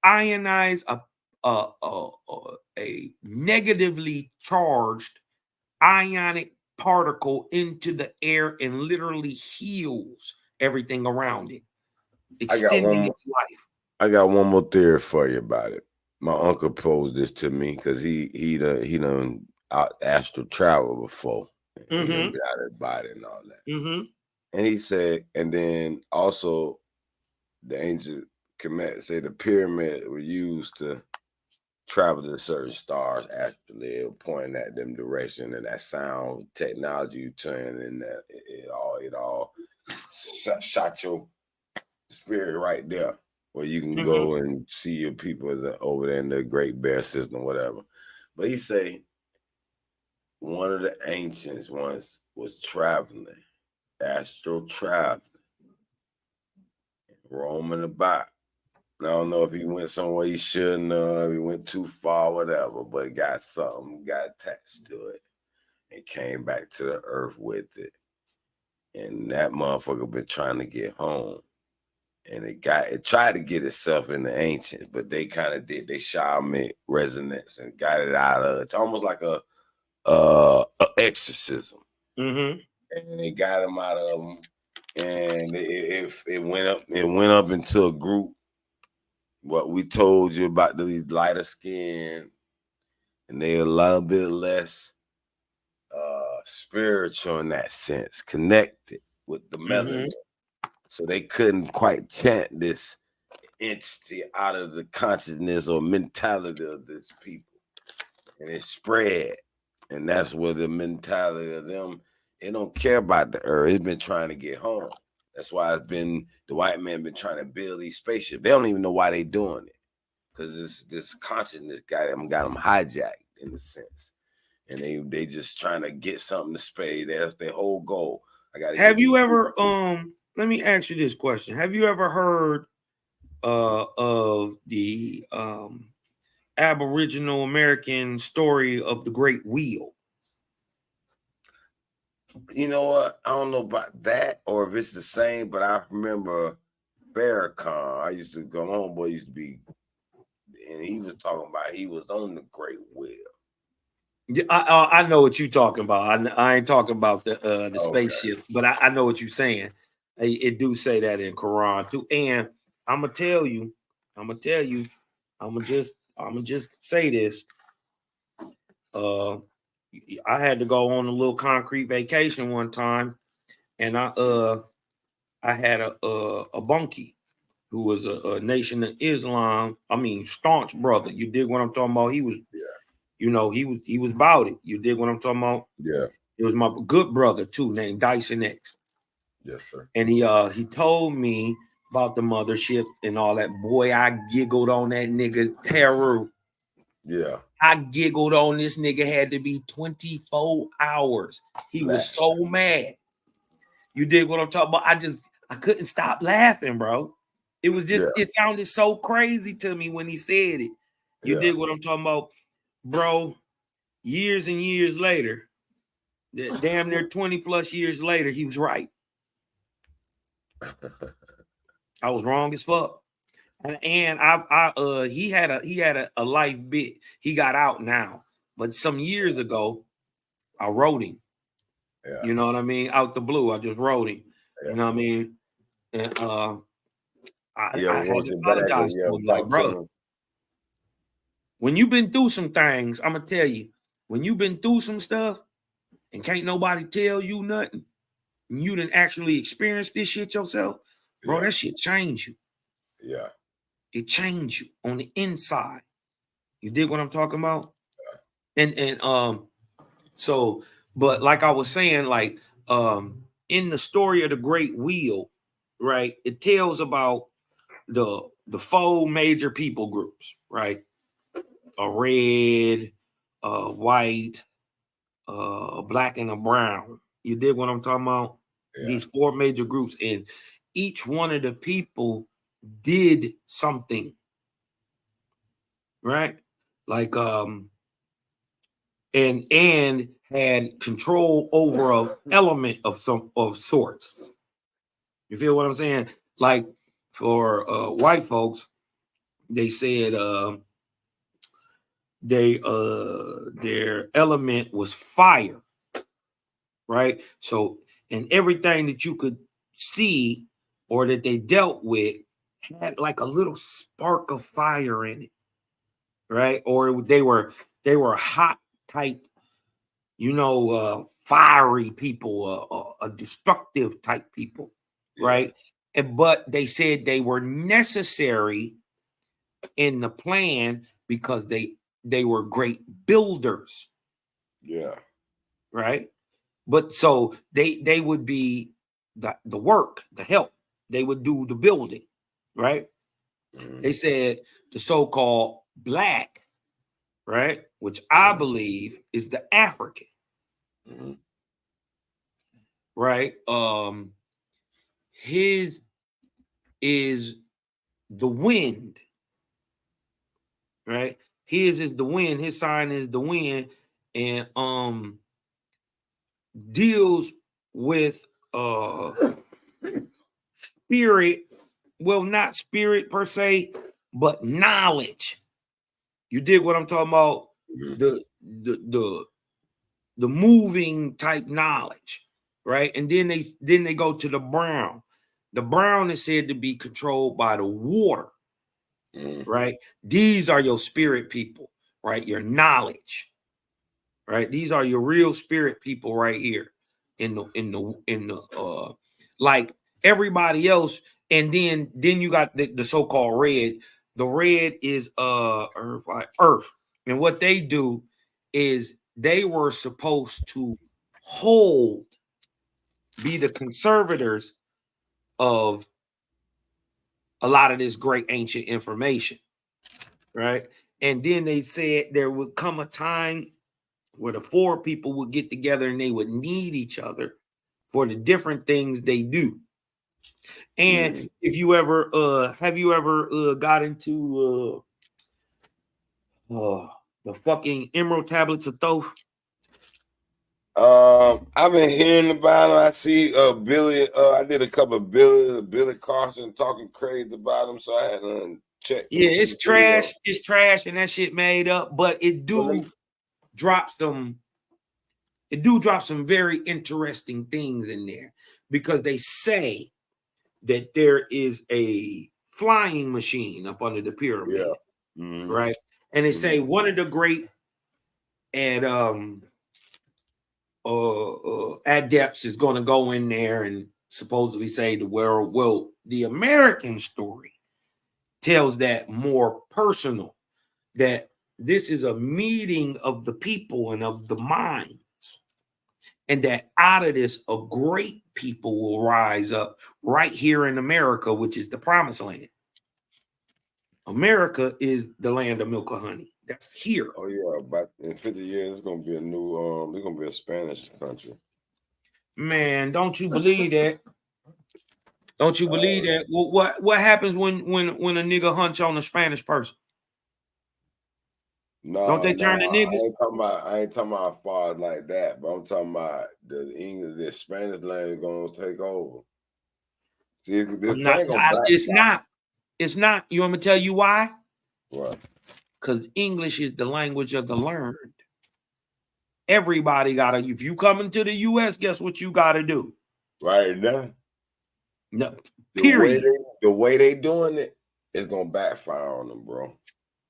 ionized, a negatively charged ionic particle into the air and literally heals everything around it, extending its life. I got one more theory for you about it. My uncle posed this to me because he done astral travel before. He done been out of his body and all that. And he said, and then also the ancient Kemet say the pyramid were used to travel to certain stars astrally, pointing at them direction, and that sound technology you turn, and that it all shot your spirit right there, where you can go and see your people over there in the Great Bear System, whatever. But he say one of the ancients once was traveling, astral traveling, roaming about. I don't know if he went somewhere he shouldn't have, he went too far, whatever, but got something, got attached to it, and came back to the earth with it. And that motherfucker been trying to get home. And it tried to get itself in the ancient, but they kind of did. They shaman resonance and got it out of it. It's almost like a exorcism. And they got him out of them. And it went up into a group. What we told you about the lighter skin, and they're a little bit less spiritual in that sense, connected with the melanin. So they couldn't quite chant this entity out of the consciousness or mentality of this people. And it spread. And that's where the mentality of them, they don't care about the earth. It's been trying to get home. That's why it's been, the white man been trying to build these spaceships. They don't even know why they doing it. Because this consciousness got them hijacked in a sense. And they just trying to get something to space. That's their whole goal. Have you ever let me ask you this question. Have you ever heard of the Aboriginal American story of the Great Wheel? You know what? I don't know about that or if it's the same, but I remember Farrakhan. I used to go home, boy, used to be, and he was talking about he was on the Great Wheel. I know what you're talking about. I ain't talking about the spaceship, but I know what you're saying. It do say that in Quran too. And I'm gonna just say this. I had to go on a little concrete vacation one time, and I had a bunkie who was a Nation of Islam. I mean, staunch brother. You dig what I'm talking about? He was, you know, he was about it. You dig what I'm talking about? Yeah. It was my good brother too, named Dyson X. Yes, sir. And he told me about the motherships and all that. Boy, I giggled on that nigga Haru. Yeah. I giggled on this nigga had to be 24 hours. He was so mad. You dig what I'm talking about? I couldn't stop laughing, bro. It was just, it sounded so crazy to me when he said it. You dig what I'm talking about? Bro, years and years later, damn near 20 plus years later, he was right. I was wrong as fuck. And he had a life bit. He got out now, but some years ago, I wrote him. Yeah. You know what I mean? Out the blue, I just wrote him. You know what I mean? And I had to apologize to him, like, bro. When you've been through some things, I'm gonna tell you, when you've been through some stuff and can't nobody tell you nothing, and you didn't actually experience this shit yourself, bro, that shit change you. Yeah. It changed you on the inside. You dig what I'm talking about? And so, but like I was saying, like in the story of the Great Wheel, right? It tells about the 4 major people groups, right? A red, a white, a black, and a brown. You dig what I'm talking about? Yeah. These 4 major groups, and each one of the people did something, right? Like and had control over an element of some of sorts. You feel what I'm saying? Like for white folks, they said their element was fire, right? So, and everything that you could see or that they dealt with had like a little spark of fire in it, right? Or they were hot type, you know, fiery people, a destructive type people, right? But they said they were necessary in the plan because they were great builders. Yeah. Right. But so they would be the work, the help. They would do the building. Right. Mm-hmm. They said the so-called black, right, which I believe is the African. Mm-hmm. Right. His is the wind. Right. His is the wind. His sign is the wind, and deals with spirit. Well, not spirit per se, but knowledge. You dig what I'm talking about? Mm-hmm. The moving type knowledge, right? And then they go to the brown. The brown is said to be controlled by the water, right? These are your spirit people, right? Your knowledge, right? These are your real spirit people right here in the like everybody else. And then you got the so-called red. The red is earth. And what they do is they were supposed to be the conservators of a lot of this great ancient information, right? And then they said there would come a time where the 4 people would get together and they would need each other for the different things they do. And if you ever have you ever got into the fucking Emerald Tablets of Thoth? I've been hearing about it. I see Billy. I did a couple of Billy Carson talking crazy about him, so I had to check. Yeah, it's trash. It's trash, and that shit made up. But it do drop some. It do drop some very interesting things in there because they say that there is a flying machine up under the pyramid, right? And they say one of the great at adepts is going to go in there and supposedly say the world. Well, the American story tells that more personal, that this is a meeting of the people and of the minds, and that out of this, a great people will rise up right here in America, which is the promised land. America is the land of milk and honey. That's here. Oh yeah, but in 50 years, it's gonna be a new it's gonna be a Spanish country. Man, don't you believe that? Don't you believe that? Well, what happens when a nigga hunch on a Spanish person? No, Don't they turn to niggas? I ain't talking about far like that, but I'm talking about the Spanish language gonna take over. See, this thing gonna backfire. It's not. You want me to tell you why? What? Because English is the language of the learned. Everybody gotta. If you come into the U.S., guess what you gotta do? Right now. No. Period. The way they doing it is gonna backfire on them, bro.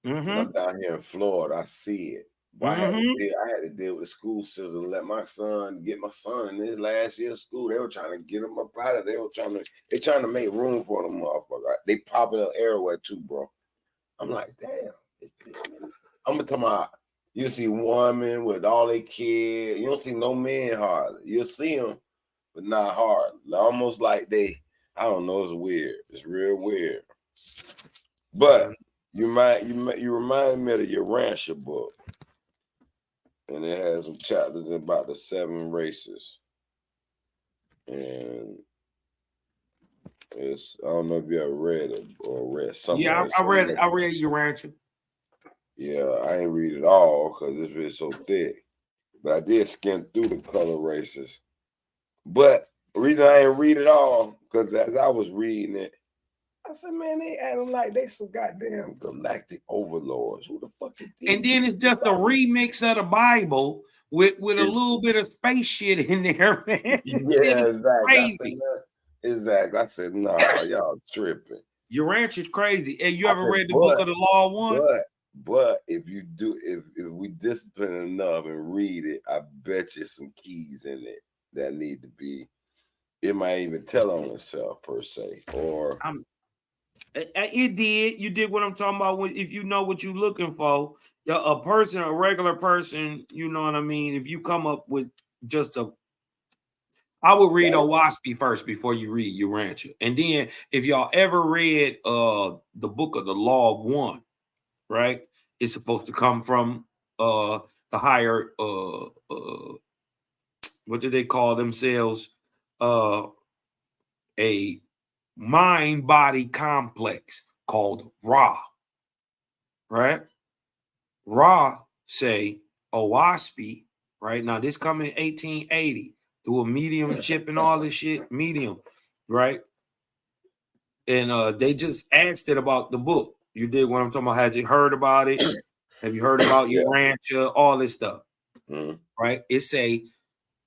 Mm-hmm. I'm down here in Florida. I see it. But I had to deal with the school system to let my son in his last year of school. They were trying to get him up out of. They trying to make room for them motherfucker. They popping up everywhere too, bro. I'm like, damn. I'm gonna come out. You see women with all their kids. You don't see no men hardly. You'll see them, but not hard. Almost like they. I don't know. It's weird. It's real weird. But you remind me of your Rancher book. And it has some chapters about the 7 races. And it's, I don't know if you ever read it or read something. Yeah, I read your Rancher. Yeah, I ain't read it all because it's really so thick. But I did skim through the color races. But the reason I ain't read it all, because as I was reading it, I said, man, they acting like they some goddamn galactic overlords. Who the fuck is these? And then it's just a remix of the Bible with a little bit of space shit in there, man. Yeah, exactly. Exactly. I said, nah, y'all tripping. Your Ranch is crazy. And you ever read the Book of the Law 1? But if you do, if we discipline enough and read it, I bet you some keys in it that need to be. It might even tell on itself per se, or it did. You did what I'm talking about. If you know what you're looking for, a person, a regular person, you know what I mean. If you come up with just I would read Owaspy first before you read your Rancher, and then if y'all ever read the Book of the Law of One, right? It's supposed to come from the higher what do they call themselves? A mind-body complex called Ra, right? Ra say Owaspy, right? Now this come in 1880 through a mediumship and all this shit, medium, right? And they just asked it about the book. You did what I'm talking about. Had you heard about it? Have you heard about your Rancher? All this stuff, right? It say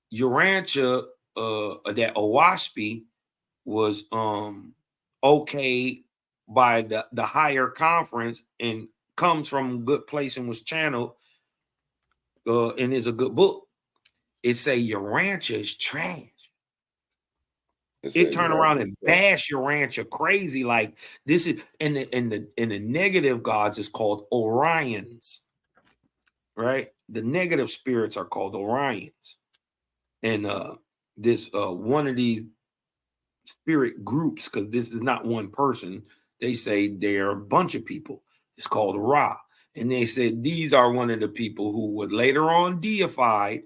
your Rancher, that Owaspy was okay by the higher conference and comes from a good place and was channeled and is a good book. It say your Rancher is trash. It turn around and bash your Rancher crazy. Like this is and the negative gods is called Orions, right? The negative spirits are called Orions. And this one of these spirit groups, because this is not one person, they say they're a bunch of people. It's called Ra. And they said these are one of the people who would later on deified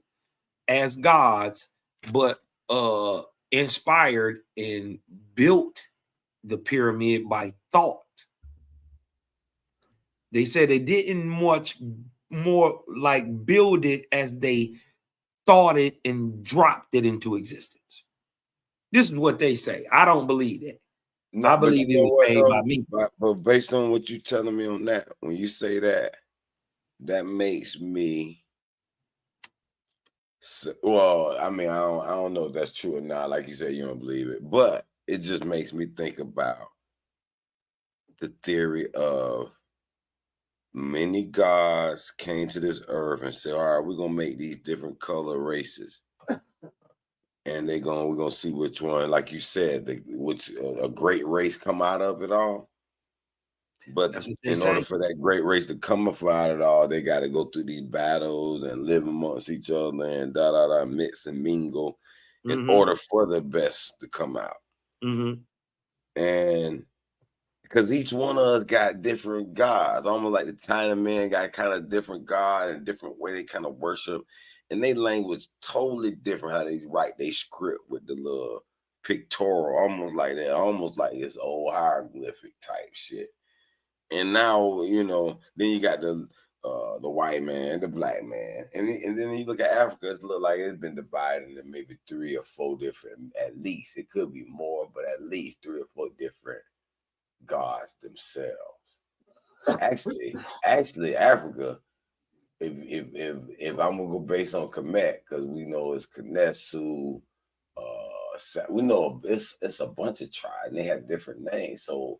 as gods, but inspired and built the pyramid by thought. They said they didn't much more like build it as they thought it and dropped it into existence. This is what they say. I don't believe that. No, I believe it was made by me. But based on what you're telling me on that, when you say that, that makes me. Well, I mean, I don't know if that's true or not. Like you said, you don't believe it, but it just makes me think about the theory of many gods came to this earth and said, all right, we're going to make these different color races. and we're gonna see which one, like you said, which a great race come out of it all. But in order for that great race to come out of it all, they got to go through these battles and live amongst each other and mix and mingle in order for the best to come out. And because each one of us got different gods, almost like the Chinamen got kind of different God and different way they kind of worship, and they language totally different how they write their script with the little pictorial, almost like that, almost like this old hieroglyphic type shit. And now, you know, then you got the white man, the black man, and then you look at Africa, it's look like it's been divided into maybe 3 or 4 different, at least it could be more, but at least 3 or 4 different gods themselves. Actually, Africa, if I'm gonna go based on Kemet, because we know it's Knessu, we know it's a bunch of tribes and they have different names. So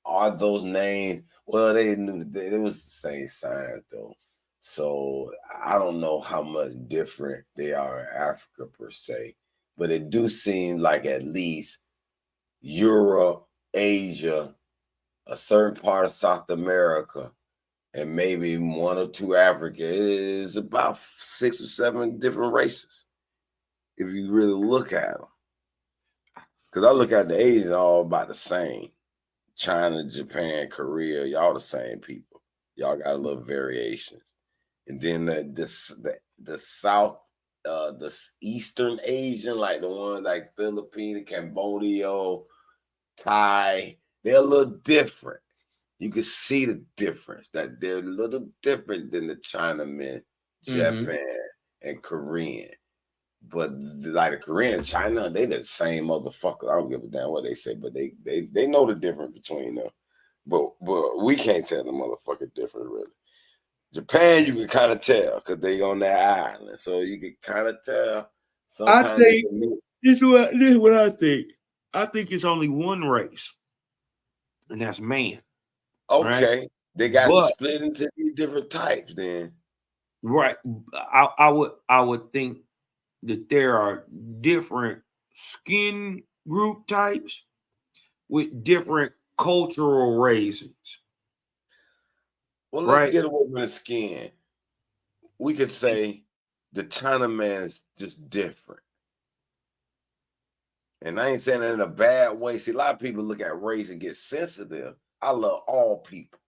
are those names? Well, they knew it was the same signs though. So I don't know how much different they are in Africa per se, but it do seem like at least Europe, Asia, a certain part of South America, and maybe 1 or 2 Africa, is about 6 or 7 different races if you really look at them. Because I look at the Asians all about the same. China, Japan, Korea, y'all the same people. Y'all got a little variations. And then the South, the Eastern Asian, like the ones like Philippines, Cambodia, Thai, they're a little different. You can see the difference, that they're a little different than the Chinamen, Japan, and Korean. But like the Korean and China, they the same motherfucker. I don't give a damn what they say, but they know the difference between them. But we can't tell the motherfucker difference really. Japan, you can kind of tell because they on that island, so you can kind of tell. I think this is what I think. I think it's only one race, and that's man. Okay, right? They got split into these different types then. Right. I would think that there are different skin group types with different cultural raisins. Well, let's get away from the skin. We could say the Chinaman is just different. And I ain't saying that in a bad way. See, a lot of people look at race and get sensitive. I love all people.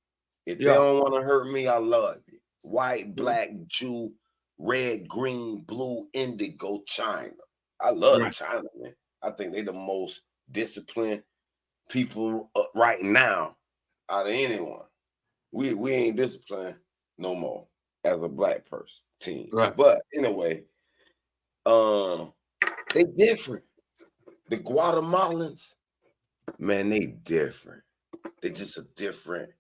If they don't want to hurt me, I love you. White, black, Jew, red, green, blue, indigo, China. I love China, man. I think they the most disciplined people right now out of anyone. We ain't disciplined no more as a black person team. But anyway, they different. The Guatemalans, man, they different. They just a different.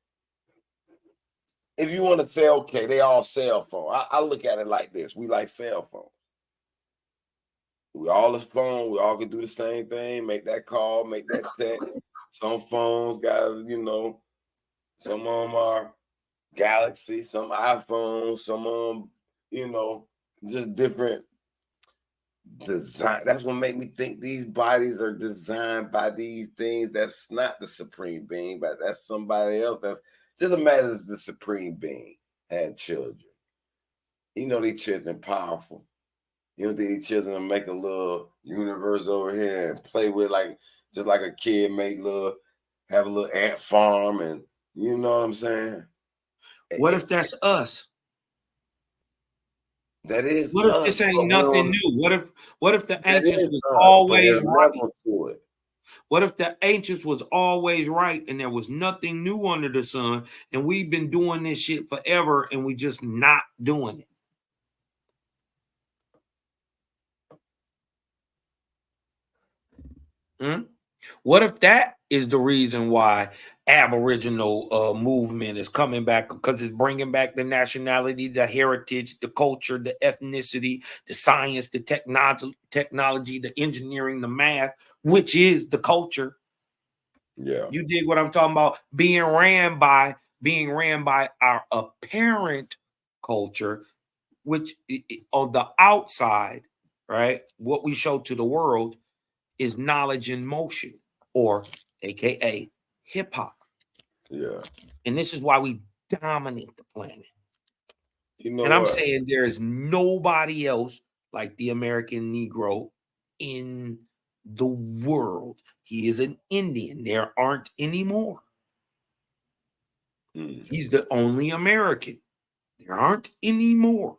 If you want to say, okay, they all cell phone. I look at it like this. We like cell phones. We all a phone. We all can do the same thing. Make that call, make that text. Some phones got, you know, some of them are Galaxy, some iPhones, some of them, you know, just different design. That's what make me think these bodies are designed by these things. That's not the supreme being, but that's somebody else. That's just imagine if the supreme being had children. You know, these children powerful. You don't think these children will make a little universe over here and play with, like just like a kid have a little ant farm, and you know what I'm saying? What if that's us? That is. What if us, this ain't nothing new? What if the ancients was always right? What if the ancients was always right and there was nothing new under the sun, and we've been doing this shit forever and we just not doing it? What if that is the reason why Aboriginal movement is coming back, because it's bringing back the nationality, the heritage, the culture, the ethnicity, the science, the technology, the engineering, the math, which is the culture. Yeah. You dig what I'm talking about? Being ran by our apparent culture, which on the outside right? What we show to the world is knowledge in motion, or AKA hip hop. Yeah. And this is why we dominate the planet. You know and I'm what? saying there is nobody else like the American Negro in the world. He is an Indian. There aren't any more. He's the only American. There aren't any more.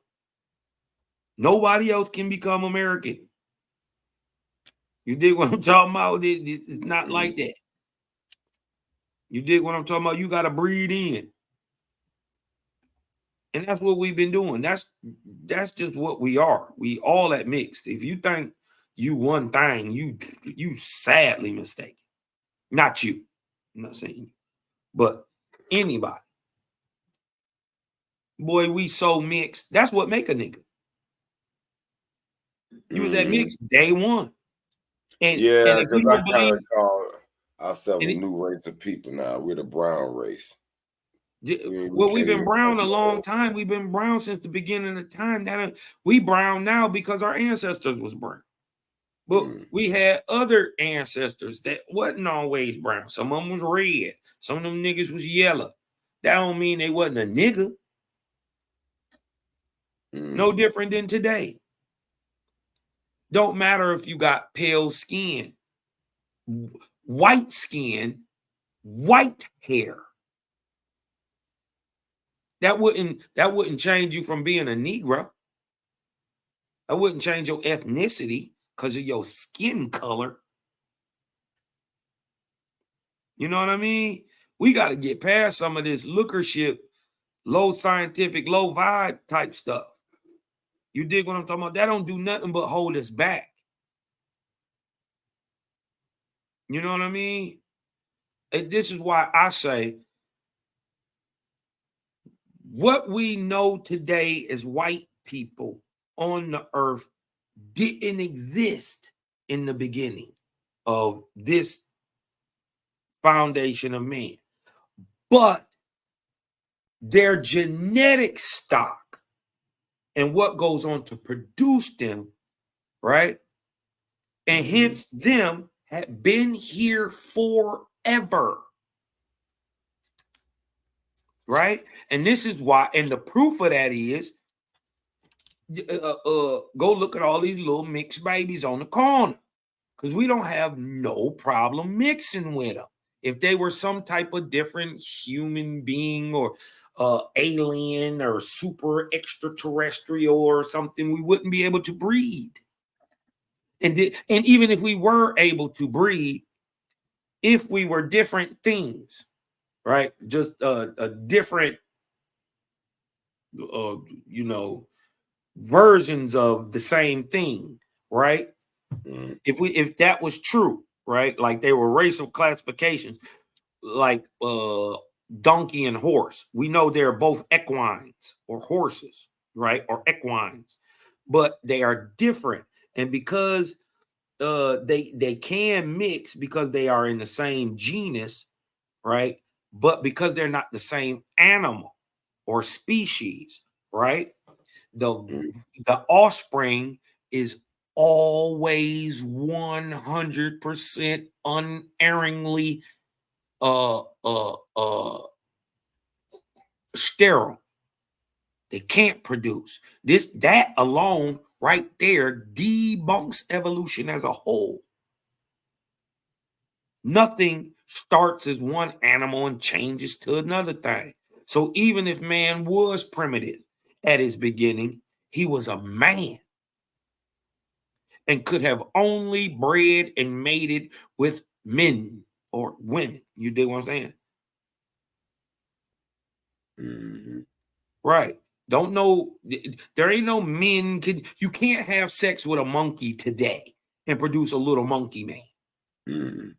Nobody else can become American. You dig what I'm talking about? It's not like that. You dig what I'm talking about? You got to breed in. And that's what we've been doing. That's just what we are. We all that mixed. If you think you one thing, you sadly mistaken. Not you. I'm not saying you, but anybody. Boy, we so mixed. That's what make a nigga. You was that mixed day one. And Yeah, if you because I don't kind believe, of call ourselves a new race of people now. We're the brown race. well, we've been brown a long time. We've been brown since the beginning of time. That we brown now because our ancestors was brown. But we had other ancestors that wasn't always brown. Some of them was red. Some of them niggas was yellow. That don't mean they wasn't a nigga. No different than today. Don't matter if you got pale skin, white skin, white hair. That wouldn't change you from being a Negro. That wouldn't change your ethnicity because of your skin color. You know what I mean? We got to get past some of this lookership, low scientific, low vibe type stuff. You dig what I'm talking about? That don't do nothing but hold us back. You know what I mean? And this is why I say what we know today as white people on the earth didn't exist in the beginning of this foundation of man. But their genetic stock and what goes on to produce them, right? And hence them have been here forever. Right? And this is why, and the proof of that is go look at all these little mixed babies on the corner. Because we don't have no problem mixing with them. If they were some type of different human being or alien or super extraterrestrial or something, we wouldn't be able to breed. And even if we were able to breed, if we were different things, right? Just a different, versions of the same thing, right? If that was true, right? Like they were racial classifications, like donkey and horse. We know they're both equines or horses, right? Or equines, but they are different. And because they can mix because they are in the same genus, right? But because they're not the same animal or species, right? The offspring is always 100% unerringly sterile. They can't produce that alone right there debunks evolution as a whole. Nothing starts as one animal and changes to another thing. So even if man was primitive at his beginning, he was a man and could have only bred and mated with men or women. You dig what I'm saying? Right. Don't know. There ain't no men. You can't have sex with a monkey today and produce a little monkey man.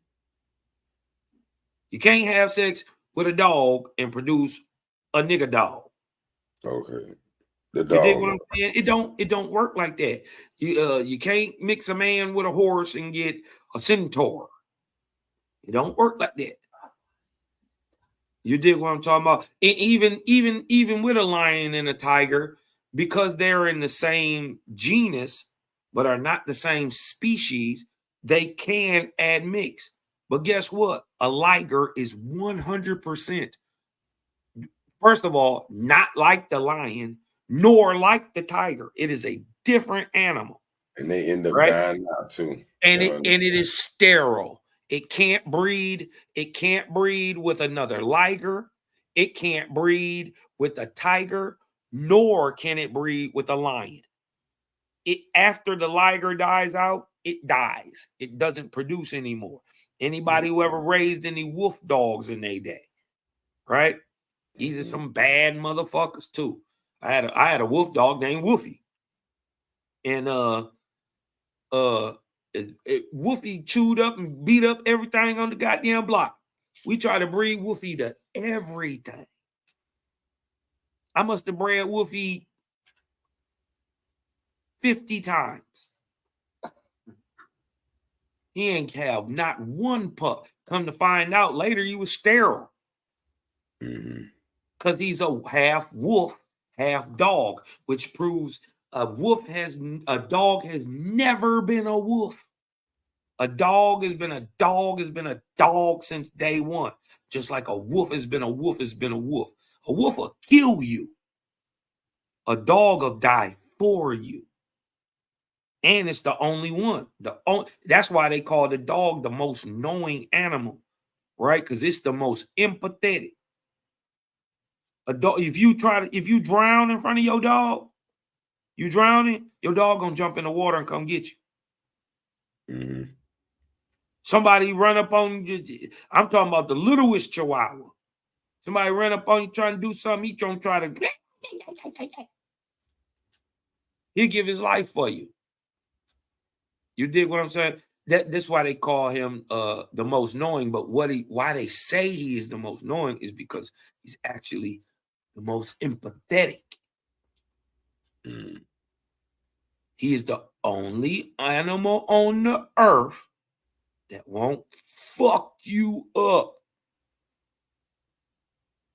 You can't have sex with a dog and produce a nigga dog. Okay. The You dog. dig what I'm saying? It don't work like that. You can't mix a man with a horse and get a centaur. It don't work like that. You dig what I'm talking about? And even with a lion and a tiger, because they're in the same genus, but are not the same species, they can admix. But guess what? A liger is 100%, first of all, not like the lion, nor like the tiger. It is a different animal. And they end up right? dying out too. And it is sterile. It can't breed. It can't breed with another liger. It can't breed with a tiger, nor can it breed with a lion. It after the liger dies out, it dies. It doesn't produce anymore. Anybody who ever raised any wolf dogs in their day, right? These are some bad motherfuckers too. I had a wolf dog named Wolfie, and Wolfie chewed up and beat up everything on the goddamn block. We tried to breed Wolfie to everything. I must have bred Wolfie 50 times. He ain't have not one pup. Come to find out later, he was sterile. Because he's a half wolf, half dog, which proves a dog has never been a wolf. A dog has been a dog since day one. Just like a wolf has been a wolf has been a wolf. A wolf will kill you. A dog will die for you. And it's the only one. That's why they call the dog the most knowing animal, right? Because it's the most empathetic. A dog, if you drown in front of your dog, you drowning, your dog gonna jump in the water and come get you. Somebody run up on you. I'm talking about the littlest chihuahua. Somebody run up on you trying to do something. He gonna try to. He'll give his life for you. You dig what I'm saying? That's why they call him the most knowing. But why they say he is the most knowing is because he's actually the most empathetic. He is the only animal on the earth that won't fuck you up.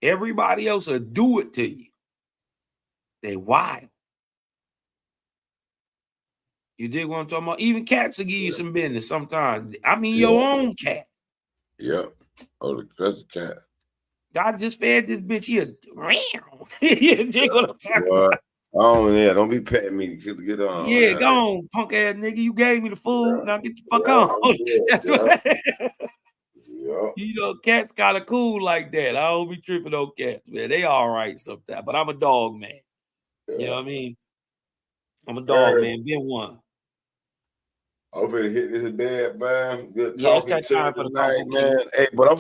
Everybody else will do it to you. They wild. You dig what I'm talking about? Even cats will give you some business sometimes. I mean, your own cat. Yep. Oh, that's a cat. I just fed this bitch here. You dig what I'm talking about? Oh, yeah. Don't be petting me. Get on. Yeah, go on, punk ass nigga. You gave me the food. Now get the fuck on. That's what. You know, cats kind of cool like that. I don't be tripping on cats, man. They all right sometimes, but I'm a dog man. You know what I mean? I'm a dog man. Been one. I'm finna hit this bed, man. Good Yeah, it's talking that to time you for the tonight, combo, man. man. Hey, but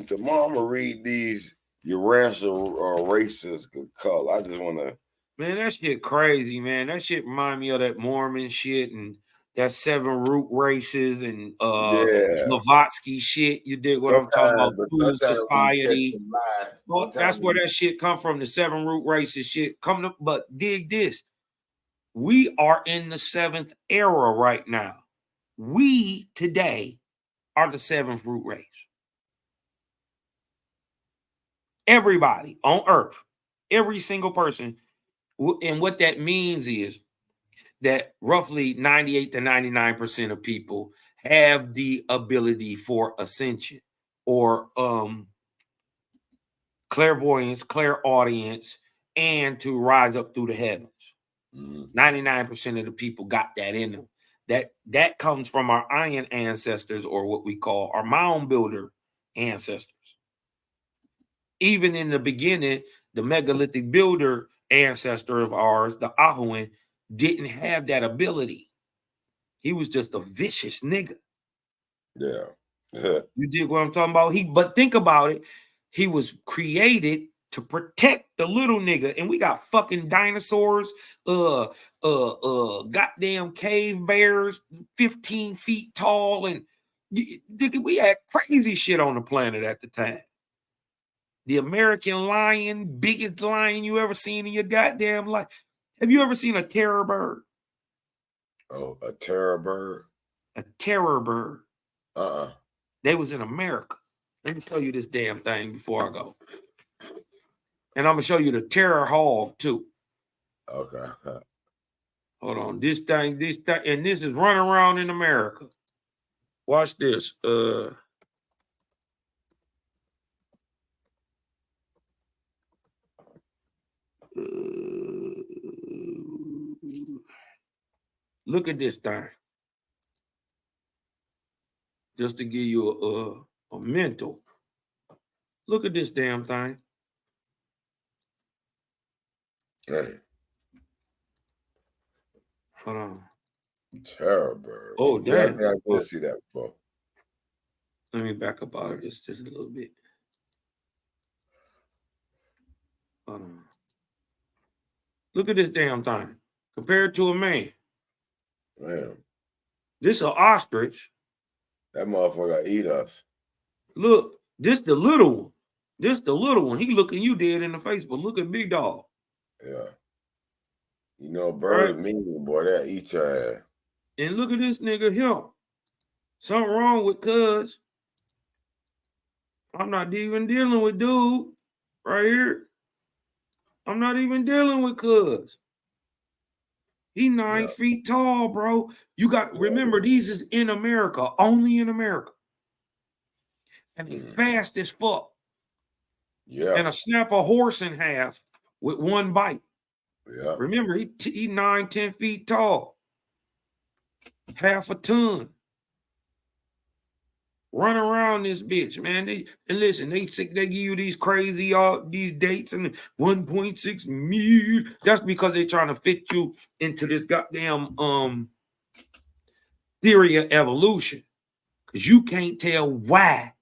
tomorrow I'm gonna read these Urassic races color. I just wanna. Man, that shit crazy, man. That shit remind me of that Mormon shit and that 7 root races and Blavatsky shit. You dig what I'm talking about? Cool society. Well, that's where that shit come from, the 7 root races shit. But dig this. We are in the 7th era right now. We today are the 7th root race. Everybody on earth, every single person. And what that means is that roughly 98 to 99% of people have the ability for ascension or clairvoyance, clairaudience, and to rise up through the heavens. 99% of the people got that in them. That comes from our iron ancestors, or what we call our mound builder ancestors. Even in the beginning, the megalithic builder ancestor of ours, the Ahuan, didn't have that ability. He was just a vicious nigga. Yeah. You dig what I'm talking about? But think about it. He was created to protect the little nigga. And we got fucking dinosaurs, goddamn cave bears, 15 feet tall. And we had crazy shit on the planet at the time. The American lion, biggest lion you ever seen in your goddamn life. Have you ever seen a terror bird? Oh, a terror bird? A terror bird. Uh-uh. They was in America. Let me show you this damn thing before I go. And I'm going to show you the terror hog, too. Okay. Hold on. This thing, and this is running around in America. Watch this. Look at this thing. Just to give you a mental. Look at this damn thing. Hey. Hold on. Terrible. Oh, damn. Yeah, I did see that before. Let me back up out of this just a little bit. Hold on. Look at this damn thing. Compared to a man. Damn. This an ostrich. That motherfucker eat us. Look, this the little one. This the little one. He looking you dead in the face, but look at Big Dog. Yeah. You know, birds mean, boy, they'll eat your ass. And look at this nigga here. Something wrong with cuz. I'm not even dealing with dude right here. I'm not even dealing with cuz. He 9 feet tall, bro. You got remember these is in America, only in America. And they fast as fuck. Yeah. And a snap a horse in half with one bite. Yeah. Remember, he 9, 10 feet tall. Half a ton. Run around this bitch, man. And listen, they give you these crazy these dates and 1.6 million. That's because they're trying to fit you into this goddamn theory of evolution. Because you can't tell why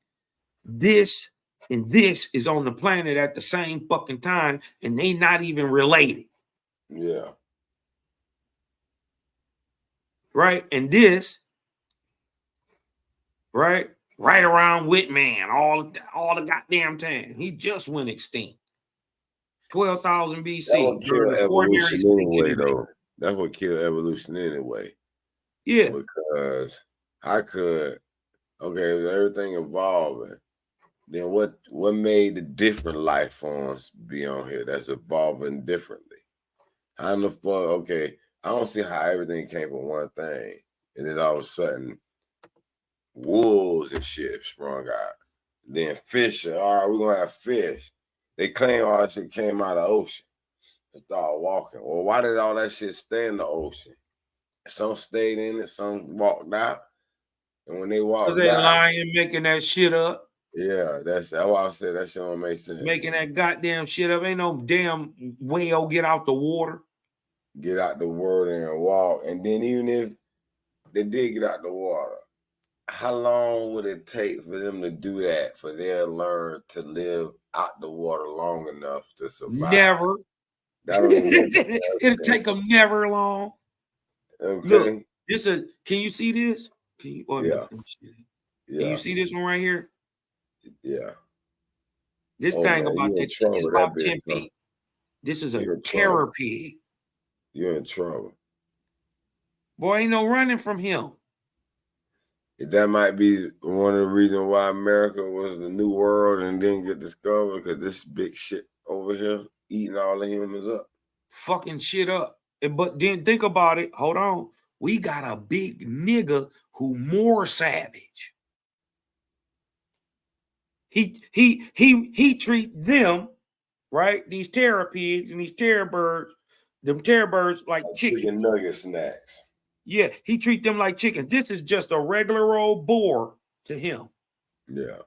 this and this is on the planet at the same fucking time, and they not even related. Yeah. Right? And this, right around Whitman, all the goddamn time. He just went extinct. 12,000 BC. That would kill during the evolution ordinary anyway, extinction though. That would kill evolution anyway. Yeah. Because okay, everything evolving. Then what made the different life forms be on here that's evolving differently? How in the fuck, okay, I don't see how everything came from one thing. And then all of a sudden, wolves and shit sprung out. Then fish, all right, we're going to have fish. They claim all that shit came out of the ocean and started walking. Well, why did all that shit stay in the ocean? Some stayed in it, some walked out. And when they walked because they out, lying, making that shit up. Yeah, that's why I said that shit don't make sense. Making that goddamn shit up. Ain't no damn whale get out the water. Get out the water and walk. And then even if they did get out the water, how long would it take for them to do that, for them to learn to live out the water long enough to survive? Never. That don't even make sense. It'll take them never long. Okay. Look, can you see this? Can you, Yeah. Can you see this one right here? Yeah. This thing man, about that is about 10 feet. This is a terror pig. You're in trouble. Boy, ain't no running from him. That might be one of the reasons why America was the new world and didn't get discovered, because this big shit over here eating all the humans up. Fucking shit up. But then think about it. Hold on. We got a big nigga who more savage. He treat them, right? These terror pigs and these terror birds, like chickens. Chicken nugget snacks. Yeah, he treat them like chickens. This is just a regular old boar to him. Yeah.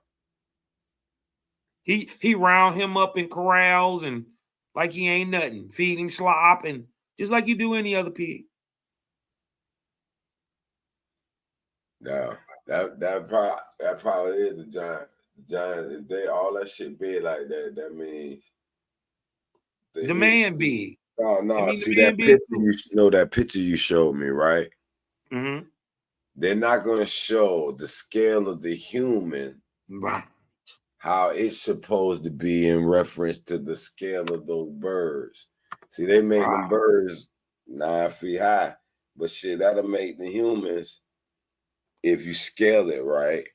He round him up in corrals and like he ain't nothing, feeding slop and just like you do any other pig. No, that probably is the giant. The giant, if they all that shit big like that, that means the man big. No. See that picture? That picture you showed me, right? Mm-hmm. They're not going to show the scale of the human, right? How it's supposed to be in reference to the scale of those birds. See, they make them birds 9 feet high, but shit, that'll make the humans, if you scale it right.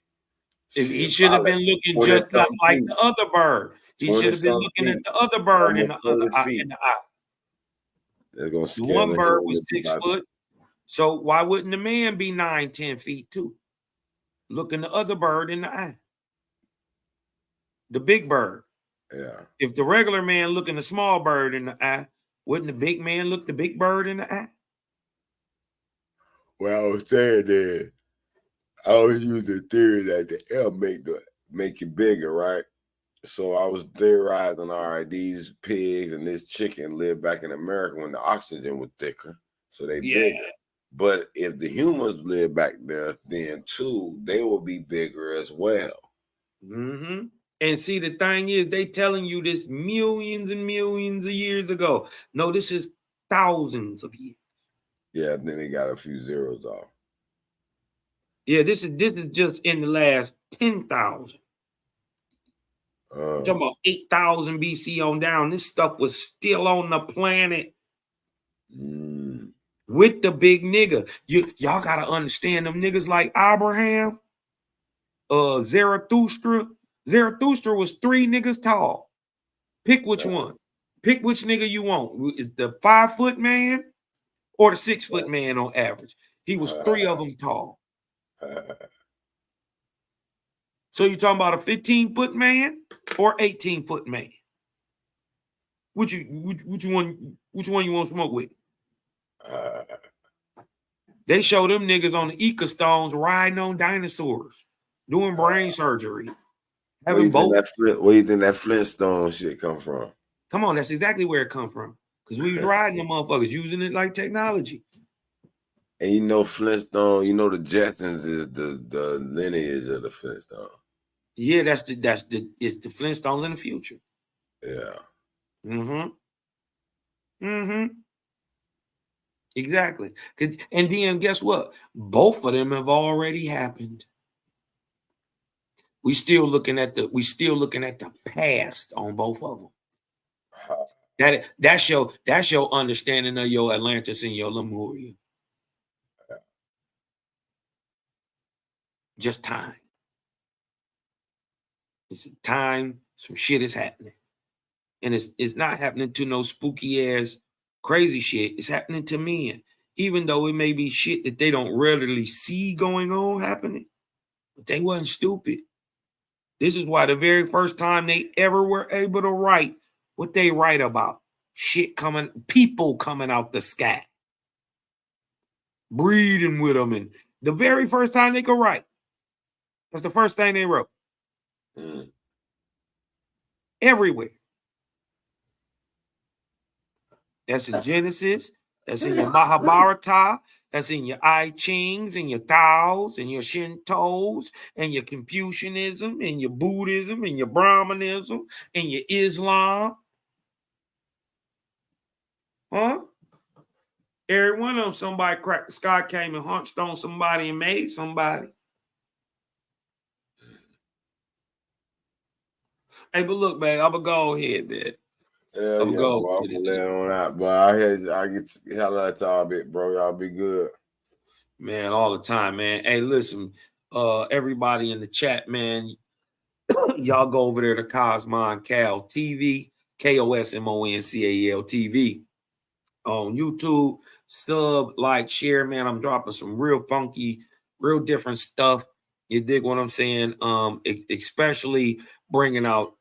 He should have been looking just like the other bird. He should have been looking at the other bird in the eye. They're gonna The scare one the bird hell was with you 6 about foot. So why wouldn't the man be 9, 10 feet too? Looking the other bird in the eye. The big bird. Yeah. If the regular man looking the small bird in the eye, wouldn't the big man look the big bird in the eye? Well, I was saying that I always use the theory that the air make you bigger, right? So I was theorizing, all right, these pigs and this chicken live back in America when the oxygen was thicker, so they bigger. But if the humans live back there, then too, they will be bigger as well. Mm-hmm. And see, the thing is, they telling you this millions and millions of years ago. No, this is thousands of years. Yeah, then they got a few zeros off. Yeah, this is just in the last 10,000. I'm talking about 8,000 BC on down. This stuff was still on the planet with the big nigga. Y'all gotta understand them niggas like Abraham, Zarathustra. Zarathustra was 3 niggas tall. Pick which one. Pick which nigga you want. The 5 foot man or the 6 foot man on average. He was 3 of them tall. So you talking about a 15-foot man or 18-foot man? Which one you want to smoke with? They show them niggas on the Ecostones riding on dinosaurs, doing brain surgery. Where do you think that Flintstone shit come from? Come on, that's exactly where it come from. Because we was riding them motherfuckers, using it like technology. And you know Flintstone, you know the Jetsons is the lineage of the Flintstone. Yeah, it's the Flintstones in the future. Yeah. Exactly. And then guess what? Both of them have already happened. We still looking at the past on both of them. That's your understanding of your Atlantis and your Lemuria. Just time. It's time. Some shit is happening, and it's not happening to no spooky ass crazy shit. It's happening to men, even though it may be shit that they don't readily see going on happening. But they wasn't stupid. This is why the very first time they ever were able to write what they write about, people coming out the sky, breeding with them, and the very first time they could write, that's the first thing they wrote. Everywhere. That's in Genesis. That's in your Mahabharata. That's in your I Chings and your Taos and your Shintos and your Confucianism and your Buddhism and your Brahmanism and your Islam. Huh? Every one of them, somebody cracked the sky, came and hunched on somebody and made somebody. Hey, but look, man, I'm going to go ahead, man. Hell yeah, boy. I'm gonna lay on out, but I get hell out y'all a bit, bro. Y'all be good. Man, all the time, man. Hey, listen, everybody in the chat, man, y'all go over there to Cosmon Cal TV, KOSMONCAL TV on YouTube. Sub, like, share, man. I'm dropping some real funky, real different stuff. You dig what I'm saying? Especially bringing out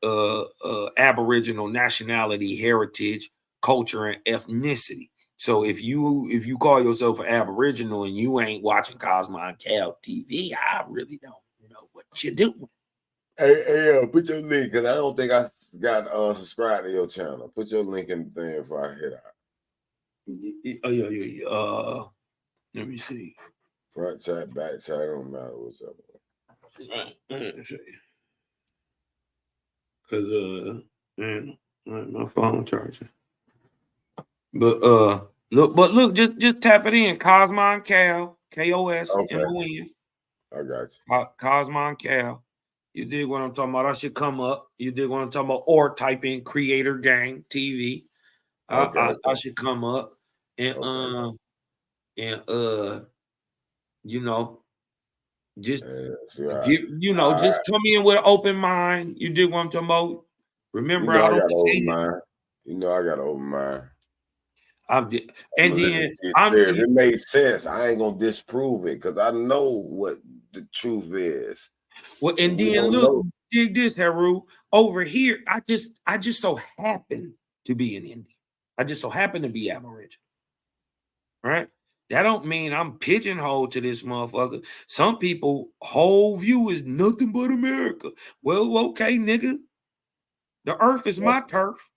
Aboriginal nationality, heritage, culture, and ethnicity. So if you call yourself an Aboriginal and you ain't watching Cosmon Cal TV, I really don't know what you're doing. Hey, put your link, because I don't think I got subscribed to your channel. Put your link in the thing before I hit out. Oh, yeah. Let me see. Front chat, back chat, don't matter what's up. Let me see. Because man, my phone charging. But look, just tap it in. Cosmon Cal, KOSMON. I got you. Cosmon Cal. You dig what I'm talking about? I should come up. You dig what I'm talking about? Or type in Creator Gang TV. I should come up and you know, just just come in with an open mind. You dig what I'm talking about? Remember, I don't got open mind. You know I got open mind. if it makes sense, I ain't gonna disprove it because I know what the truth is. Well, and then look, dig this, Haru. Over here, I just so happen to be an Indian. I just so happen to be Aboriginal. Right? That don't mean I'm pigeonholed to this motherfucker. Some people whole view is nothing but America. Well, okay, nigga. The earth is my turf.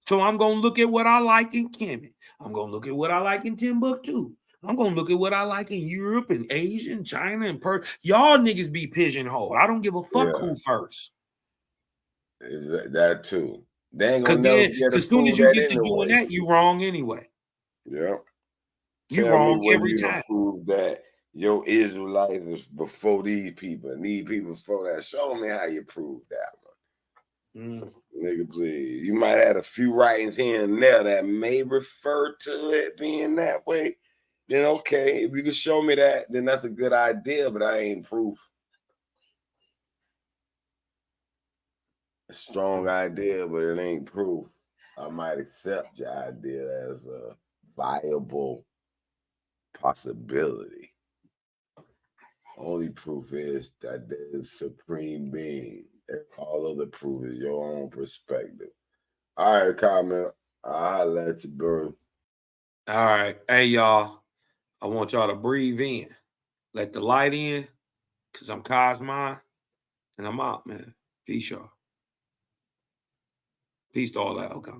So I'm gonna look at what I like in Kemet. I'm gonna look at what I like in Timbuktu. I'm gonna look at what I like in Europe and Asia and China and Y'all niggas be pigeonholed. I don't give a fuck who first. That too. They ain't gonna never be able to as soon prove as you that get to doing anyway. that, you wrong anyway. Yeah. You Tell me wrong when every you time. prove that your Israelites is before these people and these people before that. Show me how you prove that one. Nigga, please. You might have a few writings here and there that may refer to it being that way. Then okay, if you can show me that, then that's a good idea, but I ain't proof. A strong idea, but it ain't proof. I might accept your idea as a viable possibility. Only proof is that there's supreme being. All other proof is your own perspective. All right, comment. I'll let you, bro. All right. Hey, y'all. I want y'all to breathe in. Let the light in, because I'm Cosmine, and I'm out, man. Peace, y'all. Peace to all that. Okay.